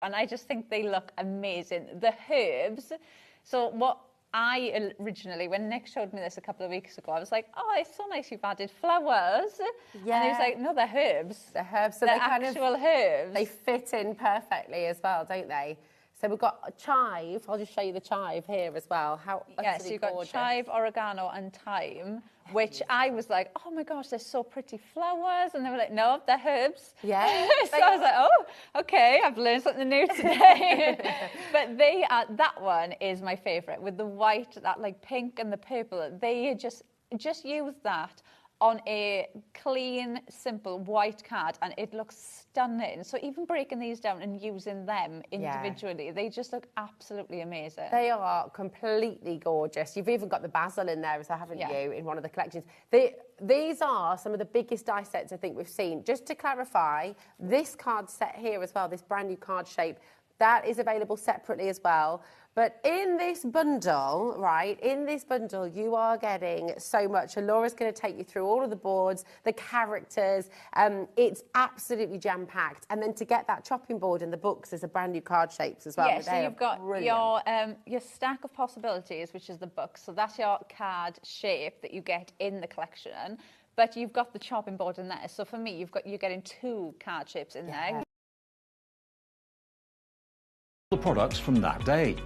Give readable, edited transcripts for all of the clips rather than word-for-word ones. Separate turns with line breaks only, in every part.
and I just think they look amazing. The herbs, so what I originally, when Nick showed me this a couple of weeks ago, I was like, oh, it's so nice you've added flowers.
Yeah.
And he was like, no, they're herbs.
The herbs. So
they're
they kind
actual
of,
herbs.
They fit in perfectly as well, don't they? So we've got a chive. I'll just show you the chive here as well. How
yeah, so you've got
gorgeous.
chive, oregano and thyme, which I was like, oh my gosh, they're so pretty flowers. And they were like, no, they're herbs.
Yeah.
So I was like, oh, okay, I've learned something new today. But they are, that one is my favourite with the white, that like pink and the purple. They just use that on a clean, simple white card, and it looks stunning. So even breaking these down and using them individually, they just look absolutely amazing.
They are completely gorgeous. You've even got the basil in there, haven't you, in one of the collections. These are some of the biggest die sets I think we've seen. Just to clarify, this card set here as well, this brand new card shape, that is available separately as well. But in this bundle, right, you are getting so much. And Laura's going to take you through all of the boards, the characters. It's absolutely jam-packed. And then to get that chopping board and the books, there's a brand new card shapes as well.
Yeah, so you've got your stack of possibilities, which is the book. So that's your card shape that you get in the collection. But you've got the chopping board in there. So for me, you're getting 2 card shapes in there.
The products from that day.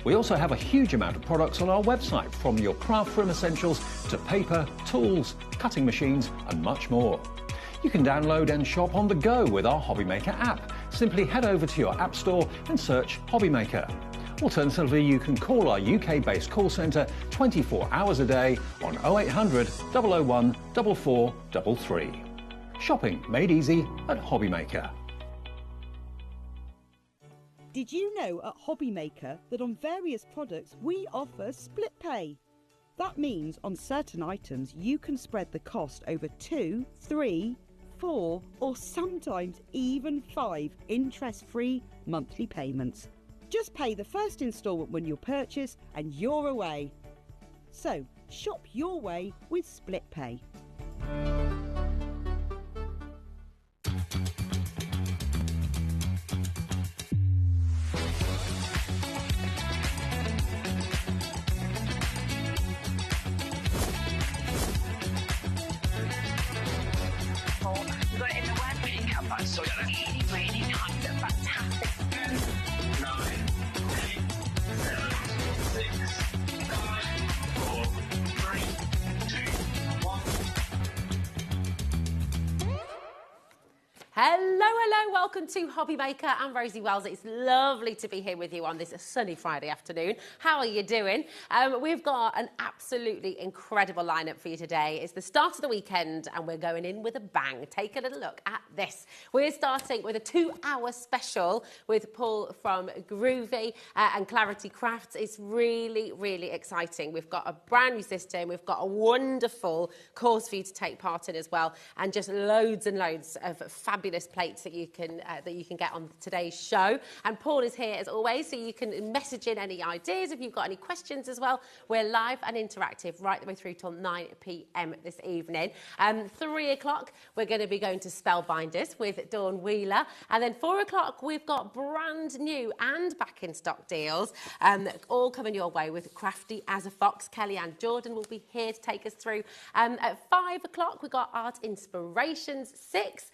We also have a huge amount of products on our website, from your craft room essentials to paper, tools, cutting machines and much more. You can download and shop on the go with our HobbyMaker app. Simply head over to your app store and search HobbyMaker. Alternatively, you can call our UK-based call centre 24 hours a day on 0800 001 4433. Shopping made easy at HobbyMaker.
Did you know at HobbyMaker that on various products we offer split pay? That means on certain items you can spread the cost over 2, 3, 4 or sometimes even 5 interest-free monthly payments. Just pay the first instalment when you purchase and you're away. So shop your way with split pay.
So really hot, fantastic. 9, 8, 7, 6, 5, 4, 3, 2, 1.
Hello, welcome to HobbyMaker. I'm Rosie Wells. It's lovely to be here with you on this sunny Friday afternoon. How are you doing? We've got an absolutely incredible lineup for you today. It's the start of the weekend and we're going in with a bang. Take a little look at this. We're starting with a 2-hour special with Paul from Groovi and Clarity Crafts. It's really, really exciting. We've got a brand new system. We've got a wonderful course for you to take part in as well, and just loads and loads of fabulous plates that you can get on today's show. And Paul is here as always, so you can message in any ideas if you've got any questions as well. We're live and interactive right the way through till 9 p.m. this evening. 3 o'clock we're going to be going to Spellbinders with Dawn Wheeler, and then 4 o'clock we've got brand new and back in stock deals all coming your way with Crafty as a Fox. Kellyanne Jordan will be here to take us through. At 5 o'clock we've got Art Inspirations. 6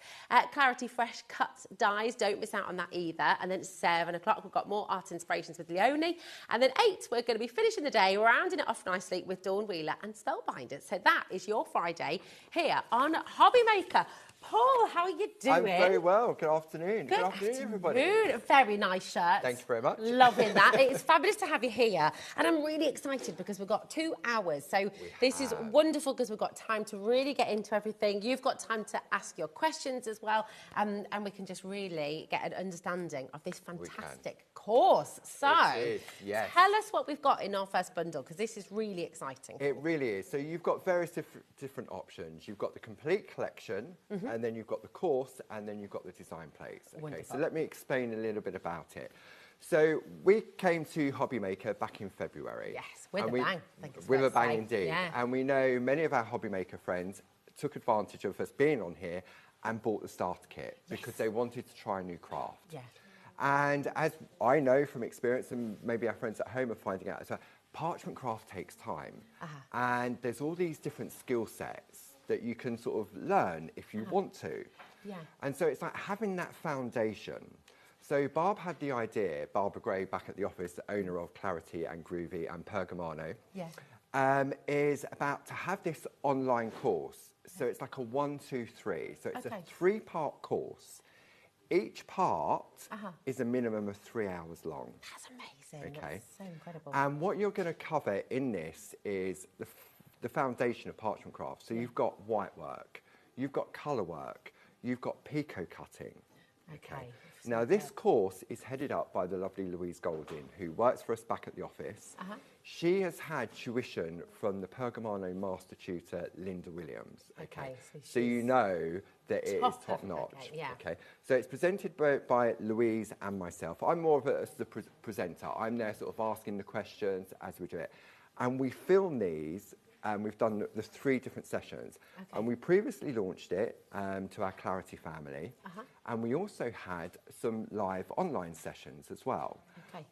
Clarity Fresh Cut Dies, don't miss out on that either. And then at 7 o'clock we've got more Art Inspirations with Leonie, and then 8 we're going to be finishing the day, rounding it off nicely with Dawn Wheeler and Spellbinders. So that is your Friday here on HobbyMaker. Paul, how are you doing?
I'm very well. Good afternoon. Good afternoon, everybody.
Very nice shirt.
Thank you very much.
Loving that. It's fabulous to have you here. And I'm really excited because we've got 2 hours. So this is wonderful because we've got time to really get into everything. You've got time to ask your questions as well. And we can just really get an understanding of this fantastic course. So tell us what we've got in our first bundle, because this is really exciting.
It really is. So you've got various different options. You've got the complete collection, and then you've got the course, and then you've got the design plates. Okay, so let me explain a little bit about it. So we came to HobbyMaker back in February.
Yes, with a bang.
With a bang indeed. Yeah. And we know many of our HobbyMaker friends took advantage of us being on here and bought the starter kit because they wanted to try a new craft.
Yeah.
And as I know from experience, and maybe our friends at home are finding out as well, parchment craft takes time. And there's all these different skill sets that you can sort of learn if you want to.
Yeah.
And so it's like having that foundation. So Barb had the idea, Barbara Gray back at the office, the owner of Clarity and Groovi and Pergamano, is about to have this online course. So it's like a 1, 2, 3. So it's a 3-part course. Each part is a minimum of 3 hours long.
That's amazing.
Okay.
That's so incredible.
And what you're going to cover in this is the foundation of parchment craft. So you've got white work, you've got colour work, you've got picot cutting. Okay. Now this course is headed up by the lovely Louise Golding, who works for us back at the office. She has had tuition from the Pergamano master tutor, Linda Williams. Okay. So you know that it is top notch. Okay. So it's presented by Louise and myself. I'm more of the presenter. I'm there sort of asking the questions as we do it. And we film these. And we've done the 3 different sessions. And we previously launched it to our Clarity family. And we also had some live online sessions as well.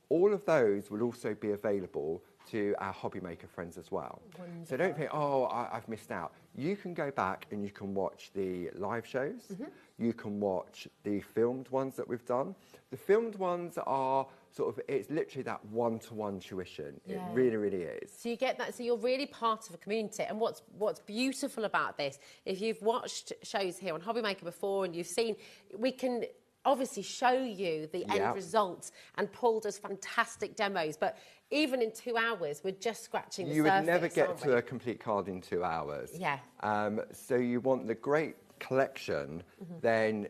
All of those will also be available to our HobbyMaker friends as well. So don't think, oh, I've missed out. You can go back and you can watch the live shows. You can watch the filmed ones that we've done. The filmed ones are sort of, it's literally that one-to-one tuition. It really, really is.
So you get that, so you're really part of a community. And what's beautiful about this, if you've watched shows here on HobbyMaker before and you've seen, we can obviously show you the end result, and Paul does fantastic demos, but even in 2 hours, we're just scratching the surface.
You would never get to a complete card in 2 hours. So you want the great collection, then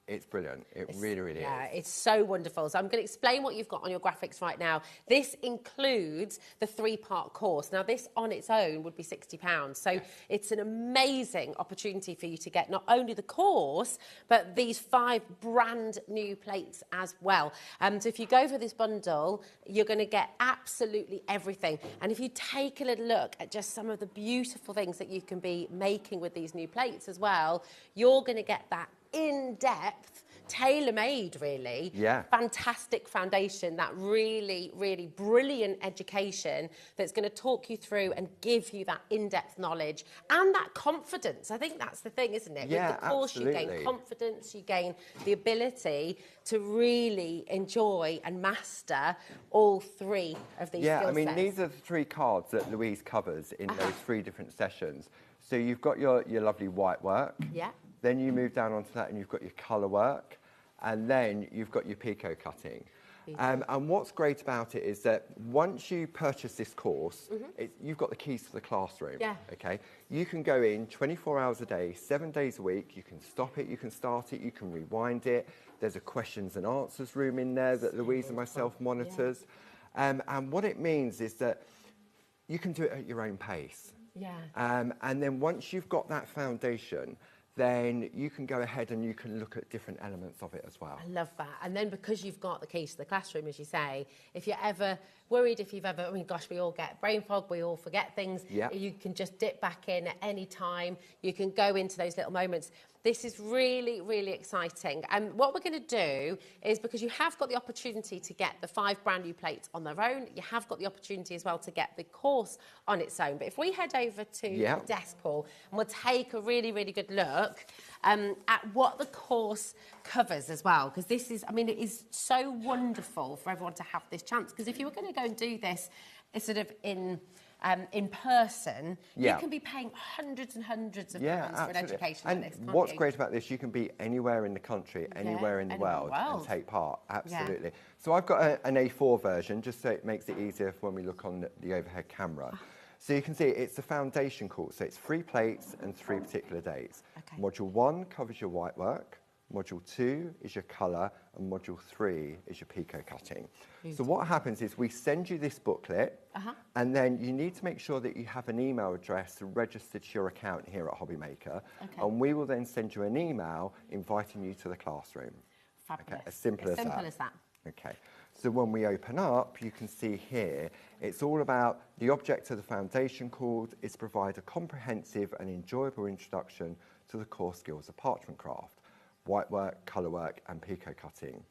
it's brilliant. It's really, really is.
Yeah, it's so wonderful. So I'm going to explain what you've got on your graphics right now. This includes the 3-part course. Now, this on its own would be £60. So it's an amazing opportunity for you to get not only the course, but these 5 brand new plates as well. So if you go for this bundle, you're going to get absolutely everything. And if you take a little look at just some of the beautiful things that you can be making with these new plates as well, you're going to get that in-depth, tailor-made, really, fantastic foundation, that really, really brilliant education that's going to talk you through and give you that in-depth knowledge and that confidence. I think that's the thing, isn't it?
Yeah,
with the course, you gain confidence, you gain the ability to really enjoy and master all 3 of these skill
I mean,
sets.
these are the 3 cards that Louise covers in those 3 different sessions. So you've got your lovely white work. Then you move down onto that and you've got your colour work, and then you've got your picot cutting. And what's great about it is that once you purchase this course, you've got the keys to the classroom. Okay, you can go in 24 hours a day, 7 days a week. You can stop it, you can start it, you can rewind it. There's a questions and answers room in there that Louise and myself monitors. And what it means is that you can do it at your own pace. And then once you've got that foundation, then you can go ahead and you can look at different elements of it as well.
I love that. And then because you've got the keys to the classroom, as you say, if you're ever worried, if you've ever, I mean, gosh, we all get brain fog, we all forget things. You can just dip back in at any time. You can go into those little moments. This is really, really exciting. And what we're going to do is, because you have got the opportunity to get the 5 brand new plates on their own, you have got the opportunity as well to get the course on its own. But if we head over to the desk, Paul, and we'll take a really, really good look at what the course covers as well, because this is, I mean, it is so wonderful for everyone to have this chance, because if you were going to go and do this sort of in person, you can be paying hundreds and hundreds of pounds for an education like this, can't
what's
you?
great about this, you can be anywhere in the country, anywhere in the world, and take part. Absolutely. So I've got an A4 version, just so it makes it easier for when we look on the overhead camera. So you can see it's a foundation course, so it's 3 plates and 3 particular days. Module 1 covers your white work, Module 2 is your colour, and Module 3 is your picot cutting. So what happens is we send you this booklet, and then you need to make sure that you have an email address registered to your account here at HobbyMaker, and we will then send you an email inviting you to the classroom.
Fabulous.
As simple as that. Okay. So when we open up, you can see here, it's all about the object of the foundation course is to provide a comprehensive and enjoyable introduction to the core skills of parchment craft, white work, colour work, and picot cutting.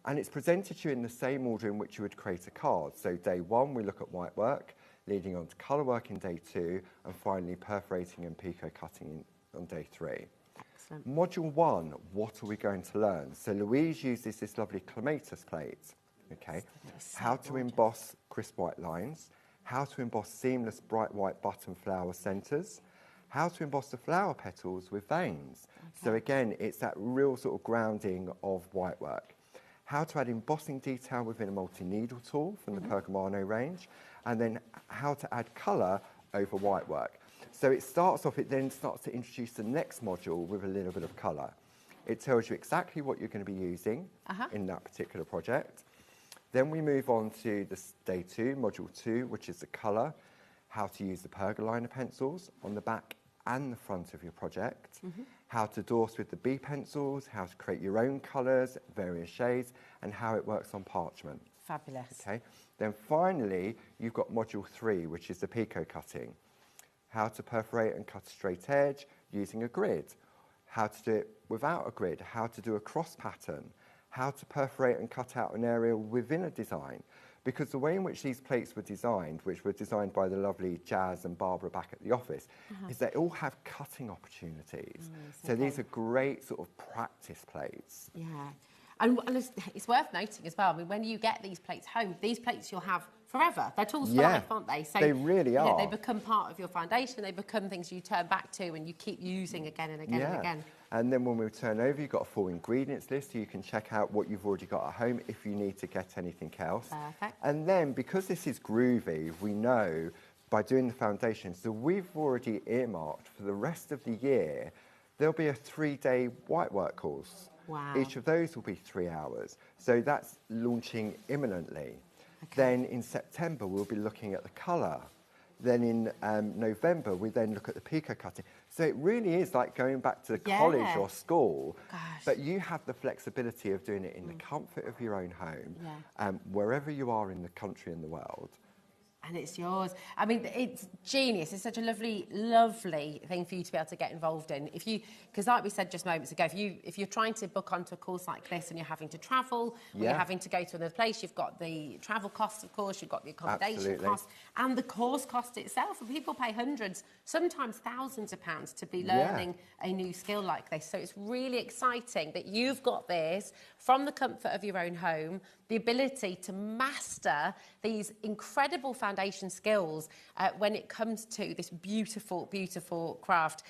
And it's presented to you in the same order in which you would create a card. So day 1, we look at white work, leading on to colour work in day 2, and finally perforating and pico cutting on day 3.
Excellent.
Module 1, what are we going to learn? So Louise uses this lovely clematis plate, okay? How to emboss crisp white lines, how to emboss seamless bright white button flower centres, how to emboss the flower petals with veins. So again, it's that real sort of grounding of white work. How to add embossing detail within a multi-needle tool from the Pergamano range, and then how to add colour over white work. So it starts off, it then starts to introduce the next module with a little bit of colour. It tells you exactly what you're going to be using in that particular project. Then we move on to this day 2, module 2, which is the colour, how to use the pergaliner pencils on the back and the front of your project, how to douse with the B pencils, how to create your own colours, various shades, and how it works on parchment.
Fabulous.
Okay. Then finally, you've got module 3, which is the pico cutting. How to perforate and cut a straight edge using a grid. How to do it without a grid. How to do a cross pattern. How to perforate and cut out an area within a design. Because the way in which these plates were designed, which were designed by the lovely Jazz and Barbara back at the office, is they all have cutting opportunities. So these are great sort of practice plates.
Yeah. And it's worth noting as well, I mean, when you get these plates home, these plates you'll have forever. They're tools for life, aren't they? So
they really are.
You know, they become part of your foundation. They become things you turn back to and you keep using again and again and again.
And then when we turn over, you've got a full ingredients list, so you can check out what you've already got at home if you need to get anything else.
Perfect.
And then, because this is Groovi, we know by doing the foundation, so we've already earmarked for the rest of the year, there'll be a 3-day white work course.
Wow.
Each of those will be 3 hours. So that's launching imminently. Then in September, we'll be looking at the colour. Then in November, we then look at the pico cutting. So it really is like going back to college or school, but you have the flexibility of doing it in the comfort of your own home, wherever you are in the country and the world.
And it's yours. I mean, it's genius. It's such a lovely, lovely thing for you to be able to get involved in. Because like we said just moments ago, if you're trying to book onto a course like this and you're having to travel, or you're having to go to another place, you've got the travel costs, of course, you've got the accommodation costs, and the course cost itself. And people pay hundreds, sometimes thousands of pounds to be learning a new skill like this. So it's really exciting that you've got this from the comfort of your own home, the ability to master these incredible foundation skills when it comes to this beautiful, beautiful craft.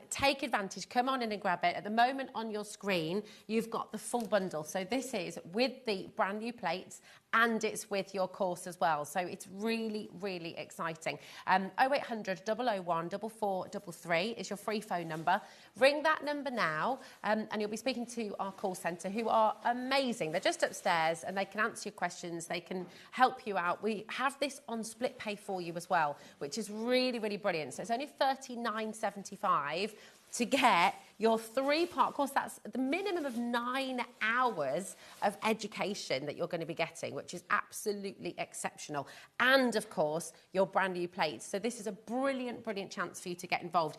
Take advantage, come on in and grab it. At the moment on your screen, you've got the full bundle. So this is with the brand new plates and it's with your course as well. So it's really, really exciting. 0800 001 4433 is your free phone number. Ring that number now and you'll be speaking to our call centre, who are amazing. They're just upstairs and they can answer your questions. They can help you out. We have this on split pay for you as well, which is really, really brilliant. So it's only $39.75 to get your 3-part course. That's the minimum of 9 hours of education that you're going to be getting, which is absolutely exceptional. And, of course, your brand new plates. So this is a brilliant, brilliant chance for you to get involved.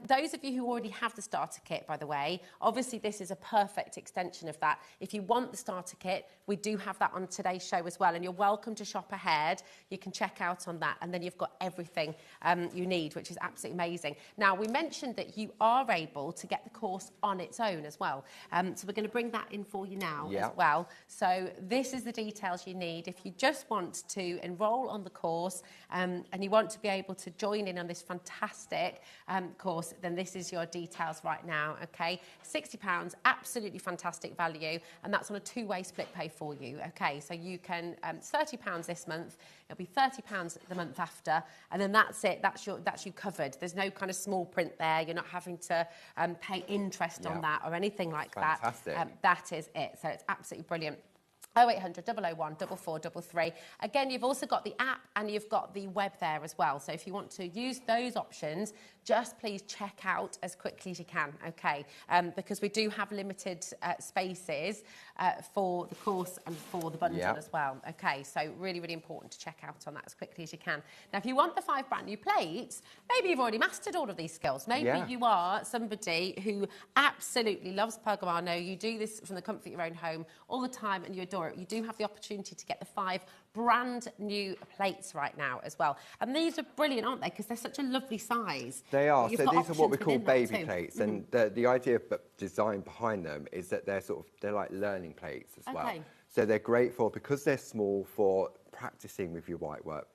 Those of you who already have the starter kit, by the way, obviously this is a perfect extension of that. If you want the starter kit, we do have that on today's show as well, and you're welcome to shop ahead. You can check out on that, and then you've got everything you need, which is absolutely amazing. Now, we mentioned that you are able to get the course on its own as well. So we're going to bring that in for you now as well. So this is the details you need. If you just want to enrol on the course and you want to be able to join in on this fantastic course, then this is your details right now, okay? £60, absolutely fantastic value, and that's on a 2-way split pay for you, okay? So you can, £30 this month, it'll be £30 the month after, and then that's it, that's you covered. There's no kind of small print there, you're not having to pay interest on that or anything like that.
Fantastic.
That is it, so it's absolutely brilliant. 0800 001 4433. Again, you've also got the app and you've got the web there as well. So if you want to use those options, just please check out as quickly as you can, okay? Because we do have limited spaces for the course and for the bundle as well, okay? So really, really important to check out on that as quickly as you can. Now, if you want the 5 brand new plates, maybe you've already mastered all of these skills. Maybe you are somebody who absolutely loves Pergamano. You do this from the comfort of your own home all the time and you adore it. You do have the opportunity to get the 5 brand new plates right now as well. And these are brilliant, aren't they? Because they're such a lovely size.
They are. So these are what we call baby plates. And the idea of design behind them is that they're like learning plates as well. So they're great because they're small for practicing with your white work.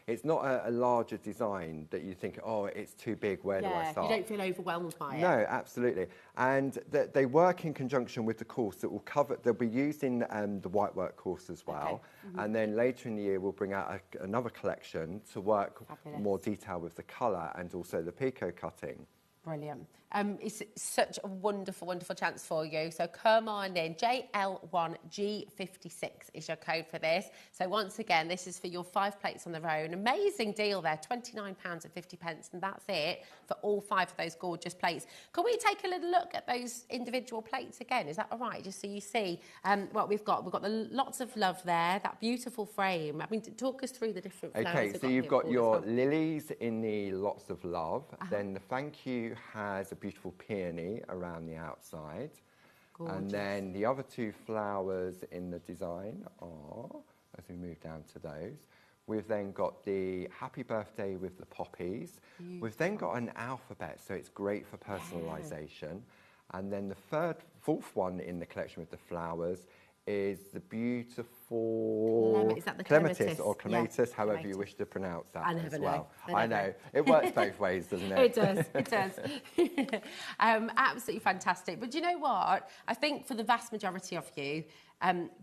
It's not a larger design that you think, oh, it's too big, where do I start?
You don't feel overwhelmed by it.
No, absolutely. And they work in conjunction with the course that will they'll be used in the white work course as well. And then later in the year, we'll bring out another collection to work more detail with the colour and also the picot cutting.
Brilliant. It's such a wonderful, wonderful chance for you. So come on in. JL1G56 is your code for this. So once again, this is for your 5 plates on their own. Amazing deal there, £29.50, and that's it for all 5 of those gorgeous plates. Can we take a little look at those individual plates again? Is that all right? Just so you see what we've got. We've got the lots of love there, that beautiful frame. I mean, talk us through the different flowers.
Okay, so you've got your lilies in the lots of love. Then the thank you has a beautiful peony around the outside. Gorgeous. And then the other 2 flowers in the design are, as we move down to those, we've then got the happy birthday with the poppies. Beautiful. We've then got an alphabet, so it's great for personalisation. And then the 4th one in the collection with the flowers is the beautiful
is that the
clematis or clematis, however you wish to pronounce that as well. I know. It works both ways, doesn't it?
It does, it does. Absolutely fantastic. But do you know what? I think for the vast majority of you,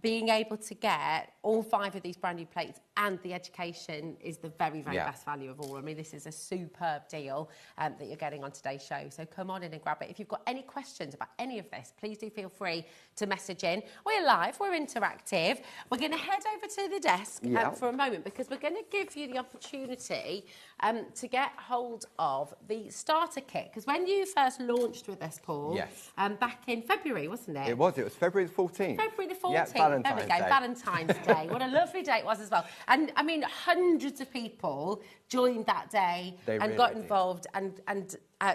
being able to get all 5 of these brand new plates and the education is the very, very best value of all. I mean, this is a superb deal that you're getting on today's show. So come on in and grab it. If you've got any questions about any of this, please do feel free to message in. We're live, we're interactive. We're going to head over to the desk for a moment because we're going to give you the opportunity to get hold of the starter kit. Because when you first launched with this, Paul, back in February, wasn't it?
It was February the 14th.
February the 14th.
Yeah, Valentine's
there we go,
Day.
Valentine's Day. What a lovely day it was as well. And I mean, hundreds of people joined that day and got involved and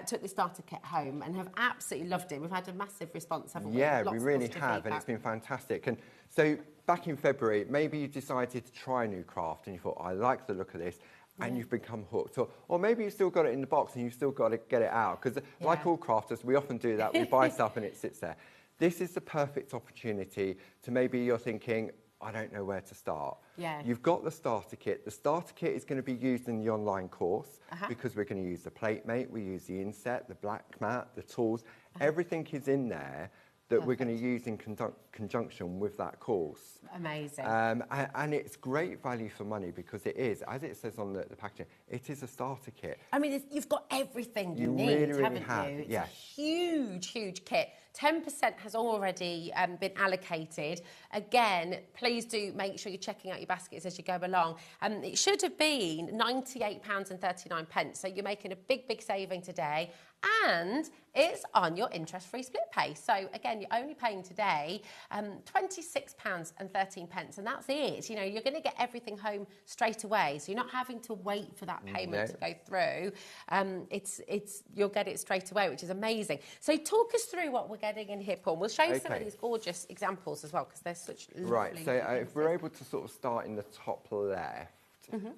took the starter kit home and have absolutely loved it. We've had a massive response, haven't we?
Yeah, we really have, and it's been fantastic. And so back in February, maybe you decided to try a new craft and you thought, I like the look of this. And you've become hooked. Or maybe you've still got it in the box and you've still got to get it out. Because like all crafters, we often do that. We buy stuff and it sits there. This is the perfect opportunity to maybe you're thinking, I don't know where to start. You've got the starter kit. The starter kit is going to be used in the online course because we're going to use the plate mate, we use the inset, the black mat, the tools. Everything is in there that we're going to use in conjunction with that course.
Amazing.
And it's great value for money because it is, as it says on the packaging, it is a starter kit.
I mean, you've got everything you need,
really
haven't
have.
you? It's a huge, huge kit. 10% has already been allocated. Again, please do make sure you're checking out your baskets as you go along. It should have been £98.39, so you're making a big, big saving today. And it's on your interest-free split pay. So again, you're only paying today £26.13, and that's it. You know, you're going to get everything home straight away, so you're not having to wait for that payment to go through. You'll get it straight away, which is amazing. So talk us through what we're getting in here, Paul. We'll show you some of these gorgeous examples as well, because they're such lovely.
So if we're able to sort of start in the top left,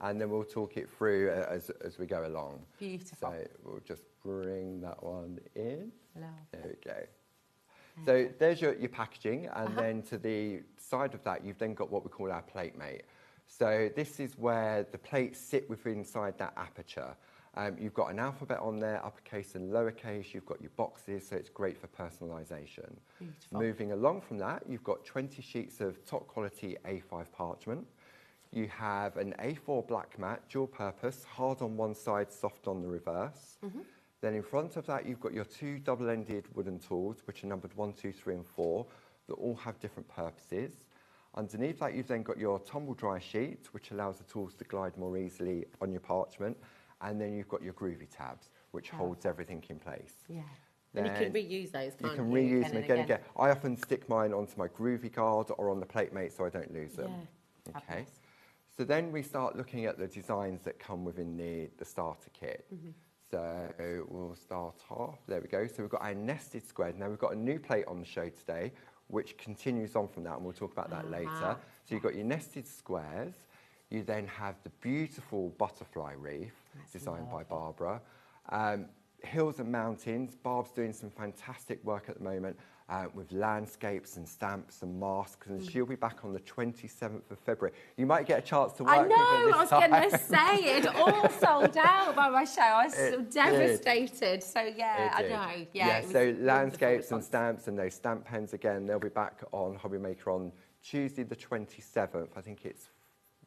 and then we'll talk it through as we go along.
Beautiful.
So we'll just bring that one in.
Lovely.
There we go. So there's your packaging, and then to the side of that, you've then got what we call our plate mate. So this is where the plates sit within inside that aperture. You've got an alphabet on there, uppercase and lowercase. You've got your boxes, so it's great for personalisation.
Beautiful.
Moving along from that, you've got 20 sheets of top quality A5 parchment. You have an A4 black mat, dual purpose, hard on one side, soft on the reverse. Then in front of that, you've got your 2 double-ended wooden tools, which are numbered 1, 2, 3, and 4, that all have different purposes. Underneath that, you've then got your tumble dry sheet, which allows the tools to glide more easily on your parchment. And then you've got your Groovi tabs, which holds everything in place.
Yeah. And you can reuse those, can't you?
You can reuse them again and again. I often stick mine onto my Groovi card or on the plate mate so I don't lose them.
Yeah.
Okay. So then we start looking at the designs that come within the starter kit. So we'll start off. There we go. So we've got our nested squares. Now we've got a new plate on the show today, which continues on from that, and we'll talk about that later. So you've got your nested squares. You then have the beautiful butterfly wreath designed by Barbara. Hills and mountains. Barb's doing some fantastic work at the moment with landscapes and stamps and masks, and she'll be back on the 27th of February. You might get a chance to work with her
I
this
was
time.
going to say, it all sold out by my show. I was so devastated. So, yeah, I know. Yeah,
so landscapes and stamps and those stamp pens, again, they'll be back on HobbyMaker on Tuesday the 27th. I think it's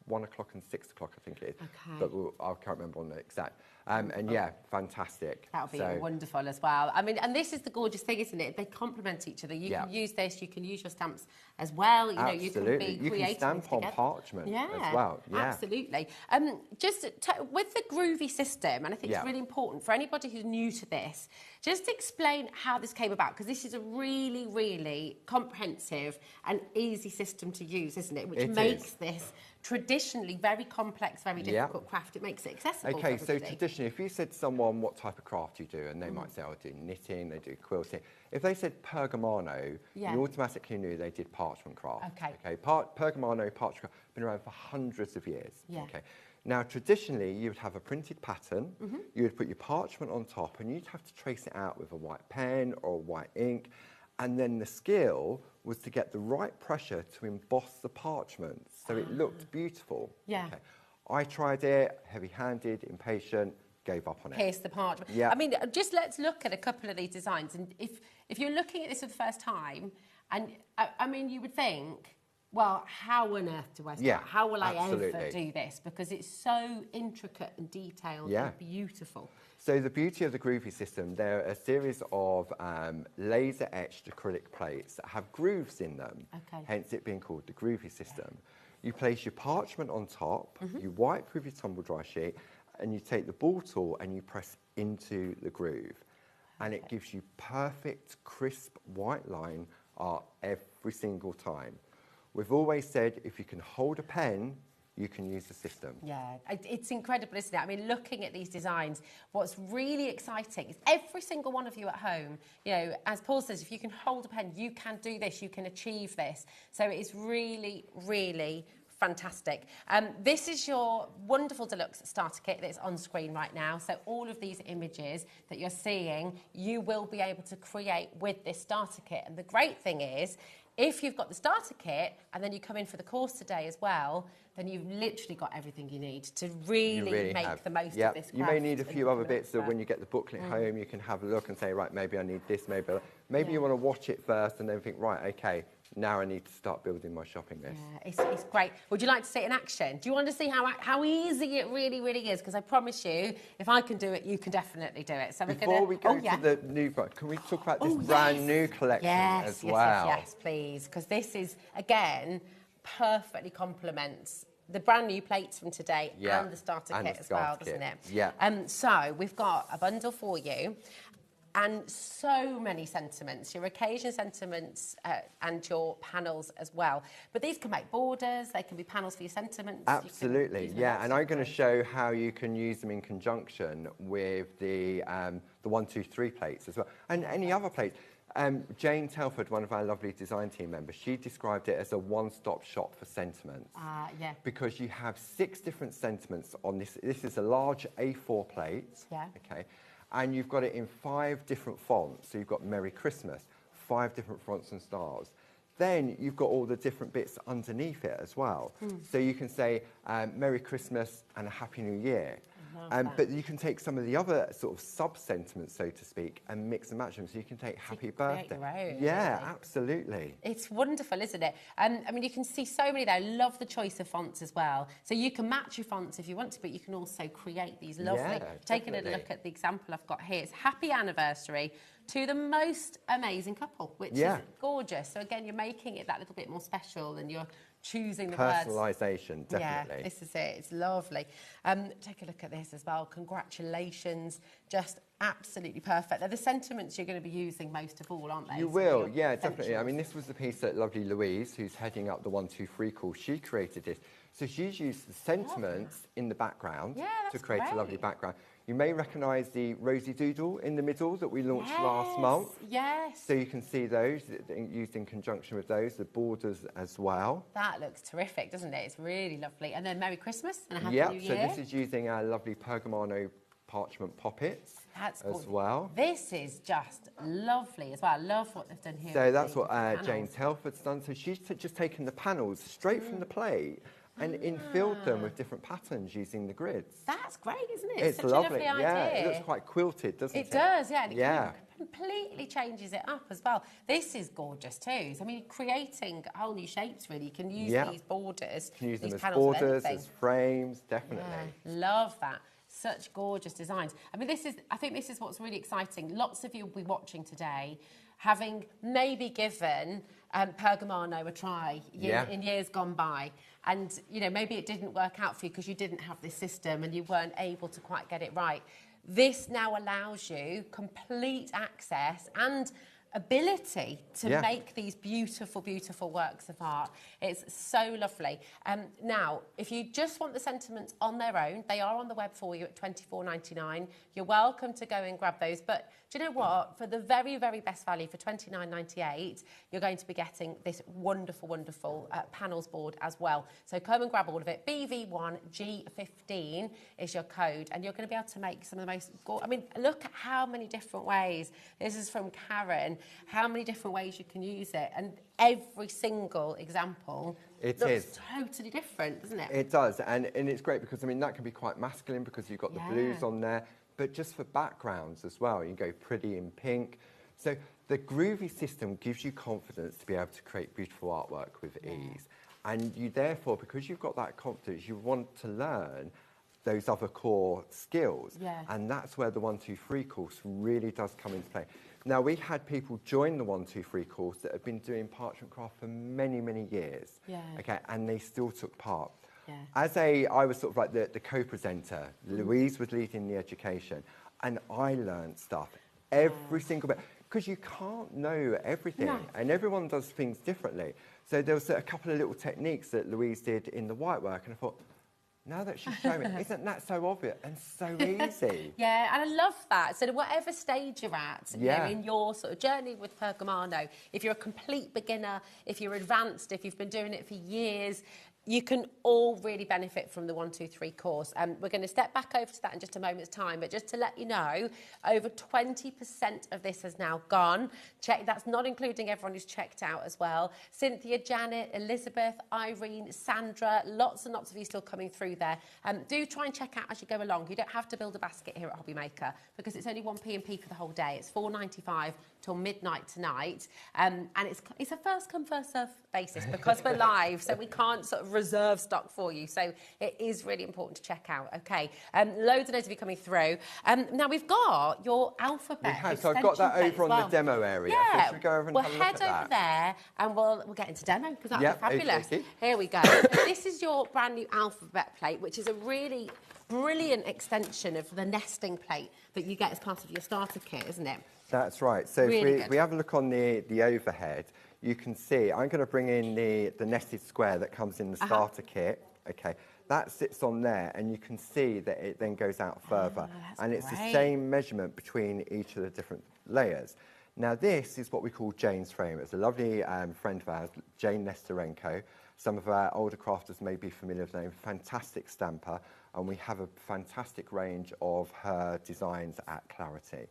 1 o'clock and 6 o'clock, I think it is.
Okay.
But I can't remember on the exact. And yeah, fantastic.
That would be wonderful as well. I mean, and this is the gorgeous thing, isn't it? They complement each other. You can use this, you can use your stamps as well. You know, you can be creative.
You can stamp on parchment as well. Yeah,
absolutely. With the Groovi system, and I think it's really important for anybody who's new to this, just explain how this came about, because this is a really, really comprehensive and easy system to use, isn't it? Which makes this traditionally very complex, very difficult craft. It makes it accessible for everybody.
So traditionally, if you said to someone what type of craft you do, and they might say, I do knitting, they do quilting. If they said pergamano, you automatically knew they did parchment craft. Pergamano, parchment craft, been around for hundreds of years. Okay. Now, traditionally, you would have a printed pattern, you would put your parchment on top, and you'd have to trace it out with a white pen or white ink. And then the skill was to get the right pressure to emboss the parchment so it looked beautiful.
Yeah.
Okay. I tried it, heavy-handed, impatient, gave up on it.
Pierce the parchment.
Yeah.
I mean, just let's look at a couple of these designs. And if you're looking at this for the first time, and I mean, you would think, well, how on earth do I start? How will I ever do this? Because it's so intricate and detailed and beautiful.
So the beauty of the Groovi system, they're a series of laser-etched acrylic plates that have grooves in them, hence it being called the Groovi system. You place your parchment on top, you wipe with your tumble dry sheet, and you take the ball tool and you press into the groove. And it gives you perfect, crisp white line art every single time. We've always said if you can hold a pen, you can use the system.
Yeah, it's incredible, isn't it? I mean, looking at these designs, what's really exciting is every single one of you at home, you know, as Paul says, if you can hold a pen, you can do this, you can achieve this. So it's really, really fantastic. This is your wonderful deluxe starter kit that's on screen right now. So all of these images that you're seeing, you will be able to create with this starter kit. And the great thing is, if you've got the starter kit and then you come in for the course today as well, then you've literally got everything you need to really make the most of this craft.
You may need a few other bits that when you get the booklet home, you can have a look and say, right, maybe I need this, maybe you want to watch it first and then think, right, okay, now I need to start building my shopping list.
Yeah, it's great. Would you like to see it in action? Do you want to see how easy it really, really is? Because I promise you, if I can do it, you can definitely do it. So
before we go to the new product, can we talk about this brand new collection as well?
Yes, please. Because this is, again, perfectly complements the brand new plates from today and the starter kit as well, doesn't it?
Yeah.
So we've got a bundle for you. And so many sentiments, your occasion sentiments and your panels as well. But these can make borders, they can be panels for your sentiments.
Absolutely, and I'm going to show how you can use them in conjunction with the 1, 2, 3 plates as well. And any other plates. Jane Telford, one of our lovely design team members, she described it as a one-stop shop for sentiments. Because you have 6 different sentiments on this. This is a large A4 plate. Okay. And you've got it in 5 different fonts. So you've got Merry Christmas, 5 different fonts and stars. Then you've got all the different bits underneath it as well. So you can say Merry Christmas and a Happy New Year. But you can take some of the other sort of sub-sentiments, so to speak, and mix and match them. So you can take Happy Birthday. Absolutely.
It's wonderful, isn't it? I mean, you can see so many there. I love the choice of fonts as well. So you can match your fonts if you want to, but you can also create these lovely... Taking a look at the example I've got here, it's Happy Anniversary to the most amazing couple, which is gorgeous. So again, you're making it that little bit more special and you're choosing the words.
Personalization, definitely.
Yeah, this is it. It's lovely. Take a look at this as well. Congratulations. Just absolutely perfect. They're the sentiments you're going to be using most of all, aren't they?
You will, yeah, definitely. I mean, this was the piece that lovely Louise, who's heading up the 123 course, she created this. So she's used the sentiments in the background to create a lovely background. You may recognise the Rosy Doodle in the middle that we launched last month.
Yes.
So you can see those used in conjunction with those, the borders as well.
That looks terrific, doesn't it? It's really lovely. And then Merry Christmas and a Happy New Year.
So this is using our lovely Pergamano parchment poppets as well.
This is just lovely as well. I love what they've done here.
So that's what Jane Telford's done. So she's just taken the panels straight from the plate and infilled them with different patterns using the grids.
That's great, isn't it?
It's
such
lovely.
A lovely
yeah,
idea.
it looks quite quilted, doesn't it?
It does, yeah. And it completely changes it up as well. This is gorgeous too. So, I mean, creating whole new shapes really. You can use these borders.
You can use them
as
borders, as frames, definitely.
Yeah, love that. Such gorgeous designs. I mean, I think this is what's really exciting. Lots of you will be watching today, having maybe given Pergamano a try in years gone by. And, you know, maybe it didn't work out for you because you didn't have this system and you weren't able to quite get it right. This now allows you complete access and ability to make these beautiful, beautiful works of art. It's so lovely. Now, if you just want the sentiments on their own, they are on the web for you at $24.99. You're welcome to go and grab those. But do you know what? For the very, very best value, for $29.98, you're going to be getting this wonderful, wonderful panels board as well. So come and grab all of it. BV1G15 is your code, and you're going to be able to make some of the most I mean, look at how many different ways. This is from Karen. How many different ways you can use it, and every single example looks totally different, doesn't it?
It does, and it's great because, I mean, that can be quite masculine because you've got the blues on there, but just for backgrounds as well, you can go pretty in pink. So the Groovi system gives you confidence to be able to create beautiful artwork with ease, and you therefore, because you've got that confidence, you want to learn those other core skills, and that's where the 123 course really does come into play. Now, we had people join the 123 course that have been doing parchment craft for many, many years, and they still took part. I was sort of like the co-presenter. Louise was leading the education, and I learned stuff every single bit, because you can't know everything, and everyone does things differently. So there was a couple of little techniques that Louise did in the white work, and I thought, now that she's showing me, isn't that so obvious and so easy?
Yeah, and I love that. So whatever stage you're at, you know, in your sort of journey with Pergamano, if you're a complete beginner, if you're advanced, if you've been doing it for years, you can all really benefit from the 123 course. We're going to step back over to that in just a moment's time, but just to let you know, over 20% of this has now gone. That's not including everyone who's checked out as well. Cynthia, Janet, Elizabeth, Irene, Sandra, lots and lots of you still coming through there. Do try and check out as you go along. You don't have to build a basket here at HobbyMaker because it's only 1p&p for the whole day. It's $4.95 till midnight tonight. And it's a first come, first serve basis because we're live, so we can't sort of reserve stock for you. So it is really important to check out. Okay, loads of you coming through. Now we've got your alphabet.
So I've got that over on the demo area.
Yeah,
so should we go over and have a look
head
at
over
that?
there and we'll get into demo because that'll be fabulous.
Okay.
Here we go. So this is your brand new alphabet plate, which is a really brilliant extension of the nesting plate that you get as part of your starter kit, isn't it?
That's right. So
really
if we have a look on the overhead, you can see, I'm going to bring in the nested square that comes in the starter kit. Okay, that sits on there, and you can see that it then goes out further. And it's the same measurement between each of the different layers. Now, this is what we call Jane's frame. It's a lovely friend of ours, Jane Nesterenko. Some of our older crafters may be familiar with the name, fantastic stamper. And we have a fantastic range of her designs at Clarity.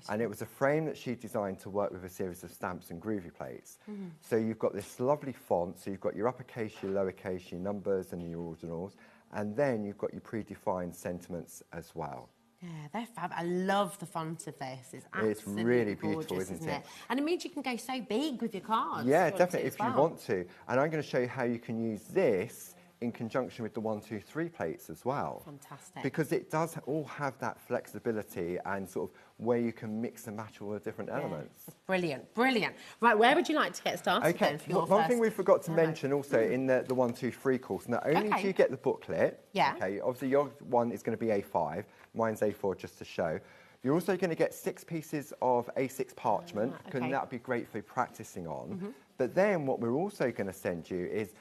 And it was a frame that she designed to work with a series of stamps and Groovi plates. So you've got this lovely font, so you've got your uppercase, your lowercase, your numbers and your ordinals, and then you've got your predefined sentiments as well.
Yeah, they're fab. I love the font of this. It's absolutely
really
gorgeous,
beautiful, isn't it?
And it means you can go so big with your cards.
Yeah, definitely, if you want to. And I'm going to show you how you can use this in conjunction with the 1, 2, 3 plates as well.
Fantastic.
Because it does all have that flexibility and sort of where you can mix and match all the different elements.
Brilliant, brilliant. Right, where would you like to get started
Okay,
then for your
one thing
first
we forgot to
demo?
mention also in the 1, 2, 3 course, not only
Okay.
do you get the booklet,
Yeah.
okay, obviously your one is going to be A5, mine's A4 just to show. You're also going to get 6 pieces of A6 parchment, because
okay.
that would be great for practicing on. But then what we're also going to send you is,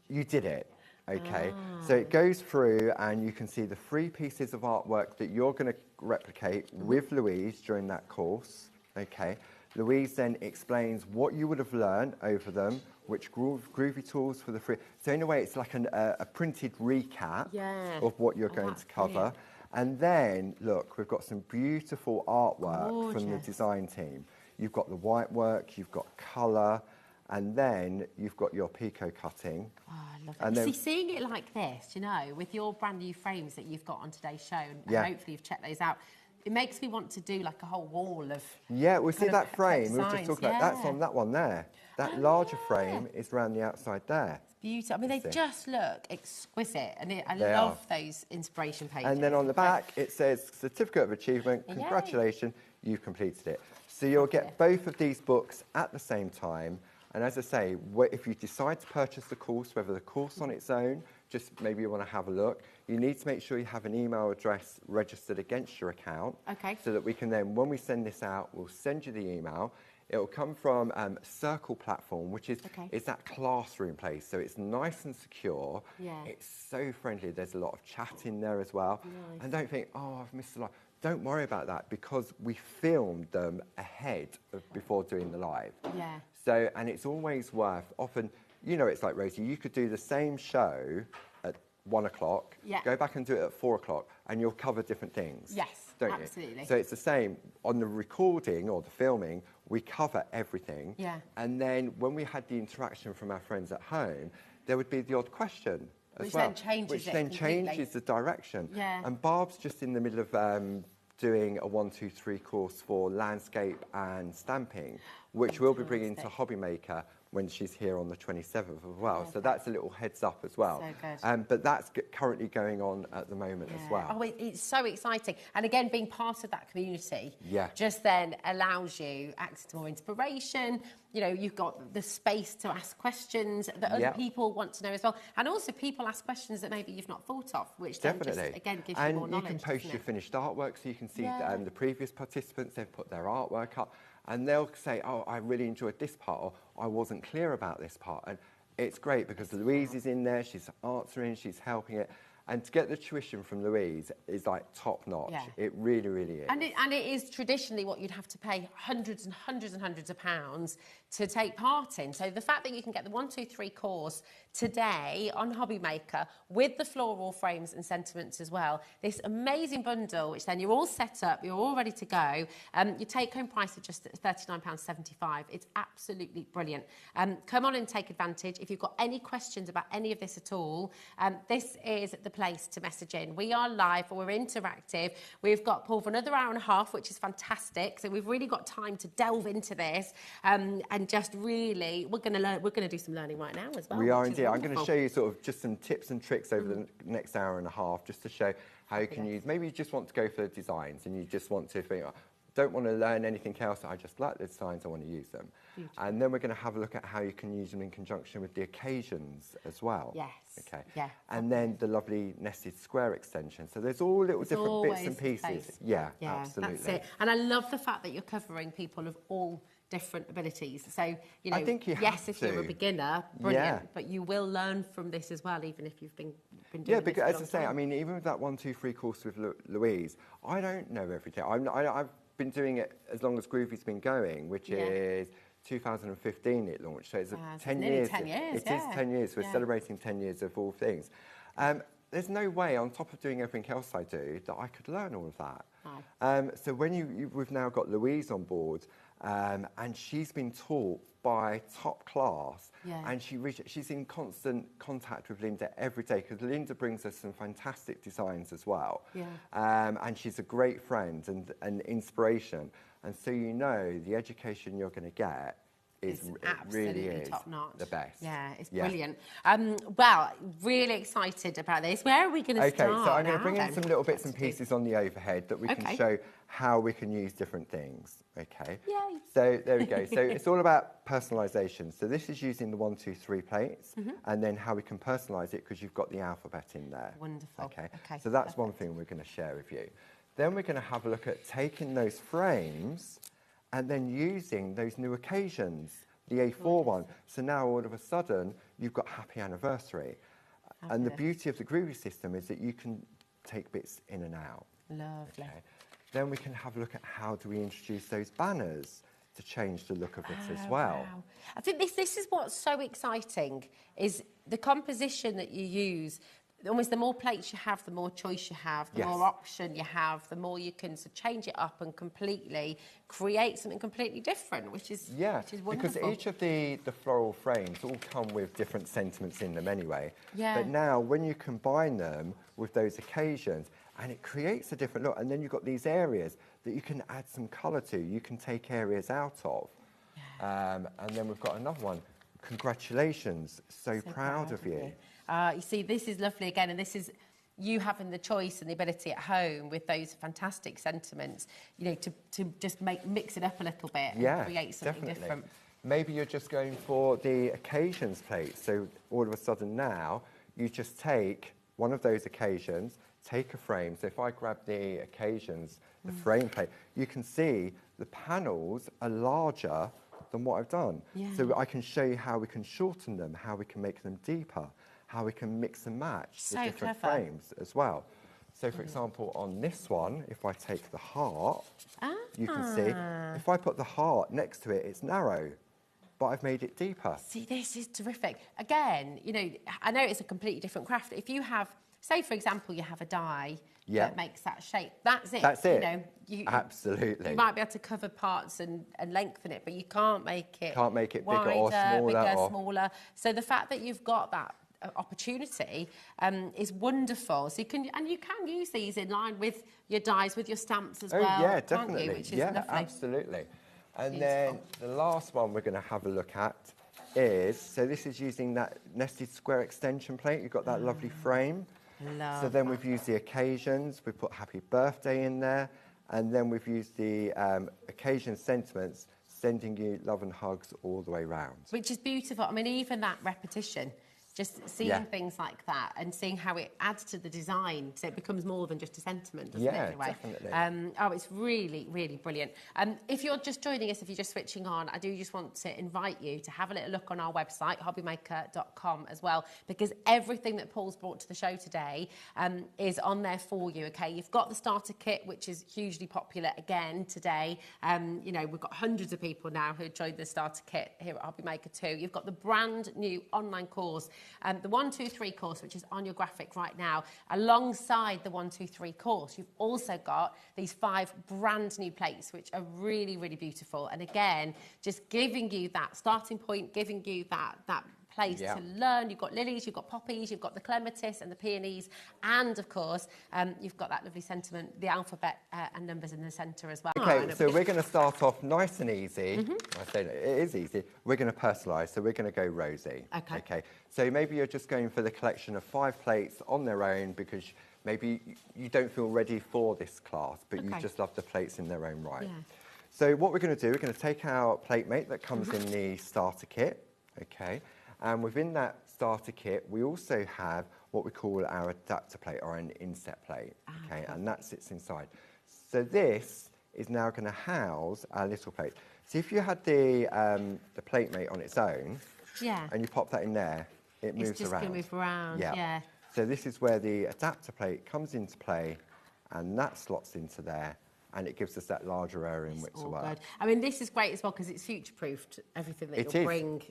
you did it. Okay, so it goes through and you can see the 3 pieces of artwork that you're going to replicate with Louise during that course. Okay, Louise then explains what you would have learned over them, which groovy tools for the 3. So in a way, it's like a printed recap of what you're going to cover.
Brilliant.
And then, look, we've got some beautiful artwork from the
Gorgeous.
design team. You've got the white work, you've got colour, and then you've got your picot cutting.
Oh, I love
And
it.
then-
See, seeing it like this, you know, with your brand new frames that you've got on today's show, and
Yeah.
hopefully you've checked those out, it makes me want to do like a whole wall of...
Yeah, we see
kind of
that frame, we were just
designs,
talking about, that's
yeah.
on that one there. That larger frame is around the outside there.
Beautiful. I mean, they
See.
just look exquisite, and I
They
love
are.
those inspiration pages.
And then on the back, it says Certificate of Achievement,
Yay.
congratulations, you've completed it. So you'll get both of these books at the same time. And as I say, if you decide to purchase the course, whether the course on its own, just maybe you want to have a look, you need to make sure you have an email address registered against your account.
Okay.
So that we can then, when we send this out, we'll send you the email. It'll come from Circle Platform, which is it's that classroom place. So it's nice and secure.
Yeah.
It's so friendly. There's a lot of chat in there as well.
Nice.
And don't think, oh, I've missed the live. Don't worry about that, because we filmed them ahead of before doing the live.
Yeah.
So, and it's always worth, often, you know, it's like, Rosie, you could do the same show at 1 o'clock,
Yeah.
go back and do it at 4 o'clock, and you'll cover different things.
Yes,
don't
absolutely.
You? So it's the same on the recording or the filming, we cover everything.
Yeah.
And then when we had the interaction from our friends at home, there would be the odd question as
Which
well.
then changes
which
it
then
completely.
changes the direction.
Yeah.
And Barb's just in the middle of doing a 1, 2, 3 course for landscape and stamping, which we'll be bringing to HobbyMaker when she's here on the 27th as well. So that's a little heads up as well.
So good.
But that's currently going on at the moment as well.
Oh, it's so exciting. And again, being part of that community just then allows you access to more inspiration. You know, you've got the space to ask questions that other people want to know as well. And also people ask questions that maybe you've not thought of, which then just, again, gives you more knowledge.
And you can post your finished artwork, so you can see
Yeah.
the previous participants, they've put their artwork up, and they'll say, oh, I really enjoyed this part, or I wasn't clear about this part. And it's great because Louise is in there, she's answering, she's helping it. And to get the tuition from Louise is like top notch.
Yeah.
It really, really is.
And it is traditionally what you'd have to pay hundreds and hundreds and hundreds of pounds to take part in. So the fact that you can get the 1, 2, 3 course today on HobbyMaker with the floral frames and sentiments as well, this amazing bundle, which then you're all set up, you're all ready to go. Your take-home price is just £39.75. It's absolutely brilliant. Come on and take advantage. If you've got any questions about any of this at all, this is the place to message in. We are live, we're interactive. We've got Paul for another hour and a half, which is fantastic. So we've really got time to delve into this and just really, we're going to learn. We're going to do some learning right now as well.
We are
which is
indeed. I'm going to
wonderful.
show you sort of just some tips and tricks over the next hour and a half, just to show how you can use. Maybe you just want to go for designs and you just want to think, don't want to learn anything else. I just like the designs. I want to use them.
Beautiful.
And then we're going to have a look at how you can use them in conjunction with the occasions as well.
Yes.
Okay.
Yeah.
And then the lovely nested square extension. So there's all little different bits and pieces.
Space.
Yeah, absolutely.
That's it. And I love the fact that you're covering people of all different abilities. So, you know,
I think you
yes,
have
if you're a
to.
beginner, brilliant,
Yeah.
but you will learn from this as well, even if you've been doing
Yeah,
this
because
for a
as
long
I say,
time.
I mean, even with that 1, 2, 3 course with Louise, I don't know everything. I've been doing it as long as Groovi's been going, which is 2015 it launched. So it's 10
nearly
years.
10 years,
It is 10 years. We're celebrating 10 years of all things. There's no way, on top of doing everything else I do, that I could learn all of that. So when we've now got Louise on board, and she's been taught by top class, and she's in constant contact with Linda every day, because Linda brings us some fantastic designs as well. And she's a great friend and an inspiration. And so you know the education you're going to get
It's
it
absolutely
really is
top notch.
the best.
Yeah, it's
Yeah.
brilliant. Well, really excited about this. Where are we going to
Okay,
start?
so I'm going to
now
bring in
then?
some little bits
Let's
and
do-
pieces on the overhead that we can
Okay.
show how we can use different things. Okay.
Yay.
So there we go. So it's all about personalisation. So this is using the 1, 2, 3 plates, and then how we can personalise it because you've got the alphabet in there.
Wonderful.
Okay.
Okay,
So that's one thing we're going to share with you. Then we're going to have a look at taking those frames and then using those new occasions, the A4 one. So now all of a sudden you've got happy anniversary. And the
Fabulous.
beauty of the Groovi system is that you can take bits in and out.
Lovely.
Okay. Then we can have a look at how do we introduce those banners to change the look of it as well.
Wow. I think this is what's so exciting, is the composition that you use. Almost the more plates you have, the more choice you have, the
Yes.
more option you have, the more you can change it up and completely create something completely different, which is wonderful.
because each of the floral frames all come with different sentiments in them anyway.
Yeah.
But now when you combine them with those occasions, and it creates a different look, and then you've got these areas that you can add some colour to, you can take areas out of. And then we've got another one. Congratulations, so proud of you.
You see, this is lovely again, and this is you having the choice and the ability at home with those fantastic sentiments, you know, to just mix it up a little bit and create something
definitely.
different.
Maybe you're just going for the occasions plate, so all of a sudden now you just take one of those occasions, take a frame. So if I grab the occasions, the frame plate, you can see the panels are larger than what I've done.
Yeah.
So I can show you how we can shorten them, how we can make them deeper, how we can mix and match
So
the different
clever.
frames as well. So for example, on this one, if I take the heart, you can see, if I put the heart next to it, it's narrow, but I've made it deeper.
See, this is terrific. Again, you know, I know it's a completely different craft. If you have, say, for example, you have a die that makes that shape, that's it.
That's it.
You know,
Absolutely.
You might be able to cover parts and lengthen it, but you can't make it
bigger
wider,
or smaller.
bigger,
or...
smaller. So the fact that you've got that opportunity is wonderful. So you can use these in line with your dies, with your stamps as well.
Yeah,
can't
definitely.
You? Which is
yeah,
lovely.
absolutely. And
Beautiful.
then the last one we're going to have a look at is, so this is using that nested square extension plate. You've got that lovely frame.
Love
So then we've used the occasions. We put happy birthday in there. And then we've used the occasion sentiments, sending you love and hugs all the way round.
Which is beautiful. I mean, even that repetition, just seeing things like that and seeing how it adds to the design, so it becomes more than just a sentiment, doesn't it?
Yeah,
In a way?
definitely.
Oh, it's really, really brilliant. If you're just joining us, if you're just switching on, I do just want to invite you to have a little look on our website, hobbymaker.com as well, because everything that Paul's brought to the show today is on there for you, okay? You've got the starter kit, which is hugely popular again today. You know, we've got hundreds of people now who joined the starter kit here at HobbyMaker too. You've got the brand new online course, the 1, 2, 3 course, which is on your graphic right now. Alongside the 1, 2, 3 course, you've also got these 5 brand new plates, which are really, really beautiful. And again, just giving you that starting point, giving you that place to learn. You've got lilies, you've got poppies, you've got the clematis and the peonies, and of course, you've got that lovely sentiment, the alphabet and numbers in the centre as well.
Okay, so we're going to start off nice and easy. I say it is easy. We're going to personalise, so we're going to go rosy. Okay. So maybe you're just going for the collection of 5 plates on their own because maybe you don't feel ready for this class, but you just love the plates in their own right.
Yeah.
So what we're going to do, we're going to take our plate mate that comes in the starter kit, okay? And within that starter kit, we also have what we call our adapter plate or an inset plate, okay? And that sits inside. So this is now going to house our little plate. So if you had the plate mate on its own, and you pop that in there, it moves around.
It's just going to move around, yeah.
So this is where the adapter plate comes into play, and that slots into there, and it gives us that larger area in which to work.
Good. I mean, this is great as well because it's future-proofed everything that you'll bring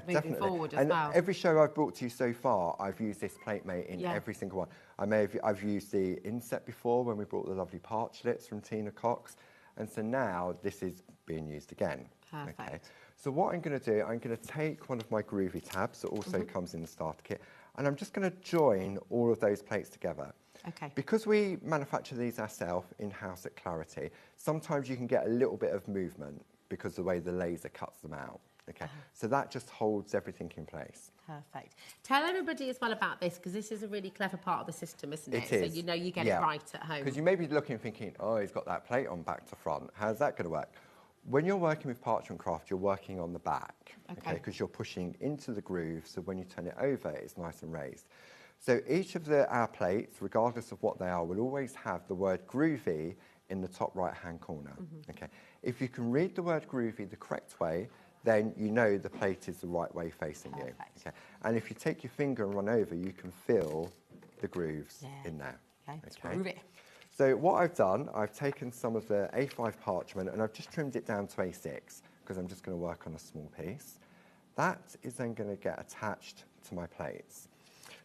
moving forward as well.
Every show I've brought to you so far, I've used this plate mate in every single one. I've used the inset before when we brought the lovely Parchlets from Tina Cox, and so now this is being used again.
Perfect.
Okay. So what I'm going to do, I'm going to take one of my Groovi tabs that also comes in the starter kit, and I'm just going to join all of those plates together.
Okay.
Because we manufacture these ourselves in-house at Clarity, sometimes you can get a little bit of movement because of the way the laser cuts them out. Okay, so that just holds everything in place.
Perfect. Tell everybody as well about this, because this is a really clever part of the system, isn't it?
It is.
So you know you get it right at home.
Because you may be looking thinking, oh, he's got that plate on back to front. How's that going to work? When you're working with parchment craft, you're working on the back, okay? Because you're pushing into the groove, so when you turn it over, it's nice and raised. So each of our plates, regardless of what they are, will always have the word Groovi in the top right-hand corner, okay? If you can read the word Groovi the correct way, then you know the plate is the right way facing you. Okay? And if you take your finger and run over, you can feel the grooves in there.
Okay, let's groove it.
So what I've done, I've taken some of the A5 parchment and I've just trimmed it down to A6 because I'm just going to work on a small piece. That is then going to get attached to my plates.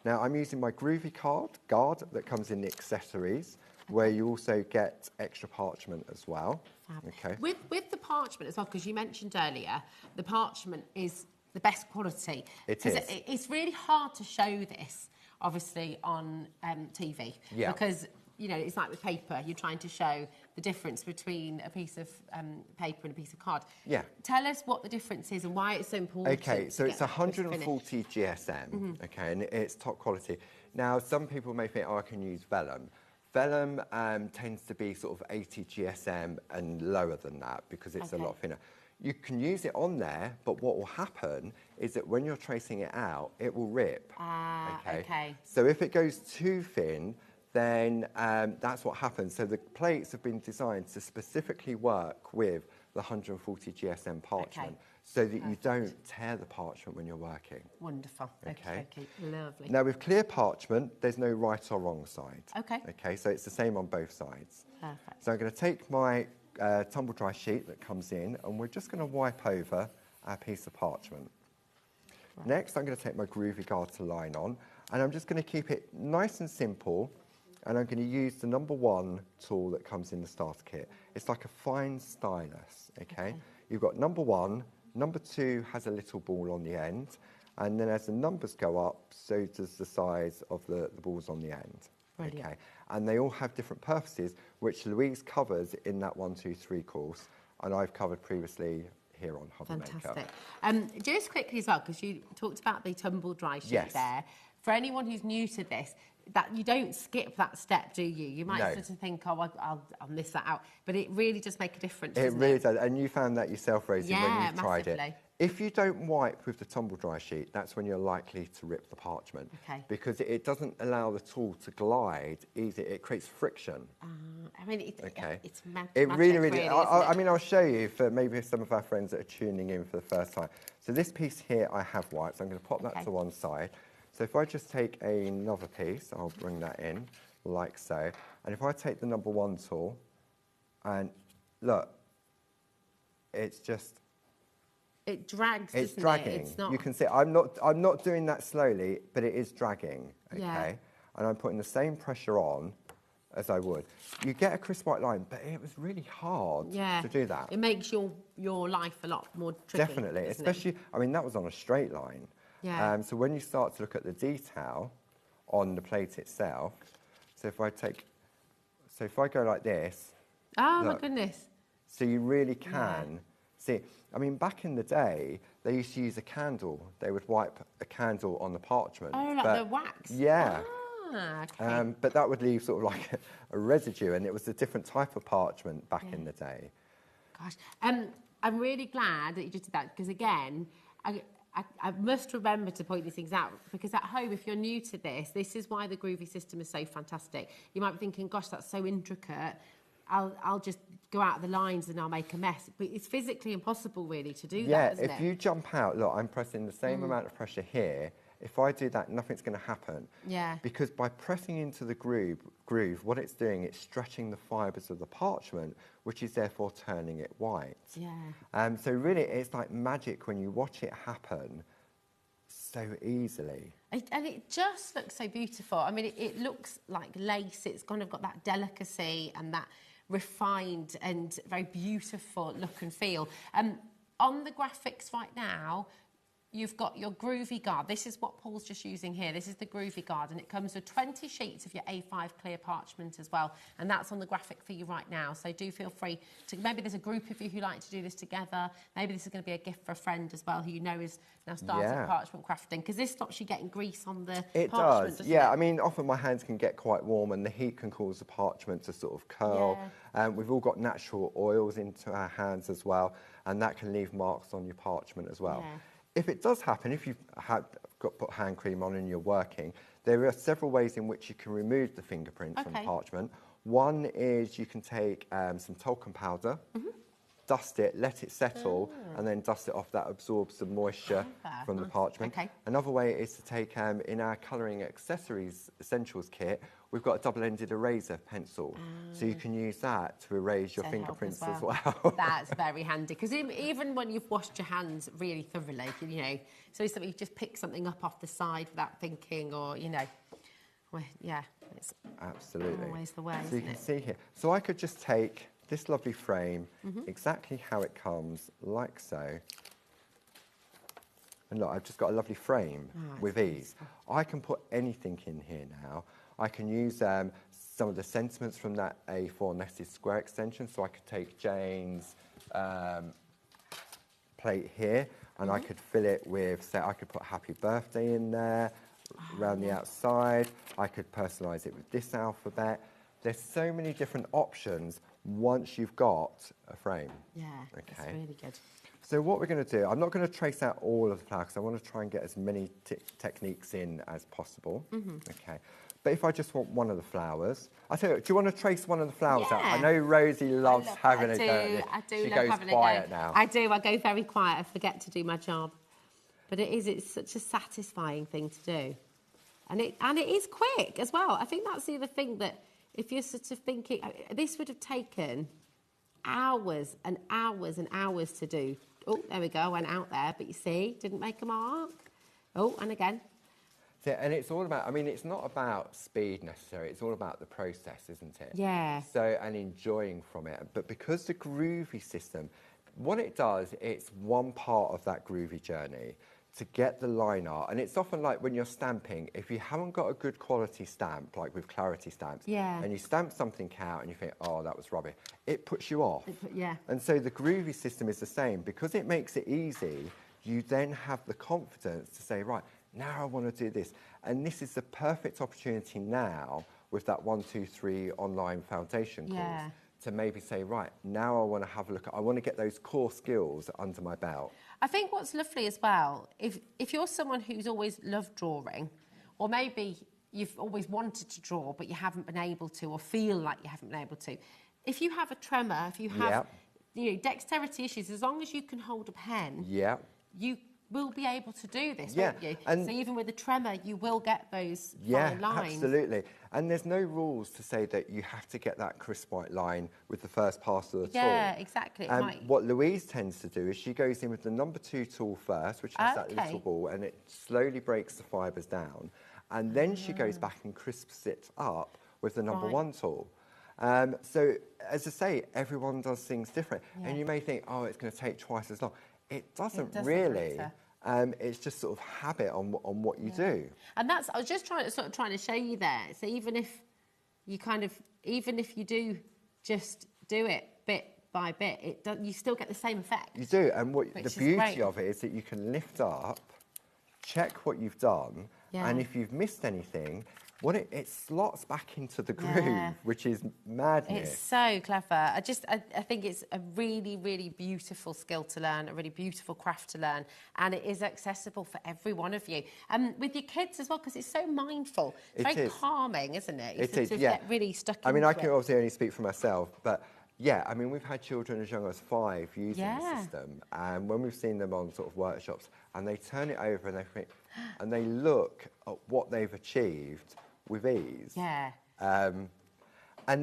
Now I'm using my Groovi guard that comes in the accessories, where you also get extra parchment as well. Okay.
With the parchment as well, because you mentioned earlier, the parchment is the best quality.
It is.
It's really hard to show this, obviously, on TV.
Yeah.
Because, you know, it's like with paper, you're trying to show the difference between a piece of paper and a piece of card.
Yeah.
Tell us what the difference is and why it's so important.
Okay, so it's 140 GSM, okay, and it's top quality. Now, some people may think, oh, I can use vellum. Vellum tends to be sort of 80 GSM and lower than that because it's a lot thinner. You can use it on there, but what will happen is that when you're tracing it out, it will rip. Okay. So if it goes too thin, then that's what happens. So the plates have been designed to specifically work with the 140 GSM parchment so that you don't tear the parchment when you're working.
Wonderful. Okay. Lovely.
Now with clear parchment, there's no right or wrong side.
Okay,
so it's the same on both sides.
Perfect.
So I'm going to take my tumble dry sheet that comes in and we're just going to wipe over our piece of parchment. Next, I'm going to take my Groovi guard to line on and I'm just going to keep it nice and simple. And I'm going to use the #1 tool that comes in the starter kit. It's like a fine stylus, okay? You've got #1, #2 has a little ball on the end, and then as the numbers go up, so does the size of the balls on the end.
Brilliant.
Okay? And they all have different purposes, which Louise covers in that 1, 2, 3 course, and I've covered previously here on HobbyMaker.
Fantastic. Just quickly as well, because you talked about the tumble dry sheet there. For anyone who's new to this, that you don't skip that step, do you? You might sort of think, oh, I'll miss that out. But it really does make a difference,
It really does. And you found that yourself, Rosie, when you've tried it. If you don't wipe with the tumble dry sheet, that's when you're likely to rip the parchment. Because it doesn't allow the tool to glide easy. It creates friction.
I mean, it's magic.
It really I mean, I'll show you for maybe some of our friends that are tuning in for the first time. So this piece here I have wiped. So I'm going to pop that to one side. So if I just take another piece, I'll bring that in, like so. And if I take the #1 tool, and look, it's just...
It drags,
It's dragging. It's not... You can see, I'm not doing that slowly, but it is dragging, okay? And I'm putting the same pressure on as I would. You get a crisp white line, but it was really hard to do that.
It makes your life a lot more tricky.
Definitely, especially, I mean, that was on a straight line. So when you start to look at the detail on the plate itself, so if I go like this.
Oh, look, my goodness.
So you really can see. I mean, back in the day, they used to use a candle. They would wipe a candle on the parchment.
Oh, like the wax?
Yeah.
Ah, okay.
But that would leave sort of like a residue, and it was a different type of parchment back in the day.
Gosh. I'm really glad that you just did that, because again, I must remember to point these things out, because at home, if you're new to this is why the Groovi system is so fantastic. You might be thinking, gosh, that's so intricate. I'll just go out of the lines and I'll make a mess. But it's physically impossible, really, to do that, isn't it?
Yeah, if you jump out, look, I'm pressing the same amount of pressure here. If I do that, nothing's going to happen. Yeah. Because by pressing into the groove, what it's doing, it's stretching the fibres of the parchment, which is therefore turning it white. Yeah. So really, it's like magic when you watch it happen so easily.
And it just looks so beautiful. I mean, it looks like lace. It's kind of got that delicacy and that refined and very beautiful look and feel. On the graphics right now, you've got your Groovi guard. This is what Paul's just using here. This is the Groovi guard, and it comes with 20 sheets of your A5 clear parchment as well, and that's on the graphic for you right now. So do feel free to, maybe there's a group of you who like to do this together. Maybe this is going to be a gift for a friend as well who you know is now started parchment crafting, because this stops you getting grease on the parchment, doesn't it?
Yeah, I mean, often my hands can get quite warm and the heat can cause the parchment to sort of curl. We've all got natural oils into our hands as well, and that can leave marks on your parchment as well. If it does happen, if you've put hand cream on and you're working, there are several ways in which you can remove the fingerprint from parchment. One is you can take some talcum powder, dust it, let it settle, and then dust it off. That absorbs the moisture from the parchment. Another way is to take, in our colouring accessories essentials kit, we've got a double-ended eraser pencil, so you can use that to erase your fingerprints as well.
That's very handy, because even when you've washed your hands really thoroughly, you know, so it's something you just pick something up off the side without thinking, or, you know, well, yeah, it's
absolutely
always the way,
so you can see here. So I could just take this lovely frame, exactly how it comes, like so. And look, I've just got a lovely frame with ease. I can put anything in here now. I can use some of the sentiments from that A4 nested square extension. So I could take Jane's plate here, and I could fill it with, say, I could put happy birthday in there, around the outside. I could personalise it with this alphabet. There's so many different options once you've got a frame.
Yeah, that's really good.
So what we're going to do, I'm not going to trace out all of the flowers, because I want to try and get as many techniques in as possible. Okay. But if I just want one of the flowers, I tell you, do you want to trace one of the flowers out? I know Rosie loves having a go at this.
I do
she
love
goes
having
quiet
a go.
now.
I do. I go very quiet. I forget to do my job. But it's such a satisfying thing to do. And it is quick as well. I think that's the other thing, that if you're sort of thinking, this would have taken hours and hours and hours to do. Oh, there we go, I went out there, but you see, didn't make a mark. Oh, and again.
So, and it's all about, I mean, it's not about speed necessarily, it's all about the process, isn't it?
Yeah.
So, and enjoying from it. But because the Groovi system, what it does, it's one part of that Groovi journey to get the line art. And it's often like when you're stamping, if you haven't got a good quality stamp, like with clarity stamps, and you stamp something out and you think, oh, that was rubbish, it puts you off. And so the Groovi system is the same. Because it makes it easy, you then have the confidence to say, right, now I want to do this. And this is the perfect opportunity now with that 1, 2, 3 online foundation course to maybe say, right, now I want to have a look at, I want to get those core skills under my belt.
I think what's lovely as well, if you're someone who's always loved drawing, or maybe you've always wanted to draw but you haven't been able to, or feel like you haven't been able to, if you have a tremor, if you have you know, dexterity issues, as long as you can hold a pen, you will be able to do this, won't you? And so even with the tremor, you will get those fine lines.
Absolutely. And there's no rules to say that you have to get that crisp white line with the first pass of the tool.
Yeah, exactly.
What Louise tends to do is she goes in with the number 2 tool first, which has that little ball, and it slowly breaks the fibres down. And then she goes back and crisps it up with the number 1 tool. So, as I say, everyone does things different. And you may think, oh, it's going to take twice as long. It doesn't really. It's just sort of habit on what you do.
And that's, I was just trying to show you there. So even if you do just do it bit by bit, you still get the same effect.
You do, and the beauty of it is that you can lift up, check what you've done, and if you've missed anything, it slots back into the groove, which is madness.
It's so clever. I think it's a really, really beautiful skill to learn, a really beautiful craft to learn, and it is accessible for every one of you. With your kids as well, because it's so mindful. It's very calming, isn't it?
It is,
get really stuck into
it. I mean, I can obviously only speak for myself, but yeah, I mean, we've had children as young as 5 using the system, and when we've seen them on sort of workshops, and they turn it over and they think, and they look at what they've achieved with ease. And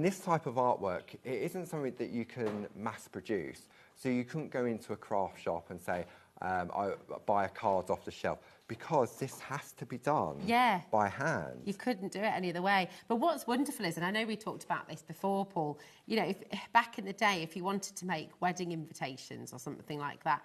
this type of artwork, it isn't something that you can mass produce. So you couldn't go into a craft shop and say, I buy a card off the shelf, because this has to be done by hand.
You couldn't do it any other way. But what's wonderful is, and I know we talked about this before, Paul, you know, back in the day, if you wanted to make wedding invitations or something like that,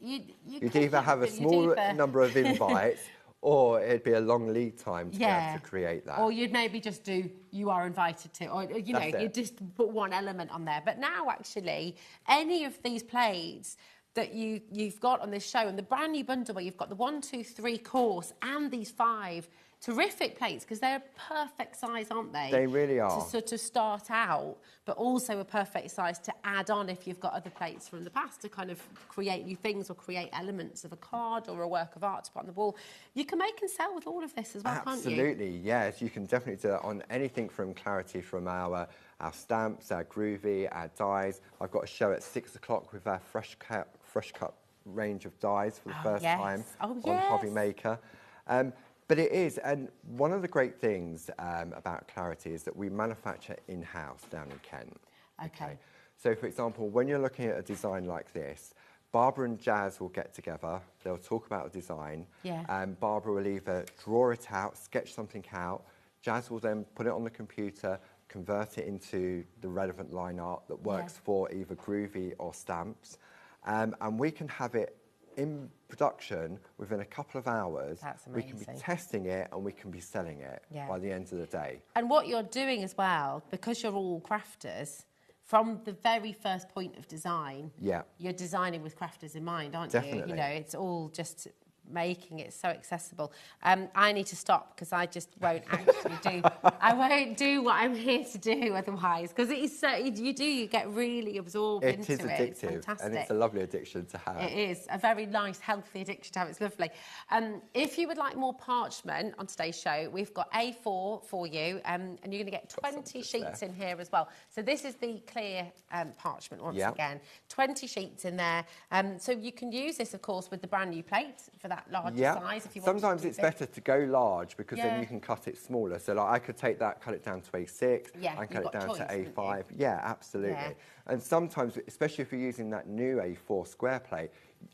You'd either have a small number of invites, or it'd be a long lead time to be able to create that.
Or you'd maybe just do, you are invited to, or, you know, you just put one element on there. But now, actually, any of these plates that you've got on this show, and the brand new bundle where you've got the 1, 2, 3 course and these 5 terrific plates, because they're perfect size, aren't they?
They really are.
To sort of start out, but also a perfect size to add on if you've got other plates from the past to kind of create new things or create elements of a card or a work of art to put on the wall. You can make and sell with all of this as well, can't you?
Absolutely, yes. You can definitely do it on anything from Clarity, from our stamps, our Groovi, our dies. I've got a show at 6 o'clock with our fresh cut range of dies for the first time on HobbyMaker. But it is, and one of the great things about Clarity is that we manufacture in-house down in Kent.
Okay.
So, for example, when you're looking at a design like this, Barbara and Jazz will get together, they'll talk about the design, and Barbara will either draw it out, sketch something out, Jazz will then put it on the computer, convert it into the relevant line art that works for either Groovi or stamps, and we can have it in production within a couple of hours.
That's
amazing. We can be testing it and we can be selling it by the end of the day.
And what you're doing as well, because you're all crafters, from the very first point of design, you're designing with crafters in mind, aren't you? You know, it's all just making it so accessible. I need to stop because I just won't actually do. I won't do what I'm here to do otherwise, because it is so. You get really absorbed into it.
It is addictive, and it's a lovely addiction to have.
It is a very nice, healthy addiction to have. It's lovely. If you would like more parchment on today's show, we've got A4 for you, and you're going to get 20 sheets in here as well. So this is the clear parchment once again. 20 sheets in there. So you can use this, of course, with the brand new plate for that larger size. If you want
Sometimes it's better to go large because then you can cut it smaller. So like I could take that, cut it down to A6, I can cut it down to A5. Yeah, absolutely. And sometimes, especially if you're using that new A4 square plate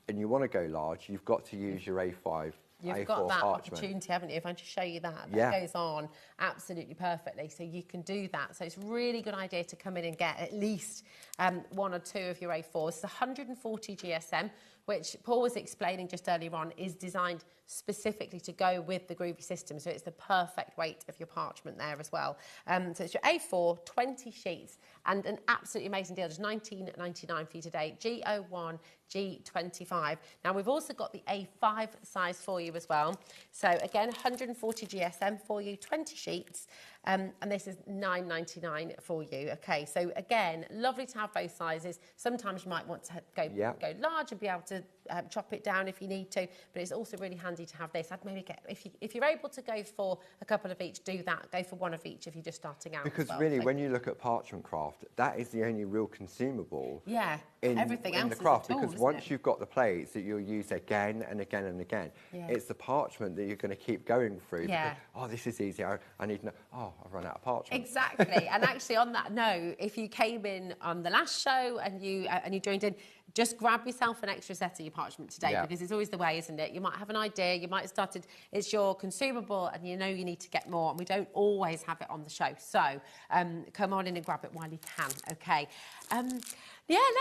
and you want to go large, you've got to use your A5.
You've got that opportunity, haven't you? If I just show you that, that goes on absolutely perfectly. So you can do that. So it's a really good idea to come in and get at least 1 or 2 of your A4s. It's 140 GSM, which Paul was explaining just earlier on, is designed specifically to go with the Groovi system. So it's the perfect weight of your parchment there as well. So it's your A4, 20 sheets, and an absolutely amazing deal. Just $19.99 for you today. G01, G25. Now we've also got the A5 size for you as well. So again, 140 GSM for you, 20 sheets. And this is $9.99 for you. Okay, so again, lovely to have both sizes. Sometimes you might want to go large and be able to chop it down if you need to, but it's also really handy to have this. I'd maybe get, if you're able to go for a couple of each, do that. Go for 1 of each if you're just starting out.
Because really, when you look at parchment craft, that is the only real consumable.
Everything else
in the craft,
is a tool,
because once you've got the plates that you'll use again and again and again, it's the parchment that you're going to keep going through. Because, oh, this is easy. I need to. Oh, I've run out of parchment.
Exactly. And actually, on that note, if you came in on the last show and you joined in, just grab yourself an extra set of your parchment today, because it's always the way, isn't it? You might have an idea, you might have started, it's your consumable, and you know you need to get more, and we don't always have it on the show. So come on in and grab it while you can, okay?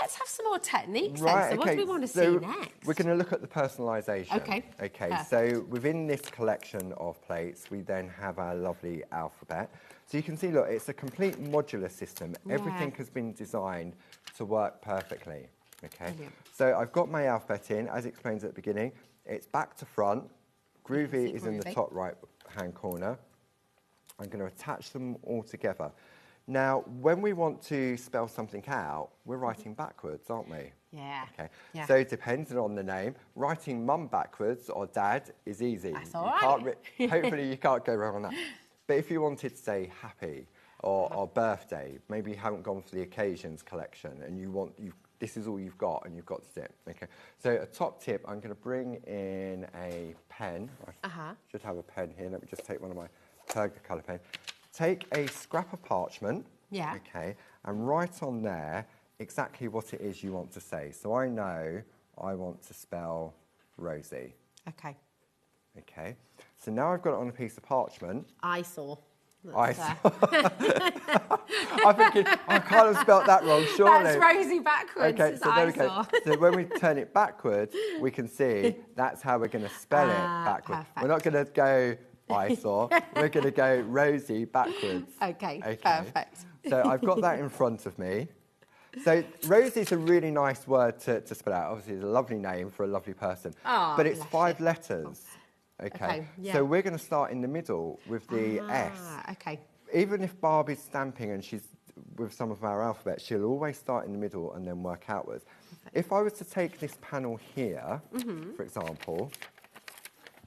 Let's have some more techniques then. So what do we want to see next?
We're going to look at the personalisation.
Okay.
So within this collection of plates, we then have our lovely alphabet. So you can see, look, it's a complete modular system. Everything has been designed to work perfectly. Okay, so I've got my alphabet in, as explained at the beginning. It's back to front. Groovi is in the top right-hand corner. I'm going to attach them all together. Now, when we want to spell something out, we're writing backwards, aren't we? Okay. So depending on the name, writing mum backwards or dad is easy.
That's all right.
Hopefully you can't go wrong on that. But if you wanted to say happy or birthday, maybe you haven't gone for the occasions collection and this is all you've got and you've got to zip. Okay. So a top tip, I'm going to bring in a pen. I should have a pen here. Let me just take one of my Perga colour pens. Take a scrap of parchment. Okay. And write on there exactly what it is you want to say. So I know I want to spell Rosie.
Okay.
Okay. So now I've got it on a piece of parchment.
I saw.
I think I can't have spelt that wrong, surely.
That's Rosie backwards.
Okay, so there we go. So when we turn it backwards, we can see that's how we're going to spell it backwards.
Perfect.
We're not going to go eyesore. We're going to go Rosie backwards.
Okay, perfect.
So I've got that in front of me. So Rosie's a really nice word to spell out. Obviously, it's a lovely name for a lovely person.
Oh,
but it's
bless
5
you.
letters. Okay.
Yeah.
So we're going to start in the middle with the S.
Okay.
Even if Barbie's stamping and she's with some of our alphabet, she'll always start in the middle and then work outwards. If I was to take this panel here, for example,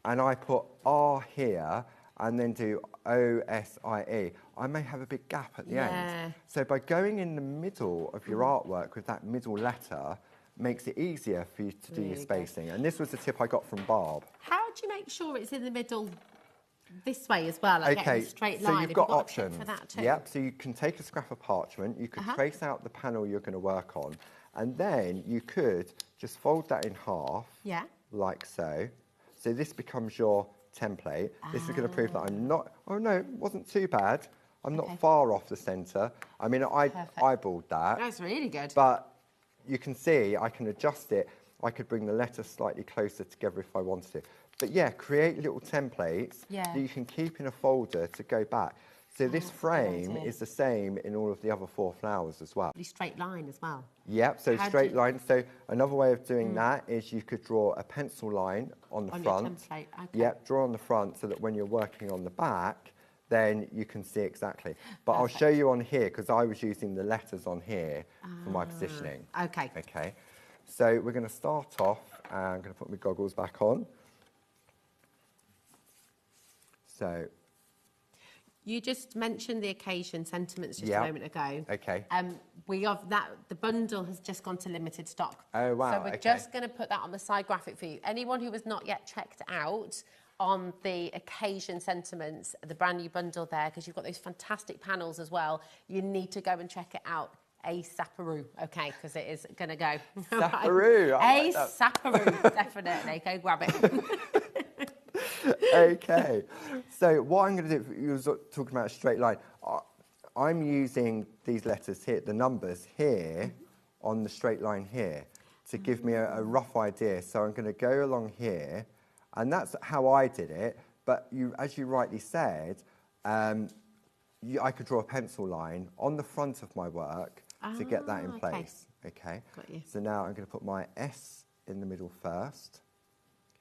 and I put R here and then do O-S-I-E, I may have a big gap at the end. So by going in the middle of your artwork with that middle letter, makes it easier for you to do your spacing. And this was the tip I got from Barb.
How do you make sure it's in the middle this way as well, like getting a straight line?
So you've got
a tip
options.
for that too?
Yep, so you can take a scrap of parchment, you could trace out the panel you're going to work on, and then you could just fold that in half, like so. So this becomes your template. This is going to prove that I'm not, oh no, it wasn't too bad. I'm not far off the centre. I mean, I eyeballed that.
That's really good.
But you can see I can adjust it. I could bring the letters slightly closer together if I wanted to. But yeah, create little templates that you can keep in a folder to go back. So this frame is the same in all of the other 4 flowers as well.
Straight line as well.
Yep, so straight line. So another way of doing that is you could draw a pencil line on the front.
Your template. Okay.
Yep, draw on the front so that when you're working on the back, then you can see exactly. But I'll show you on here because I was using the letters on here for my positioning.
Okay.
Okay. So we're going to start off, and I'm going to put my goggles back on. So
you just mentioned the occasion sentiments just a moment ago.
Okay.
We have that. The bundle has just gone to limited stock.
Oh wow.
So we're just going to put that on the side graphic for you. Anyone who has not yet checked out on the occasion sentiments, the brand new bundle there, because you've got those fantastic panels as well. You need to go and check it out. ASAParoo, okay, because it is going to go.
Saparoo.
ASAParoo, definitely. Go grab it.
Okay. So what I'm going to do, you were talking about a straight line. I'm using these letters here, the numbers here, on the straight line here, to give me a rough idea. So I'm going to go along here, and that's how I did it. But you, as you rightly said, I could draw a pencil line on the front of my work to get that in place. Okay.
Got you.
So now I'm going to put my S in the middle first.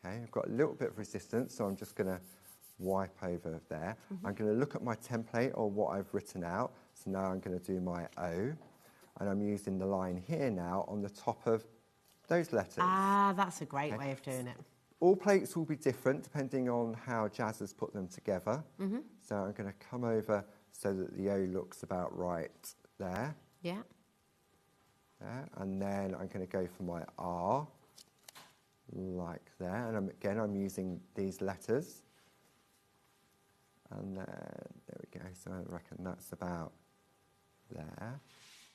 Okay, I've got a little bit of resistance, so I'm just going to wipe over there. I'm going to look at my template or what I've written out. So now I'm going to do my O, and I'm using the line here now on the top of those letters.
Ah, that's a great way of doing it.
All plates will be different depending on how Jazz has put them together. So I'm going to come over so that the O looks about right there.
Yeah.
There. And then I'm going to go for my R, like there. And again, I'm using these letters. And then, there we go. So I reckon that's about there.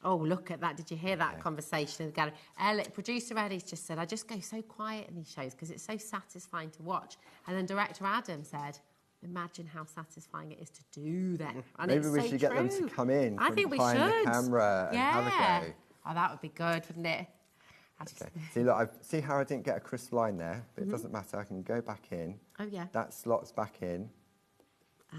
Oh, look at that. Did you hear that conversation in the gallery? Producer Eddie's just said, I just go so quiet in these shows because it's so satisfying to watch. And then director Adam said, imagine how satisfying it is to do them. And
maybe we should get them to come in from behind the camera and have a go.
Oh, that would be good, wouldn't it?
Okay. See, look, see how I didn't get a crisp line there? But it doesn't matter. I can go back in.
Oh, yeah.
That slot's back in.
Ah,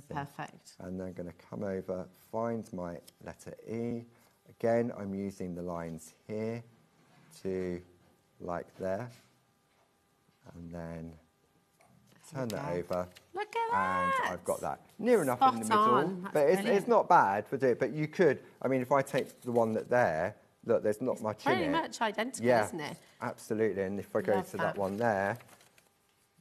perfect.
And then I'm going to come over, find my letter E. Again, I'm using the lines here to like there. And then turn that over.
Look at that.
And I've got that. Near enough in the middle.
on.
But it's not bad for it. But you could, I mean, if I take the one that there, look, there's not much in it.
Pretty much identical,
Yeah,
isn't it?
absolutely. And if I go to that one there,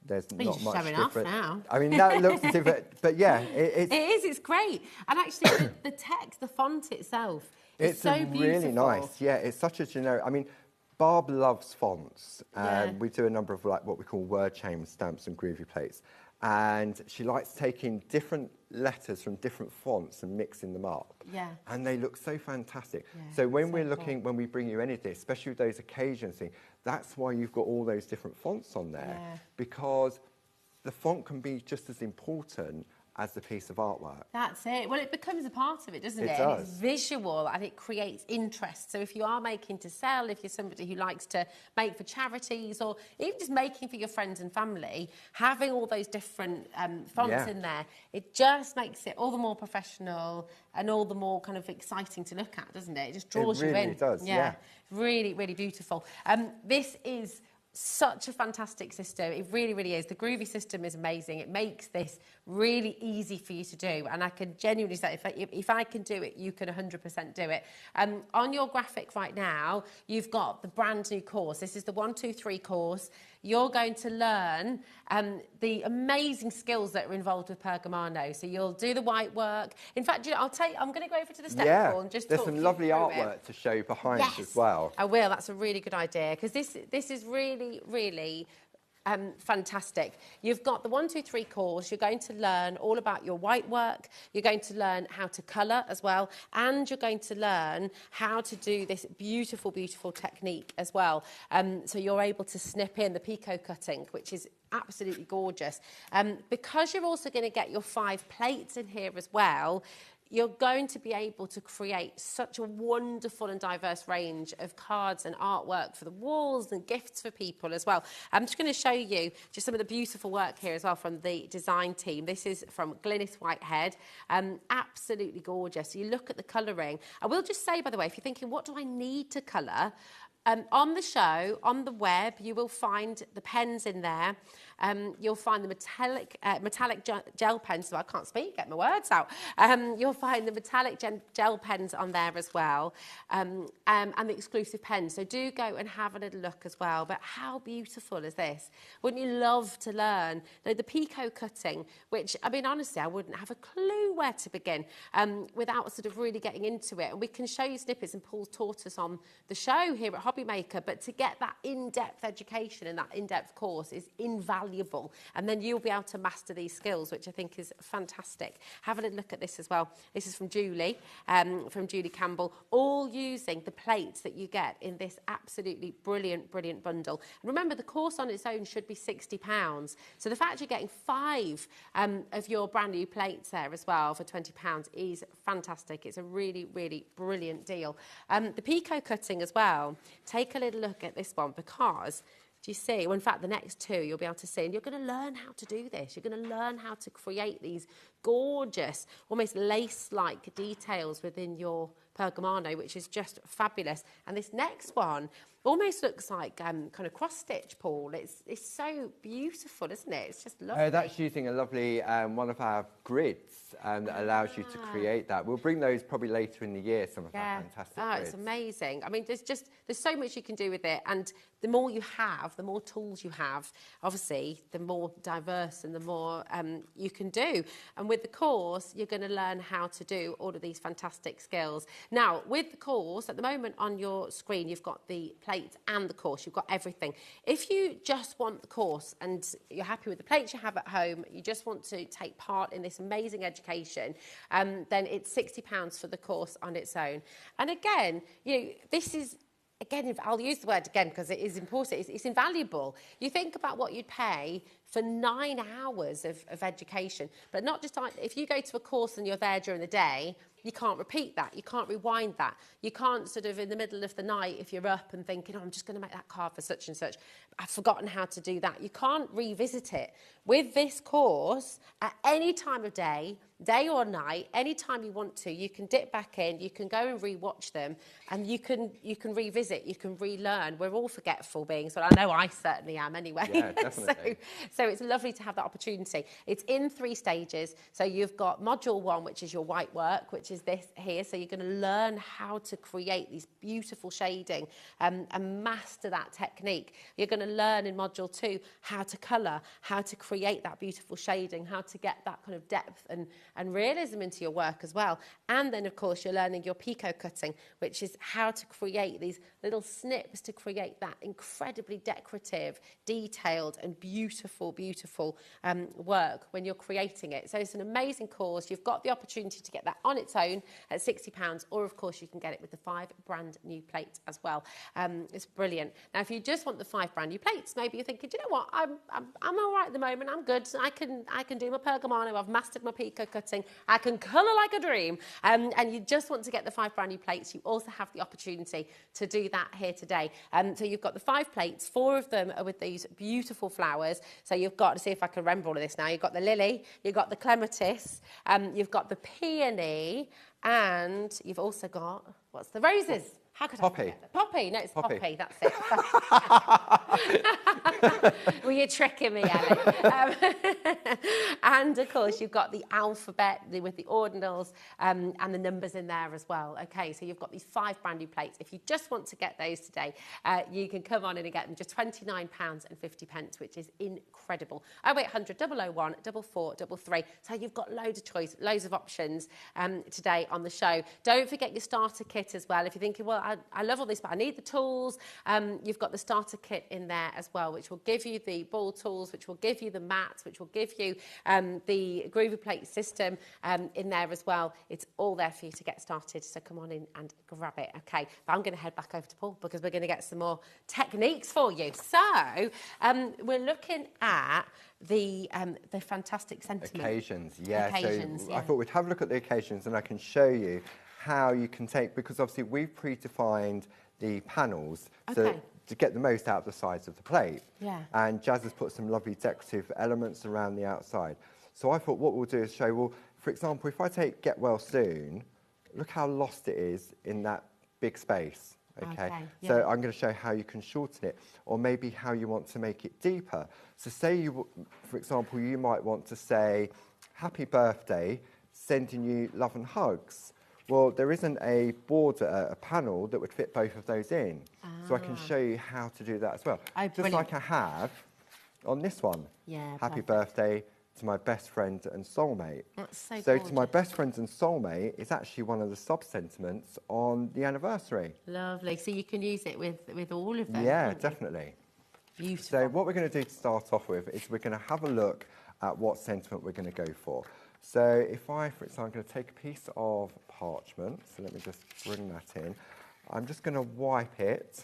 there's
Well,
not
you're
much
showing
different.
off now.
I mean, that looks as if it, but yeah,
It is, it's great. And actually, the text, the font itself, is so beautiful.
Really nice. Yeah, it's such a generic. I mean, Barb loves fonts.
Yeah.
We do a number of like what we call word chain stamps and groovy plates. And she likes taking different letters from different fonts and mixing them up.
Yeah.
And they look so fantastic.
Yeah,
so when
so
we're looking, when we bring you anything, especially with those occasion things, that's why you've got all those different fonts on there.
Yeah.
Because the font can be just as important as the piece of artwork.
That's it. Well, it becomes a part of it, doesn't it?
It
And
does.
it's visual and it creates interest. So if you are making to sell, if you're somebody who likes to make for charities or even just making for your friends and family, having all those different fonts in there, it just makes it all the more professional and all the more kind of exciting to look at, doesn't it? It just draws you in.
It really does, yeah.
Really, really beautiful. This is such a fantastic system. It really, really is. The Groovi system is amazing. It makes this really easy for you to do. And I can genuinely say, if I can do it, you can 100% do it. On your graphic right now, you've got the brand new course. This is the 1, 2, 3 course. You're going to learn the amazing skills that are involved with Pergamano. So you'll do the white work. In fact, you know, I'm going to go over to the step pool and just
there's
talk
some
you
lovely
through
artwork
it.
to show behind as well.
I will. That's a really good idea because this is really, really fantastic. You've got the 1, 2, 3 course. You're going to learn all about your white work. You're going to learn how to colour as well. And you're going to learn how to do this beautiful, beautiful technique as well. So you're able to snip in the picot cutting, which is absolutely gorgeous. Because you're also going to get your 5 plates in here as well, you're going to be able to create such a wonderful and diverse range of cards and artwork for the walls and gifts for people as well. I'm just going to show you just some of the beautiful work here as well from the design team. This is from Glynis Whitehead. Absolutely gorgeous. You look at the colouring. I will just say, by the way, if you're thinking, what do I need to colour? On the show, on the web, you will find the pens in there. You'll find the metallic gel pens, so I can't speak, get my words out. You'll find the metallic gel pens on there as well, and the exclusive pens. So do go and have a little look as well. But how beautiful is this? Wouldn't you love to learn the picot cutting, which, I mean, honestly, I wouldn't have a clue where to begin without sort of really getting into it. And we can show you snippets, and Paul's taught us on the show here at HobbyMaker, but to get that in-depth education and that in-depth course is invaluable. And then you'll be able to master these skills, which I think is fantastic. Have a little look at this as well. This is from Julie Campbell, all using the plates that you get in this absolutely brilliant, brilliant bundle. And remember, the course on its own should be £60. So the fact you're getting 5 of your brand new plates there as well for £20 is fantastic. It's a really, really brilliant deal. The picot cutting as well. Take a little look at this one because, do you see? Well, in fact, the next 2 you'll be able to see, and you're going to learn how to do this. You're going to learn how to create these gorgeous, almost lace-like details within your Pergamano, which is just fabulous. And this next one almost looks like kind of cross-stitch, Paul. It's so beautiful, isn't it? It's just lovely.
That's using a lovely one of our grids that allows you to create that. We'll bring those probably later in the year, some of our fantastic grids.
It's amazing. I mean, there's so much you can do with it, and the more you have, the more tools you have, obviously, the more diverse and the more you can do. And with the course, you're going to learn how to do all of these fantastic skills. Now, with the course, at the moment on your screen, you've got the plates and the course. You've got everything. If you just want the course and you're happy with the plates you have at home, you just want to take part in this amazing education, then it's £60 for the course on its own. And again, you know, this is, again, I'll use the word again because it is important. It's invaluable. You think about what you'd pay for 9 hours of education, but not just like, if you go to a course and you're there during the day, you can't repeat that. You can't rewind that. You can't sort of in the middle of the night, if you're up and thinking, oh, I'm just going to make that card for such and such, I've forgotten how to do that. You can't revisit it. With this course, at any time of day or night, any time you want to, you can dip back in, you can go and re-watch them, and you can revisit, you can relearn. We're all forgetful beings, but I know I certainly am anyway.
Yeah, definitely.
So it's lovely to have that opportunity. It's in 3 stages. So you've got module 1, which is your white work, which is this here. So you're going to learn how to create these beautiful shading and master that technique. You're going to learn in module 2 how to colour, how to create that beautiful shading, how to get that kind of depth and and realism into your work as well. And then, of course, you're learning your picot cutting, which is how to create these little snips to create that incredibly decorative, detailed and beautiful, beautiful work when you're creating it. So it's an amazing course. You've got the opportunity to get that on its own at £60, or of course you can get it with the 5 brand new plates as well. It's brilliant. Now, if you just want the 5 brand new plates, maybe you're thinking, do you know what? I'm all right at the moment. I'm good. I can do my pergamano. I've mastered my picot cutting. I can colour like a dream. And you just want to get the 5 brand new plates. You also have the opportunity to do that here today. So you've got the 5 plates. 4 of them are with these beautiful flowers. So you've got to see if I can remember all of this now. You've got the lily, you've got the clematis, you've got the peony, and you've also got, what's the roses? How could
Poppy.
I forget that? Poppy. No, it's
Poppy.
Poppy. That's it. Well, you're tricking me, Ellie. And, of course, you've got the alphabet with the ordinals and the numbers in there as well. OK, so you've got these 5 brand new plates. If you just want to get those today, you can come on in and get them just £29.50, which is incredible. 0800 001 4433. So you've got loads of choice, loads of options today on the show. Don't forget your starter kit as well. If you're thinking, well, I love all this, but I need the tools. You've got the starter kit in there as well, which will give you the ball tools, which will give you the mats, which will give you the Groovi plate system in there as well. It's all there for you to get started. So come on in and grab it. Okay, but I'm going to head back over to Paul because we're going to get some more techniques for you. So we're looking at the fantastic sentiment.
Occasions, yeah.
Occasions,
so
yeah.
I thought we'd have a look at the occasions and I can show you how you can take, because obviously we've predefined the panels so to get the most out of the sides of the plate.
Yeah.
And Jazz has put some lovely decorative elements around the outside. So I thought what we'll do is show, well, for example, if I take Get Well Soon, look how lost it is in that big space. Okay,
yeah.
So I'm going to show how you can shorten it, or maybe how you want to make it deeper. So say you, for example, you might want to say, happy birthday, sending you love and hugs. Well, there isn't a border, a panel that would fit both of those in. So I can show you how to do that as well.
Oh,
just like I have on this one.
Yeah,
happy
perfect.
birthday to my best friend and soulmate.
That's so
to my best friends and soulmate is actually one of the sub-sentiments on the anniversary.
Lovely. So you can use it with all of them.
Yeah,
can't you?
definitely.
Beautiful.
So what we're going to do to start off with is we're going to have a look at what sentiment we're going to go for. So if I, for example, I'm going to take a piece of parchment. So let me just bring that in. I'm just going to wipe it.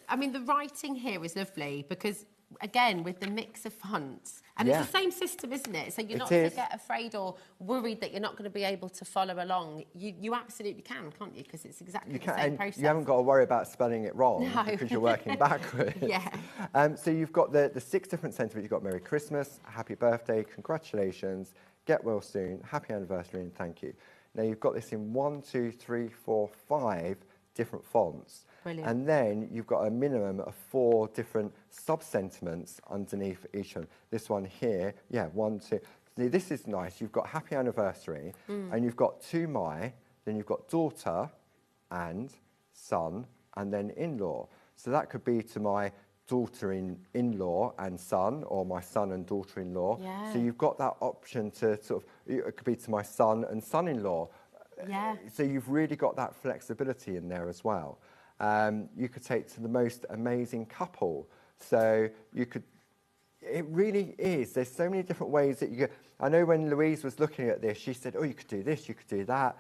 I mean, the writing here is lovely because, again, with the mix of fonts, and
Yeah.
it's the same system, isn't it? So you're
It
not going
is.
to get afraid or worried that you're not going to be able to follow along. You absolutely can, can't you? Because it's exactly the same
And
process.
you haven't got to worry about spelling it wrong
No.
because you're working backwards.
Yeah.
So you've got the 6 different sentiments. You've got Merry Christmas, Happy Birthday, Congratulations, Get Well Soon, Happy Anniversary, and Thank You. Now you've got this in 1, 2, 3, 4, 5 different fonts.
Brilliant.
And then you've got a minimum of 4 different sub-sentiments underneath each one. This one here, 1, 2. See, this is nice. You've got Happy Anniversary, and you've got to my, then you've got daughter and son, and then in-law. So that could be to my daughter-in-law and son, or my son and daughter-in-law.
Yeah.
So you've got that option to sort of, it could be to my son and son-in-law.
Yeah.
So you've really got that flexibility in there as well. You could take to the most amazing couple. So you could, it really is. There's so many different ways that you could. I know when Louise was looking at this, she said, oh, you could do this, you could do that.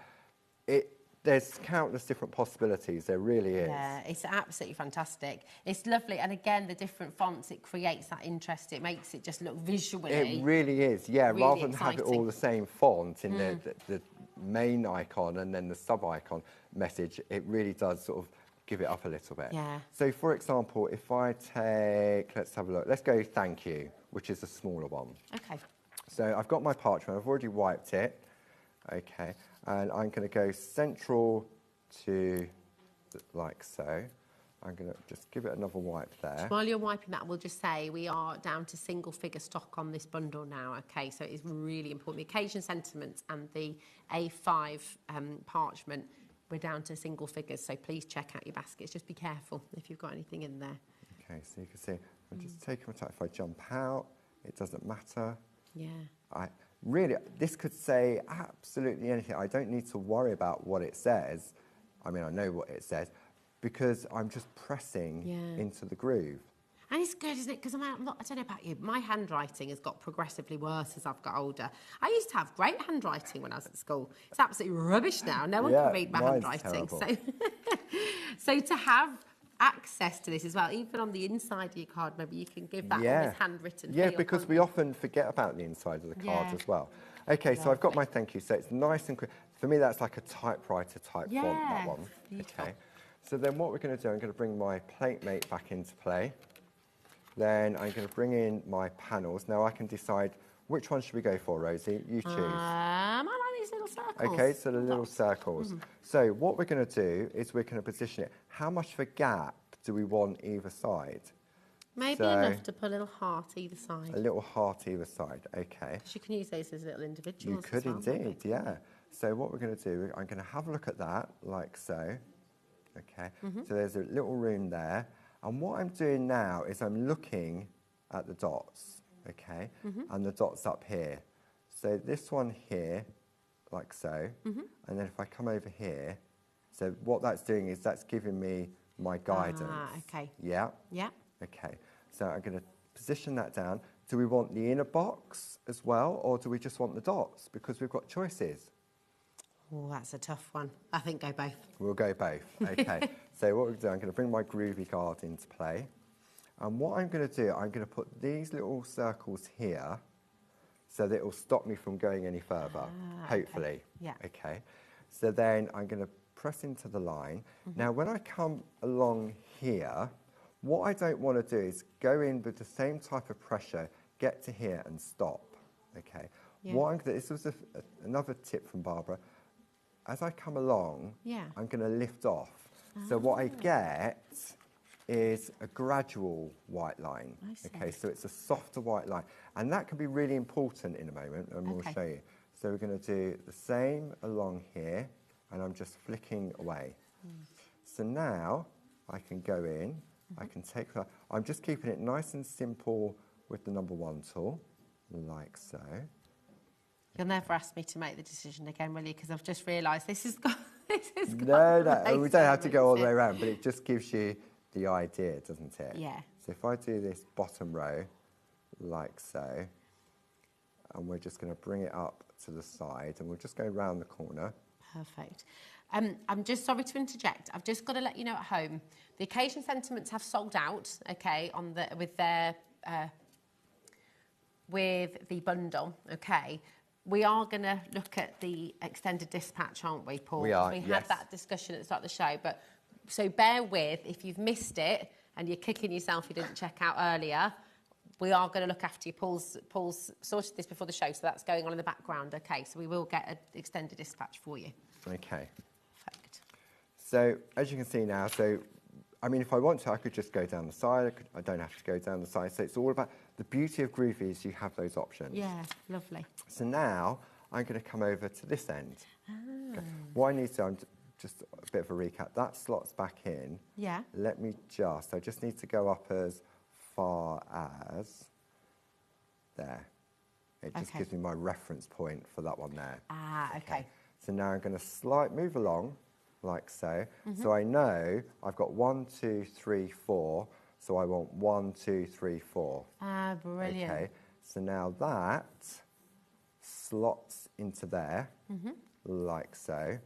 There's countless different possibilities. There really is.
Yeah, it's absolutely fantastic. It's lovely. And again, the different fonts, it creates that interest. It makes it just look visually.
It really is, yeah.
Really
rather than have it
exciting.
all the same font in the main icon and then the sub-icon message, it really does sort of give it up a little bit.
Yeah.
So, for example, if I take, let's have a look. Let's go Thank You, which is a smaller one.
Okay.
So I've got my parchment. I've already wiped it. Okay. And I'm going to go central to like so. I'm going to just give it another wipe there.
While you're wiping that, we'll just say we are down to single figure stock on this bundle now, okay? So it is really important. The occasion sentiments and the A5 parchment, we're down to single figures, so please check out your baskets. Just be careful if you've got anything in there.
Okay, so you can see, I'm just taking my time. If I jump out, it doesn't matter.
Yeah.
really, this could say absolutely anything. I don't need to worry about what it says. I mean, I know what it says because I'm just pressing into the groove.
And it's good, isn't it? Because I don't know about you, my handwriting has got progressively worse as I've got older. I used to have great handwriting when I was at school. It's absolutely rubbish now. No one can read my handwriting. So, so to have access to this as well, even on the inside of your card, maybe you can give that almost handwritten feel.
Because we often forget about the inside of the cards as well. Okay, so I've got my thank you. So it's nice and quick. For me, that's like a typewriter type font, that one.
Beautiful.
Okay. So then what we're going to do, I'm going to bring my plate mate back into play. Then I'm going to bring in my panels. Now I can decide which one should we go for, Rosie? You choose.
I like these little circles.
Okay, so the little circles. So what we're going to do is we're going to position it. How much of a gap do we want either side?
Maybe enough to put a little heart either side.
A little heart either side, okay.
Because you can use those as little individuals.
You could indeed, yeah. So what we're going to do, I'm going to have a look at that, like so. Okay, so there's a little room there. And what I'm doing now is I'm looking at the dots, okay, and the dots up here. So this one here, like so, and then if I come over here, so what that's doing is that's giving me my guidance.
Okay.
Yeah?
Yeah.
Okay, so I'm going to position that down. Do we want the inner box as well, or do we just want the dots? Because we've got choices.
Oh, that's a tough one. I think go both.
We'll go both, okay. So what we're going to do, I'm going to bring my Groovi card into play. And what I'm going to do, I'm going to put these little circles here so that it will stop me from going any further, hopefully.
Okay. Yeah.
Okay. So then I'm going to press into the line. Now, when I come along here, what I don't want to do is go in with the same type of pressure, get to here and stop, okay.
Yeah.
What I'm going to, this was another tip from Barbara. As I come along, I'm going to lift off. So what I get is a gradual white line. Okay, so it's a softer white line. And that can be really important in a moment, and we'll show you. So we're going to do the same along here, and I'm just flicking away. So now I can go in, I can take that. I'm just keeping it nice and simple with the number 1 tool, like so.
You'll never ask me to make the decision again, will you? Because I've just realised this has got.
No, we don't have to go all the way around, but it just gives you the idea, doesn't it?
Yeah.
So if I do this bottom row, like so, and we're just going to bring it up to the side, and we'll just go round the corner.
Perfect. I'm just sorry to interject. I've just got to let you know at home, the occasion sentiments have sold out. Okay, on the with the bundle. Okay. We are going to look at the extended dispatch, aren't we, Paul?
We are,
We had that discussion at the start of the show. But so bear with, if you've missed it and you're kicking yourself you didn't check out earlier, we are going to look after you. Paul's sorted this before the show, so that's going on in the background. Okay, so we will get an extended dispatch for you.
Okay.
Perfect.
So as you can see now, I mean, if I want to, I could just go down the side. I don't have to go down the side. So it's all about the beauty of Groovi is you have those options.
Yeah, lovely.
So now I'm going to come over to this end. Okay. What I need to do, I'm just a bit of a recap. That slots back in.
Yeah.
Let me I just need to go up as far as there. It just gives me my reference point for that one there.
Okay.
So now I'm going to move along like so. So I know I've got 1, 2, 3, 4. So I want 1, 2, 3, 4.
Brilliant.
Okay. So now that slots into there, like so.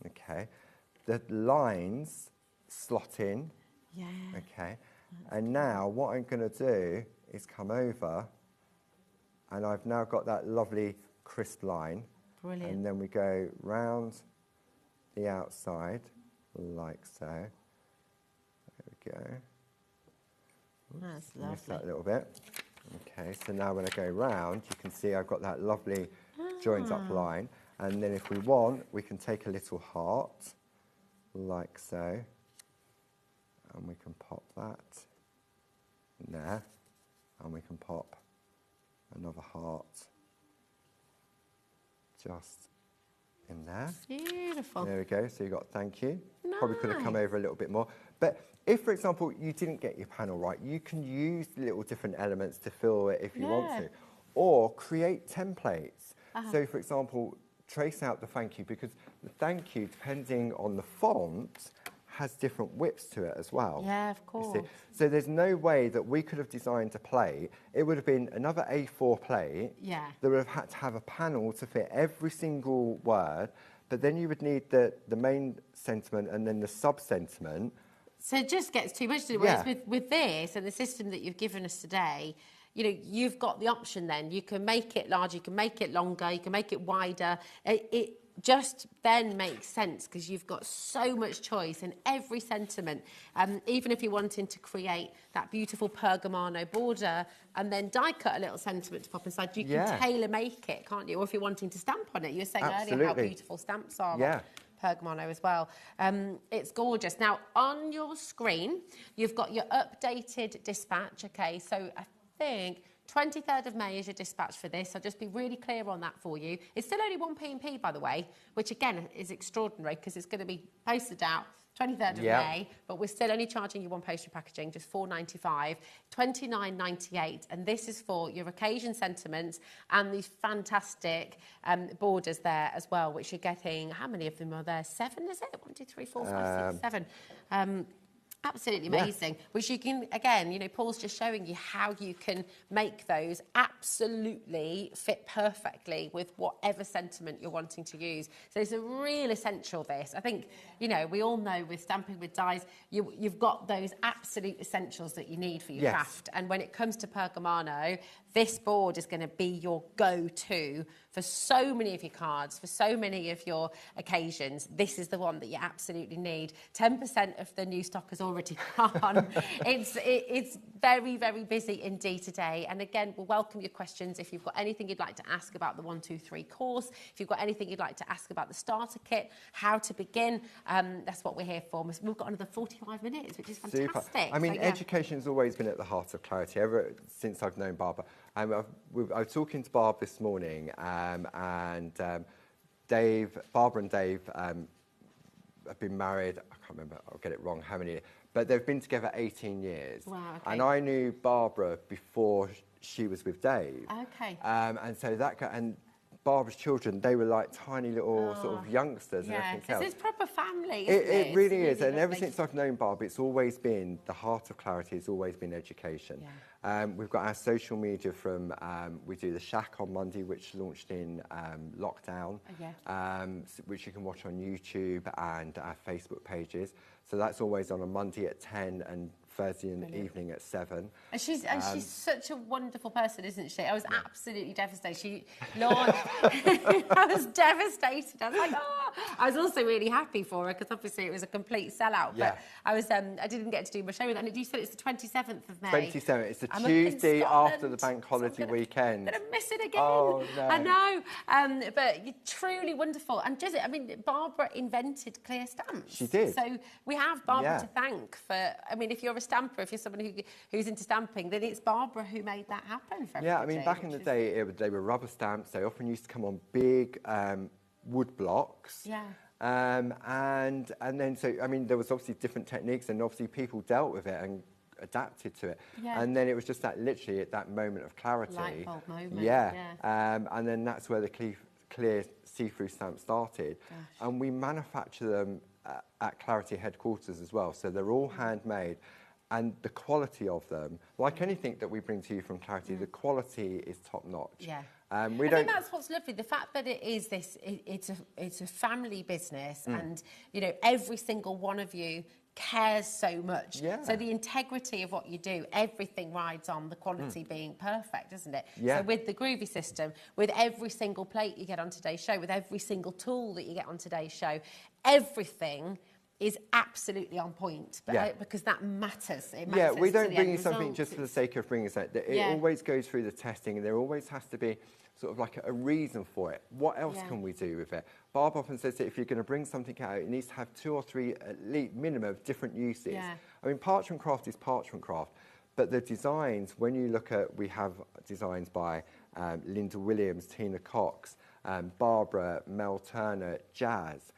Okay. The lines slot in.
Yeah.
Okay. And now what I'm going to do is come over, and I've now got that lovely crisp line.
Brilliant.
And then we go round the outside, like so. There we go.
That's
Miss that a
lovely.
little bit. Okay, so now when I go round, you can see I've got that lovely joined up line. And then if we want, we can take a little heart, like so. And we can pop that in there. And we can pop another heart just in there.
Beautiful.
There we go. So you got thank you. Probably could have come over a little bit more. But if, for example, you didn't get your panel right, you can use little different elements to fill it if you want to. or create templates. So, for example, trace out the thank you, because the thank you, depending on the font, has different widths to it as well.
Yeah, of course.
So there's no way that we could have designed a plate. It would have been another A4 plate.
Yeah.
That would have had to have a panel to fit every single word, but then you would need the main sentiment and then the sub-sentiment.
So it just gets too much to do.
Yeah.
Whereas with this and the system that you've given us today, you know, you've got the option then. You can make it larger, you can make it longer, you can make it wider. It just then makes sense because you've got so much choice in every sentiment. Even if you're wanting to create that beautiful Pergamano border and then die cut a little sentiment to pop inside, you can tailor make it, can't you? Or if you're wanting to stamp on it, you were saying earlier how beautiful stamps are.
Yeah.
Pergamano as well. It's gorgeous. Now, on your screen, you've got your updated dispatch, okay? So I think 23rd of May is your dispatch for this. I'll just be really clear on that for you. It's still only 1p&p, by the way, which again is extraordinary because it's going to be posted out 23rd of May, but we're still only charging you one postage packaging, just $4.95, $29.98, and this is for your occasion sentiments and these fantastic borders there as well, which you're getting. How many of them are there? 7, is it? 1, 2, 3, 4, 5, 6, 7. Absolutely amazing, which you can, again, you know, Paul's just showing you how you can make those absolutely fit perfectly with whatever sentiment you're wanting to use. So it's a real essential, this. I think, you know, we all know with stamping with dies, you've got those absolute essentials that you need for your craft. And when it comes to Pergamano, this board is going to be your go-to for so many of your cards, for so many of your occasions. This is the one that you absolutely need. 10% of the new stock has already gone. It's very, very busy indeed today. And again, we'll welcome your questions. If you've got anything you'd like to ask about the 1, 2, 3 course, if you've got anything you'd like to ask about the starter kit, how to begin, that's what we're here for. We've got another 45 minutes, which is fantastic.
Super. I mean, education's always been at the heart of Clarity, ever since I've known Barbara. I was talking to Barb this morning, and Barbara and Dave have been married, I can't remember, I'll get it wrong, how many, but they've been together 18 years.
Wow, okay.
And I knew Barbara before she was with Dave.
Okay.
And so and Barbara's children, they were like tiny little sort of youngsters and everything else.
It's proper family, isn't it?
It really is. And ever since I've known Barb, it's always been, the heart of Clarity has always been education. Yeah. We've got our social media from, we do the Shack on Monday, which launched in lockdown, which you can watch on YouTube and our Facebook pages. So that's always on a Monday at 10 and Thursday in the evening at 7.
And she's such a wonderful person, isn't she? I was absolutely devastated. She launched. I was devastated. I was like, oh. I was also really happy for her because obviously it was a complete sellout. But I was, I didn't get to do my show with her. And you said it's the 27th of May.
27th. It's the Tuesday after the bank holiday weekend.
I'm going to miss it again.
Oh, no.
I know. But you're truly wonderful. And just, I mean, Barbara invented clear stamps.
She did.
So we have Barbara to thank for, I mean, if you're a stamper, if you're someone who's into stamping, then it's Barbara who made that happen for everybody.
Yeah, I mean, back in the day, they were rubber stamps. They often used to come on big wood blocks.
Yeah.
And then, so, I mean, there was obviously different techniques, and obviously people dealt with it and adapted to it. Yeah. And then it was just that, literally, at that moment of clarity.
Light bulb moment.
Yeah. And then that's where the clear see-through stamp started.
Gosh.
And we manufacture them at Clarity headquarters as well. So they're all handmade. And the quality of them, like anything that we bring to you from Clarity, the quality is top notch.
Yeah. I think that's what's lovely. The fact that it is this, it's a family business, and you know every single one of you cares so much. Yeah. So the integrity of what you do, everything rides on the quality being perfect, isn't it? Yeah. So with the Groovi system, with every single plate you get on today's show, with every single tool that you get on today's show, everything is absolutely on point, but because that matters. It matters.
Yeah, we don't bring you something just for the sake of bringing it. It always goes through the testing, and there always has to be sort of like a reason for it. What else can we do with it? Barb often says that if you're going to bring something out, it needs to have 2 or 3, at least minimum, of different uses. Yeah. I mean, parchment craft is parchment craft, but the designs, when you look at, we have designs by Linda Williams, Tina Cox, Barbara, Mel Turner, Jazz.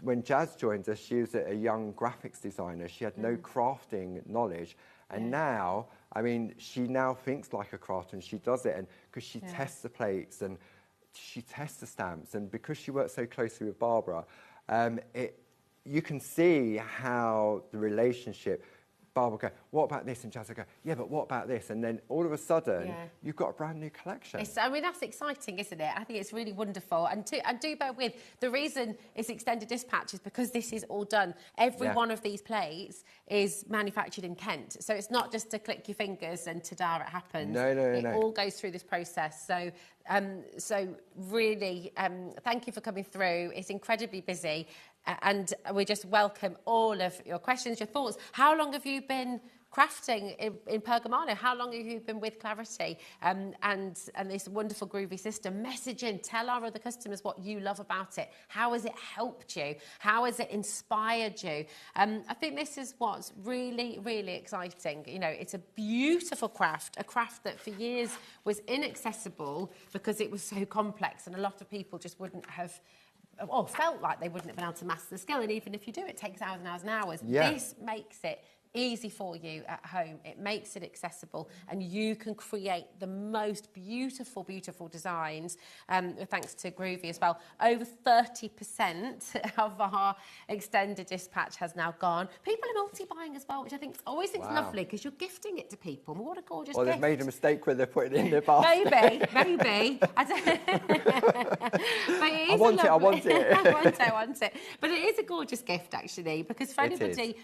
When Jazz joined us, she was a young graphics designer. She had no crafting knowledge, And now, I mean, she now thinks like a crafter, and she does it, and because she tests the plates and she tests the stamps, and because she works so closely with Barbara, you can see how the relationship. Barbara will go, what about this? And Jazz will go, yeah, but what about this? And then all of a sudden, you've got a brand new collection.
I mean, that's exciting, isn't it? I think it's really wonderful. And do bear with, the reason it's extended dispatch is because this is all done. Every one of these plates is manufactured in Kent. So it's not just to click your fingers and ta-da, it happens. No. It all goes through this process. So really, thank you for coming through. It's incredibly busy. And we just welcome all of your questions, your thoughts. How long have you been crafting in Pergamano? How long have you been with Clarity and this wonderful Groovi system? Message in, tell our other customers what you love about it. How has it helped you? How has it inspired you? I think this is what's really, really exciting. You know, it's a beautiful craft, a craft that for years was inaccessible because it was so complex, and a lot of people just wouldn't have, or felt like they wouldn't have been able to master the skill. And even if you do, it takes hours and hours and hours. This makes it easy for you at home. It makes it accessible, and you can create the most beautiful, beautiful designs, thanks to Groovi as well. Over 30% of our extended dispatch has now gone. People are multi-buying as well, which I think always think is lovely, because you're gifting it to people. What a gorgeous gift.
They've made a mistake where they're putting it in their basket.
Maybe. But it is
I want it.
I want it. But it is a gorgeous gift, actually, because for anybody,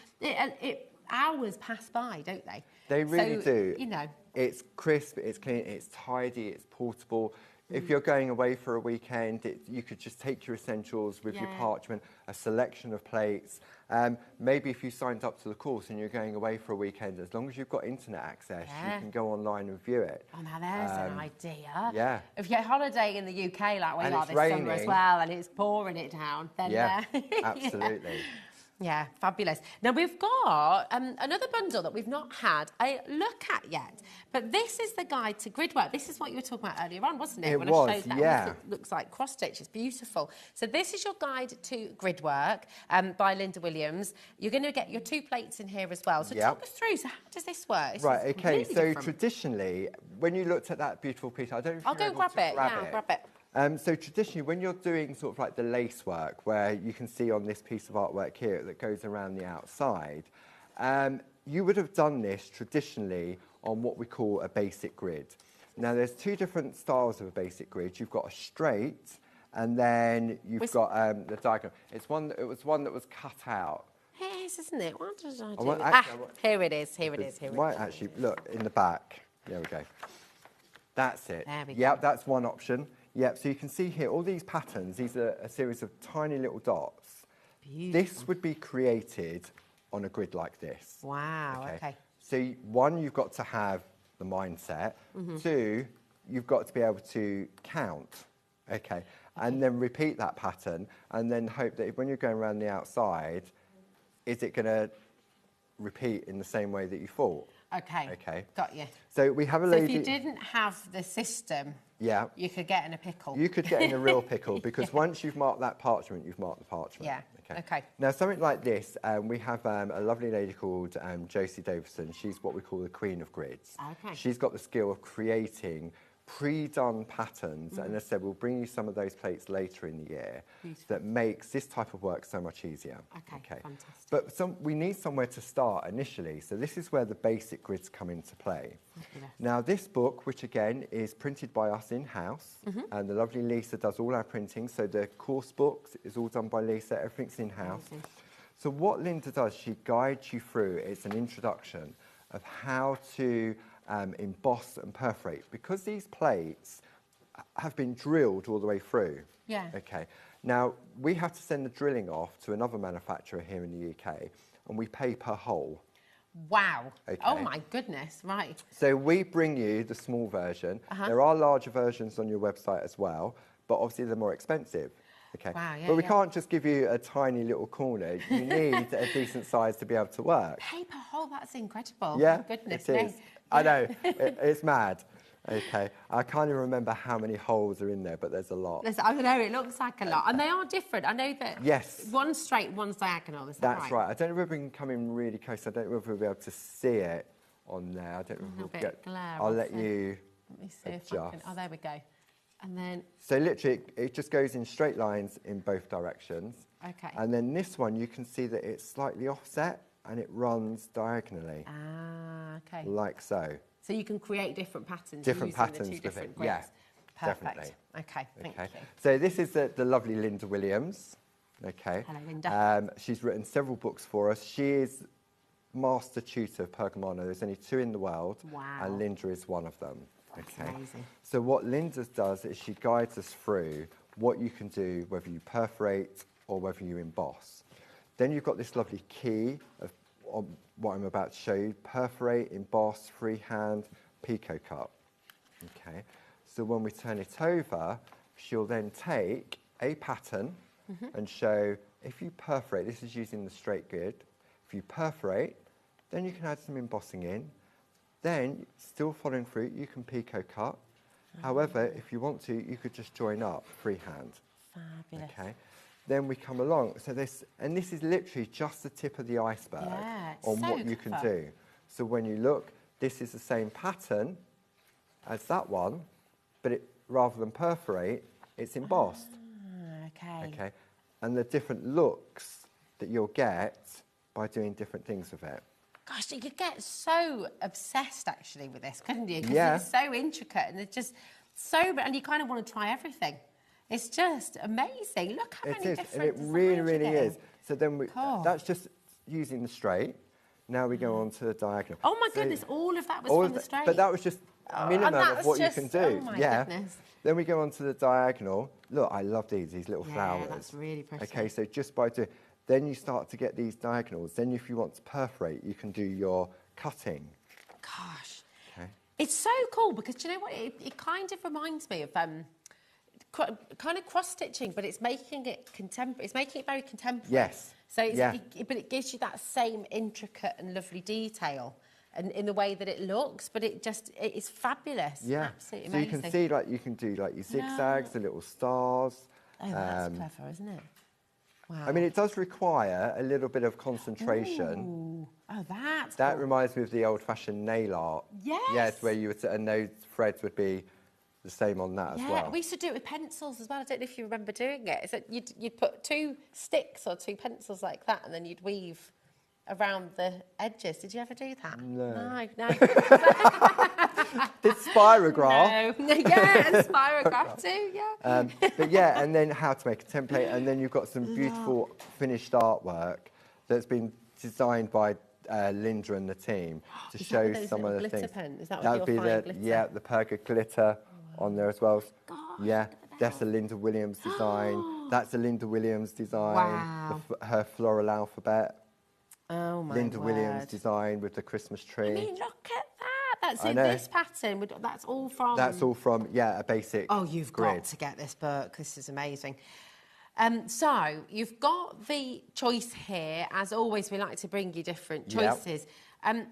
hours pass by, don't they?
They really do.
You know,
it's crisp, it's clean, it's tidy, it's portable. If you're going away for a weekend, you could just take your essentials with your parchment, a selection of plates. Maybe if you signed up to the course and you're going away for a weekend, as long as you've got internet access, you can go online and view it.
Oh, now there's an idea.
Yeah.
If you're holidaying in the UK like we are this summer as well, and it's pouring it down, then
absolutely.
Yeah, fabulous. Now, we've got another bundle that we've not had a look at yet, but this is the guide to grid work. This is what you were talking about earlier on, wasn't it?
It
I showed that. It looks like cross-stitch. It's beautiful. So this is your guide to grid work by Linda Williams. You're going to get your 2 plates in here as well. So talk us through. So how does this work? This
right, okay.
Really
so
different.
Traditionally, when you looked at that beautiful piece, I don't know if
I'll go grab it. I'll grab it.
So traditionally, when you're doing sort of like the lace work, where you can see on this piece of artwork here that goes around the outside, you would have done this traditionally on what we call a basic grid. Now, there's 2 different styles of a basic grid. You've got a straight, and then you've got the diagonal. It was one that was cut out.
It is, isn't it? What did I do? Here it is. Here it is.
Actually, look, in the back. There we go. That's it.
There we go.
Yep, that's one option. Yep, so you can see here all these patterns. These are a series of tiny little dots.
Beautiful.
This would be created on a grid like this.
Wow, okay.
So 1, you've got to have the mindset. 2, you've got to be able to count. Okay. And then repeat that pattern, and then hope that when you're going around the outside, is it going to repeat in the same way that you thought?
Okay. Got you.
So we have a lady.
So if you didn't have the system, you could get in a pickle.
You could get in a real pickle, because once you've marked that parchment, you've marked the parchment.
Yeah. Okay.
Now, something like this, we have a lovely lady called Josie Davison. She's what we call the queen of grids.
Okay.
She's got the skill of creating pre-done patterns, and as I said, we'll bring you some of those plates later in the year. That makes this type of work so much easier.
Okay. Fantastic.
But we need somewhere to start initially, so this is where the basic grids come into play. Now, this book, which again is printed by us in-house, and the lovely Lisa does all our printing, so the course books is all done by Lisa, everything's in-house. So what Linda does, she guides you through, it's an introduction of how to emboss and perforate, because these plates have been drilled all the way through.
Yeah.
Okay. Now, we have to send the drilling off to another manufacturer here in the UK, and we pay per hole.
Wow.
Okay.
Oh, my goodness. Right.
So we bring you the small version. There are larger versions on your website as well, but obviously they're more expensive. Okay.
Wow, yeah,
but we can't just give you a tiny little corner. You need a decent size to be able to work.
Paper hole, that's incredible.
Yeah,
My goodness
it
me.
is. I know, it's mad. Okay, I can't even remember how many holes are in there, but there's a lot.
I know, it looks like a lot. And they are different. I know that one's straight, one's diagonal. Is that
That's right. I don't know if we can come in really close. I don't know if we'll be able to see it on there. I don't know if
little
we'll
bit of glare
I'll
off
let
it.
you
Let me see if I can.
adjust.
Oh, there we go. And then,
So literally, it just goes in straight lines in both directions.
okay.
And then this one, you can see that it's slightly offset and it runs diagonally,
Ah, okay.
like so.
So you can create different patterns
Different
using
patterns
the two
with
different
it,
grids.
yeah,
Perfect.
definitely.
Okay, thank
Okay.
you.
So this is the lovely Linda Williams. Okay.
Hello, Linda.
She's written several books for us. She is master tutor of Pergamano. There's only 2 in the world,
Wow.
and Linda is one of them.
That's
Okay.
amazing.
So what Linda does is she guides us through what you can do, whether you perforate or whether you emboss. Then you've got this lovely key of what I'm about to show you: perforate, emboss, freehand, pico cut. Okay. So when we turn it over, she'll then take a pattern and show, if you perforate, this is using the straight grid, if you perforate, then you can add some embossing in. Then, still following through, you can pico cut. However, if you want to, you could just join up freehand.
Fabulous.
Okay. Then we come along. So this is literally just the tip of the iceberg
Yeah, it's
on
so
what you can
clever.
do. So when you look, this is the same pattern as that one, but it, rather than perforate, it's embossed.
Okay.
Okay. And the different looks that you'll get by doing different things with it.
Gosh, you could get so obsessed actually with this, couldn't you? Because
Yeah.
it's so intricate and it's just so, and you kind of want to try everything. It's just amazing. Look how
It
many
is,
different
and it
designs
really,
you're
really
getting.
is. So then
Cool.
that's just using the straight. Now we go on to the diagonal.
Oh my
So
goodness, all of that was
all
from
of
the
that-
straight.
But that was just
Oh,
minimum
and
of
that's
what
just-
you can do.
oh my
yeah.
goodness.
Then we go on to the diagonal. Look, I love these little
Yeah,
flowers.
that's really pretty.
Okay, so just by doing, then you start to get these diagonals. Then if you want to perforate, you can do your cutting.
Gosh.
Okay.
It's so cool because do you know what? It kind of reminds me of kind of cross stitching, but it's making it contemporary. It's making it very contemporary.
Yes.
So, it's,
Yeah.
but it gives you that same intricate and lovely detail, and in the way that it looks. But it is fabulous.
Yeah.
Absolutely
so
amazing.
you can see you can do your zigzags, the little stars.
Oh, that's clever, isn't it? Wow.
I mean, it does require a little bit of concentration.
Ooh. Oh, that's
That
cool.
reminds me of the old-fashioned nail art.
Yes.
Yes, where you would, and those threads would be the same on that
Yeah,
as well.
we used to do it with pencils as well. I don't know if you remember doing it. So you'd put 2 sticks or 2 pencils like that, and then you'd weave around the edges. Did you ever do that?
No.
No.
This spirograph.
No. Yeah, and spirograph too, yeah.
But yeah, and then how to make a template, and then you've got some beautiful finished artwork that's been designed by Linda and the team to
Is that
show
with those
some of
little
the
glitter
things.
pens? Is that with
That
your
would be
fine
the
glitter?
yeah, the Perga glitter on there as well.
Gosh,
yeah,
look at
that's a
that.
Linda Williams design. That's a Linda Williams design.
Wow.
Her floral alphabet.
Oh my
Linda Williams
word.
design with the Christmas tree.
I mean, look at that. That's
I
in
know.
this pattern. That's all from...
That's all from a basic
Oh, you've
grid.
got to get this book. This is amazing. So you've got the choice here. As always, we like to bring you different
Yep.
choices.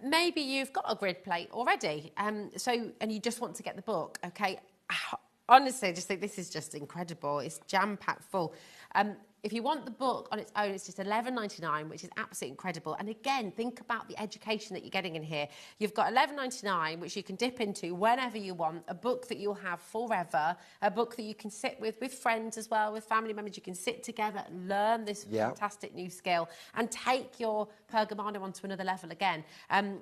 Maybe you've got a grid plate already. And you just want to get the book. Okay. Honestly, I just think this is just incredible. It's jam-packed full. If you want the book on its own, it's just $11.99, which is absolutely incredible. And again, think about the education that you're getting in here. You've got $11.99, which you can dip into whenever you want, a book that you'll have forever, a book that you can sit with friends as well, with family members. You can sit together and learn this fantastic new skill and take your Pergamano onto another level again.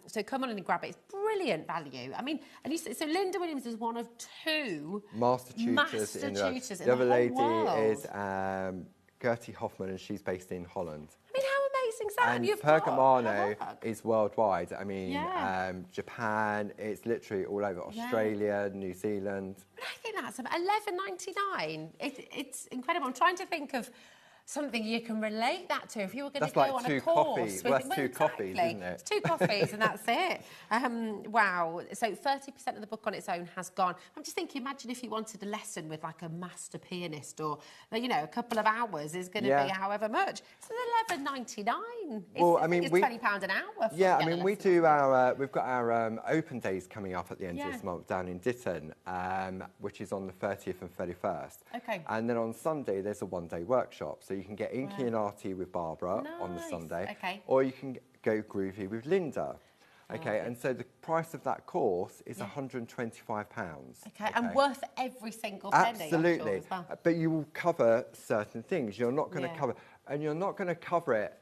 So come on in and grab it. It's brilliant value. I mean, so Linda Williams is one of 2
Master tutors in the
tutors in
the other
the whole
lady
world.
is Gertie Hoffman, and she's based in Holland.
I mean, how amazing is that?
And
You've got
Pergamano
a book.
is worldwide. I mean,
Yeah.
Japan, it's literally all over Australia, New Zealand.
I think that's $11.99. It's incredible. I'm trying to think of something you can relate that to. If you were going to
That's
go
like
on
2
a course.
coffees. Well, that's 2 coffees,
exactly.
isn't it?
It's 2 coffees and that's it. Wow. So 30% of the book on its own has gone. I'm just thinking, imagine if you wanted a lesson with like a master pianist or, a couple of hours is going to be however much. It's $11.99.
Well, I mean,
it's
we-
£20 an hour. For
Yeah, I
get a
mean, we
lesson.
do we've got our open days coming up at the end of
Yeah.
this month down in Ditton, which is on the 30th and 31st.
Okay.
And then on Sunday, there's a one-day workshop. So you can get Inky and Artie with Barbara on the
Nice,
Sunday.
okay.
Or you can go Groovi with Linda. Okay, and so the price of that course is £125.
Okay, and worth every single penny.
Absolutely.
I'm sure, as well.
But you will cover certain things. You're not going to
Yeah.
cover, and you're not going to cover it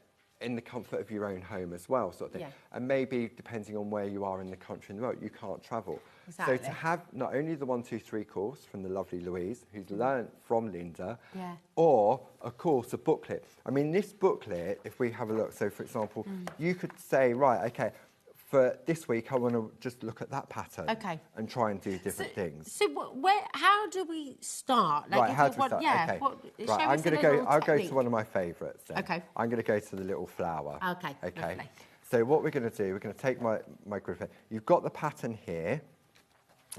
in the comfort of your own home as well, sort of thing.
Yeah.
And maybe depending on where you are in the country and the world, you can't travel.
Exactly.
So to have not only the 1, 2, 3 course from the lovely Louise, who's learnt from Linda, or a course, a booklet. I mean, this booklet, if we have a look, so for example, you could say, right, okay, for this week, I want to just look at that pattern and try and do different things.
So how do we start?
Right,
if
how
we
do we
want-
start?
Yeah,
Okay.
show
Right,
us
I'm
a
going to go.
little
I'll go to
technique.
one of my favourites. Then.
Okay.
I'm going to go to the little flower.
Okay.
Okay.
Lovely.
So what we're going to do, we're going to take my grip. You've got the pattern here.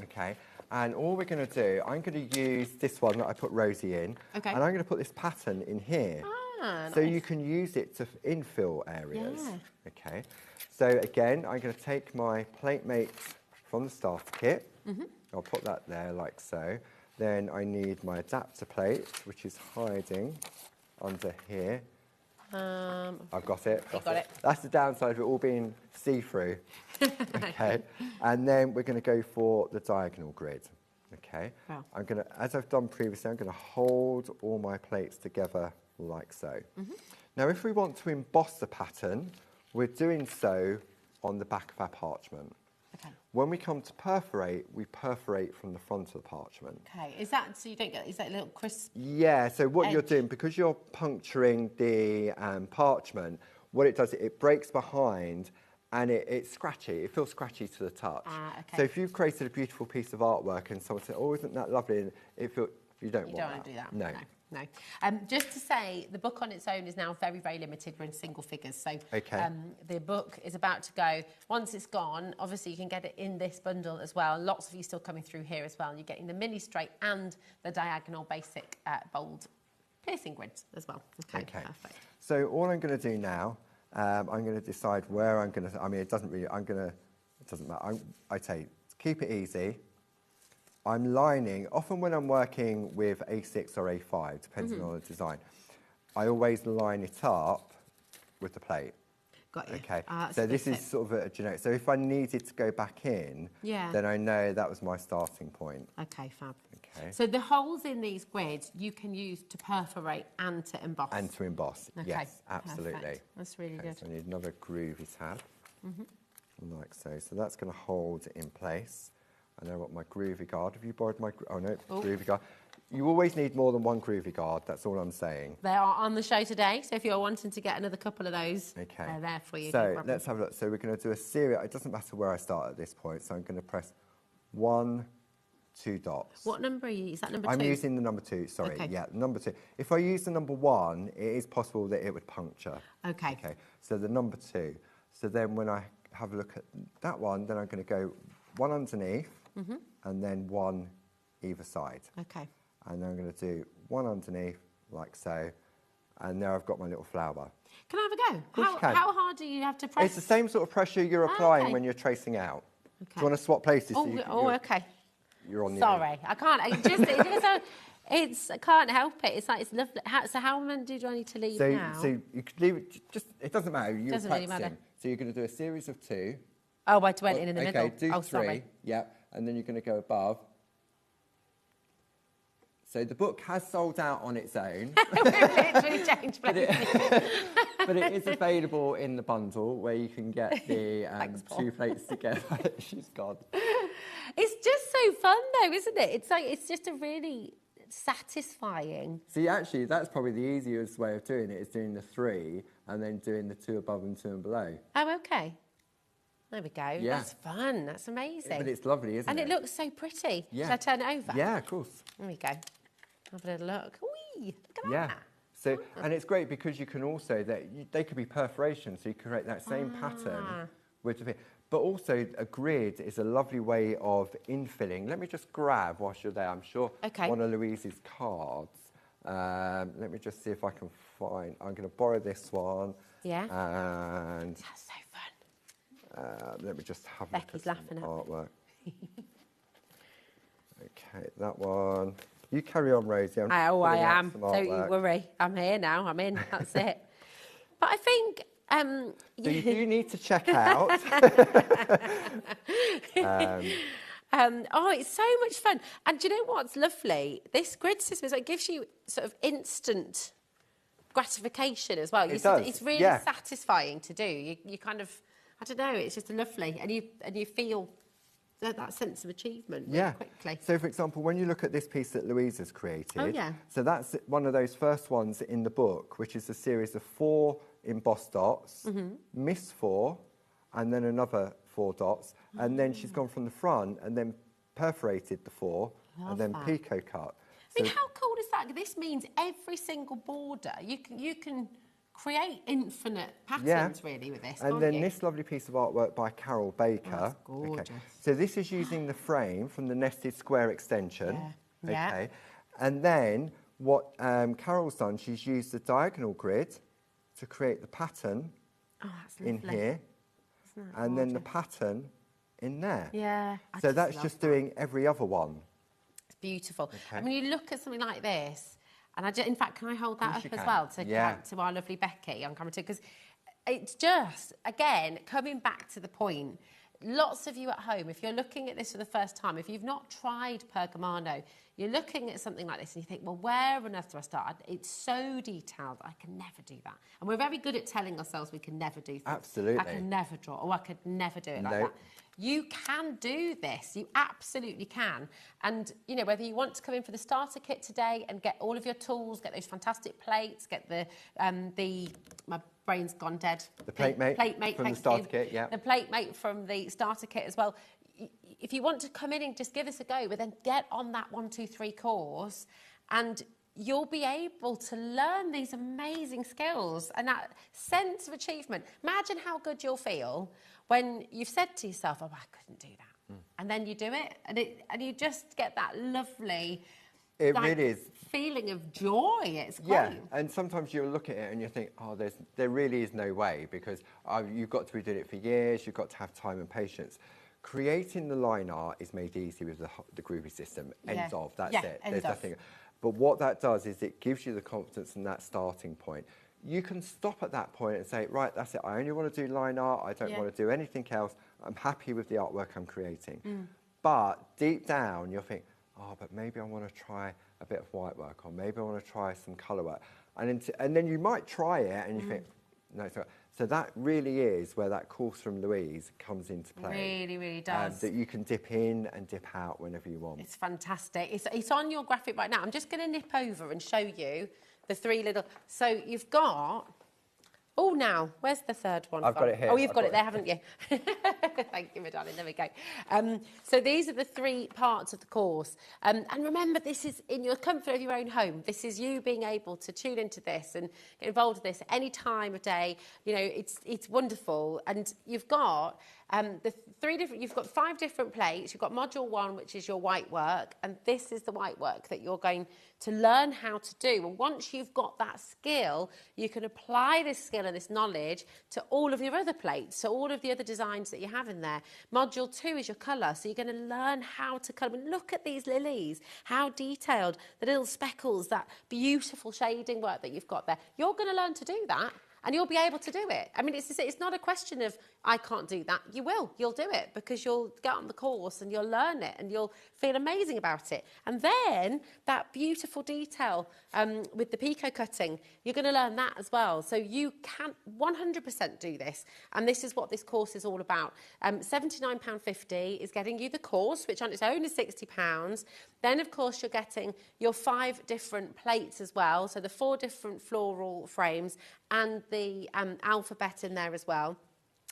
Okay. And all we're going to do, I'm going to use this one that I put Rosie in.
Okay.
And I'm going to put this pattern in here.
Ah,
so
nice.
you can use it to infill areas.
Yeah.
Okay. So again, I'm going to take my plate mate from the starter kit. I'll put that there like so. Then I need my adapter plate, which is hiding under here. I've got it.
You got it.
That's the downside of it all being see-through. Okay. And then we're going to go for the diagonal grid. Okay.
Wow.
I'm going to, as I've done previously, I'm going to hold all my plates together like so. Now, if we want to emboss the pattern, we're doing so on the back of our parchment.
Okay.
When we come to perforate, we perforate from the front of the parchment.
Okay. Is that so you don't get? Is that a little crisp?
Yeah, so what you're
Edge.
doing, because you're puncturing the parchment, what it does, it breaks behind and it's scratchy. It feels scratchy to the touch.
Okay.
So if you've created a beautiful piece of artwork and someone said, oh, isn't that lovely? And it feels, you don't want
want to do that.
No.
No. Just to say, the book on its own is now very, very limited. We're in single figures. So the book is about to go. Once it's gone, obviously you can get it in this bundle as well. Lots of you still coming through here as well. You're getting the mini straight and the diagonal basic bold piercing grids as well. Okay, perfect.
So all I'm going to do now, I'm going to decide where I'm going to, I mean, it doesn't really, it doesn't matter. I tell you, keep it easy. I'm lining, often when I'm working with A6 or A5, depending on the design, I always line it up with the plate.
Got you.
Okay,
That's
so
a good
this is
tip.
sort of a generic. So if I needed to go back in, then I know that was my starting point.
Okay, fab.
Okay.
So the holes in these grids you can use to perforate and to emboss.
And to emboss,
Okay,
yes, absolutely.
perfect. That's really good.
So I need another groovy tab, like so. So that's going to hold it in place. I know what my groovy guard. Have you borrowed my? Oh no, groovy guard. You always need more than one groovy guard. That's all I'm saying.
They are on the show today, so if you're wanting to get another couple of those, they're there for you.
So let's have a look. So we're going to do a series. It doesn't matter where I start at this point. So I'm going to press 1, 2 dots.
What number are you? Is that number 2?
I'm using the number 2. Sorry,
Okay.
yeah, number 2. If I use the number 1, it is possible that it would puncture.
Okay.
Okay. So the number 2. So then when I have a look at that one, then I'm going to go 1 underneath. And then 1 either side.
Okay.
And then I'm going to do 1 underneath, like so. And there I've got my little flower.
Can I have a go?
course you can.
How hard do you have to press?
It's the same sort of pressure you're applying
okay.
when you're tracing out.
Okay.
Do you want to swap places?
Oh,
so you're,
okay.
You're on the
Sorry, I can't. I can't help it. It's like it's lovely. So how many do I need to leave now?
So you could leave it, just, it doesn't matter. You're
Doesn't really
practicing.
matter.
So you're going to do a series of 2.
Oh, I went in the middle.
Okay, do 3.
Sorry.
Yeah, and then you're going to go above. So the book has sold out on its own.
We've literally changed places.
But it is available in the bundle where you can get the
Thanks, Paul.
2 plates together. She's gone.
It's just so fun, though, isn't it? It's just a really satisfying.
See, actually, that's probably the easiest way of doing it, is doing the 3 and then doing the 2 above and 2 and below.
Oh, okay. There we go.
Yeah.
That's fun. That's amazing.
But it's lovely, isn't it?
And it looks so pretty.
Yeah.
Should I turn it over?
Yeah, of course.
There we go. Have a little look. Whee! Look at
Yeah.
that.
So, and it's great because you can also, they could be perforations, so you can create that same pattern with the, but also a grid is a lovely way of infilling. Let me just grab whilst you're there. I'm sure one of Louise's cards. Let me just see if I can find. I'm going to borrow this one.
Yeah.
And
That's so fun.
let me just have
Becky's
a look at
laughing
some
at me.
artwork. Okay, that one. You carry on, Rosie. I'm
I
pulling out
am.
some
Don't you
artwork.
worry. I'm here now. I'm in. That's it. But I think
So you do need to check out.
Oh, it's so much fun. And do you know what's lovely? This grid system, it gives you sort of instant gratification as well.
It does,
It's really
yeah.
satisfying to do. You kind of, I don't know, it's just lovely. And you feel that sense of achievement really quickly.
So, for example, when you look at this piece that Louise has created, so that's one of those first ones in the book, which is a series of 4 embossed dots, missed 4, and then another 4 dots, and then she's gone from the front and then perforated the 4, and then picot cut.
I mean, how cool is that? This means every single border, you can create infinite patterns really with this,
and then this lovely piece of artwork by Carol Baker.
Oh, that's gorgeous.
Okay. So this is using the frame from the nested square extension. Okay. And then what Carol's done, she's used the diagonal grid to create the pattern in here, and then the pattern in there.
Yeah.
So that's just doing every other one.
It's beautiful. I mean, you look at something like this, and in fact, can I hold that up as well to our lovely Becky on camera too? Because it's just, again, coming back to the point, lots of you at home, if you're looking at this for the first time, if you've not tried Pergamano, you're looking at something like this and you think, well, where on earth do I start? It's so detailed, I can never do that. And we're very good at telling ourselves we can never do things.
Absolutely.
I can never draw, or I could never do it like that. You can do this. You absolutely can. And, you know, whether you want to come in for the starter kit today and get all of your tools, get those fantastic plates, get my brain's gone dead.
The plate mate from the starter kit,
The plate mate from the starter kit as well. If you want to come in and just give us a go, but then get on that 1, 2, 3 course, and you'll be able to learn these amazing skills and that sense of achievement. Imagine how good you'll feel when you've said to yourself, oh, I couldn't do that. And then you do it, and you just get that lovely
really is
feeling of joy. It's great.
Yeah, and sometimes you'll look at it and you think, oh, there really is no way, because you've got to be doing it for years, you've got to have time and patience. Creating the line art is made easy with the Groovi system. Ends of, that's it. There's nothing. But what that does is it gives you the confidence in that starting point. You can stop at that point and say, right, that's it. I only want to do line art. I don't want to do anything else. I'm happy with the artwork I'm creating. But deep down, you'll think, oh, but maybe I want to try a bit of white work, or maybe I want to try some colour work. And then you might try it and you think, no, it's not. So that really is where that course from Louise comes into play.
Really, really does.
That you can dip in and dip out whenever you want.
It's fantastic. It's on your graphic right now. I'm just going to nip over and show you the 3 little... So you've got... Oh, now, where's the third one?
I've got it here.
Oh, you've got it there, haven't you? Thank you, my darling. There we go. So these are the 3 parts of the course. And remember, this is in your comfort of your own home. This is you being able to tune into this and get involved with this any time of day. You know, it's wonderful. And you've got... you've got 5 different plates. You've got module 1, which is your white work, and this is the white work that you're going to learn how to do. And once you've got that skill, you can apply this skill and this knowledge to all of your other plates, so all of the other designs that you have in there. Module 2 is your colour, so you're going to learn how to colour. And look at these lilies, how detailed, the little speckles, that beautiful shading work that you've got there. You're going to learn to do that. And you'll be able to do it. I mean, it's not a question of, I can't do that. You will. You'll do it, because you'll get on the course and you'll learn it and you'll feel amazing about it. And then that beautiful detail with the picot cutting, you're going to learn that as well. So you can 100% do this. And this is what this course is all about. £79.50 is getting you the course, which on its own is £60. Then, of course, you're getting your 5 different plates as well. So the 4 different floral frames and the alphabet in there as well.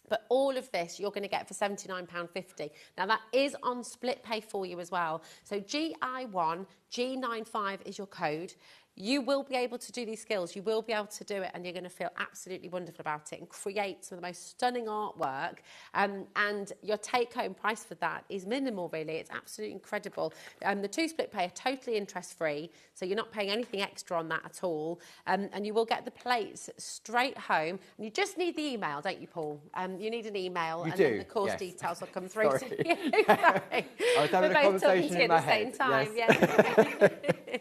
But all of this you're going to get for £79.50. Now, that is on split pay for you as well. So GI1, G95 is your code. You will be able to do these skills. You will be able to do it, and you're going to feel absolutely wonderful about it and create some of the most stunning artwork. And your take-home price for that is minimal, really. It's absolutely incredible. The 2 split pay are totally interest-free, so you're not paying anything extra on that at all. And you will get the plates straight home. And you just need the email, don't you, Paul? You need an email, then the course details will come through to you.
I was having a conversation in my head.
At the same time, yes.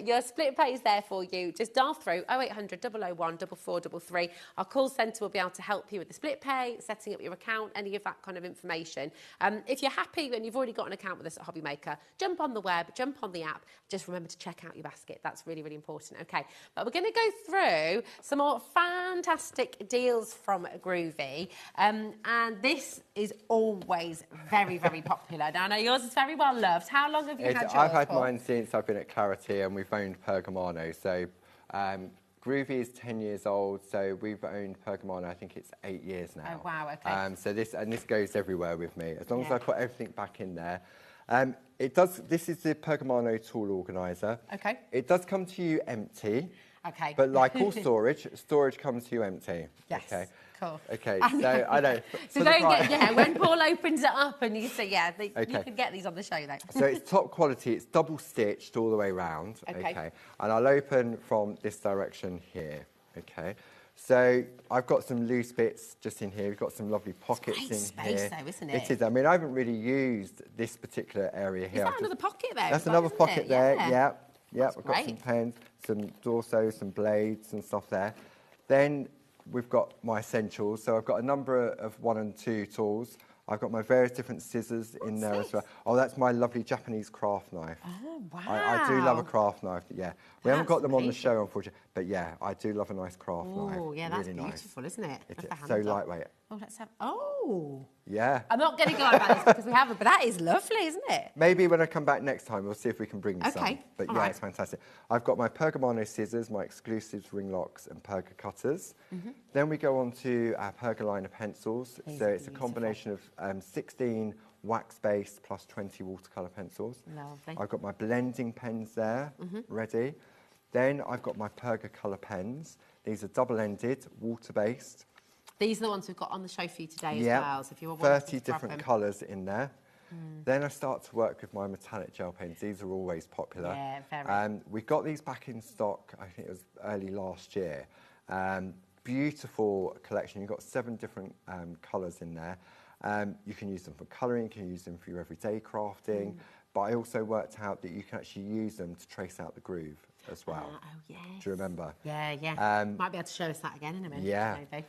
Your split pay is there for you. Just dial through 0800 001 4433. Our call centre will be able to help you with the split pay, setting up your account, any of that kind of information. If you're happy and you've already got an account with us at HobbyMaker, jump on the web, jump on the app. Just remember to check out your basket. That's really, really important. Okay, but we're going to go through some more fantastic deals from Groovi. And this is always very, very popular. Now, I know yours is very well loved. How long have you had yours
I've had
for?
mine since I've been at Clarity, and we've owned Pergamano. So Groovi is 10 years old, so we've owned Pergamano, I think it's 8 years now.
Oh, wow, okay.
So this goes everywhere with me, as long as
Yeah.
I put everything back in there. This is the Pergamano tool organiser.
Okay.
It does come to you empty.
Okay.
But like all storage comes to you empty.
Yes.
Okay.
Cool.
Okay, so I know.
So don't get, when Paul opens it up and you say, you
Okay.
can get these on the show though.
So it's top quality, it's double stitched all the way round.
Okay.
And I'll open from this direction here. Okay. So I've got some loose bits just in here. We've got some lovely pockets
great
in
space
here.
though, isn't it?
It is. I mean, I haven't really used this particular area here.
Is that another pocket there?
That's
as well,
another
isn't
pocket
it?
there.
Yeah.
Yeah.
That's
I've got some
great.
pens, some dorsos, some blades and stuff there. Then we've got my essentials. So I've got a number of 1 and 2 tools. I've got my various different scissors in there as well. Oh, that's my lovely Japanese craft knife.
Oh, wow.
I do love a craft knife, yeah. We haven't
That's
got them on the
amazing.
show, unfortunately. But yeah, I do love a nice craft knife.
Oh, yeah, that's
really
beautiful, isn't it?
It
With
is
the
so
handle.
lightweight.
Oh, let's have. Oh.
Yeah.
I'm not going to go on about this because we haven't, but that is lovely, isn't it?
Maybe when I come back next time, we'll see if we can bring some.
Okay,
But
all
yeah,
right.
it's fantastic. I've got my Pergamano scissors, my exclusives, ring locks, and Perga cutters. Then we go on to our Pergaliner pencils.
These
So
are
it's a combination of 16 wax-based plus 20 watercolour pencils.
Lovely.
I've got my blending pens there, ready. Then I've got my Perga colour pens. These are double-ended, water-based.
These are the ones we've got on the show for you today as
Yeah,
well. So if you want
30
to grab
different
them.
colours in there. Then I start to work with my metallic gel pens. These are always popular.
Yeah, very.
We got these back in stock, I think it was early last year. Beautiful collection. You've got 7 different colours in there. You can use them for colouring, you can use them for your everyday crafting. But I also worked out that you can actually use them to trace out the groove as well.
Oh, yes.
Do you remember?
Yeah, yeah. Might be able to show us that again in a minute.
Yeah.
Maybe.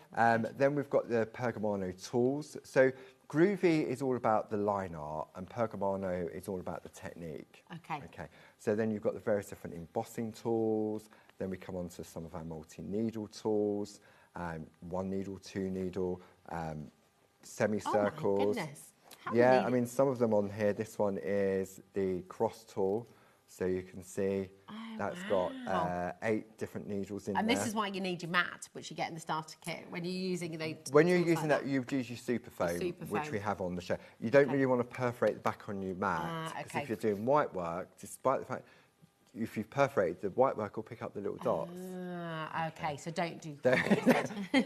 Then we've got the Pergamano tools. So Groovi is all about the line art and Pergamano is all about the technique.
Okay.
Okay. So then you've got the various different embossing tools. Then we come on to some of our multi-needle tools, 1 needle, 2 needle, semicircles.
Oh my goodness. How
Yeah,
many-
I mean, some of them on here. This one is the cross tool. So you can see that's got 8 different needles in
And
there.
this is why you need your mat, which you get in the starter kit when you're using the.
When you're
tools
using
like
that, you use your super foam,
super
which
foam.
we have on the show. You don't
Okay.
really want to perforate the back on your mat, because
okay.
if you're doing white work, despite the fact if you've perforated, the white work will pick up the little dots.
Okay, so don't do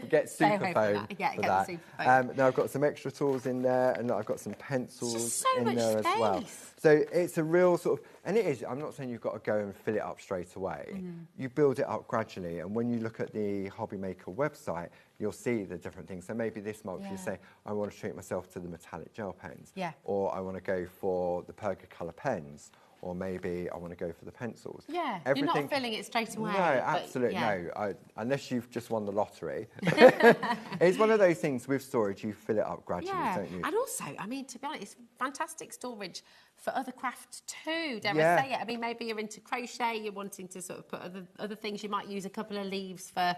Get
Stay
super
away from
foam
that. Yeah,
for
get the
that.
super foam.
Now I've got some extra tools in there, and I've got some pencils
Just so
in
much
there as well.
space.
So it's a real sort of, and it is. I'm not saying you've got to go and fill it up straight away.
Mm-hmm.
You build it up gradually, and when you look at the HobbyMaker website, you'll see the different things. So maybe this month you
Yeah.
say, I want to treat myself to the metallic gel pens,
Yeah.
or I want to go for the Perga colour pens. Or maybe I want to go for the pencils.
Yeah, you're not filling it straight away.
No,
but
absolutely
yeah.
no. Unless you've just won the lottery. It's one of those things with storage, you fill it up gradually,
Yeah,
don't you?
and also, I mean, to be honest, it's fantastic storage for other crafts too, dare
Yeah.
I say it. I mean, maybe you're into crochet, you're wanting to sort of put other things. You might use a couple of leaves for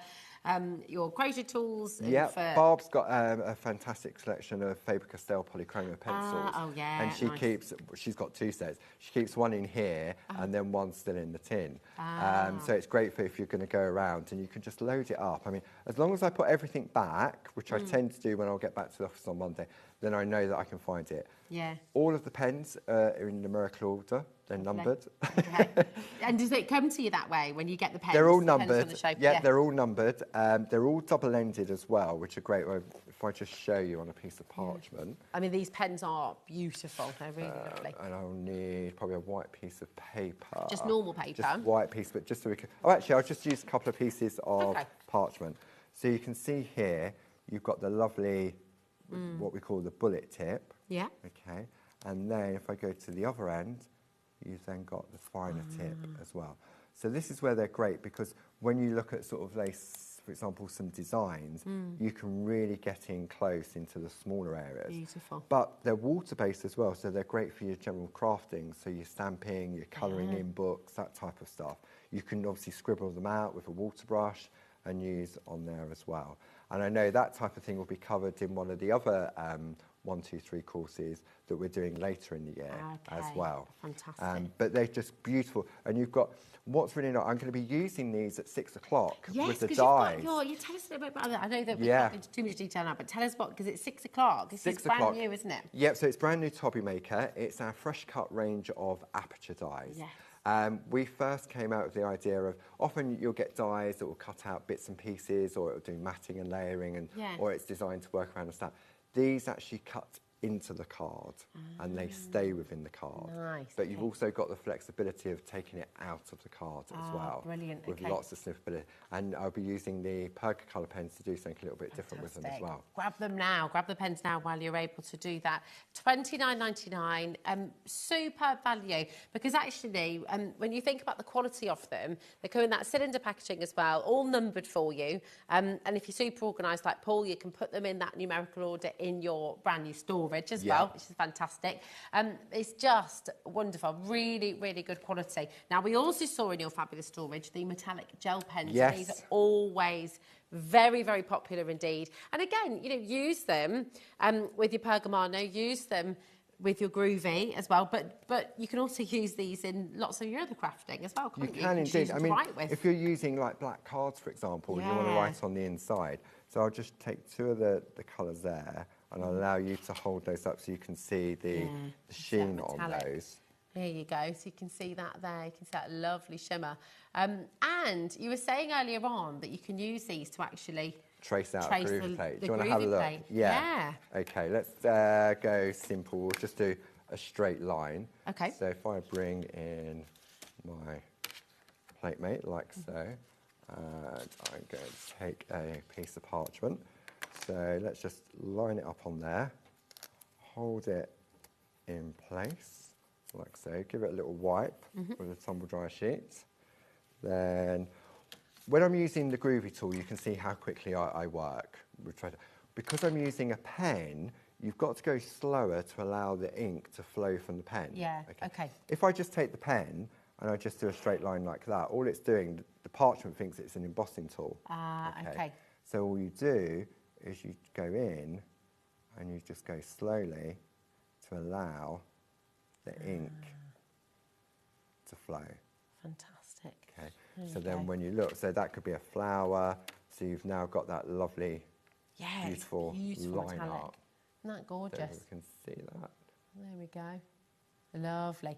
your crochet tools. And
Yeah,
for...
Barb's got a fantastic selection of Faber-Castell polychroma pencils.
oh yeah,
And she
nice.
she's got 2 sets. She keeps one in here and then one still in the tin.
Ah.
So it's great for if you're going to go around and you can just load it up. I mean, as long as I put everything back, which I tend to do when I'll get back to the office on Monday, then I know that I can find it.
Yeah.
All of the pens are in numerical order. They're numbered.
Okay. And does it come to you that way when you get the pens?
They're all
the pens on
numbered.
the shape?
Yeah, they're all numbered. They're all double-ended as well, which are great. If I just show you on a piece of parchment.
I mean, these pens are beautiful. They're really lovely.
And I'll need probably a white piece of paper.
Just normal paper?
Just white piece, but just so we can... Oh, actually, I'll just use a couple of pieces of
Okay.
parchment. So you can see here, you've got the lovely, what we call the bullet tip.
Yeah.
Okay. And then if I go to the other end, you've then got the finer tip as well. So this is where they're great, because when you look at sort of lace, for example, some designs, you can really get in close into the smaller areas.
Beautiful.
But they're water-based as well, so they're great for your general crafting, so your stamping, your colouring in books, that type of stuff. You can obviously scribble them out with a water brush and use on there as well. And I know that type of thing will be covered in one of the other 1, 2, 3 courses that we're doing later in the year as well.
Fantastic.
But they're just beautiful. And you've got, what's really nice, I'm going to be using these at 6 o'clock with the dies.
You tell us a little bit about that. I know that we can't go into too much detail now, but tell us what, because it's 6 o'clock. This is brand new, isn't it?
Yep, so it's brand new to HobbyMaker. It's our fresh cut range of aperture dies.
Yes.
We first came out with the idea of, often you'll get dies that will cut out bits and pieces, or it'll do matting and layering, and or it's designed to work around a stamp. These actually cut into the card and they stay within the card.
Nice.
But you've also got the flexibility of taking it out of the card as well.
Brilliant.
With lots of snippability. And I'll be using the Watercolor pens to do something a little bit different with them as well.
Grab them now. Grab the pens now while you're able to do that. $29.99. Superb value, because actually, when you think about the quality of them, they come in that cylinder packaging as well, all numbered for you. And if you're super organised like Paul, you can put them in that numerical order in your brand new storage as well, which is fantastic. It's just wonderful, really, really good quality. Now, we also saw in your fabulous storage the metallic gel pens.
Yes.
These are always very, very popular indeed. And again, you know, use them with your Pergamano, use them with your Groovi as well, but you can also use these in lots of your other crafting as well, can't you?
You can indeed. I mean,
with.
if you're using like black cards, for example, you want to write on the inside. So I'll just take 2 of the colours there, and I'll allow you to hold those up so you can see the sheen on those.
There you go. So you can see that there. You can see that lovely shimmer. And you were saying earlier on that you can use these to actually
trace out a groovy plate. Do you want to
groovy
have a look?
plate.
Yeah. Okay, let's go simple. We'll just do a straight line.
Okay.
So if I bring in my plate mate like so, and I'm going to take a piece of parchment. So let's just line it up on there, hold it in place like so, give it a little wipe with a tumble dry sheet. Then when I'm using the Groovi tool, you can see how quickly I work. Because I'm using a pen, you've got to go slower to allow the ink to flow from the pen.
Yeah, okay.
If I just take the pen and I just do a straight line like that, all it's doing, the parchment thinks it's an embossing tool.
Okay.
So all you do is you go in and you just go slowly to allow the ink to flow.
Fantastic.
Okay. So then when you look, so that could be a flower. So you've now got that lovely, beautiful line
metallic.
art.
Isn't that gorgeous?
There we can see that.
There we go. Lovely.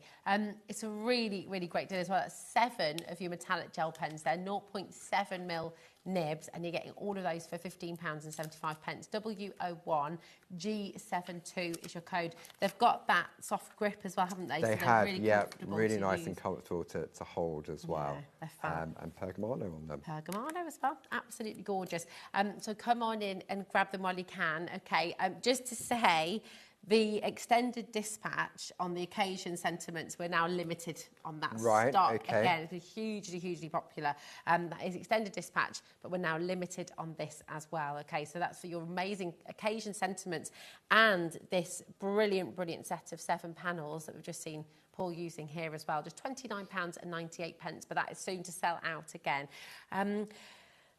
It's a really, really great deal as well. That's 7 of your metallic gel pens. They're 0.7mm nibs, and you're getting all of those for £15.75. W01 G72 is your code. They've got that soft grip as well, haven't they?
They
so
have,
really
really nice
use.
and comfortable to hold as well.
They're fab.
And Pergamano on them.
Pergamano as well, absolutely gorgeous. So come on in and grab them while you can. Okay, just to say, the extended dispatch on the occasion sentiments, we're now limited on that stock.
Okay.
Again, it's hugely, hugely popular. That is extended dispatch, but we're now limited on this as well. Okay, so that's for your amazing occasion sentiments and this brilliant, brilliant set of 7 panels that we've just seen Paul using here as well. Just £29.98, but that is soon to sell out again.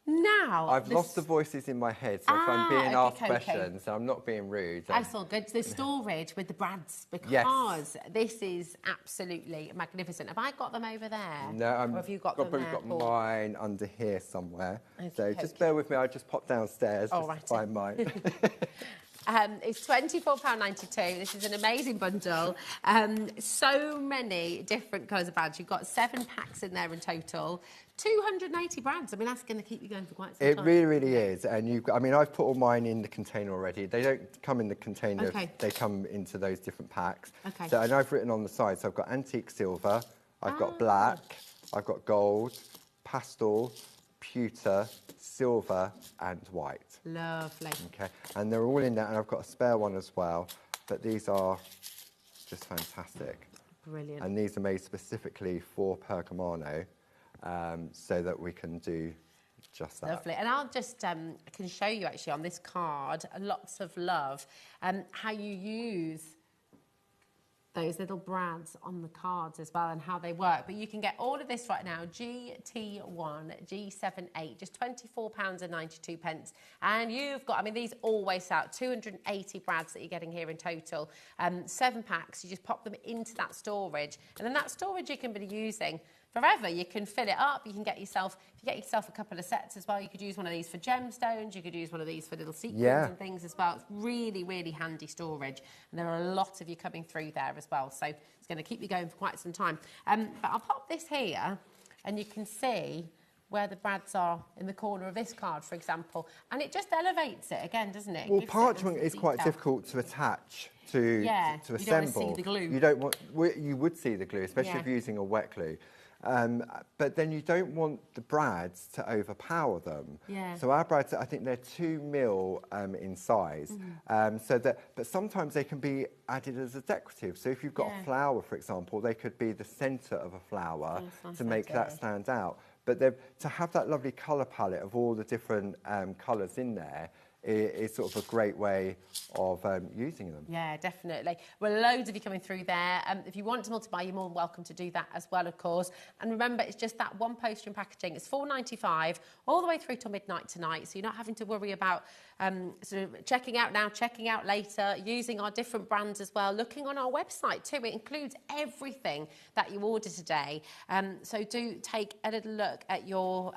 Now,
I've lost the voices in my head, so if I'm being asked questions, I'm not being rude.
That's all good. The storage with the brads, because this is absolutely magnificent. Have I got them over there?
No,
or have you got them
probably
there,
got
Paul?
mine under here somewhere. So
Okay.
just bear with me. I'll just pop downstairs just to find mine.
It's £24.92. This is an amazing bundle. So many different colours of brads. You've got 7 packs in there in total. 280 brands. I mean, that's going to keep you going for quite some time.
It really, really is. And I mean, I've put all mine in the container already. They don't come in the container. They come into those different packs.
Okay.
So, and I've written on the side. So I've got antique silver, I've got black, I've got gold, pastel, pewter, silver, and white.
Lovely.
Okay. And they're all in there. And I've got a spare one as well. But these are just fantastic.
Brilliant.
And these are made specifically for Pergamano, so that we can do just that.
Lovely. And I'll just I can show you actually on this card, lots of love, how you use those little brads on the cards as well and how they work. But you can get all of this right now, GT1, G78, just £24.92. And you've got, I mean, these always sell out, 280 brads that you're getting here in total, 7 packs. You just pop them into that storage. And then that storage you can be using forever. You can fill it up. You can get yourself, if you get yourself a couple of sets as well, you could use one of these for gemstones. You could use one of these for little sequins and things as well. It's really, really handy storage. And there are a lot of you coming through there as well. So it's going to keep you going for quite some time. But I'll pop this here and you can see where the brads are in the corner of this card, for example. And it just elevates it again, doesn't it?
Well, parchment is quite difficult to attach to assemble.
You don't want to see the glue.
You don't want. You would see the glue, especially if you're using a wet glue. But then you don't want the brads to overpower them.
Yeah.
So our brads, I think they're 2 mil in size. But sometimes they can be added as a decorative. So if you've got a flower, for example, they could be the centre of a flower to make that stand out. But to have that lovely colour palette of all the different colours in there is sort of a great way of using them.
Yeah, definitely. Well, loads of you coming through there. If you want to multiply, you're more than welcome to do that as well, of course. And remember, it's just that one poster in packaging. It's £4.95 all the way through till midnight tonight, so you're not having to worry about sort of checking out now, checking out later, using our different brands as well, looking on our website too. It includes everything that you order today. So do take a little look at your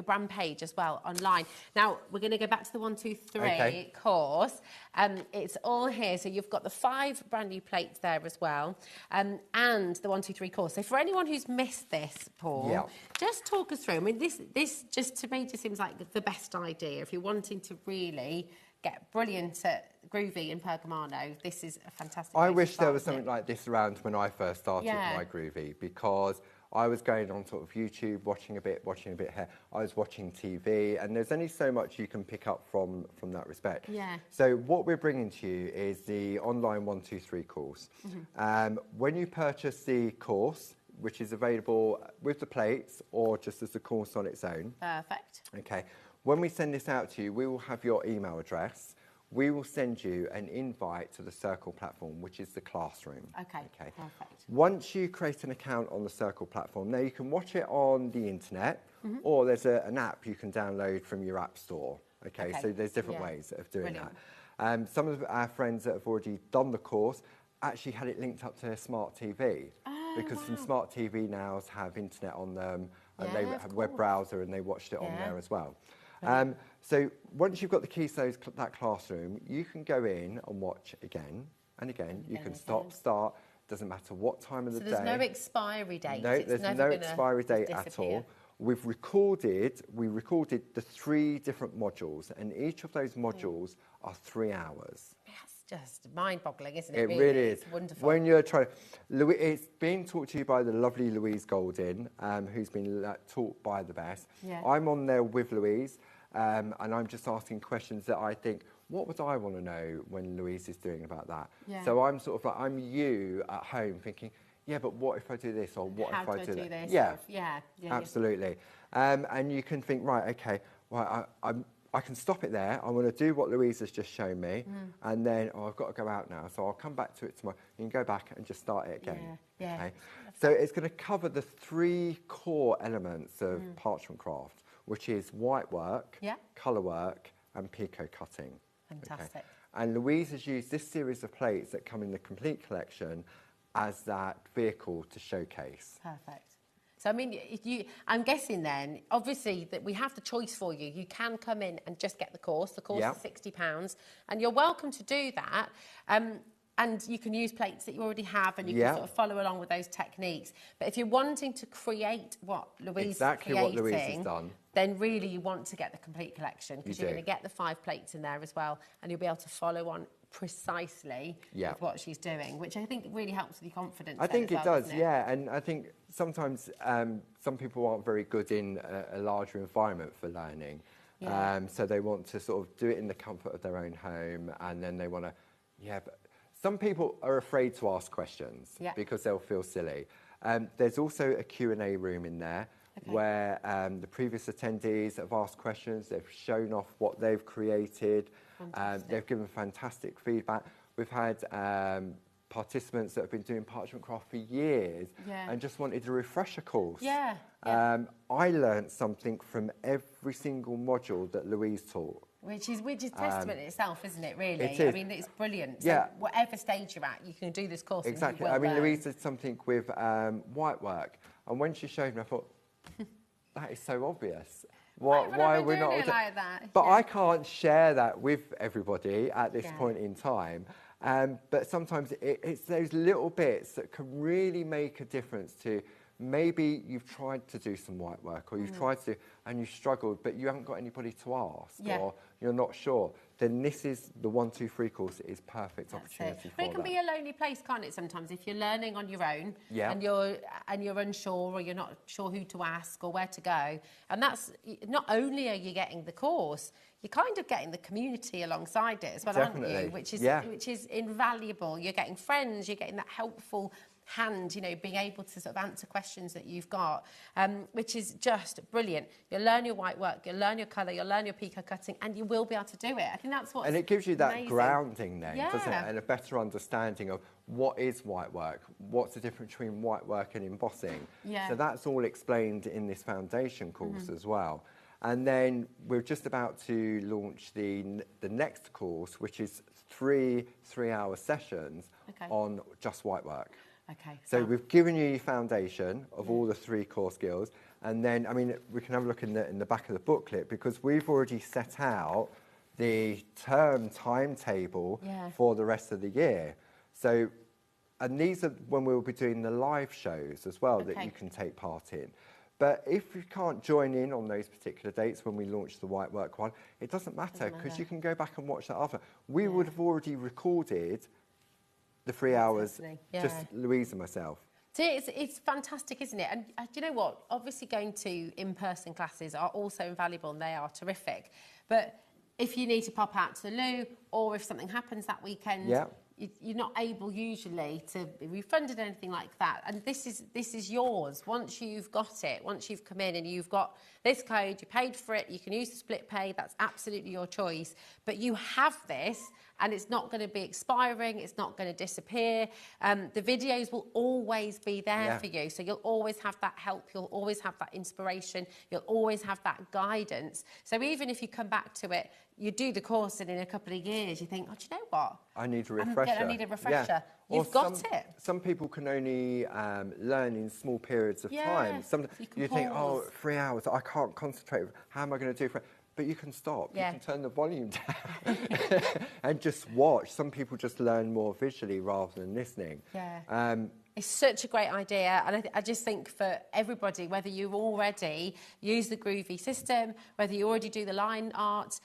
brand page as well online. Now, we're going to go back to the 1, 2, 3 course. It's all here. So you've got the 5 brand new plates there as well, and the 1, 2, 3 course. So for anyone who's missed this, Paul, just talk us through. I mean, this just to me just seems like the best idea if you're wanting to really get brilliant at Groovi and Pergamano. This is a fantastic.
I wish there was something like this around when I first started my Groovi, because I was going on sort of YouTube, watching a bit here. I was watching TV, and there's only so much you can pick up from that respect.
Yeah.
So what we're bringing to you is the online 1, 2, 3 course. When you purchase the course, which is available with the plates or just as a course on its own.
Perfect.
Okay. When we send this out to you, we will have your email address. We will send you an invite to the Circle platform, which is the classroom.
Okay. Perfect.
Once you create an account on the Circle platform, now you can watch it on the internet, or there's an app you can download from your app store. Okay. So there's different ways of doing that. Some of our friends that have already done the course actually had it linked up to their smart TV, because some smart TV now have internet on them, and they have a web browser, and they watched it on there as well. So once you've got the keys to that classroom, you can go in and watch again and again. You can stop, start, doesn't matter what time of the day.
So there's no expiry date?
No, there's no expiry date at all. We recorded the 3 different modules, and each of those modules are 3 hours.
That's just mind-boggling, isn't it?
It really is.
It's wonderful.
When you're trying, it's being taught to you by the lovely Louise Goldin, who's been taught by the best. I'm on there with Louise, and I'm just asking questions that I think, what would I want to know when Louise is doing about that? So I'm sort of like, I'm you at home thinking, yeah, but what if I do this, or what if I do this?
Yeah,
absolutely. And you can think, right, okay, well, I can stop it there. I want to do what Louise has just shown me, and then I've got to go out now, so I'll come back to it tomorrow. You can go back and just start it again. Okay? So it's going to cover the 3 core elements of parchment craft, which is white work, colour work, and picot cutting.
Fantastic.
Okay? And Louise has used this series of plates that come in the complete collection as that vehicle to showcase.
Perfect. So, I mean, I'm guessing then, obviously, that we have the choice for you. You can come in and just get the course. The course is £60, and you're welcome to do that. And you can use plates that you already have, and you can sort of follow along with those techniques. But if you're wanting to create what Louise is creating,
what Louise has done,
then really you want to get the complete collection, because you're going to get the 5 plates in there as well, and you'll be able to follow on precisely with what she's doing, which I think really helps with your confidence.
I think it does, and I think sometimes some people aren't very good in a larger environment for learning, so they want to sort of do it in the comfort of their own home, and then they want to, Some people are afraid to ask questions because they'll feel silly. There's also a Q&A room in there where the previous attendees have asked questions, they've shown off what they've created, they've given fantastic feedback. We've had participants that have been doing parchment craft for years and just wanted a refresher course. I learnt something from every single module that Louise taught.
Which is testament in itself, isn't it, really?
It is.
I mean, it's brilliant. So whatever stage you're at, you can do this course.
Exactly.
And you will
I mean,
learn.
Louise did something with white work, and when she showed me, I thought, that is so obvious. Why are we not
doing it like that?
But I can't share that with everybody at this point in time. But sometimes it's those little bits that can really make a difference to maybe you've tried to do some white work or you've tried to and you've struggled, but you haven't got anybody to ask or you're not sure. Then this is the 1, 2, 3 course is perfect opportunity for
But it can be a lonely place, can't it? Sometimes if you're learning on your own and you're unsure or you're not sure who to ask or where to go, and that's not only are you getting the course, you're kind of getting the community alongside it as well, aren't you? Which is invaluable. You're getting friends, you're getting that helpful hand, you know, being able to sort of answer questions that you've got, which is just brilliant. You'll learn your white work, you'll learn your colour, you'll learn your pico cutting, and you will be able to do it. I think that's what's
And it gives you that
amazing.
grounding then, doesn't it? And a better understanding of what is white work, what's the difference between white work and embossing. So that's all explained in this foundation course as well. And then we're just about to launch the next course, which is 3 3-hour sessions on just white work. So we've given you your foundation of all the 3 core skills, and then, I mean, we can have a look in the back of the booklet because we've already set out the term timetable for the rest of the year. So, and these are when we'll be doing the live shows as well that you can take part in. But if you can't join in on those particular dates when we launch the white work one, it doesn't matter because you can go back and watch that other. We would have already recorded the 3 hours, just Louise and myself.
So it's fantastic, isn't it? And do you know what? Obviously going to in-person classes are also invaluable and they are terrific. But if you need to pop out to the loo or if something happens that weekend, you're not able usually to be refunded anything like that. And this is yours. Once you've got it, once you've come in and you've got this code, you paid for it, you can use the split pay, that's absolutely your choice. But you have this and it's not going to be expiring, it's not going to disappear. The videos will always be there for you. So you'll always have that help, you'll always have that inspiration, you'll always have that guidance. So even if you come back to it, you do the course and in a couple of years you think, oh, do you know what?
I need a refresher.
I need a refresher. You've got it.
Some people can only learn in small periods of time. You think, oh, 3 hours, I can't concentrate. How am I going to do it? But you can stop. You can turn the volume down and just watch. Some people just learn more visually rather than listening. It's
such a great idea, and I just think for everybody, whether you already use the Groovi system, whether you already do the line art,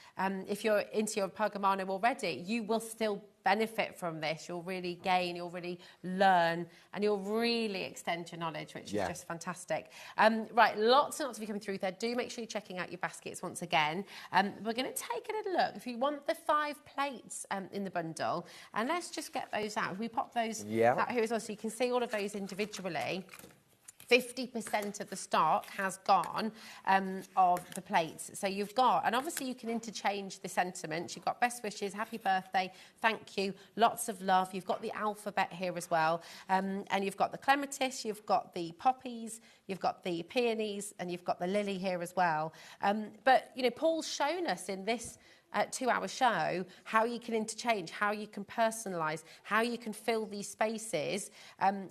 if you're into your Pergamano already, you will still benefit from this. You'll really gain, you'll really learn, and you'll really extend your knowledge, which is just fantastic. Right, lots and lots of you coming through there. Do make sure you're checking out your baskets once again. We're going to take a little look. If you want the 5 plates in the bundle, and let's just get those out. If we pop those out here as well, so you can see all of those individually. 50% of the stock has gone of the plates. So you've got, and obviously you can interchange the sentiments. You've got best wishes, happy birthday, thank you, lots of love. You've got the alphabet here as well. And you've got the clematis, you've got the poppies, you've got the peonies, and you've got the lily here as well. But, you know, Paul's shown us in this 2-hour show how you can interchange, how you can personalise, how you can fill these spaces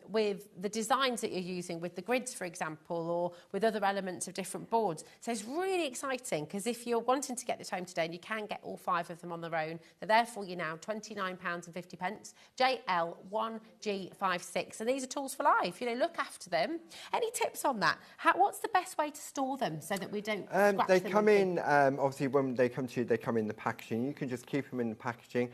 with the designs that you're using, with the grids, for example, or with other elements of different boards. So it's really exciting because if you're wanting to get this home today, and you can get all 5 of them on their own, they're there for you now, £29.50, JL1G56. And these are tools for life. You know, look after them. Any tips on that? What's the best way to store them so that we don't scratch
they
them?
come in, obviously when they come to you, they come in the packaging. You can just keep them in the packaging.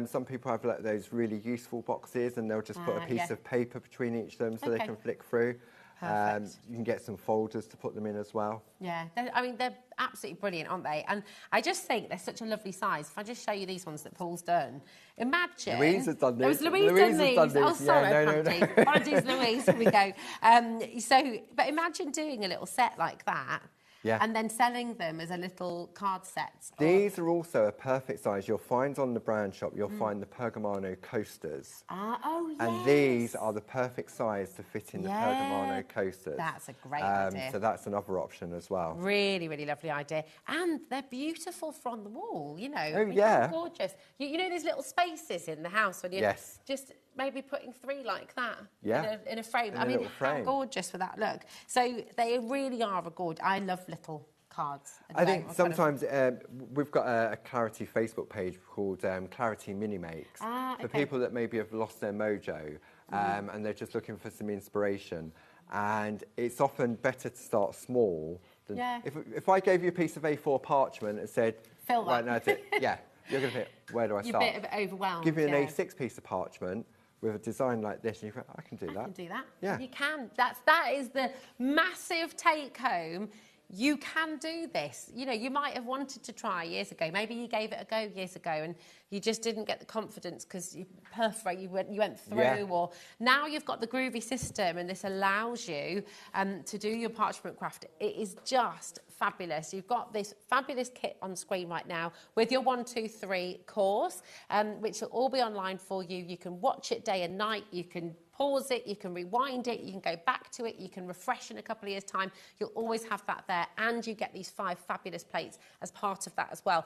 Some people have like those really useful boxes and they'll just put a piece of paper between each of them so they can flick through.
Perfect.
You can get some folders to put them in as well.
Yeah, I mean, they're absolutely brilliant, aren't they? And I just think they're such a lovely size. If I just show you these ones that Paul's done, imagine...
Louise has done this.
Oh, Louise done these. Oh, sorry,
no.
apologies. Apologies, Louise. Here we go. But imagine doing a little set like that.
Yeah.
And then selling them as a little card set.
These are also a perfect size. You'll find on the brand shop, you'll find the Pergamano coasters.
Oh, yes.
And these are the perfect size to fit in the Pergamano coasters.
That's a great idea.
So that's another option as well.
Really, really lovely idea. And they're beautiful from the wall, you know.
Oh, yeah.
Gorgeous. You know those little spaces in the house when you're just maybe putting 3 like that in a frame. I mean, how gorgeous would that look? So they really are a gorgeous. I love little cards.
I think sometimes we've got a Clarity Facebook page called Clarity Mini Makes for people that maybe have lost their mojo and they're just looking for some inspiration. And it's often better to start small than if I gave you a piece of A4 parchment and said,
fill that.
Right, no, that's it. Yeah, you're going to think, where do I start?
You're a bit overwhelmed.
Give you an A6 piece of parchment with a design like this, and you go, I can do that.
I can do that.
Yeah.
You can. That is the massive take home. You can do this. You know, you might have wanted to try years ago. Maybe you gave it a go years ago and you just didn't get the confidence because you perforate, you went through, or now you've got the Groovi system and this allows you to do your parchment craft. It is just fabulous. You've got this fabulous kit on screen right now with your 1, 2, 3 course, which will all be online for you. You can watch it day and night. You can pause it, you can rewind it, you can go back to it, you can refresh in a couple of years' time. You'll always have that there, and you get these 5 fabulous plates as part of that as well.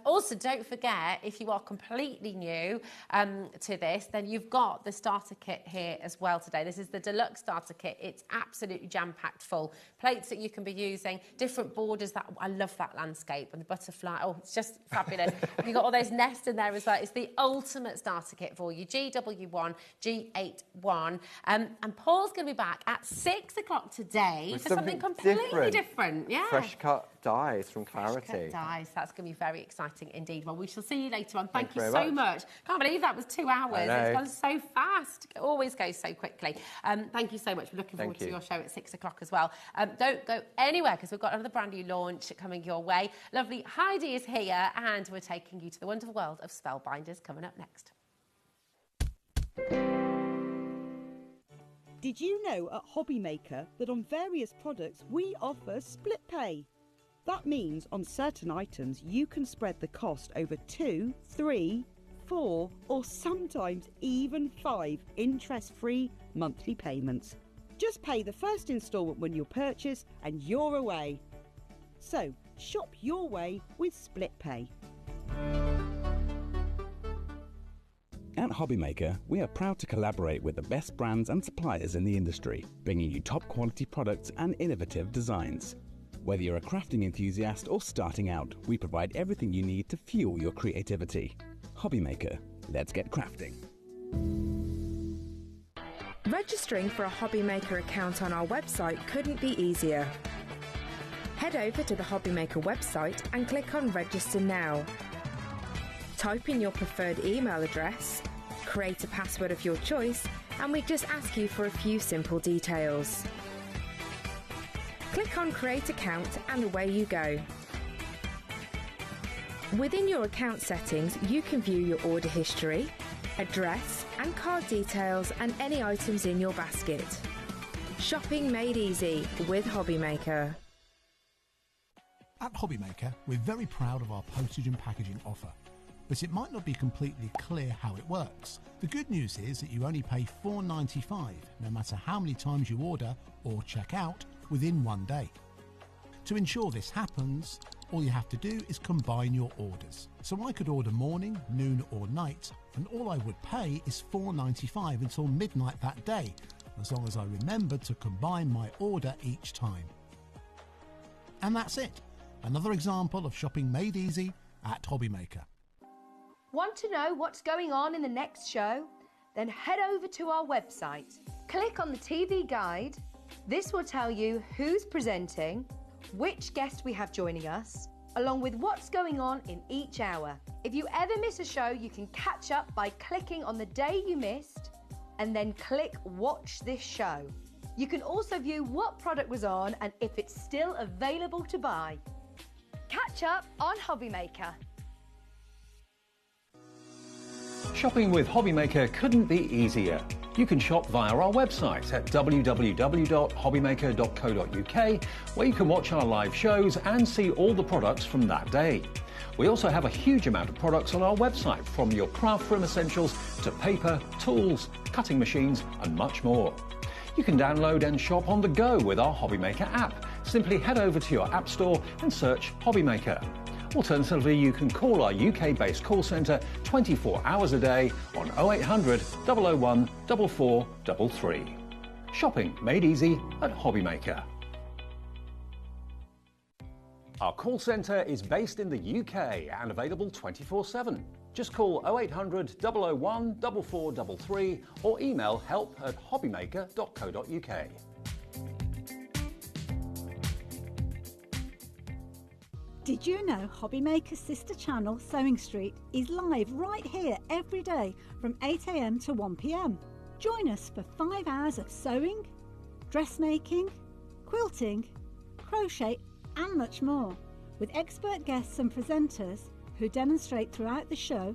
Also, don't forget, if you are completely new to this, then you've got the starter kit here as well today. This is the deluxe starter kit. It's absolutely jam-packed full. Plates that you can be using, different borders. I love that landscape and the butterfly. Oh, it's just fabulous. You've got all those nests in there as well. It's the ultimate starter kit for you. GW1, G81. And Paul's going to be back at 6 o'clock today
with
for something completely different. Yeah.
Fresh cut dies from Clarity.
Fresh cut dies. That's going to be very exciting indeed. Well, we shall see you later on. Thank you so much. Can't believe that was 2 hours. It's gone so fast. It always goes so quickly. Thank you so much. We're looking forward to your show at 6 o'clock as well. Don't go anywhere because we've got another brand new launch coming your way. Lovely Heidi is here and we're taking you to the wonderful world of Spellbinders coming up next.
Did you know at HobbyMaker that on various products we offer split pay? That means on certain items you can spread the cost over 2, 3, 4 or sometimes even 5 interest-free monthly payments. Just pay the first instalment when you purchase and you're away. So shop your way with split pay.
At HobbyMaker, we are proud to collaborate with the best brands and suppliers in the industry, bringing you top quality products and innovative designs. Whether you're a crafting enthusiast or starting out, we provide everything you need to fuel your creativity. HobbyMaker, let's get crafting.
Registering for a HobbyMaker account on our website couldn't be easier. Head over to the HobbyMaker website and click on Register Now. Type in your preferred email address, create a password of your choice, and we just ask you for a few simple details. Click on Create Account and away you go. Within your account settings, you can view your order history, address and card details and any items in your basket. Shopping made easy with HobbyMaker.
At HobbyMaker, we're very proud of our postage and packaging offer. But it might not be completely clear how it works. The good news is that you only pay $4.95 no matter how many times you order or check out within 1 day. To ensure this happens, all you have to do is combine your orders. So I could order morning, noon or night, and all I would pay is $4.95 until midnight that day, as long as I remembered to combine my order each time. And that's it. Another example of shopping made easy at HobbyMaker.
Want to know what's going on in the next show? Then head over to our website. Click on the TV guide. This will tell you who's presenting, which guest we have joining us, along with what's going on in each hour. If you ever miss a show, you can catch up by clicking on the day you missed and then click Watch This Show. You can also view what product was on and if it's still available to buy. Catch up on HobbyMaker.
Shopping with HobbyMaker couldn't be easier. You can shop via our website at www.hobbymaker.co.uk, where you can watch our live shows and see all the products from that day. We also have a huge amount of products on our website, from your craft room essentials to paper, tools, cutting machines and much more. You can download and shop on the go with our HobbyMaker app. Simply head over to your app store and search HobbyMaker. Alternatively, you can call our UK-based call centre 24 hours a day on 0800 001 4433. Shopping made easy at HobbyMaker. Our call centre is based in the UK and available 24/7. Just call 0800 001 4433 or email help@hobbymaker.co.uk.
Did you know HobbyMaker's sister channel, Sewing Street, is live right here every day from 8 AM to 1 PM? Join us for 5 hours of sewing, dressmaking, quilting, crochet and much more. With expert guests and presenters who demonstrate throughout the show,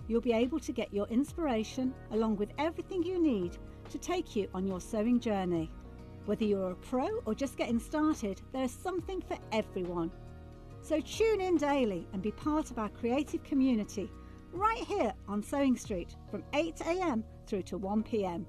you'll be able to get your inspiration along with everything you need to take you on your sewing journey. Whether you're a pro or just getting started, there's something for everyone. So tune in daily and be part of our creative community right here on Sewing Street from 8 AM through to 1 PM.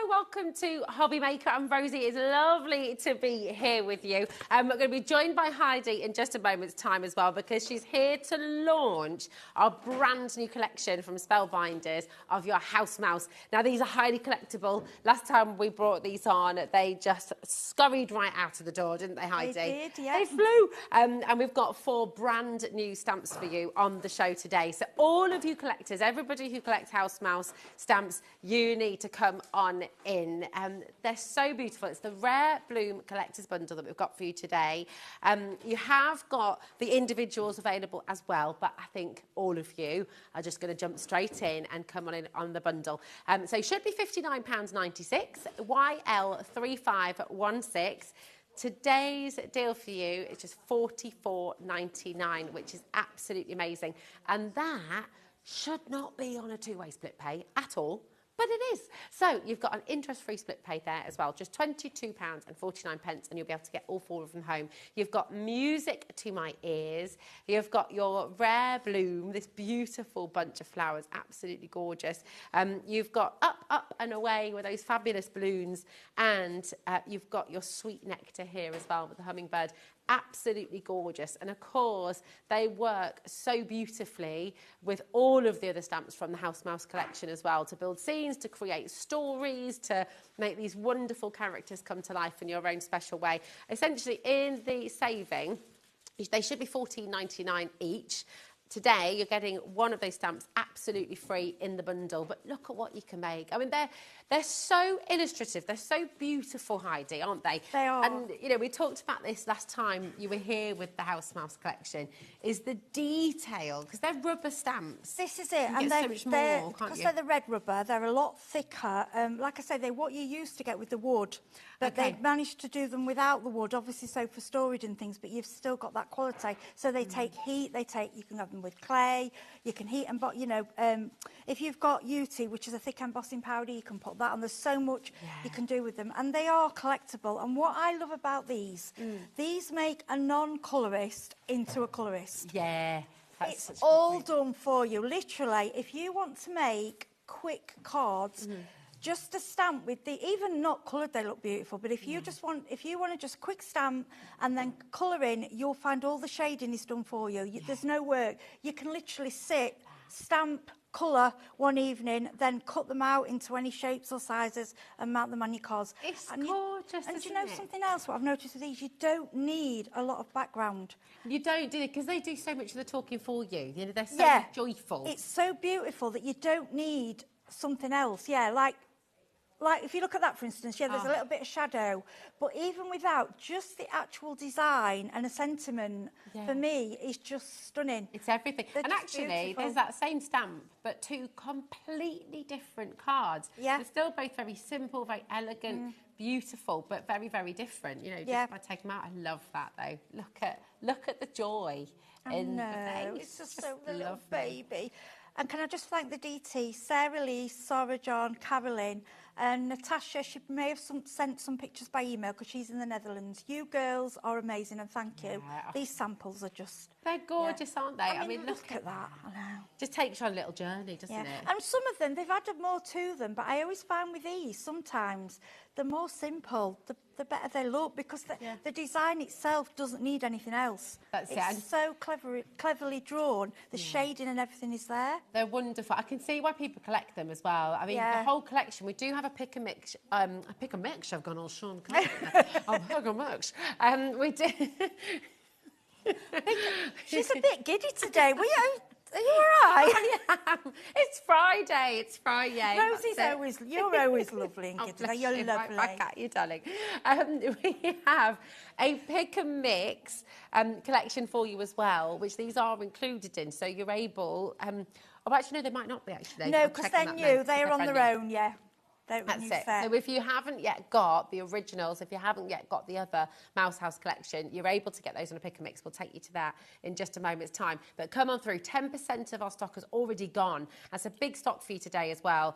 Welcome to HobbyMaker. I'm Rosie. It's lovely to be here with you. We're going to be joined by Heidi in just a moment's time as well, because she's here to launch our brand new collection from Spellbinders of your house mouse. Now, these are highly collectible. Last time we brought these on, they just scurried right out of the door, didn't they, Heidi?
They did, yeah.
They flew. And we've got 4 brand new stamps for you on the show today. So all of you collectors, everybody who collects house mouse stamps, you need to come on in. They're so beautiful. It's the Rare Bloom Collector's Bundle that we've got for you today. You have got the individuals available as well, but I think all of you are just going to jump straight in and come on in on the bundle. So it should be £59.96, YL3516. Today's deal for you is just $44.99, which is absolutely amazing. And that should not be on a two-way split pay at all. But it is. So you've got an interest-free split pay there as well, just £22.49, and you'll be able to get all 4 of them home. You've got Music to My Ears. You've got your Rare Bloom, this beautiful bunch of flowers, absolutely gorgeous. You've got Up, Up and Away with those fabulous balloons, and you've got your Sweet Nectar here as well with the hummingbird. Absolutely gorgeous. And of course, they work so beautifully with all of the other stamps from the House Mouse collection as well, to build scenes, to create stories, to make these wonderful characters come to life in your own special way. Essentially, in the saving, they should be £14.99 each. today you're getting one of those stamps absolutely free in the bundle. But look at what you can make. I mean, they're so illustrative. They're so beautiful, Heidi, aren't they?
They are.
And, you know, we talked about this last time you were here with the House Mouse collection, is the detail, because they're rubber stamps.
This is it.
You
And
get so much more, can't
because
you?
they're the red rubber, they're a lot thicker. Like I say, they're what you used to get with the wood. But
Okay.
they've managed to do them without the wood, obviously so for storage and things, but you've still got that quality. So they take heat, you can have them with clay, you can heat and, you know, if you've got UT, which is a thick embossing powder, you can put that on. There's so much you can do with them. And they are collectible. And what I love about these make a non-colourist into a colourist.
Yeah. That's
It's
such a good
all
point.
done for you. Literally, if you want to make quick cards, just a stamp with even not coloured, they look beautiful. But if you if you want to just quick stamp and then colour in, you'll find all the shading is done for you. There's no work. You can literally sit, stamp, colour one evening, then cut them out into any shapes or sizes and mount them on your cards.
It's
and
gorgeous,
And do you
isn't
know
it?
something else? What I've noticed with these, you don't need a lot of background.
You don't, do they? Because they do so much of the talking for you. You know, they're so joyful.
It's so beautiful that you don't need something else. Yeah, like if you look at that, for instance, there's a little bit of shadow. But even without, just the actual design and a sentiment, for me, is just stunning.
It's everything.
They're
And
just
actually,
beautiful.
there's that same stamp, but two completely different cards.
Yeah.
They're still both very simple, very elegant, beautiful, but very, very different. You know, just by taking them out. I love that, though. Look at the joy in the face.
It's just so the little
lovely.
baby. And can I just thank the DT, Sarah Lee, Sarah John, Carolyn, and Natasha. She may have sent some pictures by email because she's in the Netherlands. You girls are amazing, and thank you.
Yeah.
These samples are just...
They're gorgeous, aren't they?
I mean, look at that. I know.
Just takes you on a little journey, doesn't it?
And some of them, they've added more to them, but I always find with these, sometimes, the more simple, the better they look, because the design itself doesn't need anything else.
That's it.
It's so cleverly drawn. The shading and everything is there.
They're wonderful. I can see why people collect them as well. I mean, the whole collection. We do have a pick and mix. I've gone all Sean. Oh, pick and mix. We do.
She's a bit giddy today. Are you all right?
I am. It's Friday. It's Friday.
You're always lovely and giddy.
bless
You're
you.
lovely.
Right back at you, darling. We have a pick and mix collection for you as well, which these are included in. So you're able. Actually, no, they might not be. Actually,
No, because they're new. They're on their own. Yeah.
That's it. So if you haven't yet got the originals, if you haven't yet got the other Mouse House collection, you're able to get those on a pick and mix. We'll take you to that in just a moment's time. But come on through. 10% of our stock has already gone. That's a big stock for you today as well.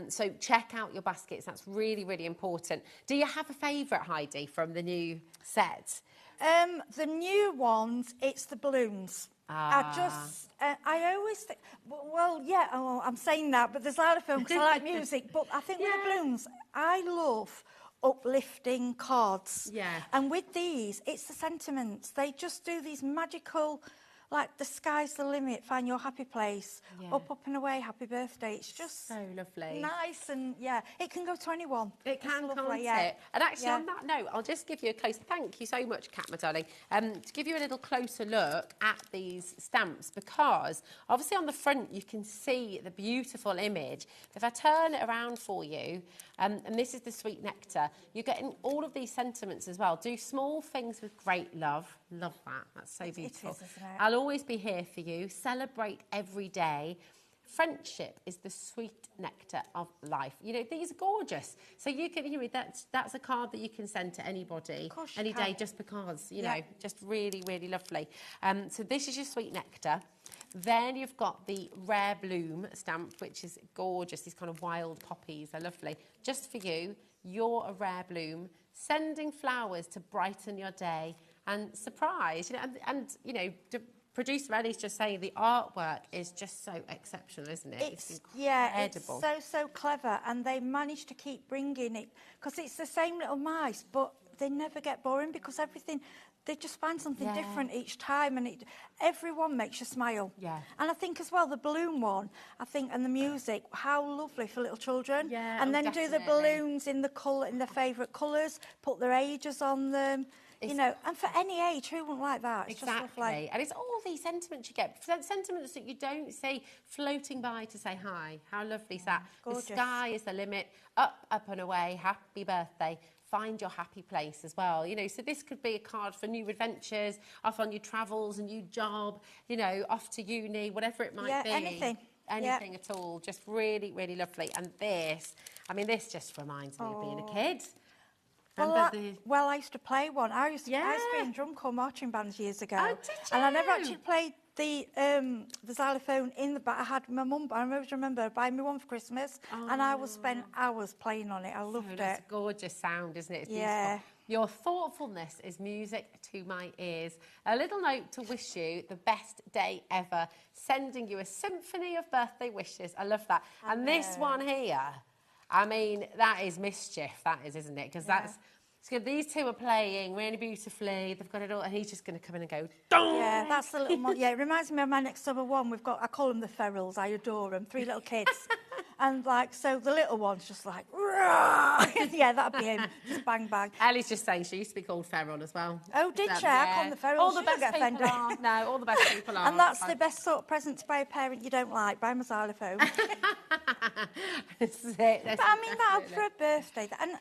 So check out your baskets. That's really, really important. Do you have a favourite, Heidi, from the new set?
The new ones, it's the balloons. I always think, I'm saying that, but there's xylophone because I like music, but I think with the balloons, I love uplifting cards.
Yeah.
And with these, it's the sentiments. They just do these magical, like the sky's the limit, find your happy place, up and away, happy birthday. It's just
so lovely.
Nice and, it can go to anyone.
It can,
lovely,
can't it? And actually, on that note, I'll just give you a close... Thank you so much, Kat, my darling. To give you a little closer look at these stamps, because obviously on the front you can see the beautiful image. If I turn it around for you, and this is the sweet nectar, you're getting all of these sentiments as well. Do small things with great love. Love that. That's so beautiful.
It is, isn't it?
I'll always be here for you. Celebrate every day. Friendship is the sweet nectar of life. You know, these are gorgeous. So you can, that's a card that you can send to anybody any day just because, you know, just really, really lovely. So this is your sweet nectar. Then you've got the Rare Bloom stamp, which is gorgeous. These kind of wild poppies are lovely. Just for you, you're a rare bloom, sending flowers to brighten your day and surprise. Producer Ellie's just saying the artwork is just so exceptional, isn't it? It's incredible.
It's so clever, and they manage to keep bringing it because it's the same little mice, but they never get boring because they just find something different each time, and everyone makes you smile.
Yeah.
And I think as well the balloon one, and the music, how lovely for little children.
Yeah.
And then do the balloons in their favourite colours, put their ages on them. you know, and for any age, who wouldn't like that? It's
Exactly.
just like,
And it's all these sentiments you get, sentiments that you don't see floating by to say hi. How lovely is that?
Gorgeous.
The sky is the limit. Up, up and away. Happy birthday. Find your happy place as well. You know, so this could be a card for new adventures, off on your travels, a new job, you know, off to uni, whatever it might be.
Anything.
Anything at all. Just really, really lovely. And this, I mean, this just reminds me of being a kid.
Well, I used to play one. I used to be in drum corps marching bands years ago. Oh, did you? And I never actually played the xylophone in the back. I had my mum, I remember buying me one for Christmas, and I would spend hours playing on it. I loved it.
It's a gorgeous sound, isn't it? It's beautiful. Your thoughtfulness is music to my ears. A little note to wish you the best day ever. Sending you a symphony of birthday wishes. I love that. And this one here, I mean, that is mischief, that is, isn't it? Because that's... So these two are playing really beautifully. They've got it all, and he's just going to come in and go, dong!
Yeah, that's the little one. Yeah, it reminds me of my next summer one. We've got, I call them the ferals. I adore them. 3 little kids. And like, so the little one's just like, yeah, that'd be him. Just bang, bang.
Ellie's just saying she used to be called feral as well.
Oh, did she? I call them the ferals.
All the best people are. No, all the best people are.
And that's the best sort of present to buy a parent you don't like. Buy them a xylophone.
That's it.
But I mean that for a birthday. And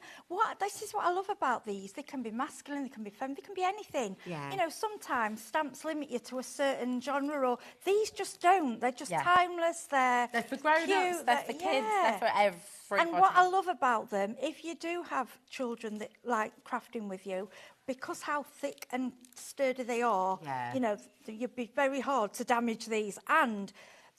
this is what I love about these. They can be masculine, they can be feminine, they can be anything.
Yeah.
You know, sometimes stamps limit you to a certain genre, or these just don't. They're just timeless. They're
for grown-ups, they're for kids, they're for everybody.
And what I love about them, if you do have children that like crafting with you, because how thick and sturdy they are, you know, you'd be very hard to damage these. And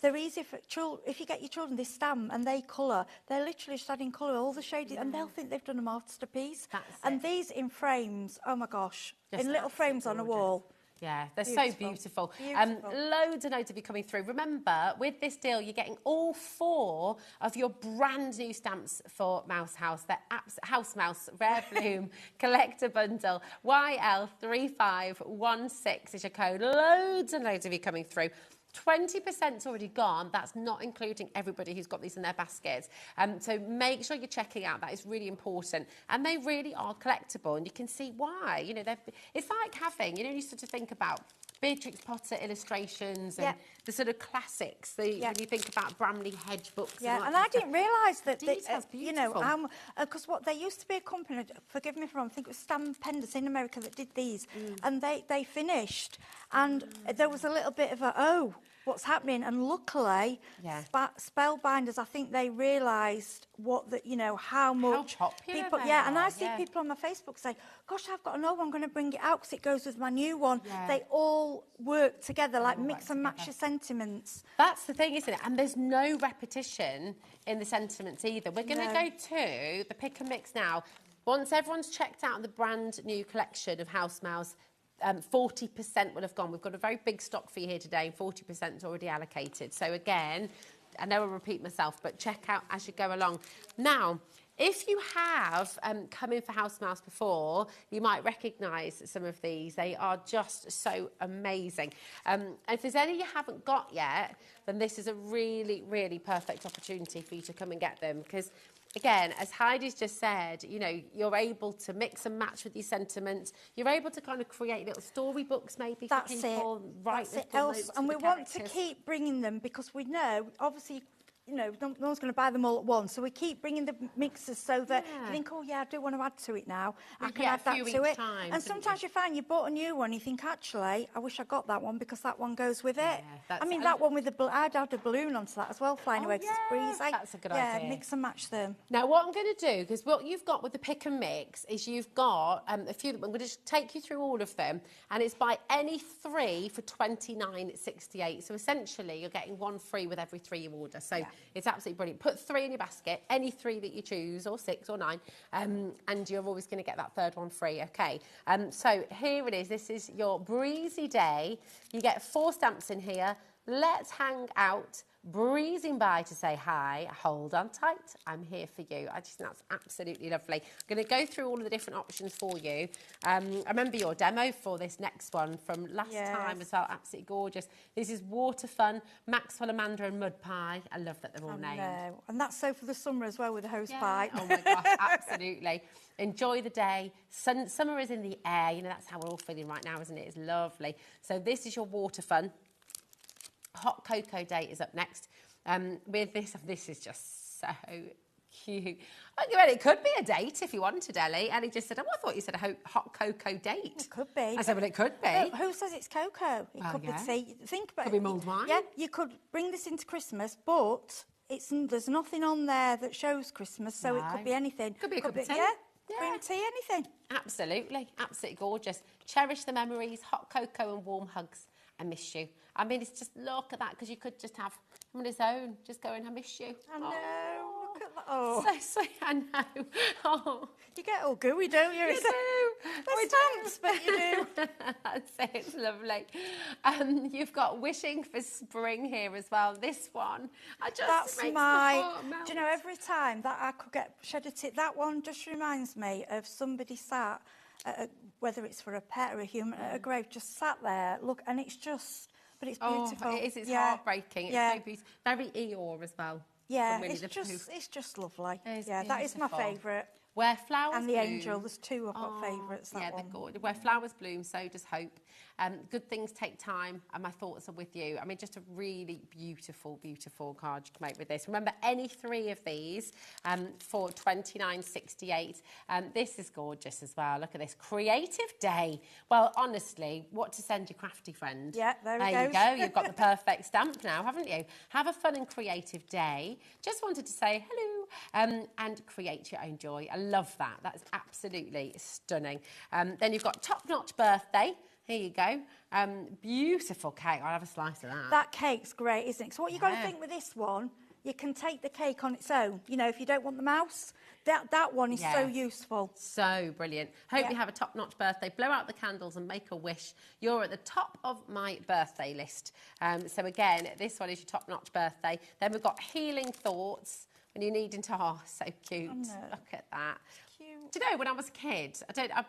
they're easy for children. If you get your children, they stamp and they colour. They're literally just adding colour, all the shading, and they'll think they've done a masterpiece. And these in frames, oh my gosh,
Just
in little frames on a wall.
Yeah, they're so beautiful. Loads and loads of you coming through. Remember, with this deal, you're getting all 4 of your brand new stamps for Mouse House. They're House Mouse Rare Bloom Collector Bundle. YL3516 is your code. Loads and loads of you coming through. 20%'s already gone. That's not including everybody who's got these in their baskets. So make sure you're checking out. That is really important. And they really are collectible, and you can see why. You know, it's like having, you know, you sort of think about Beatrix Potter illustrations and the sort of classics. When you think about Bramley Hedge books.
Yeah, and I didn't realise that, you know, because there used to be a company, forgive me if I'm wrong, I think it was Stampenders in America that did these, and they finished, and there was a little bit of what's happening? And luckily, Spellbinders, I think they realised how much people. Yeah, and I see people on my Facebook say, "Gosh, I've got an old one. I'm going to bring it out because it goes with my new one." Yeah. They all work together, like mix and match your sentiments.
That's the thing, isn't it? And there's no repetition in the sentiments either. We're going to go to the pick and mix now. Once everyone's checked out the brand new collection of House Mouse, 40% will have gone. We've got a very big stock for you here today, and 40% is already allocated. So again, I know I'll repeat myself, but check out as you go along. Now, if you have come in for House Mouse before, you might recognise some of these. They are just so amazing. And if there's any you haven't got yet, then this is a really, really perfect opportunity for you to come and get them, because again, as Heidi's just said, you know, you're able to mix and match with your sentiments. You're able to kind of create little storybooks maybe for people.
That's it. And we want to keep bringing them, because we know, obviously, you know, no one's going to buy them all at once. So we keep bringing the mixes so that you think, oh, yeah, I do want to add to it now. I can add that to it. And sometimes you find you bought a new one, you think, actually, I wish I got that one because that one goes with it. I mean, that one with the... I'd add a balloon onto that as well, flying away, because it's breezy.
That's a good idea.
Yeah, mix and match them.
Now, what I'm going to do, because what you've got with the pick and mix is you've got a few... I'm going to just take you through all of them, and it's buy any 3 for $29.68. So essentially, you're getting 1 free with every 3 you order. So it's absolutely brilliant. Put 3 in your basket, any 3 that you choose, or 6 or 9, and you're always going to get that 3rd one free, okay? So here it is. This is your breezy day. You get 4 stamps in here, let's hang out, breezing by to say hi. Hold on tight. I'm here for you. I just think that's absolutely lovely. I'm going to go through all of the different options for you. I remember your demo for this next one from last time as well. Absolutely gorgeous. This is Water Fun, Maxwell Amanda and Mud Pie. I love that they're all named.
And that's so for the summer as well with the hose pipe.
Oh my gosh, absolutely. Enjoy the day. Summer is in the air. You know, that's how we're all feeling right now, isn't it? It's lovely. So this is your Water Fun. Hot Cocoa Day is up next. With this is just so cute. It could be a date if you wanted, Ellie. Ellie just said, I thought you said a hot cocoa date.
It could be.
I said, well, it could be.
Who says it's cocoa? It could be tea. Think about it.
Could be mulled wine.
Yeah, you could bring this into Christmas, but there's nothing on there that shows Christmas, so it could be anything.
Could be a cup of tea.
Yeah, cream tea, anything.
Absolutely. Absolutely gorgeous. Cherish the memories, hot cocoa and warm hugs. I miss you. I mean, it's just, look at that, because you could just have him on his own, just going, I miss you.
I know, look at that. Oh.
So sweet, I know. Oh.
You get all gooey, don't you?
You do.
They're stamps, but you do.
I'd say it's lovely. You've got Wishing for Spring here as well. This one,
that's makes my heart melt. Do you know, every time that I could get shed a tip, that one just reminds me of somebody sat, whether it's for a pet or a human, at a grave, just sat there, look, and it's just, but it's beautiful.
Oh, it is, it's heartbreaking. It's so beautiful. Very Eeyore as well.
Yeah, it's just lovely. That is my favourite.
Where flowers
and the
bloom.
Angel, there's two I've got favourites.
Yeah, they're good. Where flowers bloom, so does hope. Good things take time, and my thoughts are with you. I mean, just a really beautiful, beautiful card you can make with this. Remember, any three of these for $29.68. This is gorgeous as well. Look at this. Creative Day. Well, honestly, what to send your crafty friend?
Yeah, there
you go. You've got the perfect stamp now, haven't you? Have a fun and creative day. Just wanted to say hello and create your own joy. I love that. That is absolutely stunning. Then you've got Top Notch Birthday. Here you go. Beautiful cake. I'll have a slice of that.
That cake's great, isn't it? So what you've got to think with this one, you can take the cake on its own. You know, if you don't want the mouse, that one is so useful.
So brilliant. Hope you have a top-notch birthday. Blow out the candles and make a wish. You're at the top of my birthday list. So again, this one is your top-notch birthday. Then we've got Healing Thoughts. When you're needing to, so cute. Look at that. Cute. Do you know, when I was a kid,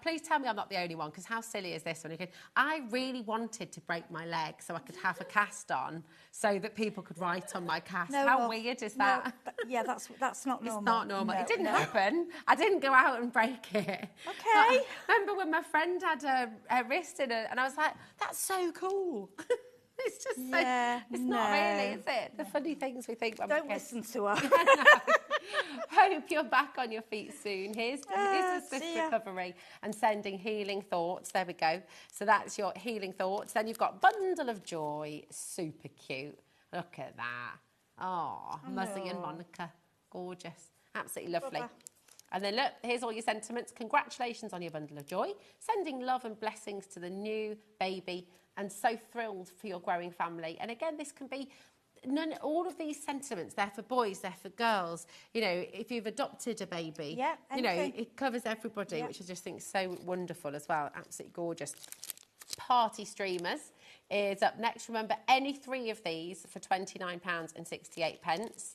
please tell me I'm not the only one, because how silly is this when you're a kid? I really wanted to break my leg so I could have a cast on so that people could write on my cast. How weird is that?
No, that's not normal.
It's not normal. It didn't happen. I didn't go out and break it.
Okay.
I remember when my friend had a wrist in it, and I was like, that's so cool. It's just it's not really, is it? The funny things we think when
Don't listen to her.
Hope you're back on your feet soon. Here's the swift recovery and sending healing thoughts. There we go. So that's your healing thoughts. Then you've got Bundle of Joy. Super cute. Look at that. Oh, Muzzy and Monica. Gorgeous. Absolutely lovely. And then look, here's all your sentiments. Congratulations on your Bundle of Joy. Sending love and blessings to the new baby, and so thrilled for your growing family. And again, this can be all of these sentiments. They're for boys, they're for girls. You know, if you've adopted a baby, you know, it covers everybody, which I just think is so wonderful as well. Absolutely gorgeous. Party Streamers is up next. Remember, any three of these for £29.68.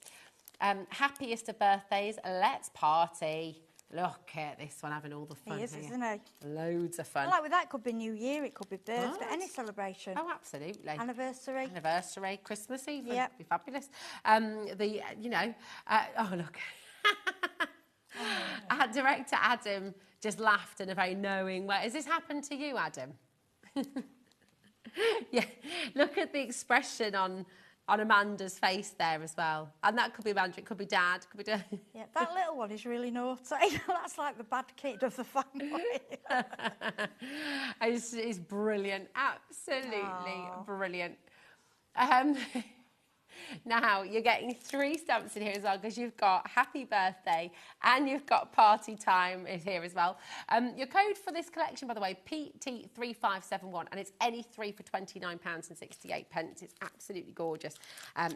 Happiest of birthdays, let's party. Look at this one, having all the fun.
He is, isn't he?
Loads of fun.
Like with that, it could be New Year, it could be birthday, any celebration.
Oh, absolutely.
Anniversary,
Christmas even.
Yeah,
be fabulous. Oh look. Director Adam just laughed in a very knowing way. Has this happened to you, Adam? Yeah. Look at the expression on Amanda's face there as well. And that could be Amanda, it could be Dad, could be Dad.
Yeah, that little one is really naughty. That's like the bad kid of the family.
It's brilliant, absolutely brilliant. Now, you're getting 3 stamps in here as well, because you've got Happy Birthday and you've got Party Time is here as well. Your code for this collection, by the way, PT3571, and it's any 3 for £29.68. It's absolutely gorgeous.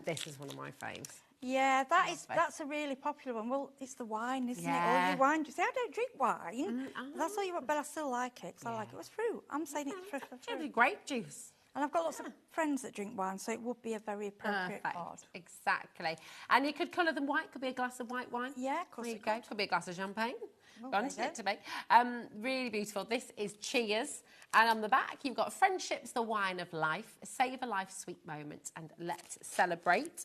This is one of my faves.
Yeah, that's a really popular one. Well, it's the wine, isn't it? All your wine. You say, I don't drink wine. That's all you want, but I still like it, because I like it. It was fruit. I'm saying it's fruit.
Grape juice.
And I've got lots of friends that drink wine, so it would be a very appropriate card.
Exactly. And you could colour them white. Could be a glass of white wine.
Yeah, of course.
There you go. Could be a glass of champagne.
Oh,
Wanted it to be. Really beautiful. This is Cheers. And on the back, you've got Friendship's the Wine of Life. Savour life's sweet moments and let's celebrate.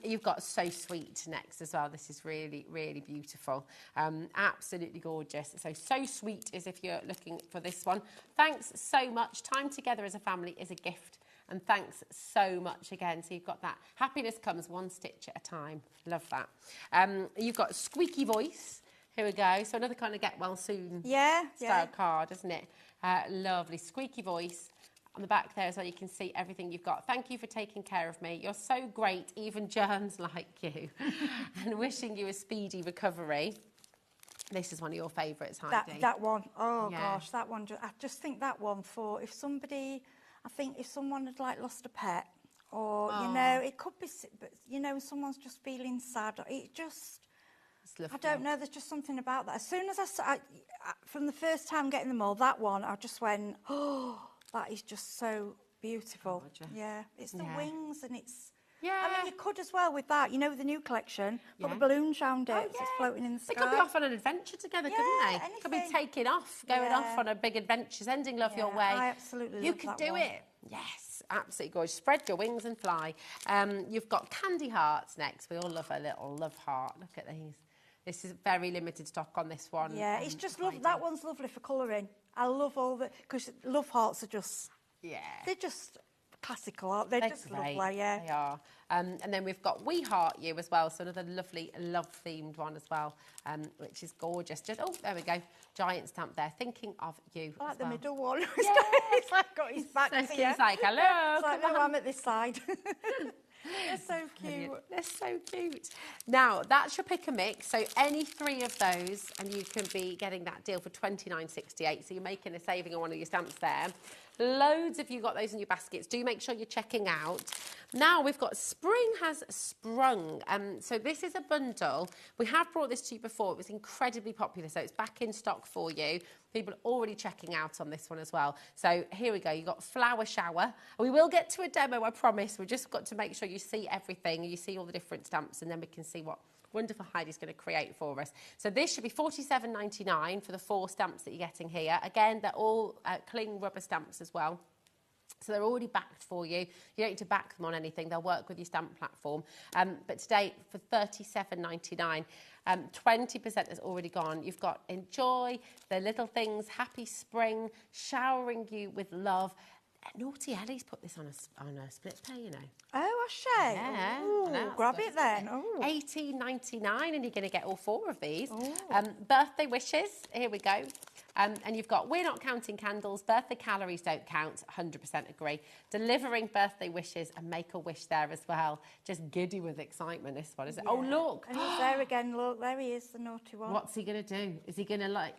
You've got So Sweet next as well. This is really, really beautiful. Absolutely gorgeous. So Sweet is if you're looking for this one. Thanks so much. Time together as a family is a gift. And thanks so much again. So you've got that. Happiness comes one stitch at a time. Love that. You've got Squeaky Voice. Here we go. So another kind of get well soon style card, isn't it? Lovely. Squeaky Voice. On the back there as well, you can see everything you've got. Thank you for taking care of me. You're so great, even germs like you. And wishing you a speedy recovery. This is one of your favourites, Heidi.
That one. Oh, gosh, that one. I just think that one for if somebody... I think if someone had, like, lost a pet or, you know, it could be... But, you know, someone's just feeling sad. It just... I don't know, there's just something about that. As soon as from the first time getting them all, that one, I just went, oh, that is just so beautiful. Yeah, it's the wings and it's... Yeah. I mean, you could as well with that, you know, with the new collection, put the balloons round it, it's floating in the sky.
They could be off on an adventure together, couldn't they? Anything. Could be taking off, going off on a big adventure, sending love your way.
I absolutely
You could do it. Yes, absolutely gorgeous. Spread your wings and fly. You've got Candy Hearts next. We all love a little love heart. Look at these. This is very limited stock on this one.
Yeah, it's just lovely. That one's lovely for colouring. I love all the... Because love hearts are just... Yeah. They're just classical, aren't they? They're just lovely, yeah.
They are. And then we've got We Heart You as well, so another lovely love-themed one as well, which is gorgeous. Just there we go. Giant stamp there. Thinking of you.
I like
the
middle one.
Yeah.
It's like got his back to you.
It's like, hello.
It's like, no, I'm at this side. They're so cute.
They're so cute. Now, that's your pick and mix. So any three of those, and you can be getting that deal for $29.68. So you're making a saving on one of your stamps there. Loads of you got those in your baskets. Do make sure you're checking out. Now we've got Spring Has Sprung. So this is a bundle. We have brought this to you before. It was incredibly popular, so it's back in stock for you. People are already checking out on this one as well. So here we go. You've got Flower Shower. We will get to a demo, I promise. We've just got to make sure you see everything. You see all the different stamps, and then we can see what wonderful Heidi's going to create for us. So this should be $47.99 for the 4 stamps that you're getting here. Again, they're all cling rubber stamps as well. So they're already backed for you. You don't need to back them on anything. They'll work with your stamp platform. But today, for $37.99, 20% has already gone. You've got Enjoy, The Little Things, Happy Spring, Showering You with Love. Naughty Ellie's put this on a split pay, you know.
Oh, has she?
Yeah.
Ooh, grab it then.
$18.99, and you're going to get all 4 of these. Birthday wishes. Here we go. And you've got We're Not Counting Candles, Birthday Calories Don't Count, 100% agree. Delivering birthday wishes and make a wish there as well. Just giddy with excitement, this one, isn't it? Oh, look.
And he's there again, look. There he is, the naughty one.
What's he going to do? Is he going to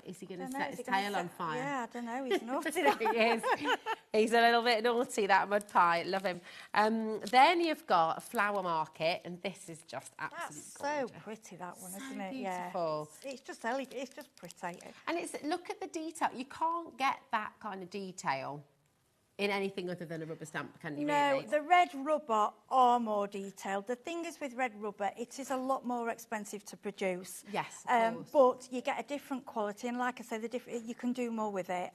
set his tail on fire?
Yeah, I don't know. He's naughty.
He is. He's a little bit naughty, that mud pie. Love him. Then you've got Flower Market, and this is just absolutely
gorgeous. So pretty, that one, isn't it?
Beautiful.
Yeah. It's just elegant. It's just pretty.
And look at the detail. You can't get that kind of detail in anything other than a rubber stamp, can you?
No,
really?
the red rubber are more detailed. The thing is with red rubber, it is a lot more expensive to produce.
Yes, of course.
But you get a different quality, and like I say, you can do more with it.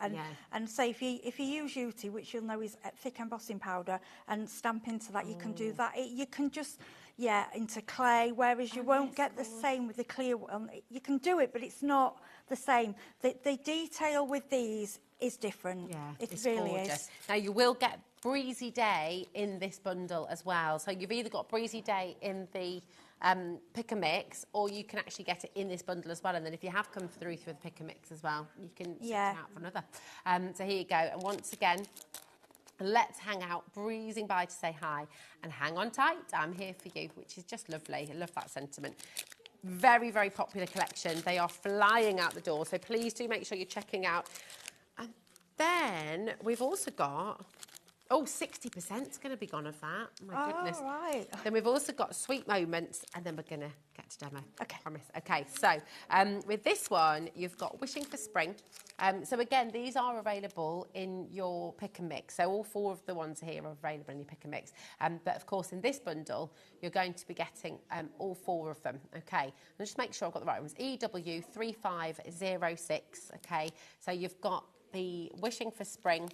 And say if you use Uti, which you'll know is thick embossing powder, and stamp into that, you can do that. You can just into clay, whereas you won't get the same with the clear one. You can do it, but it's not the same. The detail with these is different.
Yeah,
it really
gorgeous.
is.
Now you will get Breezy Day in this bundle as well. So you've either got Breezy Day in the pick and mix, or you can actually get it in this bundle as well. And then if you have come through the pick and mix as well, you can switch it out for another. So here you go. And once again, let's hang out, breezing by to say hi, and hang on tight. I'm here for you, which is just lovely. I love that sentiment. Very, very popular collection. They are flying out the door, so please do make sure you're checking out. And then we've also got Oh, 60% is going to be gone of that. Oh, my goodness.
right.
Then we've also got Sweet Moments, and then we're going to get to demo.
Okay.
Promise. Okay, so with this one, you've got Wishing for Spring. So again, these are available in your pick and mix. So all 4 of the ones here are available in your pick and mix. But of course, in this bundle, you're going to be getting all 4 of them. Okay, and just make sure I've got the right ones. EW3506. Okay, so you've got the Wishing for Spring.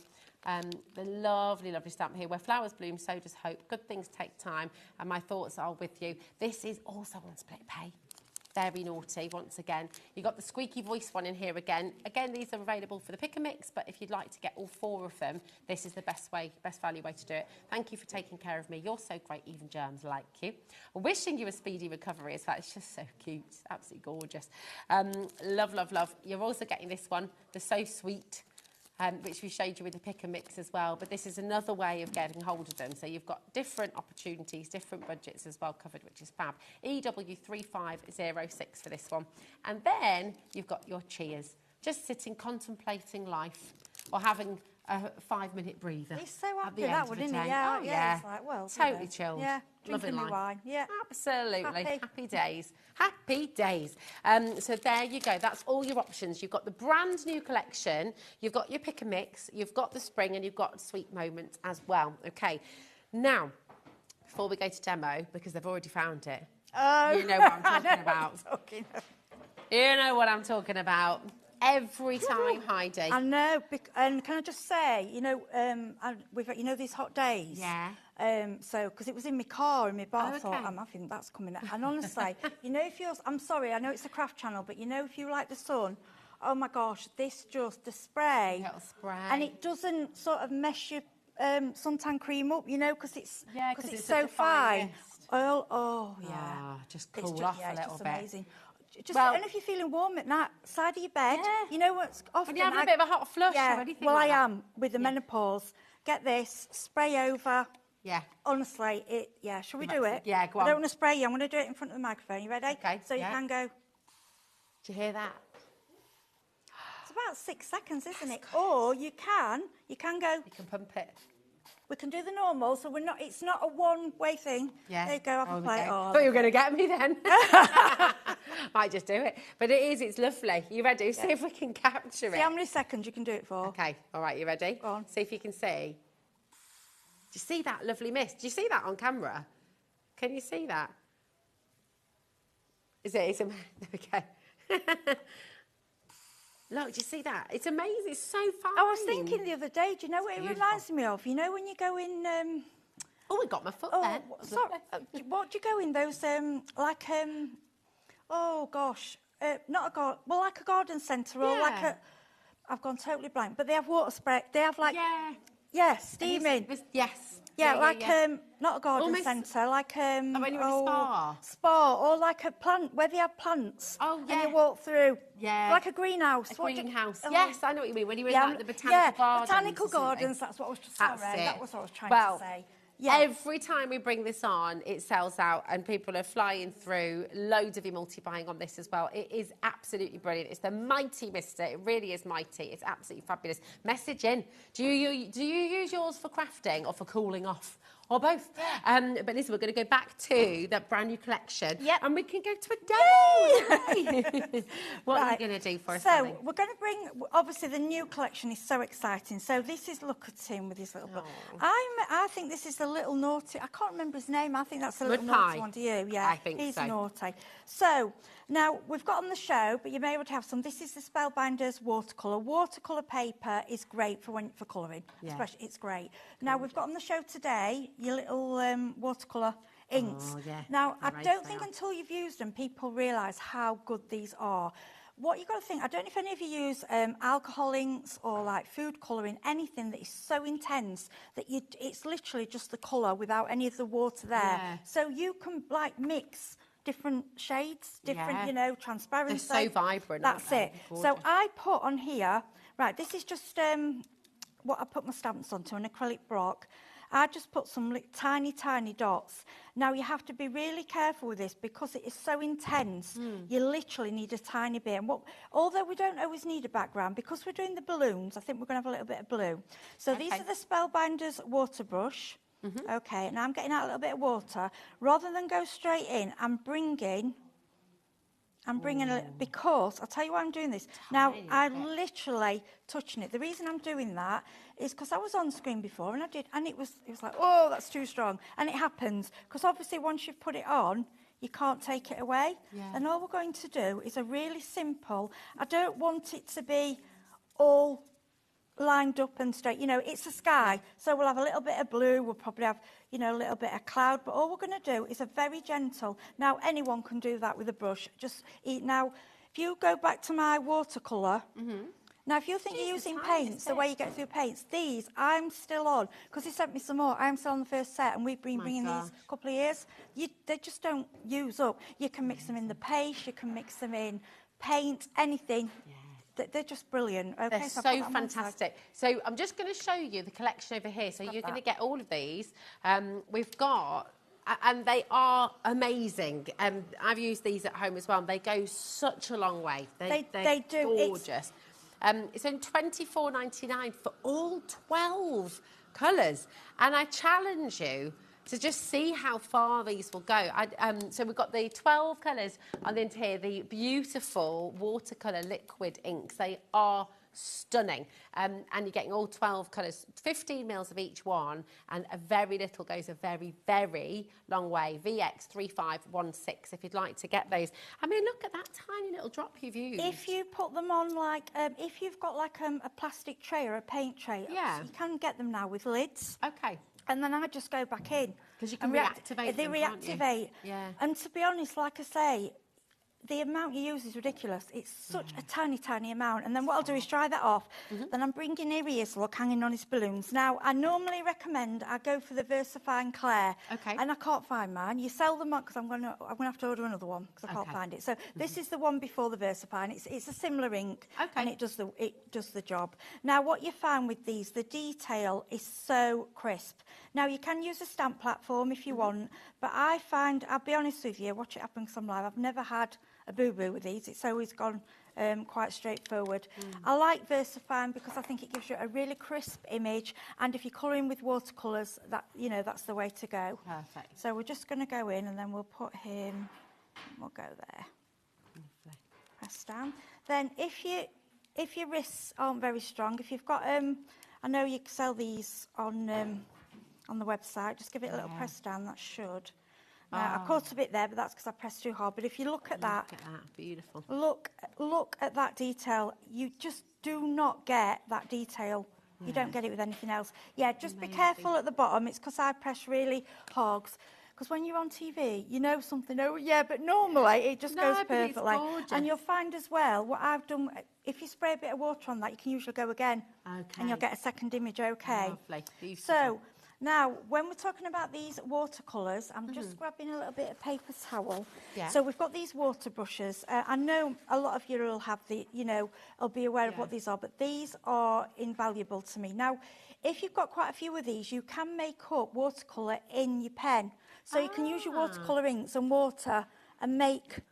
The lovely, lovely stamp here, where flowers bloom, so does hope. Good things take time, and my thoughts are with you. This is also on split pay. Very naughty, once again. You've got the squeaky voice one in here again. Again, these are available for the pick and mix, but if you'd like to get all 4 of them, this is the best value way to do it. Thank you for taking care of me. You're so great, even germs like you. Wishing you a speedy recovery as well. It's just so cute. It's absolutely gorgeous. Love, love, love. You're also getting this one, the So Sweet, which we showed you with the pick and mix as well. But this is another way of getting hold of them. So you've got different opportunities, different budgets as well covered, which is fab. EW3506 for this one. And then you've got your cheers. Just sitting, contemplating life, or having a 5-minute breather.
He's so
at
happy
the end
that
of
one,
the
isn't he?
day.
Yeah,
Oh,
yeah. It's like, well,
totally chilled.
Yeah,
Loving
drinking my
life.
wine. Yeah.
Absolutely.
Happy.
Happy days. Happy days. So there you go. That's all your options. You've got the brand new collection. You've got your pick and mix. You've got the spring, and you've got Sweet Moments as well. Okay. Now, before we go to demo, because they've already found it, you know what I'm talking about. You know what I'm talking about. Every time, Heidi.
I know, and can I just say, you know, we've you know these hot days.
Yeah.
So because it was in my car in my bar,
Oh,
I thought,
okay.
I think that's coming out. And honestly, you know, if you're, I'm sorry, I know it's a craft channel, but you know, if you like the sun, oh my gosh, this just the spray,
Little spray,
and it doesn't sort of mess your suntan cream up, you know, because it's
it's
so
such a fine
fine.
mist.
Oh yeah.
Ah, just cool
It's
off
yeah,
a
it's
little
just
bit.
amazing. Just,
Well-
and if you're feeling warm at night, side of your bed,
Yeah.
you know what's often...
When you're having a bit of a hot flush
yeah,
or anything
well,
like
I
that.
am, with the menopause. Get this, spray over.
Yeah.
Honestly, shall we do it?
Yeah, go
I
on.
don't want to spray you, I'm going to do it in front of the microphone. You ready?
Okay,
So you
yeah.
can go...
Do you hear that?
It's about 6 seconds, isn't it? Or you can go...
You can pump it.
We can do the normal, so it's not a one-way thing.
Yeah.
There you go, have a play.
Okay.
Oh,
Thought you were going to get me then. Might just do it. But it's lovely. You ready? See if we can capture it.
see how many seconds you can do it for.
Okay, all right, you ready?
Go on.
See if you can see. Do you see that lovely mist? Do you see that on camera? Can you see that? It's okay. Look, do you see that? It's amazing. It's so fine.
I was thinking the other day, do you know what it reminds me of? You know when you go in...
Oh, I got my foot there.
Sorry, what do you go in? Those, oh gosh, not a garden, well, like a garden centre or like a... I've gone totally blank, but they have water spray. They have like... Yeah, steaming.
Yes.
Yeah, not a garden
Almost-
centre, like
when you're in a spa.
Spa, or like a plant where they have plants.
Oh, yeah.
And you walk through.
Yeah.
Like a greenhouse.
A greenhouse.
Oh.
Yes, I know what you mean. When you're in like the botanical gardens.
botanical
or something.
gardens. That's what I was just
That's
sorry,
it.
that was what I was trying
Well,
to say. Yeah.
Every time we bring this on, it sells out and people are flying through. Loads of you multi-buying on this as well. It is absolutely brilliant. It's the mighty mister. It really is mighty. It's absolutely fabulous. Message in. Do you use yours for crafting or for cooling off? Or both. But listen, we're going to go back to that brand new collection.
Yep.
And we can go to a demo. What are you going to do for us, darling?
So we're going to bring, obviously the new collection is so exciting. So this is, look at him with his little book. I think this is the little naughty, I can't remember his name. I think that's the little
Mud-pie.
naughty one to you. Yeah,
I think
he's
so.
naughty. So now we've got on the show, but you may want to have some. This is the Spellbinders watercolour. Watercolour paper is great for colouring.
Yeah.
Especially, it's great. Now we've got on the show today your little watercolour inks.
Oh, yeah.
Now I
They're
don't
nice,
think
they are.
until you've used them, people realise how good these are. What you've got to think, I don't know if any of you use alcohol inks or like food colouring, anything that is so intense that it's literally just the colour without any of the water there.
Yeah.
So you can like mix different shades, different,
Yeah.
you know, transparency.
They're so vibrant, aren't
That's
they?
it.
Gorgeous.
So I put on here, right, this is just what I put my stamps onto, an acrylic block. I just put some tiny, tiny dots. Now, you have to be really careful with this because it is so intense. You literally need a tiny bit. And although we don't always need a background, because we're doing the balloons, I think we're going to have a little bit of blue. So these are the Spellbinders water brush. Okay, and I'm getting out a little bit of water. Rather than go straight in, I'm bringing a because I'll tell you why I'm doing this. Now, I'm literally touching it. The reason I'm doing that is because I was on screen before and it was like, oh, that's too strong. And it happens because obviously once you've put it on, you can't take it away. And all we're going to do is a really simple, I don't want it to be all lined up and straight. You know, it's a sky, so we'll have a little bit of blue, we'll probably have, you know, a little bit of cloud, but all we're going to do is a very gentle. Now, anyone can do that with a brush. Now, if you go back to my watercolour, now if you think you're using paints, the way you get through paints, these, I'm still on, because he sent me some more, I'm still on the first set, and we've been bringing these a couple of years. They just don't use up. You can mix them in the paste, you can mix them in paint, anything. They're just brilliant. Okay,
they're so fantastic. So I'm just going to show you the collection over here. So you're going to get all of these. We've got, and they are amazing. I've used these at home as well. They go such a long way. They're
do.
Gorgeous. It's in $24.99 for all 12 colours. And I challenge you to just see how far these will go. So we've got the 12 colours on the end here, the beautiful watercolour liquid inks. They are stunning. And you're getting all 12 colours, 15 mils of each one, and a very little goes a very, very long way. VX3516 if you'd like to get those. I mean, look at that tiny little drop you've used.
If you put them on like, if you've got like a plastic tray or a paint tray, you can get them now with lids.
Okay.
And then I just go back in.
Because you can reactivate
them,
can't you?
Yeah. And to be honest, like I say, the amount you use is ridiculous. It's such a tiny, tiny amount. And then what I'll do is dry that off. Then I'm bringing here his look hanging on his balloons. Now, I normally recommend I go for the VersaFine Claire. Okay. And I can't find mine. You sell them up because I'm going to have to order another one because I can't find it. So this is the one before the VersaFine. It's a similar ink. And it does the job. Now, what you find with these, the detail is so crisp. Now, you can use a stamp platform if you want, but I find, I'll be honest with you, watch it happen because I'm live, I've never had a boo-boo with these. It's always gone quite straightforward. I like VersaFine because I think it gives you a really crisp image, and if you're colouring with watercolours, that's the way to go.
Perfect.
So we're just going to go in and then we'll put him, we'll go there. Lovely. Press down. Then if your wrists aren't very strong, if you've got, I know you sell these on the website, just give it a little press down, that should. I caught a bit there, but that's because I pressed too hard. But if you look at that,
beautiful.
Look at that detail. You just do not get that detail. You don't get it with anything else. Yeah, just be careful at the bottom. It's because I press really hard. Because when you're on TV, you know something. Oh yeah, but normally it just goes perfectly. And you'll find as well what I've done. If you spray a bit of water on that, you can usually go again, and you'll get a second image. Okay.
Lovely. Beautiful.
So. Now, when we're talking about these watercolours, I'm just grabbing a little bit of paper towel. Yeah. So we've got these water brushes. I know a lot of you will have will be aware of what these are, but these are invaluable to me. Now, if you've got quite a few of these, you can make up watercolour in your pen. So you can use your watercolour inks and water and make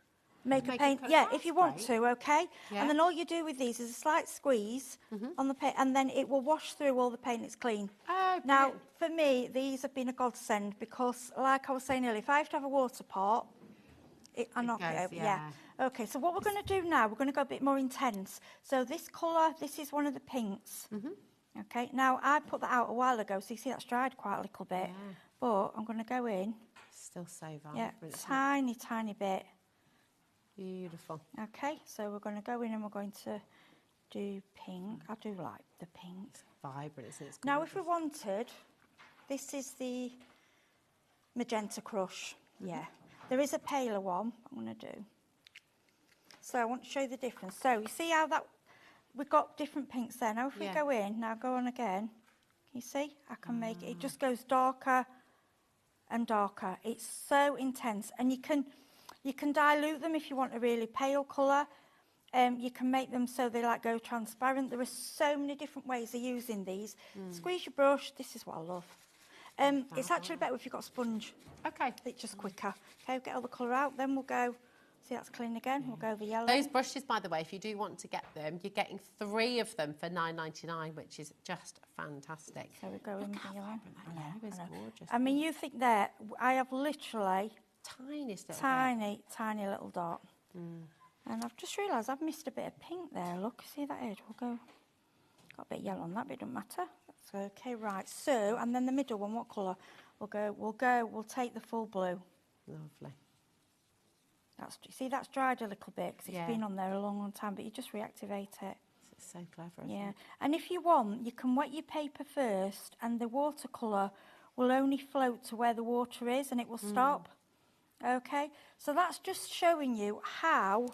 a paint, if you want to, okay? Yeah. And then all you do with these is a slight squeeze on the paint, and then it will wash through all the paint, it's clean. Oh, now, for me, these have been a godsend because, like I was saying earlier, if I have to have a water pot, I knock it over. Yeah. Okay, so what we're going to do now, we're going to go a bit more intense. So this colour, this is one of the pinks. Okay, now I put that out a while ago, so you see that's dried quite a little bit. But I'm going to go in.
Still so vibrant.
Yeah, tiny, tiny bit.
Beautiful.
Okay, so we're going to go in and we're going to do pink. I do like the pink.
It's vibrant, isn't it?
Now, if we wanted, this is the magenta crush. Yeah. There is a paler one I'm going to do. So I want to show you the difference. So you see how that, we've got different pinks there. Now if we go in, now go on again. Can you see? I can make it. It just goes darker and darker. It's so intense. And you can dilute them if you want a really pale colour. You can make them so they go transparent. There are so many different ways of using these. Squeeze your brush. This is what I love. It's actually better if you've got a sponge.
Okay.
It's just quicker. Okay, get all the colour out, then we'll go, see that's clean again, we'll go over yellow.
Those brushes, by the way, if you do want to get them, you're getting 3 of them for £9.99, which is just fantastic.
So we go in with yellow.
I know, it's gorgeous.
I mean, you think there, I have literally
Tiniest little
tiny little dot. And I've just realised I've missed a bit of pink there. Look, see that edge? We'll go, got a bit of yellow on that, but it doesn't matter. That's okay, right. So, and then the middle one, what colour? We'll take the full blue.
Lovely.
See, that's dried a little bit because it's been on there a long time, but you just reactivate it.
It's so clever, isn't
Yeah,
it?
and if you want, you can wet your paper first, and the watercolour will only float to where the water is, and it will stop. Okay, so that's just showing you how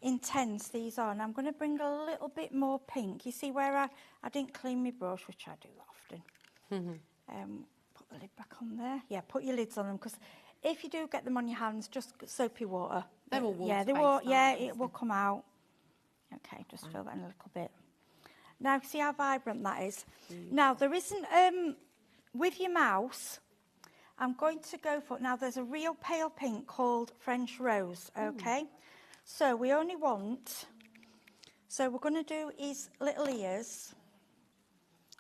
intense these are. And I'm going to bring a little bit more pink. You see where I didn't clean my brush, which I do often. Put the lid back on there. Yeah, put your lids on them, because if you do get them on your hands, just soapy water.
They're all water-based,
Yeah, they will.
aren't
Yeah,
they?
it will come out. Okay, just fill that in a little bit. Now, see how vibrant that is? Now, there isn't, with your mouse, I'm going to go for, now there's a real pale pink called French Rose, okay? So we only want, so we're going to do his little ears,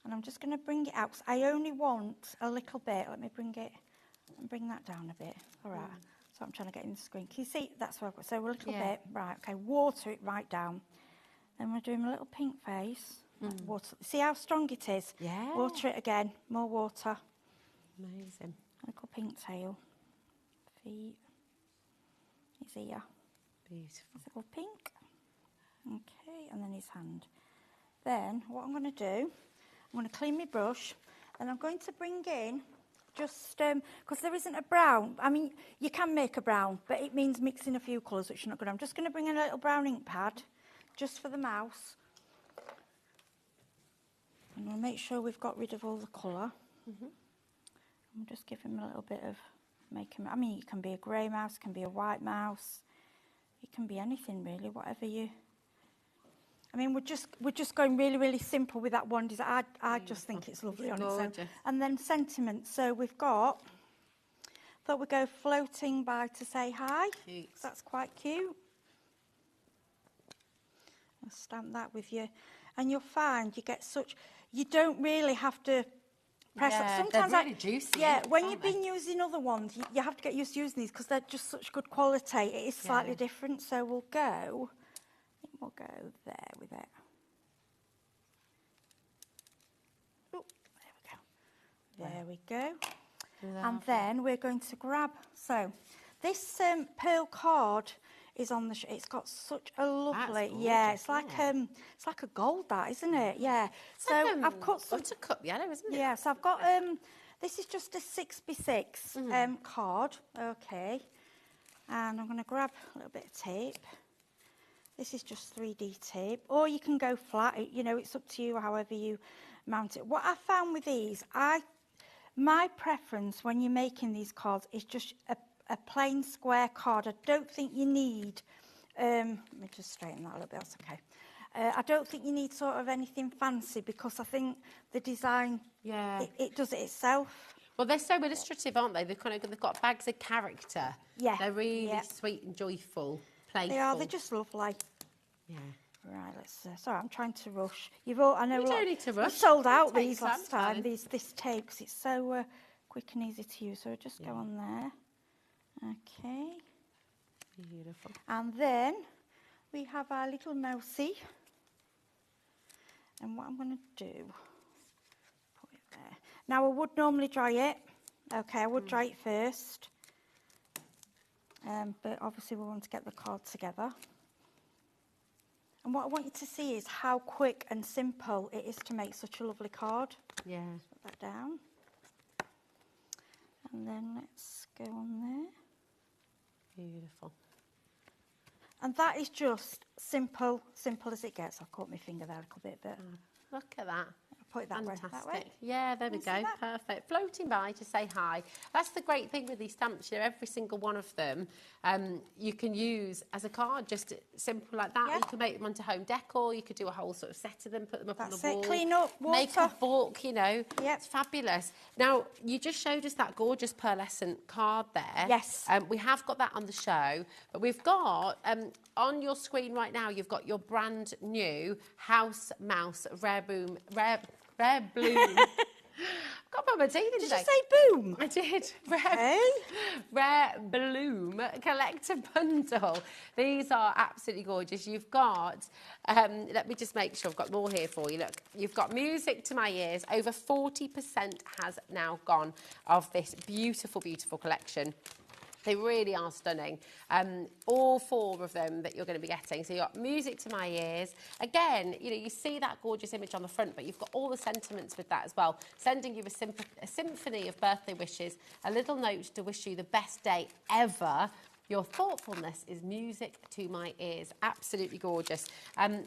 and I'm just going to bring it out, 'cause I only want a little bit. Let me bring that down a bit. All right, so I'm trying to get in the screen. Can you see? That's what I've got. So a little bit, right, okay, water it right down. Then we're doing a little pink face. Water. See how strong it is?
Yeah.
Water it again, more water.
Amazing.
A little pink tail, feet, his ear.
Beautiful.
It's a little pink. Okay, and then his hand. Then what I'm going to do, I'm going to clean my brush, and I'm going to bring in just, because there isn't a brown. I mean, you can make a brown, but it means mixing a few colours, which you're not good. I'm just going to bring in a little brown ink pad, just for the mouse. And we'll make sure we've got rid of all the colour. I'm just give him a little bit of making. I mean, it can be a grey mouse, it can be a white mouse, it can be anything really, whatever you. I mean, we're just going really, really simple with that one design. I just think it's lovely on its own. And then sentiment. So we've got. Thought we'd go floating by to say hi.
Cute.
That's quite cute. I'll stamp that with you, and you'll find you get such. You don't really have to. Press up. Sometimes
they're really juicy.
Yeah, when you've been using other ones, you have to get used to using these because they're just such good quality. It is slightly different, so we'll go there with it. Oh, there we go. And then we're going to grab, so this pearl card is on the, it's got such a lovely, it's like a gold, that, isn't it? Yeah. So I've cut some
buttercup yellow, isn't it?
Yeah. So I've got this is just a 6x6 card, okay. And I'm going to grab a little bit of tape. This is just 3D tape, or you can go flat. You know, it's up to you, however you mount it. What I found with these, my preference when you're making these cards is just a plain square card. I don't think you need, let me just straighten that a little bit, that's okay. I don't think you need sort of anything fancy, because I think the design, it does it itself.
Well, they're so illustrative, aren't they? They've got bags of character.
Yeah.
They're really sweet and joyful, playful.
They are, they're just lovely.
Yeah.
Right, let's, sorry, I'm trying to rush. I know
you don't need to rush.
We sold out
Take
these
time,
last time,
darling.
this tape, 'cause it's so quick and easy to use. So I'll just go on there. Okay.
Beautiful.
And then we have our little mousey. And what I'm going to do, put it there. Now I would normally dry it. Okay, I would dry it first. But obviously we want to get the card together. And what I want you to see is how quick and simple it is to make such a lovely card.
Yeah.
Put that down. And then let's go on there.
Beautiful.
And that is just simple as it gets. I've caught my finger there a little bit, but
look at that.
put it that way.
Fantastic. Yeah, there we
Can you
go.
see that?
Perfect. Floating by to say hi. That's the great thing with these stamps. You know, every single one of them you can use as a card, just simple like that.
Yeah.
You can make them onto home decor. You could do a whole sort of set of them, put them up on the
That's it.
wall.
Clean up,
Make a
water.
book, you know.
Yep.
It's fabulous. Now, you just showed us that gorgeous pearlescent card there.
Yes.
We have got that on the show, but we've got, on your screen right now, you've got your brand new House Mouse Rare Bloom. Got my teeth in
Did
today.
you say boom?
I did.
Hey?
Rare Bloom Collector Bundle. These are absolutely gorgeous. You've got, let me just make sure I've got more here for you. Look, you've got Music to My Ears. Over 40% has now gone of this beautiful, beautiful collection. They really are stunning. All 4 of them that you're going to be getting. So you've got Music to My Ears. Again, you know, you see that gorgeous image on the front, but you've got all the sentiments with that as well. Sending you a symphony of birthday wishes, a little note to wish you the best day ever. Your thoughtfulness is music to my ears. Absolutely gorgeous.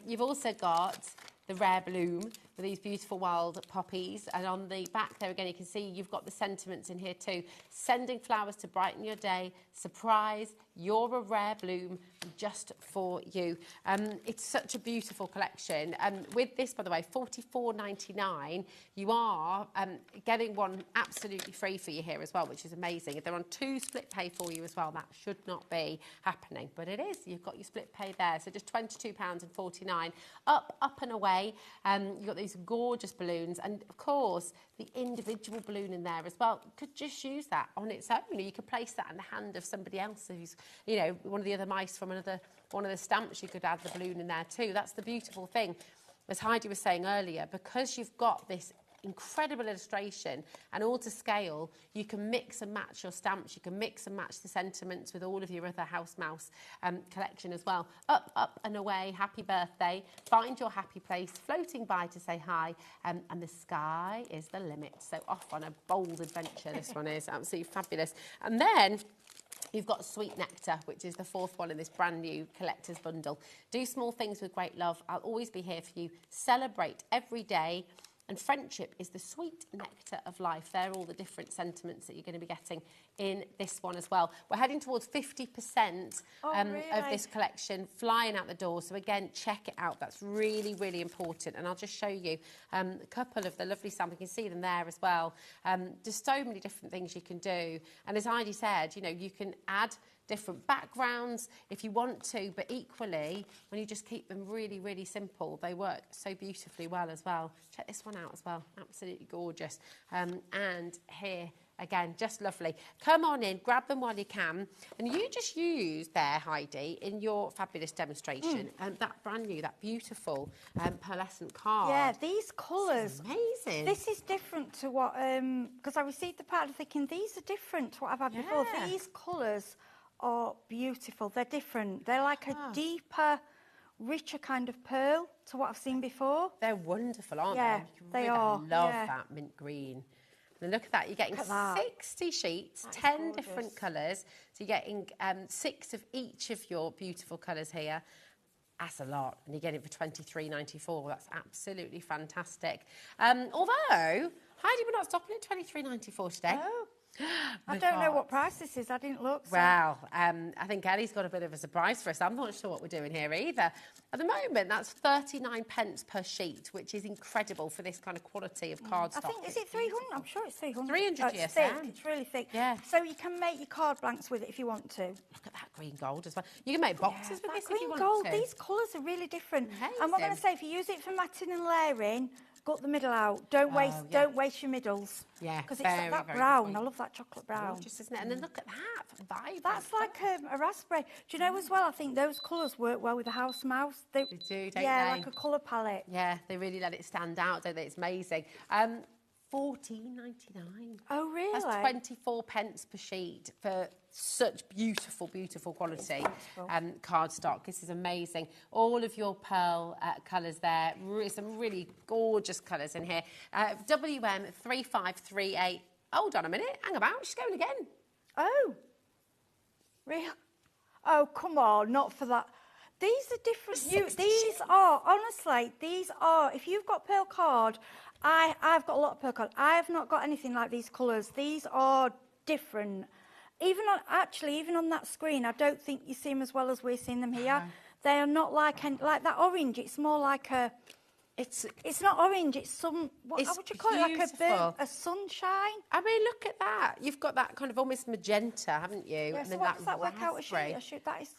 You've also got the Rare Bloom with these beautiful wild poppies. And on the back there again, you can see you've got the sentiments in here too. Sending flowers to brighten your day. Surprise, you're a rare bloom just for you. It's such a beautiful collection. With this, by the way, $44.99, you are getting one absolutely free for you here as well, which is amazing. They're on 2 split pay for you as well. That should not be happening, but it is. You've got your split pay there. So just £22.49. Up and away. You've got these gorgeous balloons, and of course the individual balloon in there as well. Could just use that on its own. You could place that in the hand of somebody else who's, you know, one of the other mice from one of the stamps. You could add the balloon in there too. That's the beautiful thing. As Heidi was saying earlier, because you've got this incredible illustration and all to scale, you can mix and match your stamps, you can mix and match the sentiments with all of your other House Mouse collection as well. Up and away, happy birthday, find your happy place, floating by to say hi, and the sky is the limit. So off on a bold adventure, this one is absolutely fabulous. And then you've got Sweet Nectar, which is the 4th one in this brand new collector's bundle. Do small things with great love. I'll always be here for you. Celebrate every day. And friendship is the sweet nectar of life. They're all the different sentiments that you're going to be getting in this one as well. We're heading towards 50% of this collection flying out the door. So again, check it out. That's really, really important. And I'll just show you a couple of the lovely samples. You can see them there as well. There's so many different things you can do. And as Heidi said, you know, you can add different backgrounds if you want to, but equally, when you just keep them really, really simple, they work so beautifully well as well. Check this one out as well. Absolutely gorgeous. And here, again, just lovely. Come on in, grab them while you can. And you just used there, Heidi, in your fabulous demonstration, that brand new, that beautiful pearlescent card.
Yeah, these colours.
Amazing.
This is different to what, because I received the pattern thinking these are different to what I've had before. These colours are beautiful. They're different. They're like a deeper, richer kind of pearl to what I've seen before.
They're wonderful, aren't
they? They are.
I love that mint green. And look at that. You're getting 60 sheets, 10 different colours. So you're getting 6 of each of your beautiful colours here. That's a lot. And you get it for $23.94. That's absolutely fantastic. Although, Heidi, we're not stopping at $23.94 today.
Oh. I don't know what price this is. I didn't look. So.
Well, I think Ellie's got a bit of a surprise for us. I'm not sure what we're doing here either. At the moment, that's 39 pence per sheet, which is incredible for this kind of quality of cardstock.
I think, is it 300? I'm sure it's 300.
300
it's thick. It's really thick.
Yeah.
So you can make your card blanks with it if you want to.
Look at that green gold as well. You can make boxes with this if you want
gold.
to.
These colours are really different.
Amazing.
And what I'm going to say, if you use it for matting and layering, gut the middle out. Don't waste your middles.
Yeah,
because it's that brown. I love that chocolate brown.
Gorgeous, isn't it? And then look at that vibrant.
That's like a raspberry. Do you know as well? I think those colours work well with a House Mouse.
They do, don't they?
Like a colour palette.
Yeah, they really let it stand out, don't they? It's amazing. $14.99.
Oh, really?
That's 24 pence per sheet for such beautiful, beautiful quality cardstock. This is amazing. All of your pearl colours there. Some really gorgeous colours in here. WM3538. Hold on a minute. Hang about. She's going again.
Oh. Real? Oh, come on. Not for that. These are different. These are, honestly, these are, if you've got pearl card, I've got a lot of pearl card. I have not got anything like these colours. These are different. Even on that screen, I don't think you see them as well as we're seeing them here. They are not like that orange. It's more like a... It's not orange, it's some... What would you call it? Like a sunshine?
I mean, look at that. You've got that kind of almost magenta, haven't you?
Yeah,
and
so
then
what does that work out a sheet? That is...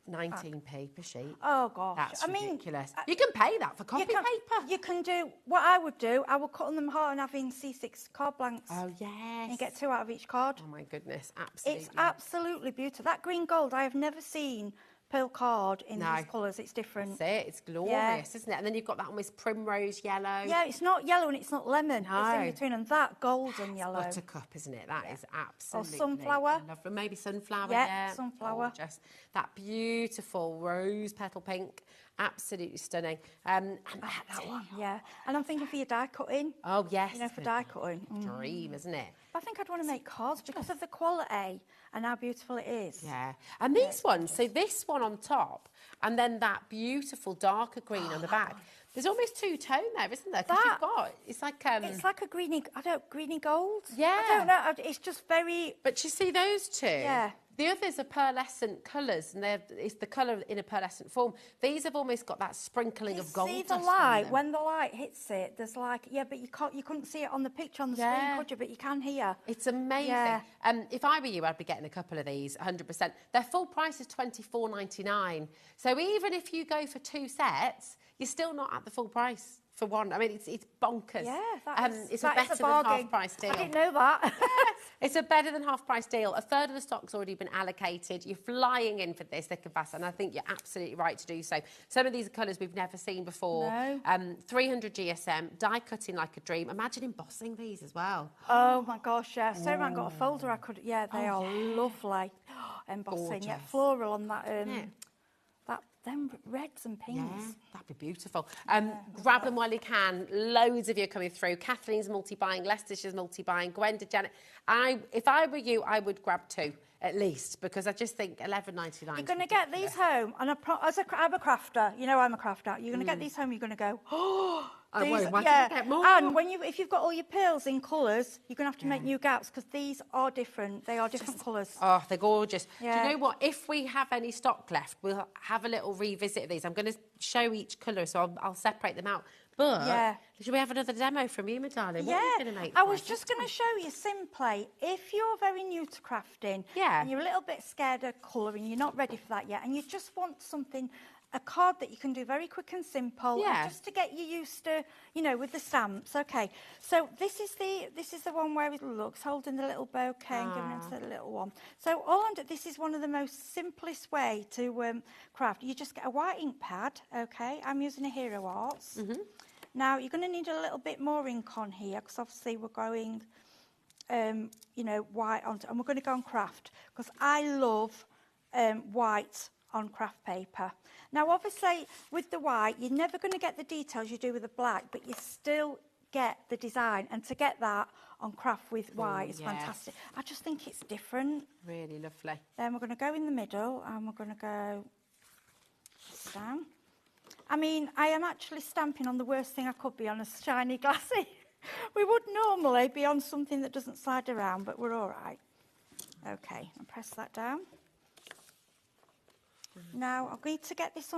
19p per sheet.
Oh, gosh.
That's ridiculous. You can pay that for copy paper.
You can do... What I would do, I would cut them hard and have in C6 card blanks.
Oh, yes.
You get 2 out of each card.
Oh, my goodness. Absolutely.
It's absolutely beautiful. That green gold, I have never seen pearl card in these colours. It's different.
That's it. It's glorious, isn't it? And then you've got that almost primrose yellow.
Yeah, it's not yellow and it's not lemon.
No.
It's in between. And that golden yellow.
Buttercup, isn't it? That is absolutely...
Or sunflower.
Lovely. Maybe sunflower,
yeah. Sunflower.
Gorgeous. That beautiful rose petal pink. Absolutely stunning. And that
one. Yeah. And I'm thinking for your die cutting.
Oh, yes.
You know, for die cutting.
Dream, isn't it?
I think I'd want to make cards because of the quality and how beautiful it is.
Yeah. And these ones, so this one on top and then that beautiful darker green on the back. There's almost two-tone there, isn't there? Because you've got, it's like...
it's like a greeny gold.
Yeah.
I don't know, it's just very...
But you see those two?
Yeah.
The others are pearlescent colours, and it's the colour in a pearlescent form. These have almost got that sprinkling of gold.
See the light, when the light hits it, there's like, but you couldn't see it on the picture on the screen, could you? But you can here.
It's amazing.
Yeah.
If I were you, I'd be getting a couple of these, 100%. Their full price is $24.99. So even if you go for 2 sets, you're still not at the full price for one. I mean, it's bonkers.
Yeah,
it's a better than half-price deal.
I didn't know that.
It's a better than half-price deal. A third of the stock's already been allocated. You're flying in for this, thick and fast, and I think you're absolutely right to do so. Some of these are colours we've never seen before.
No.
300 GSM, die cutting like a dream. Imagine embossing these as well.
Oh my gosh, yeah. So I got a folder I could. Yeah, they are lovely. Embossing,
Gorgeous.
yeah, floral on that. Them reds and pinks.
Yeah, that'd be beautiful. Grab them while you can. Loads of you are coming through. Kathleen's multi-buying, Leicestershire's multi-buying, Gwenda, Janet. If I were you, I would grab 2 at least, because I just think $11.99. You're
going to get these home, and I'm a crafter. You know I'm a crafter. You're going to get these home. You're going to go, oh.
Get more.
And if you've got all your pearls in colours, you're going to have to make new gaps because these are different. They are different colours.
Oh, they're gorgeous.
Yeah.
Do you know what? If we have any stock left, we'll have a little revisit of these. I'm going to show each colour, so I'll separate them out. But should we have another demo from you, my darling? What are you going to make?
I was just going to show you simply, if you're very new to crafting and you're a little bit scared of colouring, you're not ready for that yet, and you just want something... a card that you can do very quick and simple, and just to get you used to, with the stamps. Okay, so this is the one where it looks holding the little bouquet and giving it to the little one. So this is one of the most simplest way to craft. You just get a white ink pad. Okay, I'm using a Hero Arts. Now you're going to need a little bit more ink on here because obviously we're going, white on, and we're going to go on craft because I love white on craft paper. Now, obviously, with the white, you're never going to get the details you do with the black, but you still get the design. And to get that on craft with white is fantastic. I just think it's different.
Really lovely.
Then we're going to go in the middle, and we're going to go down. I mean, I am actually stamping on the worst thing I could be on, a shiny glassy. We would normally be on something that doesn't slide around, but we're all right. Okay, I'll press that down. Now, I need to get this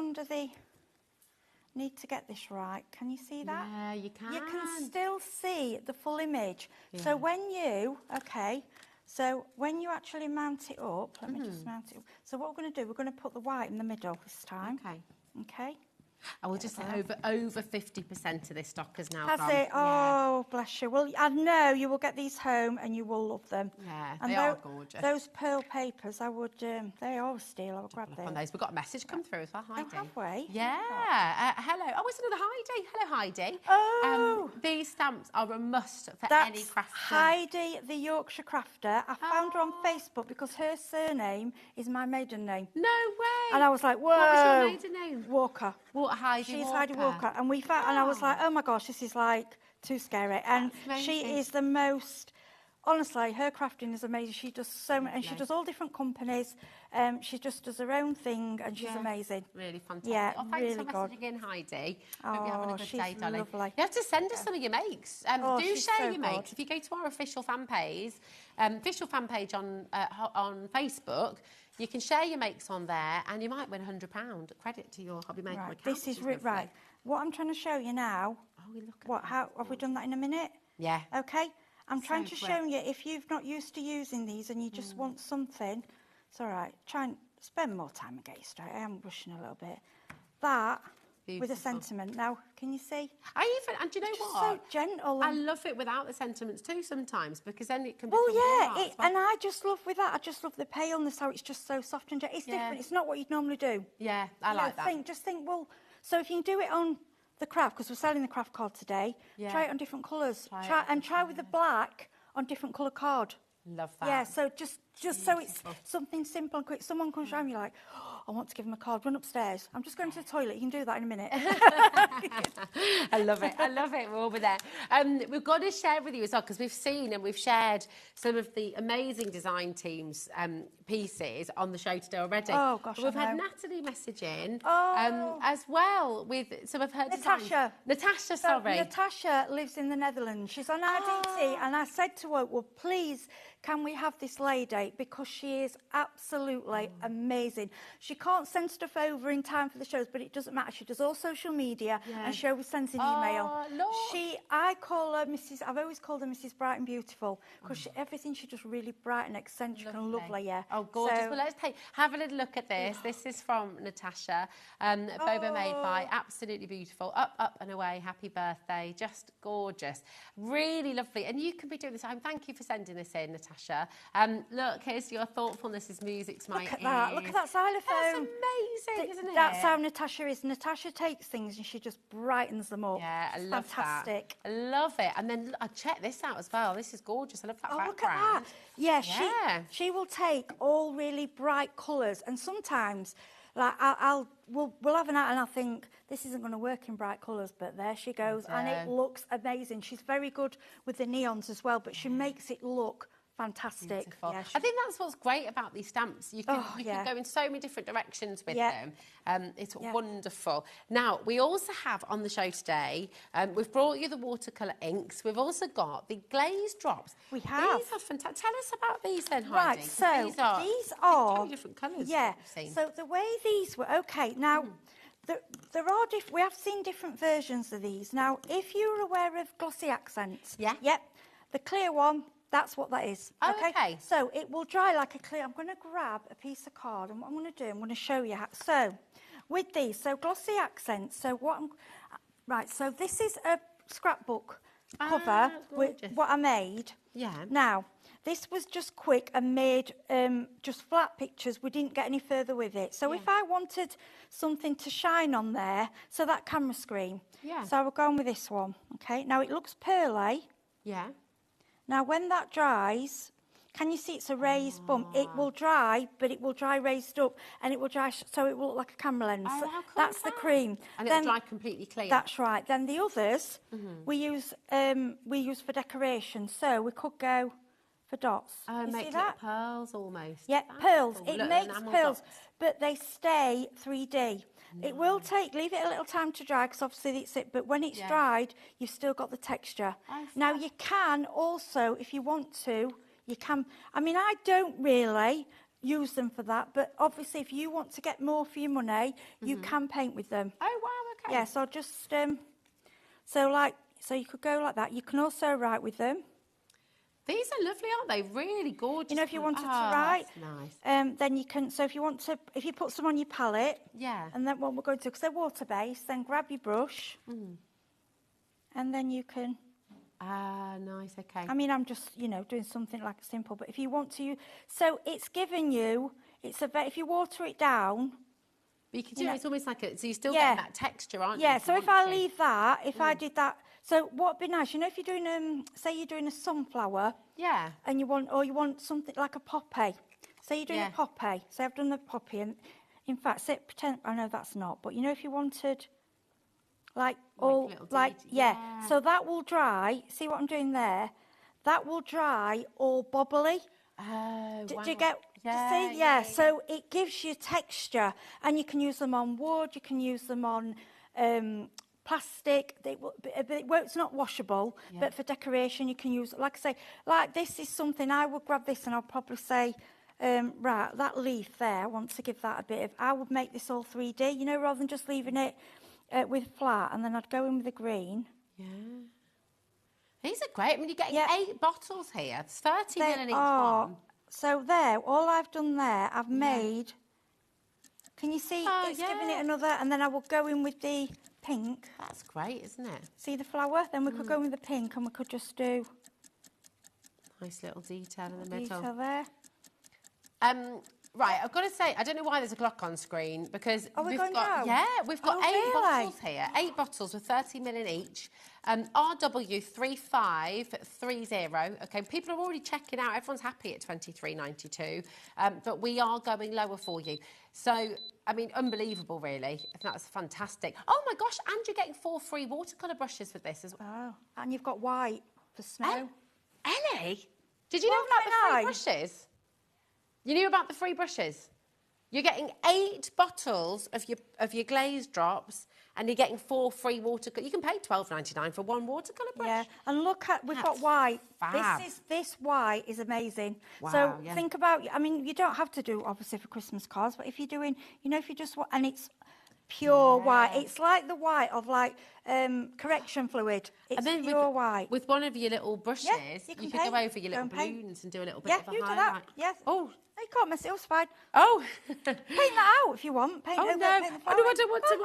right. Can you see that?
Yeah, you can.
You can still see the full image. Yeah. So when you actually mount it up, let me just mount it up. So what we're going to do, we're going to put the white in the middle this time. Okay.
I will just say over 50% of this stock is now
gone. Has it? Oh, bless you. Well, I know you will get these home and you will love them.
Yeah,
and
they are gorgeous.
Those pearl papers, I would, they are a steal. I would grab them.
On those. We've got a message come through as well, Heidi.
Oh, have we?
Yeah. Hello. Oh, it's another Heidi. Hello, Heidi.
Oh.
These stamps are a must for any crafter.
Heidi, the Yorkshire crafter. I found her on Facebook because her surname is my maiden name.
No way.
And I was like, whoa.
What was your maiden name?
Walker.
She's
Heidi Walker, and and I was like, oh my gosh, this is like too scary. And she is the most honestly, her crafting is amazing. She does so much, and she does all different companies. She just does her own thing, and she's amazing.
Really fantastic.
Yeah,
Oh, thanks
really
for
good.
messaging in, Heidi. Hope you're having a good
she's
day, darling.
lovely.
You have to send us some of your makes. Do
she's
share
so
your makes.
good.
If you go to our official fan page on Facebook, you can share your makes on there, and you might win £100 credit to your HobbyMaker
Right,
account.
this is right. What I'm trying to show you now.
Oh, we look at
What? How have we done that in a minute?
Yeah.
Okay. I'm trying to
quick.
show you, if you've not used to using these and you just want something, it's all right. Try and spend more time and get you straight. I am rushing a little bit. That with a
Beautiful.
sentiment. Now, can you see?
And do you know
Just
what?
so gentle.
I love it without the sentiments too sometimes, because then it can be.
Well, yeah, and I just love with that. I just love the paleness, how it's just so soft and it's different. It's not what you'd normally do.
Yeah, I like that.
Just think. Well, so if you can do it on the craft, because we're selling the craft card today, try it on different colours. Try with the black on different colour card.
Love that.
Yeah, so just so it's something simple and quick. Someone comes around, you're like, oh, I want to give them a card. Run upstairs. I'm just going to the toilet. You can do that in a minute.
I love it. I love it. We're all there. We've got to share with you as well, because we've seen and we've shared some of the amazing design teams pieces on the show today already.
Oh, gosh,
We've
I
had
know.
Natalie message in as well with some of her
Natasha.
Natasha, sorry.
Natasha lives in the Netherlands. She's on RDT, and I said to her, well, please, can we have this lady? Because she is absolutely amazing. She can't send stuff over in time for the shows, but it doesn't matter. She does all social media, and she always sends an email. I call her Mrs. I've always called her Mrs. Bright and Beautiful, because everything she does really bright and eccentric and lovely. Yeah.
Oh, gorgeous.
So,
well, let's have a little look at this. This is from Natasha. Boba made by. Absolutely beautiful. Up, up and away. Happy birthday. Just gorgeous. Really lovely. And you can be doing this. Thank you for sending this in, Natasha. Look, here's your thoughtfulness is music to my ears.
Look at that xylophone.
That's amazing, isn't it?
That's how Natasha is. Natasha takes things and she just brightens them up.
Yeah, I love
Fantastic.
that. I love it. And then I check this out as well. This is gorgeous. I love that background.
Look at that. Yeah, she will take all really bright colours, and sometimes like we'll have an out and I'll think this isn't going to work in bright colours, but there she goes, and it looks amazing. She's very good with the neons as well, but she makes it look fantastic.
Beautiful.
Yeah,
I think that's what's great about these stamps. You can go in so many different directions with them. It's wonderful. Now, we also have on the show today, we've brought you the watercolour inks. We've also got the glaze drops.
We have.
These are fantastic. Tell us about these then, Heidi.
Right, so these are
totally different colours.
Yeah, so the way these were, okay, now there are we have seen different versions of these. Now, if you're aware of glossy accents, the clear one, that's what that is.
Oh, okay.
So it will dry like a clear. I'm going to grab a piece of card, and what I'm going to do, I'm going to show you how. So with these, so glossy accents. So so this is a scrapbook cover with what I made.
Yeah.
Now, this was just quick and made just flat pictures. We didn't get any further with it. So if I wanted something to shine on there, so that camera screen.
Yeah.
So I will go on with this one. Okay. Now it looks pearly.
Yeah.
Now when that dries, can you see it's a raised bump? It will dry, but it will dry raised up, and it will dry so it will look like a camera lens.
Oh, how cool
that's
is
the
that?
cream.
And it'll dry completely clear.
That's right. Then the others we use for decoration. So we could go for dots.
Oh,
you
make
see
little
that?
pearls almost.
Yeah,
That's
pearls.
cool.
It
Little
makes
enamel
pearls,
dots.
but they stay 3D. It will leave it a little time to dry, because obviously it's it, but when it's dried, you've still got the texture. Now you can also, if you want to, you can, I mean, I don't really use them for that, but obviously if you want to get more for your money, you can paint with them.
Oh, wow, okay.
Yeah, so just, so you could go like that. You can also write with them.
These are lovely, aren't they? Really gorgeous.
You know, if you wanted to write,
nice.
then you can. So if you put some on your palette, and then what we're going to, because they're water based, then grab your brush, and then you can.
Nice. Okay.
I mean, I'm just doing something like simple, but if you want to, so it's giving you. If you water it down.
But you can do it's almost like so you still get that texture, aren't you?
Yeah. So if I leave that, if I did that. So what'd be nice, if you're doing say you're doing a sunflower, and you want something like a poppy. Say you're doing a poppy. So I've done the poppy, and in fact, pretend I know that's not, but if you wanted, so that will dry. See what I'm doing there? that will dry all bobbly.
Oh, wow.
Do you get?
Yeah,
See, yeah. So it gives you texture, and you can use them on wood. You can use them on plastic. It's not washable, but for decoration, you can use. Like I say, like this is something I would grab this, and I'll probably say, right, that leaf there. I want to give that a bit of. I would make this all 3D, you know, rather than just leaving it with flat, and then I'd go in with the green.
Yeah. These are great. I mean, you're getting 8 bottles here. It's 30 ml in each one.
So there, all I've done there, I've made. Can you see? It's giving it another, and then I will go in with the pink.
That's great, isn't it?
See the flower? Then we could go in with the pink, and we could just do
nice little detail in the middle.
Detail there.
Right, I've got to say, I don't know why there's a clock on screen because we've got we've got 8 bottles here, 8 bottles with 30 ml in each. RW3530. Okay, people are already checking out. Everyone's happy at £23.92, but we are going lower for you. So, I mean, unbelievable, really. That's fantastic. Oh my gosh, and you're getting 4 free watercolour brushes with this as well.
Oh, and you've got white for snow.
Ellie, did you know about the free brushes? You knew about the free brushes? You're getting 8 bottles of your glaze drops, and you're getting 4 free watercolor. You can pay £12.99 for 1 watercolor brush.
Yeah, and look at we've got white.
Fab.
This white is amazing.
Wow,
so think about. I mean, you don't have to do obviously for Christmas cards, but if you're doing, you know, if you just want, and it's pure white. It's like the white of like correction fluid. It's pure white.
With one of your little brushes, you can go over your little balloons and do a little bit of a highlight.
That. Yes.
Oh.
You can't mess it up, it's fine.
Oh.
Paint that out if you want. Paint over,
no.
paint the
I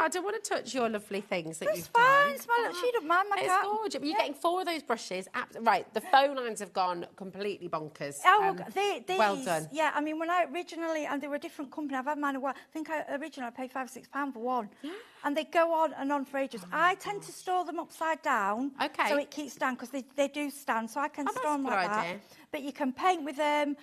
don't want to touch your lovely things that you've
done.
done.
It's fine. She don't mind my cat.
It's gorgeous. But you're getting 4 of those brushes. Right, the phone lines have gone completely bonkers.
These,
well done.
Yeah, I mean, when I originally, and they were a different company, I've had mine a while. I think originally I paid £5 or £6 for one. Yeah. And they go on and on for ages. I tend to store them upside down. Okay. So it keeps down, because they do stand, so I can store them like that. But you can paint with them.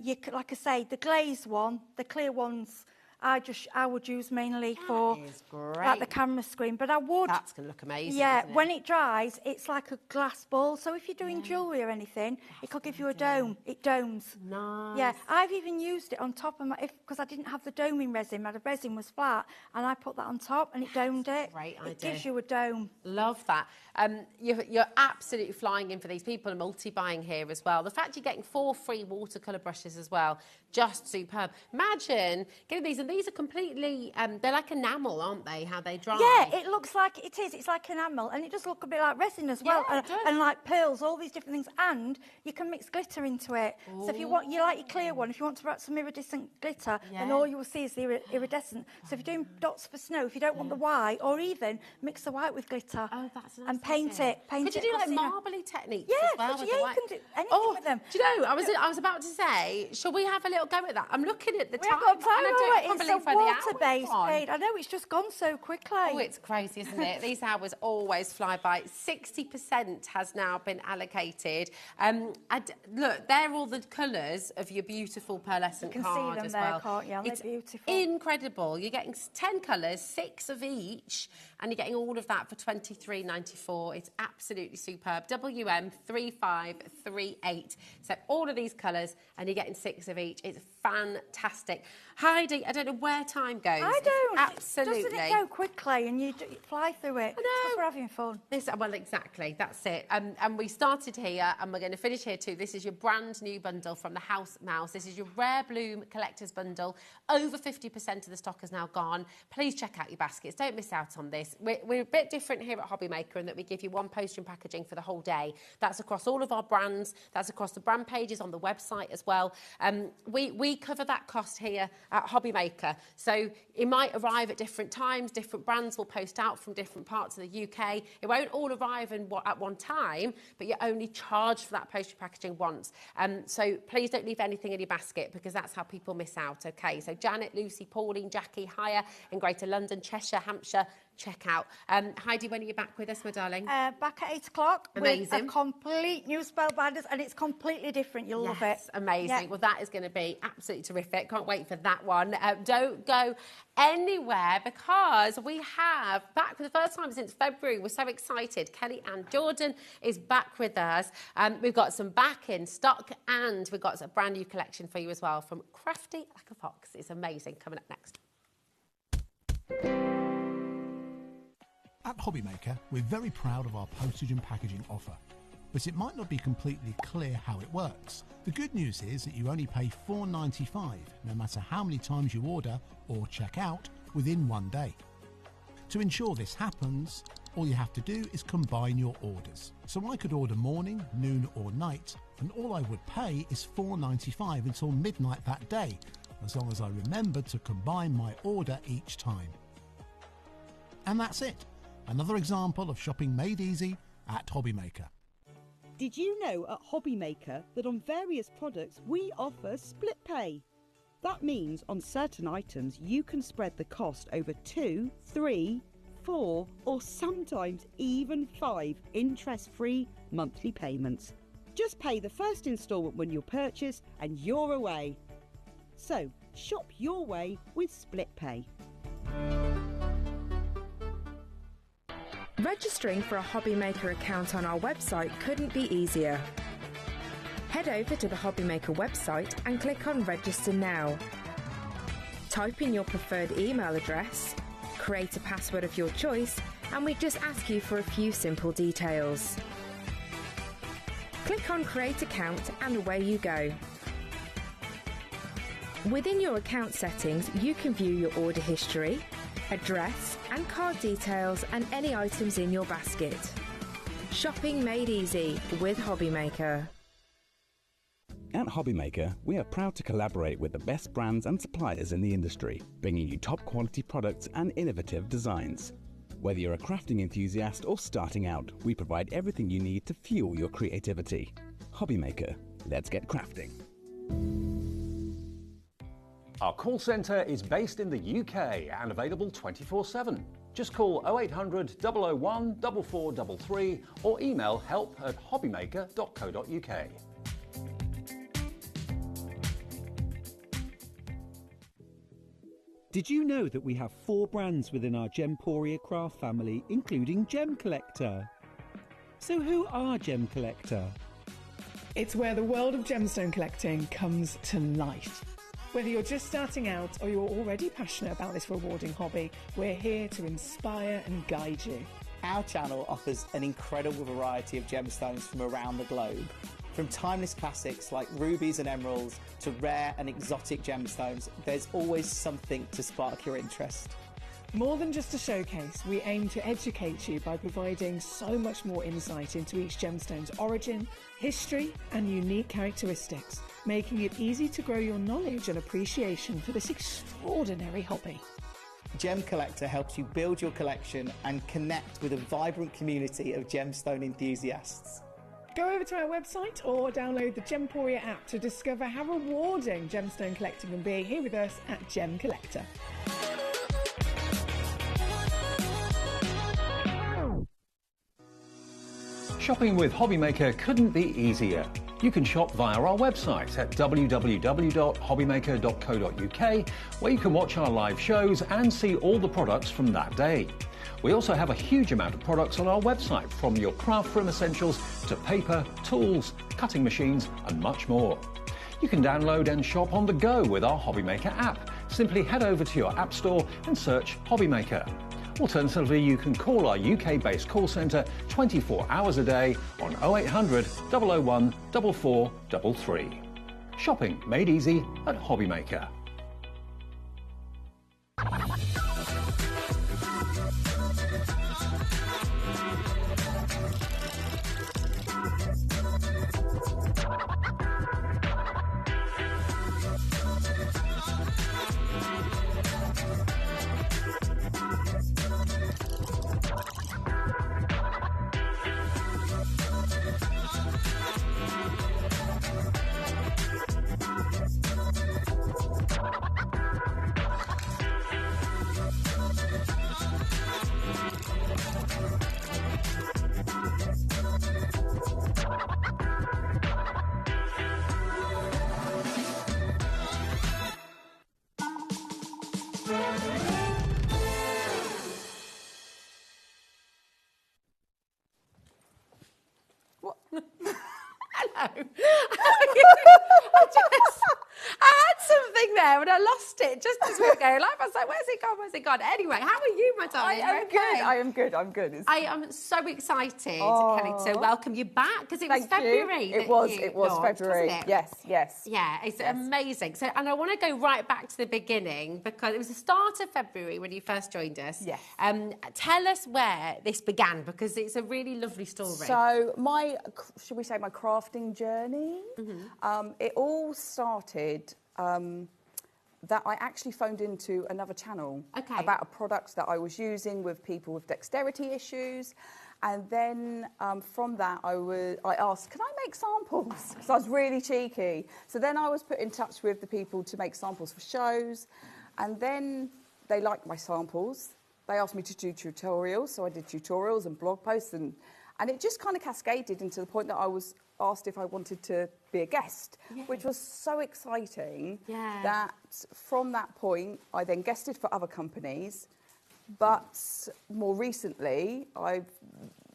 You could, like I say, the glazed one, the clear ones, I would use mainly for like the camera screen. But I would.
That's gonna look amazing.
Yeah,
isn't it?
when it dries, it's like a glass ball. So if you're doing jewellery or anything, it could give you a dome. It domes.
Nice.
Yeah, I've even used it on top of my, because I didn't have the doming resin. My resin was flat, and I put that on top, and it domed it.
Great idea.
It gives you a dome.
Love that. You're absolutely flying in for these. People are multi-buying here as well. The fact you're getting 4 free watercolour brushes as well, just superb. Imagine getting these, and these are completely, they're like enamel, aren't they, how they dry?
Yeah, it looks like it is. It's like enamel, and it does look a bit like resin as well, and like pearls, all these different things. And you can mix glitter into it. Ooh. So if you want, you like your clear one, if you want to write some iridescent glitter, then all you will see is the iridescent. So if you're doing dots for snow, if you don't want the white, or even mix the white with glitter.
Oh, that's nice.
And paint it.
Could you do like marbly techniques as well?
Yeah, you can do anything with them.
Do you know, I was about to say, shall we have a little go at that? I'm looking at the time.
Got time. It's a water-based paint. I know, it's just gone so quickly.
Oh, it's crazy, isn't it? These hours always fly by. 60% has now been allocated. And look, they're all the colours of your beautiful pearlescent card as well.
Can't you?
It's
they're beautiful.
Incredible. You're getting 10 colours, 6 of each, and you're getting all of that for £23.94. It's absolutely superb. WM3538. So all of these colours, and you're getting 6 of each. It's fantastic. Heidi, I don't know where time goes.
I don't.
Absolutely.
Doesn't it go quickly, and you fly through it?
I know.
Because we're having fun.
Well, exactly. That's it. And we started here, and we're going to finish here too. This is your brand new bundle from the House Mouse. This is your Rare Bloom Collector's Bundle. Over 50% of the stock is now gone. Please check out your baskets. Don't miss out on this. We're a bit different here at HobbyMaker in that we give you 1 postage and packaging for the whole day. That's across all of our brands. That's across the brand pages on the website as well. We cover that cost here at HobbyMaker. So it might arrive at different times. Different brands will post out from different parts of the UK. It won't all arrive at one time, but you're only charged for that postage packaging once. So please don't leave anything in your basket, because that's how people miss out. Okay, so Janet, Lucy, Pauline, Jackie, Hire in Greater London, Cheshire, Hampshire, checkout. Heidi, when are you back with us, my darling?
Back at 8 o'clock with
Amazing.
a complete new Spellbinders, and it's completely different. You'll love it.
Amazing.
Yeah.
Well, that is going to be absolutely terrific. Can't wait for that one. Don't go anywhere, because we have, back for the first time since February, we're so excited. Kelly and Jordan is back with us. We've got some back in stock, and we've got a brand new collection for you as well from Crafty Like a Fox. It's amazing. Coming up next.
At HobbyMaker, we're very proud of our postage and packaging offer, but it might not be completely clear how it works. The good news is that you only pay $4.95 no matter how many times you order or check out within 1 day. To ensure this happens, all you have to do is combine your orders. So I could order morning, noon or night, and all I would pay is $4.95 until midnight that day, as long as I remembered to combine my order each time. And that's it. Another example of shopping made easy at HobbyMaker.
Did you know at HobbyMaker that on various products we offer split pay? That means on certain items you can spread the cost over 2, 3, 4 or sometimes even 5 interest-free monthly payments. Just pay the first instalment when you purchase and you're away. So shop your way with split pay.
Registering for a HobbyMaker account on our website couldn't be easier. Head over to the HobbyMaker website and click on Register Now. Type in your preferred email address, create a password of your choice, and we just ask you for a few simple details. Click on Create Account and away you go. Within your account settings, you can view your order history, address and card details and any items in your basket. Shopping made easy with HobbyMaker.
At HobbyMaker, we are proud to collaborate with the best brands and suppliers in the industry, bringing you top quality products and innovative designs. Whether you're a crafting enthusiast or starting out, we provide everything you need to fuel your creativity. HobbyMaker, let's get crafting.
Our call centre is based in the UK and available 24/7. Just call 0800 001 4433 or email help@hobbymaker.co.uk.
Did you know that we have 4 brands within our Gemporia craft family, including Gem Collector? So who are Gem Collector?
It's where the world of gemstone collecting comes to life. Whether you're just starting out or you're already passionate about this rewarding hobby, we're here to inspire and guide you.
Our channel offers an incredible variety of gemstones from around the globe. From timeless classics like rubies and emeralds to rare and exotic gemstones, there's always something to spark your interest.
More than just a showcase, we aim to educate you by providing so much more insight into each gemstone's origin, history and unique characteristics, making it easy to grow your knowledge and appreciation for this extraordinary hobby.
Gem Collector helps you build your collection and connect with a vibrant community of gemstone enthusiasts.
Go over to our website or download the Gemporia app to discover how rewarding gemstone collecting can be here with us at Gem Collector.
Shopping with HobbyMaker couldn't be easier. You can shop via our website at www.hobbymaker.co.uk, where you can watch our live shows and see all the products from that day. We also have a huge amount of products on our website, from your craft room essentials to paper, tools, cutting machines and much more. You can download and shop on the go with our HobbyMaker app. Simply head over to your app store and search HobbyMaker. Alternatively, you can call our UK-based call centre 24 hours a day on 0800 001 4433. Shopping made easy at HobbyMaker.
I had something there and I lost it just as we were going live. I was like, where's it gone? Where's it gone? Anyway, how are you, my darling?
I'm good.
I am so excited, Kelly, to welcome you back because it was February.
It was February.
Wasn't it?
Yes.
Yeah, it's amazing. So, and I want to go right back to the beginning because it was the start of February when you first joined us.
Yes.
Tell us where this began because it's a really lovely story.
So should we say my crafting journey? It all started that I actually phoned into another channel about a product that I was using with people with dexterity issues. And then from that, I asked, can I make samples? Because I was really cheeky. So then I was put in touch with the people to make samples for shows. And then they liked my samples. They asked me to do tutorials. So I did tutorials and blog posts. And it just kind of cascaded into the point that I was asked if I wanted to be a guest, which was so exciting that from that point, I then guested for other companies. But more recently, I've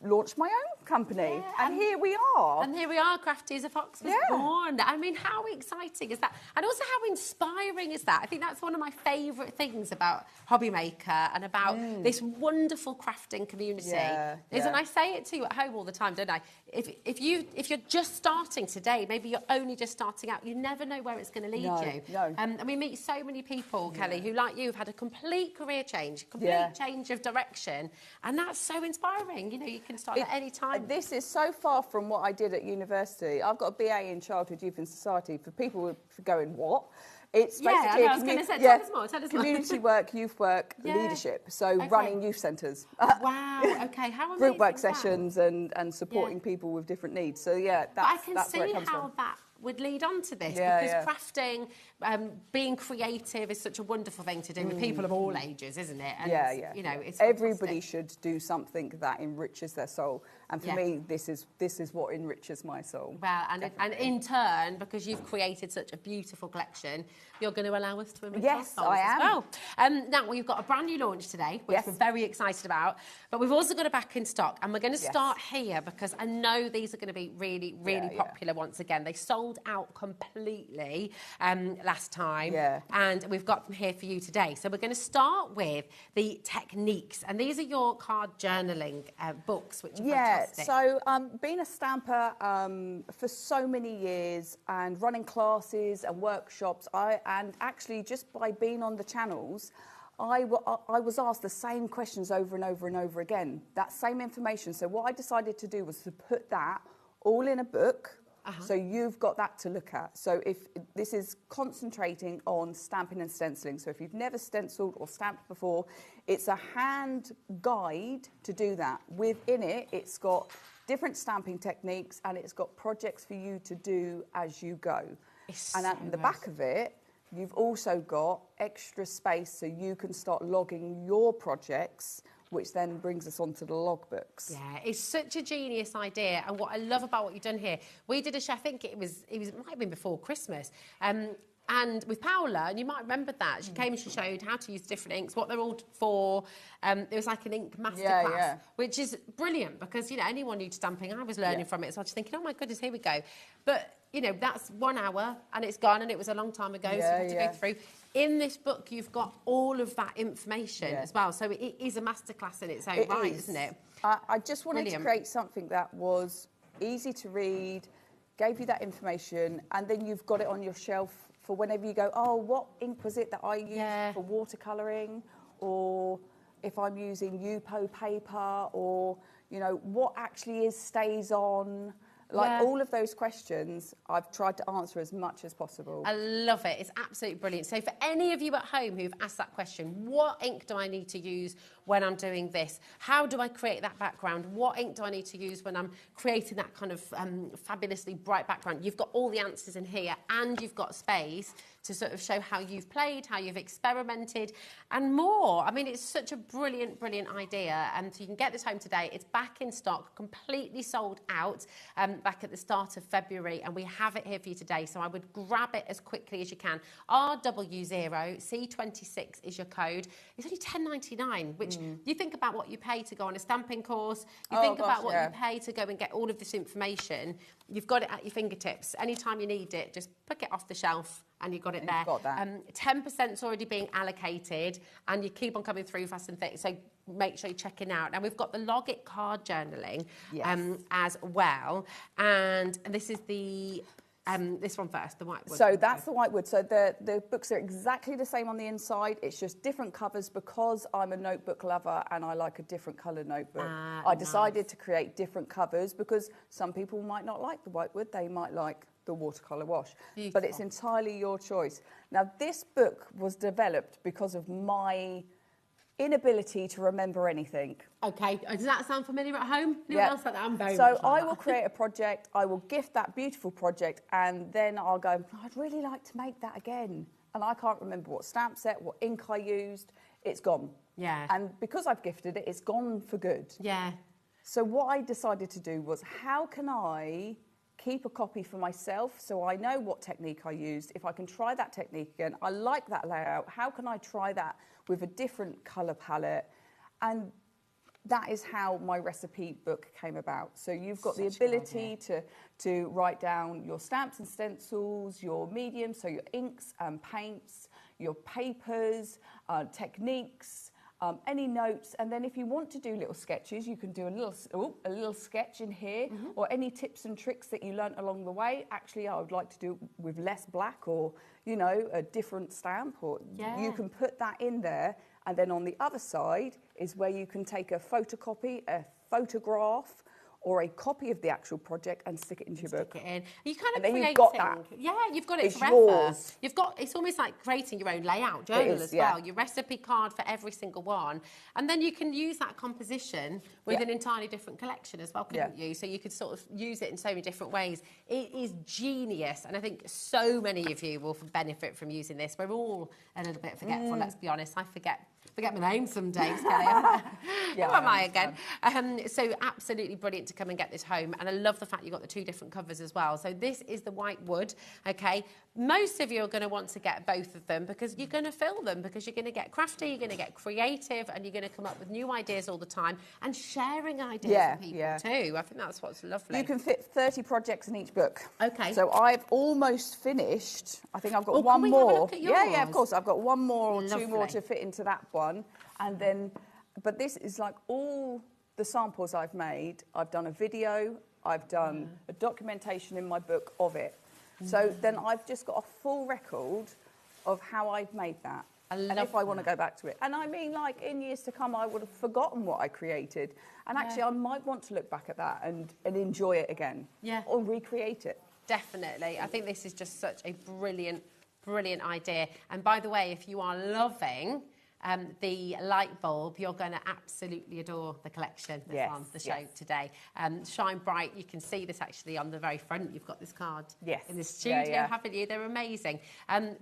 launched my own company, and here we are.
And here we are, Crafty as a Fox was born. I mean, how exciting is that? And also how inspiring is that? I think that's one of my favourite things about HobbyMaker and about this wonderful crafting community. And I say it to you at home all the time, don't I? If you're just starting today, maybe you're only just starting out, you never know where it's going to lead you. And we meet so many people, Kelly, who, like you, have had a complete career change, change of direction, and that's so inspiring. You know, you can start at any time.
This is so far from what I did at university. I've got a BA in Childhood, Youth and Society. For people going, what? It's basically
I was going to say, tell us more.
Community work, youth work, leadership. So running youth centres.
Wow, okay. How amazing
group work sessions and supporting people with different needs. So that's
I can
that's where it
see
comes
how
from.
that would lead on to this because crafting, being creative is such a wonderful thing to do with people of all ages, isn't it? And you know, it's
everybody should do something that enriches their soul, and for me, this is what enriches my soul.
Well, and in turn, because you've created such a beautiful collection, you're going to allow us to enrich
Yes,
our souls
I am.
as well. Now we've got a brand new launch today, which we're very excited about, but we've also got it back in stock, and we're going to start here because I know these are going to be really, really popular once again. They sold out completely last time, and we've got them here for you today. So we're going to start with the techniques, and these are your card journaling books, which are fantastic.
So being a stamper for so many years and running classes and workshops, and actually just by being on the channels, I was asked the same questions over and over and over again, that same information. So what I decided to do was to put that all in a book. So you've got that to look at. So if this is concentrating on stamping and stenciling. So if you've never stenciled or stamped before, it's a hand guide to do that. Within it, it's got different stamping techniques and it's got projects for you to do as you go. And at the back of it, you've also got extra space so you can start logging your projects, which then brings us onto the logbooks.
Yeah, it's such a genius idea. And what I love about what you've done here, we did a show, I think it might have been before Christmas, and with Paola, and you might remember that, she came and she showed how to use different inks, what they're all for. It was like an ink masterclass, which is brilliant because, you know, anyone new to stamping, I was learning from it, so I was just thinking, oh my goodness, here we go. But, you know, that's 1 hour and it's gone and it was a long time ago, so you have to go through. In this book, you've got all of that information as well, so it is a masterclass in its own right, isn't it?
I just wanted to create something that was easy to read, gave you that information, and then you've got it on your shelf for whenever you go, oh, what ink was it that I used for watercolouring? Or if I'm using UPO paper, or, you know, what actually stays on? Like all of those questions, I've tried to answer as much as possible.
I love it. It's absolutely brilliant. So for any of you at home who've asked that question, what ink do I need to use when I'm doing this? How do I create that background? What ink do I need to use when I'm creating that kind of fabulously bright background? You've got all the answers in here and you've got space to sort of show how you've played, how you've experimented, and more. I mean, it's such a brilliant, brilliant idea. And so you can get this home today. It's back in stock, completely sold out back at the start of February, and we have it here for you today. So I would grab it as quickly as you can. RW0C26 is your code. It's only $10.99, which you think about what you pay to go on a stamping course. You think about what you pay to go and get all of this information. You've got it at your fingertips. Anytime you need it, just pick it off the shelf and you've got it there.
You've got that.
10%'s already being allocated and you keep on coming through fast and thick. So make sure you're checking out. Now we've got the Log It card journaling as well. And this is the this one first, the whitewood.
So that's the whitewood. So the books are exactly the same on the inside. It's just different covers because I'm a notebook lover and I like a different coloured notebook. I decided to create different covers because some people might not like the whitewood. They might like the watercolour wash.
Beautiful.
But it's entirely your choice. Now, this book was developed because of my inability to remember anything.
Okay, does that sound familiar at home? Anyone else like that? I'm very
So
much like
I
that.
will create a project, I will gift that beautiful project, and then I'll go, I'd really like to make that again. And I can't remember what stamp set, what ink I used. It's gone.
Yeah.
And because I've gifted it, it's gone for good.
Yeah.
So what I decided to do was, how can I keep a copy for myself so I know what technique I used? If I can try that technique again, I like that layout. How can I try that with a different colour palette? And that is how my recipe book came about. So you've got the ability to write down your stamps and stencils, your mediums, so your inks and paints, your papers, techniques, any notes, and then if you want to do little sketches, you can do a little sketch in here, or any tips and tricks that you learnt along the way. Actually, I would like to do with less black, or you know, a different stamp, or you can put that in there. And then on the other side is where you can take a photocopy, a photograph, or a copy of the actual project and stick it into your book.
Stick it in. You kind of
and then
creating.
you've got that.
Yeah, you've got it
It's
forever.
yours.
You've got. It's almost like creating your own layout journal
is,
as well. Your recipe card for every single one, and then you can use that composition with an entirely different collection as well, couldn't you? So you could sort of use it in so many different ways. It is genius, and I think so many of you will benefit from using this. We're all a little bit forgetful. Let's be honest. I forget my name some days, Kelly. Who am I again? So absolutely brilliant to come and get this home. And I love the fact you've got the two different covers as well. So this is the white wood, okay? Most of you are going to want to get both of them because you're going to fill them, because you're going to get crafty, you're going to get creative, and you're going to come up with new ideas all the time and sharing ideas with people too. I think that's what's lovely.
You can fit 30 projects in each book.
Okay.
So I've almost finished. I think I've got
can
one
we
more.
have a look at
Yeah, of
yours?
course. I've got one more or two more
Lovely.
to fit into that one. And then, but this is like all the samples I've made. I've done a video, I've done a documentation in my book of it. So then I've just got a full record of how I've made that. And if I want to go back to it. And I mean, like, in years to come, I would have forgotten what I created. And actually, I might want to look back at that and enjoy it again.
Yeah.
Or recreate it.
Definitely. I think this is just such a brilliant, brilliant idea. And by the way, if you are loving the light bulb, you're going to absolutely adore the collection that's on the show today. Shine Bright, you can see this actually on the very front. You've got this card in the studio, haven't you? They're amazing.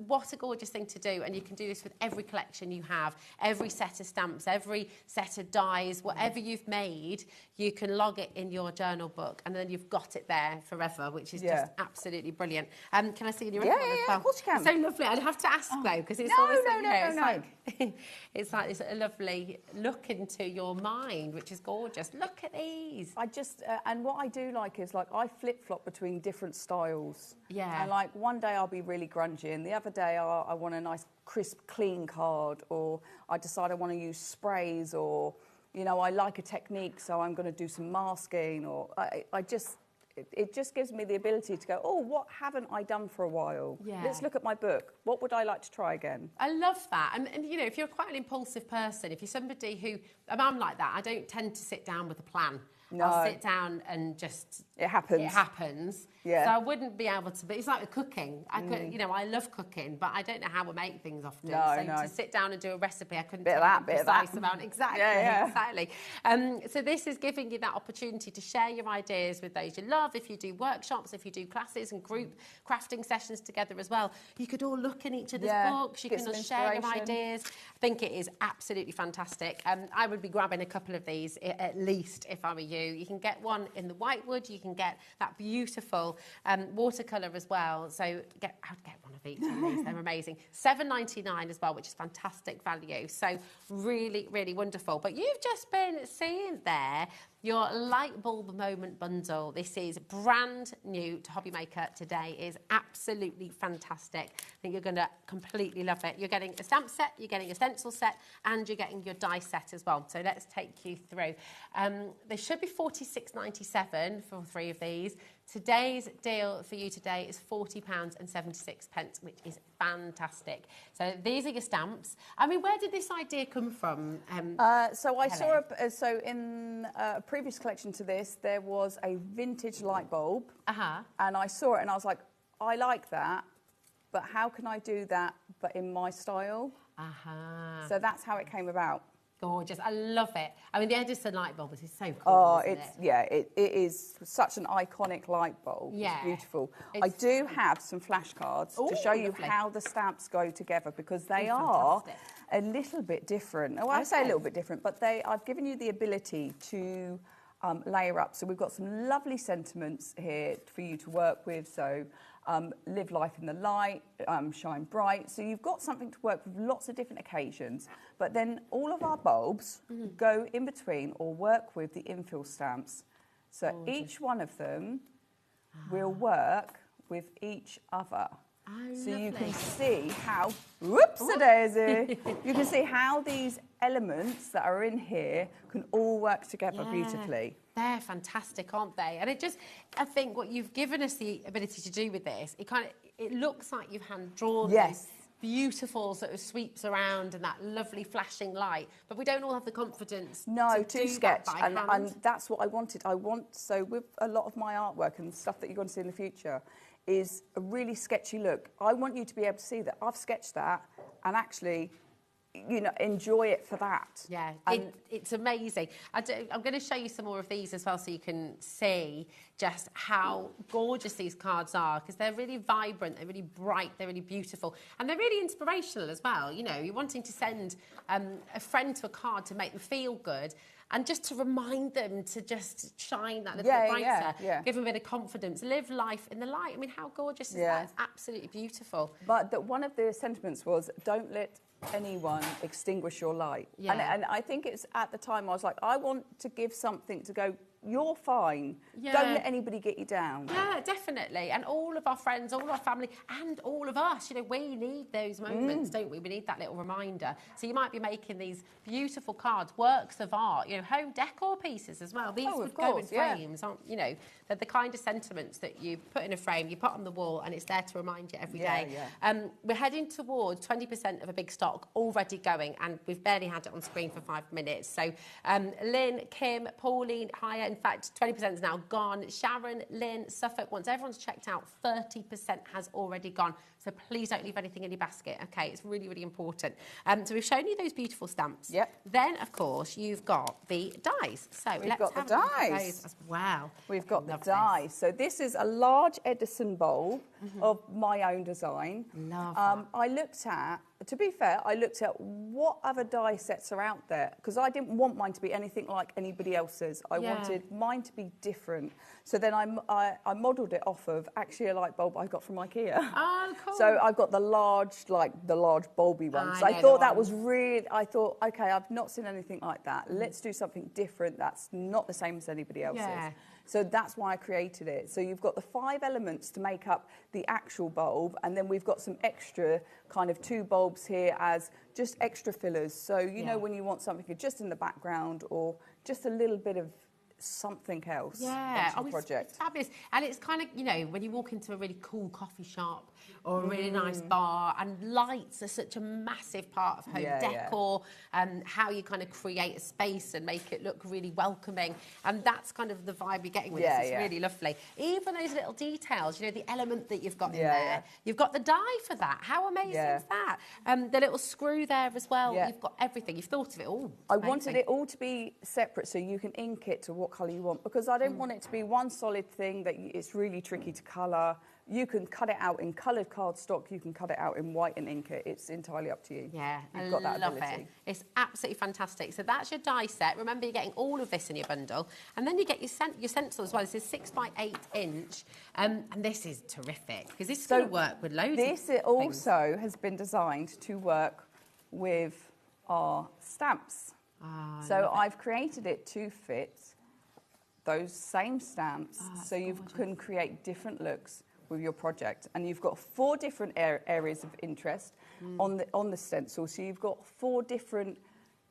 What a gorgeous thing to do. And you can do this with every collection you have, every set of stamps, every set of dies, whatever you've made, you can log it in your journal book and then you've got it there forever, which is just absolutely brilliant. Can I see your other one as well?
Of course you can.
So lovely. I'd have to ask though, because it's always it's like this lovely look into your mind, which is gorgeous. Look at these.
I just, and what I do like is, like, I flip-flop between different styles.
Yeah.
And, like, one day I'll be really grungy, and the other day I want a nice, crisp, clean card, or I decide I want to use sprays, or, you know, I like a technique, so I'm going to do some masking, or it just gives me the ability to go, oh, what haven't I done for a while?
Yeah.
Let's look at my book. What would I like to try again?
I love that. And, you know, if you're quite an impulsive person, if you're somebody who, I'm like that, I don't tend to sit down with a plan.
No.
I'll sit down and just
It happens.
It happens.
Yeah.
So I wouldn't be able to. But it's like with cooking. I could, you know, I love cooking, but I don't know how we make things often.
No,
so
no.
to sit down and do a recipe, I couldn't
Bit of
tell
that,
you
bit of that.
precise amount. Exactly.
Yeah, yeah.
Exactly. So this is giving you that opportunity to share your ideas with those you love. If you do workshops, if you do classes and group crafting sessions together as well, you could all look in each other's books. You
get
can
some
all share your
inspiration.
ideas. I think it is absolutely fantastic. I would be grabbing a couple of these at least if I were you. You can get one in the whitewood. You can get that beautiful watercolour as well. So I'd get one of each of these. They're amazing. $7.99 as well, which is fantastic value. So really, really wonderful. But you've just been seeing there your light bulb moment bundle. This is brand new to HobbyMaker today. It is absolutely fantastic. I think you're going to completely love it. You're getting a stamp set, you're getting a stencil set, and you're getting your die set as well. So let's take you through. They should be $46.97 for 3 of these. Today's deal for you today is £40.76, which is fantastic. So these are your stamps. I mean, where did this idea come from?
So I saw, in a previous collection to this, there was a vintage light bulb. And I saw it and I was like, I like that, but how can I do that, but in my style? So that's how it came about.
Gorgeous. I love it. I mean, the Edison light bulb is so cool,
Oh,
isn't
it's it is such an iconic light bulb.
Yeah.
It's beautiful.
It's
I do have some flashcards to show you
lovely.
how the stamps go together because they
Oh,
are
fantastic.
a little bit different. Well, I say a little bit different, but I've given you the ability to layer up. So we've got some lovely sentiments here for you to work with. So live life in the light, shine bright. So you've got something to work with lots of different occasions. But then all of our bulbs go in between or work with the infill stamps. So each one of them will work with each other. So you can see how, whoops-a-daisy, you can see how these elements that are in here can all work together beautifully.
They're fantastic, aren't they? And it just, I think what you've given us the ability to do with this, it looks like you've hand drawn this beautiful sort of sweeps around and that lovely flashing light, but we don't all have the confidence
to
do
sketch,
that by hand.
and that's what I wanted. So with a lot of my artwork and stuff that you're going to see in the future, is a really sketchy look. I want you to be able to see that I've sketched that and actually, you know, enjoy it for that.
Yeah, it's amazing. I'm going to show you some more of these as well so you can see just how gorgeous these cards are because they're really vibrant, they're really bright, they're really beautiful, and they're really inspirational as well. You know, you're wanting to send a friend to a card to make them feel good, and just to remind them to just shine that little bit brighter, give them a bit of confidence, live life in the light. I mean, how gorgeous is that? It's absolutely beautiful.
But one of the sentiments was, don't let anyone extinguish your light. And I think it's at the time I was like, I want to give something to go, you're fine. Don't let anybody get you down.
Yeah, definitely. And all of our friends, all of our family, and all of us, you know, we need those moments, don't we? We need that little reminder. So you might be making these beautiful cards, works of art, you know, home decor pieces as well. These would go in frames, aren't, you know, they're the kind of sentiments that you put in a frame, you put on the wall, and it's there to remind you every day. We're heading towards 20% of a big stock already going, and we've barely had it on screen for 5 minutes. So Lynn, Kim, Pauline, Haya, in fact, 20% is now gone. Sharon, Lynn, Suffolk, once everyone's checked out, 30% has already gone. So please don't leave anything in your basket, okay? It's really, really important. So we've shown you those beautiful stamps. Then, of course, you've got the dies. So
We've
let's
got
have
the
a look at
dies
those as well.
We've got the dies. So this is a large Edison bulb of my own design. I looked at, to be fair, I looked at what other die sets are out there because I didn't want mine to be anything like anybody else's. I wanted mine to be different. So then I modelled it off of actually a light bulb I got from IKEA.
Oh, cool.
So I've got the large bulby ones. I thought that was really, okay, I've not seen anything like that. Let's do something different that's not the same as anybody else's. So that's why I created it. So you've got the 5 elements to make up the actual bulb, and then we've got some extra kind of 2 bulbs here as just extra fillers. So, you know, when you want something just in the background or just a little bit of something else
Yeah,
onto the project.
It's fabulous. And it's kind of, you know, when you walk into a really cool coffee shop or a really nice bar, and lights are such a massive part of home decor, and how you kind of create a space and make it look really welcoming. And that's kind of the vibe you're getting with this. It's really lovely. Even those little details, you know, the element that you've got in there. You've got the die for that. How amazing is that? The little screw there as well. You've got everything. You've thought of it all.
I wanted it all to be separate so you can ink it to what colour you want, because I don't want it to be one solid thing that it's really tricky to colour. You can cut it out in coloured cardstock, you can cut it out in white and ink it. It's entirely up to you.
Yeah,
You've got that
love
ability.
it. It's absolutely fantastic. So that's your die set. Remember, you're getting all of this in your bundle. And then you get your stencil as well. This is 6 by 8 inch. And this is terrific, because this is going to work with loads of
This also has been designed to work with our stamps. So I've created it to fit those same stamps, so you can create different looks with your project. And you've got 4 different areas of interest on the stencil, so you've got 4 different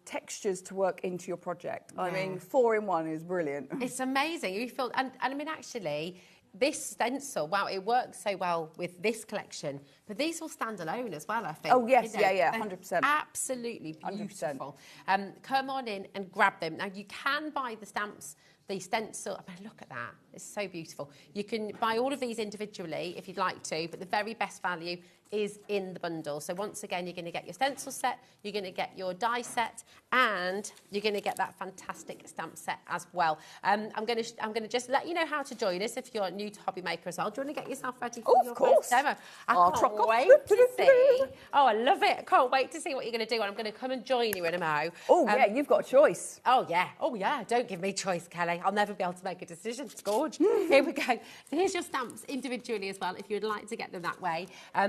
textures to work into your project. I mean, 4 in 1 is brilliant.
It's amazing. You feel, and I mean, actually, this stencil, wow, it works so well with this collection, but these will stand alone as well, I think.
Oh, yes,
you know,
yeah, 100%.
Absolutely beautiful. 100%. Come on in and grab them. Now, you can buy the stamps, the stencil. I mean, look at that. It's so beautiful. You can buy all of these individually if you'd like to, but the very best value is in the bundle. So once again, you're going to get your stencil set, you're going to get your die set, and you're going to get that fantastic stamp set as well. I'm going to just let you know how to join us if you're new to HobbyMaker as well. Do you want to get yourself ready for your first demo? I can't wait to see. Oh, I love it. I can't wait to see what you're going to do, and I'm going to come and join you in a mo.
Oh, yeah, you've got a choice.
Oh, yeah. Oh, yeah. Don't give me choice, Kelly. I'll never be able to make a decision. It's gorgeous. Here we go. So here's your stamps individually as well, if you'd like to get them that way.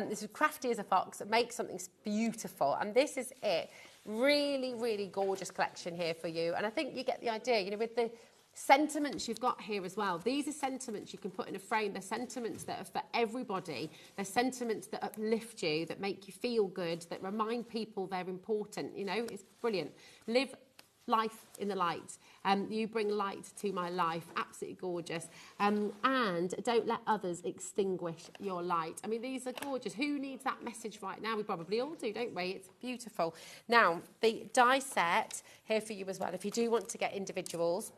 This is crafty as a fox. Make something beautiful, and this is it. Really, really gorgeous collection here for you. And I think you get the idea, you know, with the sentiments you've got here as well. These are sentiments you can put in a frame. They're sentiments that are for everybody. They're sentiments that uplift you, that make you feel good, that remind people they're important. You know, it's brilliant. Live life in the light. You bring light to my life. Absolutely gorgeous. And don't let others extinguish your light. I mean, these are gorgeous. Who needs that message right now? We probably all do, don't we? It's beautiful. Now, the die set here for you as well. If you do want to get individuals,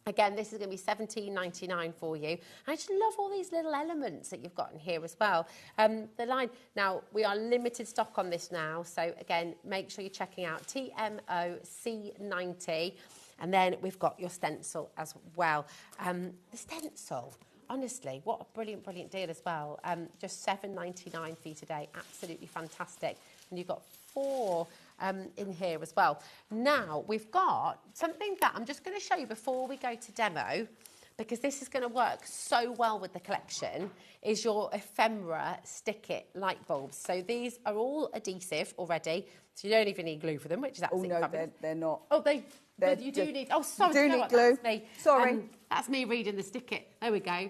again, this is going to be $17.99 for you. I just love all these little elements that you've got in here as well. The line, now, we are limited stock on this now. So, again, make sure you're checking out TMOC90. And then we've got your stencil as well. The stencil, honestly, what a brilliant, brilliant deal as well. Just $7.99 for you today. Absolutely fantastic. And you've got 4 in here as well. Now, we've got something that I'm just going to show you before we go to demo, because this is going to work so well with the collection, is your ephemera stick it light bulbs. So these are all adhesive already, so you don't even need glue for them, which is absolutely fabulous.
They're not.
Oh, you do need. Oh, sorry.
You do need glue.
That's me.
Sorry.
That's me reading the stick it. There we go.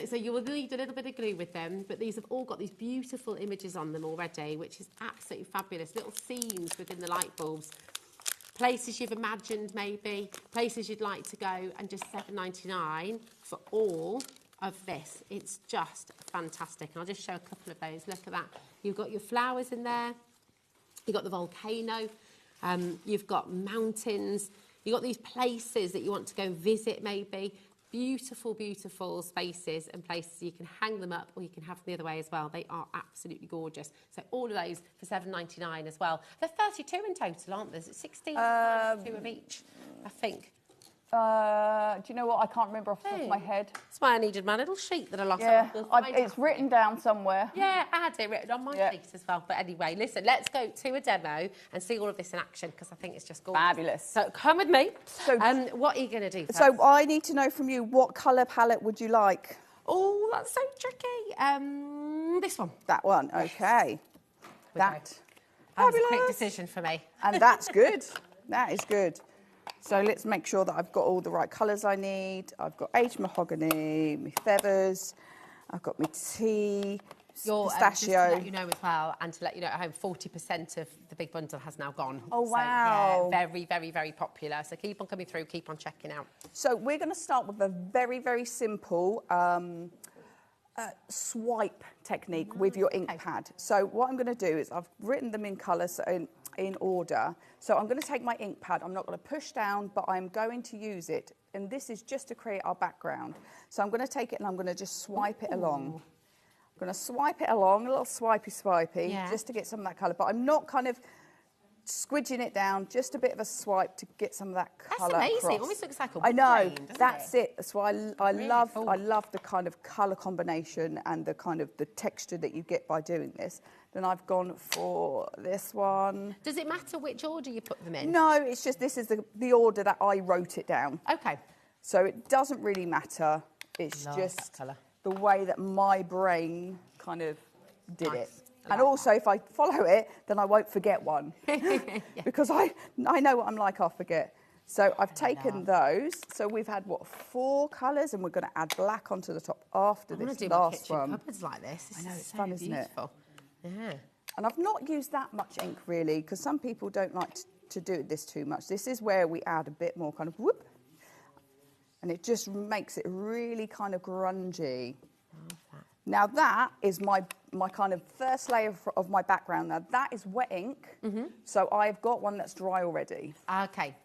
So you will need a little bit of glue with them, but these have all got these beautiful images on them already, which is absolutely fabulous. Little scenes within the light bulbs. Places you've imagined, maybe. Places you'd like to go, and just $7.99 for all of this. It's just fantastic. And I'll just show a couple of those. Look at that. You've got your flowers in there. You've got the volcano. You've got mountains. You've got these places that you want to go and visit, maybe. Beautiful, beautiful spaces and places. You can hang them up, or you can have them the other way as well. They are absolutely gorgeous. So all of those for $7.99 as well. They're 32 in total, aren't there? Is it 16? 2 of each, I think.
Do you know what? I can't remember off the top of my head.
That's why I needed my little sheet that I lost.
Yeah, it's written down somewhere.
Yeah, I had it written on my sheet as well. But anyway, listen, let's go to a demo and see all of this in action, because I think it's just gorgeous.
Fabulous.
So come with me. So, what are you going to do first?
So I need to know from you, what colour palette would you like?
Oh, that's so tricky. This one.
That one, okay.
That was a quick decision for me.
And that's good. That is good. So let's make sure that I've got all the right colours I need. I've got aged mahogany, my feathers, I've got my tea,
Just to let you know as well, and to let you know at home, 40% of the big bundle has now gone.
Oh, wow.
So, yeah, very, very, very popular. So keep on coming through, keep on checking out.
So we're going to start with a very, very simple swipe technique with your ink pad. So what I'm going to do is I've written them in colours in order. So I'm going to take my ink pad. I'm not going to push down, but I'm going to use it. And this is just to create our background. So I'm going to take it and I'm going to just swipe it along. I'm going to swipe it along, a little swipey, just to get some of that colour. But I'm not kind of squidging it down, just a bit of a swipe to get some of that colour.
That's amazing.
Across.
It almost looks like a
I know.
brain,
That's it. That's why I
Really
love
cool.
I love the kind of colour combination and the kind of the texture that you get by doing this. Then I've gone for this one.
Does it matter which order you put them in?
No, it's just this is the order that I wrote it down.
Okay.
So it doesn't really matter. It's
Love
just
that colour.
the way that my brain kind of did
Nice.
it. And also, if I follow it, then I won't forget one. Because I know what I'm like, I'll forget. So I've taken those. So we've had, what, 4 colours, and we're going to add black onto the top after this
do
last
my kitchen
one.
cupboards like this.
I know,
is
it's
so
fun, isn't it?
beautiful. Yeah.
And I've not used that much ink, really, because some people don't like to do this too much. This is where we add a bit more kind of whoop. And it just makes it really kind of grungy. Now that is my kind of first layer of my background. Now that is wet ink, so I've got one that's dry already.
Okay.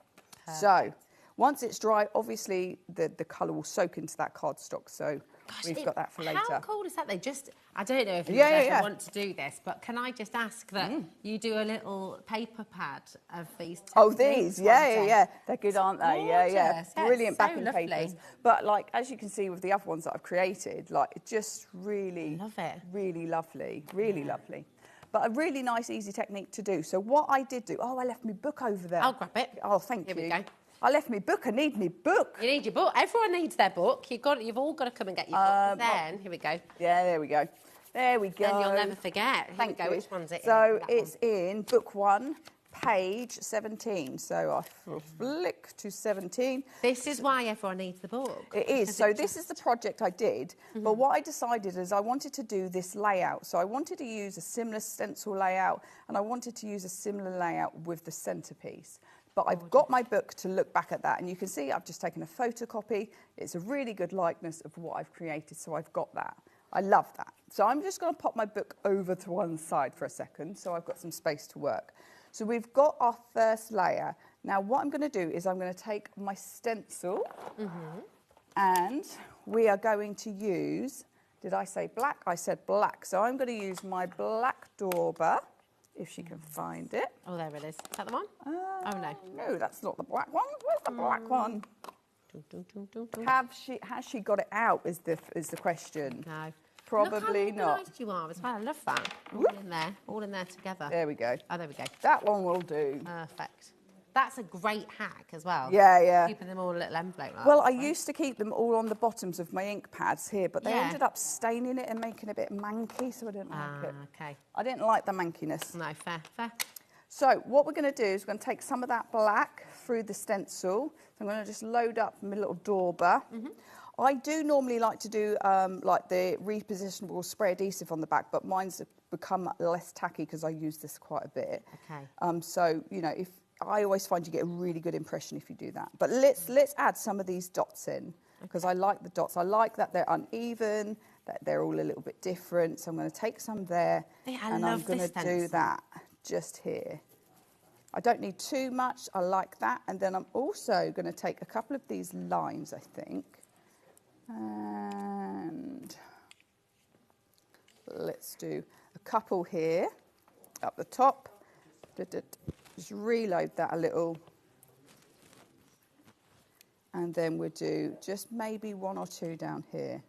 So once it's dry, obviously the colour will soak into that cardstock. So we've got that for later.
How cool is that? I don't know if you want to do this, but can I just ask that you do a little paper pad of these?
Oh, these, yeah. They're good, aren't they?
Gorgeous.
Yeah. Brilliant
So
backing
lovely.
papers. But like, as you can see with the other ones that I've created, like, it just really,
love it.
Really lovely, really lovely. But a really nice, easy technique to do. So what I did do, I left my book over there.
I'll grab it.
Oh, thank you.
Here we go.
I left my book. I need my book.
You need your book. Everyone needs their book. You've all got to come and get your book. Then here we go.
Yeah, there we go. There we go.
Then you'll never forget. Here
Thank
we go.
you.
Which one's it?
So
in?
it's in book 1, page 17. So I flick to 17.
This is why everyone needs the book.
It is. So this is the project I did. But what I decided is I wanted to do this layout. So I wanted to use a similar stencil layout, and I wanted to use a similar layout with the centerpiece. But I've got my book to look back at that, and you can see I've just taken a photocopy. It's a really good likeness of what I've created, so I've got that. I love that. So I'm just going to pop my book over to one side for a second, so I've got some space to work. So we've got our first layer. Now what I'm going to do is I'm going to take my stencil, and we are going to use, did I say black? I said black. So I'm going to use my black dauber, if she can find it.
Oh, there it is. Is that the one? Oh, no.
No, that's not the black one. Where's the black one? Has she got it out is the question.
No.
Probably
Look how
not.
organised you are as well. I love that. All in there together.
There we go.
Oh, there we go.
That one will do.
Perfect. That's a great hack as well.
Yeah.
Keeping them all in a little envelope. Like
Well,
that.
I used to keep them all on the bottoms of my ink pads here, but they ended up staining it and making it a bit manky, so I didn't like it.
Okay.
I didn't like the mankiness.
No, fair.
So what we're going to do is we're going to take some of that black through the stencil. So I'm going to just load up my little dauber. I do normally like to do like the repositionable spray adhesive on the back, but mine's become less tacky because I use this quite a bit.
Okay.
So, you know, I always find you get a really good impression if you do that. But let's add some of these dots in, because I like the dots. I like that they're uneven, that they're all a little bit different. So I'm going to take some there, and I'm going to do that just here. I don't need too much. I like that. And then I'm also going to take a couple of these lines, I think. And let's do a couple here up the top. Just reload that a little. And then we'll do just maybe 1 or 2 down here.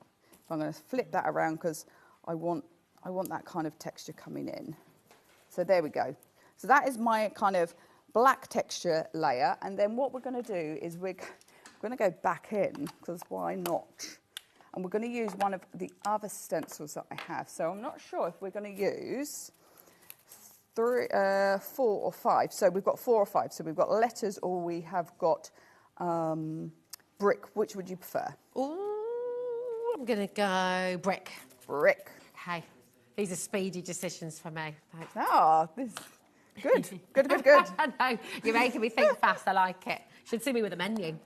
I'm going to flip that around because I want that kind of texture coming in. So there we go. So that is my kind of black texture layer. And then what we're going to do is we're going to go back in, because why not? And we're going to use one of the other stencils that I have. So I'm not sure if we're going to use 4 or 5. So we've got 4 or 5. So we've got letters, or we have got brick. Which would you prefer?
Ooh, I'm going to go brick.
Brick.
Okay. These are speedy decisions for me. Thanks.
Ah, this good. Good.
I know. You're making me think fast. I like it. Should see me with a menu.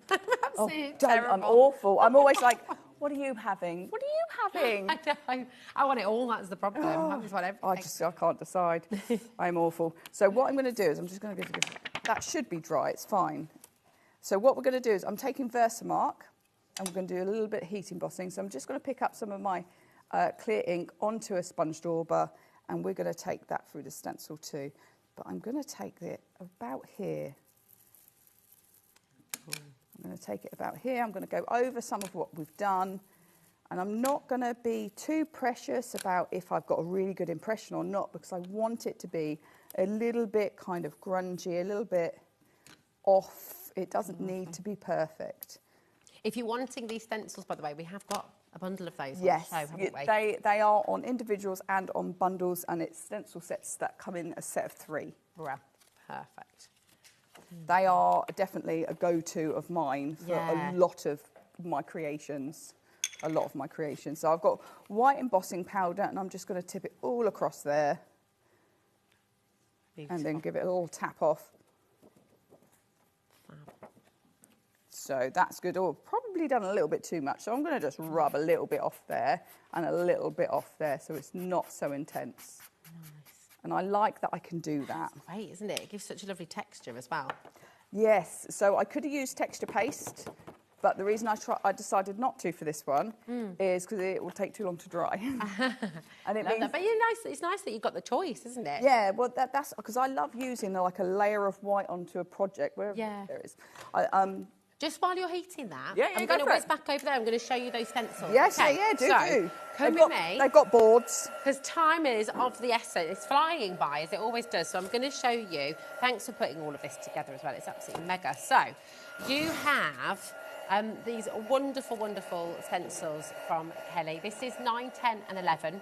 Oh, don't. I'm awful. I'm always like, what are you having? What are you having?
I know. I want it all. That's the problem. I just want everything.
I can't decide. I'm awful. So what I'm going to do is I'm just going to give that should be dry. It's fine. So what we're going to do is I'm taking Versamark and we're going to do a little bit of heat embossing. So I'm just going to pick up some of my clear ink onto a sponge dauber, and we're going to take that through the stencil too. But I'm going to take it about here. I'm going to take it about here. I'm going to go over some of what we've done. And I'm not going to be too precious about if I've got a really good impression or not, because I want it to be a little bit kind of grungy, a little bit off. It doesn't need to be perfect.
If you're wanting these stencils, by the way, we have got a bundle of those
Yes,
on the show, haven't we?
they are on individuals and on bundles, and it's stencil sets that come in a set of 3.
Well, perfect.
They are definitely a go-to of mine for a lot of my creations. So I've got white embossing powder, and I'm just going to tip it all across there. Beautiful. And then give it a little tap off. So that's good. Oh, probably done a little bit too much. So I'm going to just rub a little bit off there and a little bit off there, so it's not so intense. Nice. And I like that I can do that.
That's great, isn't it? It gives such a lovely texture as well.
Yes. So I could have used texture paste, but the reason I decided not to for this one is because it will take too long to dry. And it means
that. But it's nice that you've got the choice, isn't it?
Yeah, well, that's because I love using like a layer of white onto a project, wherever there is.
Just while you're heating that,
I'm
going to whiz back over there. I'm going to show you those stencils.
Yes,
okay?
do.
Come with me.
They've got boards.
Because time is of the essence. It's flying by, as it always does. So I'm going to show you. Thanks for putting all of this together as well. It's absolutely mega. So you have these wonderful, wonderful stencils from Kelly. This is 9, 10 and 11,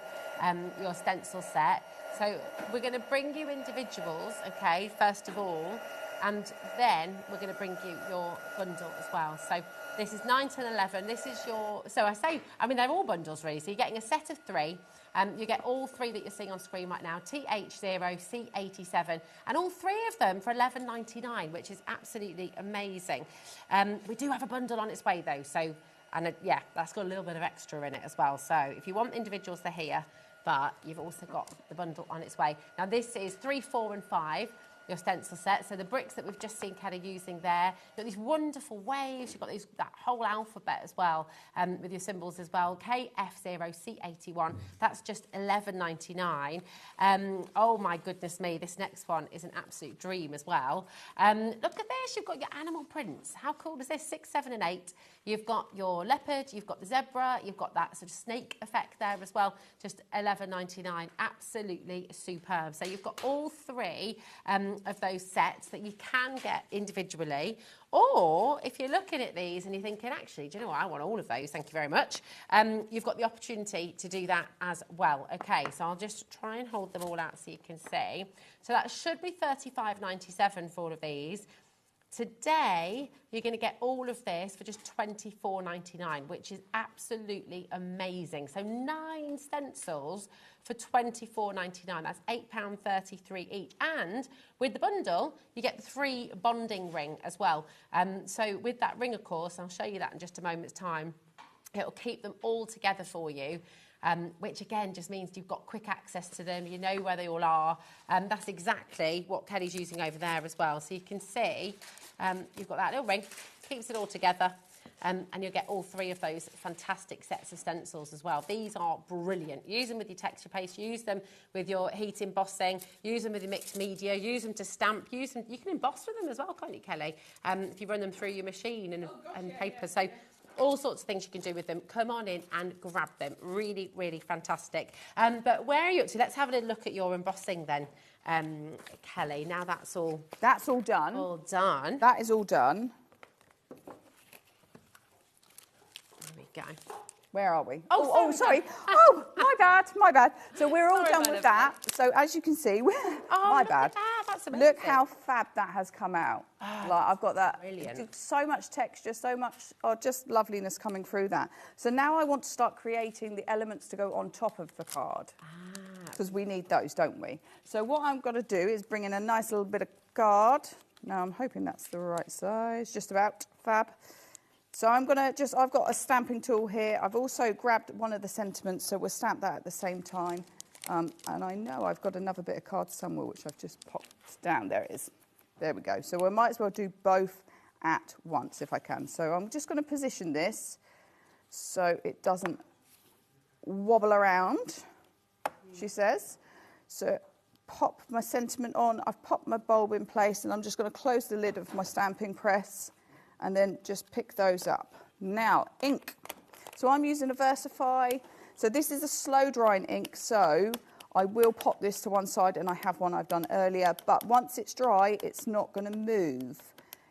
your stencil set. So we're going to bring you individuals, okay, first of all. And then we're going to bring you your bundle as well. So this is 9, 10, 11. This is your... So they're all bundles, really. So you're getting a set of 3. You get all 3 that you're seeing on screen right now, TH0, C87, and all 3 of them for $11.99, which is absolutely amazing. We do have a bundle on its way, though. So, that's got a little bit of extra in it as well. So if you want individuals, they're here. But you've also got the bundle on its way. Now, this is 3, 4, and 5. Your stencil set. So the bricks that we've just seen Kelly using there. You've got these wonderful waves. You've got that whole alphabet as well, with your symbols as well. KF0, C81. That's just $11.99. Oh my goodness me, this next one is an absolute dream as well. Look at this. You've got your animal prints. How cool is this? 6, 7, and 8. You've got your leopard. You've got the zebra. You've got that sort of snake effect there as well. Just $11.99. Absolutely superb. So you've got all 3 of those sets that you can get individually, or if you're looking at these and you're thinking, actually, do you know what, I want all of those, thank you very much, you've got the opportunity to do that as well. Okay, so I'll just try and hold them all out so you can see. So that should be $35.97 for all of these. Today, you're going to get all of this for just $24.99, which is absolutely amazing. So 9 stencils for $24.99. That's £8.33 each. And with the bundle, you get the 3 bonding ring as well. So with that ring, of course, I'll show you that in just a moment's time. It'll keep them all together for you. Which again just means you've got quick access to them, you know where they all are, and that's exactly what Kelly's using over there as well. So you can see you've got that little ring, keeps it all together, and you'll get all 3 of those fantastic sets of stencils as well. These are brilliant. Use them with your texture paste, use them with your heat embossing, use them with your mixed media, use them to stamp, use them. You can emboss with them as well, can't you, Kelly? If you run them through your machine and paper. So all sorts of things you can do with them. Come on in and grab them. Really, really fantastic. But where are you up to? Let's have a little look at your embossing then, Kelly. Now that's all
done.
All done.
That is all done.
There we go.
Where are we?
Oh,
sorry. Oh, my bad. So we're all done with that. So as you can see, my bad.
That's amazing.
Look how fab that has come out. I've got that.
Brilliant.
So much texture, so much, just loveliness coming through that. So now I want to start creating the elements to go on top of the card. because we need those, don't we? So what I'm going to do is bring in a nice little bit of card. Now I'm hoping that's the right size, just about, fab. So I'm going to I've got a stamping tool here. I've also grabbed one of the sentiments, so we'll stamp that at the same time. And I know I've got another bit of card somewhere, which I've just popped down. There it is. There we go. So we might as well do both at once if I can. So I'm just going to position this so it doesn't wobble around, she says. So pop my sentiment on, I've popped my bulb in place, and I'm just going to close the lid of my stamping press and then just pick those up. Now, ink. So I'm using a Versify. So this is a slow drying ink, so I will pop this to one side, and I have one I've done earlier, but once it's dry, it's not going to move.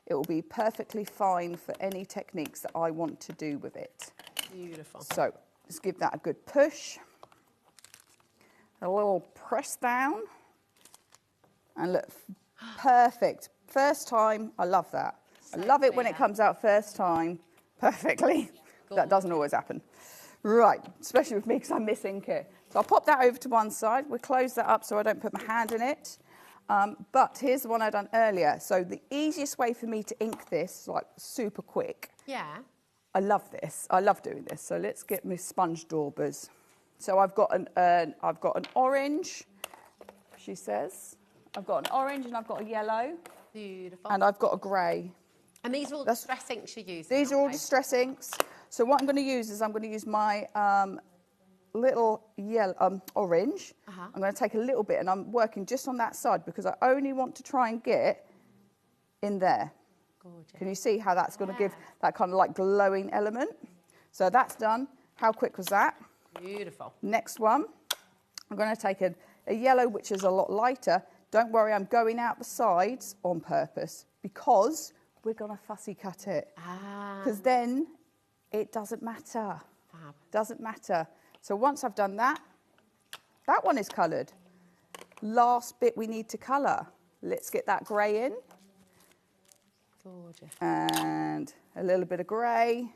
It will be perfectly fine for any techniques that I want to do with it.
Beautiful.
So let's give that a good push. A little press down. And look, perfect. First time, I love that. I love it when it comes out first time perfectly. That doesn't always happen. Right, especially with me because I'm missing it. So I'll pop that over to one side. We'll close that up so I don't put my hand in it. But here's the one I done earlier. So the easiest way for me to ink this, like super quick.
Yeah.
I love this. I love doing this. So let's get my sponge daubers. So I've got an orange, she says. I've got an orange and I've got a yellow.
Beautiful.
And I've got a grey.
And these are all the distress inks you're using?
These are all distress inks. So what I'm going to use is I'm going to use my little yellow, orange. I'm going to take a little bit, and I'm working just on that side because I only want to try and get in there.
Gorgeous.
Can you see how that's going to give that kind of like glowing element? So that's done. How quick was that?
Beautiful.
Next one, I'm going to take a yellow, which is a lot lighter. Don't worry, I'm going out the sides on purpose because we're going to fussy cut it. Because then it doesn't matter.
Fab.
Doesn't matter. So once I've done that, that one is coloured. Last bit we need to colour. Let's get that grey in.
Gorgeous.
And a little bit of grey.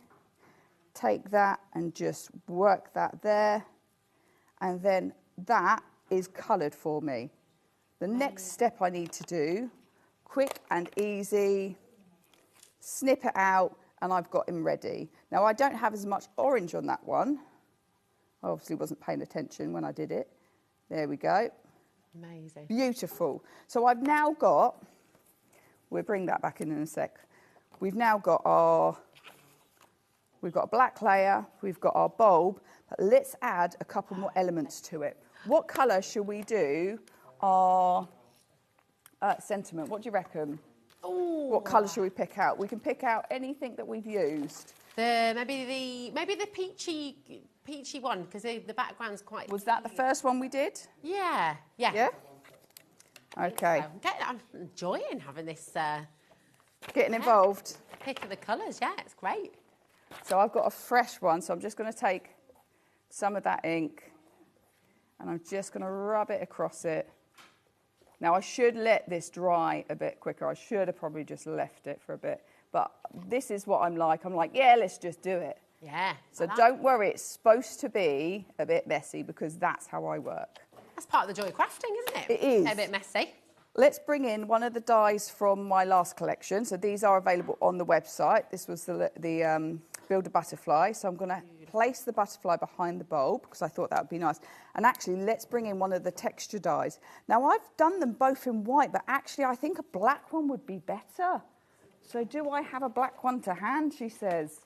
Take that and just work that there. And then that is coloured for me. The next step I need to do, quick and easy, snip it out, and I've got him ready. Now, I don't have as much orange on that one. I obviously wasn't paying attention when I did it. There we go.
Amazing.
Beautiful. So I've now got, we'll bring that back in a sec. We've now got we've got a black layer, we've got our bulb, but let's add a couple more elements to it. What colour should we do our sentiment? What do you reckon?
Ooh.
What colour should we pick out? We can pick out anything that we've used.
Maybe the peachy one, because the background's quite...
Was that the first one we did?
Yeah.
Yeah? Okay.
I'm enjoying having this...
Getting involved.
Pick of the colours, yeah, it's great.
So I've got a fresh one, so I'm just going to take some of that ink and I'm just going to rub it across it. Now, I should let this dry a bit quicker. I should have probably just left it for a bit. But this is what I'm like. I'm like, yeah, let's just do it.
Yeah.
So don't worry, it's supposed to be a bit messy because that's how I work.
That's part of the joy of crafting, isn't it?
It is.
A bit messy.
Let's bring in one of the dies from my last collection. So these are available on the website. This was the Build a Butterfly. So I'm going to place the butterfly behind the bulb because I thought that would be nice. And actually, let's bring in one of the texture dies. Now, I've done them both in white, but actually, I think a black one would be better. So do I have a black one to hand, she says.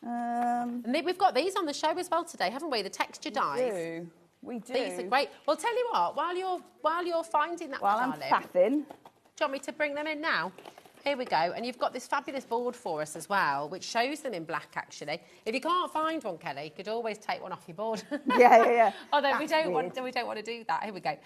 And we've got these on the show as well today, haven't we? The texture dies.
We do.
These are great. Well, tell you what, while you're finding that,
while I'm faffing,
do you want me to bring them in now? Here we go. And you've got this fabulous board for us as well, which shows them in black, actually. If you can't find one, Kelly, you could always take one off your board.
Yeah.
Although we don't want to do that. Here we go.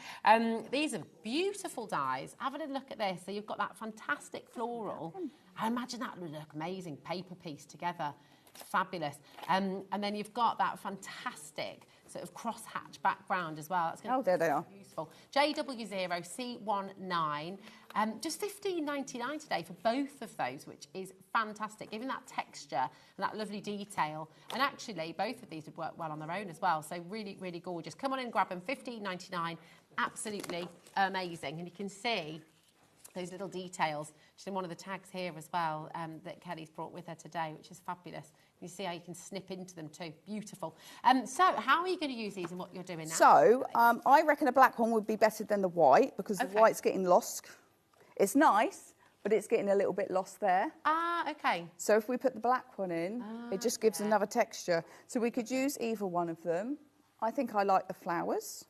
These are beautiful dies. Have a look at this. So you've got that fantastic floral. I imagine that would look amazing. Paper piece together. Fabulous. And then you've got that fantastic sort of crosshatch background as well. That's going
there they are.
Useful. JW0C19, just $15.99 today for both of those, which is fantastic, giving that texture and that lovely detail. And actually, both of these would work well on their own as well. So really, really gorgeous. Come on in and grab them. $15.99, absolutely amazing. And you can see those little details just in one of the tags here as well that Kelly's brought with her today, which is fabulous. You see how you can snip into them too. Beautiful. So how are you going to use these and what you're doing now?
So I reckon a black one would be better than the white because the white's getting lost. It's nice, but it's getting a little bit lost there.
Ah, okay.
So if we put the black one in, it just gives another texture. So we could use either one of them. I think I like the flowers.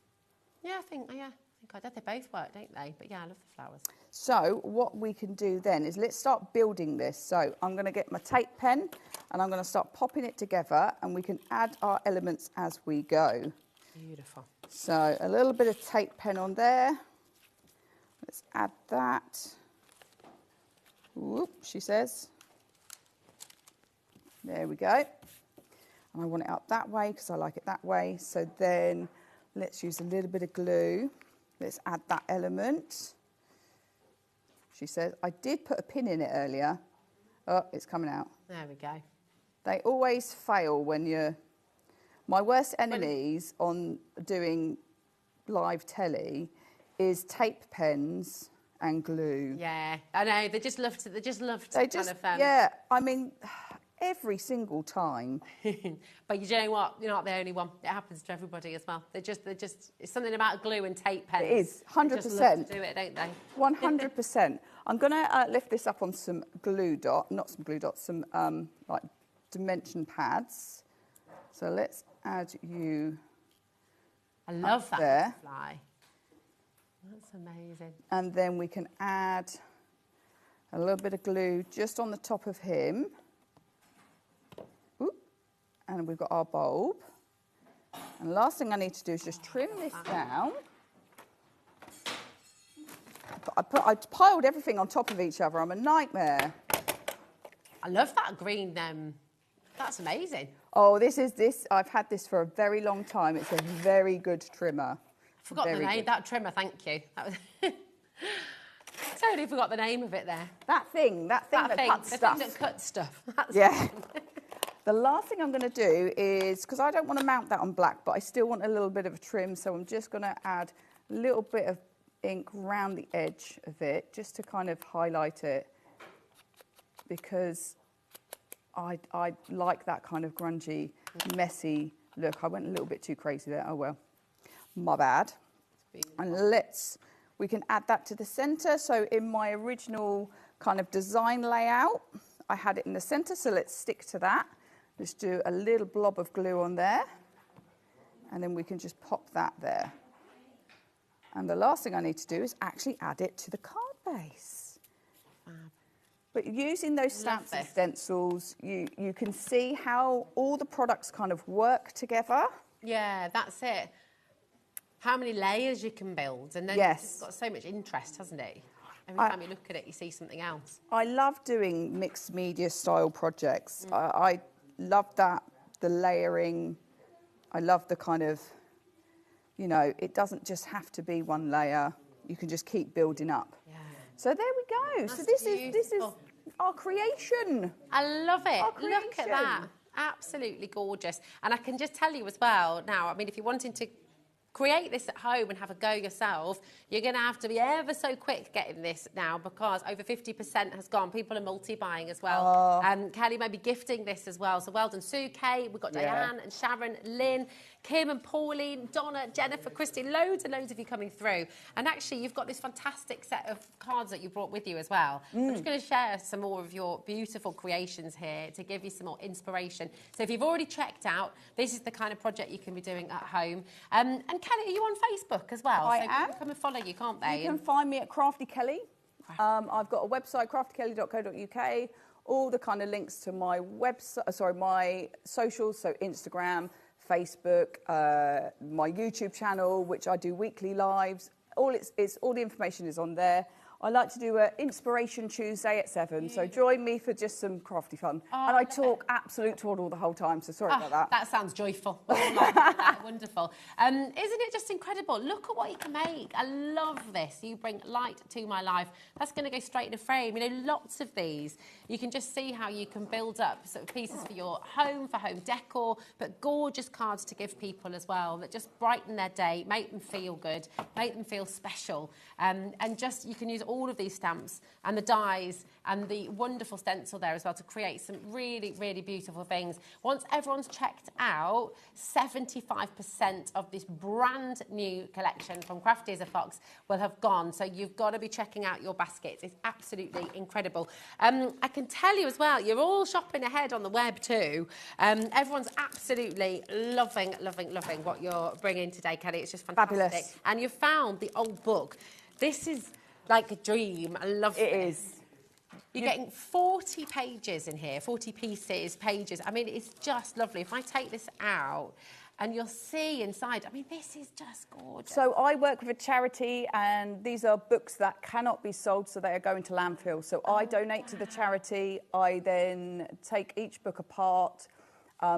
Yeah, I think I did. They both work, don't they? But yeah, I love the flowers.
So what we can do then is let's start building this. So I'm going to get my tape pen and I'm going to start popping it together and we can add our elements as we go.
Beautiful.
So a little bit of tape pen on there. Let's add that. Whoop, she says. There we go. And I want it up that way because I like it that way. So then let's use a little bit of glue. Let's add that element. She says, I did put a pin in it earlier. Oh, it's coming out.
There we go.
They always fail when you're... My worst enemies on doing live telly is tape pens and glue.
Yeah, I know. They just love to
yeah, I mean, every single time.
But you know what? You're not the only one. It happens to everybody as well. They just, it's something about glue and tape pens.
It is, 100%.
They just love to do it, don't they?
100%. I'm going to lift this up on some glue dot, not some glue dots, some like dimension pads. So let's add you.
I love that
there.
Butterfly. That's amazing.
And then we can add a little bit of glue just on the top of him. Ooh. And we've got our bulb. And the last thing I need to do is just trim this down. I piled everything on top of each other. I'm a nightmare.
I love that green. That's amazing.
Oh, I've had this for a very long time. It's a very good trimmer.
Forgot the name. That trimmer, thank you. That was totally forgot the name of it there.
That thing that cuts stuff.
The thing that cuts stuff.
Yeah. The last thing I'm going to do is, because I don't want to mount that on black, but I still want a little bit of a trim, so I'm just going to add a little bit of ink around the edge of it, just to kind of highlight it, because I like that kind of grungy, messy look. I went a little bit too crazy there. Oh well. My bad. And we can add that to the centre. So in my original kind of design layout, I had it in the centre, so let's stick to that. Let's do a little blob of glue on there, and then we can just pop that there. And the last thing I need to do is actually add it to the card base. But using those stamps and stencils, you can see how all the products kind of work together.
Yeah, that's it. How many layers you can build, and then it's got so much interest, hasn't it? Every time you look at it, you see something else.
I love doing mixed media style projects. I love that, the layering. I love the kind of, you know, it doesn't just have to be one layer. You can just keep building up. Yeah. So there we go. That's so this is our creation.
I love it. Look at that. Absolutely gorgeous. And I can just tell you as well now, I mean, if you're wanting to create this at home and have a go yourself, you're going to have to be ever so quick getting this now, because over 50% has gone. People are multi-buying as well. Kelly may be gifting this as well. So well done, Sue, Kay. We've got Diane and Sharon, Lynn, Kim and Pauline, Donna, Jennifer, Christy, loads and loads of you coming through. And actually, you've got this fantastic set of cards that you brought with you as well. I'm just going to share some more of your beautiful creations here to give you some more inspiration. So if you've already checked out, this is the kind of project you can be doing at home. And Kelly, are you on Facebook as well?
I am.
People can come and follow you, can't they?
You can find me at Crafty Kelly. I've got a website, craftykelly.co.uk. All the kind of links to my website, my socials, so Instagram, Facebook, my YouTube channel, which I do weekly lives. All the information is on there. I like to do an Inspiration Tuesday at 7, so join me for just some crafty fun. And I talk absolute twaddle the whole time, so sorry about that.
That sounds joyful. That. Wonderful. Isn't it just incredible? Look at what you can make. I love this. You bring light to my life. That's going to go straight in a frame. You know, lots of these. You can just see how you can build up sort of pieces for your home, for home decor, but gorgeous cards to give people as well that just brighten their day, make them feel good, make them feel special. And just, you can use all of these stamps and the dies and the wonderful stencil there as well to create some really, really beautiful things. Once everyone's checked out, 75% of this brand new collection from Crafty as a Fox will have gone. So you've got to be checking out your baskets. It's absolutely incredible. I can tell you as well, you're all shopping ahead on the web too. Everyone's absolutely loving what you're bringing today, Kelly. It's just fantastic.
Fabulous.
And you've found the old book. This is like a dream. I love it.
It is.
You're getting 40 pages in here, 40 pieces, pages. I mean, it's just lovely. If I take this out, and you'll see inside, I mean, this is just gorgeous.
So I work with a charity, and these are books that cannot be sold, so they are going to landfill. So I donate to the charity. I then take each book apart,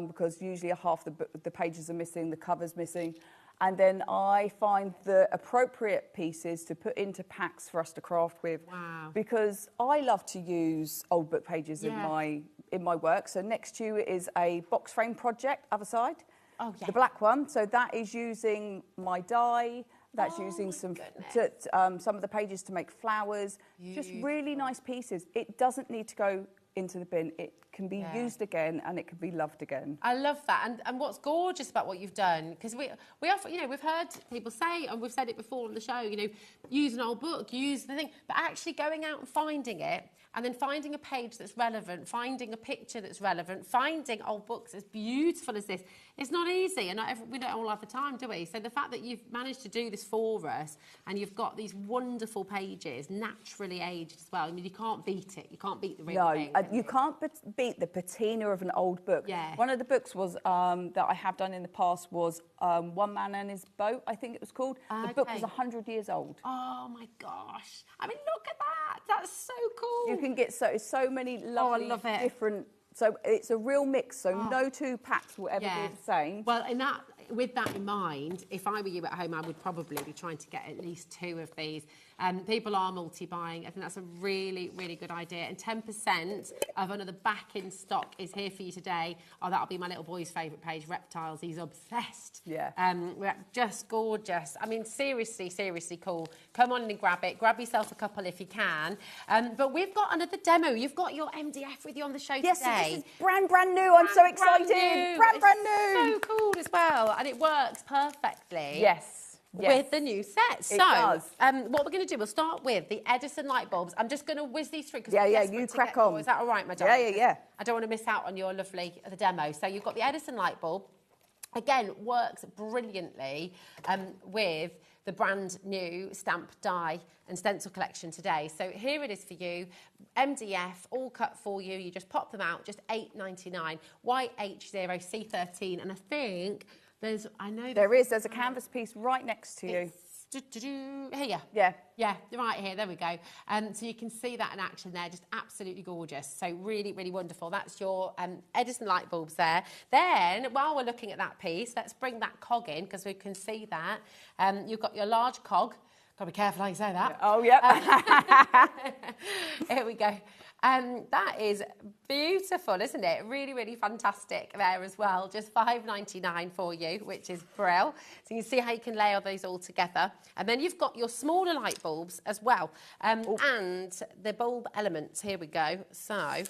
because usually half the pages are missing, the cover's missing. And then I find the appropriate pieces to put into packs for us to craft with.
Wow.
Because I love to use old book pages in my work. So next to you is a box frame project, other side.
Oh, yeah.
The black one. So that is using my die. That's using some of the pages to make flowers. Just really nice pieces. It doesn't need to go into the bin. It can be used again, and it can be loved again.
I love that. And what's gorgeous about what you've done, because we often, you know, we've heard people say, and we've said it before on the show, you know, use an old book, use the thing, but actually going out and finding it, and then finding a page that's relevant, finding a picture that's relevant, finding old books as beautiful as this, it's not easy, and we don't all have the time, do we? So the fact that you've managed to do this for us, and you've got these wonderful pages, naturally aged as well, I mean, you can't beat it. You can't beat the real thing.
No, you can't beat the patina of an old book.
Yeah.
One of the books was that I have done in the past was One Man and His Boat, I think it was called. The book was 100 years old.
Oh my gosh. I mean, look at that. That's so cool.
You can get so many lovely different... So it's a real mix, so no two packs will ever be the same.
Well, with that in mind, if I were you at home, I would probably be trying to get at least 2 of these. People are multi-buying. I think that's a really, really good idea. And 10% of another back in stock is here for you today. Oh, that'll be my little boy's favourite page, Reptiles. He's obsessed.
Yeah.
We're just gorgeous. I mean, seriously, seriously cool. Come on and grab it. Grab yourself a couple if you can. But we've got another demo. You've got your MDF with you on the show today.
Yes, this is brand new. I'm so excited. Brand new.
So cool as well. And it works perfectly.
Yes.
With the new set.
It does.
What we're going to do, we'll start with the Edison light bulbs. I'm just going to whiz these through.
You crack on.
Is that all right, my darling?
Yeah.
I don't want to miss out on your the demo. So you've got the Edison light bulb. Again, works brilliantly with the brand new stamp, die and stencil collection today. So here it is for you. MDF, all cut for you. You just pop them out, just $8.99. YH0C13. And I think... There's
a canvas piece right next to you.
Here. Yeah, right here. There we go. So you can see that in action there. Just absolutely gorgeous. So really, really wonderful. That's your Edison light bulbs there. Then, while we're looking at that piece, let's bring that cog in because we can see that. You've got your large cog. Got to be careful how you say that.
Oh, yep.
Here we go. That is beautiful, isn't it? Really, really fantastic there as well. Just $5.99 for you, which is brill. So you can see how you can layer those all together. And then you've got your smaller light bulbs as well. And the bulb elements. Here we go. So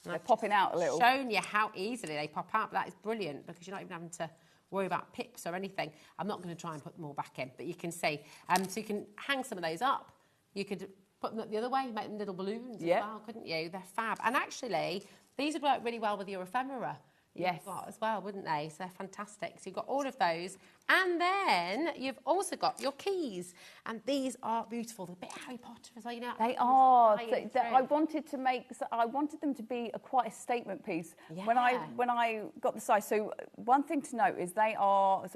they're popping out a little.
Shown you how easily they pop out. But that is brilliant because you're not even having to worry about pips or anything. I'm not going to try and put them all back in, but you can see. So you can hang some of those up. You could put them up the other way, make them little balloons as well, couldn't you? They're fab. And actually, these would work really well with your ephemera. Yes. Got as well, wouldn't they? So they're fantastic. So you've got all of those. And then you've also got your keys. And these are beautiful. They're a bit Harry Potter as well, you know.
They are. I wanted them to be quite a statement piece.
Yeah.
When I got the size. So one thing to note is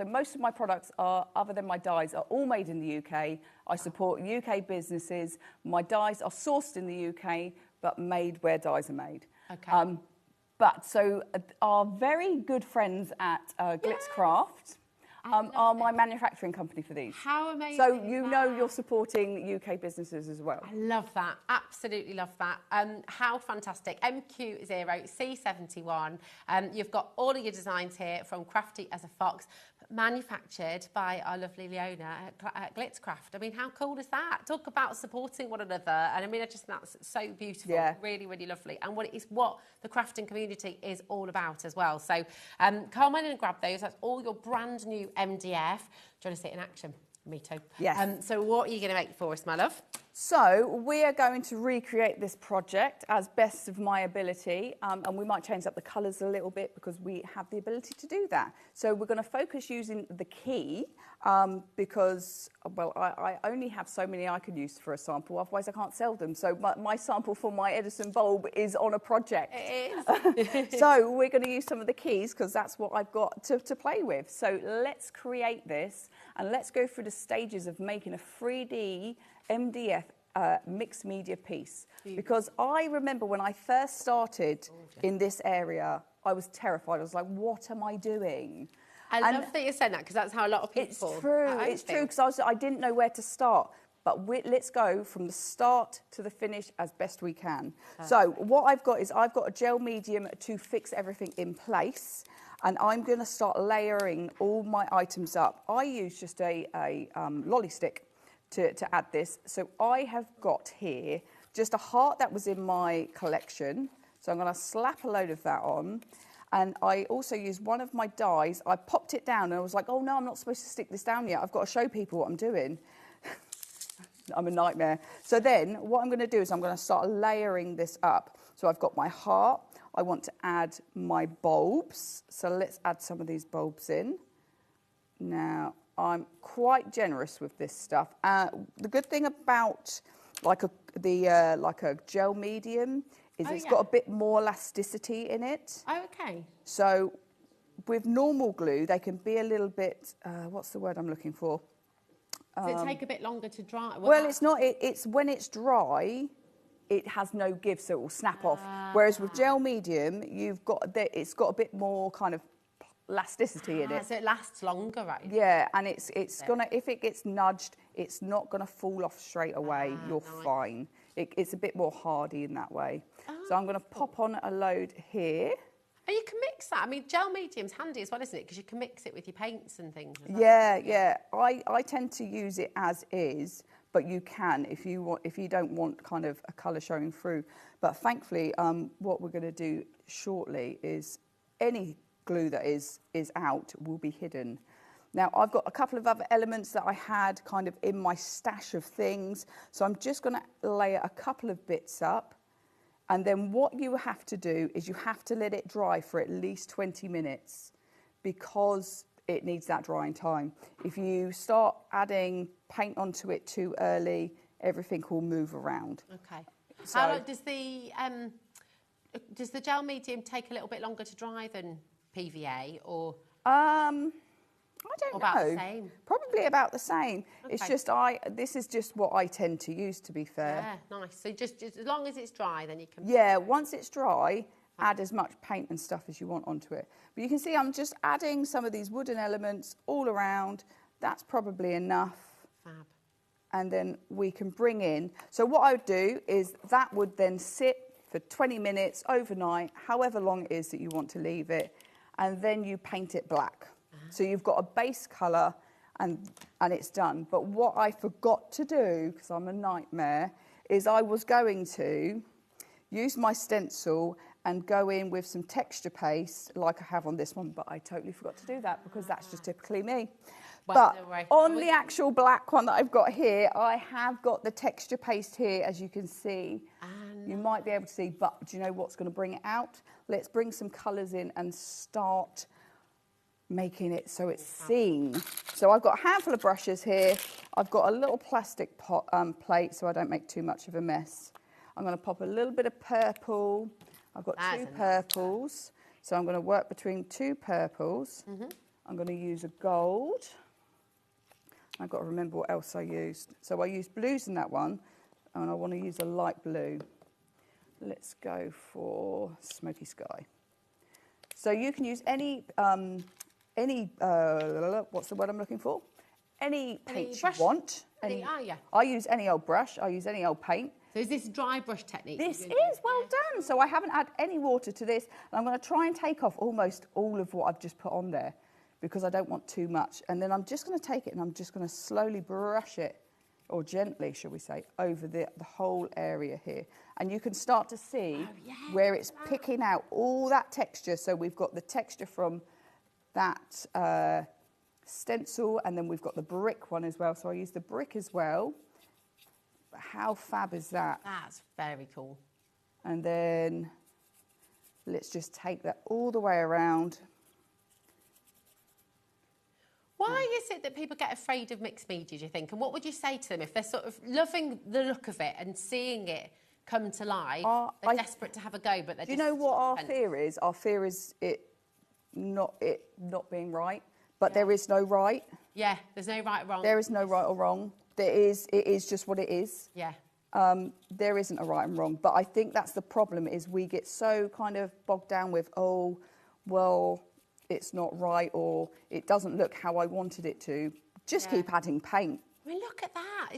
most of my products are, other than my dies, are all made in the UK. I support UK businesses. My dies are sourced in the UK, but made where dies are made.
Okay.
Our very good friends at Glitz Craft are my manufacturing company for these.
How amazing!
So you're supporting UK businesses as well.
I love that. Absolutely love that. How fantastic. MQ0, C71. You've got all of your designs here from Crafty as a Fox, manufactured by our lovely Leona at Glitzcraft. I mean, how cool is that? Talk about supporting one another. And I mean, I just think that's so beautiful.
Yeah.
Really, really lovely. And what the crafting community is all about as well. So come in and grab those. That's all your brand new MDF. Do you want to see it in action? Me too.
Yes.
So what are you going to make for us, my love?
So we are going to recreate this project as best of my ability, and we might change up the colours a little bit because we have the ability to do that. So we're going to focus using the key because, well, I only have so many I can use for a sample, otherwise I can't sell them. So my sample for my Edison bulb is on a project.
It is.
So we're going to use some of the keys because that's what I've got to play with. So let's create this and let's go through the stages of making a 3D MDF mixed media piece. Because I remember when I first started in this area, I was terrified. I was like, what am I doing?
I love that you're saying that because that's how a lot of people...
It's true. It's true because I didn't know where to start. But let's go from the start to the finish as best we can. So what I've got is I've got a gel medium to fix everything in place. And I'm going to start layering all my items up. I use just a lolly stick to add this. So I have got here just a heart that was in my collection. So I'm going to slap a load of that on. And I also used one of my dies. I popped it down and I was like, oh no, I'm not supposed to stick this down yet. I've got to show people what I'm doing. I'm a nightmare. So then what I'm going to do is I'm going to start layering this up. So I've got my heart. I want to add my bulbs. So let's add some of these bulbs in. Now, I'm quite generous with this stuff. The good thing about like a gel medium is it's got a bit more elasticity in it.
Oh, okay.
So with normal glue, they can be a little bit, what's the word I'm looking for?
Does it take a bit longer to dry?
Well, it's not. It's when it's dry, it has no give, so it will snap off. Whereas with gel medium, it's got a bit more kind of elasticity in it.
So it lasts longer, right?
Yeah, and it's gonna, if it gets nudged, it's not gonna fall off straight away. You're fine. It's a bit more hardy in that way. So I'm gonna pop on a load here.
And you can mix that. I mean, gel medium's handy as well, isn't it? Because you can mix it with your paints and things.
Yeah. I tend to use it as is, but you can if you don't want kind of a colour showing through. But thankfully, what we're going to do shortly is any glue that is out will be hidden. Now, I've got a couple of other elements that I had kind of in my stash of things. So I'm just going to layer a couple of bits up. And then what you have to do is you have to let it dry for at least 20 minutes because it needs that drying time. If you start adding paint onto it too early, everything will move around.
Okay. So, how long does the gel medium take a little bit longer to dry than PVA or?
I don't know.
About the same?
Probably about the same.
Okay.
It's just this is just what I tend to use, to be fair.
Yeah, nice. So just as long as it's dry, then you can...
Yeah, once it's dry, add as much paint and stuff as you want onto it. But you can see I'm just adding some of these wooden elements all around. That's probably enough.
Fab.
And then we can bring in... So what I would do is that would then sit for 20 minutes overnight, however long it is that you want to leave it, and then you paint it black. So you've got a base colour and it's done. But what I forgot to do, because I'm a nightmare, is I was going to use my stencil and go in with some texture paste like I have on this one, but I totally forgot to do that because that's just typically me.
Well,
but on the actual black one that I've got here, I have got the texture paste here, as you can see. You might be able to see, but do you know what's going to bring it out? Let's bring some colours in and start making it so it's seen. So I've got a handful of brushes here. I've got a little plastic plate so I don't make too much of a mess. I'm going to pop a little bit of purple. I've got two purples. So I'm going to work between two purples. I'm going to use a gold. I've got to remember what else I used. So I used blues in that one, and I want to use a light blue. Let's go for Smoky Sky. So you can use any what's the word I'm looking for? Any paint you want. I use any old brush. I use any old paint.
So is this dry brush technique?
This is, well done. So I haven't added any water to this. And I'm going to try and take off almost all of what I've just put on there because I don't want too much. And then I'm just going to take it and I'm just going to slowly brush it, or gently, shall we say, over the whole area here. And you can start to see where it's picking out all that texture. So we've got the texture from that stencil, and then we've got the brick one as well. So I use the brick as well. How fab is that?
That's very cool.
And then let's just take that all the way around.
Why is it that people get afraid of mixed media, do you think? And what would you say to them if they're sort of loving the look of it and seeing it come to life? They're desperate to have a go, but they're
Do you know what our fear is? Our fear is it not being right, but there is no right.
Yeah, there's no right or wrong.
There is no right or wrong. It is just what it is.
Yeah.
There isn't a right and wrong, but I think that's the problem, is we get so kind of bogged down with, oh, well, it's not right, or it doesn't look how I wanted it to. Just keep adding paint.
I mean, look at that.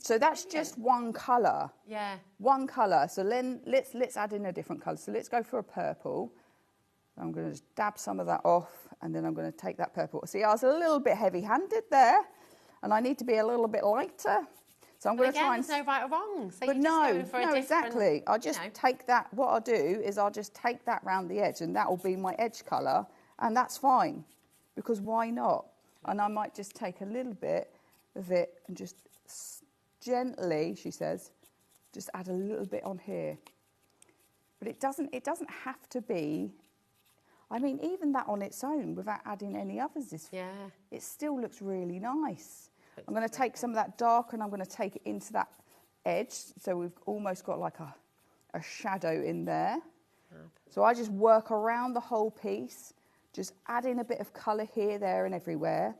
So that's just one colour.
Yeah.
One colour. So then let's add in a different colour. So let's go for a purple. I'm going to just dab some of that off, and then I'm going to take that purple. See, I was a little bit heavy-handed there, and I need to be a little bit lighter. So I'm going to try and...
there's no right or wrong. So
but no, exactly. I'll just take that. What I'll do is I'll just take that round the edge, and that will be my edge colour, and that's fine, because why not? And I might just take a little bit of it and just gently, she says, just add a little bit on here. But it doesn't have to be... I mean, even that on its own, without adding any others, it still looks really nice. I'm going to take some of that dark and I'm going to take it into that edge. So we've almost got like a shadow in there. So I just work around the whole piece, just adding a bit of colour here, there and everywhere.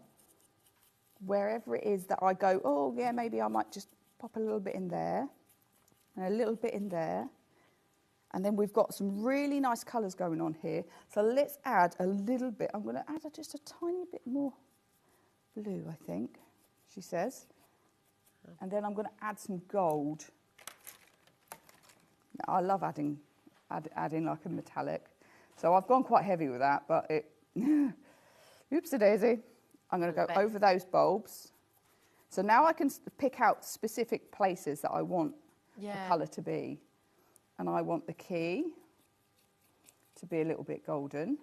Wherever it is that I go, oh, yeah, maybe I might just pop a little bit in there and a little bit in there. And then we've got some really nice colours going on here. So let's add a little bit. I'm going to add just a tiny bit more blue, I think, she says. And then I'm going to add some gold. Now, I love adding like a metallic. So I've gone quite heavy with that, but it... Oopsie-daisy. I'm going to go over those bulbs. So now I can pick out specific places that I want the colour to be. And I want the key to be a little bit golden.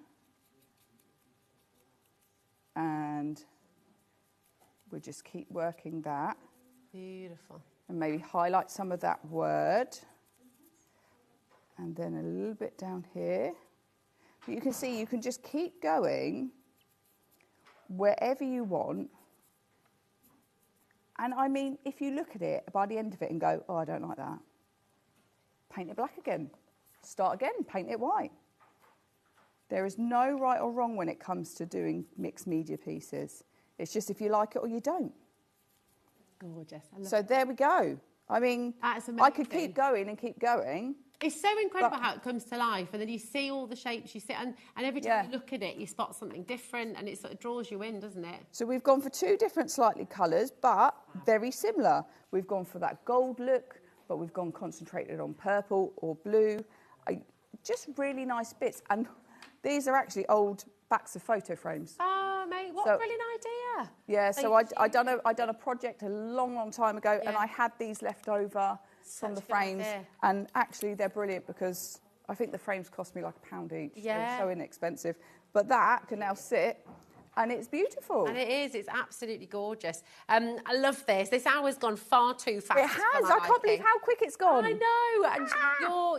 And we'll just keep working that.
Beautiful.
And maybe highlight some of that word. And then a little bit down here. But you can see you can just keep going wherever you want. And I mean, if you look at it by the end of it and go, oh, I don't like that. Paint it black again. Start again, paint it white. There is no right or wrong when it comes to doing mixed media pieces. It's just if you like it or you don't.
Gorgeous.
So there we go. I mean, I could keep going and keep going.
It's so incredible how it comes to life, and then you see all the shapes, you see, and every time you look at it, you spot something different, and it sort of draws you in, doesn't it?
So we've gone for two different slightly colours, but very similar. We've gone for that gold look, but we've gone concentrated on purple or blue. Just really nice bits. And these are actually old backs of photo frames.
Oh, mate, what a brilliant idea.
Yeah, so I done a project a long time ago, and I had these left over from the frames. And actually, they're brilliant because I think the frames cost me like £1 each.
Yeah.
They're so inexpensive. But that can now sit and it's beautiful.
And it is. It's absolutely gorgeous. I love this. This hour's gone far too fast.
It has. I can't believe how quick it's gone.
I know. And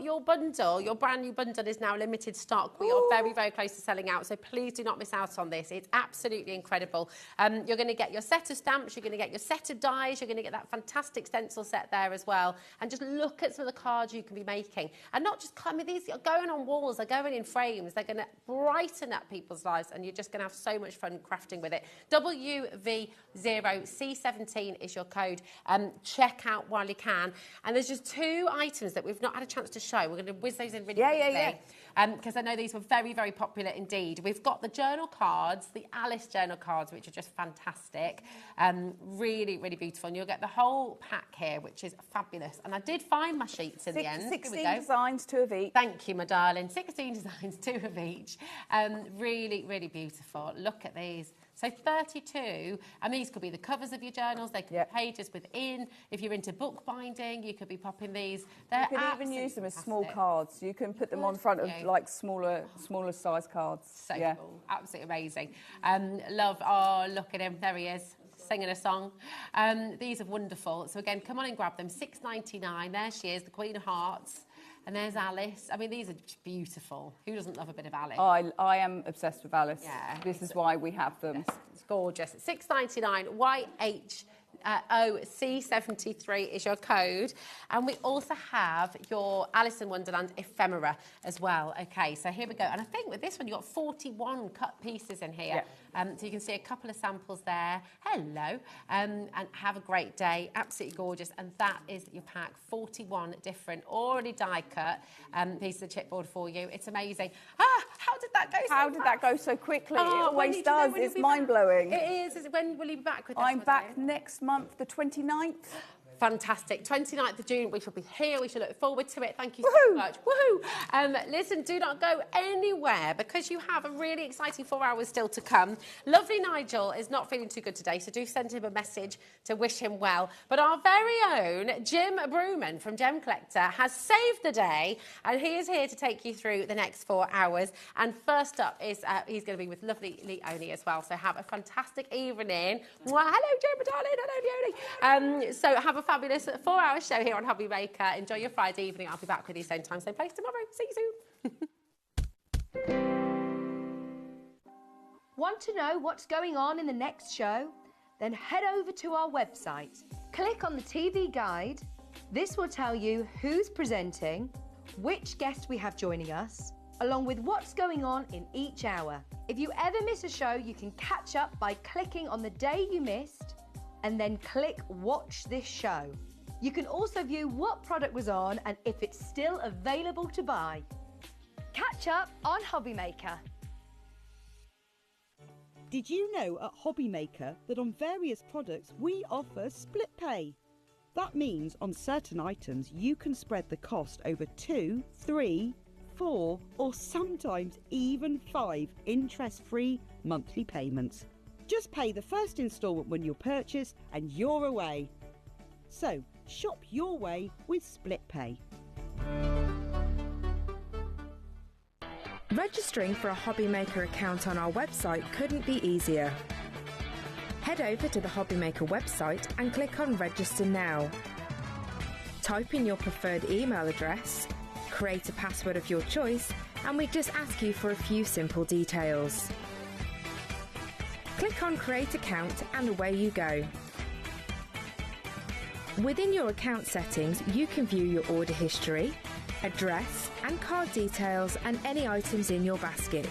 your bundle, your brand new bundle is now limited stock. We are very, very close to selling out. So please do not miss out on this. It's absolutely incredible. You're going to get your set of stamps. You're going to get your set of dies. You're going to get that fantastic stencil set there as well. And just look at some of the cards you can be making. And not just, I mean, these are going on walls. They're going in frames. They're going to brighten up people's lives. And you're just going to have so much fun crafting with it. WV0C17 is your code. Check out while you can. And there's just 2 items that we've not had a chance to show. We're going to whiz those in really quickly. Because I know these were very, very popular indeed. We've got the journal cards, the Alice journal cards, which are just fantastic. Really, really beautiful. And you'll get the whole pack here, which is fabulous. And I did find my sheets in the end.
16 designs, 2 of each.
Thank you, my darling. 16 designs, 2 of each. Really, really beautiful. Look at these. So 32, and these could be the covers of your journals, they could be pages within. If you're into bookbinding, you could be popping these.
You can even use them as small cards. You can put them on front of like smaller size cards.
So cool, absolutely amazing. Look at him, there he is, singing a song. These are wonderful. So again, come on and grab them, £6.99. There she is, the Queen of Hearts. And there's Alice. I mean, these are just beautiful. Who doesn't love a bit of Alice?
I am obsessed with Alice.
Yeah.
This is why we have them.
It's gorgeous. $6.99. YHOC73 is your code. And we also have your Alice in Wonderland ephemera as well. Okay, so here we go. And I think with this one, you've got 41 cut pieces in here. So you can see a couple of samples there. Hello. And have a great day. Absolutely gorgeous. And that is your pack. 41 different, already die cut pieces of chipboard for you. It's amazing. How did that go so
How did that go so quickly? It always does. It's mind-blowing.
It is. When will you be back with us?
I'm back next month, the 29th.
Fantastic. 29th of June, we shall be here. We shall look forward to it. Thank you so much. Woohoo! Listen, do not go anywhere because you have a really exciting 4 hours still to come. Lovely Nigel is not feeling too good today, so do send him a message to wish him well. But our very own Jim Bruman from Gem Collector has saved the day, and he is here to take you through the next 4 hours. And first up is he's going to be with lovely Leonie as well. So have a fantastic evening. Well, hello, Jim, darling. Hello, Leonie. So have a fabulous 4-hour show here on HobbyMaker. Enjoy your Friday evening. I'll be back with you same time, same place tomorrow. See you soon.
Want to know what's going on in the next show? Then head over to our website. Click on the TV guide. This will tell you who's presenting, which guests we have joining us, along with what's going on in each hour. If you ever miss a show, you can catch up by clicking on the day you missed and then click Watch This Show. You can also view what product was on and if it's still available to buy. Catch up on HobbyMaker.
Did you know at HobbyMaker that on various products we offer split pay? That means on certain items you can spread the cost over 2, 3, 4 or sometimes even 5 interest-free monthly payments. Just pay the first instalment when you purchase and you're away. So, shop your way with Split Pay.
Registering for a HobbyMaker account on our website couldn't be easier. Head over to the HobbyMaker website and click on Register Now. Type in your preferred email address, create a password of your choice, and we just ask you for a few simple details. Click on Create Account and away you go. Within your account settings, you can view your order history, address and card details and any items in your basket.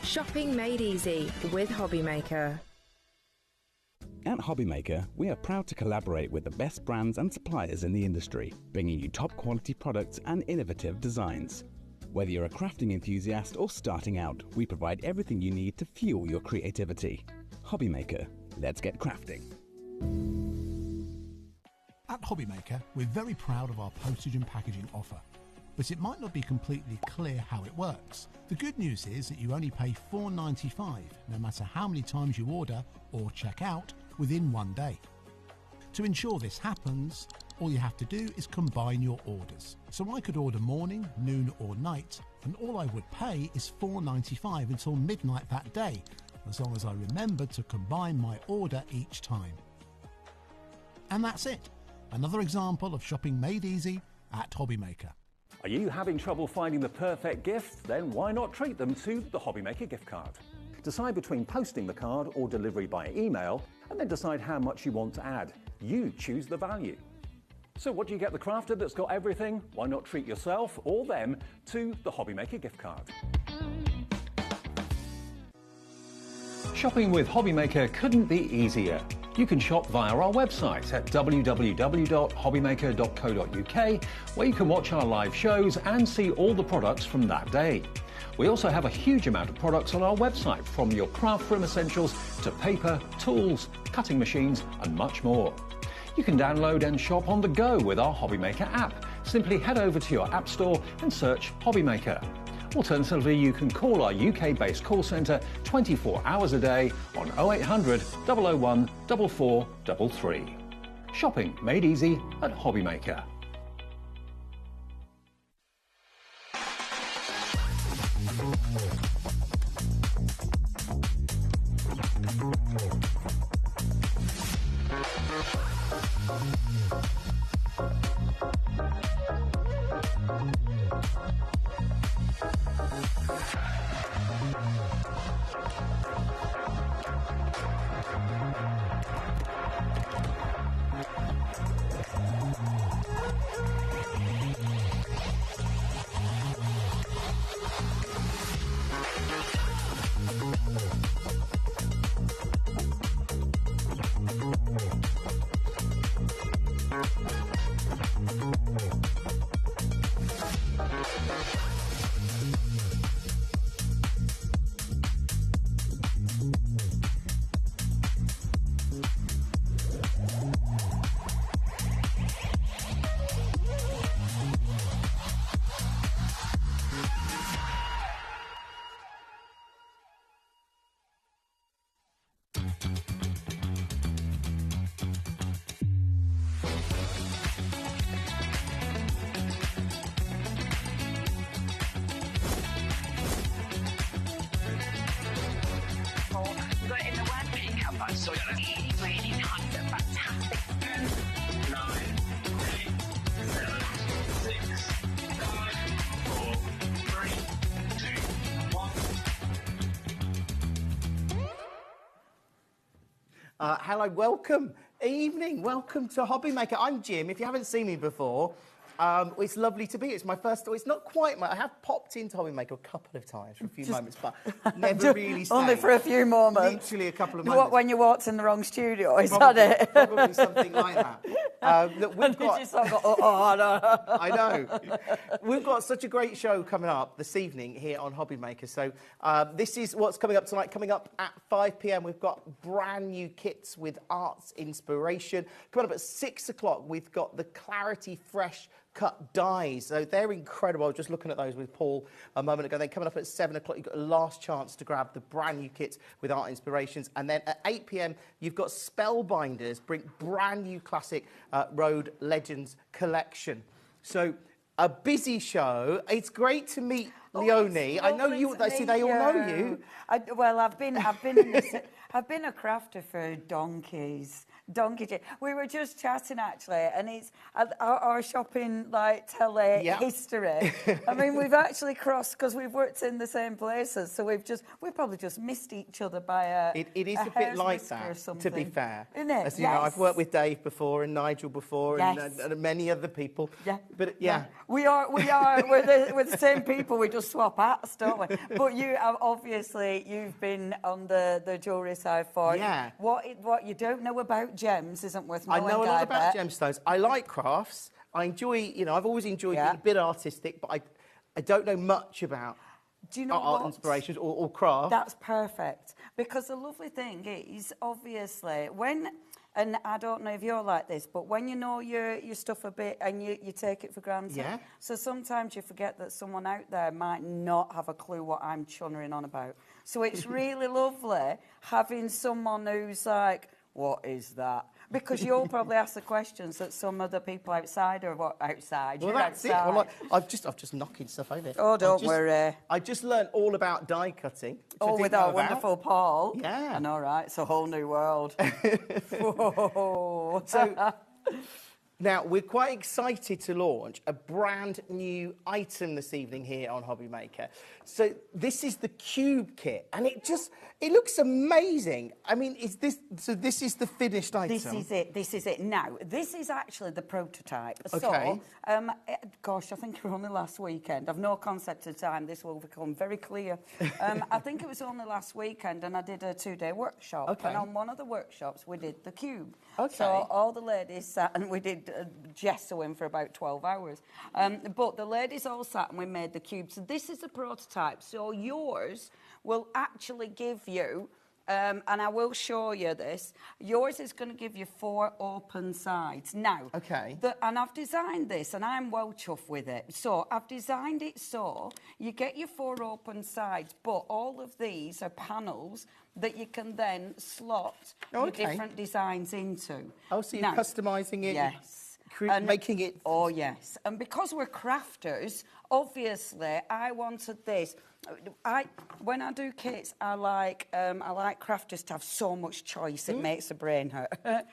Shopping made easy with HobbyMaker.
At HobbyMaker, we are proud to collaborate with the best brands and suppliers in the industry, bringing you top quality products and innovative designs. Whether you're a crafting enthusiast or starting out, we provide everything you need to fuel your creativity. HobbyMaker, let's get crafting.
At HobbyMaker, we're very proud of our postage and packaging offer, but it might not be completely clear how it works. The good news is that you only pay $4.95 no matter how many times you order or check out within 1 day. To ensure this happens, all you have to do is combine your orders. So I could order morning, noon or night, and all I would pay is $4.95 until midnight that day, as long as I remember to combine my order each time. And that's it. Another example of shopping made easy at HobbyMaker.
Are you having trouble finding the perfect gift? Then why not treat them to the HobbyMaker gift card? Decide between posting the card or delivery by email, and then decide how much you want to add. You choose the value. So what do you get the crafter that's got everything? Why not treat yourself or them to the HobbyMaker gift card? Shopping with HobbyMaker couldn't be easier. You can shop via our website at www.hobbymaker.co.uk, where you can watch our live shows and see all the products from that day. We also have a huge amount of products on our website, from your craft room essentials to paper, tools, cutting machines and much more. You can download and shop on the go with our HobbyMaker app. Simply head over to your app store and search HobbyMaker. Alternatively, you can call our UK-based call centre 24 hours a day on 0800 001 4433. Shopping made easy at HobbyMaker.
So really nice and fantastic. 9, 8, 7, 6, 5, 4, 3, 2, 1.
Hello, welcome. Evening, welcome to HobbyMaker. I'm Jim. If you haven't seen me before, it's lovely to be here. It's my first, it's not quite I have popped into HobbyMaker a couple of times for a few moments, but never really stayed.
Only for a few moments.
Literally a couple of moments.
When you walked in the wrong studio, is
Probably,
that it?
Probably something like that. Look, we've got...
no.
I know. We've got such a great show coming up this evening here on HobbyMaker. So this is what's coming up tonight. Coming up at 5 p.m, we've got brand new kits with arts inspiration. Coming up at 6 o'clock, we've got the Clarity Fresh cut dies. So they're incredible. I was just looking at those with Paul a moment ago. Then coming up at 7 o'clock, you've got a last chance to grab the brand new kits with art inspirations. And then at 8 p.m, you've got Spellbinders bring brand new classic Road Legends collection. So a busy show. It's great to meet Leonie. I know you. See, they all know you.
I've been in this. I've been a crafter for donkeys. We were just chatting actually, and it's our shopping telly history. I mean, we've actually crossed because we've worked in the same places, so we've probably just missed each other by a.
It is a bit like that, to be fair.
Isn't it?
As you know, I've worked with Dave before and Nigel before and many other people.
Yeah.
But yeah.
We are. We're the same people. We just swap hats, don't we? But you've been on the jewellery side for.
Yeah.
What you don't know about gems isn't worth knowing.
I know a lot about gemstones. I like crafts. I enjoy. I've always enjoyed being a bit artistic, but I don't know much about.
Do you know
art inspirations or craft?
That's perfect, because the lovely thing is, obviously, and I don't know if you're like this, but when you know your stuff a bit and you take it for granted. Yeah. So sometimes you forget that someone out there might not have a clue what I'm chunnering on about. So it's really lovely having someone who's like, what is that?
Because you'll probably ask the questions that some other people outside are outside.
Well,
You're
that's it.
outside.
Well, I've just knocking stuff over.
Oh, don't worry.
I just learned all about die cutting. which I
Oh,
didn't
with
know
our
about.
wonderful Paul.
Yeah.
I know, right? It's a whole new world. Whoa.
So now we're quite excited to launch a brand new item this evening here on HobbyMaker. So this is the Cube Kit, and it looks amazing. I mean, this is the finished item?
This is it. Now, this is actually the prototype.
Okay.
So, gosh, I think it was only last weekend. I've no concept of time. This will become very clear. I think it was only last weekend, and I did a 2-day workshop.
Okay.
And on one of the workshops, we did the cube.
Okay.
So all the ladies sat, and we did gessoing for about 12 hours. But the ladies all sat, and we made the cube. So this is a prototype. So yours will actually give you, and I will show you this, yours is going to give you 4 open sides. Now, and I've designed this, and I'm well chuffed with it. So I've designed it so you get your 4 open sides, but all of these are panels that you can then slot your different designs into.
Oh, so you're customising it?
Yes.
Making it...
Oh, yes. And because we're crafters, obviously, I wanted this. When I do kits, I like crafters to have so much choice it makes the brain hurt.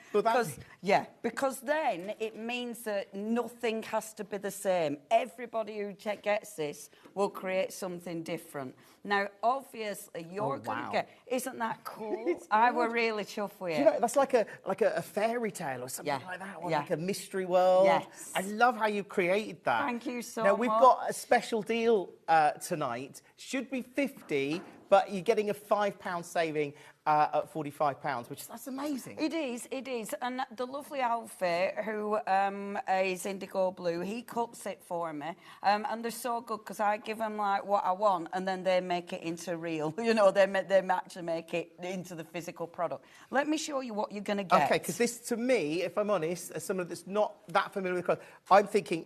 Because then it means that nothing has to be the same. Everybody who gets this will create something different. Now, obviously, you're going to get... Isn't that cool? I were really chuffed with it.
You know, that's like a fairy tale or something like that, or like a mystery world.
Yes.
I love how you created that.
Thank you so
Now, we've
much.
got a special deal tonight. Should be 50, but you're getting a £5 saving at £45, that's amazing.
It is. And the lovely outfit, who is indigo blue, he cuts it for me. And they're so good because I give them like what I want, and then they make it into real. You know, they actually make it into the physical product. Let me show you what you're going to get.
Okay, because this, to me, if I'm honest, as someone that's not that familiar with colour, I'm thinking,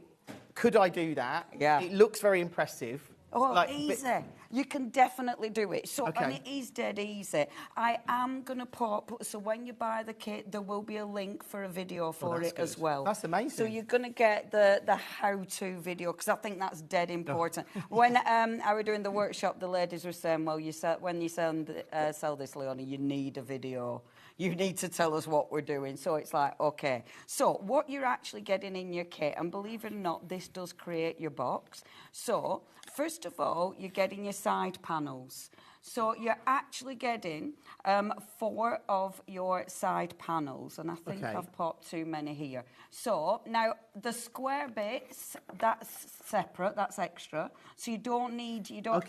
could I do that?
Yeah.
It looks very impressive.
Oh, easy. You can definitely do it. So, and it is dead easy. I am going to pop, so when you buy the kit, there will be a link for a video for it as well.
That's amazing.
So you're going to get the how-to video, because I think that's dead important. When I was doing the workshop, the ladies were saying, well, when you sell this, Leonie, you need a video. You need to tell us what we're doing. So it's like, okay. So what you're actually getting in your kit, and believe it or not, this does create your box. So first of all, you're getting your side panels. So you're actually getting 4 of your side panels, and I think I've popped too many here. So now the square bits, that's separate, that's extra. So you don't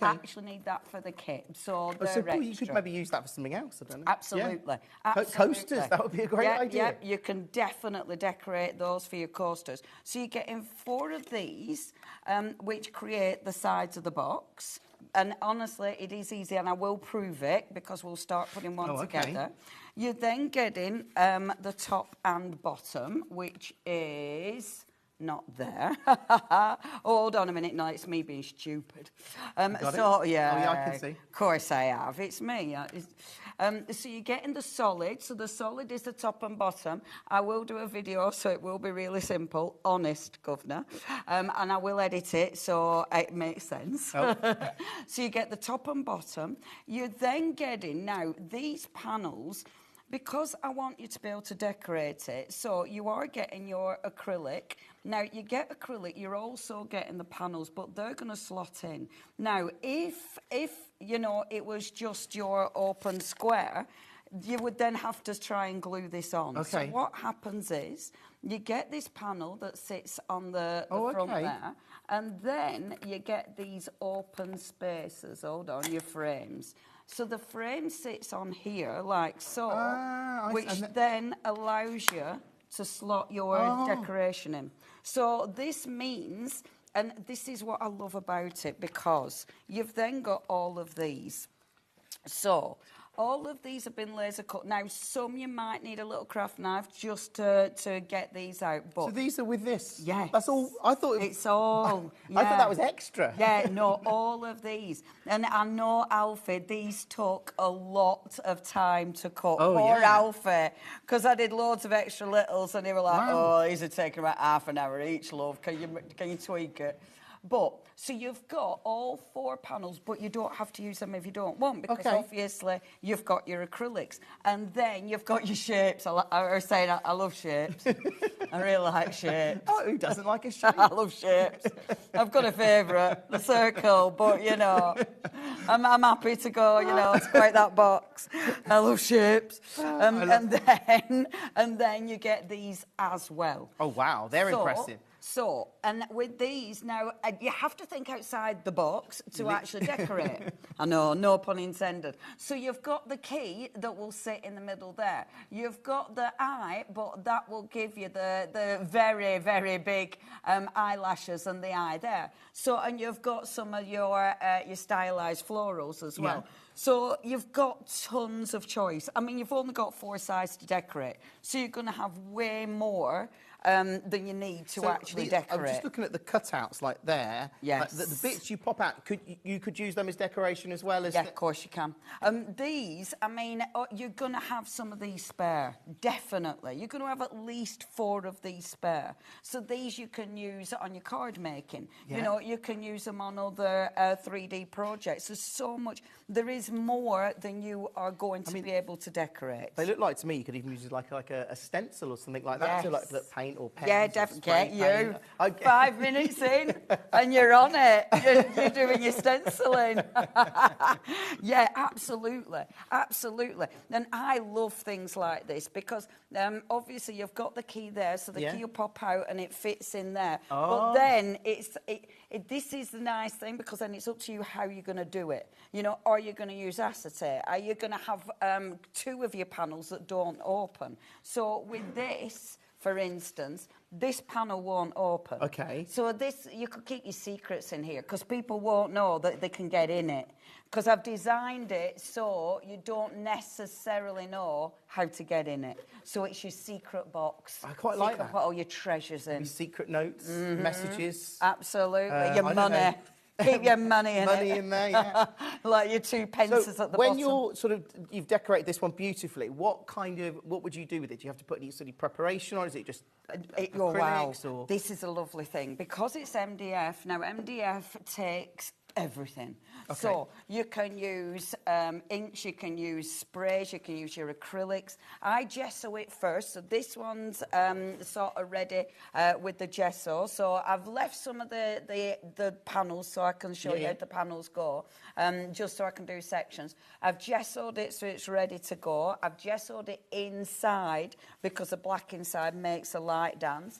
actually need that for the kit. So they're extra.
You could maybe use that for something else, I don't know.
Absolutely.
Yeah.
Absolutely.
Coasters, that would be a great idea.
Yep, you can definitely decorate those for your coasters. So you're getting 4 of these, which create the sides of the box. And honestly, it is easy, and I will prove it because we'll start putting one together. You're then getting the top and bottom, which is not there. Hold on a minute. No, it's me being stupid.
Yeah, I can see.
Of course I have. It's me. So you're getting the solid. So the solid is the top and bottom. I will do a video, so it will be really simple. Honest, governor. And I will edit it so it makes sense.
Oh.
So you get the top and bottom. You're then getting, now, these panels, because I want you to be able to decorate it, so you are getting your acrylic. Now, you get acrylic, you're also getting the panels, but they're going to slot in. Now, if you know, it was just your open square, you would then have to try and glue this on.
Okay.
So what happens is, you get this panel that sits on the front there, and then you get these open spaces, hold on, your frames. So the frame sits on here, like so, which then allows you to slot your decoration in. So this means, and this is what I love about it, because you've then got all of these. So
all of these have been laser cut. Now, some you might need a little craft knife just to get these out. But
so these are with this?
Yes.
That's all? I thought
it's all.
I thought that was extra.
Yeah, no, all of these. And I know Alfie, these took a lot of time to cut.
Oh,
Poor
yeah.
Alfie, because I did loads of extra littles and they were like,
Wow.
oh, these are taking about half an hour each, love. Can you tweak it? But, so you've got all 4 panels, but you don't have to use them if you don't want, because obviously you've got your acrylics. And then you've got your shapes. I was saying I love shapes. I really like shapes.
Oh, who doesn't like a shape?
I love shapes. I've got a favourite, the circle, but, you know, I'm happy to go, you know, to create that box. I love shapes. And then you get these as well.
Oh, wow, they're impressive.
So, and with these, now, you have to think outside the box to actually decorate. I know, no pun intended. So you've got the key that will sit in the middle there. You've got the eye, but that will give you the very, very big eyelashes and the eye there. So, and you've got some of your stylised florals as well.
Yeah.
So you've got tons of choice. I mean, you've only got 4 sizes to decorate. So you're going to have way more than you need to actually decorate.
I'm just looking at the cutouts like there.
Yes.
Like the bits you pop out, you could use them as decoration as well as...
Yeah, of course you can. These, I mean, you're going to have some of these spare, definitely. You're going to have at least 4 of these spare. So these you can use on your card making.
Yeah.
You know, you can use them on other 3D projects. There's so much. There is more than you are going to be able to decorate.
They look like, to me, you could even use like a stencil or something like that to like paint or pens.
Yeah,
or
definitely.
spray
Get you.
paint.
5 minutes in and you're on it. You're doing your stenciling. Yeah, absolutely. Absolutely. And I love things like this because obviously you've got the key there, so the key will pop out and it fits in there. But then this is the nice thing, because then it's up to you how you're going to do it. You know, are you going to use acetate? Are you going to have 2 of your panels that don't open? So with this, for instance, this panel won't open.
Okay.
So this, you could keep your secrets in here because people won't know that they can get in it. Because I've designed it so you don't necessarily know how to get in it. So it's your secret box.
I quite like that.
Put all your treasures in.
Your secret notes, messages.
Absolutely. Your money. Keep your money in
money
it.
in there, yeah.
Like your 2 pences at the bottom.
When you're you've decorated this one beautifully, what would you do with it? Do you have to put any sort of preparation on? Is it just acrylics?
Wow. This is a lovely thing. Because it's MDF, now MDF takes everything.
Okay.
So you can use inks, you can use sprays, you can use your acrylics. I gesso it first, so this one's sort of ready with the gesso. So I've left some of the panels so I can show you how the panels go, just so I can do sections. I've gessoed it so it's ready to go. I've gessoed it inside because the black inside makes a light dance.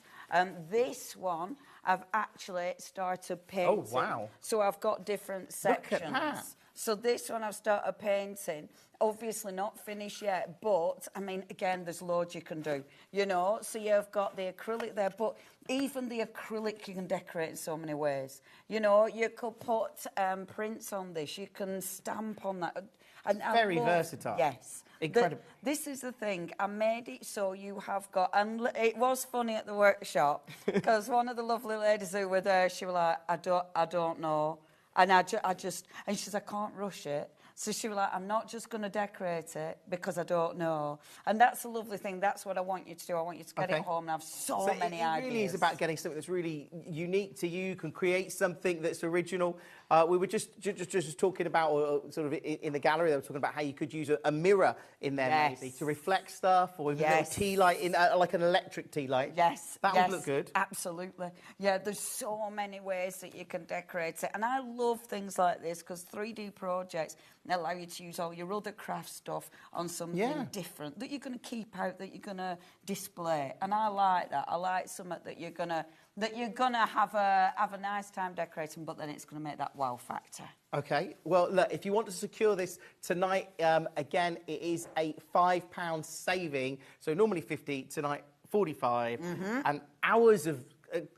This one, I've actually started painting.
Oh, wow.
So I've got different sections.
Look at that.
So this one I've started painting. Obviously not finished yet, but, I mean, again, there's loads you can do, you know? So you've got the acrylic there, but even the acrylic you can decorate in so many ways. You know, you could put prints on this. You can stamp on that. And
very versatile.
Yes.
Incredible.
This is the thing. I made it so you have got... And it was funny at the workshop because one of the lovely ladies who were there, she was like, I don't know. And I just... And she says, I can't rush it. So she was like, I'm not just going to decorate it because I don't know. And that's a lovely thing. That's what I want you to do. I want you to get it home and have so many ideas.
It really is about getting something that's really unique to you. You can create something that's original. We were just talking about, sort of in the gallery, they were talking about how you could use a mirror in there maybe to reflect stuff, or even a little tea light, like an electric tea light.
Yes.
That would look good.
Absolutely. Yeah, there's so many ways that you can decorate it. And I love things like this because 3D projects allow you to use all your other craft stuff on something different that you're going to keep out, that you're going to display. And I like that. I like something that you're going to have a nice time decorating, but then it's going to make that wow factor.
Okay. Well, look, if you want to secure this tonight, again, it is a £5 saving. So normally 50, tonight 45, and hours of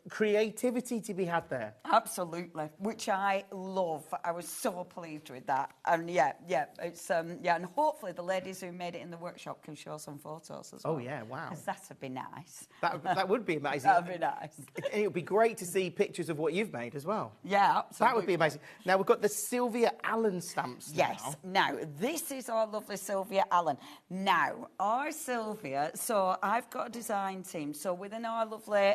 creativity to be had there.
Absolutely, which I love. I was so pleased with that. And it's and hopefully the ladies who made it in the workshop can show some photos as well.
Oh yeah, wow.
Because that would be nice.
That would be amazing.
That would be nice.
And it would be great to see pictures of what you've made as well.
Yeah, absolutely.
That would be amazing. Now we've got the Sylvia Allen stamps.
Yes. Now this is our lovely Sylvia Allen. Now our Sylvia. So I've got a design team. So within our lovely,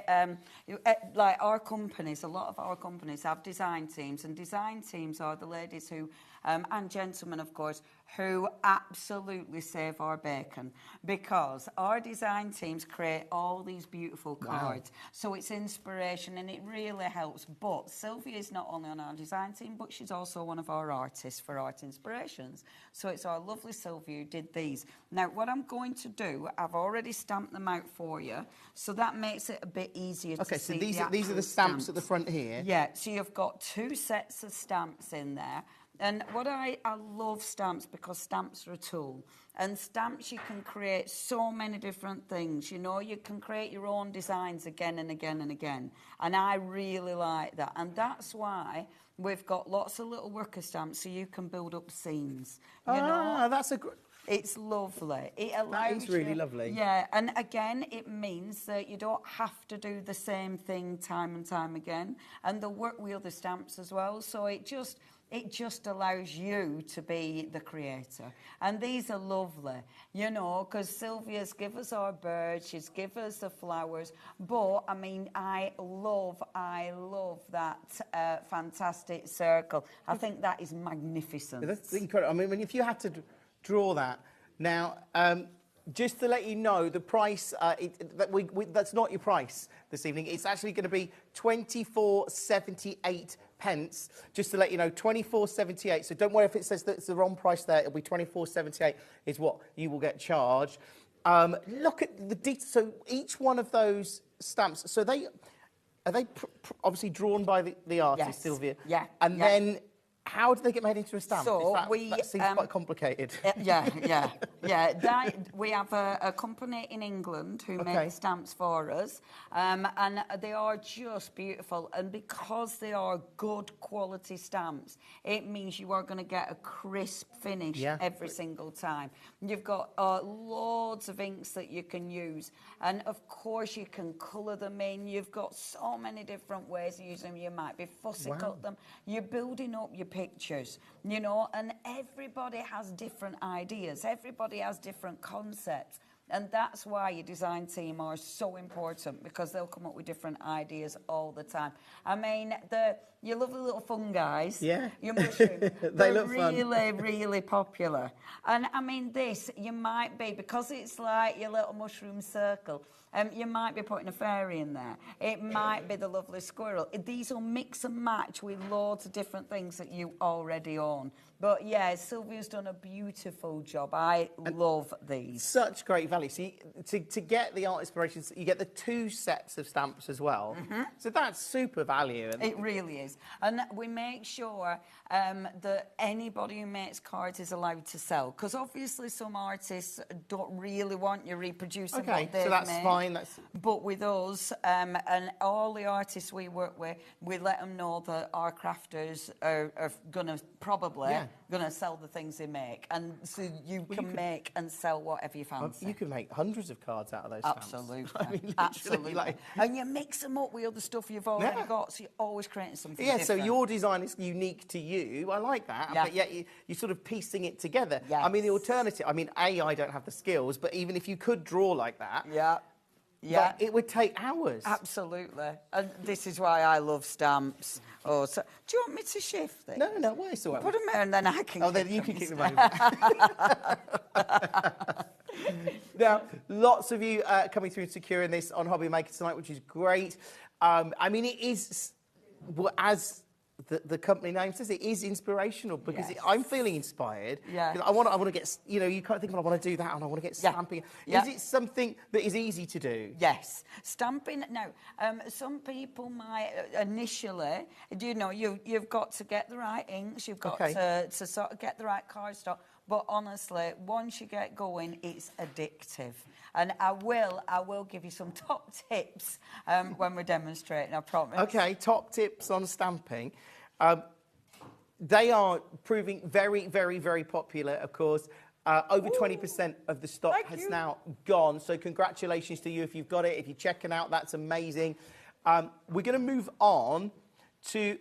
like our companies, a lot of our companies have design teams, and design teams are the ladies who, and gentlemen, of course, who absolutely save our bacon, because our design teams create all these beautiful cards. Wow. So it's inspiration and it really helps. But Sylvia is not only on our design team, but she's also one of our artists for Art Inspirations. So it's our lovely Sylvia who did these. Now, what I'm going to do, I've already stamped them out for you, so that makes it a bit easier to see.
Okay, so these are the stamps at the front here.
Yeah, so you've got 2 sets of stamps in there. And what I love stamps, because stamps are a tool. And stamps, you can create so many different things. You know, you can create your own designs again and again and again. And I really like that. And that's why we've got lots of little worker stamps, so you can build up scenes. You know?
That's a good...
It's lovely. It allows
That is really lovely.
Yeah, and again, it means that you don't have to do the same thing time and time again. And they'll work with other stamps as well, so it just allows you to be the creator. And these are lovely, you know, because Sylvia's give us our birds, she's give us the flowers. But, I mean, I love that fantastic circle. I think that is magnificent.
That's incredible. I mean, if you had to draw that. Now, just to let you know, the price, that's not your price this evening. It's actually going to be 24.78 pence. Just to let you know, 24.78. So don't worry if it says that it's the wrong price there. It'll be 24.78 is what you will get charged. Look at the details. So each one of those stamps, so are they obviously drawn by the artist, yes. Sylvia?
Yeah.
And then... How do they get made into a stamp?
So
that seems quite complicated.
Yeah. We have a company in England who make stamps for us, and they are just beautiful. And because they are good quality stamps, it means you are going to get a crisp finish every single time. You've got loads of inks that you can use, and of course you can colour them in. You've got so many different ways to use them. You might be fussy cut them. You're building up your pictures, you know, and everybody has different ideas. Everybody has different concepts. And that's why your design team are so important, because they'll come up with different ideas all the time. I mean, your lovely little fungis, your mushroom, they're really popular. And I mean, this, you might be, because it's like your little mushroom circle, you might be putting a fairy in there. It might be the lovely squirrel. These will mix and match with loads of different things that you already own. But yeah, Sylvia's done a beautiful job. I love these.
Such great value. So to get the art inspirations, you get the 2 sets of stamps as well. Mm-hmm. So that's super value.
It really is. And we make sure that anybody who makes cards is allowed to sell. Because obviously some artists don't really want you reproducing what they've made.
So that's fine.
But with us, and all the artists we work with, we let them know that our crafters are going to probably... going to sell the things they make, and so you can make and sell whatever you fancy.
You can make hundreds of cards out of those stamps.
Absolutely.
I mean,
absolutely. And you mix them up with other stuff you've already got, so you're always creating something different.
So your design is unique to you. I like that. But yet you're sort of piecing it together. Yes. I mean, the alternative, I mean, I don't have the skills, but even if you could draw like that...
Yeah,
it would take hours.
Absolutely. And this is why I love stamps. Do you want me to shift this?
No, why so?
Put them there and then I can
then you can keep them over. Now, lots of you coming through and securing this on HobbyMaker tonight, which is great. I mean, it is, as the company name says, it is inspirational, because I'm feeling inspired.
Yeah.
I want to get, you know, you kind of think, well, I want to do that and I want to get stamping. Is it something that is easy to do?
Yes. Stamping, no. Some people might initially, you know, you've got to get the right inks, you've got to sort of get the right cardstock. But honestly, once you get going, it's addictive. And I will give you some top tips when we're demonstrating, I promise.
Okay, top tips on stamping. They are proving very, very, very popular, of course. Over 20% of the stock has now gone. So congratulations to you if you've got it. If you're checking out, that's amazing. We're going to move on to...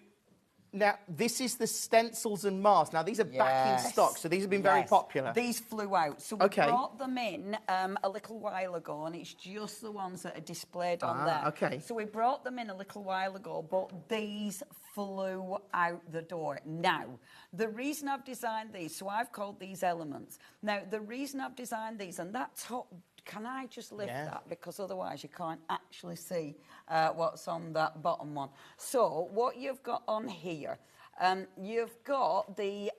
Now, this is the stencils and masks. Now, these are back in stock, so these have been very popular.
These flew out. So we brought them in a little while ago, and it's just the ones that are displayed on there.
Okay.
So we brought them in a little while ago, but these flew out the door. Now, the reason I've designed these, so I've called these elements. Now, the reason I've designed these, and that top... Can I just lift that? Because otherwise you can't actually see what's on that bottom one. So what you've got on here, you've got the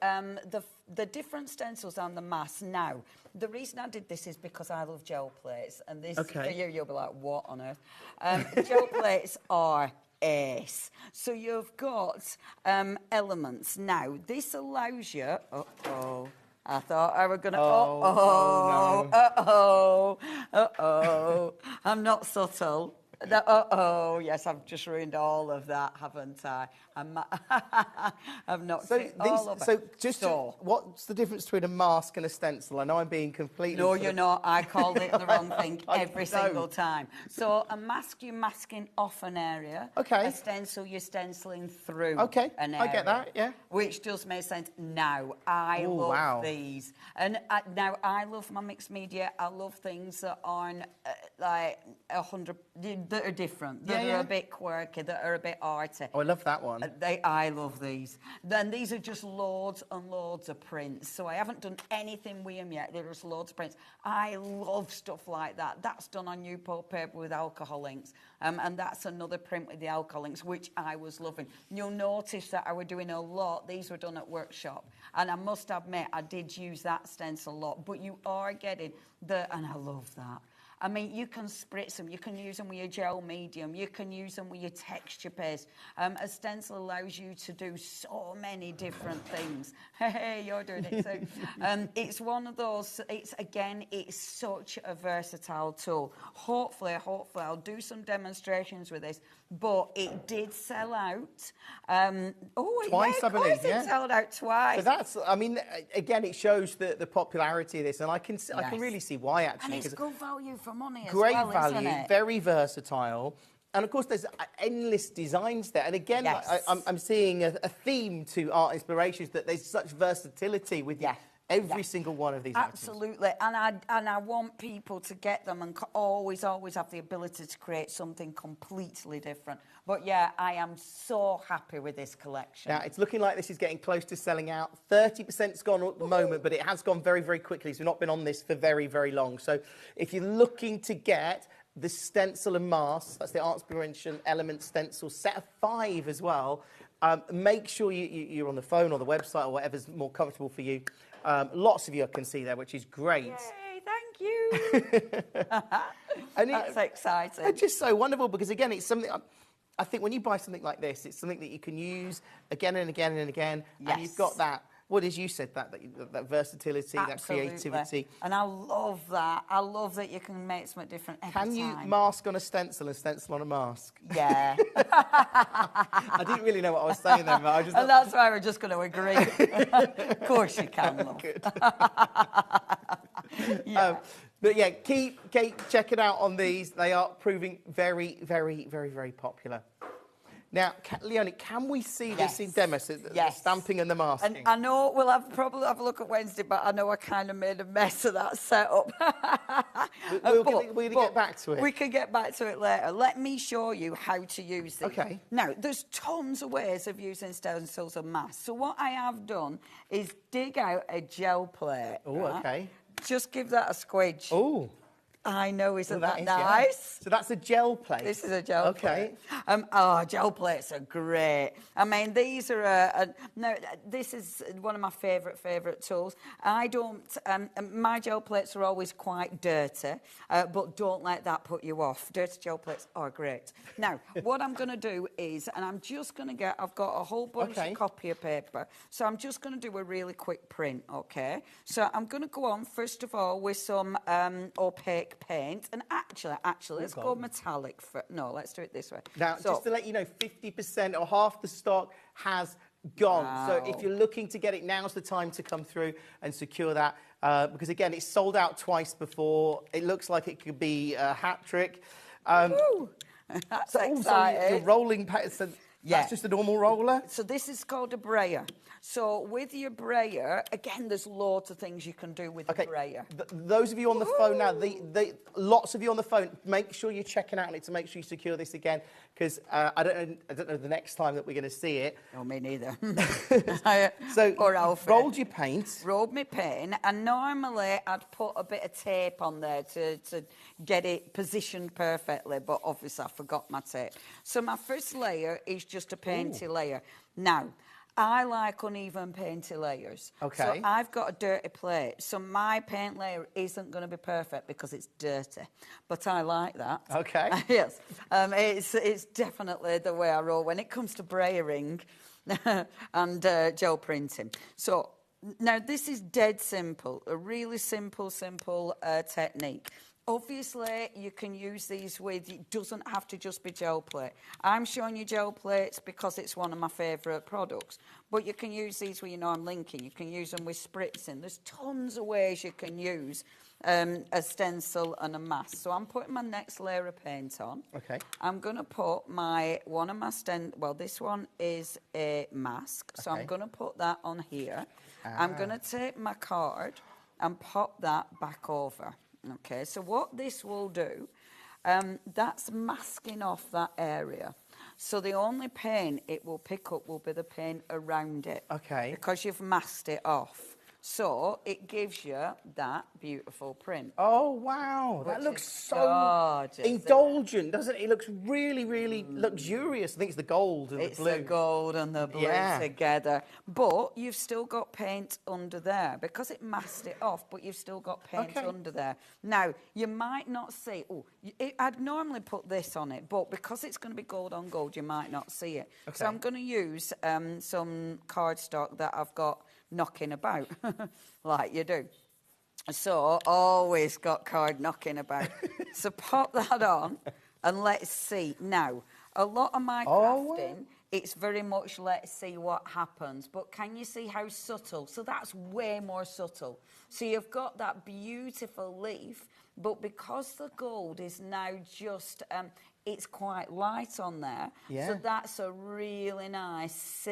different stencils on the mask. Now, the reason I did this is because I love gel plates. And this, you'll be like, what on earth? Gel plates are ace. So you've got elements. Now, this allows you... I thought I were going to... I'm not subtle. Yes, I've just ruined all of that, haven't I? I've knocked it all over.
What's the difference between a mask and a stencil? I know I'm being completely...
No, you're not. I called it the wrong thing every single time. So a mask, you're masking off an area.
Okay.
A stencil, you're stenciling through an area.
I get that, yeah.
Which does make sense. Now, I love these. And now, I love my mixed media. I love things that aren't like 100... that are different, that are a bit quirky, that are a bit arty.
Oh, I love that one.
I love these. Then these are just loads and loads of prints. So I haven't done anything with them yet. They're just loads of prints. I love stuff like that. That's done on Newport paper with alcohol inks. And that's another print with the alcohol inks, which I was loving. You'll notice that I were doing a lot. These were done at workshop. And I must admit, I did use that stencil a lot. But you are getting and I love that. I mean, you can spritz them, you can use them with your gel medium, you can use them with your texture paste. A stencil allows you to do so many different things. Hey, you're doing it too. It's one of those, it's such a versatile tool. Hopefully, I'll do some demonstrations with this, but it did sell out.
Twice, I believe,
it sold out twice.
So that's, I mean, again, it shows the popularity of this, and I can really see why, actually.
And it's good value for money as
great
well,
value,
isn't it?
very versatile. And of course, there's endless designs there. And again, I'm seeing a theme to art inspirations, that there's such versatility with every single one of these
Absolutely.
items.
And I want people to get them and always have the ability to create something completely different. But yeah, I am so happy with this collection.
Now, it's looking like this is getting close to selling out. 30%'s gone at the moment, but it has gone very, very quickly. So we've not been on this for very, very long. So if you're looking to get the stencil and mask, that's the Art Inspiration Element Stencil, set of 5 as well, make sure you're on the phone or the website or whatever's more comfortable for you. Lots of you I can see there, which is great.
Yay, thank you. That's exciting.
It's just so wonderful because, again, it's something... I think when you buy something like this, it's something that you can use again and again and again.
Yes.
And you've got that, what as you said, that versatility,
Absolutely.
that creativity.
And I love that. I love that you can make something different every
time. Can you mask on a stencil and stencil on a mask?
Yeah.
I didn't really know what I was saying then, but I just...
And that's why we're just going to agree. Of course you can, love.
Good. But yeah, keep checking out on these. They are proving very, very, very, very popular. Now, Leonie, can we see this in demo? So the stamping and the masking.
And I know we'll probably have a look at Wednesday, but I know I kind of made a mess of that setup.
We're going to get back to it.
We can get back to it later. Let me show you how to use these.
Okay.
Now, there's tons of ways of using stencils and masks. So what I have done is dig out a gel plate.
Oh, okay.
Just give that a squidge.
Oh.
I know, isn't
Well,
that
is, yeah.
nice?
So that's a gel plate.
This is a gel
Okay.
plate. Gel plates are great. I mean, these are no. This is one of my favourite tools. I don't. My gel plates are always quite dirty, but don't let that put you off. Dirty gel plates are great. Now, what I'm going to do is, and I'm just going to get. I've got a whole bunch of copy of paper, so I'm just going to do a really quick print. Okay. So I'm going to go on first of all with some opaque paint, and actually, let's go metallic. No, let's do it this way.
Now, just to let you know, 50% or half the stock has gone.
Wow.
So if you're looking to get it, now's the time to come through and secure that. Because again, it's sold out twice before. It looks like it could be a hat trick.
That's exciting.
You're rolling. So that's just a normal roller?
So this is called a brayer. So with your brayer, again, there's loads of things you can do with a brayer.
Those of you on the phone now, lots of you on the phone, make sure you're checking out on it to make sure you secure this again, because I don't know the next time that we're going to see it.
Oh, me neither.
So
or Alfred.
Rolled your paint.
Rolled my paint, and normally I'd put a bit of tape on there to get it positioned perfectly, but obviously I forgot my tape. So my first layer is just a painty layer. Now, I like uneven painty layers.
Okay.
So I've got a dirty plate. So my paint layer isn't going to be perfect because it's dirty. But I like that.
Okay.
Yes. It's definitely the way I roll when it comes to brayering and gel printing. So now this is dead simple. A really simple technique. Obviously, you can use these with, it doesn't have to just be gel plate. I'm showing you gel plates because it's one of my favourite products. But you can use these with, I'm linking. You can use them with spritzing. There's tons of ways you can use a stencil and a mask. So I'm putting my next layer of paint on.
Okay.
I'm going to put one of my this one is a mask. So I'm going to put that on here. I'm going to take my card and pop that back over. Okay, so what this will do, that's masking off that area. So the only paint it will pick up will be the paint around it.
Okay.
Because you've masked it off. So it gives you that beautiful print.
Oh, wow. That looks so
gorgeous,
indulgent, doesn't it? It looks really, really luxurious. I think it's the gold and the blue.
It's the gold and the blue together. But you've still got paint under there because it masked it off, but you've still got paint under there. Now, you might not see... I'd normally put this on it, but because it's going to be gold on gold, you might not see it.
Okay.
So I'm going to use some cardstock that I've got knocking about, like you do. So, always got card knocking about. So pop that on and let's see. Now, a lot of my crafting, it's very much let's see what happens. But can you see how subtle? So that's way more subtle. So you've got that beautiful leaf, but because the gold is now just... it's quite light on there.
Yeah.
So that's a really nice...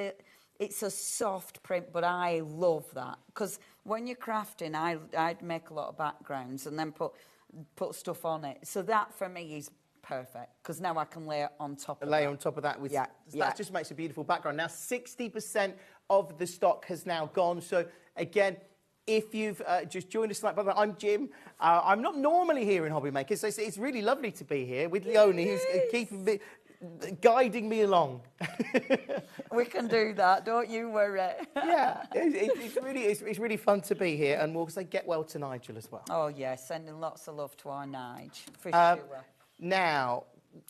It's a soft print, but I love that. Because when you're crafting, I'd make a lot of backgrounds and then put stuff on it. So that, for me, is perfect. Because now I can layer on top of that.
Layer on top of that. That just makes a beautiful background. Now, 60% of the stock has now gone. So, again... If you've just joined us tonight, by the way, I'm Jim. I'm not normally here in HobbyMaker, so it's really lovely to be here with Leonie, who's guiding me along.
We can do that, don't you worry.
Yeah, it's really fun to be here, and we'll say get well to Nigel as well.
Oh, yeah, sending lots of love to our Nige, for sure.
Now,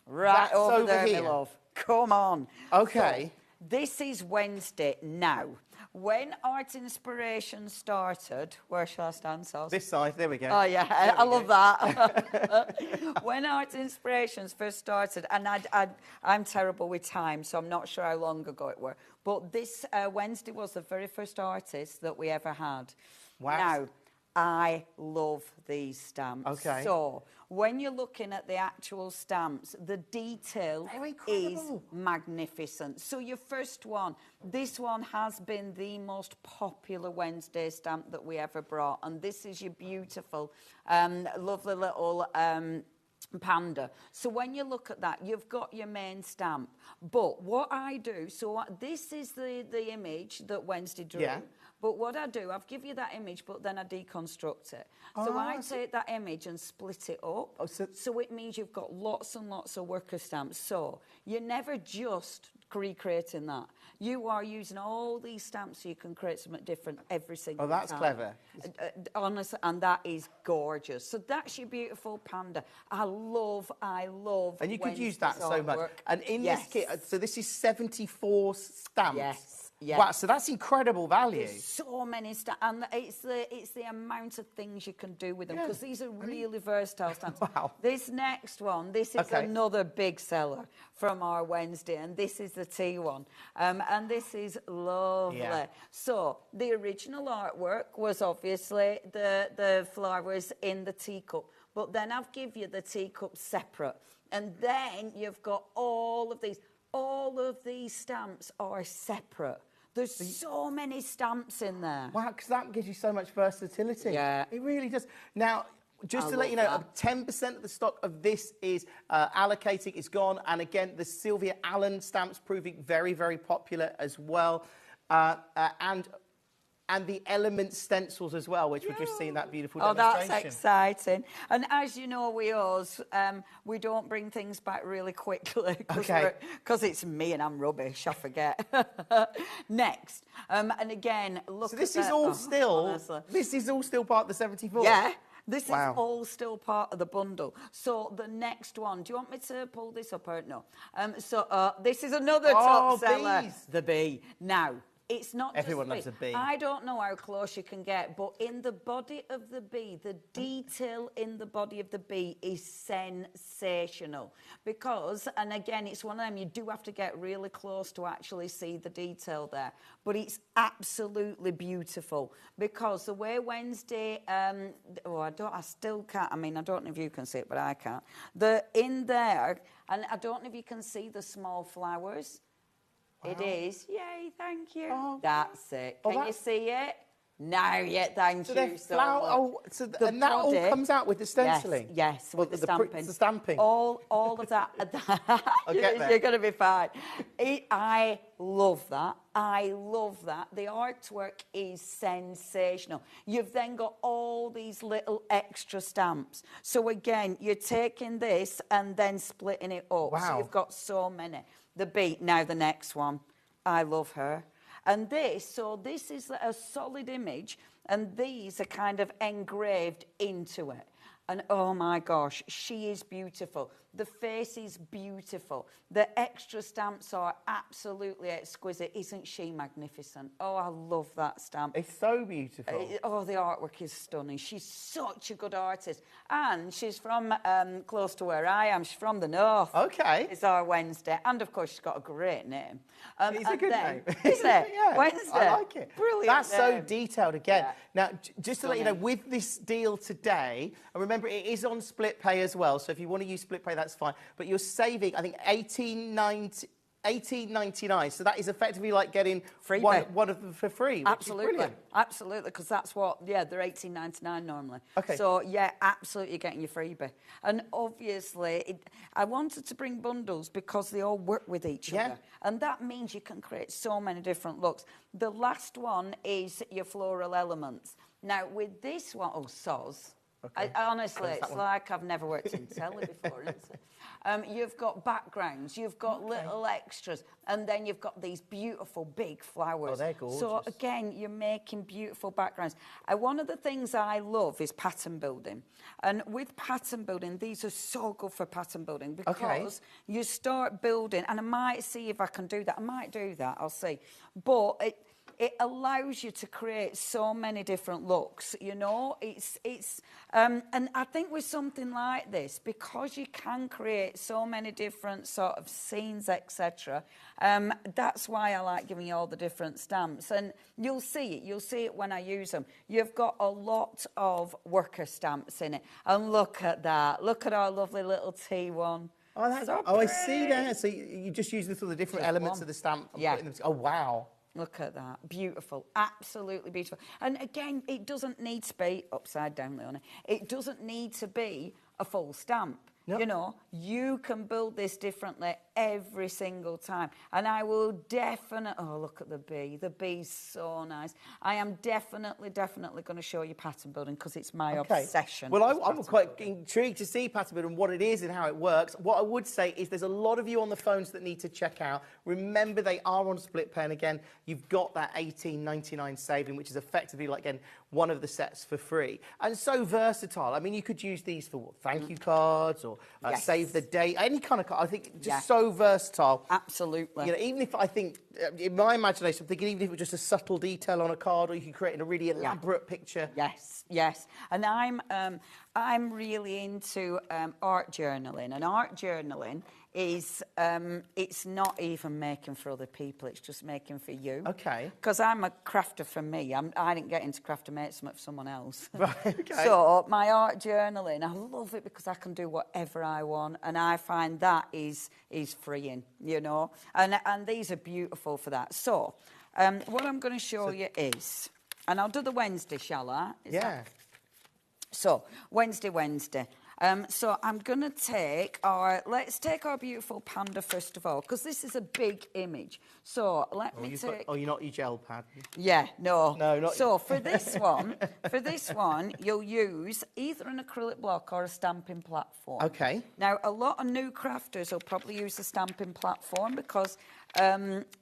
right over there,
here.
my love. Come on.
Okay.
So, this is Wednesday now. When Art Inspiration started, where shall I stand, Sals?
This side, there we go.
Oh, yeah, I love that. When Art Inspirations first started, and I'm terrible with time, so I'm not sure how long ago it were, but this Wednesday was the very first artist that we ever had.
Wow.
Now, I love these stamps.
Okay.
So, when you're looking at the actual stamps, the detail is magnificent. So your first one, this one has been the most popular Wednesday stamp that we ever brought. And this is your beautiful, lovely little panda. So when you look at that, you've got your main stamp. But what I do, so this is the image that Wednesday drew.
Yeah.
But what I do, I've give you that image, but then I deconstruct it. So I take that image and split it up. So it means you've got lots and lots of worker stamps. So you're never just recreating that. You are using all these stamps so you can create something different every single time.
Oh, that's clever.
Honestly, and that is gorgeous. So that's your beautiful panda. I love.
And you could use that
Wednesday's
so much.
artwork.
And in
Yes.
this kit, so this is 74 stamps.
Yes. Yeah.
Wow, so that's incredible value.
There's so many stamps, and it's the amount of things you can do with them, because these are really versatile stamps.
Wow.
This next one, this is another big seller from our Wednesday, and this is the tea one, and this is lovely.
Yeah.
So the original artwork was obviously the flowers in the teacup, but then I've give you the teacup separate, and then you've got all of these. All of these stamps are separate. There's so many stamps in there.
Wow, because that gives you so much versatility.
Yeah.
It really does. Now, just
I
to let you know,
love
10% of the stock of this is allocating, it's gone. And again, the Sylvia Allen stamps proving very, very popular as well. And the Element stencils as well, which we've just seen that beautiful demonstration.
That's exciting. And as you know, with us, we don't bring things back really quickly because it's me and I'm rubbish, I forget. Next. And again, look
So this
at
is
that.
all still,
Honestly.
this is all still part of the 74?
Yeah. This is all still part of the bundle. So the next one, do you want me to pull this up or no? This is another top seller.
Bees.
The bee. Now, it's not
Everyone
just
loves a bee.
I don't know how close you can get, but in the body of the bee, the detail in the body of the bee is sensational. Because, and again, it's one of them, you do have to get really close to actually see the detail there. But it's absolutely beautiful. Because the way Wednesday, I still can't, I mean, I don't know if you can see it, but I can't. In there, and I don't know if you can see the small flowers. It is. Yay, thank you.
Oh,
that's it. Can you see it? No, yet, thank
So
you
they're
so much.
and that all comes out with the stenciling?
Yes, with the stamping.
The stamping.
All of that. You're going to be fine. I love that. I love that. The artwork is sensational. You've then got all these little extra stamps. So again, you're taking this and then splitting it up.
Wow.
So you've got so many. The bee, now the next one. I love her. And this is a solid image, and these are kind of engraved into it. And oh my gosh, she is beautiful. The face is beautiful. The extra stamps are absolutely exquisite. Isn't she magnificent? Oh, I love that stamp.
It's so beautiful.
The artwork is stunning. She's such a good artist. And she's from close to where I am. She's from the north.
Okay.
It's our Wednesday. And of course, she's got a great name.
It's a good name.
Isn't it?
Yeah,
Wednesday.
I like it.
Brilliant.
That's so
name.
detailed again.
Yeah.
Now, just to let you know, with this deal today, and remember, it is on split pay as well. So if you want to use split pay, that's fine. But you're saving, I think, $18.99. So that is effectively like getting one of them for free.
Absolutely, absolutely, because that's what, they're $18.99 normally.
Okay.
So, absolutely, you're getting your freebie. And obviously, I wanted to bring bundles because they all work with each other. And that means you can create so many different looks. The last one is your floral elements. Now, with this one, soz. Okay. Honestly, it's like I've never worked in telly before, isn't it? You've got backgrounds, you've got little extras, and then you've got these beautiful big flowers.
Oh, they're gorgeous.
So again, you're making beautiful backgrounds. One of the things I love is pattern building. And with pattern building, these are so good for pattern building because you start building, and I might see if I can do that. I might do that, I'll see. But it allows you to create so many different looks, you know. And I think with something like this, because you can create so many different sort of scenes, etc., that's why I like giving you all the different stamps. And you'll see it when I use them. You've got a lot of worker stamps in it. And look at that. Look at our lovely little T1.
Oh, that's
so
I see that. So you just use the sort of different elements of the stamp. And putting them, oh, wow.
Look at that. Beautiful. Absolutely beautiful. And again, it doesn't need to be, upside down, Leonie, it doesn't need to be a full stamp. You know, you can build this differently every single time. And I will definitely, oh, look at the bee. The bee's so nice. I am definitely going to show you pattern building because it's my obsession.
Well, I'm quite intrigued to see pattern building, what it is and how it works. What I would say is there's a lot of you on the phones that need to check out. Remember, they are on split pay. And again, you've got that $18.99 saving, which is effectively, like, again, one of the sets for free. And so versatile. I mean, you could use these for what, thank you cards or save the date, any kind of card. I think just so versatile.
Absolutely.
You know, even if I think, in my imagination, I'm thinking even if it was just a subtle detail on a card, or you could create a really elaborate picture.
Yes. And I'm really into art journaling, and art journaling is it's not even making for other people, it's just making for you.
Okay.
Because I'm a crafter for me. I didn't get into craft to make something for someone else.
Right, okay.
So my art journaling, I love it because I can do whatever I want, and I find that is freeing, you know. And these are beautiful for that. So what I'm going to show you is, and I'll do the Wednesday, shall I? So Wednesday. So I'm going to take let's take our beautiful panda first of all, because this is a big image. So let me take...
you're not your gel pad?
Yeah, no.
No, not...
So for this one, you'll use either an acrylic block or a stamping platform.
Okay.
Now, a lot of new crafters will probably use a stamping platform because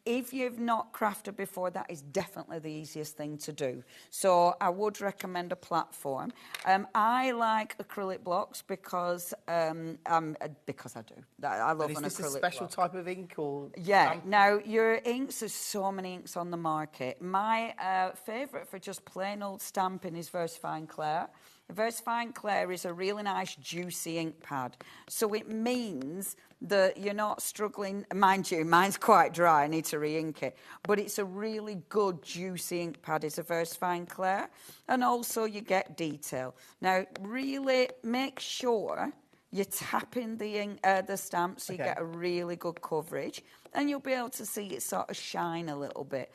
if you've not crafted before, that is definitely the easiest thing to do. So I would recommend a platform. I like acrylic blocks because I do. I love an acrylic block.
Is this a special type of ink or?
Yeah. Now your inks, there's so many inks on the market. My favourite for just plain old stamping is Versafine Clair. Versafine Clair is a really nice juicy ink pad. So it means that you're not struggling. Mind you, mine's quite dry, I need to re-ink it. But it's a really good juicy ink pad, it's a Versafine Clair. And also you get detail. Now really make sure you're tapping the stamp so you get a really good coverage. And you'll be able to see it sort of shine a little bit.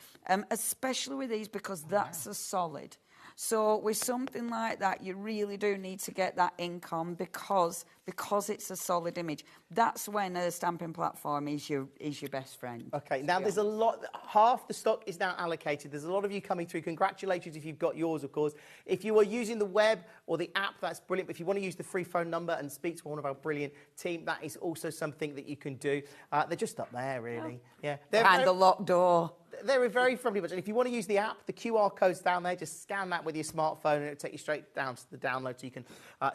Especially with these because that's a solid. So with something like that, you really do need to get that ink on because it's a solid image. That's when a stamping platform is your best friend.
Okay, now there's a lot, half the stock is now allocated. There's a lot of you coming through. Congratulations if you've got yours, of course. If you are using the web or the app, that's brilliant. But if you want to use the free phone number and speak to one of our brilliant team, that is also something that you can do. They're just up there, really. Yeah.
Behind the locked door.
They're a very friendly bunch. And if you want to use the app, the QR code's down there. Just scan that with your smartphone and it'll take you straight down to the download so you can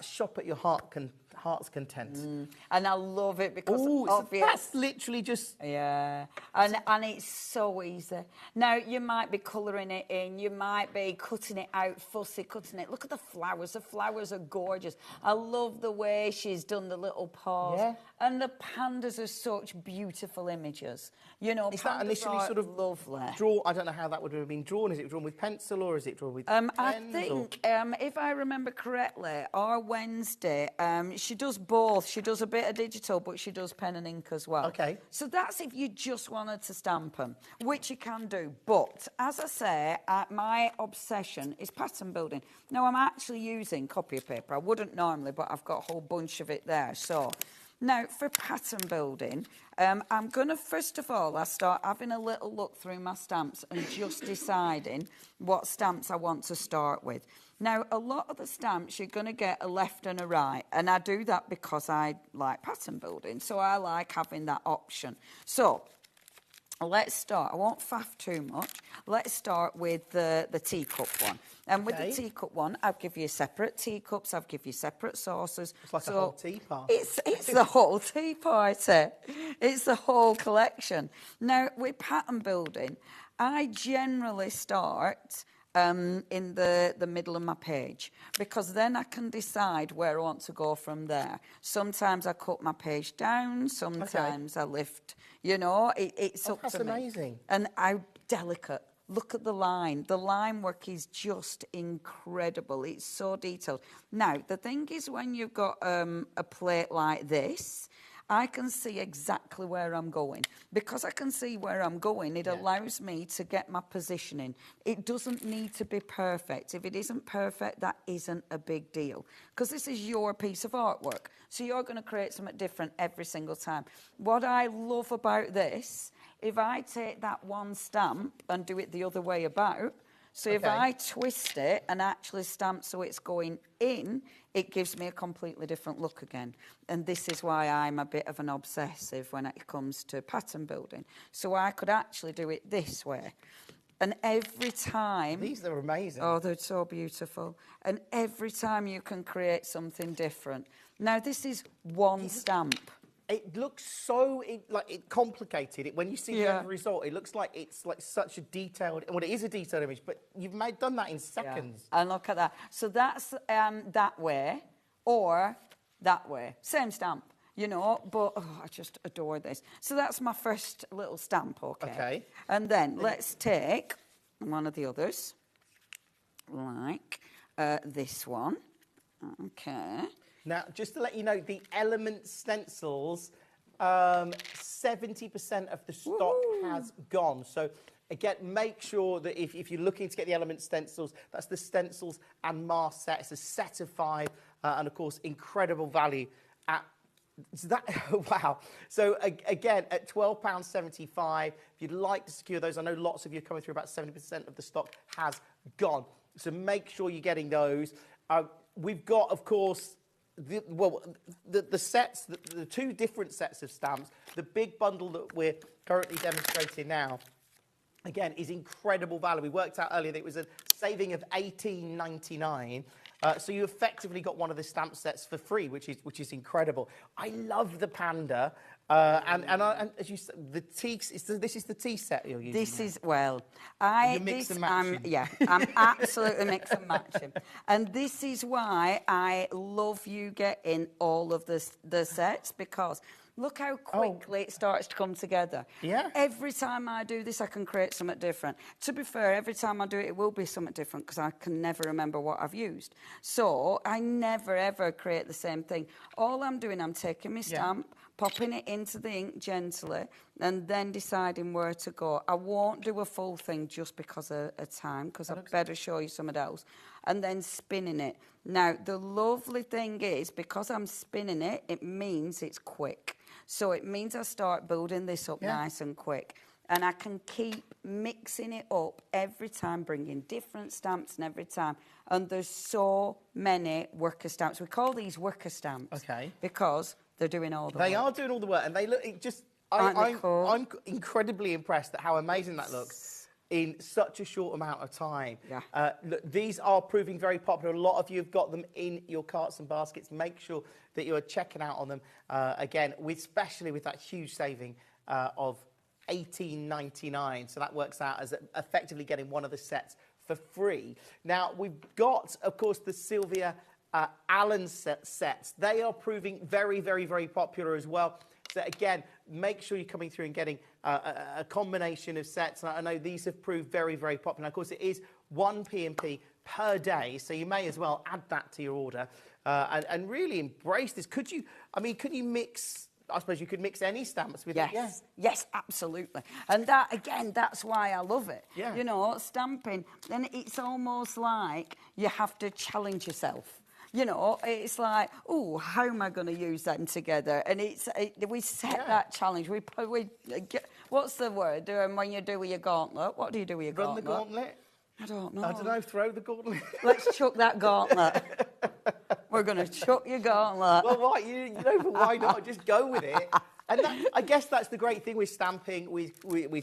shop at your heart's content.
And I love it because obviously
that's literally just...
Yeah. And it's so easy. Now, you might be colouring it in. You might be cutting it out, fussy cutting it. Look at the flowers. The flowers are gorgeous. I love the way she's done the little paws. Yeah. And the pandas are such beautiful images. You know,
is that initially sort of
lovely.
I don't know how that would have been drawn. Is it drawn with pencil or is it drawn with pens?
I think, if I remember correctly, our Wednesday, she does both. She does a bit of digital, but she does pen and ink as well.
Okay.
So that's if you just wanted to stamp them, which you can do. But, as I say, my obsession is pattern building. Now, I'm actually using copy paper. I wouldn't normally, but I've got a whole bunch of it there. So... Now, for pattern building, I'm going to, first of all, I start having a little look through my stamps and just deciding what stamps I want to start with. Now, a lot of the stamps, you're going to get a left and a right, and I do that because I like pattern building, so I like having that option. So... let's start. I won't faff too much. Let's start with the teacup one. And with the teacup one, I'll give you separate teacups. I'll give you separate saucers.
It's like a whole tea party.
It's the whole tea party. It's the whole collection. Now, with pattern building, I generally start in the middle of my page because then I can decide where I want to go from there. Sometimes I cut my page down. Sometimes I lift... You know, it's up to me.
That's amazing.
And I'm delicate. Look at the line. The line work is just incredible. It's so detailed. Now, the thing is when you've got a plate like this, I can see exactly where I'm going. Because I can see where I'm going, it allows me to get my positioning. It doesn't need to be perfect. If it isn't perfect, that isn't a big deal. Because this is your piece of artwork. So you're going to create something different every single time. What I love about this, if I take that one stamp and do it the other way about, so if I twist it and actually stamp so it's going in, it gives me a completely different look again. And this is why I'm a bit of an obsessive when it comes to pattern building. So I could actually do it this way. And every time...
These are amazing.
Oh, they're so beautiful. And every time you can create something different. Now, this is one stamp.
It looks so complicated. When you see the end result, it looks like it's like such a detailed. Well, it is a detailed image, but you've done that in seconds.
Yeah. And look at that. So that's that way, or that way. Same stamp, you know. But I just adore this. So that's my first little stamp. Okay. And then let's take one of the others, like this one. Okay.
Now, just to let you know, the element stencils, 70% of the stock has gone. So, again, make sure that if you're looking to get the element stencils, that's the stencils and mask set. It's a set of 5, and, of course, incredible value at... So that, wow. So, again, at £12.75, if you'd like to secure those, I know lots of you are coming through, about 70% of the stock has gone. So make sure you're getting those. We've got, of course... The sets, the 2 different sets of stamps, the big bundle that we're currently demonstrating now, again, is incredible value. We worked out earlier that it was a saving of $18.99. So you effectively got one of the stamp sets for free, which is incredible. I love the panda. And as you said, the tea. This is the tea set you're using.
This
now.
is I'm absolutely mix and matching. And this is why I love you getting all of the sets, because look how quickly it starts to come together.
Yeah.
Every time I do this, I can create something different. To be fair, every time I do it, it will be something different because I can never remember what I've used. So I never, ever create the same thing. All I'm doing, I'm taking my stamp, popping it into the ink gently, and then deciding where to go. I won't do a full thing just because of time, because I'd better show you something else. And then spinning it. Now, the lovely thing is, because I'm spinning it, it means it's quick. So it means I start building this up nice and quick. And I can keep mixing it up every time, bringing different stamps and every time. And there's so many worker stamps. We call these worker stamps.
Okay.
Because they're doing all the work.
They are doing all the work, and they look I'm incredibly impressed at how amazing that looks in such a short amount of time. Yeah. Look, these are proving very popular. A lot of you have got them in your carts and baskets. Make sure that you are checking out on them. Again, especially with that huge saving of $18.99. So that works out as effectively getting one of the sets for free. Now, we've got, of course, the Sylvia Allen sets. They are proving very, very, very popular as well. So again, make sure you're coming through and getting a combination of sets. And I know these have proved very, very popular. Of course, it is 1 P&P per day, so you may as well add that to your order and really embrace this. Could you mix? I suppose you could mix any stamps with it.
Yes, absolutely. And that, again, that's why I love it.
Yeah.
You know, stamping, and it's almost like you have to challenge yourself. You know, it's like, oh, how am I going to use them together? And we set that challenge. We what's the word when you do with your gauntlet? What do you do with your gauntlet?
Run the gauntlet?
I don't know.
I don't know, throw the gauntlet.
Let's chuck that gauntlet. We're going to chuck your gauntlet.
Well, right, you know, but why not? Just go with it. And I guess that's the great thing with stamping, with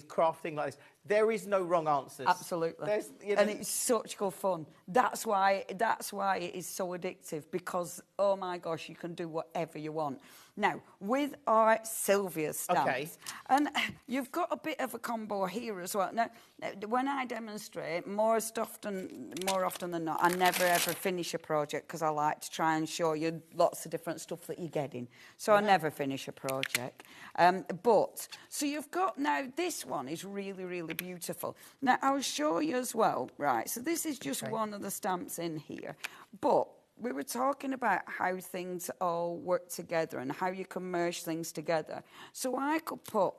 crafting like this. There is no wrong answers.
Absolutely. And it's such good fun. That's why it is so addictive, because, oh my gosh, you can do whatever you want. Now, with our Sylvia stamps, and you've got a bit of a combo here as well. Now, when I demonstrate, more often than not, I never ever finish a project because I like to try and show you lots of different stuff that you're getting. So I never finish a project. So you've got now, this one is really, really beautiful. Now, I'll show you as well, right? So this is just one of the stamps in here. But we were talking about how things all work together and how you can merge things together. So I could put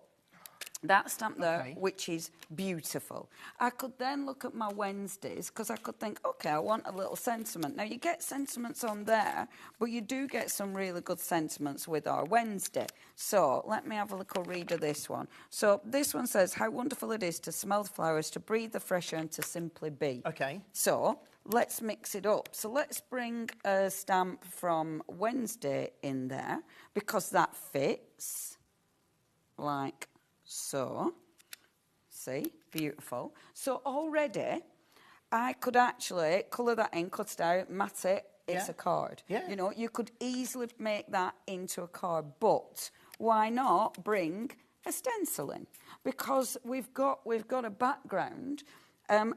that stamp there, which is beautiful. I could then look at my Wednesdays, because I could think, okay, I want a little sentiment. Now, you get sentiments on there, but you do get some really good sentiments with our Wednesday. So let me have a little read of this one. So this one says, how wonderful it is to smell the flowers, to breathe the fresh air, and to simply be.
Okay.
So let's mix it up. So let's bring a stamp from Wednesday in there, because that fits like so. See, beautiful. So already I could actually colour that in, cut it out, mat it, it's a card.
Yeah.
You know, you could easily make that into a card, but why not bring a stencil in? Because we've got a background.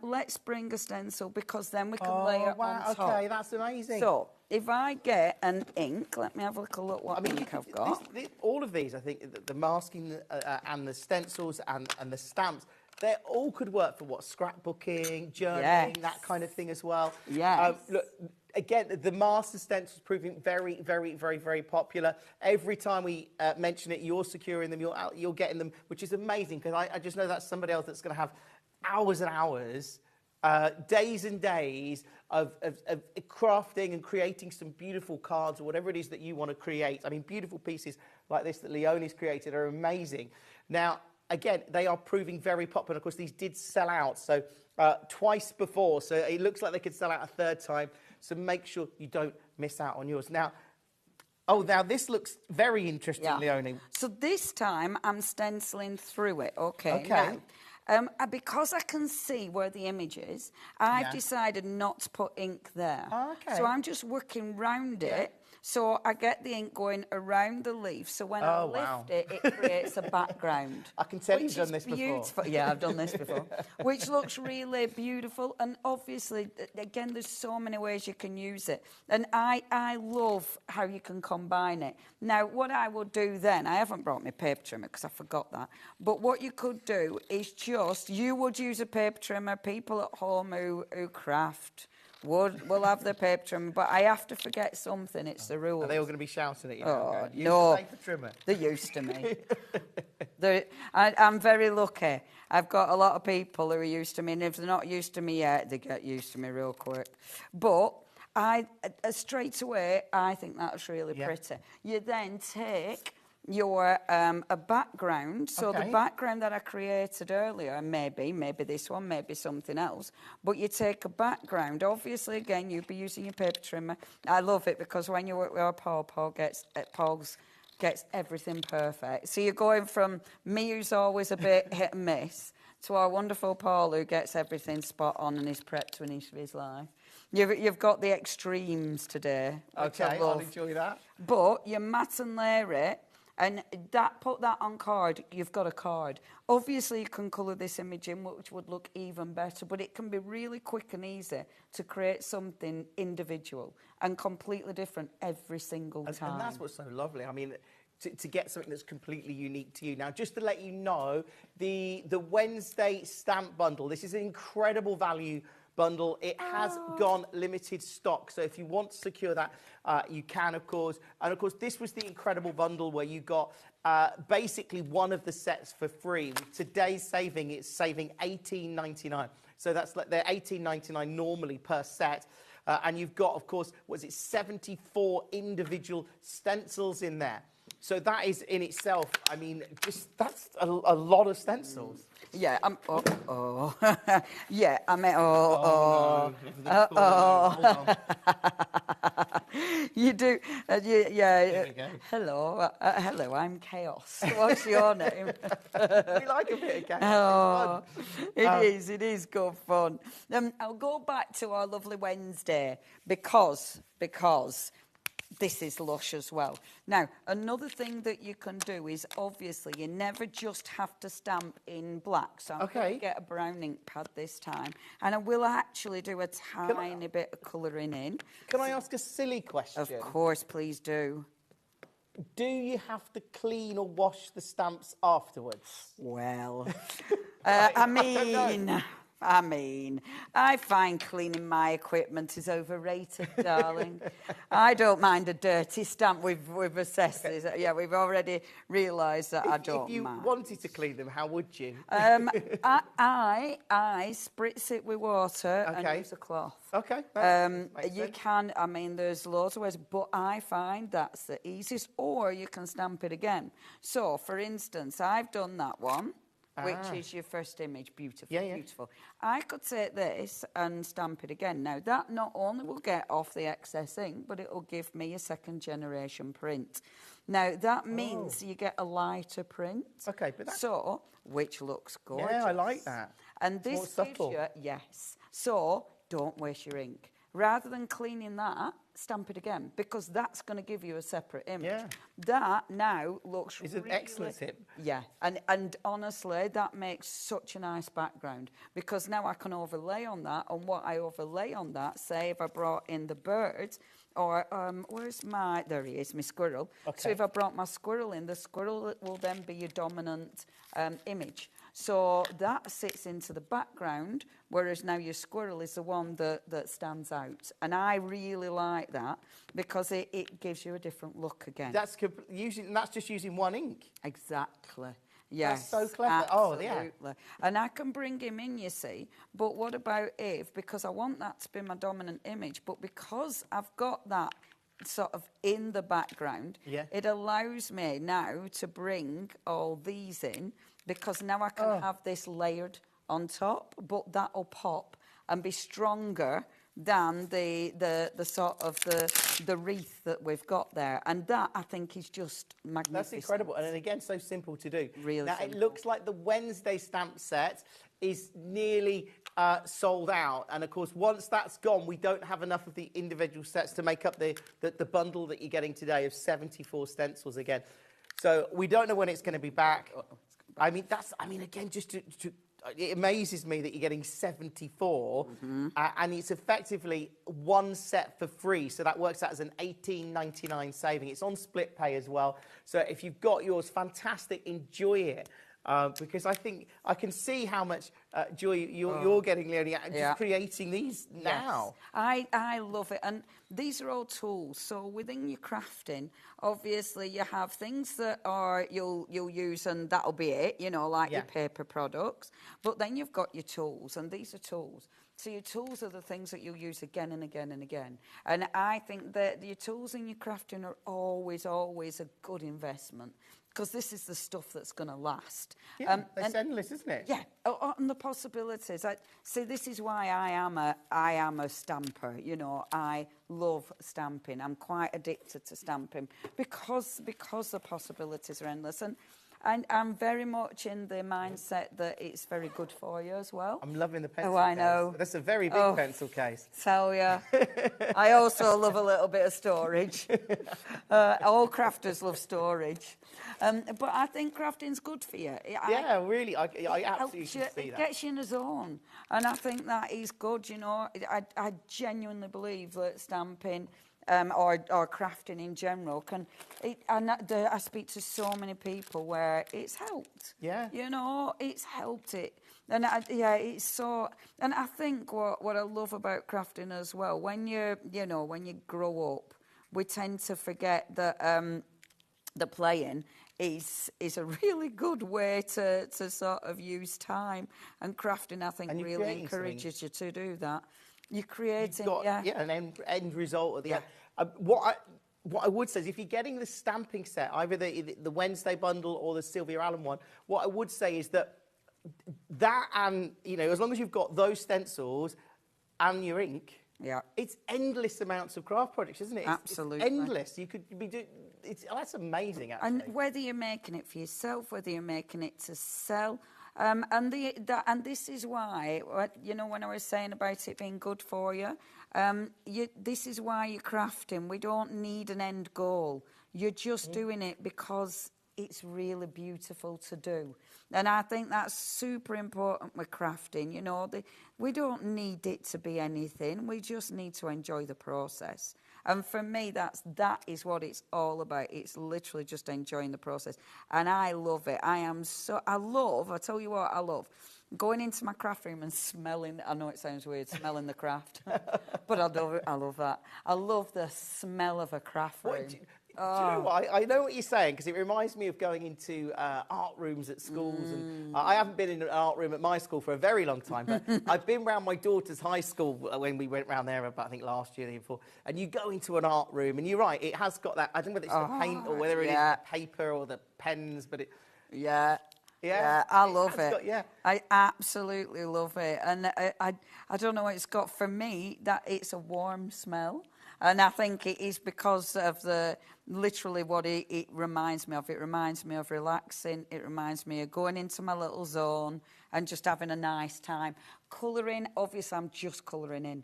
Let's bring a stencil, because then we can layer on top.
Okay, that's amazing.
So if I get an ink, let me have a little look what ink I've got.
All of these, I think, the masking and the stencils and the stamps, they all could work for scrapbooking, journaling, that kind of thing as well.
Yes.
Look, again, the master stencil is proving very, very, very, very popular. Every time we mention it, you're securing them, you're getting them, which is amazing, because I just know that's somebody else that's going to have hours and hours, days and days of crafting and creating some beautiful cards or whatever it is that you want to create. I mean, beautiful pieces like this that Leonie's created are amazing. Now, again, they are proving very popular. Of course, these did sell out twice before, so it looks like they could sell out a third time. So make sure you don't miss out on yours. Now, now this looks very interesting, Leonie.
So this time I'm stenciling through it, okay?
Okay.
Now, because I can see where the image is, I've decided not to put ink there.
Okay.
So I'm just working round it. So I get the ink going around the leaf. So when I lift it, it creates a background.
I can tell you've done this
before. Yeah, I've done this before. Which looks really beautiful. And obviously, again, there's so many ways you can use it. And I love how you can combine it. Now, what I will do then, I haven't brought my paper trimmer because I forgot that. But what you could do is you would use a paper trimmer. People at home who craft will have their paper trimmer, but I have to forget something. It's the rules.
Are they all going to be shouting at you?
Oh,
Use
no.
the paper trimmer.
They're used to me. I'm very lucky. I've got a lot of people who are used to me, and if they're not used to me yet, they get used to me real quick. But straight away, I think that's really pretty. You then take your a background, so the background that I created earlier, maybe this one, maybe something else, but you take a background. Obviously, again, you'd be using your paper trimmer. I love it because when you work with our Paul gets everything perfect. So you're going from me, who's always a bit hit and miss, to our wonderful Paul, who gets everything spot on and is prepped to finish his life. You've got the extremes today, which I love.
I'll enjoy that.
But you mat and layer it, and put that on card, you've got a card. Obviously, you can colour this image in, which would look even better, but it can be really quick and easy to create something individual and completely different every single time.
And that's what's so lovely. I mean, to get something that's completely unique to you. Now, just to let you know, the Wednesday stamp bundle, this is an incredible value bundle. It has gone limited stock, so if you want to secure that, you can, of course. And of course, this was the incredible bundle where you got basically one of the sets for free. With today's saving, it's saving $18.99. So that's like they're $18.99 normally per set. And you've got, of course, 74 individual stencils in there. So that is in itself, I mean, that's a lot of stencils.
Yeah, yeah, you do, yeah. Hello, I'm Chaos. What's your name?
We like a bit of chaos.
It is good fun. I'll go back to our lovely Wednesday because this is lush as well. Now, another thing that you can do is, obviously, you never just have to stamp in black. So I'm going to get a brown ink pad this time. And I will actually do a tiny bit of colouring in.
Can I ask a silly question?
Of course, please do.
Do you have to clean or wash the stamps afterwards?
Well, I mean, I mean, I find cleaning my equipment is overrated, darling. I don't mind a dirty stamp. We've assessed this. Yeah, we've already realised that I don't
If you
mind.
wanted to clean them, how would you?
I spritz it with water and use a cloth.
Okay.
You can, I mean, there's loads of ways, but I find that's the easiest, or you can stamp it again. So, for instance, I've done that one, which is your first image. Beautiful, beautiful. I could take this and stamp it again. Now, that not only will get off the excess ink, but it will give me a second generation print. Now, that means you get a lighter print.
Okay, but
so, which looks gorgeous.
Yeah, I like that.
And
It's more
this
subtle.
gives you, yes. So, don't waste your ink. Rather than cleaning that, stamp it again, because that's going to give you a separate image.
Yeah.
That now looks
It's an excellent tip.
Yeah, and honestly, that makes such a nice background, because now I can overlay on that, and what I overlay on that, say if I brought in the bird, or there he is, my squirrel.
Okay.
So if I brought my squirrel in, the squirrel will then be your dominant image. So that sits into the background, whereas now your squirrel is the one that stands out. And I really like that, because it gives you a different look again.
That's just using one ink.
Exactly. Yes.
That's so clever.
Absolutely.
Oh, yeah.
And I can bring him in, you see. But what about if, because I want that to be my dominant image, but because I've got that sort of in the background, it allows me now to bring all these in, because now I can have this layered on top, but that'll pop and be stronger than the sort of the wreath that we've got there. And that, I think, is just magnificent.
That's incredible. And again, so simple to do.
Really
now,
simple.
It looks like the Wednesday stamp set is nearly sold out. And, of course, once that's gone, we don't have enough of the individual sets to make up the bundle that you're getting today of 74 stencils again. So we don't know when it's going to be back. I mean, again, just it amazes me that you're getting 74, and it's effectively one set for free. So that works out as an $18.99 saving. It's on split pay as well. So if you've got yours, fantastic, enjoy it. Because I think I can see how much joy you're getting, Leonie, just creating these now.
Yes. I love it. And these are all tools. So within your crafting, obviously you have things that are you'll use and that'll be it, you know, like your paper products. But then you've got your tools, and these are tools. So your tools are the things that you'll use again and again and again. And I think that your tools in your crafting are always, always a good investment, because this is the stuff that's going to last.
Yeah, it's endless, isn't it?
Yeah, and the possibilities. See, this is why I am a stamper. You know, I love stamping. I'm quite addicted to stamping because the possibilities are endless. And I'm very much in the mindset that it's very good for you as well.
I'm loving the pencil case.
I know.
That's a very big pencil case.
Tell ya. I also love a little bit of storage. All crafters love storage. But I think crafting's good for you.
Really. I absolutely can see
It gets you in a zone. And I think that is good, you know. I genuinely believe that stamping or crafting in general I speak to so many people where it's helped.
Yeah.
You know, it's helped it. And it's so. And I think what I love about crafting as well, when you grow up, we tend to forget that the playing is a really good way to sort of use time. And crafting, I think, really encourages you to do that. You're creating,
an end result at the end. What I would say is, if you're getting the stamping set, either the Wednesday bundle or the Sylvia Allen one, what I would say is that and, you know, as long as you've got those stencils and your ink, it's endless amounts of craft projects, isn't it?
Absolutely.
It's endless. You could be doing. That's amazing, actually.
And whether you're making it for yourself, whether you're making it to sell. And this is why, you know, when I was saying about it being good for you, this is why you're crafting. We don't need an end goal. You're just doing it because it's really beautiful to do. And I think that's super important with crafting. You know, we don't need it to be anything. We just need to enjoy the process. And for me, that is what it's all about. It's literally just enjoying the process. And I love it. I tell you what I love. going into my craft room and smelling, I know it sounds weird, smelling the craft, but I love that. I love the smell of a craft room.
Do you know what? I know what you're saying, because it reminds me of going into art rooms at schools. And I haven't been in an art room at my school for a very long time, but I've been round my daughter's high school when we went round there about, I think, last year, the year before. And you go into an art room, and you're right, it has got that, I don't know whether it's the paint or whether it is the paper or the pens, but it...
Yeah, I love it. I absolutely love it. And I don't know what it's got for me, that it's a warm smell. And I think it is because of literally what it reminds me of. It reminds me of relaxing. It reminds me of going into my little zone and just having a nice time. Colouring, obviously, I'm just colouring in.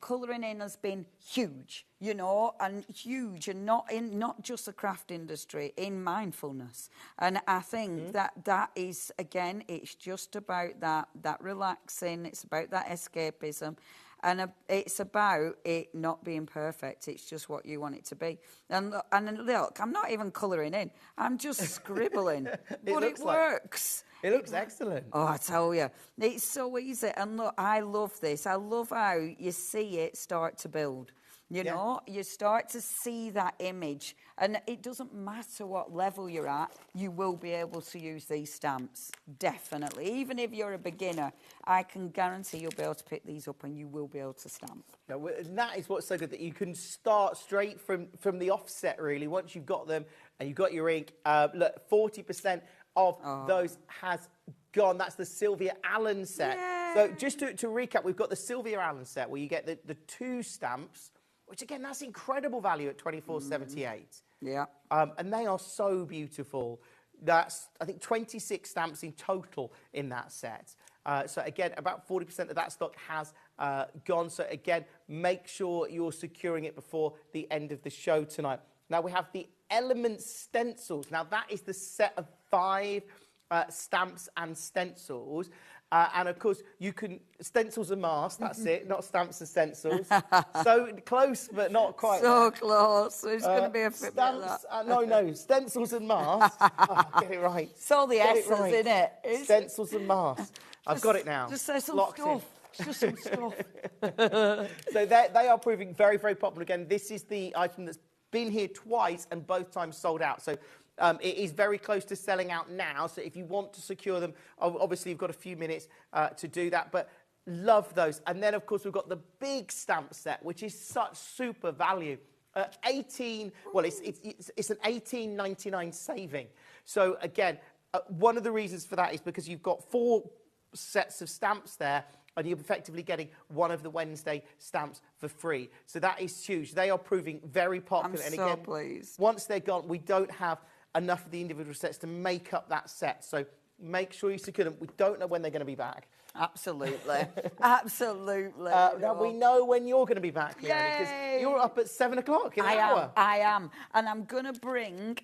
Colouring in has been huge, and huge, and not just the craft industry, in mindfulness. And I think that is, again, it's just about that relaxing. It's about that escapism. And it's about it not being perfect. It's just what you want it to be. And look, I'm not even colouring in. I'm just scribbling. But it works.
It looks excellent.
Oh, I tell you. It's so easy. And look, I love this. I love how you see it start to build. You start to see that image. And it doesn't matter what level you're at, you will be able to use these stamps. Definitely. Even if you're a beginner, I can guarantee you'll be able to pick these up and you will be able to stamp.
Yeah, and that is what's so good, that you can start straight from the offset, really. Once you've got them and you've got your ink, look, 40% of those has gone. That's the Sylvia Allen set. Yay. So just to recap, we've got the Sylvia Allen set where you get the 2 stamps, which again, that's incredible value at $24.78.
Yeah.
And they are so beautiful. That's, I think, 26 stamps in total in that set. So again, about 40% of that stock has gone. So again, make sure you're securing it before the end of the show tonight. Now we have the Element stencils. Now that is the set of 5 stamps and stencils. And of course, you can stencils and masks. That's it, not stamps and stencils. So close, but not quite.
So close. There's going to be a bit of that.
No, stencils and masks. Get it right.
It's all the S's in it.
Stencils and masks. I've got it now.
Just say some stuff. Just some stuff.
So they are proving very, very popular. Again, this is the item that's been here twice and both times sold out. So it is very close to selling out now. So if you want to secure them, obviously you've got a few minutes to do that. But love those. And then, of course, we've got the big stamp set, which is such super value. 18. Well, it's an $18.99 saving. So again, one of the reasons for that is because you've got 4 sets of stamps there, and you're effectively getting one of the Wednesday stamps for free. So that is huge. They are proving very popular.
I'm
and
so
again,
pleased.
Once they're gone, we don't have enough of the individual sets to make up that set. So make sure you secure them. We don't know when they're going to be back.
Absolutely. Absolutely.
Now, we know when you're going to be back, Leonie, because you're up at 7 o'clock in an hour.
I am. And I'm going to bring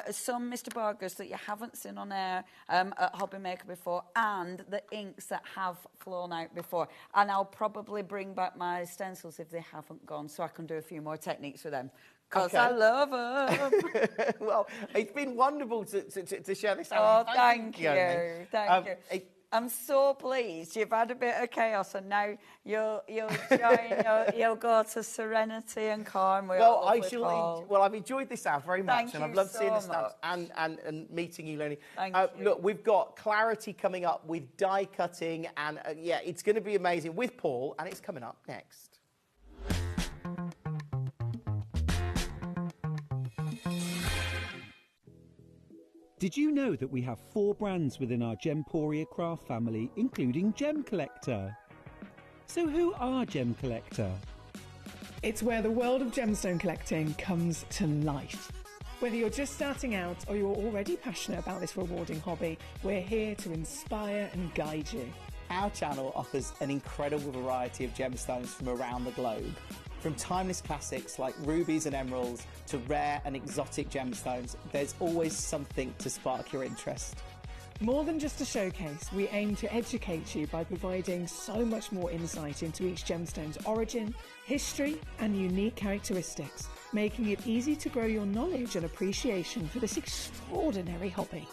some Mr. Burgers that you haven't seen on air at HobbyMaker before, and the inks that have flown out before. And I'll probably bring back my stencils if they haven't gone, so I can do a few more techniques with them. Because I love them.
Well, it's been wonderful to share this.
Oh, thank you. Thank you. I'm so pleased. You've had a bit of chaos, and now you'll join. You'll go to Serenity and calm.
Well, I've enjoyed this hour very much, and I've loved seeing the stamps and meeting you, Leonie.
Thank you.
Look, we've got Clarity coming up with die cutting, and yeah, it's going to be amazing with Paul, and it's coming up next.
Did you know that we have 4 brands within our Gemporia craft family, including Gem Collector? So who are Gem Collector?
It's where the world of gemstone collecting comes to life. Whether you're just starting out or you're already passionate about this rewarding hobby, we're here to inspire and guide you.
Our channel offers an incredible variety of gemstones from around the globe. From timeless classics like rubies and emeralds to rare and exotic gemstones, there's always something to spark your interest.
More than just a showcase, we aim to educate you by providing so much more insight into each gemstone's origin, history, and unique characteristics, making it easy to grow your knowledge and appreciation for this extraordinary hobby.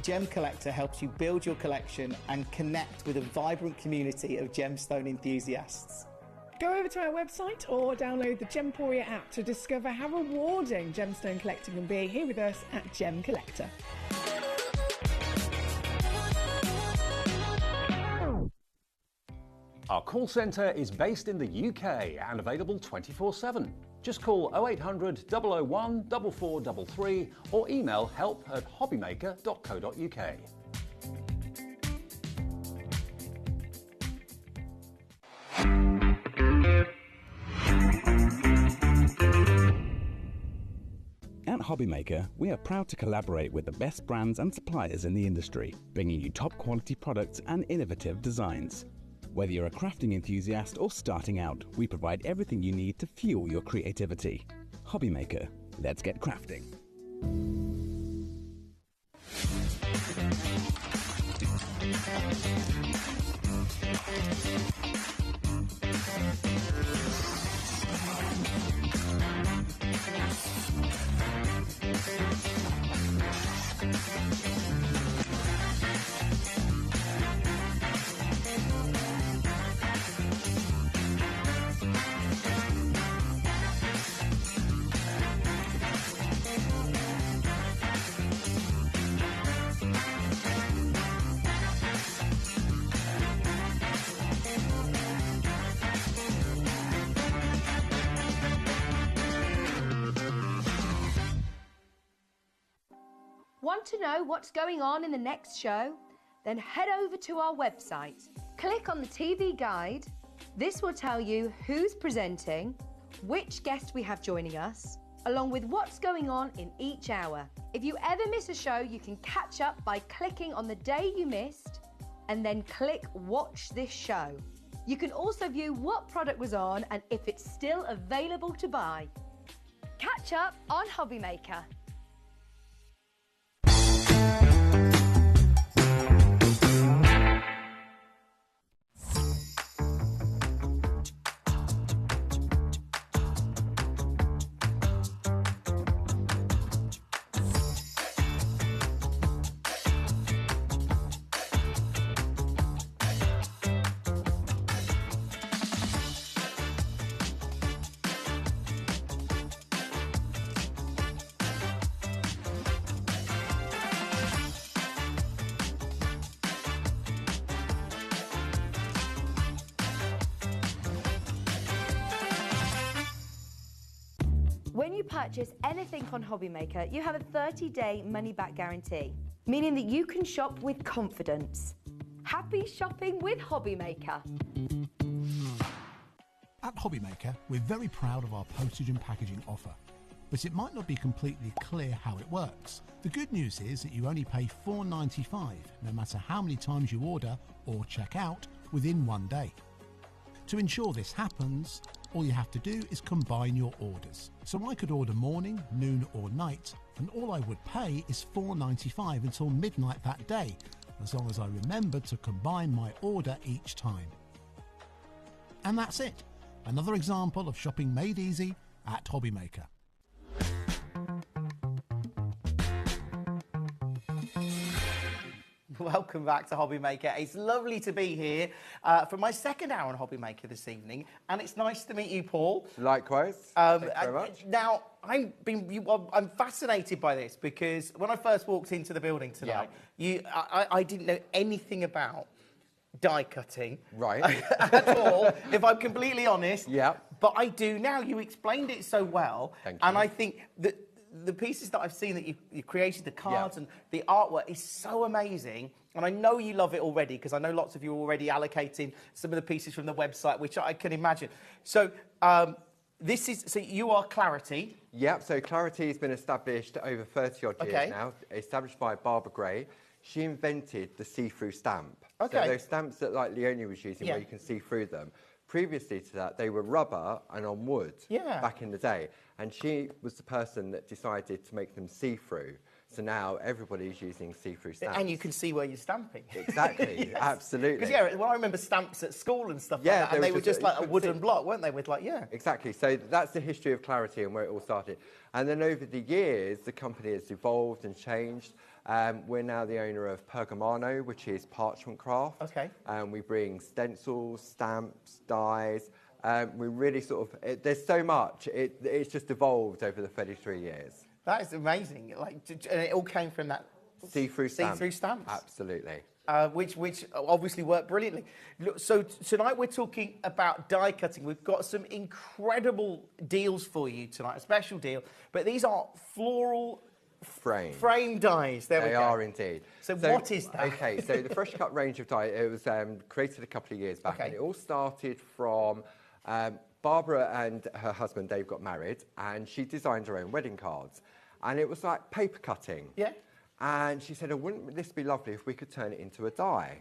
Gem Collector helps you build your collection and connect with a vibrant community of gemstone enthusiasts.
Go over to our website or download the Gemporia app to discover how rewarding gemstone collecting can be here with us at Gem Collector.
Our call centre is based in the UK and available 24/7. Just call 0800 001 4433 or email help@hobbymaker.co.uk.
At HobbyMaker, we are proud to collaborate with the best brands and suppliers in the industry, bringing you top quality products and innovative designs. Whether you're a crafting enthusiast or starting out, we provide everything you need to fuel your creativity. HobbyMaker, let's get crafting.
Want to know what's going on in the next show? Then head over to our website. Click on the TV guide. This will tell you who's presenting, which guest we have joining us, along with what's going on in each hour. If you ever miss a show, you can catch up by clicking on the day you missed and then click Watch This Show. You can also view what product was on and if it's still available to buy. Catch up on HobbyMaker. When you purchase anything on HobbyMaker, you have a 30-day money-back guarantee, meaning that you can shop with confidence. Happy shopping with HobbyMaker.
At HobbyMaker, we're very proud of our postage and packaging offer, but it might not be completely clear how it works. The good news is that you only pay $4.95, no matter how many times you order or check out within one day. To ensure this happens, all you have to do is combine your orders. So I could order morning, noon or night, and all I would pay is $4.95 until midnight that day, as long as I remember to combine my order each time. And that's it. Another example of shopping made easy at HobbyMaker.
Welcome back to HobbyMaker. It's lovely to be here for my second hour on HobbyMaker this evening, and it's nice to meet you, Paul.
Likewise. Thank you very much.
Now, I'm fascinated by this because when I first walked into the building tonight, I didn't know anything about die cutting at all, if I'm completely honest.
Yeah.
But I do now. You explained it so well.
Thank you.
And I think that the pieces that I've seen that you created, the cards and the artwork is so amazing. And I know you love it already because I know lots of you are already allocating some of the pieces from the website, which I can imagine. So so you are Clarity.
Yep, so Clarity has been established over 30 odd years now, established by Barbara Gray. She invented the see-through stamp.
Okay.
So those stamps that like Leonie was using where you can see through them. Previously to that, they were rubber and on wood back in the day. And she was the person that decided to make them see-through. So now everybody's using see-through stamps.
And you can see where you're stamping.
Exactly, absolutely.
Because, well, I remember stamps at school and stuff like that, and they were just like a wooden block, weren't they? With
Exactly. So that's the history of Clarity and where it all started. And then over the years, the company has evolved and changed. We're now the owner of Pergamano, which is parchment craft.
Okay.
We bring stencils, stamps, dies. We really sort of, there's so much. It's just evolved over the 33 years.
That is amazing. Like, and it all came from that
see-through stamps.
See-through stamps.
Absolutely.
Which obviously work brilliantly. Look, so tonight we're talking about die cutting. We've got some incredible deals for you tonight, a special deal. But these are floral frame dies. There we go.
They are indeed.
So what is that?
Okay, so the Fresh Cut range of die, it was created a couple of years back, and it all started from Barbara and her husband Dave got married, and she designed her own wedding cards, and it was like paper cutting.
Yeah.
And she said, oh, wouldn't this be lovely if we could turn it into a die?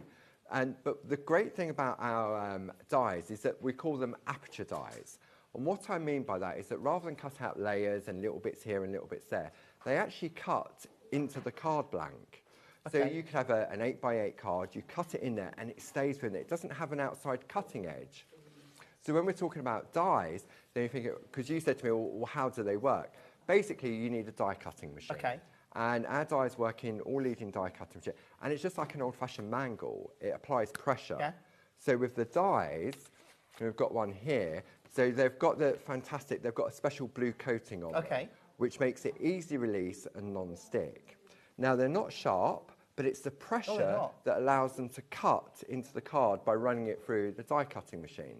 But the great thing about our dies is that we call them aperture dies. And what I mean by that is that rather than cut out layers and little bits here and little bits there, they actually cut into the card blank. So you could have an 8x8 card, you cut it in there and it stays with it. It doesn't have an outside cutting edge. So when we're talking about dies, then you think, because you said to me, well, how do they work? Basically, you need a die cutting machine.
Okay.
And our dies work in all leading die cutting machine. And it's just like an old-fashioned mangle. It applies pressure.
Yeah.
So with the dies, we've got one here. So they've got they've got a special blue coating on it, which makes it easy release and non-stick. Now, they're not sharp, but it's the pressure that allows them to cut into the card by running it through the die cutting machine.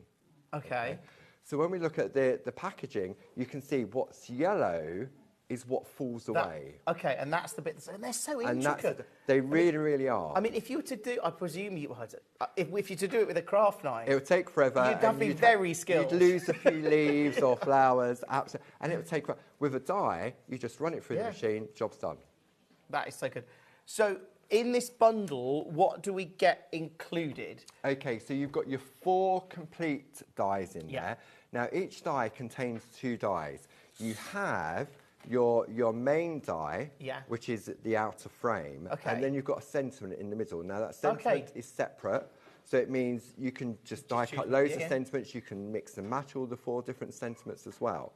Okay.
So when we look at the packaging, you can see what's yellow is what falls away.
Okay, and that's the bit, and they're so intricate.
They really, really are.
I mean, if you were to do, I presume you would, if you were to do it with a craft knife,
it would take forever.
You'd have to be very skilled.
You'd lose a few leaves or flowers, absolutely, and it would take. With a die, you just run it through the machine, job's done.
That is so good. So in this bundle, what do we get included?
Okay, so you've got your 4 complete dies in there. Now each die contains 2 dies. You have your main die, which is the outer frame, and then you've got a sentiment in the middle. Now that sentiment is separate, so it means you can just die cut loads of sentiments, you can mix and match all the 4 different sentiments as well.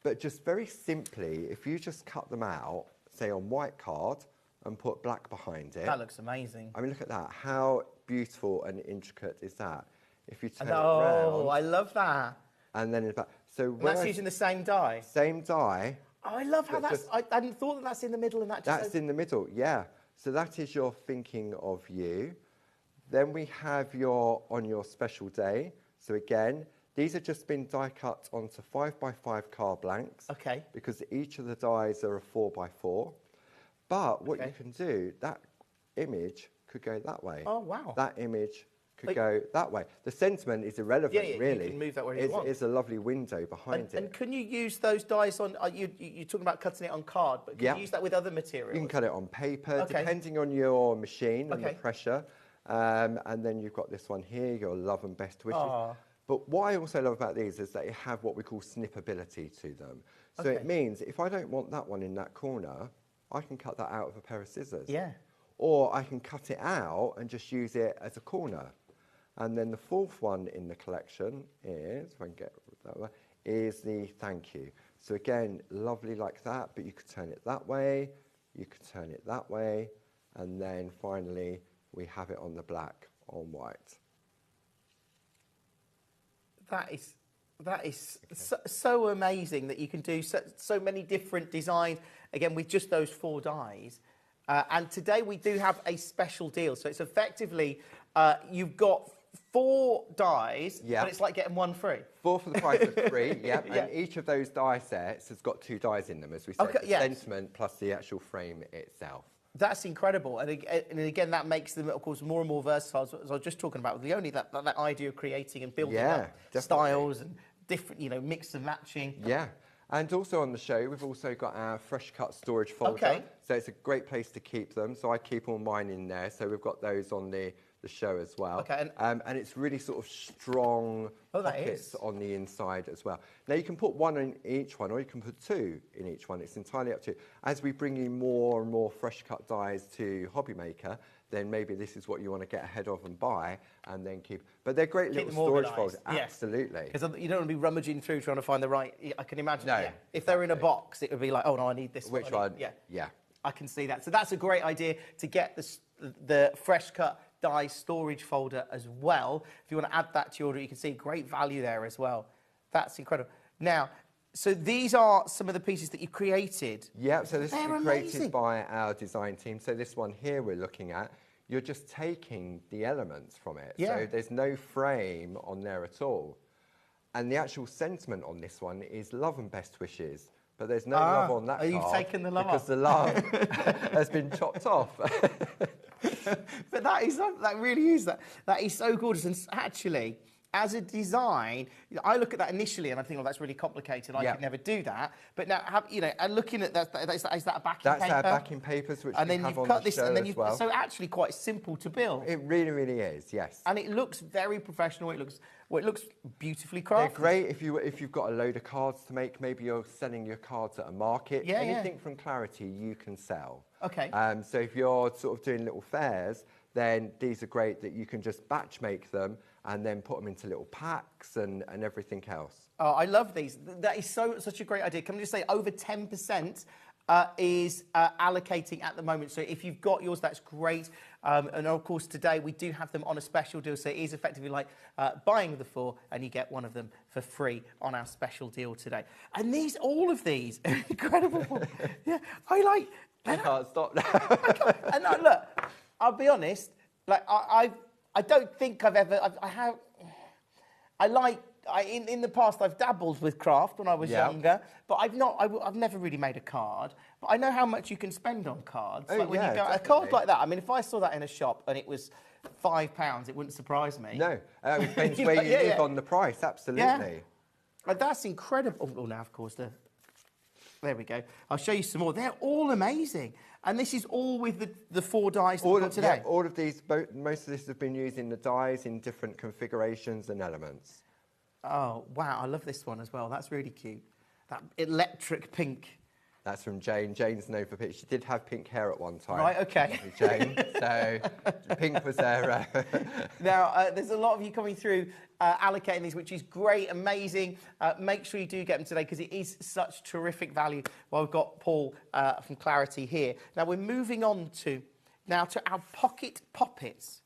But just very simply, if you just cut them out, say on white card, and put black behind it.
That looks amazing.
I mean, look at that. How beautiful and intricate is that? If you turn it
around.
around.
I love that.
And then in back. So
and that's using the same die?
Same die.
Oh, I love how that's... I hadn't thought that that's in the middle and that just...
That's in the middle, yeah. So that is your thinking of you. Then we have your on your special day. So again, these have just been die cut onto 5x5 card blanks.
Okay.
Because each of the dies are a 4x4. But what you can do, that image could go that way.
Oh, wow.
That image could go that way. The sentiment is irrelevant, really.
You can move that wherever you want.
It's a lovely window behind it.
And can you use those dies on, you're talking about cutting it on card, but can you use that with other materials?
You can cut it on paper, depending on your machine and the pressure. And then you've got this one here, your love and best wishes.
Aww.
But what I also love about these is that they have what we call snippability to them. So it means if I don't want that one in that corner, I can cut that out with a pair of scissors.
Yeah.
Or I can cut it out and just use it as a corner. And then the 4th one in the collection is, if I can get that way, is the thank you. So again, lovely like that, but you could turn it that way, you could turn it that way, and then finally we have it on the black on white.
That is so amazing that you can do so many different designs, again, with just those 4 dies. And today we do have a special deal. So it's effectively, you've got 4 dies, but it's like getting 1 free.
4 for the price of 3, and each of those die sets has got 2 dies in them, as we said, the sentiment plus the actual frame itself.
That's incredible, and again, that makes them, of course, more and more versatile. As I was just talking about, the only that idea of creating and building up styles and different, mix and matching.
Yeah, and also on the show, we've also got our fresh cut storage folder. So it's a great place to keep them. So I keep all mine in there. So we've got those on the show as well. And it's really sort of strong pockets on the inside as well. Now you can put 1 in each one, or you can put 2 in each one. It's entirely up to you. As we bring you more and more fresh cut dies to HobbyMaker, then maybe this is what you want to get ahead of and buy, and then keep. But they're great little storage folders. Absolutely.
Because you don't want to be rummaging through trying to find the right. I can imagine. No. Yeah. If they're in a box, it would be like, oh no, I need this.
Which one?
Yeah. I can see that. So that's a great idea to get the fresh cut die storage folder as well. If you want to add that to your order, you can see great value there as well. That's incredible. Now, so these are some of the pieces that you created.
Yeah, so this
They're
is
amazing.
created by our design team. So this one here we're looking at, you're just taking the elements from it.
Yeah.
So there's no frame on there at all. And the actual sentiment on this one is love and best wishes. But there's no love on that card.
You've taken the love
because
off.
the love has been chopped off.
But that really is that is so gorgeous. And actually, as a design, I look at that initially and I think, oh, that's really complicated. I could never do that. But now, and looking at that, is that a backing paper?
That's our backing papers, which
and
we
then
have
you've
on
cut
the
this,
show
and then
as well.
So actually, quite simple to build.
It really, really is. Yes.
And it looks very professional. It looks beautifully crafted.
They're great if you've got a load of cards to make. Maybe you're selling your cards at a market.
Yeah,
Anything from Clarity you can sell.
Okay.
So if you're sort of doing little fairs, then these are great that you can just batch make them and then put them into little packs and everything else.
Oh, I love these. That is such a great idea. Can I just say over 10% is allocating at the moment. So if you've got yours, that's great. And of course, today we do have them on a special deal. So it is effectively like buying the 4 and you get one of them for free on our special deal today. And all of these are incredible. Yeah, I
can't stop now.
And look, I'll be honest. Like I don't think I've ever. In the past I've dabbled with craft when I was younger, but I've never really made a card. But I know how much you can spend on cards.
Oh,
like when you go, a card like that. I mean, if I saw that in a shop and it was £5, it wouldn't surprise me.
No, it depends where you live on the price. Absolutely.
Yeah. That's incredible. Oh, now of course there we go. I'll show you some more. They're all amazing. And this is all with the 4 dies that we've got today?
Yeah, all of these, most of this have been using the dies in different configurations and elements.
Oh, wow, I love this one as well. That's really cute. That electric pink.
That's from Jane. Jane's known for pink. She did have pink hair at one time.
Right, okay.
Jane. So pink was there.
Now, there's a lot of you coming through allocating these, which is great, amazing. Make sure you do get them today because it is such terrific value. Well, we've got Paul from Clarity here. Now, we're moving on to our pocket poppets.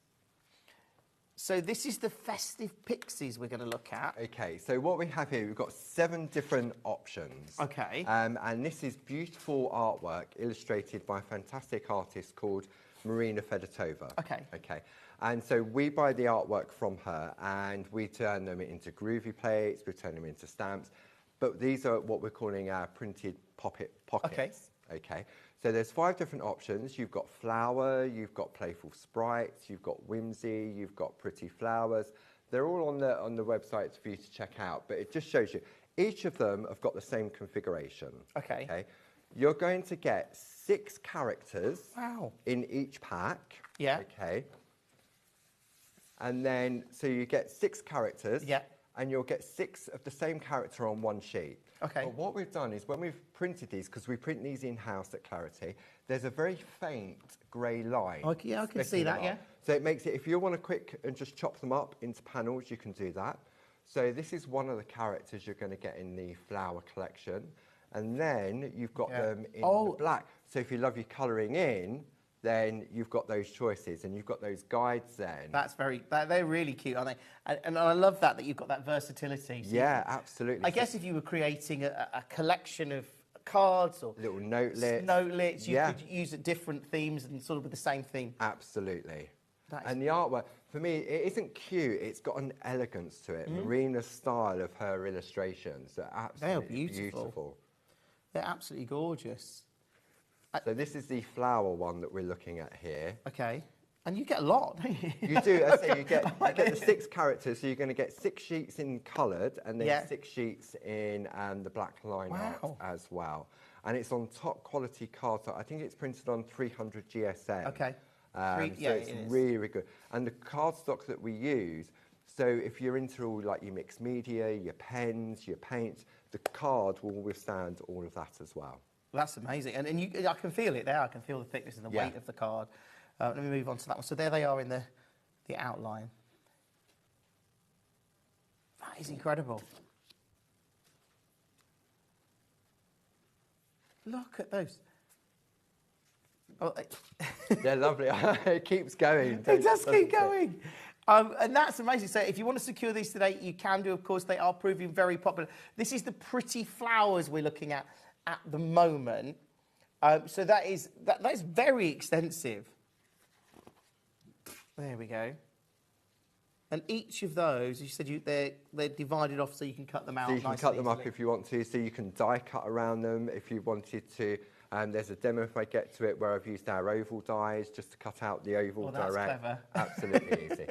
So this is the festive pixies we're going to look at.
Okay, so what we have here, we've got 7 different options.
Okay.
And this is beautiful artwork illustrated by a fantastic artist called Marina Fedotova.
Okay.
Okay. And so we buy the artwork from her and we turn them into groovy plates, we turn them into stamps. But these are what we're calling our printed pockets.
Okay.
Okay. So there's 5 different options. You've got flower, you've got playful sprites, you've got whimsy, you've got pretty flowers. They're all on the website for you to check out, but it just shows you. Each of them have got the same configuration.
Okay.
Okay. You're going to get 6 characters in each pack.
Yeah.
Okay. And then, so you get 6 characters.
Yeah.
And you'll get 6 of the same character on one sheet.
Okay.
But what we've done is when we've printed these, because we print these in-house at Clarity, there's a very faint grey line.
Yeah, I can see that, yeah.
So it makes it, if you want to quick and just chop them up into panels, you can do that. So this is one of the characters you're going to get in the flower collection. And then you've got them in the black. So if you love your colouring in, then you've got those choices and you've got those guides then.
They're really cute, aren't they? And I love that you've got that versatility. So
absolutely.
I guess if you were creating a collection of cards or
little notelets,
you could use different themes and sort of with the same theme.
Absolutely. And the artwork, for me, it isn't cute, it's got an elegance to it. Marina's style of her illustrations are absolutely beautiful.
They're absolutely gorgeous.
So this is the flower one that we're looking at here.
Okay. And you get a lot, don't you?
You do. I say you get the 6 characters, so you're going to get 6 sheets in coloured and then 6 sheets in the black line art as well. And it's on top quality cards. I think it's printed on 300 GSM.
Okay.
So it's really, really good. And the cardstock that we use, so if you're into all like your mixed media, your pens, your paints, the card will withstand all of that as well.
That's amazing. And I can feel it there. I can feel the thickness and the weight of the card. Let me move on to that one. So there they are in the outline. That is incredible. Look at those. Oh,
they're lovely. It keeps going.
It does keep going. And that's amazing. So if you want to secure these today, you can do. Of course, they are proving very popular. This is the pretty flowers we're looking at the moment. So that is very extensive. There we go. And each of those, you said they're divided off so you can cut them out.
So you can cut them up if you want to. So you can die cut around them if you wanted to. There's a demo if I get to it where I've used our oval dies just to cut out the oval
that's
direct.
Clever.
Absolutely easy.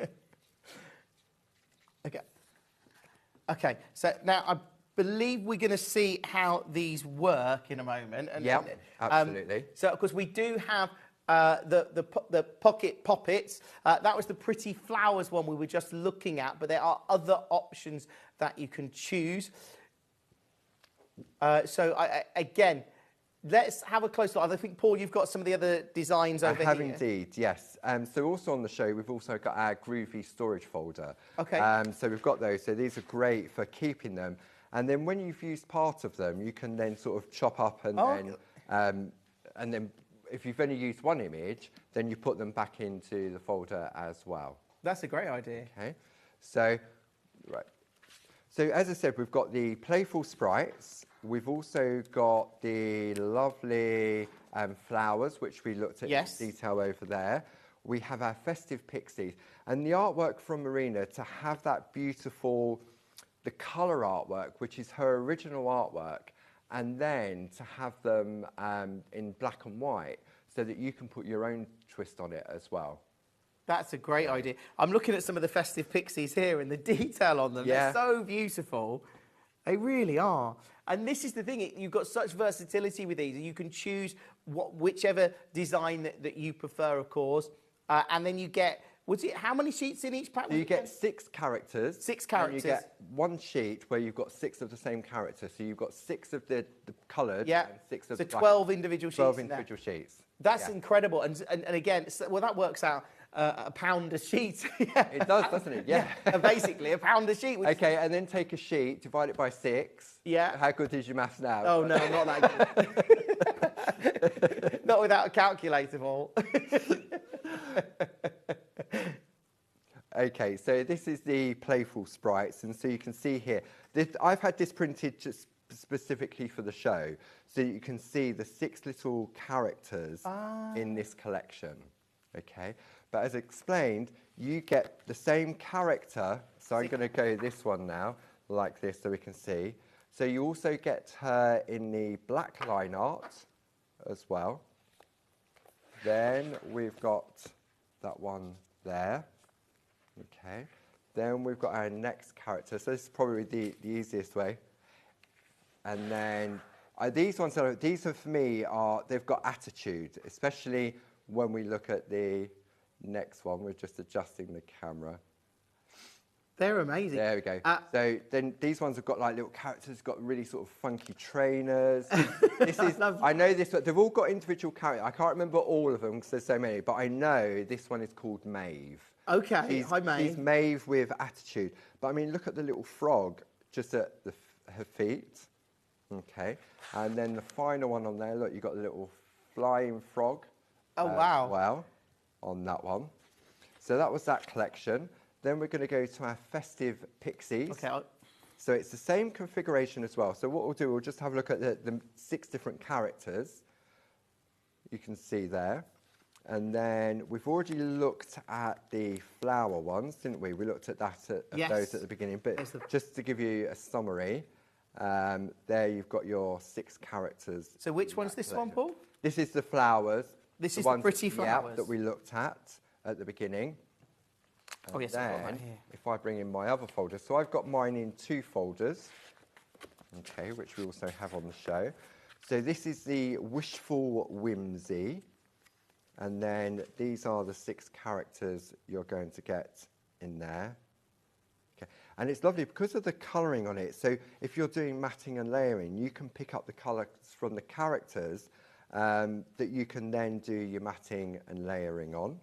Okay. So now I believe we're going to see how these work in a moment.
Yeah, absolutely.
So of course we do have the pocket poppets. That was the pretty flowers one we were just looking at, but there are other options that you can choose. Again, let's have a close look. I think, Paul, you've got some of the other designs over here.
I have indeed, yes. So also on the show, we've also got our Groovi storage folder.
Okay.
So we've got those. So these are great for keeping them. And then when you've used part of them, you can then sort of chop up and then if you've only used one image, then you put them back into the folder as well.
That's a great idea.
Okay. So, right. So as I said, we've got the playful sprites. We've also got the lovely flowers, which we looked at in detail over there. We have our festive pixies. And the artwork from Marina, to have that beautiful, the colour artwork, which is her original artwork, and then to have them in black and white so that you can put your own twist on it as well.
That's a great idea. I'm looking at some of the festive pixies here and the detail on them.
Yeah.
They're so beautiful. They really are. And this is the thing, you've got such versatility with these. You can choose whichever design that you prefer, of course. And then you get, how many sheets in each pack?
So you get 6 characters.
6 characters.
And you get one sheet where you've got 6 of the same character. So you've got 6 of the coloured and 6 of the black.
12 individual sheets.
12 individual sheets.
That's incredible. And again, well, that works out £1 a sheet.
It does, doesn't it? Yeah.
Basically, £1 a sheet.
Okay, and then take a sheet, divide it by 6.
Yeah.
How good is your maths now?
Oh, no, not that good. Not without a calculator, Paul.
Okay, so this is the playful sprites, and so you can see here, I've had this printed just specifically for the show, so you can see the 6 little characters in this collection. Okay, but as explained, you get the same character, so I'm going to go this one now, like this, so we can see. So you also get her in the black line art as well. Then we've got that one there. Okay, then we've got our next character. So this is probably the easiest way. And then these ones, these are for me, they've got attitude, especially when we look at the next one. We're just adjusting the camera.
They're amazing.
There we go. So then these ones have got like little characters, got really sort of funky trainers. I know this, they've all got individual characters. I can't remember all of them because there's so many, but I know this one is called Maeve.
Okay, hi Maeve.
She's Maeve with attitude. But I mean, look at the little frog just at her feet. Okay, and then the final one on there, look, you've got the little flying frog.
Oh, wow.
Well, on that one. So that was that collection. Then we're going to go to our festive pixies.
Okay.
So it's the same configuration as well. So what we'll do, we'll just have a look at the 6 different characters. You can see there. And then we've already looked at the flower ones, didn't we? We looked at that those at the beginning. But just to give you a summary, there you've got your 6 characters.
So which one's this one, Paul?
This is the flowers.
This is the pretty flowers.
Yeah, that we looked at the beginning. And
oh, yes,
then,
I've got that here.
if I bring in my other folder, so I've got mine in 2 folders, okay, which we also have on the show. So this is the Wishful Whimsy, and then these are the 6 characters you're going to get in there. Okay. And it's lovely because of the colouring on it. So if you're doing matting and layering, you can pick up the colours from the characters that you can then do your matting and layering on.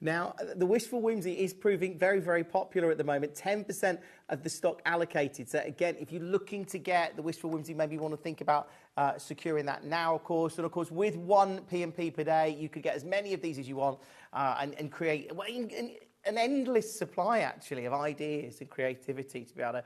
Now, the Wishful Whimsy is proving very, very popular at the moment. 10% of the stock allocated. So again, if you're looking to get the Wishful Whimsy, maybe you want to think about securing that now, of course. And of course, with one P&P per day, you could get as many of these as you want and create an endless supply, actually, of ideas and creativity to be able to...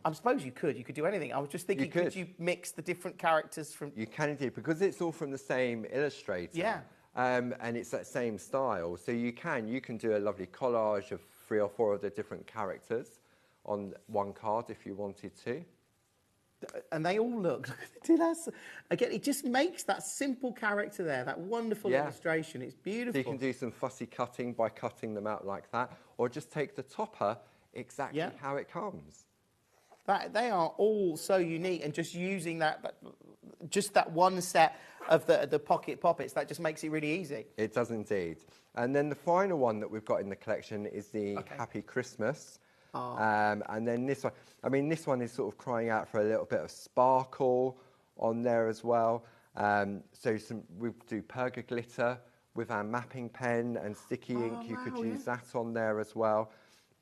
I suppose you could do anything. I was just thinking, could you mix the different characters from...
You can indeed, because it's all from the same illustrator.
Yeah.
And it's that same style. So you can do a lovely collage of 3 or 4 of the different characters on one card if you wanted to.
And they all look... Again, it just makes that simple character there, that wonderful illustration. It's beautiful.
So you can do some fussy cutting by cutting them out like that, or just take the topper exactly how it comes.
They are all so unique, and just using that one set of the pocket poppets, that just makes it really easy.
It does indeed. And then the final one that we've got in the collection is the Happy Christmas. And then this one, I mean, this one is sort of crying out for a little bit of sparkle on there as well. So we do perga glitter with our mapping pen and sticky ink. You could use that on there as well.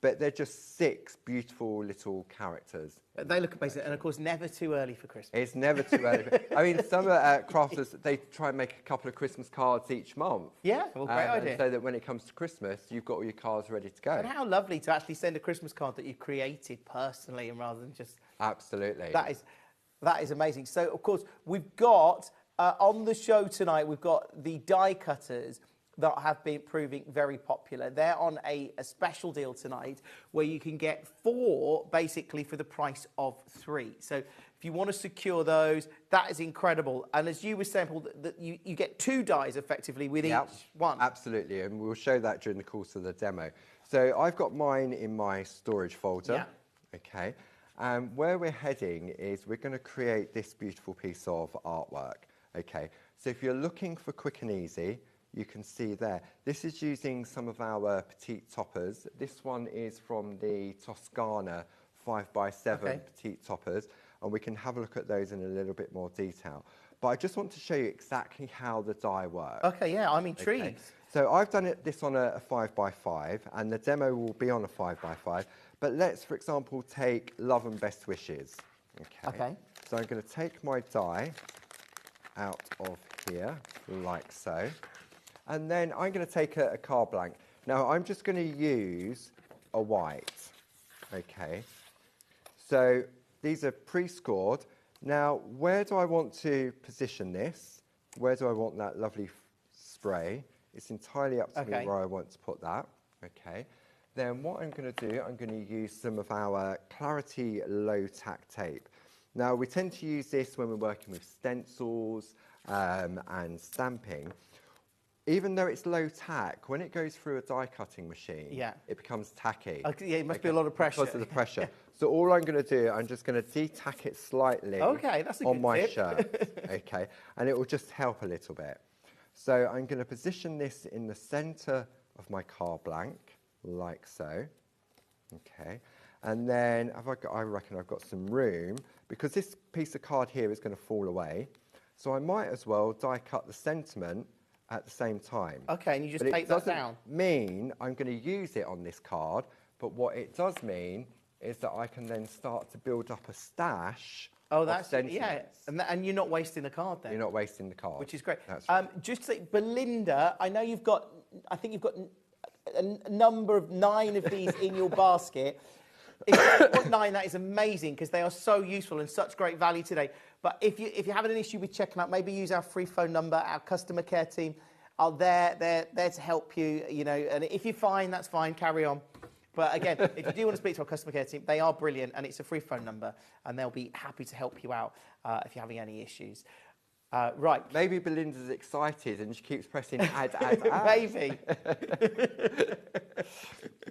But they're just 6 beautiful little characters.
They look amazing, and of course, never too early for Christmas.
It's never too early. I mean, some crafters, they try and make a couple of Christmas cards each month.
Yeah, well, great idea.
So that when it comes to Christmas, you've got all your cards ready to go.
And how lovely to actually send a Christmas card that you've created personally, and rather than just...
Absolutely.
That is amazing. So, of course, we've got, on the show tonight, we've got the die cutters that have been proving very popular. They're on a special deal tonight where you can get 4 basically for the price of 3. So if you want to secure those, that is incredible. And as you were saying, Paul, that you get 2 dies effectively with each one.
Absolutely, and we'll show that during the course of the demo. So I've got mine in my storage folder. Yeah. Okay. And where we're heading is we're going to create this beautiful piece of artwork. Okay. So if you're looking for quick and easy, you can see there. This is using some of our petite toppers. This one is from the Toscana 5x7 petite toppers, and we can have a look at those in a little bit more detail. But I just want to show you exactly how the die works.
Okay, yeah, I'm intrigued. Okay.
So I've done this on a 5x5, and the demo will be on a 5x5. But let's, for example, take Love and Best Wishes. Okay. So I'm going to take my die out of here, like so. And then I'm going to take a card blank. Now, I'm just going to use a white. Okay. So these are pre-scored. Now, where do I want to position this? Where do I want that lovely spray? It's entirely up to me where I want to put that. Okay. Then what I'm going to do, I'm going to use some of our Clarity Low Tack tape. Now, we tend to use this when we're working with stencils and stamping. Even though it's low tack, when it goes through a die cutting machine, it becomes tacky.
Yeah, it must be a lot of pressure.
Because of the pressure. So all I'm going to do, I'm just going to de-tack it slightly on my shirt. Okay, and it will just help a little bit. So I'm going to position this in the centre of my card blank, like so. Okay, and then I reckon I've got some room, because this piece of card here is going to fall away. So I might as well die cut the sentiment at the same time.
Okay, and you just take that down.
It doesn't mean I'm going to use it on this card, but what it does mean is that I can then start to build up a stash of sentiments.
And you're not wasting the card then.
You're not wasting the card.
Which is great.
That's right.
Just to say, Belinda, I know I think you've got a number of 9 of these in your basket. If you want 9, that is amazing, because they are so useful and such great value today. But if you're having an issue with checking out, maybe use our free phone number. Our customer care team are there to help you, and if you're fine, that's fine, carry on. But again, if you do want to speak to our customer care team, they are brilliant, and it's a free phone number, and they'll be happy to help you out if you're having any issues. Right.
Maybe Belinda's excited and she keeps pressing add.
Maybe.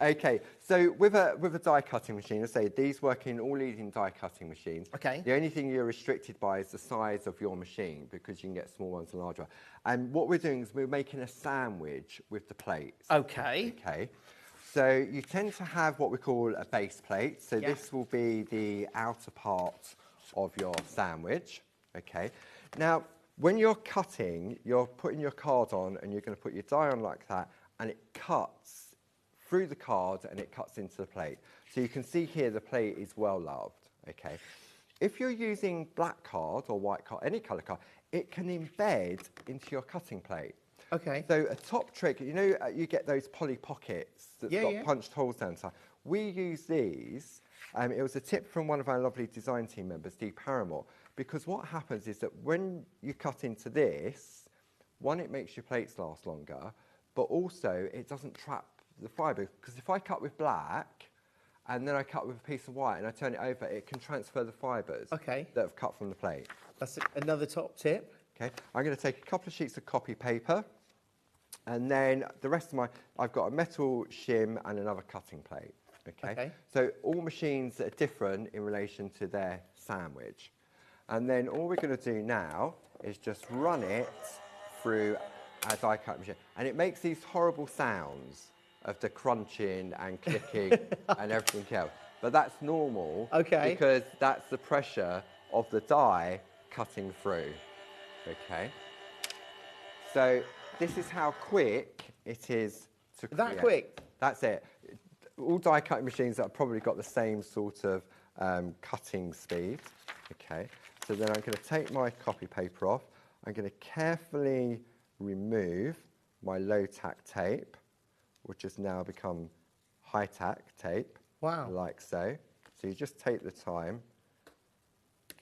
Okay, so with a die cutting machine, I say these work in all leading die cutting machines.
Okay.
The only thing you're restricted by is the size of your machine, because you can get small ones and larger ones. And what we're doing is we're making a sandwich with the plates.
Okay.
Okay. So you tend to have what we call a base plate. So this will be the outer part of your sandwich. Okay. Now, when you're cutting, you're putting your card on and you're going to put your die on like that, and it cuts through the card and it cuts into the plate. So you can see here the plate is well loved, okay? If you're using black card or white card, any colour card, it can embed into your cutting plate.
Okay.
So a top trick, you know, you get those poly pockets that got punched holes down inside. We use these. It was a tip from one of our lovely design team members, Steve Paramore, because what happens is that when you cut into this, one, it makes your plates last longer, but also it doesn't trap the fibre. Because if I cut with black, and then I cut with a piece of white and I turn it over, it can transfer the fibres that have cut from the plate.
That's another top tip.
Okay, I'm going to take a couple of sheets of copy paper, and then the rest of I've got a metal shim and another cutting plate. Okay, so all machines are different in relation to their sandwich. And then all we're going to do now is just run it through our die cut machine. And it makes these horrible sounds of the crunching and clicking and everything else. But that's normal because that's the pressure of the die cutting through. Okay. So this is how quick it is to create.
That quick?
That's it. All die cutting machines have probably got the same sort of cutting speed. Okay. So then I'm going to take my copy paper off. I'm going to carefully remove my low tack tape, which has now become high tack tape.
Wow.
Like so. So you just take the time.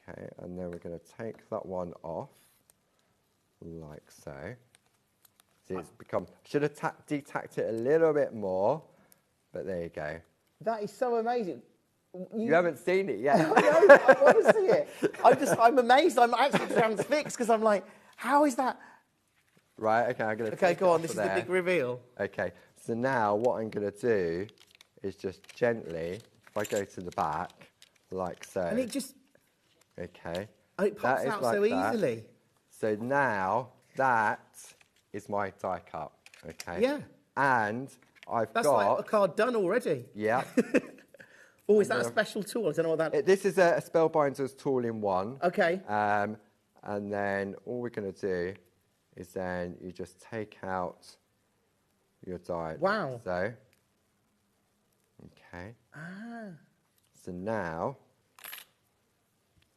Okay, and then we're going to take that one off, like so. See, it's become, should have detacked it a little bit more, but there you go.
That is so amazing.
You haven't seen it yet.
No, I want to see it. I'm amazed. I'm actually transfixed because I'm like, how is that?
Right, okay, I'm going to
Okay, go on, this is the big reveal.
Okay, so now what I'm going to do is just gently, if I go to the back, like so.
And it just...
Okay.
Oh, it pops out so easily.
So now that is my die cut, okay?
Yeah.
And
That's like a card done already.
Yeah.
Oh, is that a special tool? I don't know what that is.
This is a Spellbinders tool in one.
Okay.
And then all we're going to do is then you just take out your die.
Wow.
Like so. Okay.
Ah.
So now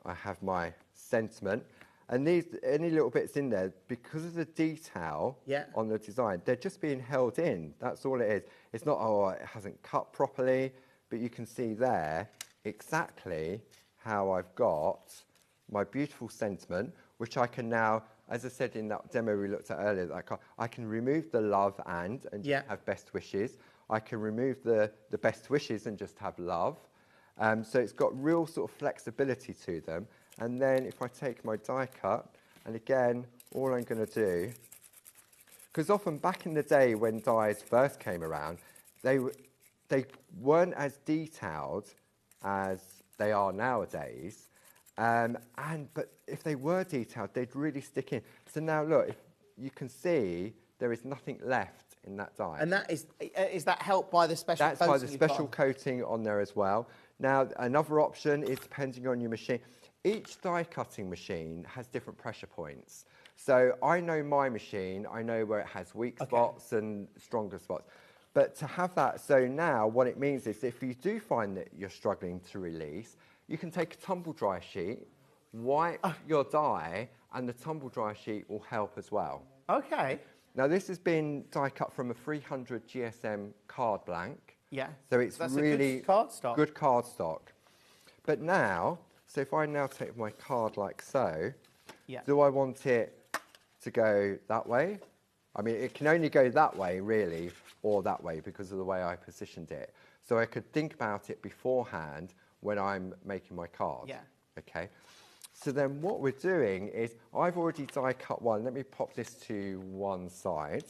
I have my sentiment. And these, any little bits in there, because of the detail on the design, they're just being held in. That's all it is. It's not, oh, it hasn't cut properly, but you can see there exactly how I've got my beautiful sentiment, which I can now, as I said in that demo we looked at earlier, I can remove the love and just have best wishes. I can remove the best wishes and just have love. So it's got real sort of flexibility to them. And then if I take my die cut, and again, all I'm going to do, because often back in the day when dies first came around, they weren't as detailed as they are nowadays. But if they were detailed, they'd really stick in. So now look, if you can see there is nothing left in that die.
And that is that helped by the special coating?
That's by the special coating on there as well. Now, another option is depending on your machine. Each die cutting machine has different pressure points. So I know my machine, I know where it has weak spots and stronger spots. But to have that, so now what it means is if you do find that you're struggling to release, you can take a tumble dry sheet, wipe your die, and the tumble dry sheet will help as well.
Okay.
Now this has been die cut from a 300 GSM card blank.
Yeah.
So it's
That's
really
a good cardstock.
Good cardstock. But now, so if I now take my card like so, do I want it to go that way? I mean, it can only go that way, really, or that way because of the way I positioned it. So I could think about it beforehand when I'm making my card.
Yeah.
Okay. So then what we're doing is, I've already die cut one. Let me pop this to one side.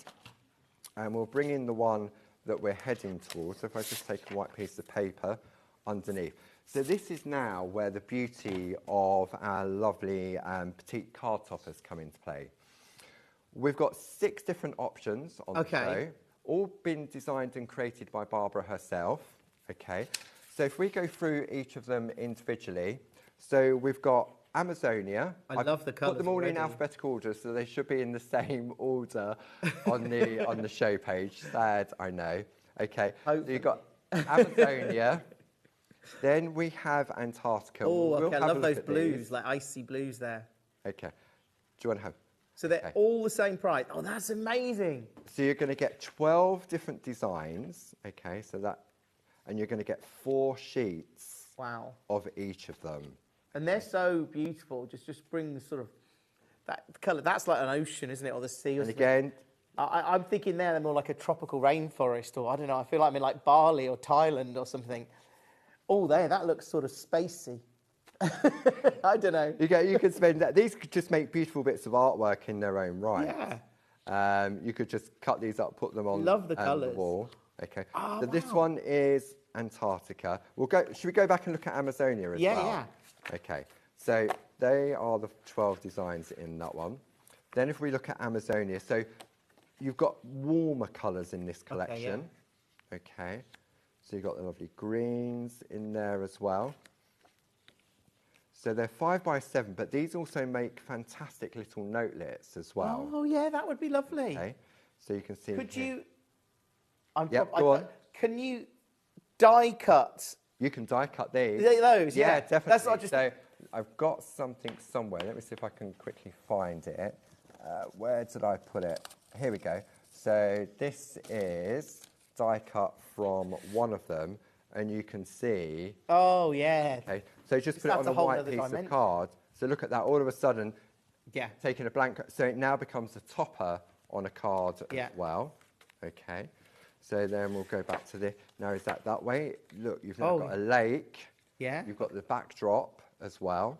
And we'll bring in the one that we're heading towards. So if I just take a white piece of paper underneath. So this is now where the beauty of our lovely petite card toppers come into play. We've got 6 different options on the show, all been designed and created by Barbara herself. Okay, so if we go through each of them individually, so we've got Amazonia.
I love the colours
Put them all in
already.
alphabetical order, so they should be in the same order on the show page. Sad, I know. Okay, so you've got Amazonia. Then we have Antarctica.
Oh,
We'll
okay, I
have a
love
look
those
at
blues,
these.
like icy blues there.
Okay. Do you want to have?
So they're all the same price. Oh, that's amazing.
So you're going to get 12 different designs. Okay, so that, and you're going to get 4 sheets.
Wow.
Of each of them.
And they're so beautiful. Just bring the sort of that colour. That's like an ocean, isn't it, or the sea? Or
And
something.
again,
I'm thinking they're more like a tropical rainforest, or I don't know. I feel like I'm in like Bali or Thailand or something. Oh, that looks sort of spacey. I don't know.
You could spend that. These could just make beautiful bits of artwork in their own right.
Yeah.
You could just cut these up, put them on
Love the
the
colours.
wall. Okay.
Oh,
So this
wow.
one is Antarctica. Should we go back and look at Amazonia as well?
Yeah.
Okay. So they are the 12 designs in that one. Then if we look at Amazonia, so you've got warmer colours in this collection. Okay. So you've got the lovely greens in there as well. So they're 5x7, but these also make fantastic little notelets as well.
Oh, yeah, that would be lovely.
Okay. So you can see.
Could
here.
you?
Go on.
Can you die cut?
You can die cut these.
Those, yeah.
Definitely.
That's not just.
So I've got something somewhere. Let me see if I can quickly find it. Where did I put it? Here we go. So this is die cut from one of them, and you can see.
Oh yeah.
Okay. So just put it on a white piece of card. So look at that. All of a sudden, taking a blank. So it now becomes a topper on a card as well. Okay. So then we'll go back to this. Now is that way? Look, you've now got a lake.
Yeah.
You've got the backdrop as well.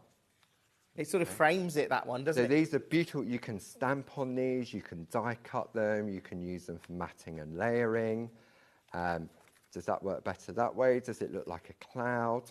It sort of frames it, that one, doesn't it?
So these are beautiful. You can stamp on these. You can die cut them. You can use them for matting and layering. Does that work better that way? Does it look like a cloud?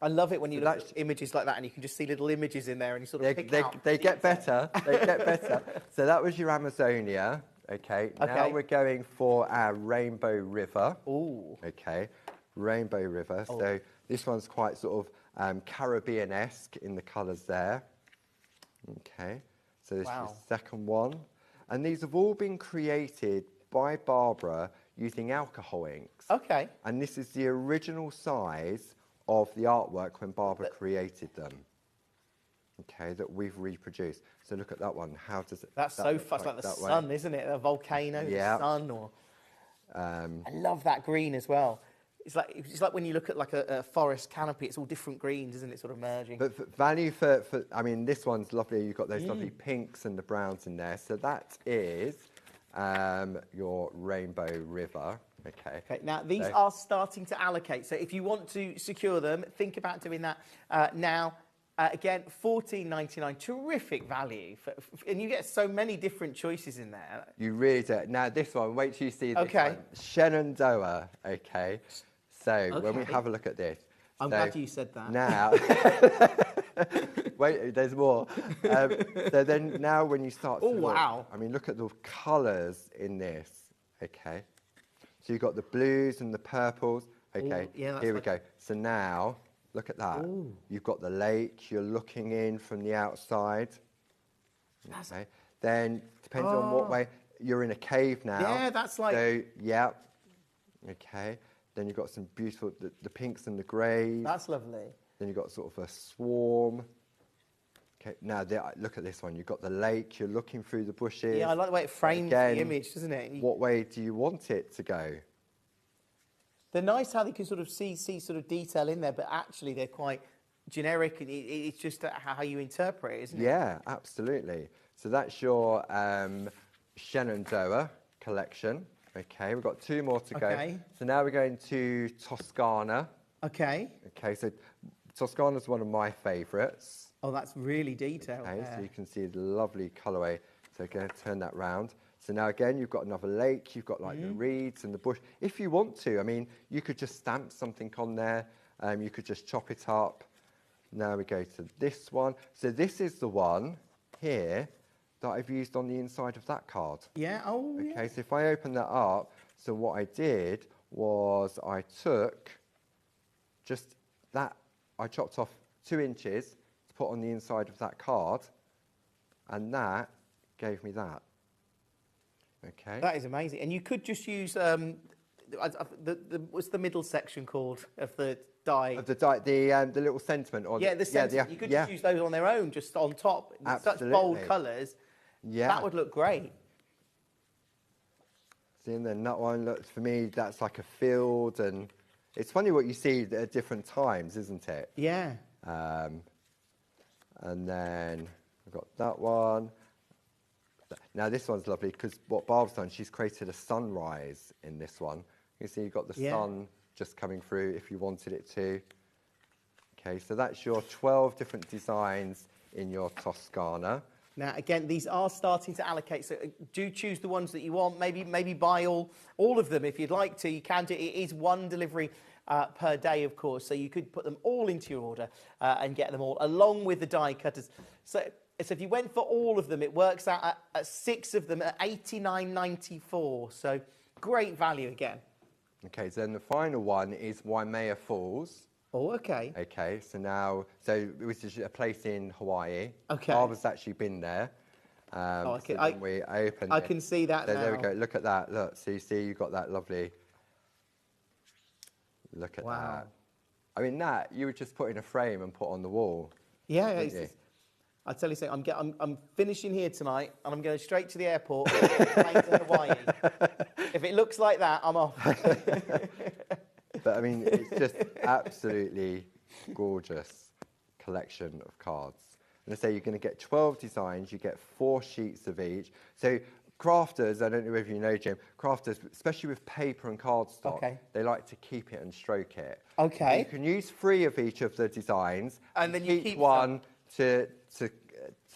I love it when you look at images like that and you can just see little images in there and you sort of pick out.
They get better. They get better. So that was your Amazonia. Okay. Now we're going for our Rainbow River.
Ooh.
Okay. Rainbow River.
Oh.
So this one's quite sort of Caribbean-esque in the colours there. Okay. So this is the second one. And these have all been created by Barbara using alcohol inks.
Okay.
And this is the original size of the artwork when Barbara created them. Okay, that we've reproduced. So look at that one. How does it?
That's so fast, like the sun, isn't it? A volcano, the sun, or. I love that green as well. It's like when you look at like a forest canopy. It's all different greens, isn't it? Sort of merging.
But for value for I mean, this one's lovely. You've got those lovely pinks and the browns in there. So that is your Rainbow River. Okay.
Now these are starting to allocate. So if you want to secure them, think about doing that now. Again, $14.99, terrific value, and you get so many different choices in there.
You really do. Now this one, wait till you see this one. Shenandoah, okay? So when we have a look at this.
I'm glad you said that.
Now, wait, there's more. So then now when you start to look, I mean, look at the colours in this, okay? So you've got the blues and the purples. Okay, here we go. So now, look at that. Ooh. You've got the lake, you're looking in from the outside. Okay. Then, depending on what way, you're in a cave now.
Yeah, that's like...
So, yeah. Okay. Then you've got some beautiful, the pinks and the greys.
That's lovely.
Then you've got sort of a swarm. Okay, now look at this one. You've got the lake, you're looking through the bushes.
Yeah, I like the way it frames the image, doesn't it?
What way do you want it to go?
They're nice how they can sort of see sort of detail in there, but actually they're quite generic, and it's just how you interpret it, isn't it?
Yeah, absolutely. So that's your Shenandoah collection. Okay, we've got 2 more to go. So now we're going to Toscana.
Okay.
Okay, so Toscana's one of my favourites.
Oh, that's really detailed.
Okay, so you can see the lovely colourway. So again, turn that round. So now again, you've got another lake, you've got like the reeds and the bush. If you want to, I mean, you could just stamp something on there. You could just chop it up. Now we go to this one. So this is the one here that I've used on the inside of that card.
Yeah,
Okay, so if I open that up, so what I did was I took just that, I chopped off 2 inches to put on the inside of that card, and that gave me that. Okay.
That is amazing. And you could just use, what's the middle section called of the die?
Of the die, the little sentiment. Or
the sentiment. You could just use those on their own, just on top. In such bold colours. Yeah. That would look great.
See, and then that one looks, for me, that's like a field, and it's funny what you see at different times, isn't it?
Yeah.
And then I've got that one. Now this one's lovely because what Barb's done, she's created a sunrise in this one. You see you've got the sun just coming through if you wanted it to. Okay, so that's your 12 different designs in your Toscana.
Now, again, these are starting to allocate, so do choose the ones that you want. Maybe buy all of them if you'd like to. You can do it. It is one delivery per day, of course, so you could put them all into your order and get them all, along with the die cutters. So if you went for all of them, it works out at 6 of them at $89.94, so great value again.
Okay, so then the final one is Waimea Falls.
Oh, okay.
Okay, so which is a place in Hawaii.
Okay.
Barbara's actually been there.
I can see that
so
now.
there we go. Look at that. Look, so you see you've got that lovely. Look at that. I mean, that you would just put in a frame and put on the wall.
Yeah, I'll tell you something. I'm finishing here tonight, and I'm going straight to the airport to Hawaii. If it looks like that, I'm off.
But I mean, it's just absolutely gorgeous collection of cards. And I say you're going to get 12 designs, you get 4 sheets of each. So crafters, I don't know if you know, Jim, crafters, especially with paper and cardstock, they like to keep it and stroke it.
Okay.
So you can use 3 of each of the designs,
and then you keep
one to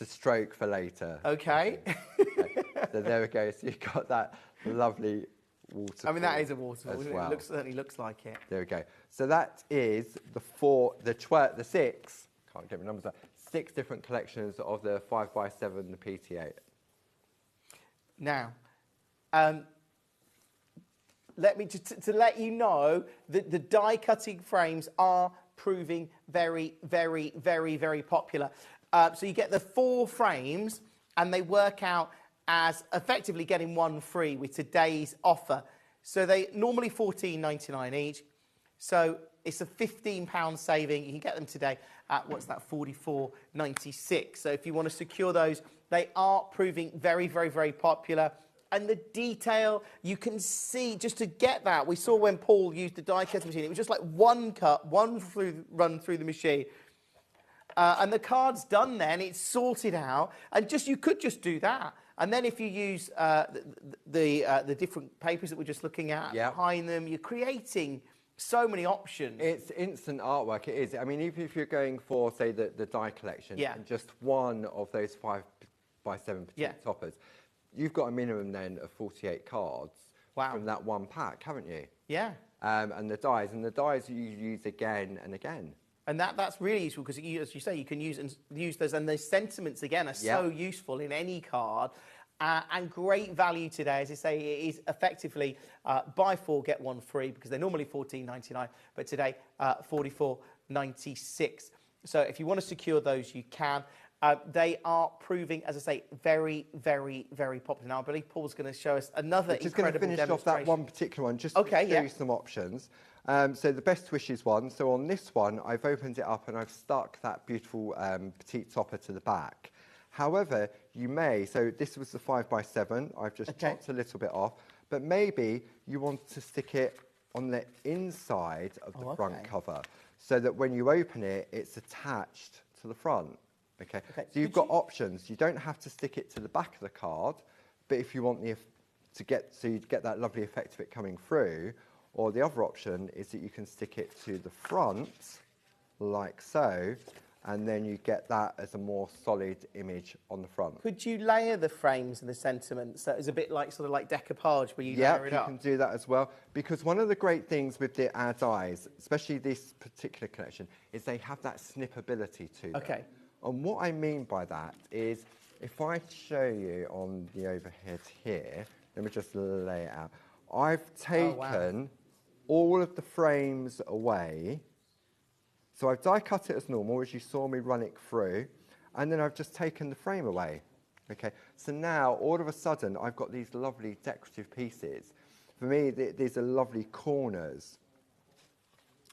stroke for later.
Okay.
So there we go. So you've got that lovely waterfall.
I mean, that is a waterfall.
As well.
It certainly looks like it.
There we go. So that is the 6. Can't get my numbers out. 6 different collections of the 5x7, the PT8.
Now, let me to let you know that the die cutting frames are proving very, very, very, very popular. So you get the 4 frames, and they work out as effectively getting 1 free with today's offer. So they normally $14.99 each. So it's a £15 saving. You can get them today at, what's that, $44.96. So if you want to secure those, they are proving very, very, very popular. And the detail, you can see, just to get that, we saw when Paul used the die cutting machine, it was just like one cut, run through the machine. And the card's done then, it's sorted out, and you could just do that. And then if you use the different papers that we're just looking at behind them, you're creating so many options.
It's instant artwork, it is. I mean, even if you're going for, say, the die collection, and just one of those 5x7 petite toppers, you've got a minimum then of 48 cards from that one pack, haven't you?
Yeah.
And the dies you use again and again.
And that's really useful because, as you say, you can use those, and those sentiments again are so useful in any card, and great value today. As I say, it is effectively buy 4 get 1 free because they're normally $14.99, but today $44.96. So if you want to secure those, you can. They are proving, as I say, very, very, very popular. Now I believe Paul's going to show us another incredible demonstration.
Just going to finish off that one particular one, just to show you some options. So the best wishes one. So on this one, I've opened it up and I've stuck that beautiful petite topper to the back. However, you may, so this was the 5x7. I've just chopped a little bit off, but maybe you want to stick it on the inside of the front cover so that when you open it, it's attached to the front. Okay. So you've got options. You don't have to stick it to the back of the card, but if you want you get that lovely effect of it coming through, or the other option is that you can stick it to the front, like so, and then you get that as a more solid image on the front.
Could you layer the frames and the sentiments? So it's a bit like sort of like decoupage where you layer it up.
Yeah, you can do that as well. Because one of the great things with our dies, especially this particular collection, is they have that snippability to them.
Okay.
And what I mean by that is, if I show you on the overhead here, let me just lay it out. I've taken all of the frames away So I've die cut it as normal, as you saw me run it through, and then I've just taken the frame away. Okay, so now all of a sudden I've got these lovely decorative pieces. For me, these are lovely corners.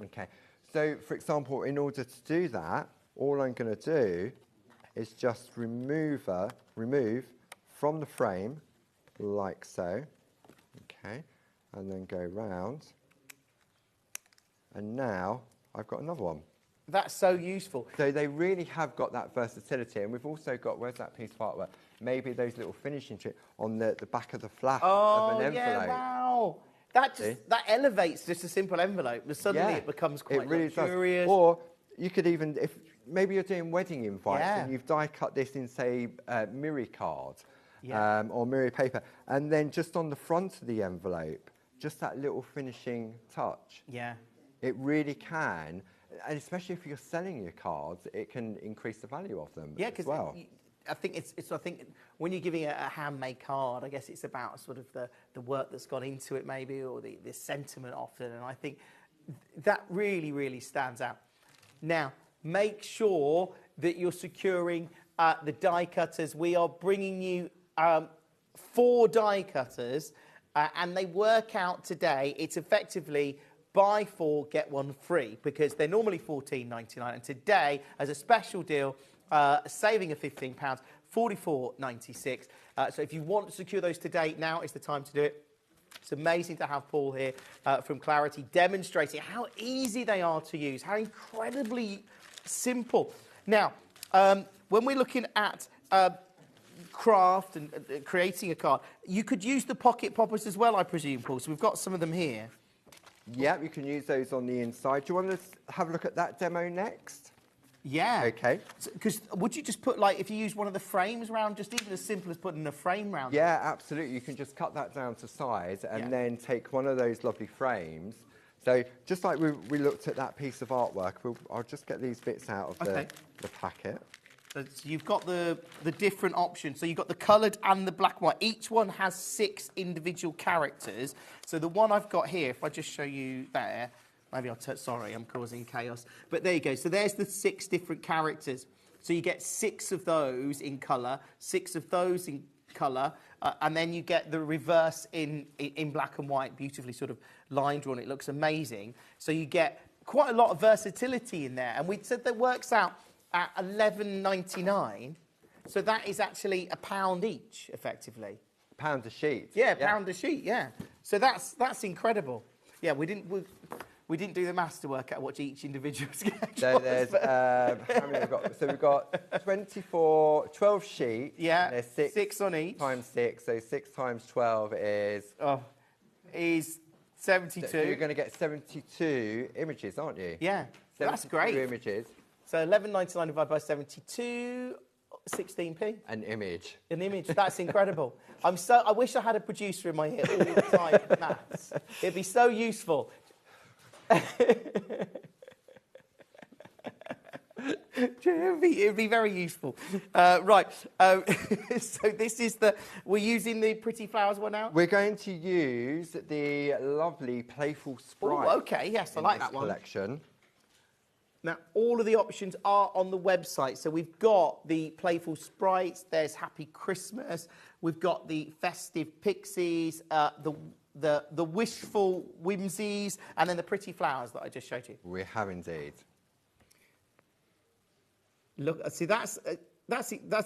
Okay, so for example, in order to do that, all I'm going to do is just remove from the frame, like so. Okay, and then go round. And now I've got another one.
That's so useful.
So they really have got that versatility. And we've also got, where's that piece of artwork? Maybe those little finishing tricks on the back of the flap of an envelope.
Yeah, wow. That elevates just a simple envelope. But suddenly it becomes quite luxurious.
Or you could even, if maybe you're doing wedding invites and you've die cut this in, say, Miri card or Miri paper, and then just on the front of the envelope, just that little finishing touch.
Yeah.
It really can. And especially if you're selling your cards, it can increase the value of them as well.
I think I think when you're giving a handmade card, I guess it's about sort of the work that's gone into it maybe, or the sentiment often. And I think that really, really stands out. Now, make sure that you're securing the die cutters. We are bringing you 4 die cutters, and they work out today. It's effectively buy 4, get 1 free, because they're normally $14.99, and today, as a special deal, saving of £15, $44.96. So if you want to secure those today, now is the time to do it. It's amazing to have Paul here from Clarity demonstrating how easy they are to use, how incredibly simple. Now, when we're looking at craft and creating a card, you could use the pocket poppers as well, I presume, Paul. So we've got some of them here.
Yeah, you can use those on the inside. Do you want to have a look at that demo next?
Yeah.
Okay.
Because would you just put, like, if you use one of the frames round, just even as simple as putting a frame round?
Yeah, absolutely. You can just cut that down to size and then take one of those lovely frames. So just like we looked at that piece of artwork, I'll just get these bits out of the packet.
So you've got the different options. So you've got the coloured and the black and white. Each one has 6 individual characters. So the one I've got here, if I just show you there, maybe sorry, I'm causing chaos. But there you go. So there's the 6 different characters. So you get 6 of those in colour, 6 of those in colour, and then you get the reverse in black and white, beautifully sort of line drawn. It looks amazing. So you get quite a lot of versatility in there. And we said that works out at $11.99, so that is actually £1 each, effectively.
£1 a sheet.
Yeah, £1 a sheet. Yeah. So that's incredible. Yeah, we didn't do the maths to work out what each individual sketch
so
was.
There's how many we've got? So we've got 12 sheets.
Yeah.
There's
6 on each.
Times 6. So 6 times 12
is 72.
So you're going to get 72 images, aren't you?
Yeah. That's great.
Images.
So $11.99 divided by 72, 16p.
An image.
An image. That's incredible. I wish I had a producer in my ear all the time for maths. It'd be so useful. It'd be very useful. Right. So this is we're using the Pretty Flowers one now?
We're going to use the lovely Playful Sprite.
Oh, okay. Yes, I like that one.
Collection.
Now, all of the options are on the website. So we've got the Playful Sprites, there's Happy Christmas, we've got the Festive Pixies, the Wishful Whimsies, and then the Pretty Flowers that I just showed you.
We have indeed.
Look, see, that's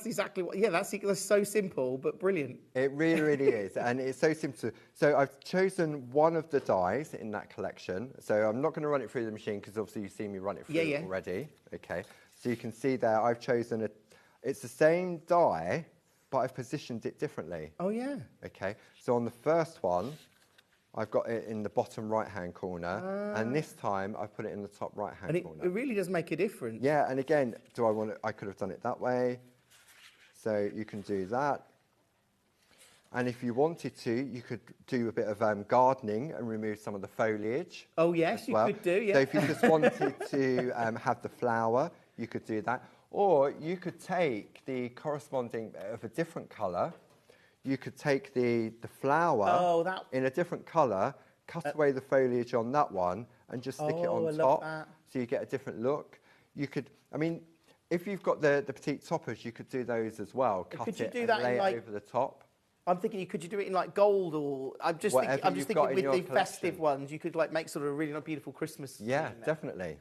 exactly what. Yeah, that's so simple but brilliant.
It really, really is, and it's so simple. So I've chosen one of the dies in that collection. So I'm not going to run it through the machine because obviously you've seen me run it through already. Okay, so you can see there I've chosen it's the same die, but I've positioned it differently.
Oh yeah.
Okay, so on the first one, I've got it in the bottom right-hand corner, and this time I've put it in the top right-hand corner.
It really does make a difference.
Yeah, and again, I could have done it that way. So you can do that. And if you wanted to, you could do a bit of gardening and remove some of the foliage.
Oh, yes, you could do, yeah.
So if you just wanted to have the flower, you could do that. Or you could take the corresponding of a different colour. You could take the flower in a different colour, cut away the foliage on that one, and just stick it on top. so you get a different look. You could, I mean, if you've got the petite toppers, you could do those as well. Cut it and lay it over the top.
I'm thinking, could you do it in like gold, or I'm just thinking with the festive ones, you could like make sort of a really beautiful Christmas.
Yeah, definitely.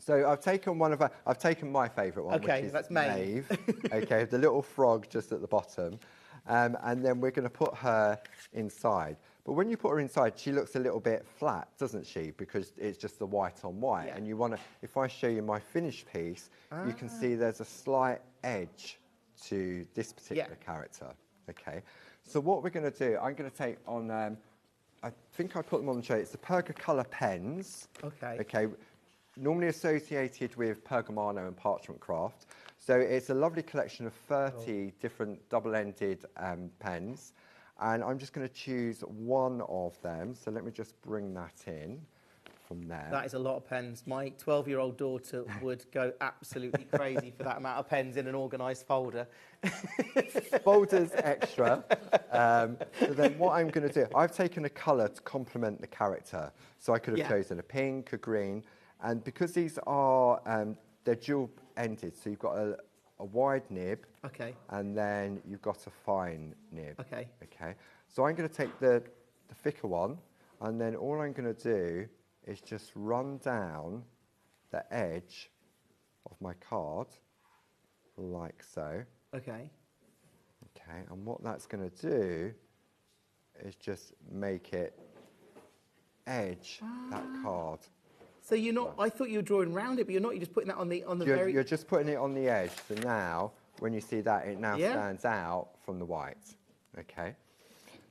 So I've taken my favourite one, which is
that's Maeve.
Okay, the little frog just at the bottom, and then we're going to put her inside. But when you put her inside, she looks a little bit flat, doesn't she? Because it's just the white on white, and you want to. If I show you my finished piece, you can see there's a slight edge to this particular character. Okay, so what we're going to do, I'm going to take on, I think I put them on the tray, it's the Pergocolor pens. Okay, normally associated with Pergamano and Parchment Craft. So it's a lovely collection of 30 different double-ended pens, and I'm just going to choose one of them. So let me just bring that in from there.
That is a lot of pens. My 12-year-old daughter would go absolutely crazy for that amount of pens in an organised folder.
Folders extra. So then what I'm going to do, I've taken a colour to complement the character. So I could have chosen a pink, a green, and because these are, they're dual-ended, so you've got a wide nib, and then you've got a fine nib. Okay. So I'm going to take the thicker one, and then all I'm going to do is just run down the edge of my card, like so. Okay, and what that's going to do is just make it edge that card.
So you're not, I thought you were drawing around it, but you're not, you're just putting that on the very...
You're just putting it on the edge, so now, when you see that, it now stands out from the white. Okay.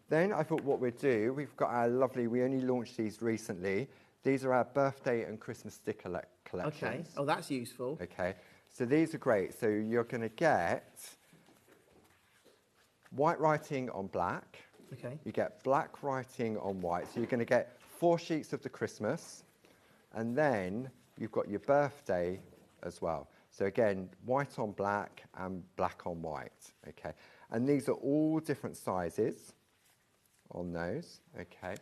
Then I thought what we'd do, we've got our lovely, we only launched these recently. These are our birthday and Christmas sticker collections.
Okay, oh, that's useful.
Okay, so these are great. So you're going to get white writing on black. Okay. You get black writing on white. So you're going to get 4 sheets of the Christmas, and then you've got your birthday as well. So again, white on black and black on white. Okay, and these are all different sizes on those. Okay.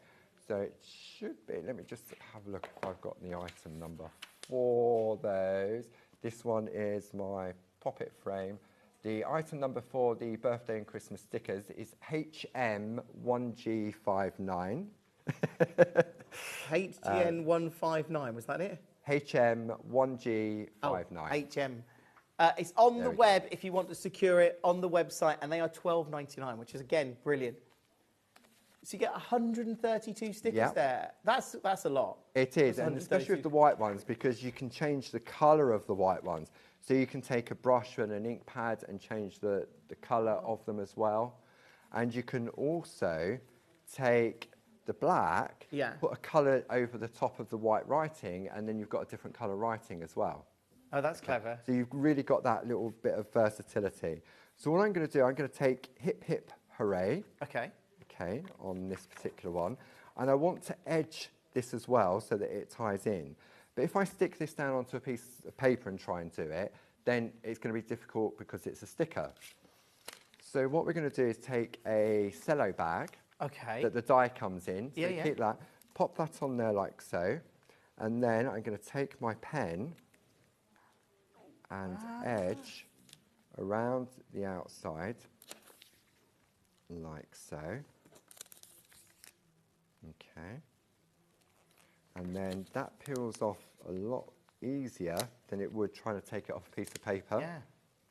So it should be, let me just have a look if I've got the item number for those. This one is my pop-it frame. The item number for the birthday and Christmas stickers is HM1G59.
HGN159, was that it?
HM1G59.
Oh, HM. It's on the web if you want to secure it on the website, and they are $12.99, which is, again, brilliant. So you get 132 stickers there. That's a lot.
It is, and especially with the white ones, because you can change the colour of the white ones. So you can take a brush and an ink pad and change the colour of them as well. And you can also take the black, put a colour over the top of the white writing, and then you've got a different colour writing as well.
Oh, that's clever.
So you've really got that little bit of versatility. So what I'm going to do, I'm going to take Hip Hip Hooray. Okay, on this particular one. And I want to edge this as well so that it ties in. But if I stick this down onto a piece of paper and try and do it, then it's going to be difficult because it's a sticker. So what we're going to do is take a cello bag that the die comes in. So keep that, pop that on there like so. And then I'm going to take my pen and edge around the outside like so. Okay, and then that peels off a lot easier than it would trying to take it off a piece of paper.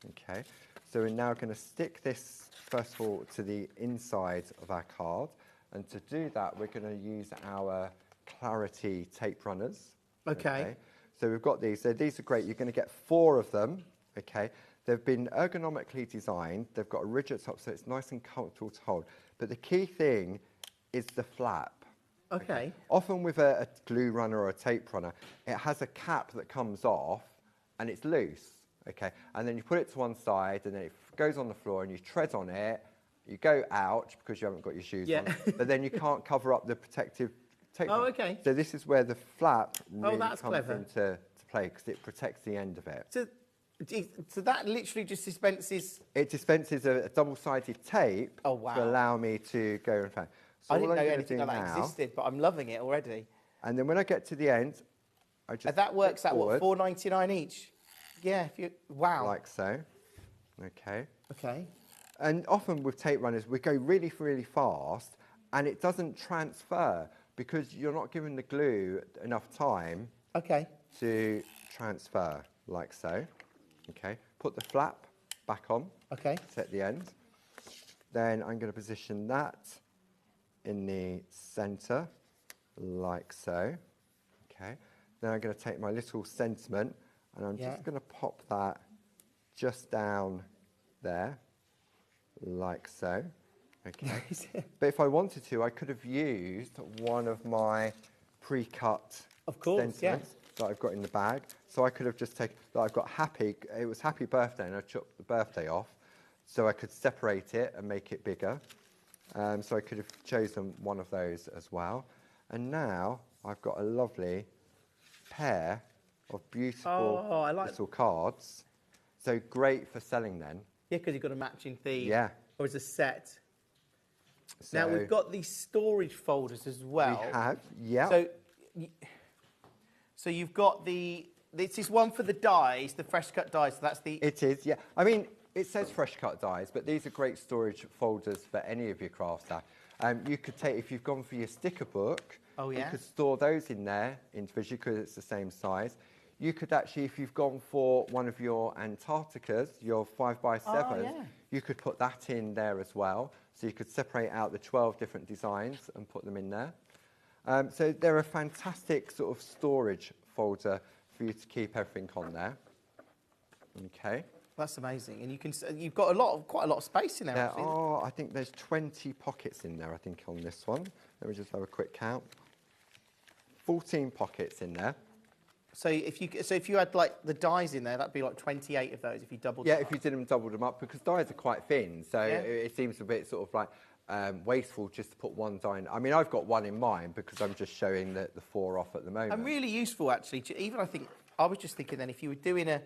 Okay, so we're now going to stick this first of all to the inside of our card, and to do that we're going to use our Clarity tape runners. Okay, so we've got these. So these are great. You're going to get 4 of them. Okay, they've been ergonomically designed. They've got a rigid top, so it's nice and comfortable to hold. But the key thing is the flap. Okay. Often with a glue runner or a tape runner, it has a cap that comes off and it's loose. Okay. And then you put it to one side and then it goes on the floor and you tread on it. You go ouch because you haven't got your shoes on, but then you can't cover up the protective tape. Oh, okay. So this is where the flap really comes into play because it protects the end of it.
So that literally just dispenses...
It dispenses a double-sided tape to allow me to go and find. So
I didn't know anything like that existed, but I'm loving it already.
And then when I get to the end,
that works out, what, $4.99 each? Yeah, if you, wow.
Like so. Okay.
Okay.
And often with tape runners, we go really, really fast, and it doesn't transfer because you're not giving the glue enough time to transfer, like so. Okay. Put the flap back on.
Okay.
Set the end. Then I'm going to position that in the centre, like so. Okay. Then I'm going to take my little sentiment, and I'm just going to pop that just down there, like so. Okay. But if I wanted to, I could have used one of my pre-cut sentiments that I've got in the bag. So I could have just taken, I've got happy, it was happy birthday, and I chopped the birthday off. So I could separate it and make it bigger. So I could have chosen one of those as well. And now I've got a lovely pair of beautiful little cards. So great for selling then.
Yeah, because you've got a matching theme.
Yeah.
Or as a set.
So
now we've got these storage folders as well.
We have, yeah.
So you've got this is one for the dies, the fresh cut dies. So that's the.
It is, yeah. I mean, it says fresh cut dies, but these are great storage folders for any of your crafts. You could take, if you've gone for your sticker book, you could store those in there individually because it's the same size. You could actually, if you've gone for one of your Antarcticas, your 5x7s, you could put that in there as well. So you could separate out the 12 different designs and put them in there. So they're a fantastic sort of storage folder for you to keep everything on there. Okay.
That's amazing, and you've got quite a lot of space in there.
There are, I think there's 20 pockets in there, I think, on this one. Let me just have a quick count. 14 pockets in there.
So if you had like the dies in there, that'd be like 28 of those if you doubled them up.
Yeah, if you didn't double them up, because dies are quite thin, so it seems a bit sort of like wasteful just to put one die in. I mean, I've got one in mine because I'm just showing the 4 off at the moment.
And really useful, actually. Even I was just thinking then, if you were doing a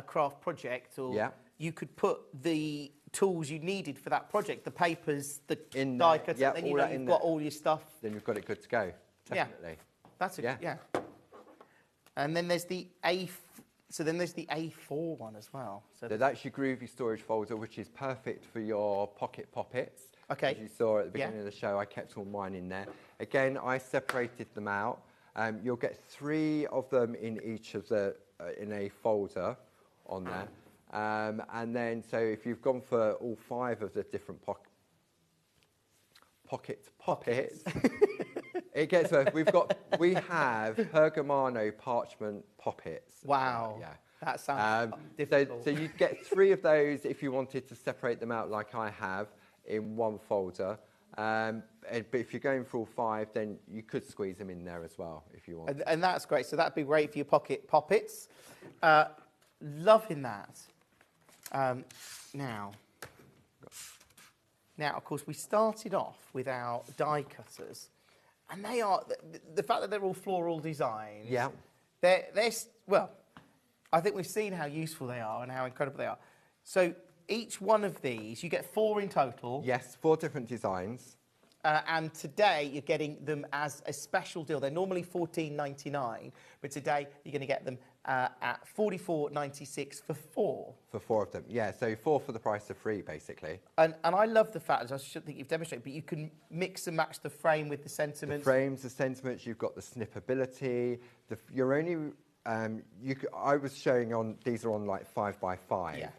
craft project, or you could put the tools you needed for that project, the papers, the die cutter, then you've got all your stuff.
Then you've got it good to go, definitely.
Yeah, that's yeah. And then there's the A4 one as well.
So that's your Groovi storage folder, which is perfect for your pocket poppets.
Okay.
As you saw at the beginning of the show, I kept all mine in there. Again, I separated them out. You'll get 3 of them in each of the in a folder on there. And then, so if you've gone for all 5 of the different pocket poppets, it gets worse. We have Pergamano parchment poppets.
Wow.
Yeah.
That sounds difficult.
So you get 3 of those if you wanted to separate them out like I have in one folder. But if you're going for all 5, then you could squeeze them in there as well if you want.
And that's great. So that'd be great for your pocket poppets. Loving that. Now, of course, we started off with our die cutters, and they are the fact that they're all floral designs.
Yeah.
They're well, I think we've seen how useful they are and how incredible they are. So each one of these, you get 4 in total.
Yes, 4 different designs.
And today you're getting them as a special deal. They're normally $14.99, but today you're going to get them at $44.96 for 4.
For 4 of them, yeah. So 4 for the price of 3, basically.
And I love the fact, as I should think you've demonstrated, but you can mix and match the frame with the sentiments.
The frames, the sentiments. You've got the snippability. You're only. I was showing on. These are on like 5x5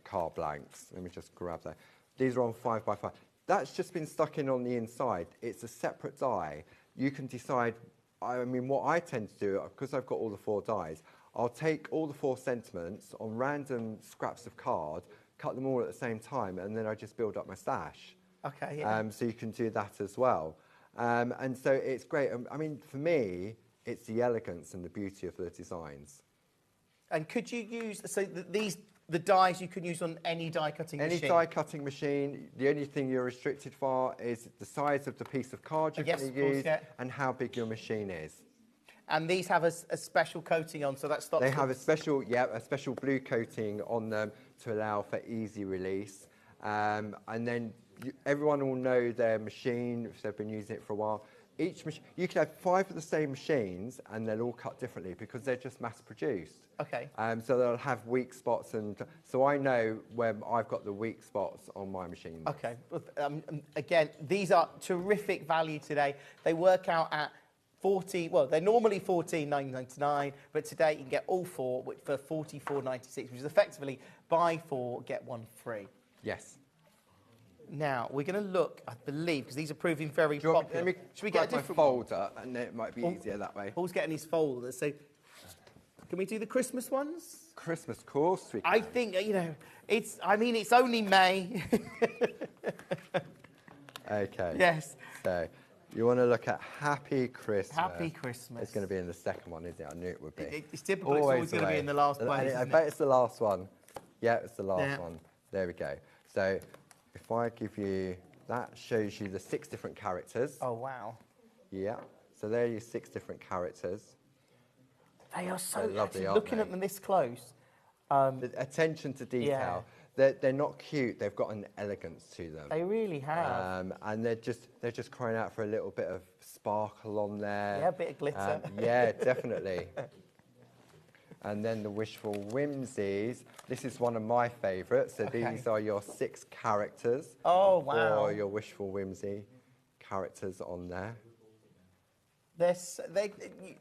card blanks. Let me just grab that. These are on 5x5. That's just been stuck in on the inside. It's a separate die. You can decide, I mean, what I tend to do, because I've got all the 4 dies, I'll take all the 4 sentiments on random scraps of card, cut them all at the same time, and then I just build up my stash.
Okay, yeah.
So you can do that as well. And so it's great. I mean, for me, it's the elegance and the beauty of the designs.
And could you use, so the dies you can use on any die cutting machine?
Any die cutting machine. The only thing you're restricted for is the size of the piece of card you're going to use and how big your machine is.
And these have a special coating on, so that stops.
They have a special blue coating on them to allow for easy release. And then everyone will know their machine if they've been using it for a while. each machine, you can have 5 of the same machines and they'll all cut differently because they're just mass produced.
Okay.
So they'll have weak spots, and so I know when I've got the weak spots on my machine.
Okay. Again, these are terrific value today. They work out at 40. Well, they're normally $14.99, but today you can get all 4 for $44.96, which is effectively buy 4 get 1 free.
Yes.
Now we're going to look, I believe, because these are proving very popular. Should we get a different
folder, and it might be easier that way.
Paul's getting his folder. So, can we do the Christmas ones?
Christmas course.
I think it's. I mean, it's only May.
Okay.
Yes.
So, you want to look at Happy Christmas.
Happy Christmas.
It's going to be in the second one, isn't it? I knew it would be.
It's typical. It's always going to be in the last place.
I bet it's the last one. Yeah, it's the last one. There we go. So, if I give you, that shows you the 6 different characters.
Oh, wow.
Yeah. So there are your 6 different characters.
They are so
lovely,
looking at them this close.
The attention to detail. They're not cute. They've got an elegance to them.
They really have.
And they're just crying out for a little bit of sparkle on there.
Yeah, a bit of glitter.
Yeah, definitely. And then the Wishful Whimsies. This is one of my favourites. So these are your 6 characters.
Oh, wow.
Or your Wishful Whimsy characters on there.
They,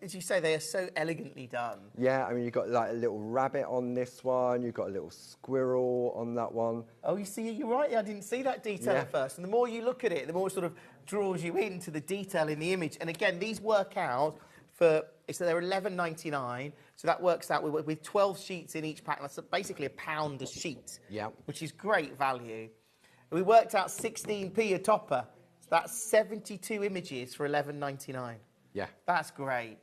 as you say, they are so elegantly done.
Yeah, I mean, you've got like a little rabbit on this one. You've got a little squirrel on that one.
Oh, you see, you're right. I didn't see that detail at first. And the more you look at it, the more it sort of draws you into the detail in the image. And again, these work out for, so they're $11.99. So that works out with 12 sheets in each pack. That's basically £1 a sheet.
Yeah.
Which is great value. We worked out 16p a topper. So that's 72 images for $11.99.
Yeah.
That's great.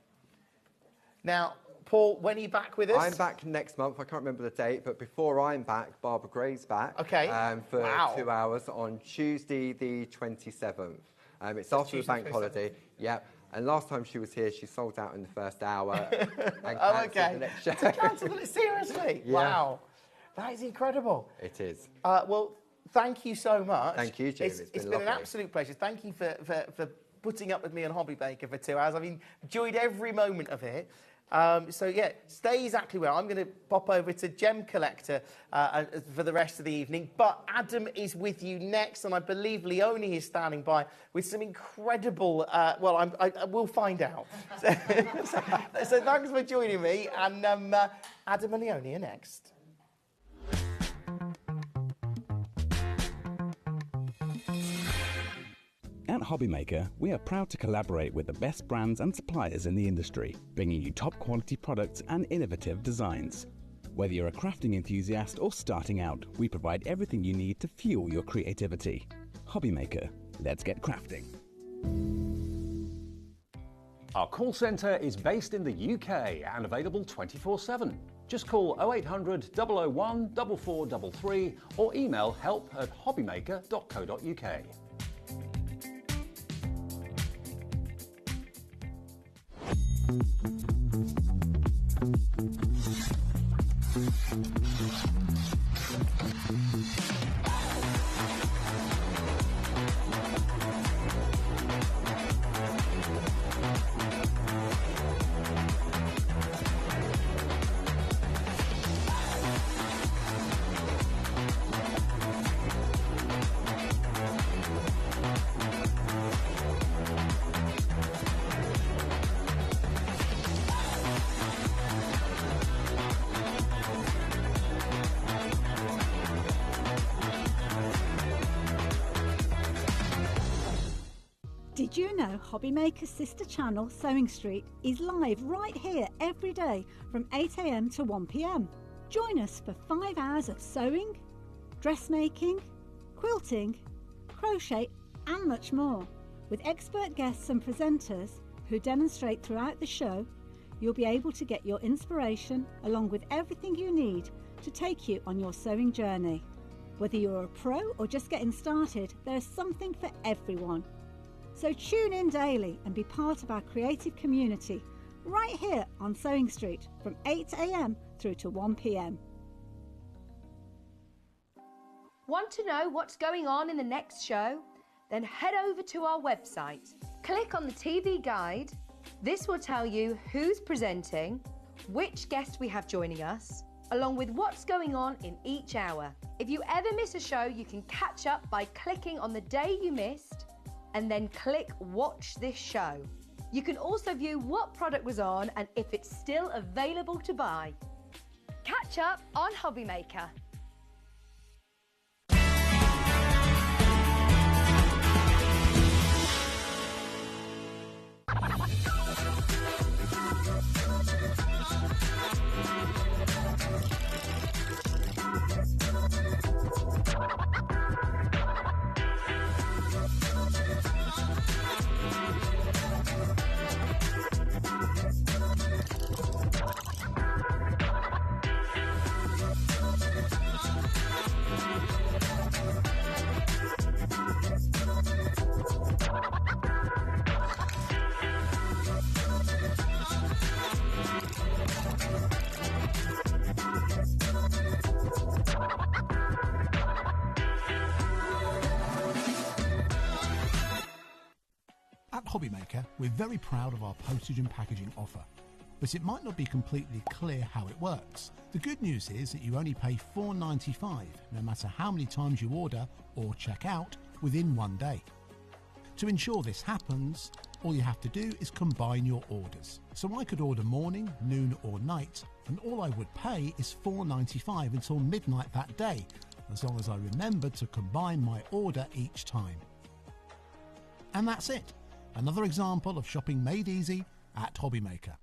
Now, Paul, when are you back with us?
I'm back next month. I can't remember the date, but before I'm back, Barbara Gray's back.
Okay.
For 2 hours on Tuesday the 27th. It's after the bank holiday. Yeah. And last time she was here, she sold out in the first hour and cancelled the next show.
Cancelled it, seriously?
Yeah.
Wow. That is incredible.
It is.
Well, thank you so much.
Thank you, Jim.
It's been an absolute pleasure. Thank you for putting up with me on HobbyMaker for 2 hours. I've enjoyed every moment of it. So, yeah, stay exactly where. I'm going to pop over to Gem Collector for the rest of the evening. But Adam is with you next, and I believe Leonie is standing by with some incredible... we'll find out. So thanks for joining me, and Adam and Leonie are next.
At HobbyMaker, we are proud to collaborate with the best brands and suppliers in the industry, bringing you top quality products and innovative designs. Whether you're a crafting enthusiast or starting out, we provide everything you need to fuel your creativity. HobbyMaker, let's get crafting.
Our call centre is based in the UK and available 24/7. Just call 0800 001 4433 or email help@hobbymaker.co.uk.
Did you know HobbyMaker's sister channel, Sewing Street, is live right here every day from 8 AM to 1 PM? Join us for 5 hours of sewing, dressmaking, quilting, crochet and much more. With expert guests and presenters who demonstrate throughout the show, you'll be able to get your inspiration along with everything you need to take you on your sewing journey. Whether you're a pro or just getting started, there's something for everyone. So tune in daily and be part of our creative community right here on Sewing Street from 8 AM through to 1 PM.
Want to know what's going on in the next show? then head over to our website. Click on the TV guide. This will tell you who's presenting, which guest we have joining us, along with what's going on in each hour. If you ever miss a show, you can catch up by clicking on the day you missed and then click Watch This Show. You can also view what product was on and if it's still available to buy. Catch up on HobbyMaker.
At HobbyMaker, we're very proud of our postage and packaging offer, but it might not be completely clear how it works. The good news is that you only pay $4.95 no matter how many times you order or check out within 1 day. To ensure this happens, all you have to do is combine your orders. So I could order morning, noon or night, and all I would pay is $4.95 until midnight that day, as long as I remember to combine my order each time. And that's it. Another example of shopping made easy at HobbyMaker.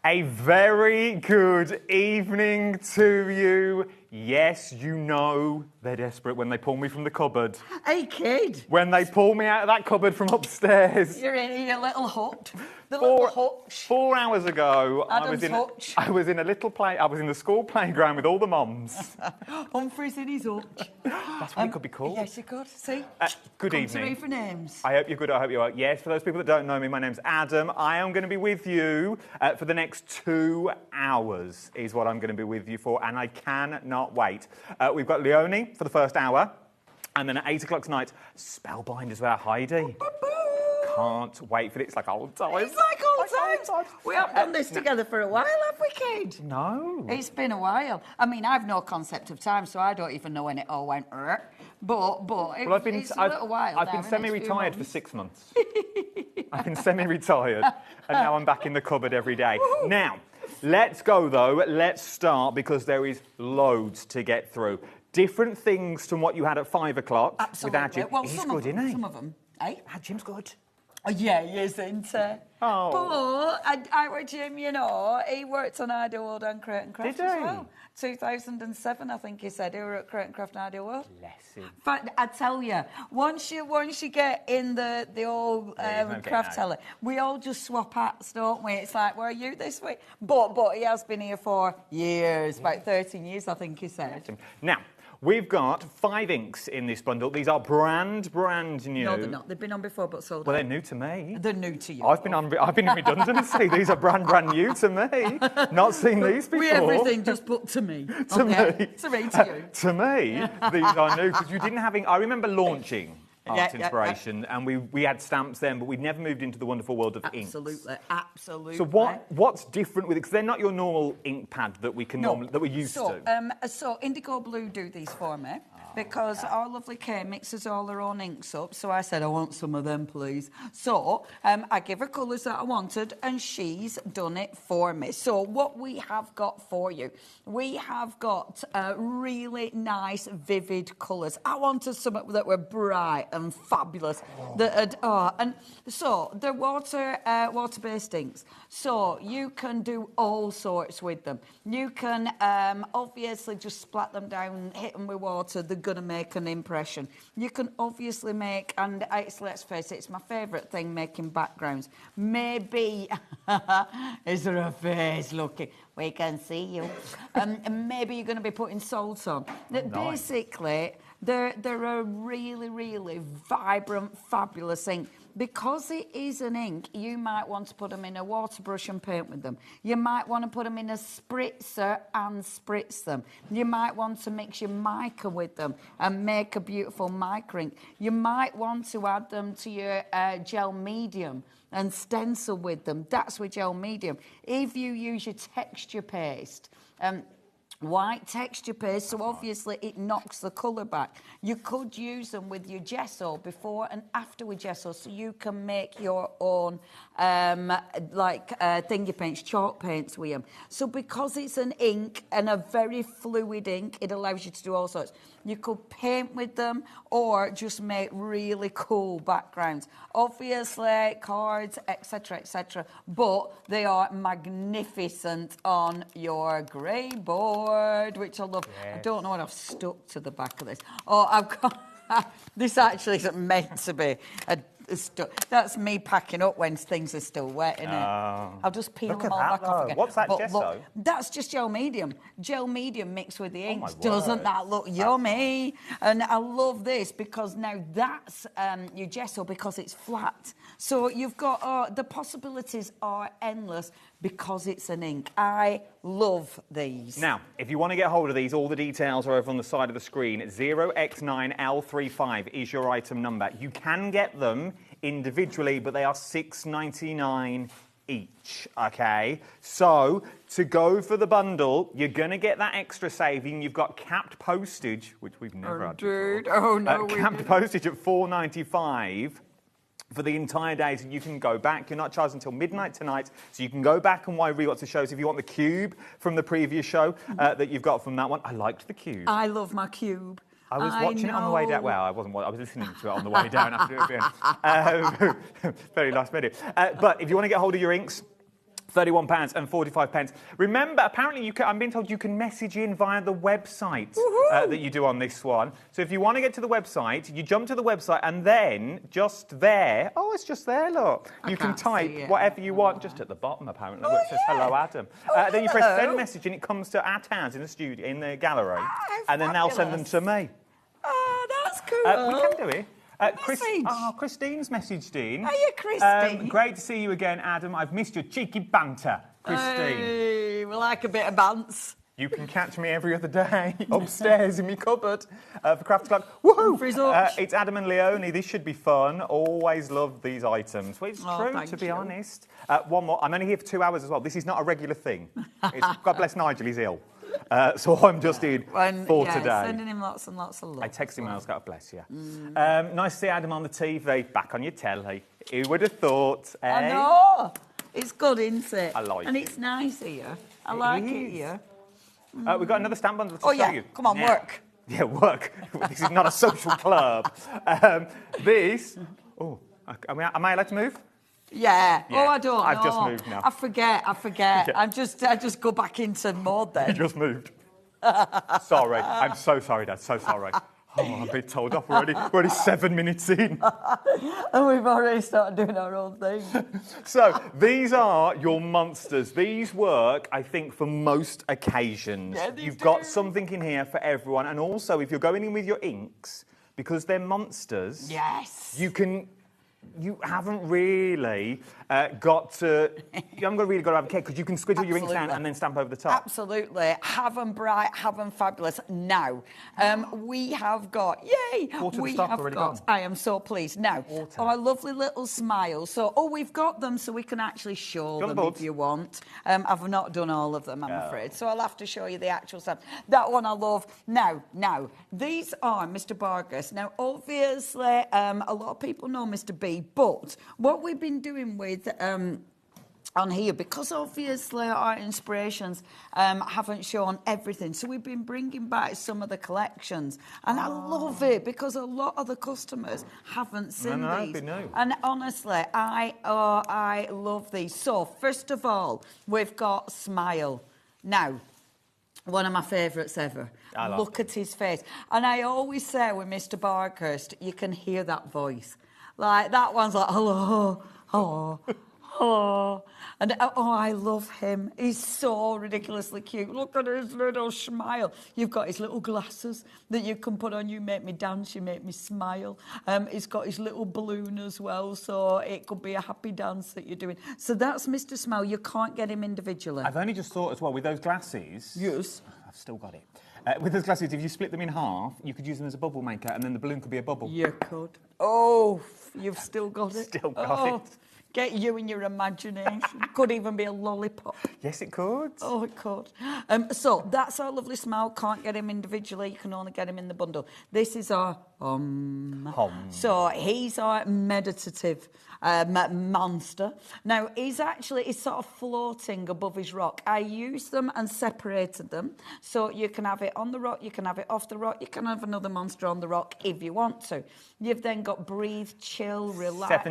A very good evening to you. Yes, you know they're desperate when they pull me from the cupboard.
Hey, kid.
When they pull me out of that cupboard from upstairs.
You're in your little hut. The little hutch.
4 hours ago,
Adam's hutch.
I was in the school playground with all the mums.
Humphrey's in his hutch.
That's what it could be called.
Yes, you could. See?
Good
Come
evening.
to me for names.
I hope you're good. I hope you are. Yes, for those people that don't know me, my name's Adam. I am going to be with you for the next 2 hours is what I'm going to be with you for, and I cannot wait. We've got Leonie for the first hour, and then at 8 o'clock tonight, Spellbinders with Heidi. Can't wait for it. It's like old times.
It's like old times. We haven't done this together for a while, have we, kid?
No.
It's been a while. I mean, I've no concept of time, so I don't even know when it all went. But it's a little while.
I've been semi-retired for 6 months. I've been semi-retired, and now I'm back in the cupboard every day. Now, let's go though. Let's start because there is loads to get through. Different things from what you had at 5 o'clock.
Absolutely.
With Jim.
Well,
He's good, isn't he?
Some of them, eh?
Jim's good.
Oh, yeah, he is, isn't he?
Oh.
But I with Jim, you know, he worked on Ideal World and Create and Craft
Did
as
he?
well. 2007, I think he said. He were at Create and Craft and Ideal World.
Bless him.
But I tell you, once you get in the old craft teller, we all just swap hats, don't we? It's like, where are you this week? But he has been here for years, about 13 years, I think he said.
Now, we've got 5 inks in this bundle. These are brand new.
No, they're not. They've been on before, but sold out.
Well, they're new to me.
They're new to you.
I've been in redundancy. These are brand new to me. Not seen these before.
Everything just put to me.
To me.
To me, to you.
To me, these are new because you didn't have. I remember launching Art Inspiration, and we had stamps then, but we'd never moved into the wonderful world of inks.
Absolutely.
So what's different with it? Because they're not your normal ink pad that we can that we're used to.
So Indigo Blue do these for me. Because our lovely Kay mixes all her own inks up. So I said, I want some of them, please. So I give her colours that I wanted, and she's done it for me. So what we have got for you, we have got really nice, vivid colours. I wanted some that were bright and fabulous. And so they're water-based inks. So you can do all sorts with them. You can obviously just splat them down, hit them with water. They're going to make an impression. You can obviously make, and let's face it, it's my favourite thing, making backgrounds. Maybe, is there a face looking? We can see you. Maybe you're going to be putting salt on. Basically, they're a really, really vibrant, fabulous ink. because it is an ink, you might want to put them in a water brush and paint with them. You might want to put them in a spritzer and spritz them. You might want to mix your mica with them and make a beautiful mica ink. You might want to add them to your gel medium and stencil with them. That's with gel medium. If you use your texture paste, white texture paste, so obviously it knocks the colour back. You could use them with your gesso before and after with gesso, so you can make your own thingy paints, chalk paints with them. So because it's an ink and a very fluid ink, it allows you to do all sorts. You could paint with them or just make really cool backgrounds. Obviously, cards, etc., etc. But they are magnificent on your grey board, which I love. Yes. I don't know what I've stuck to the back of this. Oh, I've got... This actually isn't meant to be that's me packing up when things are still wet, isn't it? I'll just peel them all back off again.
What's that gesso?
Look, that's just gel medium. Gel medium mixed with the inks. Doesn't that look yummy? And I love this because now that's your gesso because it's flat. So you've got the possibilities are endless because it's an ink. I love these.
Now, if you want to get hold of these, all the details are over on the side of the screen. 0x9L35 is your item number. You can get them individually, but they are $6.99 each, okay? So, to go for the bundle, you're going to get that extra saving. You've got capped postage, which we've never had before.
Oh, no,
capped postage at $4.95 for the entire day, so you can go back. You're not charged until midnight tonight, so you can go back and rewatch the shows. If you want the cube from the previous show that you've got from that one, I liked the cube.
I love my cube.
I was watching it on the way down. Well, I wasn't. I was listening to it on the way down after it had been. Very last minute. But if you want to get hold of your inks, £31.45. Remember, apparently, I'm being told you can message in via the website that you do on this one. So if you want to get to the website, you jump to the website and then just there, it's just there, look. You can type whatever you want just at the bottom, apparently, where it says, hello, Adam. Then you press send message and it comes to our towns in the studio, in the gallery. And then they'll send them to me.
Oh, that's cool.
We can do it. Christine's messaged in.
Hiya, Christine.
Great to see you again, Adam. I've missed your cheeky banter, Christine.
Hey, we like a bit of bants.
You can catch me every other day upstairs in my cupboard for Craft O'Clock. Woohoo! It's Adam and Leonie. This should be fun. Always love these items. Well, it's true, to be honest. One more. I'm only here for 2 hours as well. This is not a regular thing. God bless Nigel, he's ill. So I'm just in for today.
Sending him lots and lots of love.
I texted him and I was God bless you. Nice to see Adam on the TV, back on your telly. Who would have thought, eh?
I know. It's good, isn't it?
I like it.
And it's nice here. I like it here.
We've got another stamp bundle to show you.
Come on, work.
Yeah, work. This is not a social club. This... Oh, am I allowed to move?
Yeah. Oh, I don't know.
I've just moved now.
I forget. Yeah. I just go back into mode then.
You just moved. Sorry. I'm so sorry, Dad. So sorry. Oh, I'm a bit told off already. We're already 7 minutes in.
And we've already started doing our own thing.
So, these are your monsters. These work, I think, for most occasions.
Yeah,
You've got something in here for everyone. And also, if you're going in with your inks, because they're monsters...
Yes.
You haven't really got to... You haven't really got to have a care because you can squidgle your inks down and then stamp over the top.
Absolutely. Have them bright, have them fabulous. Now, we have got... Yay!
We have already got...
I am so pleased. Now, our lovely little smiles. So, we've got them so we can actually show them if you want. I've not done all of them, I'm afraid. So, I'll have to show you the actual stuff. That one I love. Now, these are Mr. Vargas. Now, obviously, a lot of people know Mr. B. But what we've been doing with on here, because obviously our inspirations haven't shown everything, so we've been bringing back some of the collections, and I love it because a lot of the customers haven't seen these.
No.
And honestly, I love these. So first of all, we've got Smile. Now, one of my favourites ever. Look at his face. And I always say with Mr. Barkhurst, you can hear that voice. Like, that one's like, hello, hello, hello. And oh, I love him. He's so ridiculously cute. Look at his little smile. You've got his little glasses that you can put on. You make me dance, you make me smile. He's got his little balloon as well, so it could be a happy dance that you're doing. So that's Mr. Smile. You can't get him individually.
I've only just thought as well, with those glasses...
Yes.
I've still got it. With those glasses, if you split them in half, you could use them as a bubble maker, and then the balloon could be a bubble.
You could. Oh, you've still got it?
Still got it.
Get you in your imagination. Could even be a lollipop.
Yes, it could.
Oh, it could. So that's our lovely Smile. Can't get him individually. You can only get him in the bundle. This is our So he's our meditative monster. Now, he's sort of floating above his rock. I used them and separated them. So you can have it on the rock, you can have it off the rock, you can have another monster on the rock if you want to. You've then got breathe, chill, relax.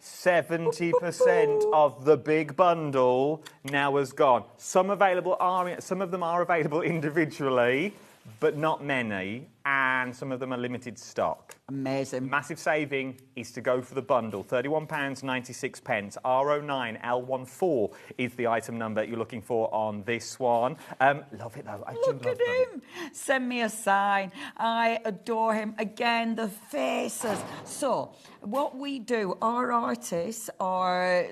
70% of the big bundle now has gone. Some of them are available individually, but not many, and some of them are limited stock.
Amazing.
Massive saving is to go for the bundle. £31.96. R09 L14 is the item number you're looking for on this one. Love it though.
Look at him. Send me a sign. I adore him. Again, the faces. So, what we do, our artists are...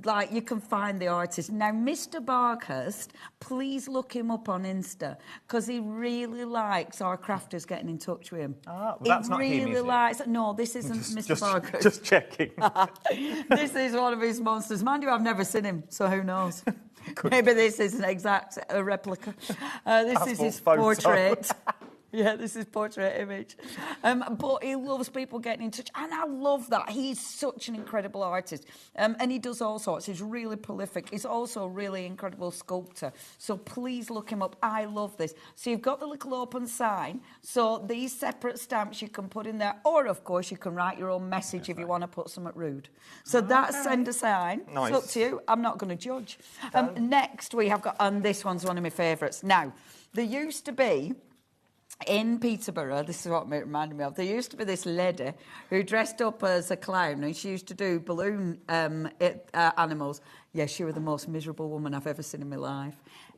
like, you can find the artist. Now, Mr. Barkhurst, please look him up on Insta, because he really likes our crafters getting in touch with him.
Well, that's not him, is it?
No, this isn't Mr. Barkhurst.
Just checking.
This is one of his monsters. Mind you, I've never seen him, so who knows? Maybe this is an exact replica. This is his portrait. Yeah, this is portrait image. But he loves people getting in touch, and I love that. He's such an incredible artist, and he does all sorts. He's really prolific. He's also a really incredible sculptor. So please look him up. I love this. So you've got the little open sign. So these separate stamps you can put in there, or of course you can write your own message if you want to put something rude. So that's send a sign.
Nice.
It's up to you. I'm not going to judge. Next we have got, and this one's one of my favourites. Now, there used to be, in Peterborough, this is what it reminded me of, there used to be this lady who dressed up as a clown, and she used to do balloon animals. Yeah, she was the most miserable woman I've ever seen in my life.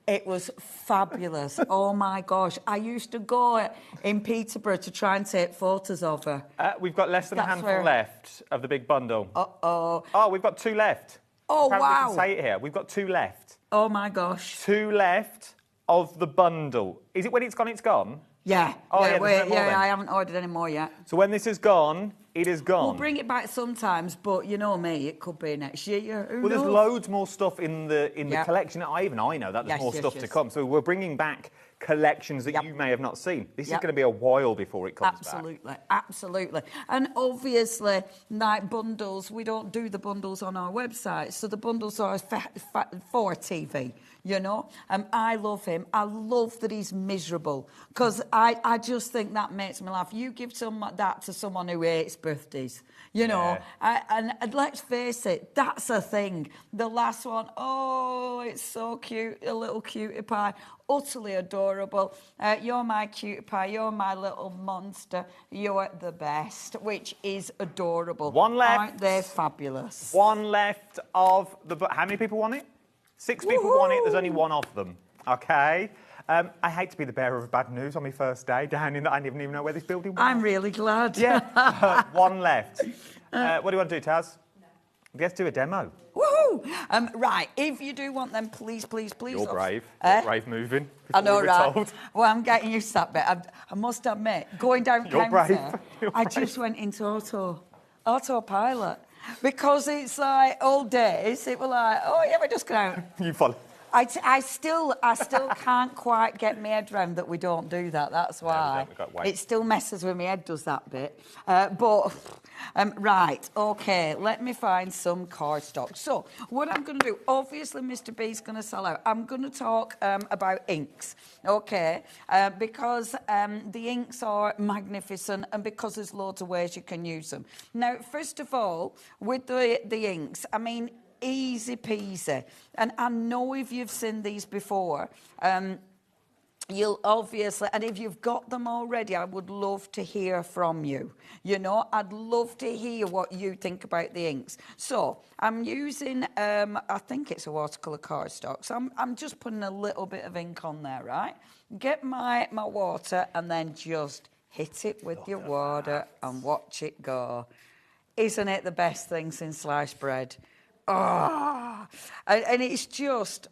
It was fabulous. Oh, my gosh. I used to go in Peterborough to try and take photos of her.
We've got less than a handful left of the big bundle.
Uh-oh.
Oh, we've got 2 left.
Oh,
Apparently
wow.
we can say it here. We've got 2 left.
Oh, my gosh.
2 left of the bundle. Is it when it's gone, it's gone?
Yeah.
Oh,
yeah,
there's no more then.
I haven't ordered any more yet.
So when this is gone, it is gone.
We'll bring it back sometimes, but you know me, it could be next year. Who
Well, there's
knows?
loads more stuff in the collection. I know that there's more stuff to come. So we're bringing back collections that you may have not seen. This is going to be a while before it comes back.
Absolutely. And obviously, like bundles, we don't do the bundles on our website, so the bundles are for TV. You know, I love him. I love that he's miserable, because I just think that makes me laugh. You give that to someone who hates birthdays, you know, and let's face it, that's a thing. The last one, oh, it's so cute, a little cutie pie, utterly adorable. You're my cutie pie, you're my little monster, you're the best, which is adorable.
One left.
Aren't they fabulous?
One left of the... How many people want it? 6 people want it. There's only 1 of them. Okay. I hate to be the bearer of bad news on my first day down in that I didn't even know where this building was.
I'm really glad.
Yeah. 1 left. What do you want to do, Taz? Let's do a demo.
Woohoo! Right, if you do want them, please.
You're brave. You're brave moving.
I know, right?
Told.
Well, I'm getting used to that bit. I must admit, going down
You're
counter,
brave.
I just went into autopilot. Because it's like all days, it was like, oh yeah, we're just going.
You follow.
I still can't quite get my head round that we don't do that. That's why it still messes with my head. Does that bit? Right, okay. Let me find some cardstock. So what I'm going to do, obviously, Mr. B's going to sell out. I'm going to talk about inks, okay? Because the inks are magnificent, and because there's loads of ways you can use them. Now, first of all, with the inks, I mean, easy peasy. And I know if you've seen these before, you'll obviously, and if you've got them already, I would love to hear from you. You know, I'd love to hear what you think about the inks. So I'm using, I think it's a watercolor cardstock. So I'm just putting a little bit of ink on there, right? Get my water and then just hit it with your water and watch it go. Isn't it the best thing since sliced bread? Oh, and it's just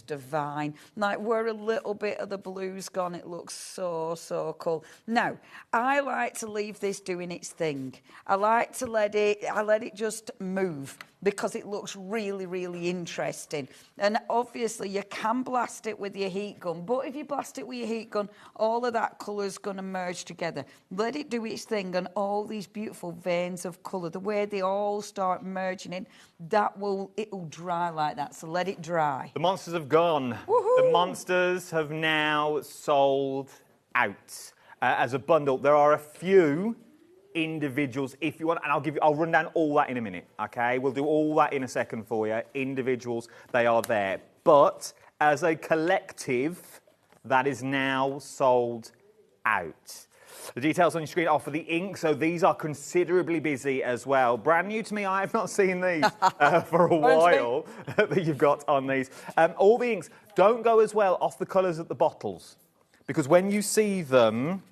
divine. Like, where a little bit of the blue's gone, it looks so cool. Now, I like to leave this doing its thing. I like to let it just move because it looks really interesting. And obviously, you can blast it with your heat gun, but if you blast it with your heat gun, all of that colour's going to merge together. Let it do its thing, and all these beautiful veins of colour, the way they all start merging in, it'll dry like that, so let it dry.
The monsters have gone.
Woohoo!
The monsters have now sold out as a bundle. There are a few individuals, if you want, and I'll run down all that in a minute, okay? We'll do all that in a second for you. Individuals, they are there. But as a collective, that is now sold out. The details on your screen are for the ink, so these are considerably busy as well. Brand new to me, I have not seen these for a while that you've got on these. All the inks don't go as well off the colours of the bottles, because when you see them,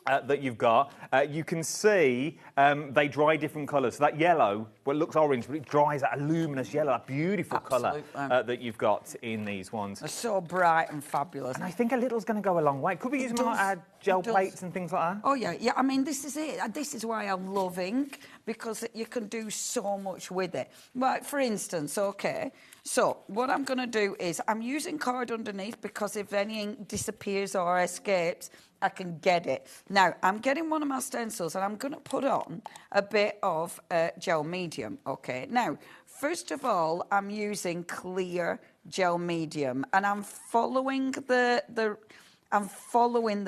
that you've got, you can see they dry different colours. So that yellow, well, it looks orange, but it dries that luminous yellow, that beautiful colour that you've got in these ones.
They're so bright and fabulous.
And I think a little's going to go a long way. Could we use them like gel plates and things like that?
Oh, yeah. I mean, this is it. This is why I love ink, because you can do so much with it. Like, for instance, okay, so what I'm going to do is I'm using card underneath because if any ink disappears or escapes, I can get it. Now, I'm getting one of my stencils and I'm going to put on a bit of gel medium, okay? Now, first of all, I'm using clear gel medium and I'm following the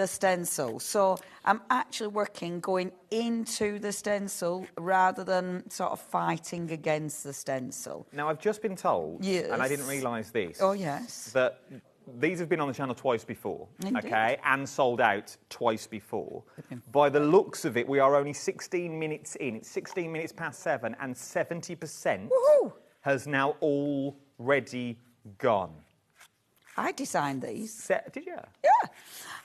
stencil. So I'm actually going into the stencil rather than sort of fighting against the stencil.
Now, I've just been told, and I didn't realise this.
Oh, yes.
That these have been on the channel twice before,
Indeed.
okay, and sold out twice before. By the looks of it, we are only 16 minutes in. It's 16 minutes past 7, and 70% has now already gone.
I designed these.
Did you?
Yeah.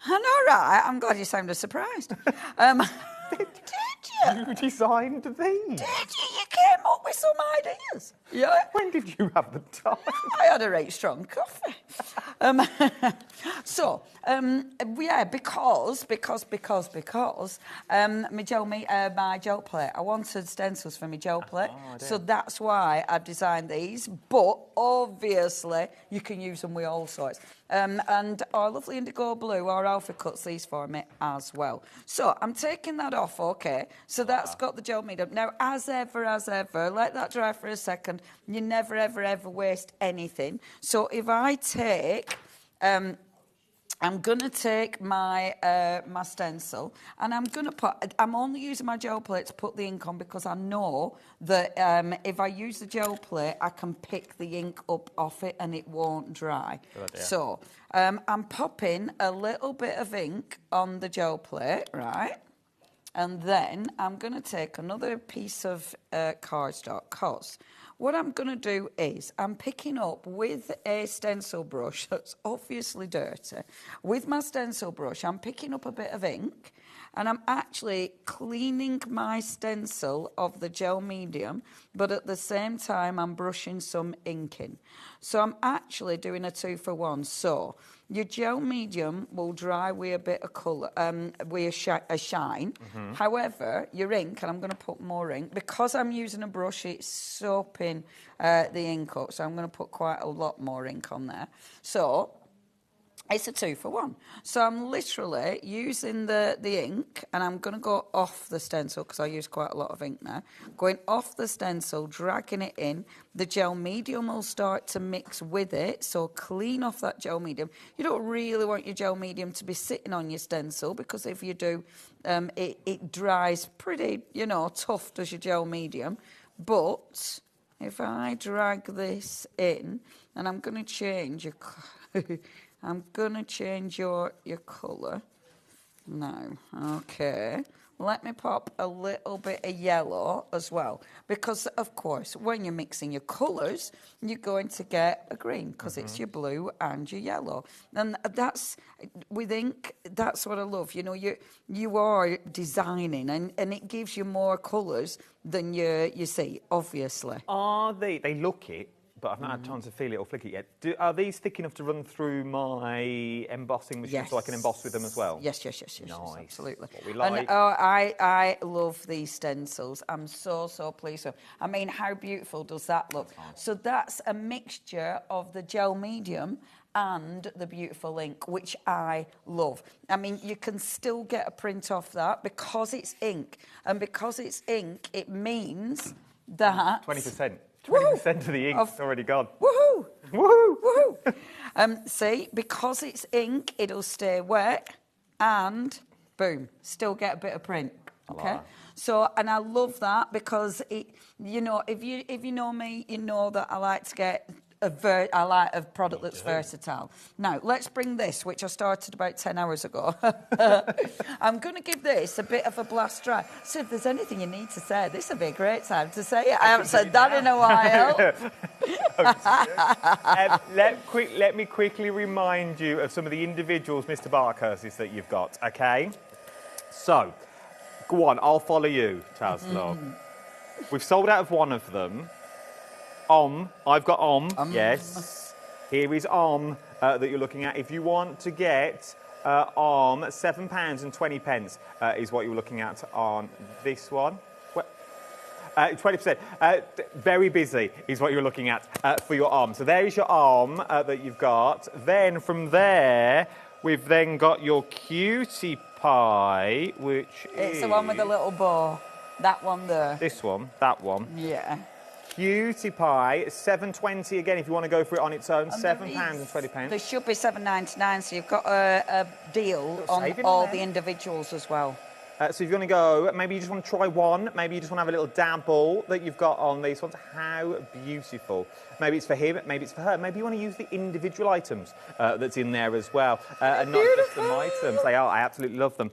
I know, right? I'm glad you sounded surprised. Did you?
You designed these?
Did you? You came up with some ideas. Yeah.
When did you have the time?
I had a right strong coffee. Yeah, because my gel plate. I wanted stencils for my gel plate, so that's why I've designed these. But obviously, you can use them with all sorts. And our lovely indigo blue, our Alfie cuts these for me as well. So I'm taking that off, okay? So that's got the gel medium. Now, as ever, let that dry for a second. You never, ever waste anything. So if I take... I'm going to take my my stencil and I'm only using my gel plate to put the ink on because I know that if I use the gel plate, I can pick the ink up off it and it won't dry. So I'm popping a little bit of ink on the gel plate, right? And then I'm going to take another piece of cardstock because what I'm going to do is I'm picking up with a stencil brush that's obviously dirty. With my stencil brush, I'm picking up a bit of ink and I'm actually cleaning my stencil of the gel medium, but at the same time, I'm brushing some ink in. So I'm actually doing a 2-for-1. So your gel medium will dry with a bit of colour, with a shine. However, your ink, and I'm going to put more ink, because I'm using a brush, it's soaping the ink up. So I'm going to put quite a lot more ink on there. So it's a 2-for-1. So I'm literally using the ink, and I'm going to go off the stencil because I use quite a lot of ink now. Going off the stencil, dragging it in. The gel medium will start to mix with it, so clean off that gel medium. You don't really want your gel medium to be sitting on your stencil because if you do, it dries pretty, tough, does your gel medium. But if I drag this in, and I'm going to change I'm going to change your colour. No, okay. Let me pop a little bit of yellow as well. Because, of course, when you're mixing your colours, you're going to get a green because it's your blue and your yellow. And that's, with ink, that's what I love. You know, you are designing and it gives you more colours than you see, obviously.
Are they look it, but I've not had time to feel it or flick it yet. Are these thick enough to run through my embossing machine so I can emboss with them as well?
Yes.
Nice.
Absolutely.
What we like.
And I love these stencils. I'm so pleased with them. I mean, how beautiful does that look? So that's a mixture of the gel medium and the beautiful ink, which I love. I mean, you can still get a print off that because it's ink. And because it's ink, it means that...
20%. 20% of the ink's already gone.
Woohoo!
Woohoo!
Woohoo! See, because it's ink, it'll stay wet and boom, still get a bit of print. Okay? So, and I love that because it, you know, if you know me, you know that I like to get I like a product that's versatile. Now, let's bring this, which I started about 10 hours ago. I'm going to give this a bit of a blast dry. So if there's anything you need to say, this would be a great time to say it. I haven't said that in a while.
Let me quickly remind you of some of the individuals, Mr. Barkhurst's, that you've got, okay? So, go on, I'll follow you, Charles Law. We've sold out of one of them. I've got yes. Here is that you're looking at. If you want to get £7.20 is what you're looking at on this one. 20%. Very busy is what you're looking at for your So there is your that you've got. Then from there, we've then got your cutie pie, which
it's the one with the little bow. That one there.
This one, that one.
Yeah.
Cutie pie, £7.20 again if you want to go for it on its own, £7.20.
There should be £7.99, so you've got a deal on all the individuals as well.
So if you want to go, maybe you just want to try one, maybe you just want to have a little dabble that you've got on these ones. How beautiful. Maybe it's for him, maybe it's for her. Maybe you want to use the individual items that's in there as well, and not just the items. They are, I absolutely love them.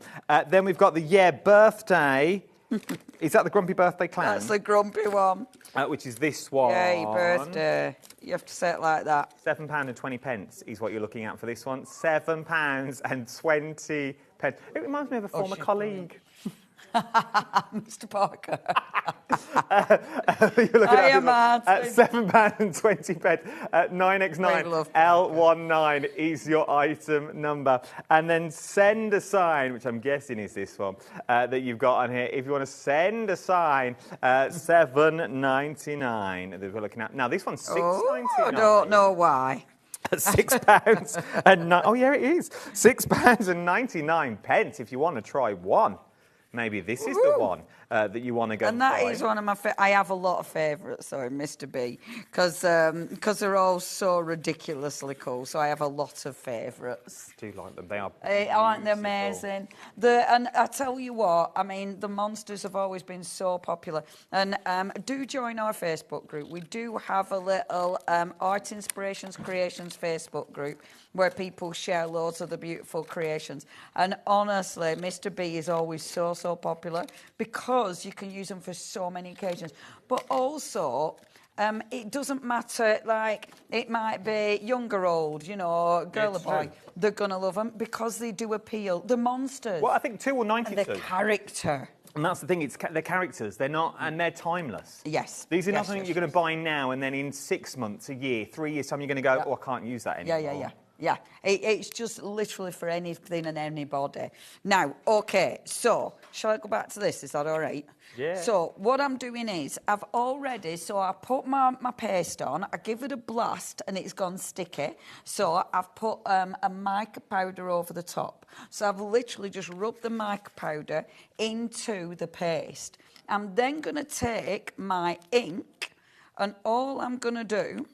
Then we've got the birthday. Is that the Grumpy Birthday Clan?
That's the grumpy one.
Which is this one.
Yay, birthday. You have to say it like that.
£7.20 is what you're looking at for this one. £7.20. It reminds me of a former colleague.
Mr. Parker.
You're looking at £7.20. 9x9 L19 is your item number. And then send a sign, which I'm guessing is this one that you've got on here. If you want to send a sign, £7.99 that we're looking at. Now, this one's £6.99.
I don't know why.
£6 and oh yeah, it is £6.99 if you want to try one. Maybe this is the one that you want to go
and that is one of my I have a lot of favourites, sorry, Mr. B, because they're all so ridiculously cool, so I have a lot of favourites.
Do you like them? They are
aren't they amazing? And I tell you what, I mean, the monsters have always been so popular. And do join our Facebook group. We do have a little Art Inspirations Creations Facebook group where people share loads of the beautiful creations. And honestly, Mr. B is always so popular because you can use them for so many occasions. But also, it doesn't matter, like, it might be young or old, you know, girl or boy. They're going to love them because they do appeal. The monsters.
Well, I think 2 or 92.
And the character.
And that's the thing, it's they're characters. They're not, and they're timeless.
Yes.
These are not something you're going to buy now and then in 6 months, a year, 3 years' time, you're going to go, oh, I can't use that anymore.
Yeah, it's just literally for anything and anybody. Now, okay, so shall I go back to this? Is that all right?
Yeah.
So what I'm doing is I put my paste on, I give it a blast and it's gone sticky. So I've put a mica powder over the top. So I've literally just rubbed the mica powder into the paste. I'm then going to take my ink and all I'm going to do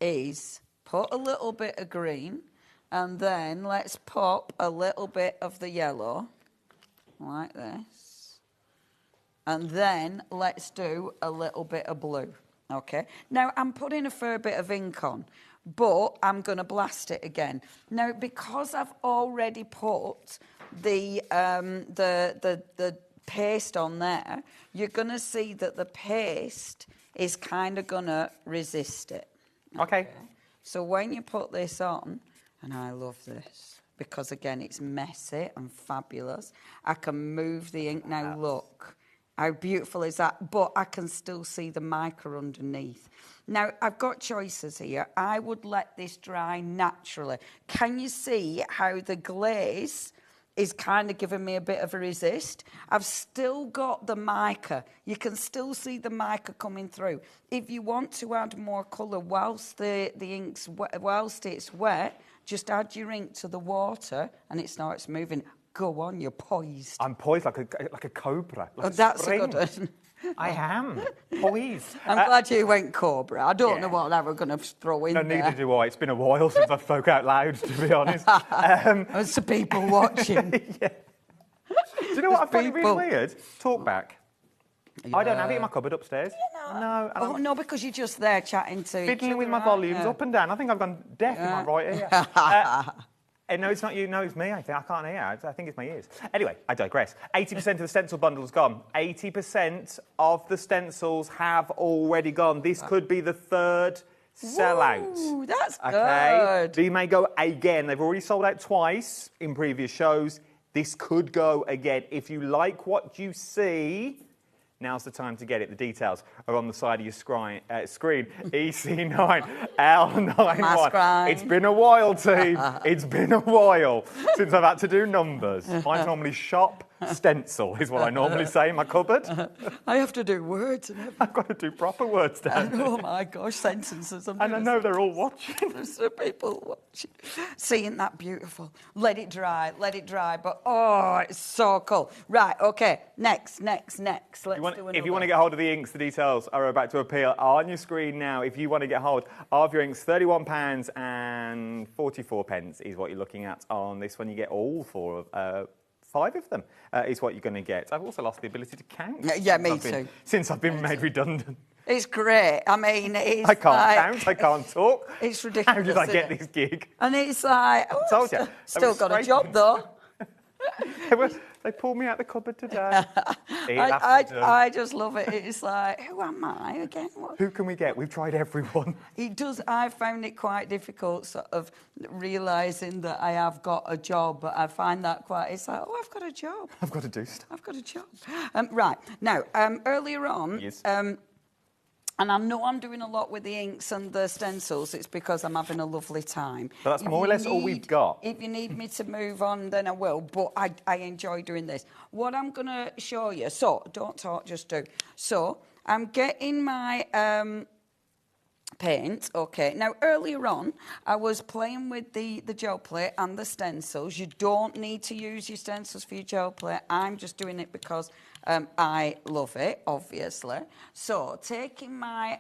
is put a little bit of green, and then let's pop a little bit of the yellow, like this. And then let's do a little bit of blue, okay? Now, I'm putting a fair bit of ink on, but I'm going to blast it again. Now, because I've already put the paste on there, you're going to see that the paste is kind of going to resist it.
Okay.
So when you put this on, and I love this, because again, it's messy and fabulous. I can move the ink now, look. How beautiful is that? But I can still see the mica underneath. Now, I've got choices here. I would let this dry naturally. Can you see how the glaze is kind of giving me a bit of a resist? I've still got the mica. You can still see the mica coming through. If you want to add more colour whilst the ink's whilst it's wet, just add your ink to the water and it starts moving. Go on, you're poised.
I'm poised like a cobra. Like
that's
spring.
a good one.
I am poised.
I'm glad you went cobra. I don't know what they were going to throw in there.
Neither do I. It's been a while since I spoke out loud, to be honest.
There's some people watching.
Yeah. Do you know what I find really weird? Talk back. I don't have it in my cupboard upstairs. No.
Oh, no, because you're just there chatting to
fiddling with my volumes up and down. I think I've gone deaf in my right ear. No, it's not you. No, it's me. I can't hear. I think it's my ears. Anyway, I digress. 80% of the stencil bundle's gone. 80% of the stencils have already gone. This could be the third sellout.
Ooh, that's good.
They may go again. They've already sold out twice in previous shows. This could go again. If you like what you see, now's the time to get it. The details are on the side of your screen. EC9L91. It's been a while, team. It's been a while since I've had to do numbers. Mine's normally shop stencil, is what I normally say in my cupboard.
I have to do words. And
I've got to do proper words down.
Oh my gosh, sentences.
And I know they're all watching.
There's people watching. Seeing that beautiful. Let it dry. But oh, it's so cool. Right, okay. Next. Let's do another.
If you want to get hold of the inks, the details are about to appear on your screen now. If you want to get hold of your inks, £31.44 is what you're looking at on this one. You get all 5 of them is what you're going to get. I've also lost the ability to count.
Yeah, me too.
Since I've been made redundant.
It's great. I mean, it's
I can't count. I can't talk.
It's ridiculous.
How did I get this gig?
And it's like,
I told you.
Still got a job though.
They pulled me out the cupboard today.
I just love it. It's like, who am I again?
Who can we get? We've tried everyone.
It does. I found it quite difficult, sort of realising that I have got a job. But I find that quite. It's like, oh, I've got a job.
I've got to do stuff.
I've got a job. Right now, earlier on.
Yes.
And I know I'm doing a lot with the inks and the stencils. It's because I'm having a lovely time.
But that's more or less all we've got.
If you need me to move on, then I will. But I enjoy doing this. What I'm going to show you... So, don't talk, just do. So, I'm getting my paint. Okay. Now, earlier on, I was playing with the gel plate and the stencils. You don't need to use your stencils for your gel plate. I'm just doing it because... I love it, obviously. So, taking my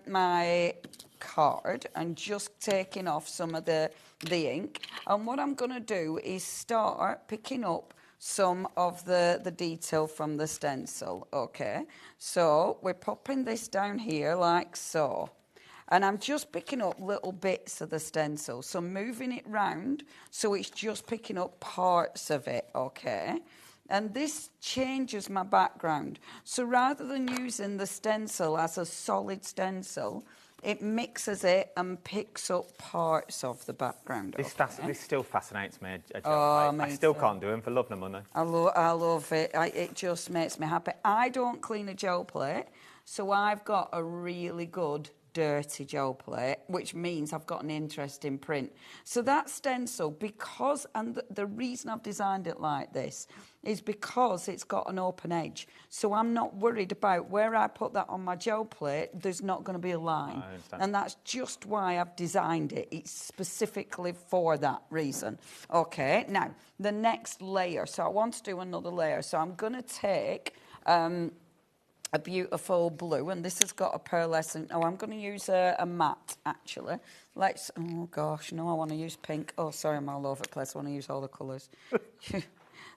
my card and just taking off some of the ink. And what I'm going to do is start picking up some of the detail from the stencil, okay? So, we're popping this down here like so. And I'm just picking up little bits of the stencil. So, moving it round so it's just picking up parts of it, okay? And this changes my background. So rather than using the stencil as a solid stencil, it mixes it and picks up parts of the background.
This still fascinates me.
I
still can't do them for love nor money.
I love it. It just makes me happy. I don't clean a gel plate, so I've got a really good dirty gel plate, which means I've got an interesting print. So that stencil, because, and the reason I've designed it like this is because it's got an open edge. So I'm not worried about where I put that on my gel plate, there's not going to be a line.
I understand.
And that's just why I've designed it. It's specifically for that reason. Okay, now, the next layer. So I want to do another layer. So I'm going to take... a beautiful blue, and this has got a pearlescent. Oh, I'm going to use a matte, actually. Oh, gosh, no, I want to use pink. Oh, sorry, I'm all over the place. I want to use all the colours.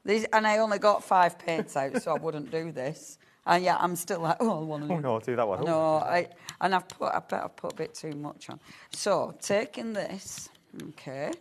And I only got 5 paints out, so I wouldn't do this. And yeah, I'm still like, oh, I want to.
Oh no, I'll do that one.
No, I bet I've put a bit too much on. So taking this, okay,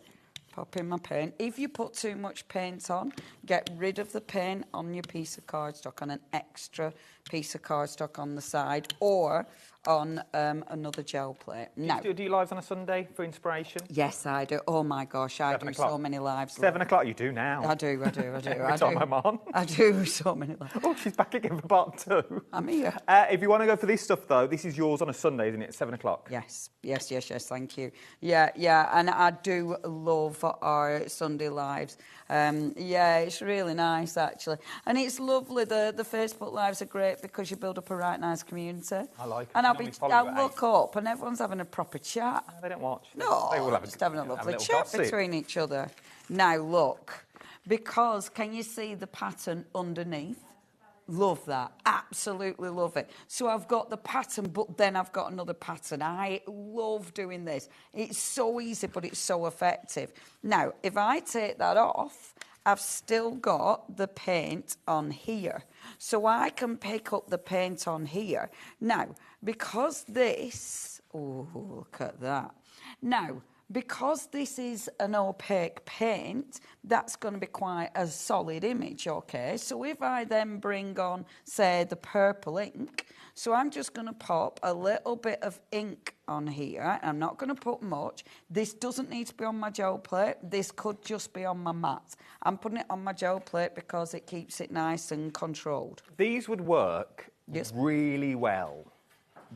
popping my paint. If you put too much paint on, get rid of the paint on your piece of cardstock on an extra piece of cardstock on the side, or on another gel plate. Now,
Do you lives on a Sunday for inspiration?
yes, I do. Oh my gosh, I
7
do
o'clock.
so many lives.
7 o'clock, you do now.
I do.
Every time I'm on.
I do so many lives.
Oh, she's back again for part 2.
I'm here.
If you want to go for this stuff, though, this is yours on a Sunday, isn't it? 7 o'clock.
Yes, thank you. Yeah, and I do love our Sunday lives. Yeah, it's really nice, actually. And it's lovely. The Facebook lives are great because you build up a right nice community.
I like it.
And
Normally follow you
I'll
at
look up and everyone's having a proper chat.
No, they don't watch.
No,
They all have
just having a lovely
little
chat
gossip.
between each other. Now, look, because can you see the pattern underneath? Love that. Absolutely love it. So I've got the pattern, but then I've got another pattern. I love doing this. It's so easy, but it's so effective. Now, if I take that off, I've still got the paint on here. So I can pick up the paint on here. Now, because this... Oh, look at that. Now, because this is an opaque paint, that's going to be quite a solid image, okay? So if I then bring on, say, the purple ink, so I'm just going to pop a little bit of ink on here. I'm not going to put much. This doesn't need to be on my gel plate. This could just be on my mat. I'm putting it on my gel plate because it keeps it nice and controlled.
These would work really well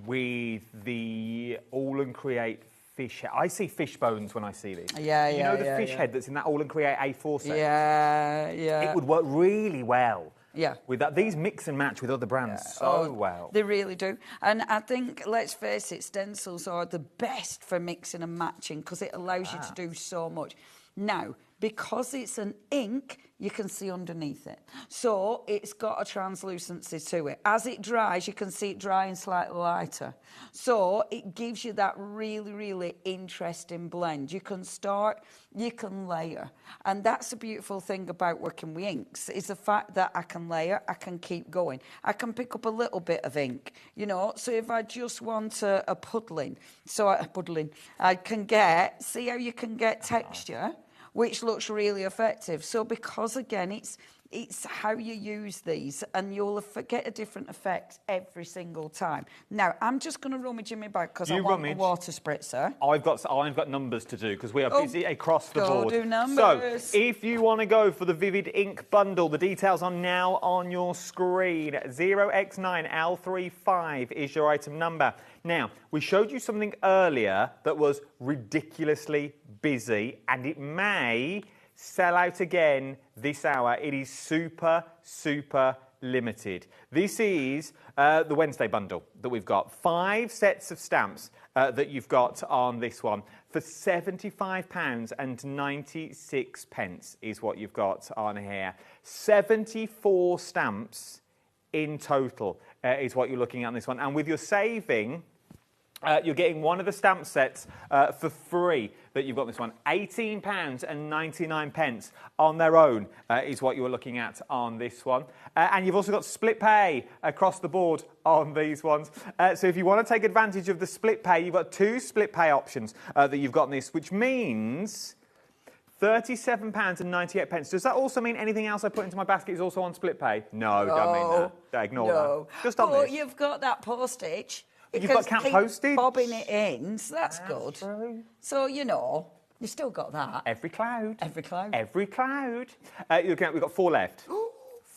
with the All and Create fish head. I see fish bones when I see this.
Yeah,
You know the fish head that's in that All and Create A4 set?
Yeah.
It would work really well.
Yeah.
With that. These mix and match with other brands so well.
They really do. And I think, let's face it, stencils are the best for mixing and matching because it allows you to do so much. Now, because it's an ink, you can see underneath it. So it's got a translucency to it. As it dries, you can see it drying slightly lighter. So it gives you that really, really interesting blend. You can start, you can layer. And that's the beautiful thing about working with inks, is the fact that I can layer, I can keep going. I can pick up a little bit of ink, you know. So if I just want a puddling, I can get, see how you can get texture? Which looks really effective. So because, again, it's how you use these, and you'll get a different effect every single time. Now, I'm just going to rummage in my bag because I want a water spritzer.
I've got numbers to do because we are busy across the board.
Do numbers.
So, if you want to go for the Vivid Ink bundle, the details are now on your screen. 0x9L35 is your item number. Now, we showed you something earlier that was ridiculously busy, and it may sell out again this hour. It is super, super limited. This is the Wednesday bundle that we've got. 5 sets of stamps that you've got on this one for £75.96 is what you've got on here. 74 stamps in total is what you're looking at on this one. And with your saving... you're getting one of the stamp sets for free that you've got this one. £18.99 on their own is what you're looking at on this one. And you've also got split pay across the board on these ones. So if you want to take advantage of the split pay, you've got 2 split pay options that you've got in this, which means £37.98. Does that also mean anything else I put into my basket is also on split pay? No, don't mean that. Ignore that. Just on this.
You've got that postage.
You've got count postage?
Bobbing it in, so that's good. True. So, you know, you still got that.
Every cloud.
Every cloud.
Every cloud. We've got 4 left.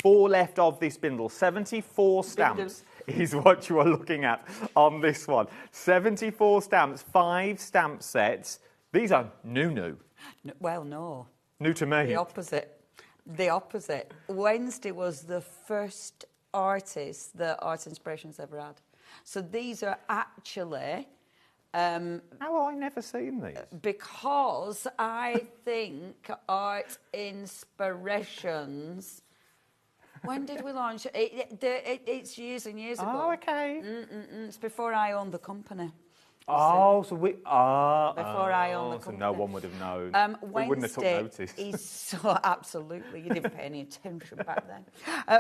4 left of this bindle. 74 stamps is what you are looking at on this one. 74 stamps, 5 stamp sets. These are new.
Well, no.
New to me.
The opposite. The opposite. Wednesday was the first artist that Art Inspiration's ever had. So these are actually...
how have I never seen these?
Because I think Art Inspirations... When did we launch it? It's years and years ago.
Oh, OK.
It's before I owned the company.
Oh, so we...
Before I own the
so
company.
no one would have known. We wouldn't have took
Wednesday
notice.
is so... Absolutely, you didn't pay any attention back then.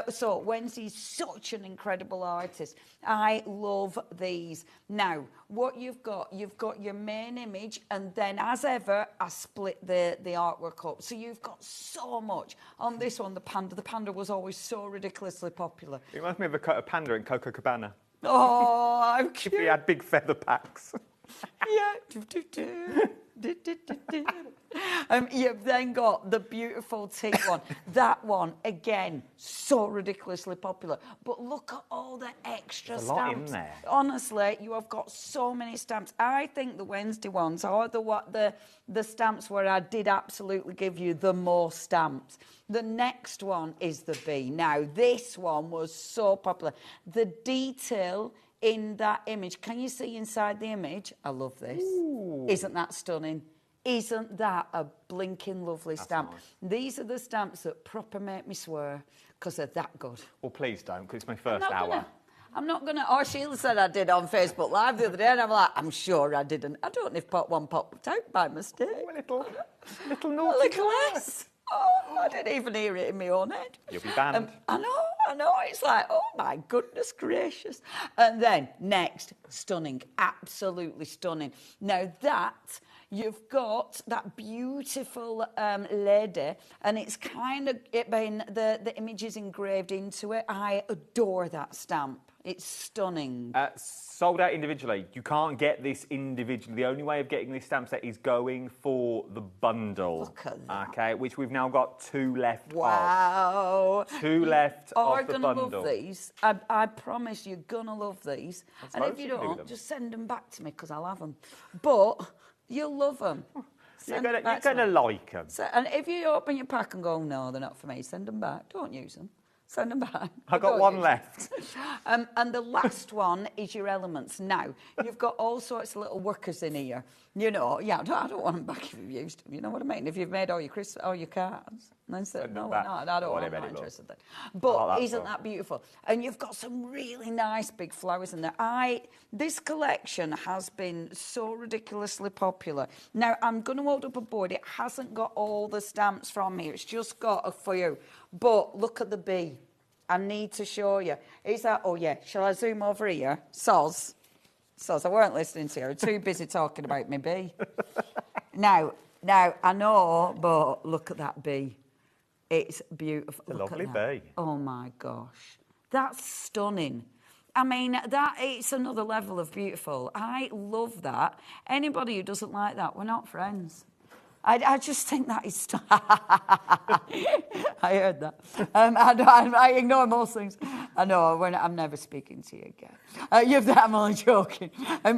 So Wednesday's such an incredible artist. I love these. Now, what you've got your main image, and then, as ever, I split the artwork up. So you've got so much. On this one, the panda. The panda was always so ridiculously popular.
It reminds me of a panda in Coco Cabana.
Oh, I'm
If
cute.
he had big feather packs.
Yeah. You've then got the beautiful tea one. That one, again, so ridiculously popular. But look at all the extra
There's a lot
stamps.
in there.
Honestly, you have got so many stamps. I think the Wednesday ones are the stamps where I did absolutely give you the more stamps. The next one is the bee. Now, this one was so popular. The detail in that image. Can you see inside the image? I love this.
Ooh.
Isn't that stunning? Isn't that a blinking lovely stamp?
Nice.
These are the stamps that proper make me swear because they're that good.
Well, please don't, because it's my first hour.
I'm not going to... Oh, Sheila said I did on Facebook Live the other day, and I'm like, I'm sure I didn't. I don't know if pot one popped out by mistake.
Oh, a little
A
naughty.
little less. Oh, I didn't even hear it in my own head.
You'll be banned.
I know. It's like, oh my goodness gracious. And then next, stunning, absolutely stunning. Now that you've got that beautiful lady, and it's kind of the image is engraved into it. I adore that stamp. It's stunning.
Sold out individually. You can't get this individually. The only way of getting this stamp set is going for the bundle.
Look at that.
Okay, which we've now got 2 left
Wow.
of. 2 left of the
You're
bundle.
going to love these. I promise you're going to love these.
That's
And if
loads
you
you can do with
don't,
them.
just send them back to me because I'll have them. But you'll love them.
You're going to like them.
And if you open your pack and go, no, they're not for me, send them back. Don't use them. Send them back.
I've got
Don't
one
use
left.
them. And the last one is your elements. Now, you've got all sorts of little workers in here. You know, yeah, I don't want them back if you've used them. You know what I mean? If you've made all your cards, then say, no,
back.
no, I don't want
Whatever
I'm not
it looks.
interested then. But
I like that
isn't
stuff.
that beautiful? And you've got some really nice big flowers in there. This collection has been so ridiculously popular. Now, I'm going to hold up a board. It hasn't got all the stamps from here. It's just got a few. But look at the bee. I need to show you. Is that... Oh, yeah. Shall I zoom over here? Soz, I weren't listening to you. I'm too busy talking about my bee. Now, I know, but look at that bee. It's beautiful.
It's a
Look
lovely
at that.
bee.
Oh, my gosh. That's stunning. I mean, it's another level of beautiful. I love that. Anybody who doesn't like that, we're not friends. I just think that is... I heard that. I ignore most things. I know, I'm never speaking to you again. I'm only joking.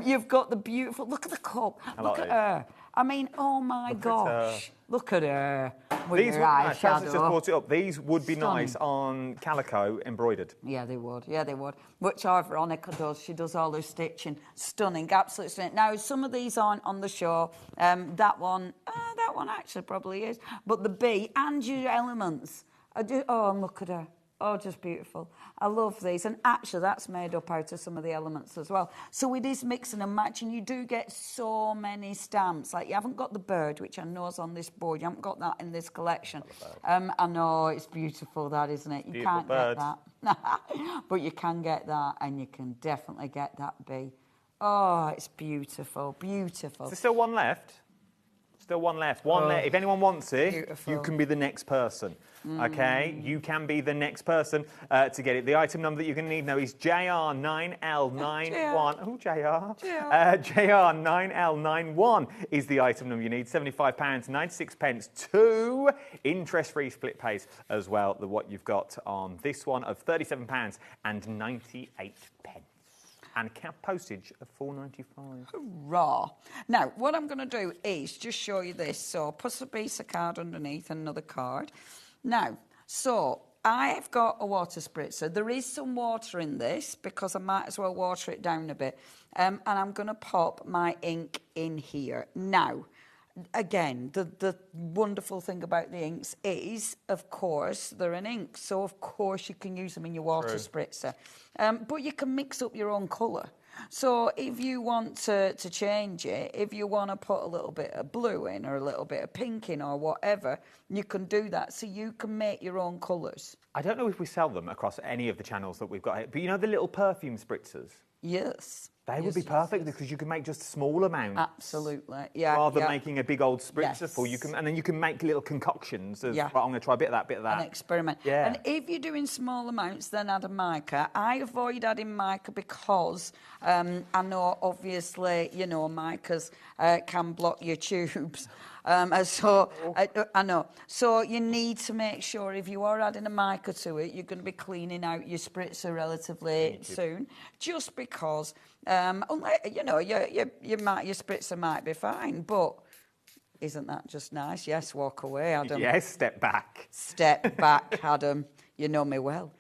You've got the beautiful... Look at the cup. Look at her. I mean, oh, my gosh. Look at her. With
These
her
would, Chelsea just
eyeshadow.
brought it up. These would be
Stunning.
nice on calico embroidered.
Yeah, they would. Which our Veronica does. She does all her stitching. Stunning, absolutely stunning. Now, some of these aren't on the show. That one actually probably is. But the bee and your elements. Oh, and look at her. Oh, just beautiful. I love these. And actually, that's made up out of some of the elements as well. So it is mixing and matching. You do get so many stamps. Like, you haven't got the bird, which I know is on this board. You haven't got that in this collection. I know, it's beautiful, that, isn't it? You
Beautiful
can't
bird.
get that. But you can get that, and you can definitely get that bee. Oh, it's beautiful, beautiful.
There's still one left. Still one left. If anyone wants it,
Beautiful.
you can be the next person. Okay? You can be the next person to get it. The item number that you're going to need now is JR9L91. Oh, JR. JR9L91 is the item number you need. £75.96. 2 interest-free split pays as well. What you've got on this one of £37.98. And postage of $4.95.
Hurrah. Now, what I'm going to do is just show you this. So, put a piece of card underneath and another card. Now, so I've got a water spritzer. There is some water in this because I might as well water it down a bit. And I'm going to pop my ink in here. Now, again, the wonderful thing about the inks is, of course, they're an ink. So, of course, you can use them in your water spritzer. But you can mix up your own colour. So if you want to change it, if you want to put a little bit of blue in or a little bit of pink in or whatever, you can do that. So you can make your own colours.
I don't know if we sell them across any of the channels that we've got here, but you know the little perfume spritzers?
Yes.
They would be perfect because you can make just small amounts.
Absolutely, yeah.
Rather than making a big old spritzer full, and then you can make little concoctions of, right, I'm going to try a bit of that, bit of that.
An experiment.
Yeah.
And if you're doing small amounts, then add a mica. I avoid adding mica because I know, obviously, you know, micas can block your tubes. I know. So you need to make sure if you are adding a mica to it, you're going to be cleaning out your spritzer relatively soon. Just because, you know, your spritzer might be fine, but isn't that just nice? Yes, walk away, Adam.
Yes, step back.
Step back, Adam. You know me well.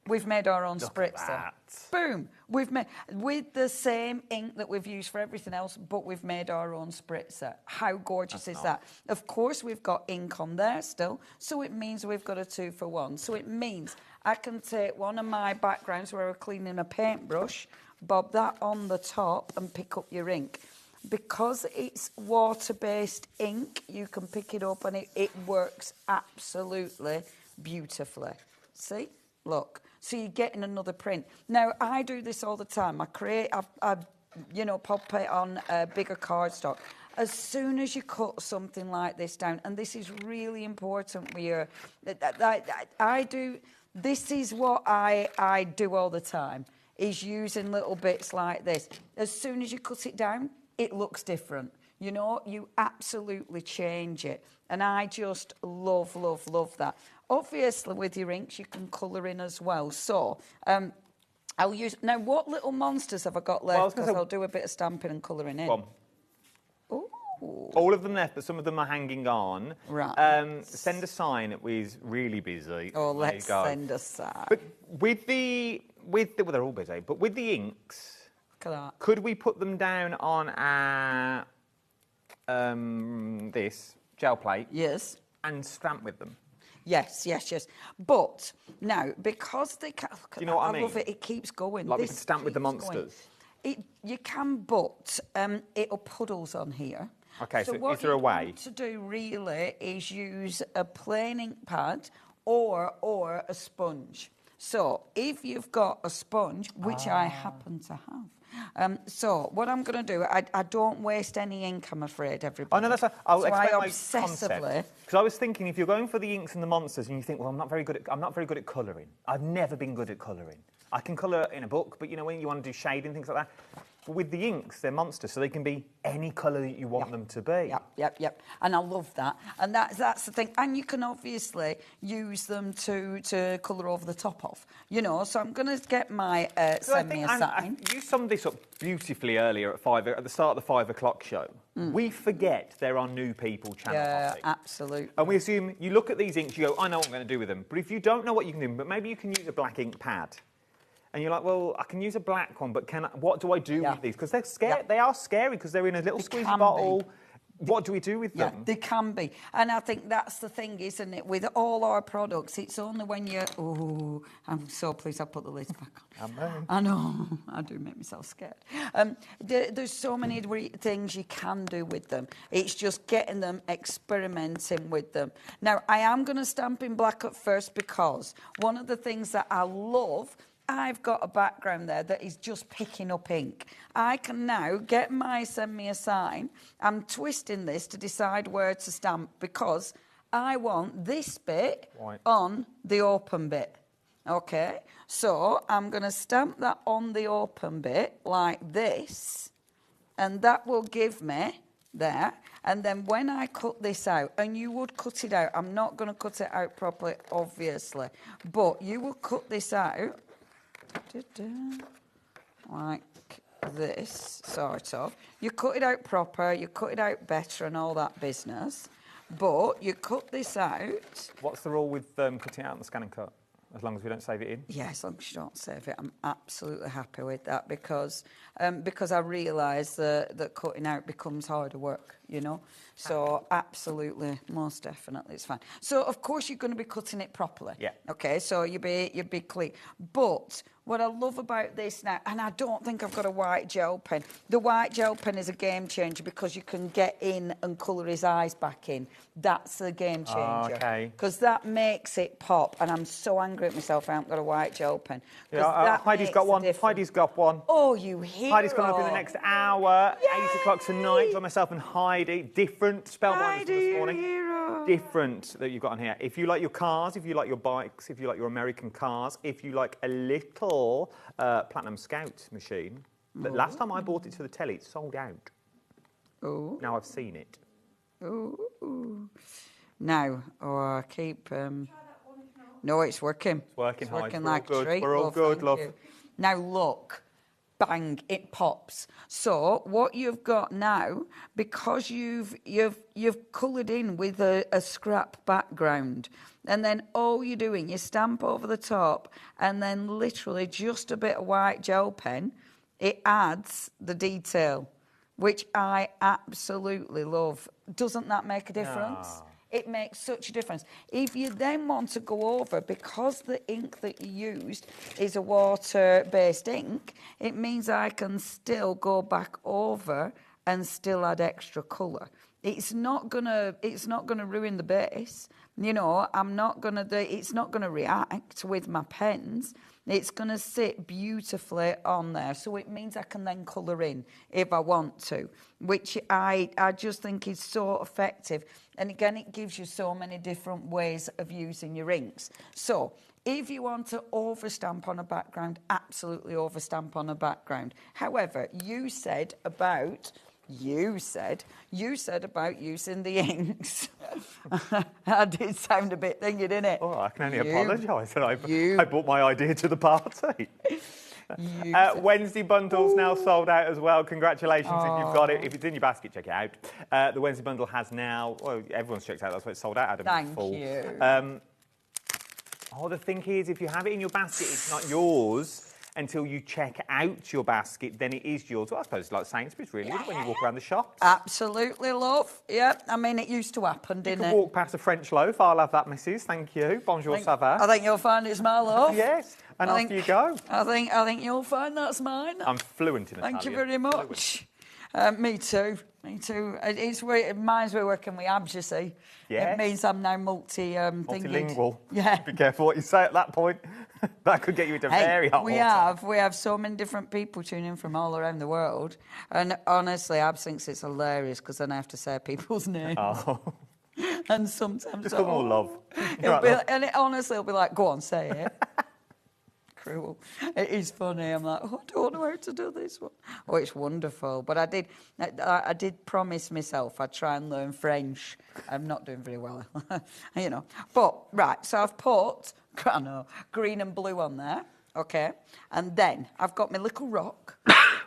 We've made our own
Look
spritzer.
at that.
Boom. We've made with the same ink that we've used for everything else, but we've made our own spritzer. How gorgeous is that? Of course, we've got ink on there still, so it means we've got a 2-for-1. So it means I can take one of my backgrounds where we're cleaning a paintbrush, bob that on the top, and pick up your ink. Because it's water-based ink, you can pick it up and it works absolutely beautifully. See? Look. So you're getting another print. Now, I do this all the time. I you know, pop it on bigger cardstock. As soon as you cut something like this down, and this is really important this is what I do all the time, is using little bits like this. As soon as you cut it down, it looks different. You know, you absolutely change it. And I just love, love, love that. Obviously, with your inks, you can colour in as well. So, I'll use... Now, what little monsters have I got left? Because I'll do a bit of stamping and colouring in.
One.
Ooh.
All of them left, but some of them are hanging on.
Right.
Send a sign. We're really busy.
Oh, let's send a sign.
But with the... Well, they're all busy. But with the inks, could we put them down on our... this gel plate?
Yes.
And stamp with them?
Yes. But now, because they can...
Do you know what I mean?
love it. It keeps going.
Like we could stamp with the monsters?
You can, but it'll puddles on here.
OK, so
what
is there a way?
What you want to do, really, is use a plain ink pad or a sponge. So if you've got a sponge, which I happen to have, so what I'm going to do, I don't waste any ink, I'm afraid, everybody.
Oh, no, that's... I'll explain my
obsessively...
Because I was thinking, if you're going for the inks and the monsters and you think, well, I'm not very good at colouring. I've never been good at colouring. I can colour in a book, but, you know, when you want to do shading, things like that. But with the inks, they're monsters, so they can be any colour that you want them to be.
Yep. And I love that. And that's the thing. And you can obviously use them to colour over the top of, you know. So I'm going to get my send me a sign.
You summed this up beautifully earlier at the start of the 5 o'clock show. We forget there are new people channel hopping.
Absolutely.
And we assume you look at these inks, you go, I know what I'm going to do with them. But if you don't know what you can do, but maybe you can use a black ink pad. And you're like, well, I can use a black one, but what do I do with these? Because they're scary. They are scary because they're in a little squeezy bottle. What do we do with them?
Yeah, they can be. And I think that's the thing, isn't it? With all our products, it's only when you're... Oh, I'm so pleased I put the lid back on. I know. I do make myself scared. There's so many things you can do with them. It's just getting them, experimenting with them. Now, I am going to stamp in black at first because one of the things that I love... I've got a background there that is just picking up ink. I can now get my send me a sign. I'm twisting this to decide where to stamp because I want this bit on the open bit. OK? So I'm going to stamp that on the open bit like this. And that will give me there. And then when I cut this out, and you would cut it out, I'm not going to cut it out properly, obviously, but you will cut this out like this, sort of. You cut it out proper, you cut it out better and all that business, but you cut this out.
What's the rule with cutting it out in the scan and cut? As long as we don't save it in?
Yeah, as long as you don't save it. I'm absolutely happy with that because I realise that cutting out becomes harder work. you know. So absolutely, most definitely, it's fine. So of course you're going to be cutting it properly.
Yeah.
Okay, so you'll be clean. But what I love about this now, and I don't think I've got a white gel pen. The white gel pen is a game changer because you can get in and colour his eyes back in. That's a game changer.
Okay.
Because that makes it pop, and I'm so angry at myself I haven't got a white gel pen.
Yeah, Heidi's got one. Heidi's got one.
Oh, you hero.
Heidi's coming up in the next hour, 8 o'clock tonight. Got myself and Heidi. Different Spellbinders from this morning. Different that you've got on here. If you like your cars, if you like your bikes, if you like your American cars, if you like a little Platinum Scout machine. But last time I bought it to the telly, it sold out.
Oh.
Now I've seen it.
Ooh. Now, I keep... No, it's working.
It's working,
It's working
Heidi.
like a treat.
We're all good, love.
You. Now, look. Bang, it pops. So what you've got now, because you've coloured in with a scrap background, and then all you're doing, you stamp over the top, and then literally just a bit of white gel pen, it adds the detail, which I absolutely love. Doesn't that make a difference? It makes such a difference. If you then want to go over, because the ink that you used is a water-based ink, it means I can still go back over and still add extra colour. It's not gonna ruin the base. You know, it's not gonna react with my pens. It's going to sit beautifully on there. So it means I can then colour in if I want to, which I just think is so effective. And again, it gives you so many different ways of using your inks. So if you want to overstamp on a background, absolutely overstamp on a background. However, you said about using the inks. I did sound a bit thingy, didn't it?
Oh, I can only apologise that I brought my idea to the party. Wednesday bundles now sold out as well. Congratulations if you've got it. If it's in your basket, check it out. The Wednesday bundle has now... Well, everyone's checked out. That's why it's sold out.
Thank you.
The thing is, if you have it in your basket, it's not yours until you check out your basket, then it is yours. Well, I suppose it's like Sainsbury's, really, when you walk around the shops.
Absolutely, love. Yeah, I mean, it used to happen, didn't it?
You can walk past a French loaf. I'll have that, missus. Thank you. Bonjour, ça va?
I think you'll find it's my love.
Yes, and off you go.
I think you'll find that's mine.
I'm fluent in Italian.
Thank you very much. Me too. Mine's we're working with abs, you see.
Yes.
It means I'm now
multilingual.
Yeah.
Be careful what you say at that point. That could get you into very hot water.
We have so many different people tuning in from all around the world, and honestly, Ab thinks it's hilarious because then I have to say people's names.
Oh.
And sometimes
just call them all love.
It'll be like, go on, say it. Cruel. It is funny. I'm like, I don't know how to do this one. Oh, it's wonderful. But I did promise myself I'd try and learn French. I'm not doing very well, you know. But right, so I've put green and blue on there, okay, and then I've got my little rock.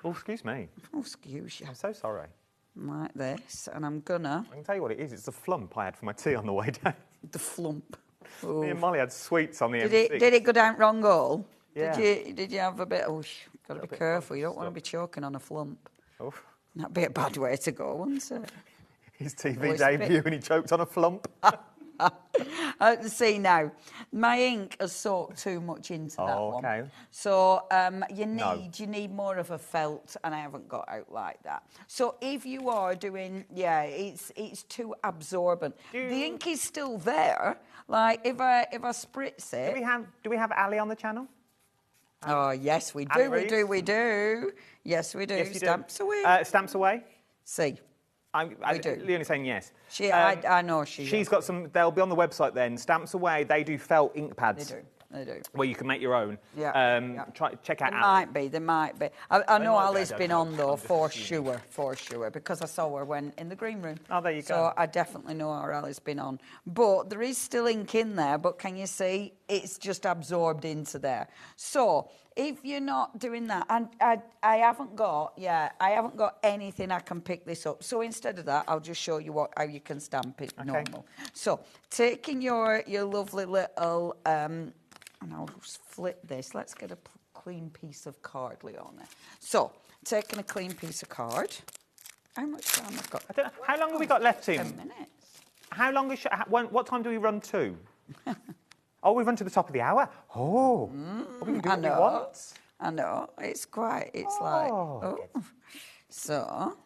Oh, excuse me.
Oh, excuse you.
I'm so sorry.
Like this, and I'm gonna...
I can tell you what it is. It's the flump I had for my tea on the way down.
The flump.
Me and Molly had sweets on the M6.
Did it go down wrong all?
Yeah.
Did you have a bit... Oh, you've got to be careful. You don't want to be choking on a flump.
Oh.
That'd be a bad way to go, wouldn't it?
His TV debut and he choked on a flump.
See now, my ink has soaked too much into that one.
Okay.
So you need more of a felt, and I haven't got out like that. So if you are doing, it's too absorbent. The ink is still there. Like if I spritz it.
Do we have Ali on the channel?
Oh yes, we do. We do. Yes, we do.
Yes,
Stamps away.
Stamps away.
See.
We do. Leonie's saying yes.
I know she.
She's got some. They'll be on the website then. Stamps Away. They do felt ink pads.
They do.
Where you can make your own.
Yeah.
Check out.
There might be. I know Ali's been on though for sure, because I saw her when in the green room.
Oh, there you go.
So I definitely know our Ali's been on. But there is still ink in there. But can you see? It's just absorbed into there. So if you're not doing that, and I haven't got anything I can pick this up. So instead of that, I'll just show you how you can stamp it normal. So taking your lovely little, and I'll just flip this. Let's get a clean piece of card, Leona. So taking a clean piece of card, How much time I've got?
I don't know. How long have we got left, Tim?
10 minutes.
How long is... What time do we run to? Oh, we run to the top of the hour? Oh. We can do what we want.
I know. It's like... Oh. So,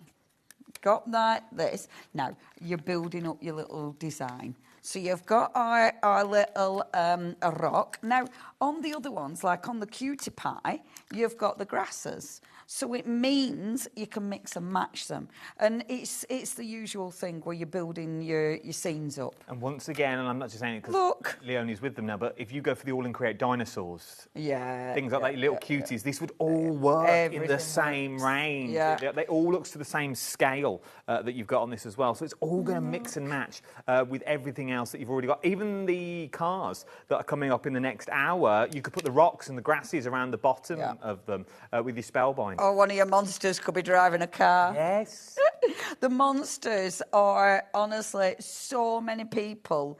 got this. Now, you're building up your little design. So you've got our little a rock. Now, on the other ones, like on the cutie pie, you've got the grasses. So it means you can mix and match them. And it's the usual thing where you're building your scenes up.
And once again, and I'm not just saying it because Leonie's with them now, but if you go for the all and create dinosaurs, things like that, little cuties, this would all work in the same range.
Yeah.
They all look to the same scale that you've got on this as well. So it's all going to mix and match with everything else that you've already got. Even the cars that are coming up in the next hour, you could put the rocks and the grasses around the bottom of them with your Spellbind.
Or one of your monsters could be driving a car.
Yes.
The monsters are, honestly, so many people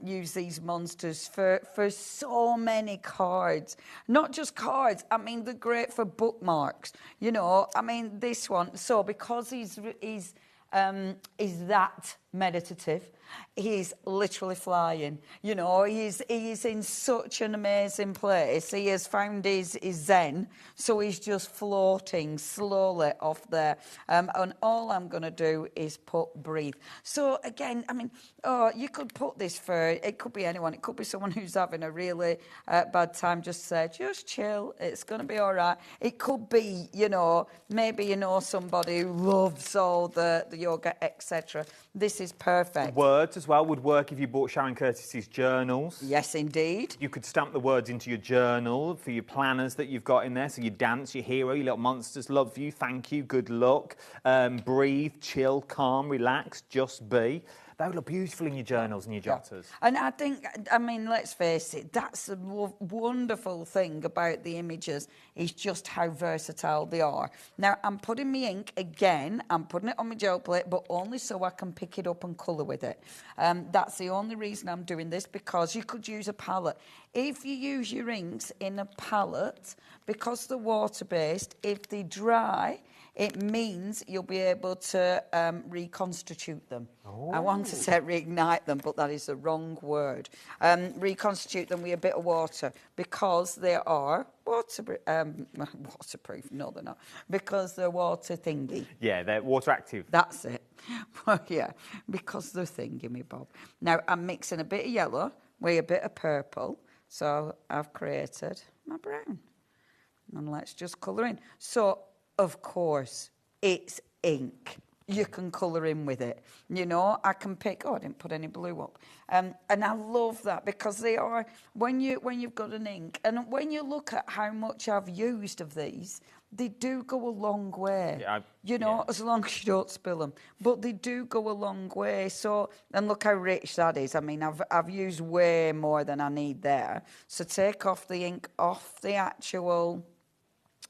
use these monsters for so many cards. Not just cards, I mean, they're great for bookmarks. You know, I mean, this one, so because he's that meditative, he's literally flying. You know, he's in such an amazing place. He has found his zen, so he's just floating slowly off there. And all I'm going to do is put breathe. So again, I mean, you could put this for, it could be anyone. It could be someone who's having a really bad time. Just say, just chill. It's going to be all right. It could be, you know, maybe you know somebody who loves all the yoga, etc. This is perfect.
Words as well would work if you bought Sharon Curtis's journals.
Yes, indeed.
You could stamp the words into your journal for your planners that you've got in there. So your dance, your hero, your little monsters, love you, thank you, good luck, breathe, chill, calm, relax, just be. They would look beautiful in your journals and your jotters.
And I think, I mean, let's face it, that's the wonderful thing about the images is just how versatile they are. Now, I'm putting my ink again, I'm putting it on my gel plate, but only so I can pick it up and colour with it. That's the only reason I'm doing this, because you could use a palette. If you use your inks in a palette, because they're water-based, if they dry, it means you'll be able to reconstitute them. Oh. I want to say reignite them, but that is the wrong word. Reconstitute them with a bit of water, because they are waterproof. No, they're not. Because they're water thingy.
Yeah, they're water active.
That's it. Well, yeah, because they're thingy, me Bob. Now, I'm mixing a bit of yellow with a bit of purple. So I've created my brown. And let's just colour in. So, of course, it's ink. You can colour in with it. You know, I can pick... Oh, I didn't put any blue up. And I love that, because they are... When you've got an ink, and when you look at how much I've used of these, they do go a long way. Yeah, you know, as long as you don't spill them. But they do go a long way. So, and look how rich that is. I mean, I've used way more than I need there. So take off the ink off the actual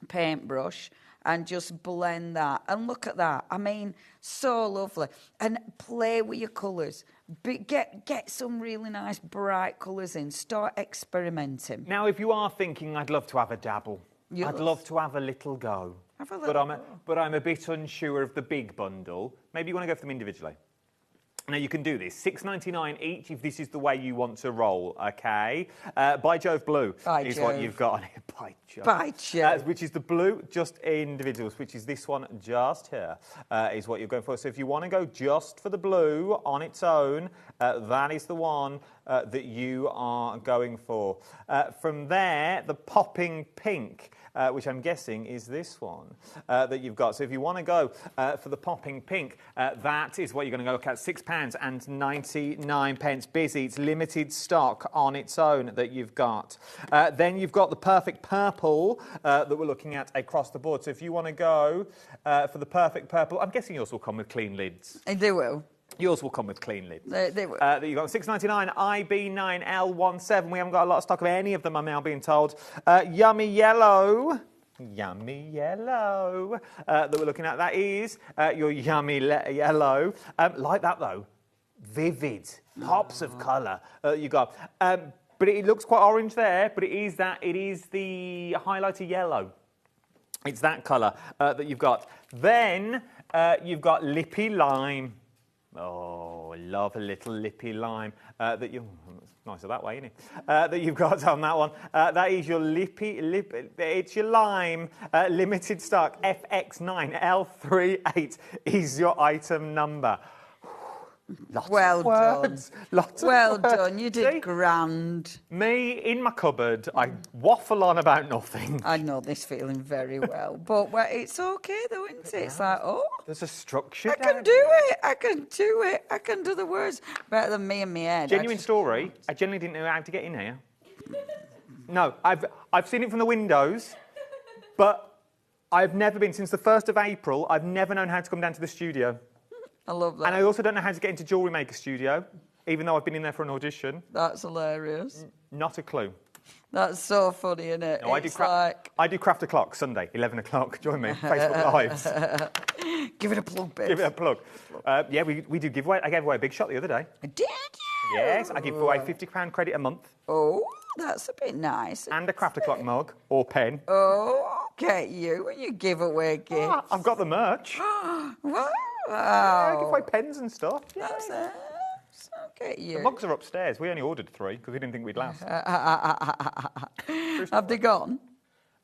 paintbrush and just blend that. And look at that. I mean, so lovely. And play with your colours. Get some really nice bright colours in. Start experimenting.
Now, if you are thinking, I'd love to have a dabble. I'd love to have a little go. But I'm a bit unsure of the big bundle. Maybe you want to go for them individually. Now, you can do this. $6.99 each if this is the way you want to roll, OK? By Jove Blue is what you've got on here. By Jove.
By Jove.
Which is the blue, just individuals, which is this one just here, is what you're going for. So if you want to go just for the blue on its own, that is the one that you are going for. From there, the popping pink, which I'm guessing is this one that you've got. So if you want to go for the popping pink, that is what you're going to go at. £6.99. Busy. It's limited stock on its own that you've got. Then you've got the perfect purple that we're looking at across the board. So if you want to go for the perfect purple, I'm guessing yours will come with clean lids.
They will.
Yours will come with clean lids.
They will.
You've got $6.99 IB9L17. We haven't got a lot of stock of any of them, I'm now being told. Yummy Yellow. Yummy Yellow that we're looking at. That is your Yummy Yellow. Like that, though. Vivid. Pops of colour you got. But it looks quite orange there, but it is the highlighter yellow. It's that colour that you've got. Then You've got lippy lime. Oh, I love a little lippy lime. That you, it's nicer that way, isn't it? That you've got on that one. That is your it's your lime limited stock FX9L38 is your item number. Lots
well
of words.
done.
Lots
well
of words.
done. You did
See?
grand.
Me in my cupboard, I waffle on about nothing.
I know this feeling very well, but it's okay though, isn't it? It's like, oh,
there's a structure.
I can do it. I can do it. I can do the words better than me and my head.
Genuine story. I genuinely didn't know how to get in here. No, I've seen it from the windows, but I've never been since the 1st of April. I've never known how to come down to the studio.
I love that.
And I also don't know how to get into Jewellery Maker Studio, even though I've been in there for an audition.
That's hilarious.
Not a clue.
That's so funny, isn't it?
No, I do Craft O'Clock, Sunday, 11 o'clock. Join me, Facebook Lives.
Give it a plug, babe.
Give it a plug. Yeah, we do giveaway. I gave away a big shot the other day.
Did you?
Yes, I give away £50 credit a month.
Oh, that's a bit nice.
And a Craft O'Clock mug or pen.
Oh, get you when you give away gifts.
Ah, I've got the merch.
Wow.
Yeah, I give away pens and stuff. Yeah.
That's it. So get you.
The mugs are upstairs. We only ordered 3 because we didn't think we'd last.
Have they gone?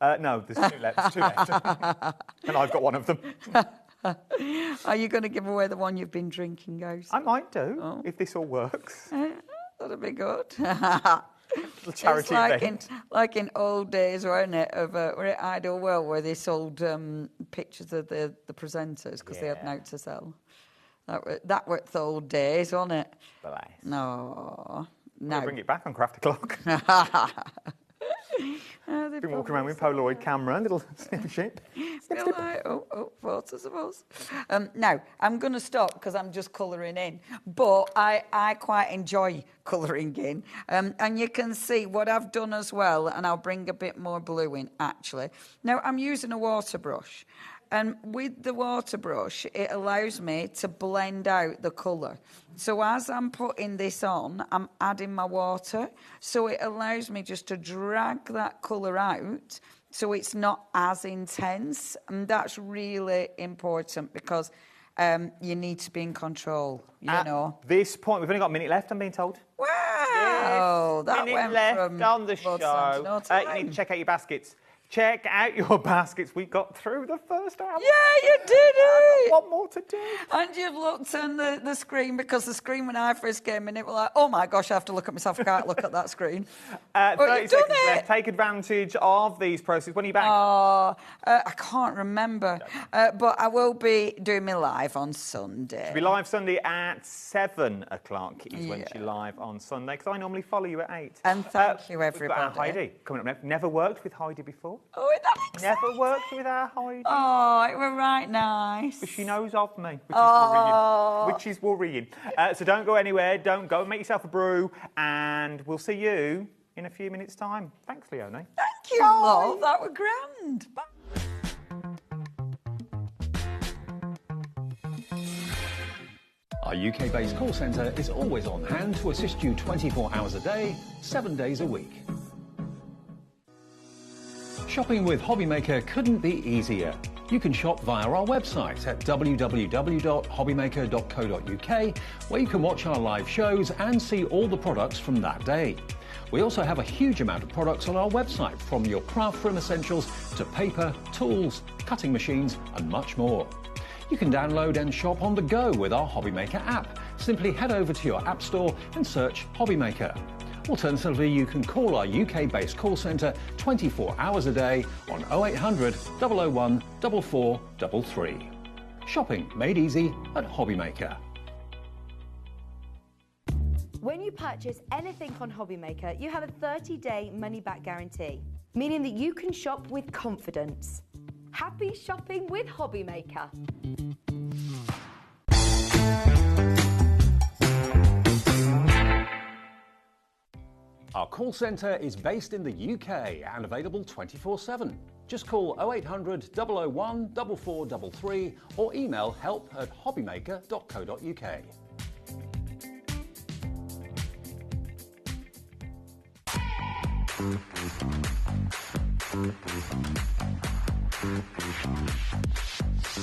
No, there's 2 left. There's 2 left. And I've got one of them.
Are you going to give away the one you've been drinking, guys?
I might do, if this all works.
That'll be good.
Little charity event.
Like in old days, weren't it, of were it Idle World, where they sold pictures of the presenters because they had no to sell. That were the old days, wasn't it?
Bless.
No.
We'll bring it back on Craft O'Clock. Been walking around with a Polaroid camera, little snip.
Still like, photos of us. Now, I'm going to stop because I'm just colouring in. But I quite enjoy colouring in. And you can see what I've done as well, and I'll bring a bit more blue in, actually. Now, I'm using a water brush. And with the water brush, it allows me to blend out the colour. So as I'm putting this on, I'm adding my water. So it allows me just to drag that colour out so it's not as intense. And that's really important because you need to be in control, you know.
At this point, we've only got a minute left, I'm being told.
Wow!
Yes,
That
minute
went
left
from
on the
blood
show.
to no time.
You need to check out your baskets. Check out your baskets. We got through the first hour.
Yeah, you did it!
What more to do?
And you've looked on the screen, because the screen when I first came in, it was like, oh my gosh, I have to look at myself. I can't look at that screen.
30 seconds left. Take advantage of these processes. When are you back?
I can't remember. But I will be doing me live on Sunday.
She'll be live Sunday at 7 o'clock is when she's live on Sunday, because I normally follow you at 8.
And thank you,
We've
everybody.
got our Heidi coming up next. Never worked with Heidi before.
Oh, isn't that exciting?
Never worked with our Heidi.
Oh, it were right nice.
But she knows of me, which is worrying. Which is worrying. So don't go anywhere. Don't go and make yourself a brew. And we'll see you in a few minutes' time. Thanks, Leonie.
Thank you, love. That were grand. Bye.
Our UK-based call centre is always on hand to assist you 24 hours a day, 7 days a week. Shopping with HobbyMaker couldn't be easier. You can shop via our website at www.hobbymaker.co.uk, where you can watch our live shows and see all the products from that day. We also have a huge amount of products on our website, from your craft room essentials to paper, tools, cutting machines and much more. You can download and shop on the go with our HobbyMaker app. Simply head over to your app store and search HobbyMaker. Alternatively, you can call our UK-based call centre 24 hours a day on 0800 001 4433. Shopping made easy at HobbyMaker.
When you purchase anything on HobbyMaker, you have a 30-day money-back guarantee, meaning that you can shop with confidence. Happy shopping with HobbyMaker.
Our call centre is based in the UK and available 24/7. Just call 0800 001 4433 or email help@hobbymaker.co.uk.
At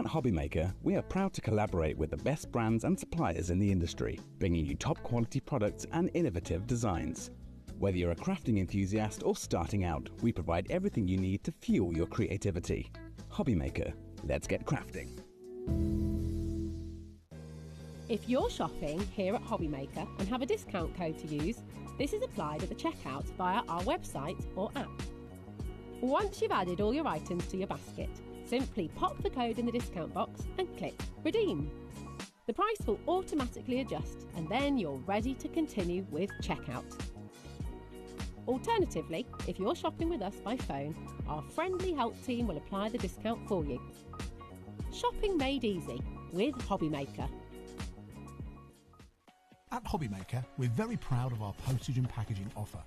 HobbyMaker, we are proud to collaborate with the best brands and suppliers in the industry, bringing you top quality products and innovative designs. Whether you're a crafting enthusiast or starting out, we provide everything you need to fuel your creativity. HobbyMaker, let's get crafting.
If you're shopping here at HobbyMaker and have a discount code to use, this is applied at the checkout via our website or app. Once you've added all your items to your basket, simply pop the code in the discount box and click Redeem. The price will automatically adjust and then you're ready to continue with checkout. Alternatively, if you're shopping with us by phone, our friendly help team will apply the discount for you. Shopping made easy with HobbyMaker.
At HobbyMaker, we're very proud of our postage and packaging offer,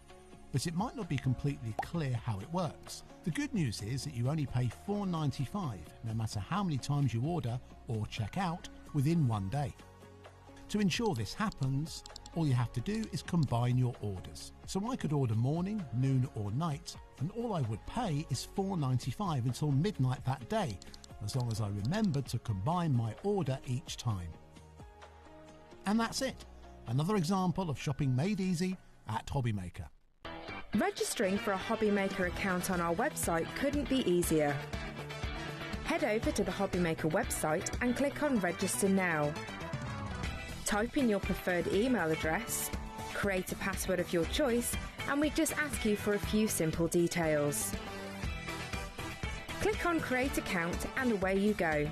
but it might not be completely clear how it works. The good news is that you only pay $4.95 no matter how many times you order or check out within one day. To ensure this happens, all you have to do is combine your orders. So I could order morning, noon or night, and all I would pay is $4.95 until midnight that day, as long as I remembered to combine my order each time. And that's it. Another example of shopping made easy at HobbyMaker.
Registering for a HobbyMaker account on our website couldn't be easier. Head over to the HobbyMaker website and click on Register Now. Type in your preferred email address, create a password of your choice, and we just ask you for a few simple details. Click on Create Account and away you go.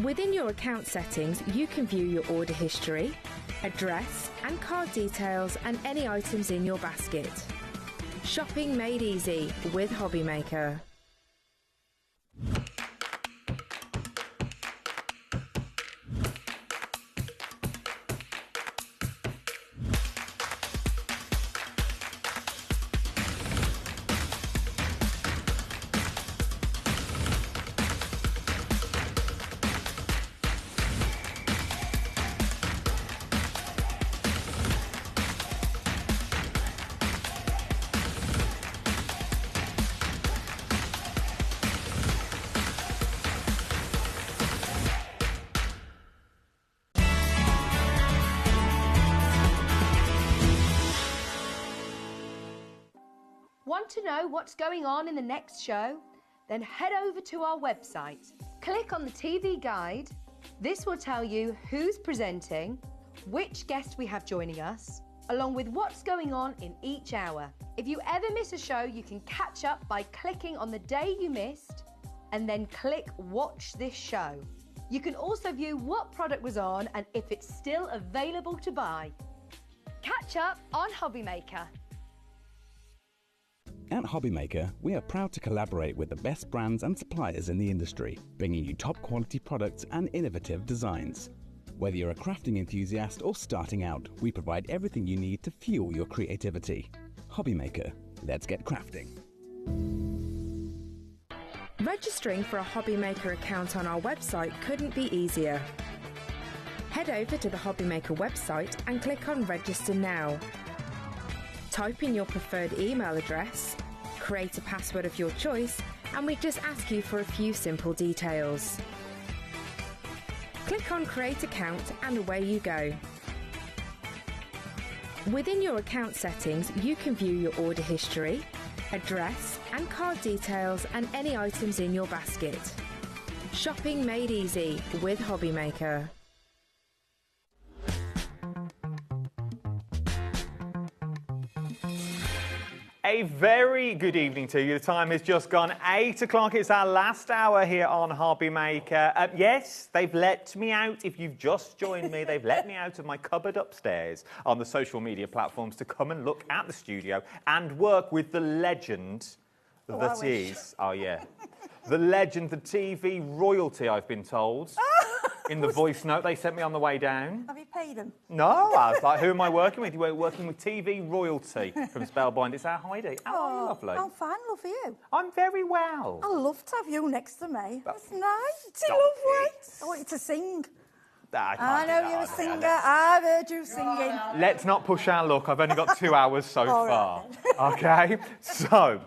Within your account settings, you can view your order history, address and card details and any items in your basket. Shopping made easy with HobbyMaker.
Want to know what's going on in the next show? Then head over to our website. Click on the TV guide. This will tell you who's presenting, which guest we have joining us, along with what's going on in each hour. If you ever miss a show, you can catch up by clicking on the day you missed and then click Watch This Show. You can also view what product was on and if it's still available to buy. Catch up on HobbyMaker.
At HobbyMaker, we are proud to collaborate with the best brands and suppliers in the industry, bringing you top quality products and innovative designs. Whether you're a crafting enthusiast or starting out, we provide everything you need to fuel your creativity. HobbyMaker, let's get crafting.
Registering for a HobbyMaker account on our website couldn't be easier. Head over to the HobbyMaker website and click on Register Now. Type in your preferred email address, create a password of your choice, and we just ask you for a few simple details. Click on Create Account and away you go. Within your account settings, you can view your order history, address and card details and any items in your basket. Shopping made easy with HobbyMaker.
A very good evening to you. The time has just gone 8 o'clock. It's our last hour here on HobbyMaker. Yes, they've let me out. If you've just joined me, they've let me out of my cupboard upstairs on the social media platforms to come and look at the studio and work with the legend that is... Oh, yeah. The legend, the TV royalty, I've been told. in the voice note they sent me on the way down.
Have you paid them?
No, I was like, who am I working with? You were working with TV royalty from Spellbinders. It's our Heidi. How are you, lovely?
I'm fine, love you.
I'm very well.
I love to have you next to me. That's nice. It's
Stop
lovely.
it.
I want you to sing.
I can't
I
do
know
that,
you're a
Heidi.
singer. I've heard you singing.
Let's not push our luck. I've only got 2 hours so
All
far.
right,
Okay, so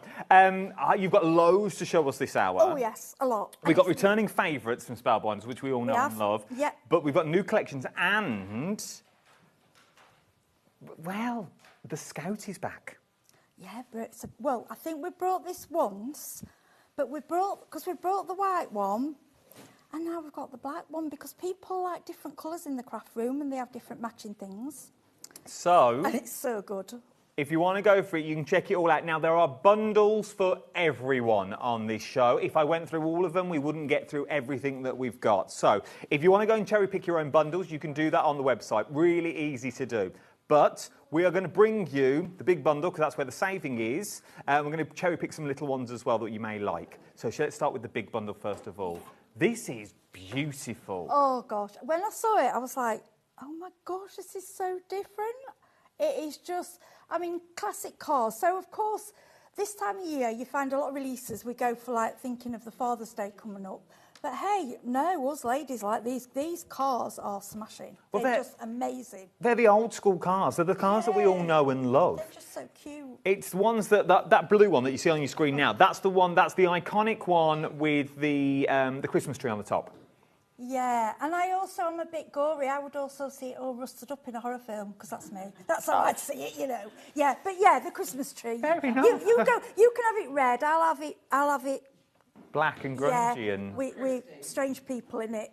you've got loads to show us this hour.
Oh, yes, a lot.
We've got returning favourites from Spellbinders, which we all know
have.
and love.
Yep.
But we've got new collections and, well, the Scout is back.
Yeah, but well, I think we brought this once, but we brought the white one, and now we've got the black one because people like different colours in the craft room and they have different matching things.
So,
And it's so good.
if you want to go for it, you can check it all out. Now, there are bundles for everyone on this show. If I went through all of them, we wouldn't get through everything that we've got. So, if you want to go and cherry pick your own bundles, you can do that on the website. Really easy to do. But we are going to bring you the big bundle because that's where the saving is. We're going to cherry pick some little ones as well that you may like. So let's start with the big bundle first of all. This is beautiful.
Oh, gosh. When I saw it, I was like, oh, my gosh, this is so different. It is just, I mean, classic cars. So, of course, this time of year, you find a lot of releases. We go for, like, thinking of the Father's Day coming up. But, hey, no, us ladies like these cars are smashing.
Well,
they're just amazing.
They're the old school cars. They're the cars that we all know and love.
They're just so cute.
It's the ones that blue one that you see on your screen now. That's the one. That's the iconic one with the Christmas tree on the top.
Yeah, and I also am a bit gory. I would also see it all rusted up in a horror film because that's me. That's how I'd see it, you know. Yeah, but yeah, the Christmas tree.
Fair enough.
You go. You can have it red. I'll have it.
Black and grungy
yeah,
and.
with strange people in it.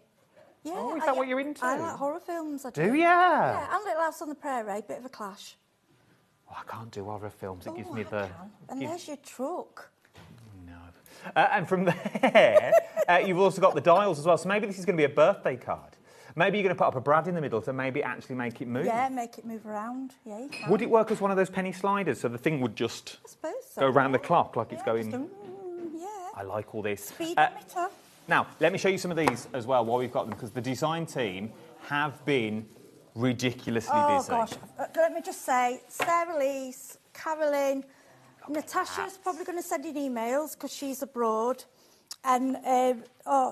Yeah.
Oh, is that what you're into?
I like horror films. I
Do ya?
Yeah, and Little House on the Prairie. Bit of a clash.
Oh, I can't do horror films. It gives
Oh,
me
I
the.
can. And there's your truck.
And from there, you've also got the dials as well. So maybe this is going to be a birthday card. Maybe you're going to put up a brad in the middle to maybe actually make it move.
Yeah, make it move around. Yeah, you can.
Would it work as one of those penny sliders so the thing would just go around the clock like it's going?
Yeah.
I like all this.
Speedometer.
Now, let me show you some of these as well while we've got them because the design team have been ridiculously busy.
Oh, gosh. Let me just say, Sarah Lee's, Carolyn, Natasha's probably going to send in emails because she's abroad. And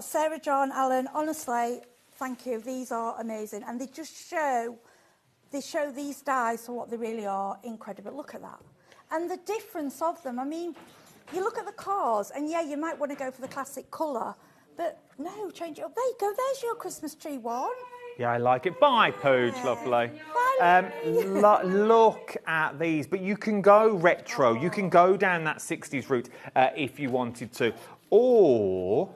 Sarah, John, Alan, honestly, thank you. These are amazing. And they just show these dies for what they really are. Incredible. Look at that. And the difference of them. I mean, you look at the cars and, yeah, you might want to go for the classic colour. But, no, change it up. There you go. There's your Christmas tree one.
Yeah, I like it. Bye, Pooch, lovely. Look at these. But you can go retro. You can go down that 60s route if you wanted to. Or,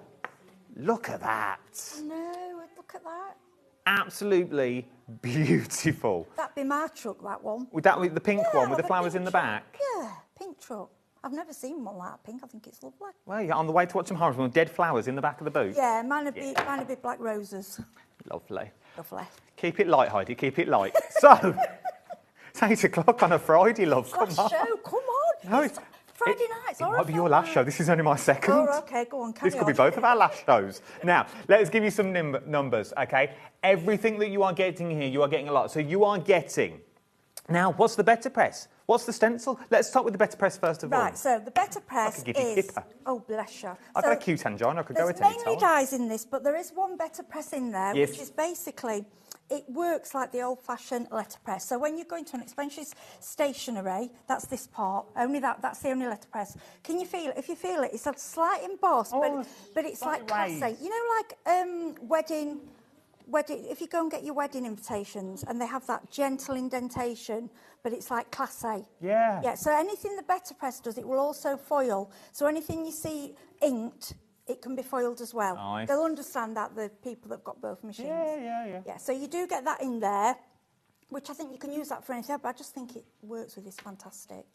look at that.
No, look at that.
Absolutely beautiful.
That'd be my truck, that one.
With the pink one with the flowers in the back?
Yeah, pink truck. I've never seen one like that pink. I think it's lovely.
Well, you're on the way to watch some horror films with dead flowers in the back of the boot.
Yeah, mine would be black roses.
Lovely.
Lovely.
Keep it light, Heidi. Keep it light. So, it's 8 o'clock on a Friday, love. Come on.
Show, come on.
No,
it's Friday nights.
It might be your last show. This is only my second.
Oh, okay, go on. Carry
This could
on.
be both of our last shows. Now, let's give you some numbers, okay? Everything that you are getting here, you are getting a lot. So you are getting... Now, what's the better press? What's the stencil? Let's start with the better press first of all.
Right, so the better press
I could give you
is...
Pippa.
Oh, bless you.
I've got a cute angina. I could go
There's
at any
mainly
time.
dyes in this, but there is one better press in there,
Yes.
which is basically... It works like the old-fashioned letterpress. So when you go into an expensive stationery, that's this part. Only that's the only letterpress. Can you feel it? If you feel it, it's a slight emboss, but it's like classy. You know, like wedding. If you go and get your wedding invitations, and they have that gentle indentation, but it's like classy.
Yeah.
Yeah. So anything the better press does, it will also foil. So anything you see inked, it can be foiled as well.
Nice.
They'll understand that, the people that've got both machines.
Yeah.
Yeah, so you do get that in there, which I think you can use that for anything, but I just think it works with this fantastic.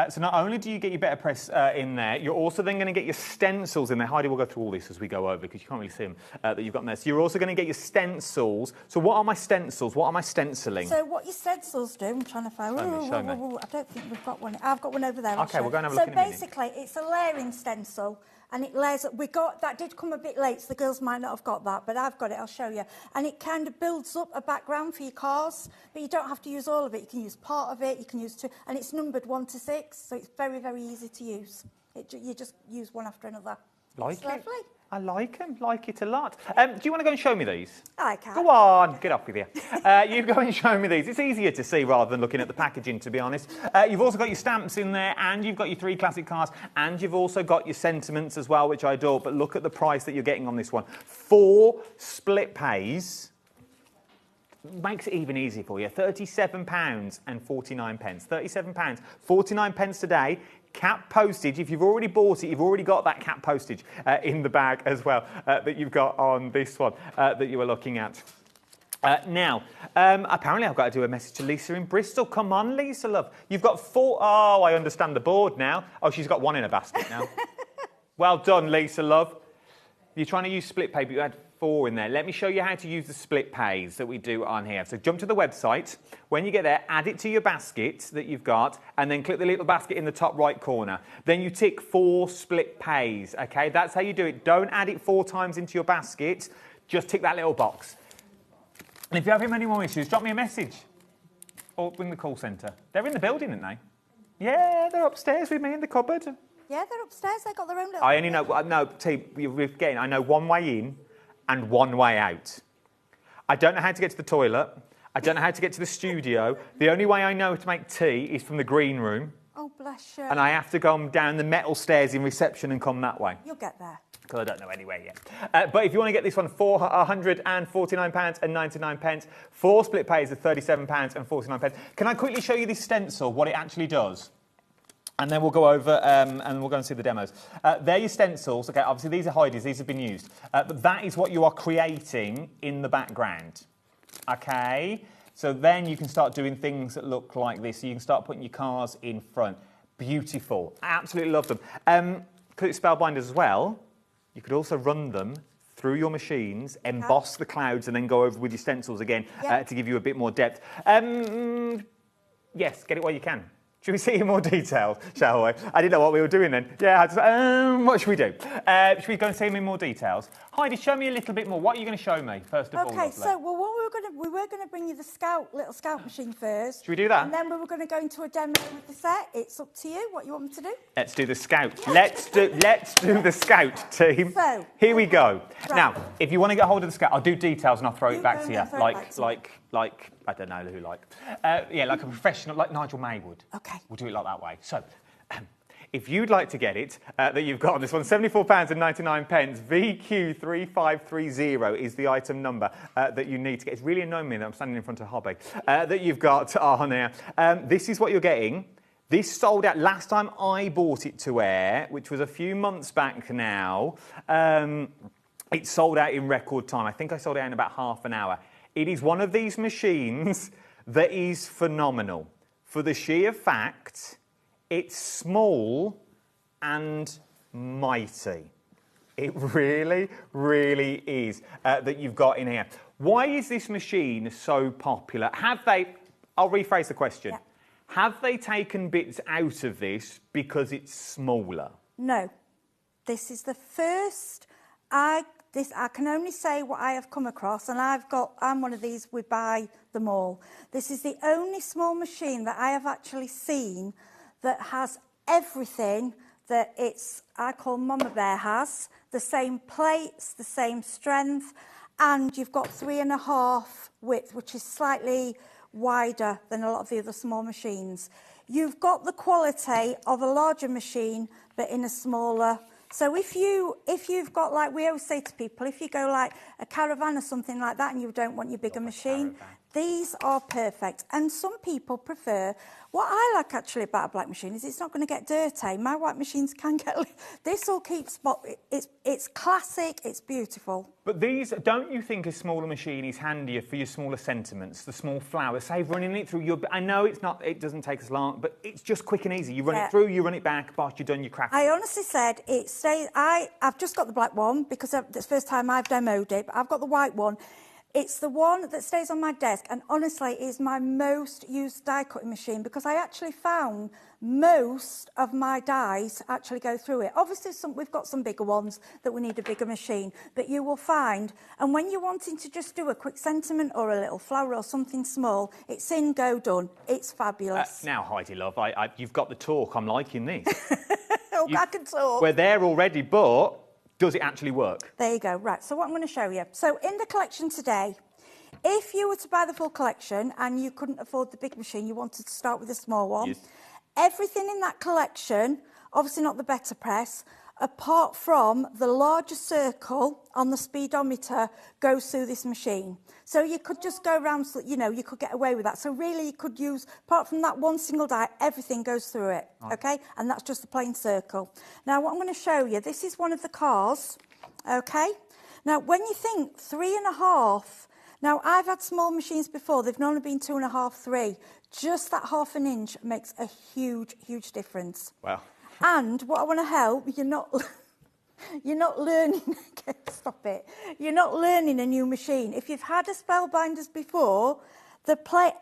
So not only do you get your better press in there, you're also then going to get your stencils in there. Heidi will go through all this as we go over because you can't really see them that you've got in there. So you're also going to get your stencils. So what are my stencils? What am I stenciling?
So what your stencils do, I'm trying to find...
Show me.
I don't think we've got one. I've got one over there.
Okay, we'll go and have a look in a minute.
So basically, it's a layering stencil, and it layers up. That did come a bit late, so the girls might not have got that, but I've got it, I'll show you. And it kind of builds up a background for your cars, but you don't have to use all of it. You can use part of it, you can use 2, and it's numbered 1 to 6, so it's very, very easy to use. You just use one after another.
Like
it's
it.
lovely.
I like them, like it a lot. Do you want to go and show me these?
I can.
Go on, get off with you. You go and show me these. It's easier to see rather than looking at the packaging, to be honest. You've also got your stamps in there, and you've got your 3 classic cards, and you've also got your sentiments as well, which I adore. But look at the price that you're getting on this one. 4 split pays. Makes it even easier for you. £37.49. £37.49 today. Cap postage. If you've already bought it, you've already got that cap postage in the bag as well that you've got on this one that you were looking at. Now, apparently I've got to do a message to Lisa in Bristol. Come on, Lisa, love. You've got 4... Oh, I understand the board now. Oh, she's got 1 in a basket now. Well done, Lisa, love. You're trying to use split pay, but you had 4 in there. Let me show you how to use the split pays that we do on here. So jump to the website. When you get there, add it to your basket that you've got, and then click the little basket in the top right corner. Then you tick 4 split pays, okay? That's how you do it. Don't add it 4 times into your basket. Just tick that little box. And if you have any more issues, drop me a message. Or ring the call centre. They're in the building, aren't they? Yeah, they're upstairs with me in the cupboard.
Yeah, they're upstairs. They got their own little...
I only know... No, T, again, I know 1 way in and 1 way out. I don't know how to get to the toilet. I don't know how to get to the studio. The only way I know to make tea is from the green room.
Oh, bless you.
And I have to go down the metal stairs in reception and come that way.
You'll get there.
Because I don't know anywhere yet. But if you want to get this one, £449.99. 4 split pays of £37.49. Can I quickly show you this stencil, what it actually does? And then we'll go over and we'll go and see the demos. They're your stencils. Okay, obviously these are Heidi's, these have been used. But that is what you are creating in the background. Okay? So then you can start doing things that look like this. So you can start putting your cars in front. Beautiful. Absolutely love them. Because it's Spellbinders as well, you could also run them through your machines, emboss the clouds, and then go over with your stencils again to give you a bit more depth. Yes, get it while you can. Should we see in more detail, shall we? I didn't know what we were doing then. Yeah, what should we do? Should we go and see him in more details? Heidi, show me a little bit more. What are you going to show me, first of all?
Okay, so what we were going to bring you the little scout machine first.
Should we do that?
And then we were going to go into a demo with the set. It's up to you what you want me to do.
Let's do the scout. Yeah. Let's do the scout, team. So, here we go. Right. Now, if you want to get hold of the scout, I'll do details and I'll throw it back to you. Like, I don't know who like. Yeah, like a professional, like Nigel May would.
Okay.
We'll do it like that way. So, if you'd like to get it, that you've got on this one, £74.99, VQ3530 is the item number that you need to get. It's really annoying me that I'm standing in front of Hobby, that you've got on here. This is what you're getting. This sold out last time I bought it to air, which was a few months back now. It sold out in record time. I think I sold it out in about half an hour. It is one of these machines that is phenomenal for the sheer fact it's small and mighty. It really, really is that you've got in here. Why is this machine so popular? I'll rephrase the question. Yeah. Have they taken bits out of this because it's smaller?
No. This is the first... I can only say what I have come across, and I'm one of these, we buy them all. This is the only small machine that I have actually seen that has everything that I call Mama Bear has. The same plates, the same strength, and you've got 3.5 width, which is slightly wider than a lot of the other small machines. You've got the quality of a larger machine, but in a smaller... So if you've got, like we always say to people, if you go like a caravan or something like that and you don't want your bigger machine, these are perfect. And some people prefer, what I like actually about a black machine is it's not going to get dirty. My white machines can get, this will keep spot, it's classic, it's beautiful.
But these, don't you think a smaller machine is handier for your smaller sentiments, the small flowers, save running it through your, I know it doesn't take as long, but it's just quick and easy. You run it through, you run it back, bosh, you're done, you're crafting.
I honestly said, I've just got the black one because it's the first time I've demoed it, but I've got the white one. It's the one that stays on my desk, and honestly is my most used die cutting machine because I actually found most of my dies actually go through it. Obviously, we've got some bigger ones that we need a bigger machine, but you will find, and when you're wanting to just do a quick sentiment or a little flower or something small, it's in, go, done. It's fabulous.
Now, Heidi, love, you've got the talk. I'm liking this.
I can talk.
We're there already, but does it actually work?
There you go. Right, so what I'm going to show you. So in the collection today, if you were to buy the full collection and you couldn't afford the big machine, you wanted to start with a small one,
Yes.
everything in that collection, obviously not the better press, apart from the larger circle on the speedometer, goes through this machine. So you could just go around, you know, you could get away with that. So really you could use, apart from that one single die, everything goes through it, okay? And that's just a plain circle. Now what I'm going to show you, this is one of the cars, okay? Now when you think 3.5, now I've had small machines before, they've normally been 2.5, 3. Just that half an inch makes a huge, huge difference.
Wow.
And what I want to help, you're not learning, stop it, you're not learning a new machine. If you've had a Spellbinders before,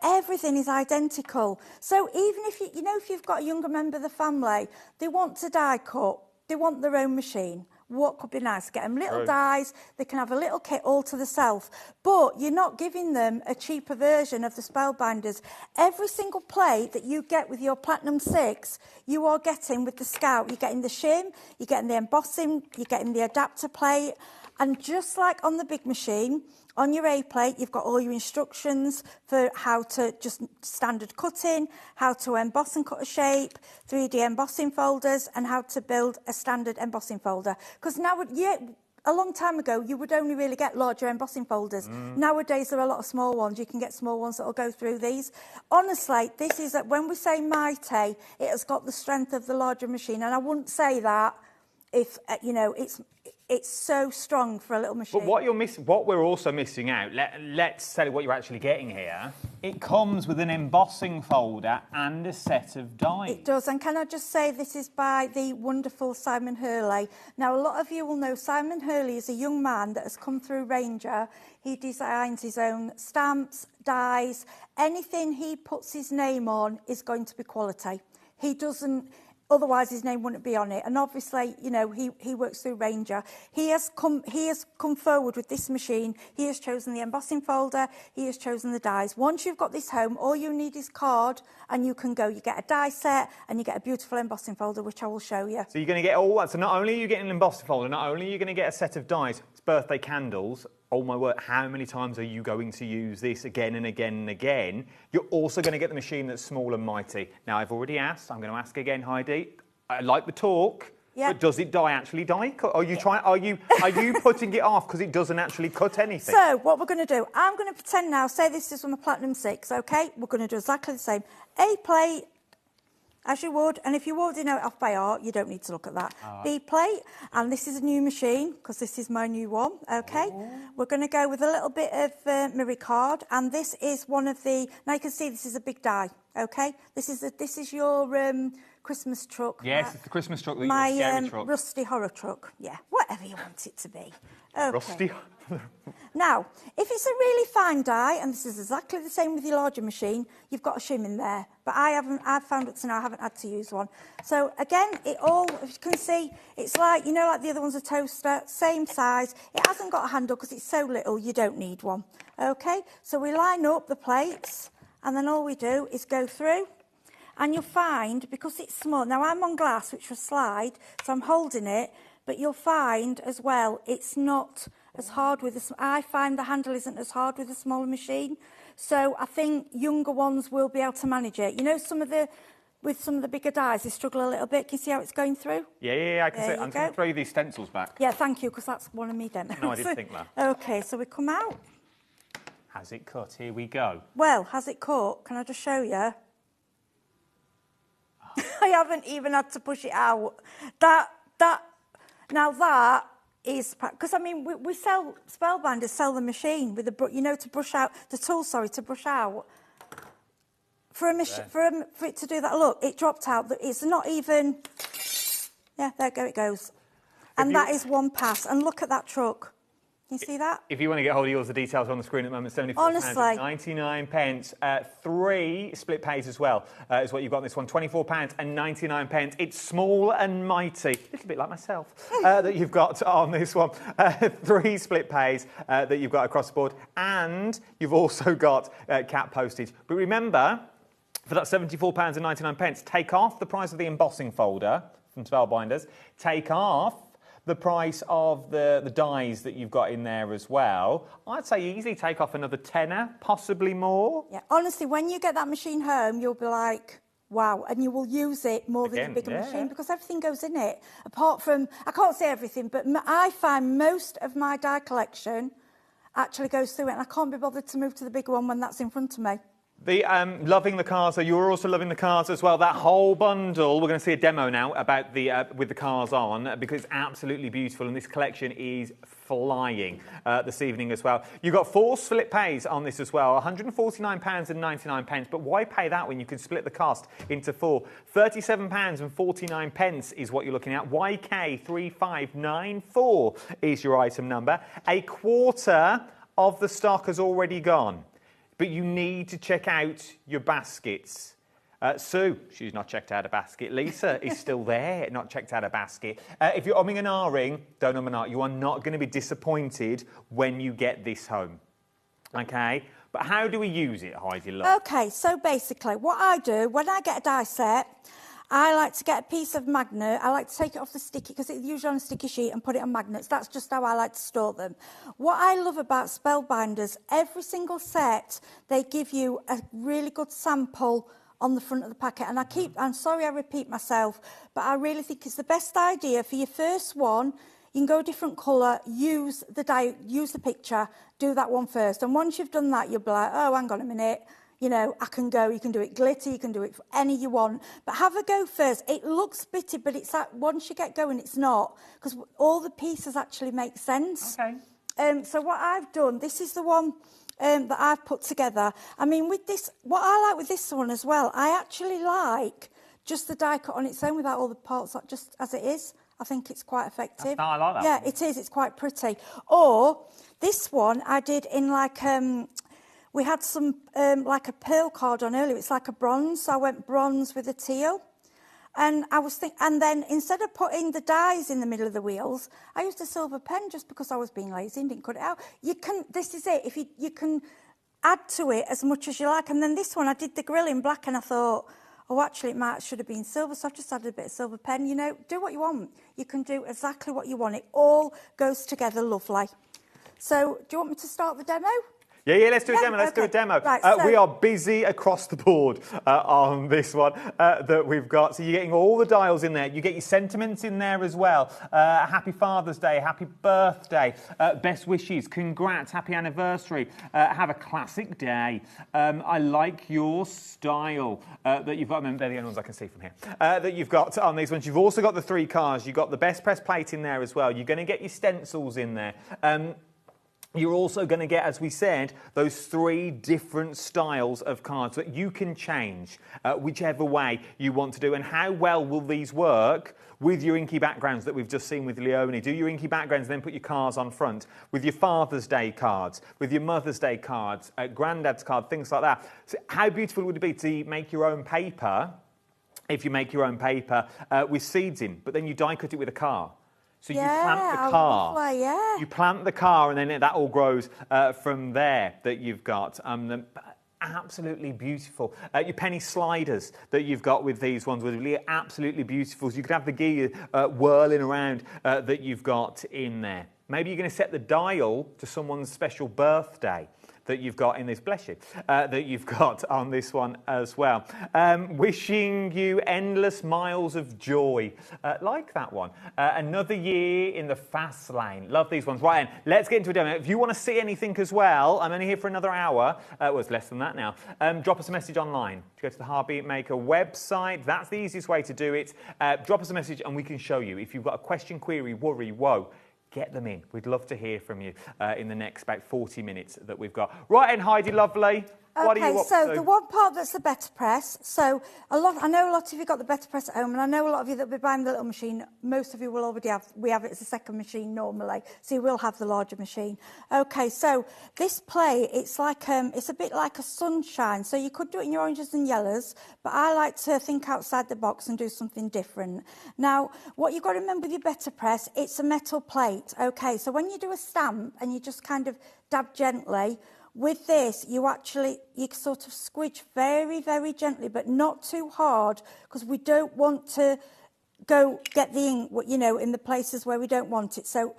everything is identical. So even if if you've got a younger member of the family, they want to die cut, they want their own machine. What could be nice? Get them little dies, they can have a little kit all to themselves. But you're not giving them a cheaper version of the Spellbinders. Every single plate that you get with your Platinum 6, you are getting with the Scout. You're getting the shim, you're getting the embossing, you're getting the adapter plate. And just like on the big machine, on your A plate, you've got all your instructions for how to just standard cutting, how to emboss and cut a shape, 3D embossing folders, and how to build a standard embossing folder. Because now, a long time ago, you would only really get larger embossing folders. Nowadays, there are a lot of small ones. You can get small ones that will go through these. Honestly, this is, when we say mighty, it has got the strength of the larger machine. And I wouldn't say that if, it's so strong for a little machine.
But what we're also missing out, let's tell you what you're actually getting here. It comes with an embossing folder and a set of dies.
It does, and can I just say this is by the wonderful Simon Hurley. Now, a lot of you will know Simon Hurley is a young man that has come through Ranger. He designs his own stamps, dies. Anything he puts his name on is going to be quality. He doesn't... Otherwise, his name wouldn't be on it. And obviously, he works through Ranger. He has come forward with this machine. He has chosen the embossing folder. He has chosen the dies. Once you've got this home, all you need is card, and you can go. You get a die set, and you get a beautiful embossing folder, which I will show you.
So you're going to get all that. So not only are you getting an embossing folder, not only are you going to get a set of dies, it's birthday candles. Oh my word, how many times are you going to use this again and again and again? You're also going to get the machine that's small and mighty. Now, I've already asked, I'm going to ask again, Heidi. I like the talk, but does it actually die cut? Are you putting it off because it doesn't actually cut anything?
So, what we're going to do, I'm going to pretend now, say this is from a Platinum 6, okay? We're going to do exactly the same. A plate, as you would, and if you already know it off by heart, you don't need to look at that. B plate, and this is a new machine, because this is my new one, okay? We're going to go with a little bit of mirror card, and this is one of the, now you can see this is a big die, okay? This is your Christmas truck.
Yes, it's the Christmas truck, the
my
scary truck.
rusty horror truck, yeah, whatever you want it to be. Okay.
Rusty.
Now, if it's a really fine die, and this is exactly the same with your larger machine, you've got a shim in there. But I've found up to now, I haven't had to use one. So again, it all, as you can see, it's like, like the other one's a toaster, same size. It hasn't got a handle because it's so little, you don't need one. Okay, so we line up the plates, and then all we do is go through. And you'll find, because it's small, now I'm on glass, which will slide, so I'm holding it, but you'll find as well, it's not as hard with I find the handle isn't as hard with a smaller machine. So I think younger ones will be able to manage it. With some of the bigger dies, they struggle a little bit. Can you see how it's going through?
Yeah, I can see it. I'm going to throw you these stencils back.
Yeah, thank you, because that's one of me demos.
No, I didn't think that.
Okay, so we come out.
Has it cut? Here we go.
Well, has it cut? Can I just show you? I haven't even had to push it out. Now that is, because I mean, we sell, Spellbinders sell the machine with the, to brush out, the tool, to brush out. For it to do that, look, it dropped out. It's not even, yeah, there it goes. And that is one pass. And look at that truck. You see that?
If you want to get hold of yours, the details are on the screen at the moment. £74.99. 3 split pays as well is what you've got on this one. £24.99. It's small and mighty, a little bit like myself, that you've got on this one. 3 split pays that you've got across the board. And you've also got cap postage. But remember, for that £74.99, take off the price of the embossing folder from Spellbinders. Take off the price of the dies that you've got in there as well. I'd say easily take off another tenner, possibly more.
Yeah, honestly, when you get that machine home, you'll be like, wow, and you will use it more than a bigger machine because everything goes in it. Apart from, I can't say everything, but I find most of my die collection actually goes through it, and I can't be bothered to move to the bigger one when that's in front of me.
Loving the cars, so you're also loving the cars as well. That whole bundle, we're going to see a demo now about the with the cars on because it's absolutely beautiful, and this collection is flying this evening as well. You've got 4 split pays on this as well, £149.99. But why pay that when you can split the cost into 4? £37.49 is what you're looking at. YK3594 is your item number. A quarter of the stock has already gone. But you need to check out your baskets. Sue, she's not checked out a basket. Lisa is still there, not checked out a basket. If you're umming and ahhing, don't um and ah. You are not going to be disappointed when you get this home. Okay? But how do we use it, Heidi Love?
Okay, so basically, what I do, when I get a die set, I like to get a piece of magnet. I like to take it off the sticky, because it's usually on a sticky sheet, and put it on magnets. That's just how I like to store them. What I love about Spellbinders, every single set, they give you a really good sample on the front of the packet. And I'm sorry I repeat myself, but I really think it's the best idea for your first one. You can go a different colour, use the picture, do that one first. And once you've done that, you'll be like, oh, hang on a minute. You know, you can do it glitter, you can do it for any you want. But have a go first. It looks bitty, but it's like once you get going, it's not. Because all the pieces actually make sense.
Okay.
So what I've done, this is the one that I've put together. I mean, with this, what I like with this one as well, I actually like just the die cut on its own without all the parts, just as it is. I think it's quite effective.
I like that.
Yeah, it is. It's quite pretty. Or this one I did in like... we had some, like a pearl card on earlier. It's like a bronze, so I went bronze with a teal. And I was and then instead of putting the dies in the middle of the wheels, I used a silver pen just because I was being lazy and didn't cut it out. This is it. If you can add to it as much as you like. And then this one, I did the grill in black, and I thought, oh, actually, it should have been silver, so I've just added a bit of silver pen. You know, do what you want. You can do exactly what you want. It all goes together lovely. So, do you want me to start the demo?
Yeah, let's do a demo. Let's do a demo.
Right,
we are busy across the board on this one that we've got. So you're getting all the dials in there. You get your sentiments in there as well. Happy Father's Day, happy birthday, best wishes, congrats, happy anniversary, have a classic day. I like your style that you've got. They're the only ones I can see from here. That you've got on these ones. You've also got the 3 cars. You've got the best press plate in there as well. You're going to get your stencils in there. You're also going to get, as we said, those 3 different styles of cards that you can change whichever way you want to do. And how well will these work with your inky backgrounds that we've just seen with Leonie? Do your inky backgrounds, then put your cars on front. With your Father's Day cards, with your Mother's Day cards, Granddad's card, things like that. So how beautiful would it be to make your own paper, if you make your own paper, with seeds in, but then you die cut it with a car? So you plant the car. You plant the car, and then that all grows from there that you've got. Absolutely beautiful. Your penny sliders that you've got with these ones were really absolutely beautiful. So you could have the gear whirling around that you've got in there. Maybe you're going to set the dial to someone's special birthday that you've got in this, bless you, that you've got on this one as well. Wishing you endless miles of joy. Like that one. Another year in the fast lane. Love these ones. Right, then, let's get into a demo. If you want to see anything as well, I'm only here for another hour. Well, it's less than that now. Drop us a message online. Go to the HobbyMaker website. That's the easiest way to do it. Drop us a message and we can show you. If you've got a question, query, worry, woe, get them in. We'd love to hear from you in the next about 40 minutes that we've got. Right, and Heidi Lovely, What are you up
so
to?
the one part that's the better press. So I know a lot of you got the better press at home, and I know a lot of you that will be buying the little machine. Most of you will already have. We have it as a second machine normally, so you will have the larger machine. Okay, so this play, it's like it's a bit like a sunshine. So you could do it in your oranges and yellows, but I like to think outside the box and do something different. Now, what you've got to remember with your better press, it's a metal plate. Okay, so when you do a stamp and you just kind of dab gently. With this, you sort of squidge very, very gently, but not too hard, because we don't want to go get the ink, you know, in the places where we don't want it. So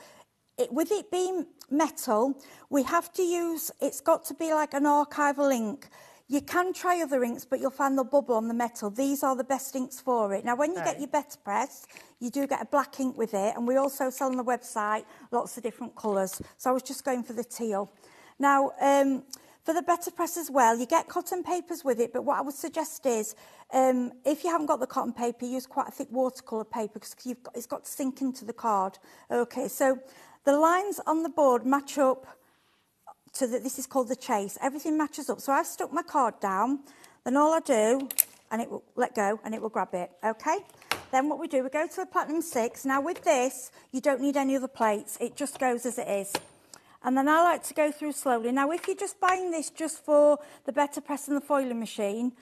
with it being metal, we have to use, it's got to be like an archival ink. You can try other inks, but you'll find they'll bubble on the metal. These are the best inks for it. Now, when you get your better press, you do get a black ink with it, and we also sell on the website lots of different colours. So I was just going for the teal. Now, for the better press as well, you get cotton papers with it, but what I would suggest is, if you haven't got the cotton paper, use quite a thick watercolour paper, because it's got to sink into the card. Okay, so the lines on the board match up to this is called the chase. Everything matches up. So I've stuck my card down, then all I do, and it will let go, and it will grab it, okay? Then what we do, we go to the Platinum 6. Now with this, you don't need any other plates. It just goes as it is. And then I like to go through slowly. Now, if you're just buying this just for the better press and the foiling machine,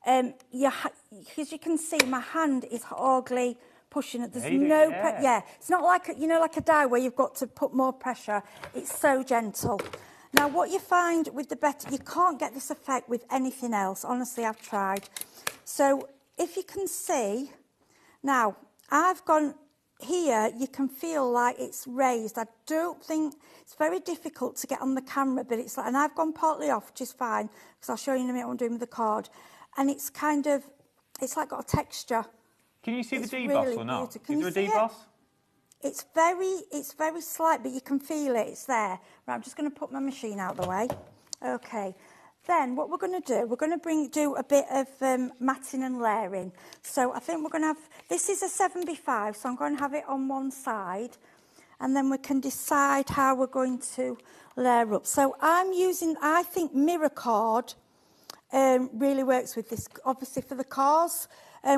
as you can see, my hand is hardly pushing it. There's it's not like like a die where you've got to put more pressure. It's so gentle. Now, what you find with the better, you can't get this effect with anything else. Honestly, I've tried. So if you can see, now I've gone. Here, you can feel like it's raised. I don't think it's very difficult to get on the camera, but it's like, and I've gone partly off, which is fine, because I'll show you in a minute what I'm doing with the card. And it's kind of, it's like got a texture.
Can you see the deboss or not? Is there a deboss?
It's very slight, but you can feel it. It's there. Right, I'm just going to put my machine out of the way. Okay. Then what we're going to do, we're going to do a bit of matting and layering. So I think we're going to have, this is a 7x5, so I'm going to have it on one side, and then we can decide how we're going to layer up. So I'm using, I think mirror card really works with this, obviously for the cars.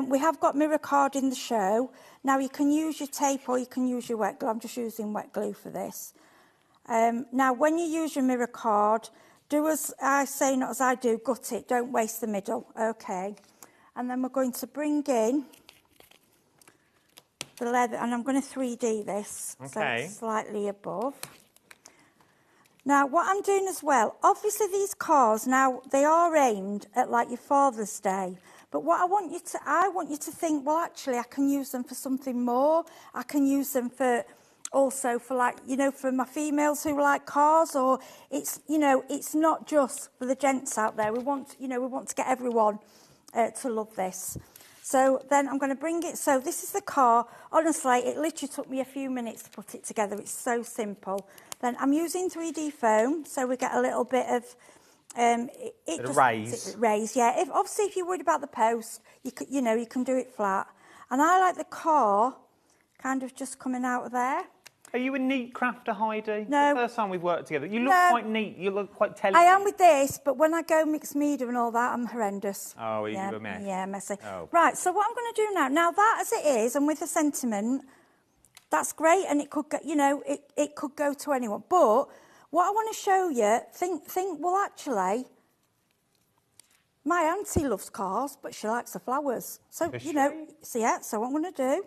We have got mirror card in the show. Now you can use your tape or you can use your wet glue. I'm just using wet glue for this. Now when you use your mirror card, do as I say, not as I do, gut it, don't waste the middle, okay. And then we're going to bring in the leather, and I'm going to 3D this, so it's slightly above. Now, what I'm doing as well, obviously these cars, now, they are aimed at, like, your Father's Day, but what I want you to think, well, actually, I can use them for something more. I can use them for... Also for like, for my females who like cars, or it's, it's not just for the gents out there. We want to get everyone to love this. So then I'm going to bring it. So this is the car. Honestly, it literally took me a few minutes to put it together. It's so simple. Then I'm using 3D foam, so we get a little bit of raise. Yeah. Obviously, if you're worried about the post, you can do it flat. And I like the car kind of just coming out of there.
Are you a neat crafter, Heidi?
No.
The first time we've worked together. You look quite neat. You look quite telling.
I am with this, but when I go mixed media and all that, I'm horrendous.
Oh, are you a mess?
Yeah, messy.
Oh.
Right, so what I'm going to do now that as it is, and with the sentiment, that's great, and it could go, it could go to anyone. But what I want to show you, think, well, actually, my auntie loves cars, but she likes the flowers. So, so what I'm going to do...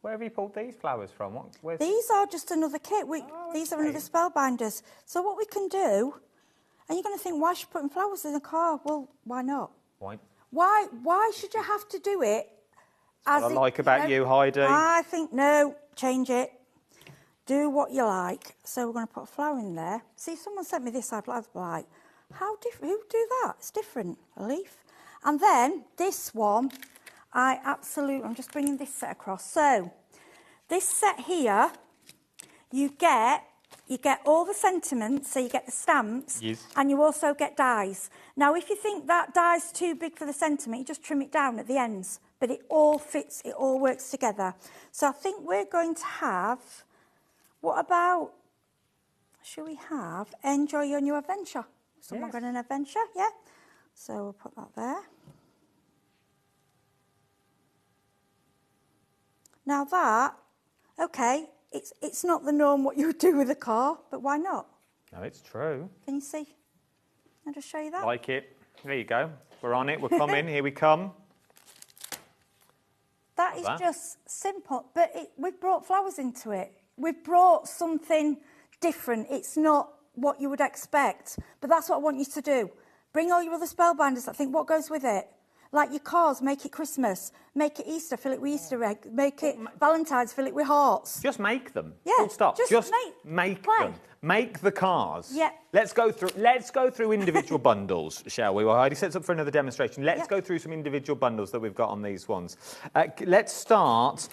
Where have you pulled these flowers from?
These are just another kit. These are another Spellbinders. So what we can do, and you're going to think, why is she putting flowers in the car? Well, why not? Why should you have to do it?
As what I like about you, Heidi.
I think, no, change it. Do what you like. So we're going to put a flower in there. See, someone sent me this, I'd like, how different? Who do that? It's different. A leaf. And then this one... I'm just bringing this set across. So, this set here, you get all the sentiments, so you get the stamps, and you also get dies. Now, if you think that die's too big for the sentiment, you just trim it down at the ends, but it all fits, it all works together. So I think we're going to have, what about, should we have Enjoy Your New Adventure? Someone got an adventure, yeah? So we'll put that there. Now that, okay, it's not the norm what you would do with a car, but why not?
No, it's true.
Can you see? I'll just show you that.
Like it. There you go. We're on it. We're coming. Here we come.
That is just simple, but we've brought flowers into it. We've brought something different. It's not what you would expect, but that's what I want you to do. Bring all your other spellbinders. I think what goes with it. Like your cars, make it Christmas, make it Easter, fill it with Easter egg, make it Valentine's, fill it with hearts.
Just make them.
Yeah,
Full stop.
just
make them. Make the cars.
Yeah.
Let's go through individual bundles, shall we? Well, Heidi sets up for another demonstration. Let's go through some individual bundles that we've got on these ones. Let's start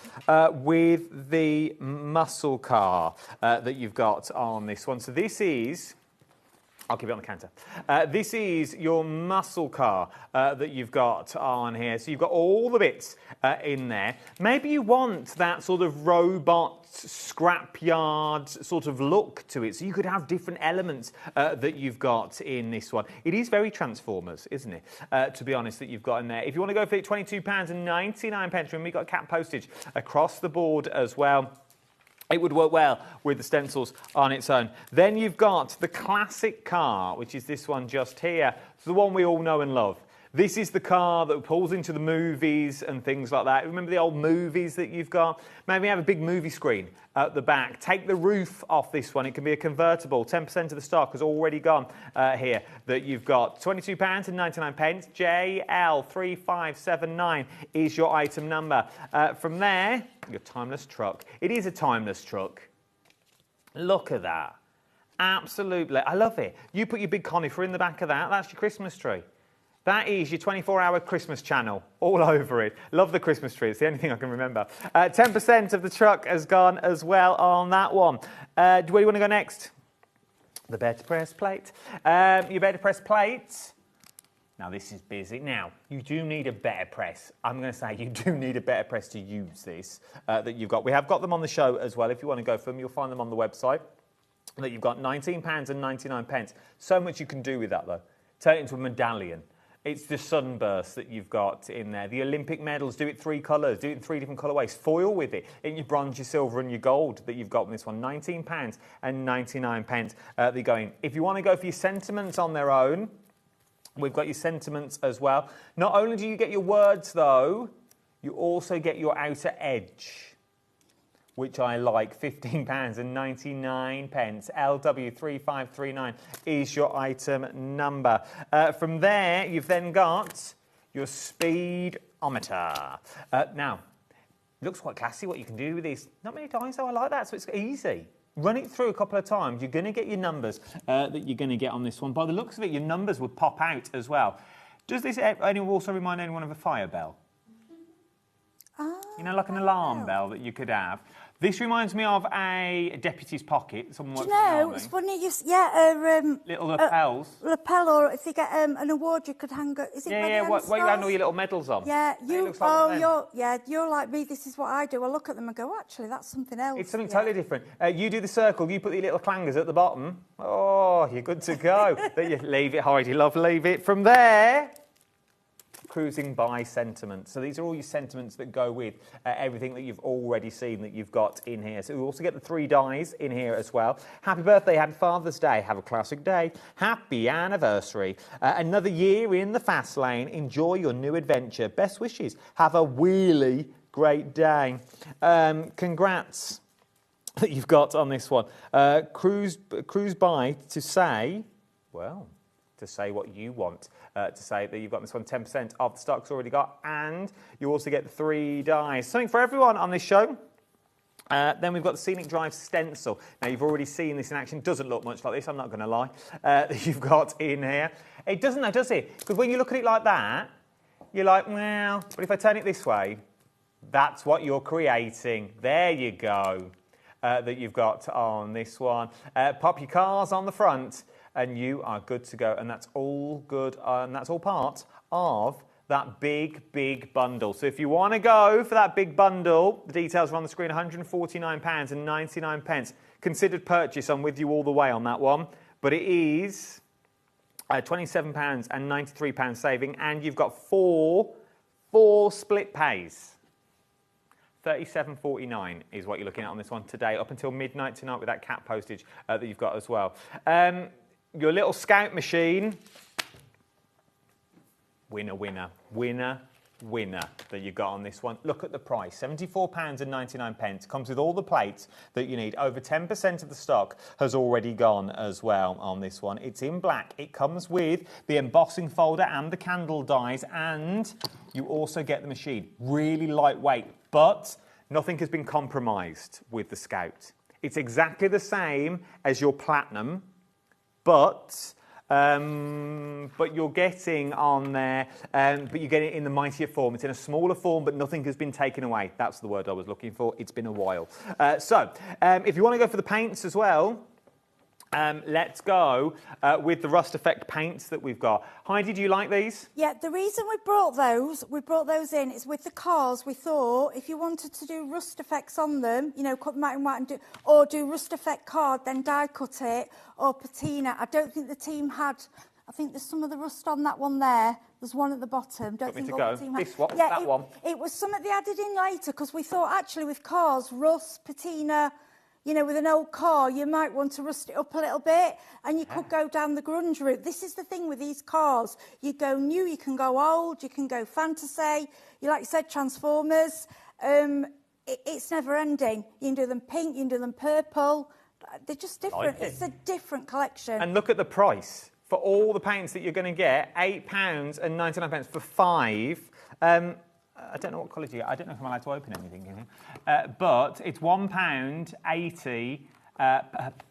with the muscle car that you've got on this one. So this is... I'll keep it on the counter. This is your muscle car that you've got on here. So you've got all the bits in there. Maybe you want that sort of robot scrapyard sort of look to it. So you could have different elements that you've got in this one. It is very Transformers, isn't it? To be honest, that you've got in there. If you want to go for it, £22.99. Remember, you've got cap postage across the board as well. It would work well with the stencils on its own. Then you've got the classic car, which is this one just here. It's the one we all know and love. This is the car that pulls into the movies and things like that. Remember the old movies that you've got? Maybe have a big movie screen at the back. Take the roof off this one. It can be a convertible. 10% of the stock has already gone here that you've got. £22.99. JL3579 is your item number. From there, your timeless truck. It is a timeless truck. Look at that. Absolutely. I love it. You put your big conifer in the back of that. That's your Christmas tree. That is your 24-hour Christmas channel all over it. Love the Christmas tree. It's the only thing I can remember. 10% of the truck has gone as well on that one. Where do you want to go next? The Better Press plate. Your Better Press plate. Now, this is busy. Now, you do need a better press. I'm going to say you do need a better press to use this that you've got. We have got them on the show as well. If you want to go for them, you'll find them on the website. That you've got £19.99. So much you can do with that, though. Turn it into a medallion. It's the sunburst that you've got in there. The Olympic medals, do it 3 colours, do it in 3 different colourways. Foil with it in your bronze, your silver and your gold that you've got in this one. £19.99 they're going. If you want to go for your sentiments on their own, we've got your sentiments as well. Not only do you get your words, though, you also get your outer edge, which I like, £15.99. LW3539 is your item number. From there, you've then got your speedometer. Now, it looks quite classy what you can do with these. Not many dies, though. I like that, so it's easy. Run it through a couple of times. You're going to get your numbers that you're going to get on this one. By the looks of it, your numbers would pop out as well. Does this also remind anyone of a fire bell? You know, like an alarm bell that you could have. This reminds me of a deputy's pocket. Someone works for the army.
It's funny.
Little lapels.
Lapel, or if you get an award, you could hang it. Is it
what you had all your little medals on?
Yeah, you're like me. This is what I do. I look at them and go, actually, that's something else.
It's something totally different. You do the circle. You put your little clangers at the bottom. Oh, you're good to go. Then you leave it, Heidi. Love, leave it. From there, cruising by sentiments. So these are all your sentiments that go with everything that you've already seen that you've got in here. So we also get the 3 dies in here as well. Happy birthday, happy Father's Day, have a classic day, happy anniversary, another year in the fast lane, enjoy your new adventure, best wishes, have a really great day. Congrats that you've got on this one. Cruise by to say, well, to say what you want. To say that you've got this one, 10% of the stock's already got, and you also get the 3 dies. Something for everyone on this show. Then we've got the Scenic Drive stencil. Now, you've already seen this in action. Doesn't look much like this, I'm not going to lie, that you've got in here. It doesn't, though, does it? Because when you look at it like that, you're like, well, but if I turn it this way, that's what you're creating. There you go, that you've got on this one. Pop your cars on the front, and you are good to go. And that's all good, and that's all part of that big bundle. So if you want to go for that big bundle, the details are on the screen, £149.99. Considered purchase, I'm with you all the way on that one. But it is £27 and £93 saving, and you've got four split pays. £37.49 is what you're looking at on this one today, up until midnight tonight with that cap postage that you've got as well. Your little scout machine, winner that you got on this one. Look at the price, £74.99. Comes with all the plates that you need. Over 10% of the stock has already gone as well on this one. It's in black. It comes with the embossing folder and the candle dies, and you also get the machine. Really lightweight, but nothing has been compromised with the Scout. It's exactly the same as your Platinum, but you're getting on there, but you get it in the mightier form. It's in a smaller form, but nothing has been taken away. That's the word I was looking for. It's been a while. If you want to go for the paints as well, let's go with the Rust Effect paints that we've got. Heidi, do you like these?
Yeah, the reason we brought those in is with the cars. We thought if you wanted to do rust effects on them, you know, cut them out in white and do rust effect card, then die cut it, or patina. I don't think the team had. I think there's some of the rust on that one there. There's one at the bottom. Don't think all the team had.
This one, yeah, that one.
It was something they added in later because we thought actually with cars, rust, patina. You know, with an old car, you might want to rust it up a little bit, and you could go down the grunge route. This is the thing with these cars. You go new, you can go old, you can go fantasy. You, like you said, Transformers. It's never ending. You can do them pink, you can do them purple. They're just different. It's a different collection.
And look at the price. For all the paints that you're going to get, £8.99 for 5. I don't know what colours you get. I don't know if I'm allowed to open anything in here. But it's £1.80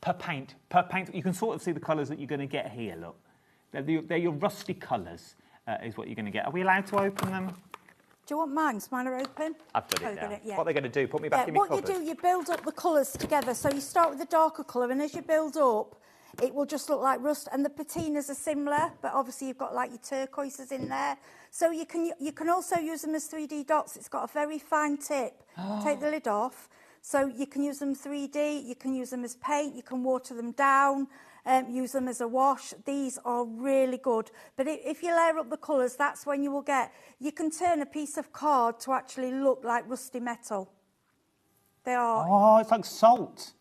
per paint. Per paint. You can sort of see the colours that you're going to get here, look. They're your rusty colours, is what you're going to get. Are we allowed to open them?
Do you want mine? So mine are open?
I've done it now. Yeah. What are they going to do? Put me back in my cupboard?
What you do, you build up the colours together. So you start with the darker colour, and as you build up, it will just look like rust. And the patinas are similar, but obviously you've got like your turquoises in there. So you can also use them as 3D dots. It's got a very fine tip. Take the lid off. So you can use them 3D, you can use them as paint, you can water them down, use them as a wash. These are really good. But if you layer up the colours, that's when you will get... You can turn a piece of card to actually look like rusty metal. They are...
Oh, it's like salt.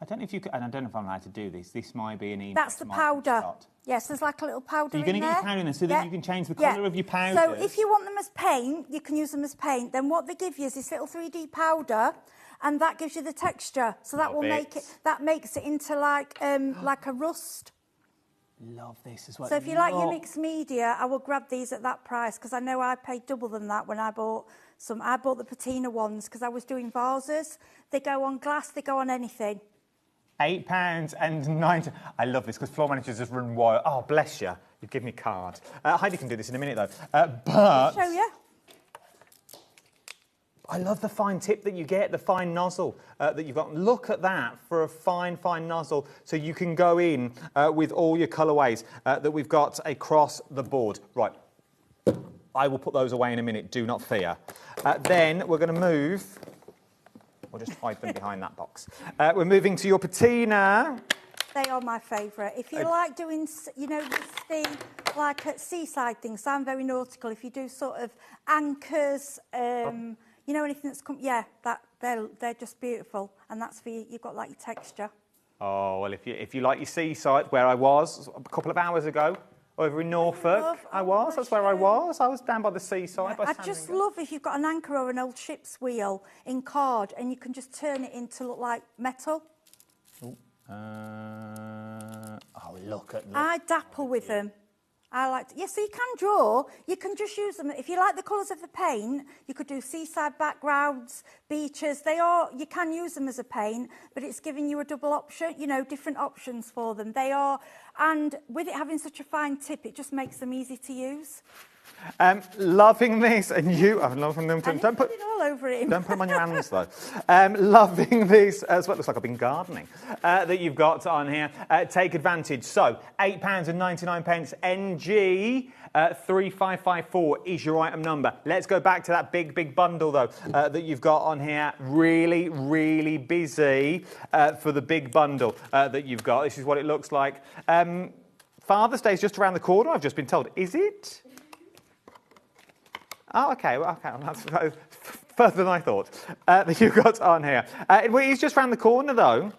I don't know if you could, and I don't know if I'm allowed to do this. This might be an email.
That's the powder. Yes, there's like a little powder in there.
So you're going to get your powder in there so that you can change the colour of your powder.
So if you want them as paint, you can use them as paint. Then what they give you is this little 3D powder, and that gives you the texture. So that will make it. That makes it into like a rust.
Love this as well.
So if you like your mixed media, I will grab these at that price because I know I paid double than that when I bought some. I bought the patina ones because I was doing vases. They go on glass. They go on anything.
£8.90. I love this because floor managers just run wild. Oh, bless you. You give me a card. Heidi can do this in a minute, though. But
I'll show you.
I love the fine tip that you get, the fine nozzle that you've got. Look at that for a fine, fine nozzle. So you can go in with all your colourways that we've got across the board. Right. I will put those away in a minute. Do not fear. Then we're going to move... We'll just hide them behind that box. We're moving to your patina.
They are my favourite. If you like doing, you know, like at seaside things, I'm very nautical. If you do sort of anchors, you know, anything that's they're just beautiful, and that's for you. You've got like your texture.
Oh well, if you like your seaside, where I was a couple of hours ago. Over in Norfolk, that's where I was. I was down by the seaside.
Yeah, I just love if you've got an anchor or an old ship's wheel in card and you can just turn it in to look like metal.
Oh, look at that.
I dapple with them. I like to, so you can draw. You can just use them. If you like the colours of the paint, you could do seaside backgrounds, beaches. You can use them as a paint, but it's giving you a double option, you know, different options for them. They are, and with it having such a fine tip, it just makes them easy to use.
Loving this, and I'm loving them too.
Don't put it all over him.
Don't put them on your hands, though. Loving this as well. Looks like I've been gardening. That you've got on here. Take advantage. So, £8.99 NG 3554 is your item number. Let's go back to that big bundle, though, that you've got on here. Really, really busy for the big bundle that you've got. This is what it looks like. Father's Day is just around the corner, I've just been told. Is it? Oh, okay. Well, okay. That's further than I thought that you've got on here. It is just around the corner, though.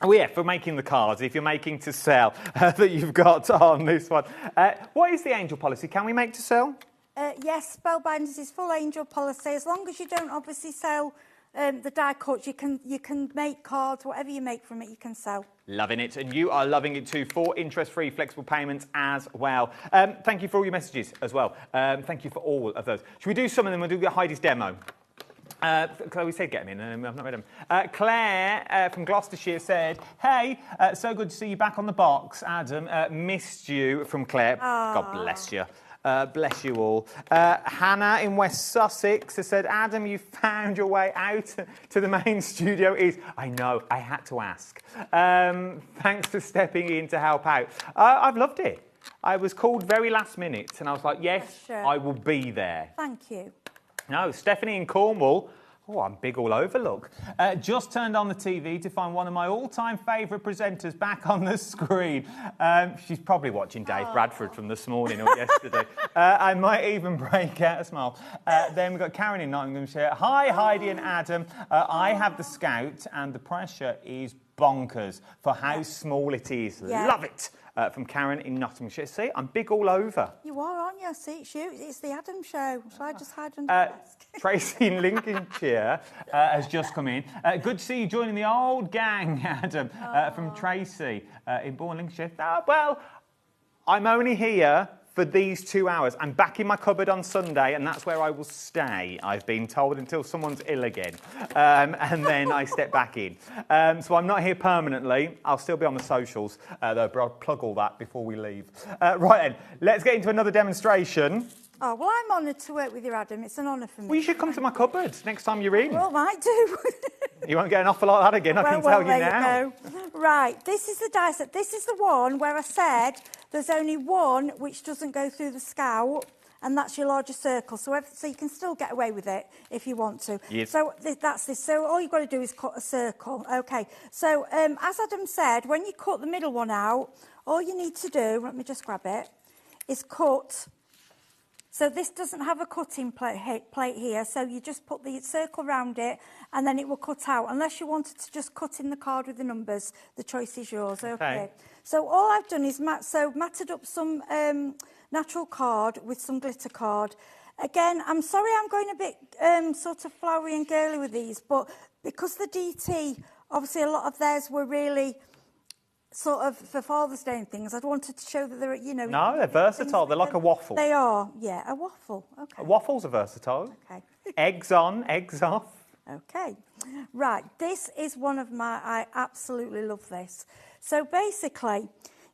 Oh, yeah, for making the cards, if you're making to sell, that you've got on this one. What is the angel policy? Can we make to sell?
Yes, Spellbinders is full angel policy. As long as you don't obviously sell the die cuts, you can make cards, whatever you make from it, you can sell.
Loving it, and you are loving it too, for interest-free flexible payments as well. Thank you for all your messages as well. Thank you for all of those. Should we do some of them? We'll do Heidi's demo. Chloe said get them in, I've not read them. Claire from Gloucestershire said, hey, so good to see you back on the box, Adam. Missed you, from Claire.
Aww.
God bless you. Bless you all. Hannah in West Sussex has said, Adam, you found your way out to the main studio. I know, I had to ask. Thanks for stepping in to help out. I've loved it. I was called very last minute, and I was like, yes,
sure.
I will be there.
Thank you.
No, Stephanie in Cornwall. Oh, I'm big all over, look. Just turned on the TV to find one of my all-time favourite presenters back on the screen. She's probably watching Dave Bradford from this morning or yesterday. I might even break out a smile. Then we've got Karen in Nottinghamshire. Hi, Heidi and Adam. I have the Scout and the pressure is bonkers for how small it is.
Yeah.
Love it. From Karen in Nottinghamshire. See, I'm big all over.
You are, aren't you? See, it's you. It's the Adam Show. Shall I just hide under the desk?
Tracy in Lincolnshire has just come in. Good to see you joining the old gang, Adam, from Tracy in Bourne, Lincolnshire. Well, I'm only here for these 2 hours. I'm back in my cupboard on Sunday, and that's where I will stay, I've been told, until someone's ill again. And then I step back in. So I'm not here permanently. I'll still be on the socials, though, but I'll plug all that before we leave. Right then, let's get into another demonstration.
Oh, well, I'm honoured to work with you, Adam. It's an honour for me.
Well, you should come to my cupboard next time you're in.
Well, might do.
You won't get an offer like that again, I can tell you now.
You go. Right, this is the die set. This is the one where I said there's only one which doesn't go through the Scout, and that's your larger circle. So you can still get away with it if you want to.
Yes.
So that's this. So all you've got to do is cut a circle. Okay. So as Adam said, when you cut the middle one out, all you need to do, let me just grab it, is cut. So this doesn't have a cutting plate here, so you just put the circle around it and then it will cut out. Unless you wanted to just cut in the card with the numbers, the choice is yours, okay? So all I've done is matted up some natural card with some glitter card. Again, I'm sorry I'm going a bit sort of flowery and girly with these, but because the DT, obviously a lot of theirs were really sort of for Father's Day and things, I'd wanted to show that they're, you know...
No, they're versatile. They're like a waffle.
They are, yeah, a waffle. Okay.
Waffles are versatile.
Okay.
Eggs on, eggs off.
Okay. Right, this is one of my... I absolutely love this. So basically,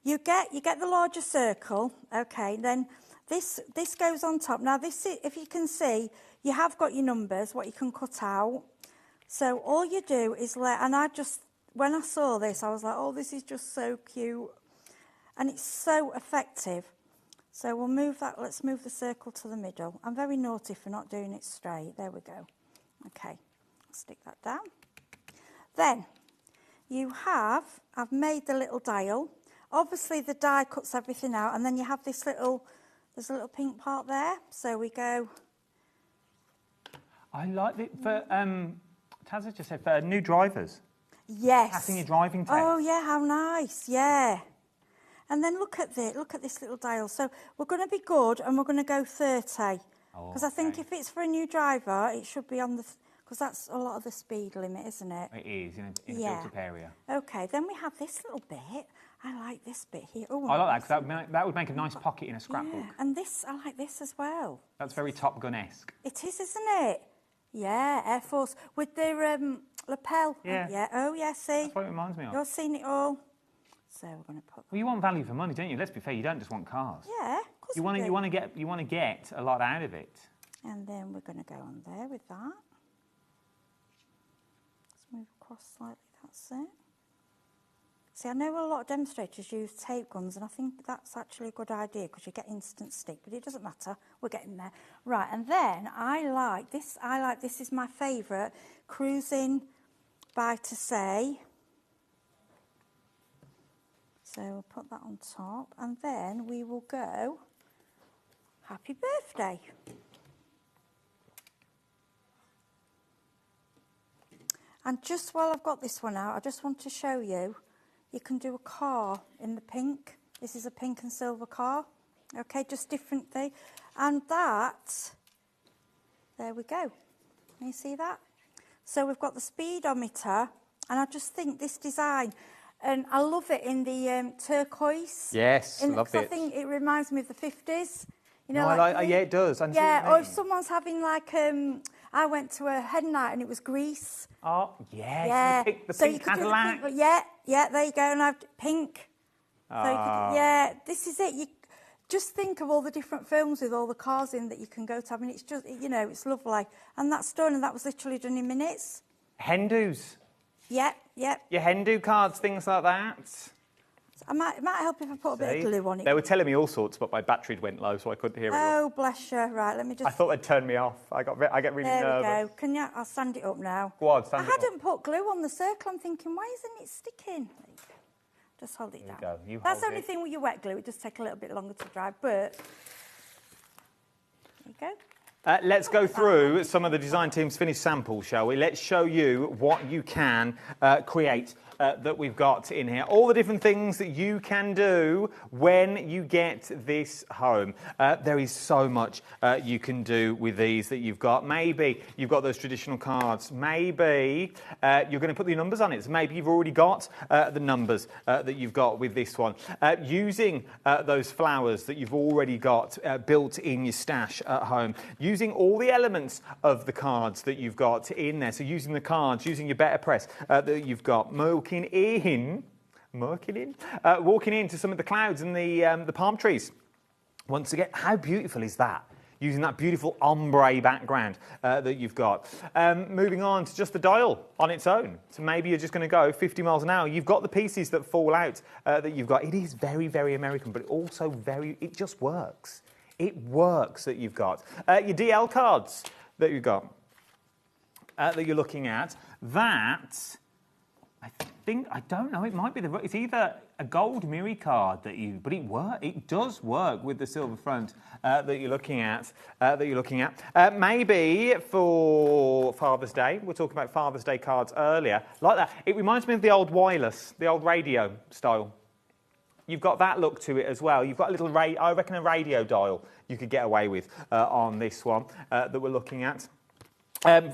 you get the larger circle, okay, then this goes on top. Now, this is, if you can see, you have got your numbers, what you can cut out. So all you do is and I just... When I saw this, I was like, oh, this is just so cute. And it's so effective. So we'll move that. Let's move the circle to the middle. I'm very naughty for not doing it straight. There we go. Okay, stick that down. Then I've made the little dial. Obviously, the die cuts everything out. And then you have there's a little pink part there. So we go.
I like it for, Tazza just said, for new drivers.
Yes.
Passing your driving test.
Oh, yeah, how nice, yeah. And then look at this little dial. So we're going to be good and we're going to go 30. Because I think if it's for a new driver, it should be on the... Because that's a lot of the speed limit, isn't it?
It is, in a built-up area.
OK, then we have this little bit. I like this bit here. Ooh,
I like that, because that would make a nice pocket in a scrapbook.
Yeah, and I like this as well.
That's very Top Gun-esque.
It is, isn't it? Yeah, Air Force. With the lapel.
Yeah.
Yeah. Oh, yeah, see?
That's what it reminds me of.
You've seen it all. So we're going to put...
Well, you want value for money, don't you? Let's be fair, you don't just want cars.
Yeah, of course
you want to get a lot out of it.
And then we're going to go on there with that. Let's move across slightly, that's it. See, I know a lot of demonstrators use tape guns, and I think that's actually a good idea because you get instant stick, but it doesn't matter. We're getting there. Right, and then I like this is my favourite, Cruising by To Say. So we'll put that on top, and then we will go happy birthday. And just while I've got this one out, I just want to show you, you can do a car in the pink. This is a pink and silver car. Okay, just different thing. And that, there we go. Can you see that? So we've got the speedometer, and I just think this design, and I love it in the turquoise.
Yes, love it.
I think it reminds me of the 50s. You know,
No,
like,
yeah, it does. I see what
yeah,
you
or
mean.
if someone's having like, I went to a hen night and it was Greece.
Oh, yes,
Yeah.
the pink
So you could do the
Cadillac.
pink, yeah, there you go, and I've pink. So you
Ah.
could, yeah, this is it. You just think of all the different films with all the cars in that you can go to. I mean, it's just, you know, it's lovely. And that's done, and that was literally done in minutes.
Hen-dos.
Yeah.
Your hen-do cards, things like that.
So it might help if I put a bit of glue on it.
They were telling me all sorts, but my battery went low, so I couldn't hear it.
Oh, bless you. Right, let me just...
I thought they'd turn me off. I get really
there
nervous.
we go. Can you... I'll stand it up now.
Go on, stand
I
it up.
hadn't put glue on the circle. I'm thinking, why isn't it sticking? There you go. Just hold it down.
There you go.
That's the
hold
only
it.
thing with your wet glue. It does take a little bit longer to dry, but... There you go.
Let's go through some of the design team's finished samples, shall we? Let's show you what you can create that we've got in here. All the different things that you can do when you get this home. There is so much you can do with these that you've got. Maybe you've got those traditional cards. Maybe you're going to put the numbers on it. So maybe you've already got the numbers that you've got with this one. Using those flowers that you've already got built in your stash at home. Using all the elements of the cards that you've got in there. So using the cards, using your better press that you've got. Walking into some of the clouds and the palm trees. Once again, how beautiful is that? Using that beautiful ombre background that you've got. Moving on to just the dial on its own. So maybe you're just going to go 50 miles an hour. You've got the pieces that fall out that you've got. It is very, very American, but also it just works. It works that you've got. Your DL cards that you've got, that you're looking at, that... I don't know, it might be it's either a gold Miri card but it does work with the silver front that you're looking at, maybe for Father's Day, we were talking about Father's Day cards earlier, like that. It reminds me of the old wireless, the old radio style. You've got that look to it as well. You've got a little, I reckon a radio dial you could get away with on this one that we're looking at.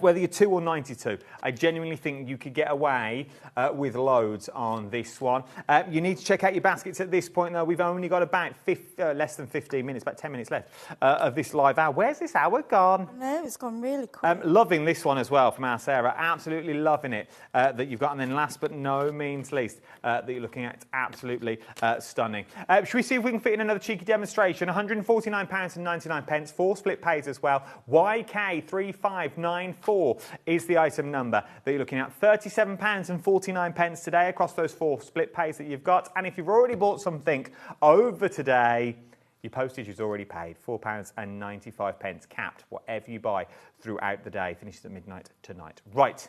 Whether you're 2 or 92, I genuinely think you could get away with loads on this one. You need to check out your baskets at this point, though. We've only got about less than 15 minutes, about 10 minutes left of this live hour. Where's this hour gone?
No, it's gone really quick.
Loving this one as well from our Sarah. Absolutely loving it that you've got. And then last but no means least that you're looking at, absolutely stunning. Should we see if we can fit in another cheeky demonstration? £149.99, 4 split pays as well. YK359 is the item number that you're looking at. £37.49 today across those 4 split pays that you've got. And if you've already bought something over today, your postage is already paid, £4.95 capped, whatever you buy throughout the day. Finishes at midnight tonight. Right,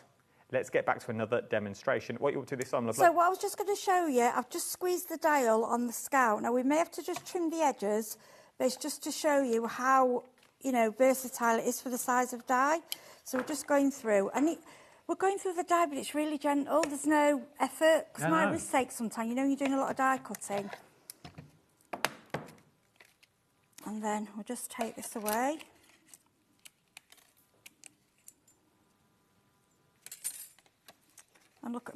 let's get back to another demonstration. What are you up to this time, lovely?
So what I was just going to show you, I've just squeezed the dial on the Scout. Now, we may have to just trim the edges, but it's just to show you how, versatile it is for the size of die. So we're just going through, and we're going through the die, but it's really gentle. There's no effort, because my wrist aches sometimes. You're doing a lot of die cutting. And then we'll just take this away. And look at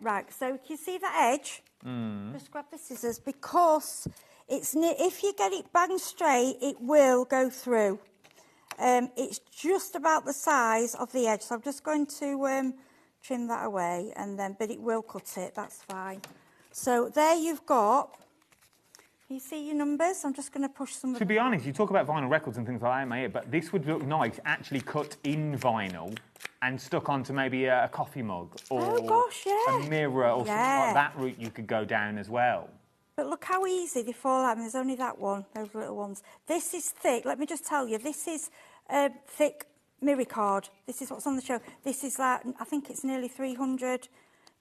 right. So can you see that edge? Just grab the scissors, because if you get it bang straight, it will go through. It's just about the size of the edge, so I'm just going to trim that away, but it will cut it, that's fine. So there you've got, can you see your numbers? I'm just going to push some of
To be honest, you talk about vinyl records and things like that, mate, but this would look nice actually cut in vinyl and stuck onto maybe a coffee mug or a mirror or something like that route you could go down as well.
But look how easy they fall out. There's only that one, those little ones. This is thick. Let me just tell you, this is a thick Miri card. This is what's on the show. This is like, I think it's nearly 300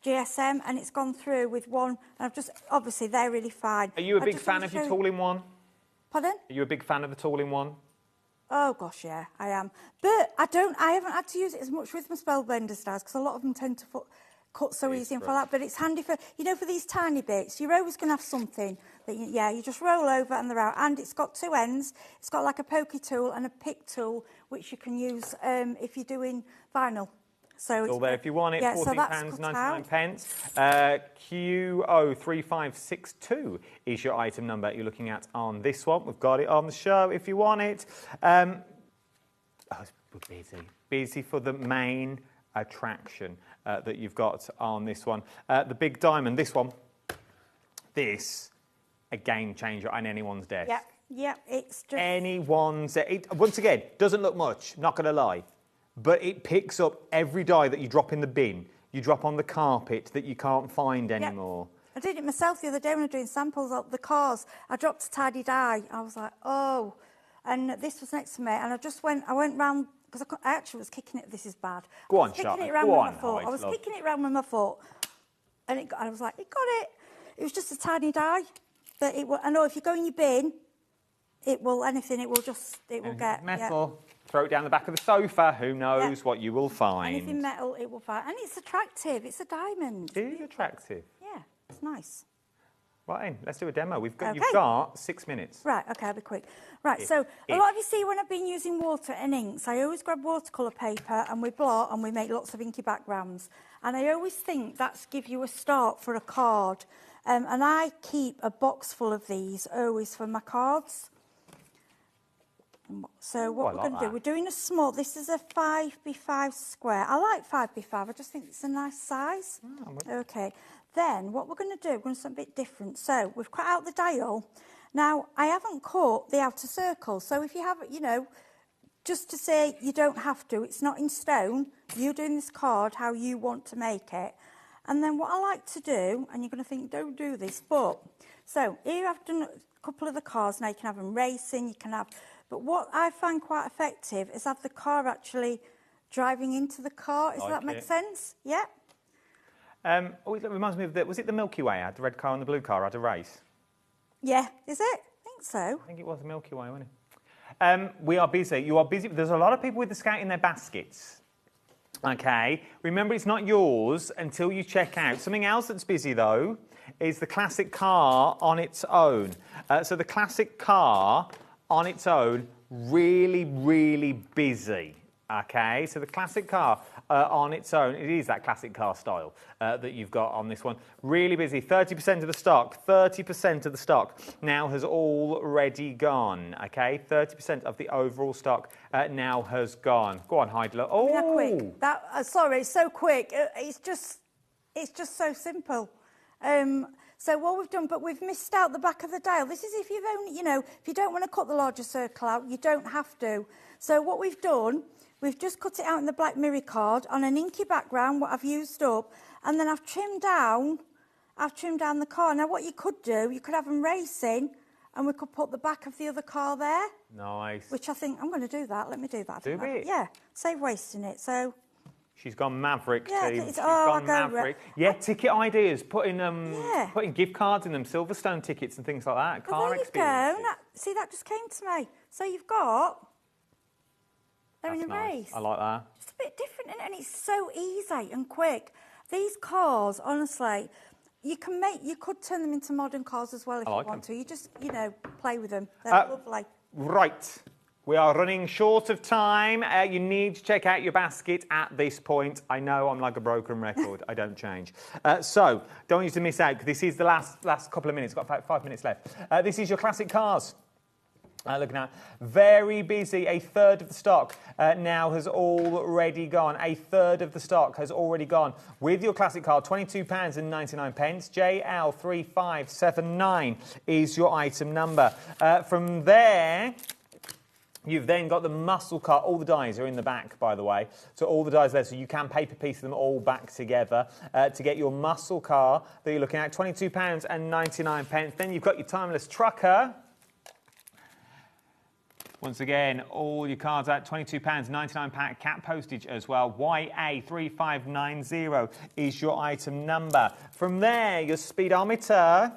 GSM, and it's gone through with one, and I've just, obviously they're really fine.
Are you a big fan of your tool-in-one?
Pardon?
Are you a big fan of the tool-in-one?
Oh gosh, yeah, I am. But I haven't had to use it as much with my Spellbinders styles, because a lot of them tend to cut so easy and fall out, but it's handy for, you know, for these tiny bits, you're always going to have something that, you just roll over and they're out. And it's got two ends. It's got like a pokey tool and a pick tool, which you can use if you're doing vinyl. So
it's all there if you want it,
yeah,
£14.99. QO3562 is your item number you're looking at on this one. We've got it on the show if you want it. We're busy. Busy for the main attraction that you've got on this one. The big diamond, this one. This, a game changer on anyone's desk.
Yeah, it's just...
Anyone's... once again, doesn't look much, not going to lie. But it picks up every die that you drop in the bin, you drop on the carpet that you can't find anymore.
I did it myself the other day when I was doing samples of the cars. I dropped a tidy die. I was like, oh. And this was next to me, and I went round, because I actually was kicking it. This is bad.
Go on,
Charlotte.
Go on,
I was kicking it around with my foot, and I was like, it got it. It was just a tiny die. But I know if you go in your bin, it will get
metal. Yeah. Throw it down the back of the sofa. Who knows what you will find?
Anything metal, it will find. And it's attractive. It's a diamond.
It is attractive.
Yeah, it's nice.
Right, let's do a demo. You've got 6 minutes.
Right, okay, I'll be quick. Right, so a lot of you see when I've been using water and inks, I always grab watercolour paper and we blot and we make lots of inky backgrounds. And I always think that's give you a start for a card. And I keep a box full of these always for my cards. So what we're going to do, we're doing a small, this is a 5x5 square. I like 5x5, I just think it's a nice size. Okay, then what we're going to do, we're going to do something a bit different. So we've cut out the dial. Now, I haven't cut the outer circle, so if you have, just to say you don't have to, it's not in stone, you're doing this card how you want to make it. And then what I like to do, and you're going to think, don't do this, but, so here I've done a couple of the cards, now you can have them racing, you can have... But what I find quite effective is have the car actually driving into the car. Does that make sense? Yeah.
It reminds me of was it the Milky Way ad? The red car and the blue car had a race.
Yeah, is it? I think so.
I think it was the Milky Way, wasn't it? We are busy. You are busy. There's a lot of people with the Scout in their baskets. Okay. Remember, it's not yours until you check out. Something else that's busy though is the classic car on its own. So the classic car on its own, really, really busy, okay? So the classic car on its own, it is that classic car style that you've got on this one. Really busy, 30% of the stock, 30% of the stock now has already gone, okay? 30% of the overall stock now has gone. Go on, Heidler. Oh!
Quick. Sorry, it's so quick. It's just so simple. So what we've done, but we've missed out the back of the dial. This is if you've only, if you don't want to cut the larger circle out, you don't have to. So what we've done, we've just cut it out in the black mirror card on an inky background, what I've used up, and then I've trimmed down the car. Now what you could do, you could have them racing, and we could put the back of the other car there.
Nice.
Which I think, I'm going to do that. Let me do that.
Do it.
Yeah, save wasting it. So...
She's gone maverick, team. She's
gone
maverick. Yeah, ticket ideas, putting gift cards in them, Silverstone tickets and things like that. Car experiences.
See, that just came to me. So you've got... They're in a race.
I like that.
Just a bit different, isn't it? And it's so easy and quick. These cars, honestly, you could turn them into modern cars as well if you want to. You just, play with them. They're lovely.
Right. We are running short of time. You need to check out your basket at this point. I know I'm like a broken record. I don't change. So, don't want you to miss out, because this is the last couple of minutes. Got about 5 minutes left. This is your classic cars. Look now, very busy. A third of the stock now has already gone. A third of the stock has already gone. With your classic car, £22.99. JL3579 is your item number. From there... You've then got the muscle car. All the dies are in the back, by the way. So all the dies there, so you can paper piece them all back together to get your muscle car that you're looking at, £22.99. Then you've got your timeless trucker. Once again, all your cards at £22.99 pack, cap postage as well. YA3590 is your item number. From there, your speedometer,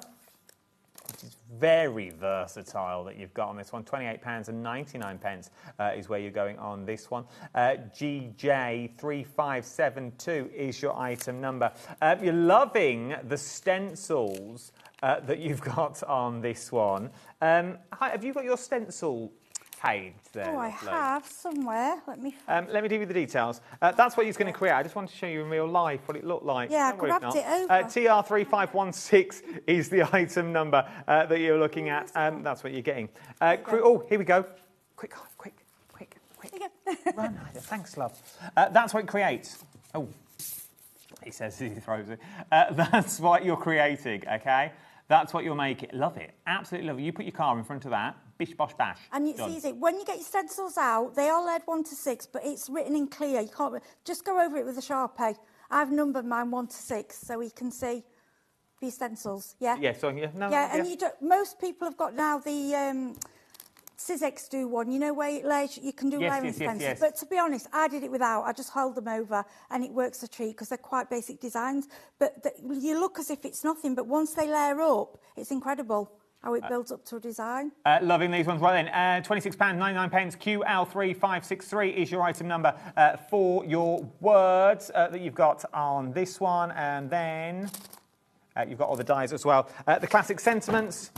which is very versatile that you've got on this one. £28.99 is where you're going on this one. GJ3572 is your item number. You're loving the stencils that you've got on this one. Have you got your stencil page there?
Oh, I have somewhere. Let me
give you the details. That's what he's going to create. I just want to show you in real life what it looked like.
Yeah, I grabbed it over.
TR3516 is the item number that you're looking at. That's what you're getting. Oh, here we go. Quick. Run, Ida. Thanks, love. That's what it creates. Oh, he says he throws it. That's what you're creating, okay? That's what you'll make it. Love it. Absolutely love it. You put your car in front of that. Bish, bosh, bash.
And it's easy. When you get your stencils out, they are lead 1 to 6, but it's written in clear. You can't just go over it with a Sharpie. I've numbered mine 1 to 6, so we can see the stencils. Yeah.
Yeah. So yeah. No.
Yeah, and you don't, most people have got now the Sizex do one. You know where you can do layering stencils.
Yes.
But to be honest, I did it without. I just hold them over, and it works a treat because they're quite basic designs. But you look as if it's nothing, but once they layer up, it's incredible how it builds up to a design.
Loving these ones. Right then, £26.99 QL3563 is your item number for your words that you've got on this one. And then you've got all the dies as well. The classic sentiments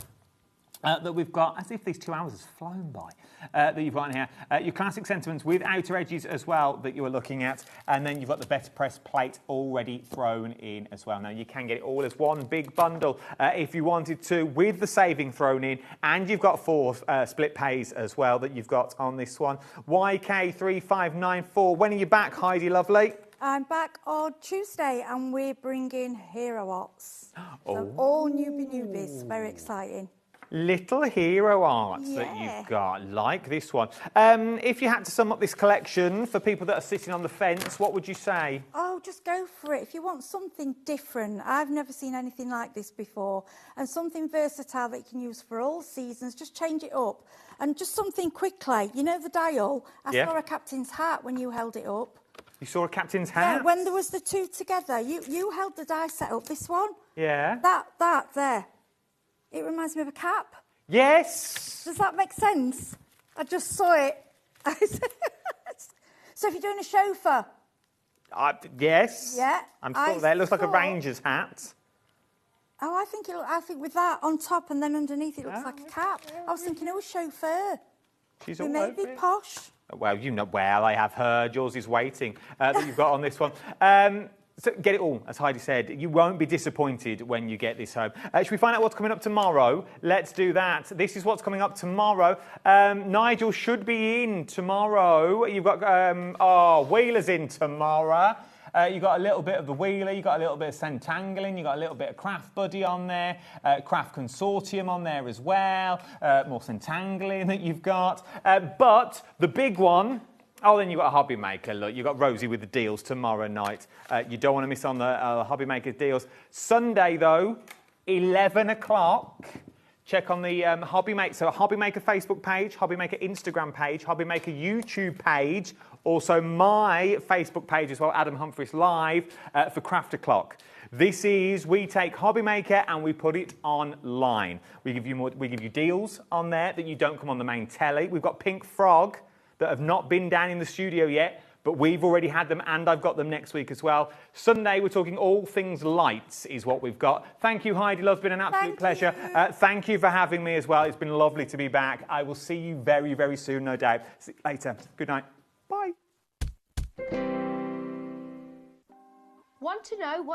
that we've got, as if these 2 hours has flown by, that you've got in here. Your classic sentiments with outer edges as well that you are looking at. And then you've got the better press plate already thrown in as well. Now, you can get it all as one big bundle if you wanted to, with the saving thrown in. And you've got 4 split pays as well that you've got on this one. YK3594. When are you back, Heidi Lovely?
I'm back on Tuesday, and we're bringing Hero Arts. So all newbies. Very exciting.
Little hero arts that you've got, like this one. If you had to sum up this collection for people that are sitting on the fence, what would you say?
Oh, just go for it. If you want something different, I've never seen anything like this before, and something versatile that you can use for all seasons, just change it up. And just something quickly, you know the dial? I saw a captain's hat when you held it up.
You saw a captain's hat?
Yeah, when there was the 2 together, you held the die set up, this one.
Yeah.
That there. It reminds me of a cap.
Yes.
Does that make sense? I just saw it. So if you're doing a chauffeur.
Yes.
Yeah.
I'm still there. It looks like a ranger's hat.
Oh, I think with that on top and then underneath it looks like a cap. I was thinking, oh, a chauffeur.
She's
we
all
may
over
be
it.
posh.
Well, you know, well, I have heard. Yours is waiting that you've got on this one. So get it all, as Heidi said. You won't be disappointed when you get this home. Should we find out what's coming up tomorrow? Let's do that. This is what's coming up tomorrow. Nigel should be in tomorrow. You've got, Wheeler's in tomorrow. You've got a little bit of the Wheeler, you've got a little bit of Centangling, you've got a little bit of Craft Buddy on there, Craft Consortium on there as well, more Centangling that you've got. But the big one, then you've got a HobbyMaker. Look, you've got Rosie with the deals tomorrow night. You don't want to miss on the HobbyMaker deals. Sunday, though, 11 o'clock. Check on the HobbyMaker. So HobbyMaker Facebook page, HobbyMaker Instagram page, HobbyMaker YouTube page. Also my Facebook page as well, Adam Humphries Live, for Craft O'Clock. This is, we take HobbyMaker and we put it online. We give you deals on there that you don't come on the main telly. We've got Pink Frog that have not been down in the studio yet, but we've already had them and I've got them next week as well. Sunday, we're talking all things lights is what we've got. Thank you, Heidi Love. It's been an absolute pleasure. Thank you for having me as well. It's been lovely to be back. I will see you very, very soon, no doubt. See you later. Good night. Bye.
Want to know what's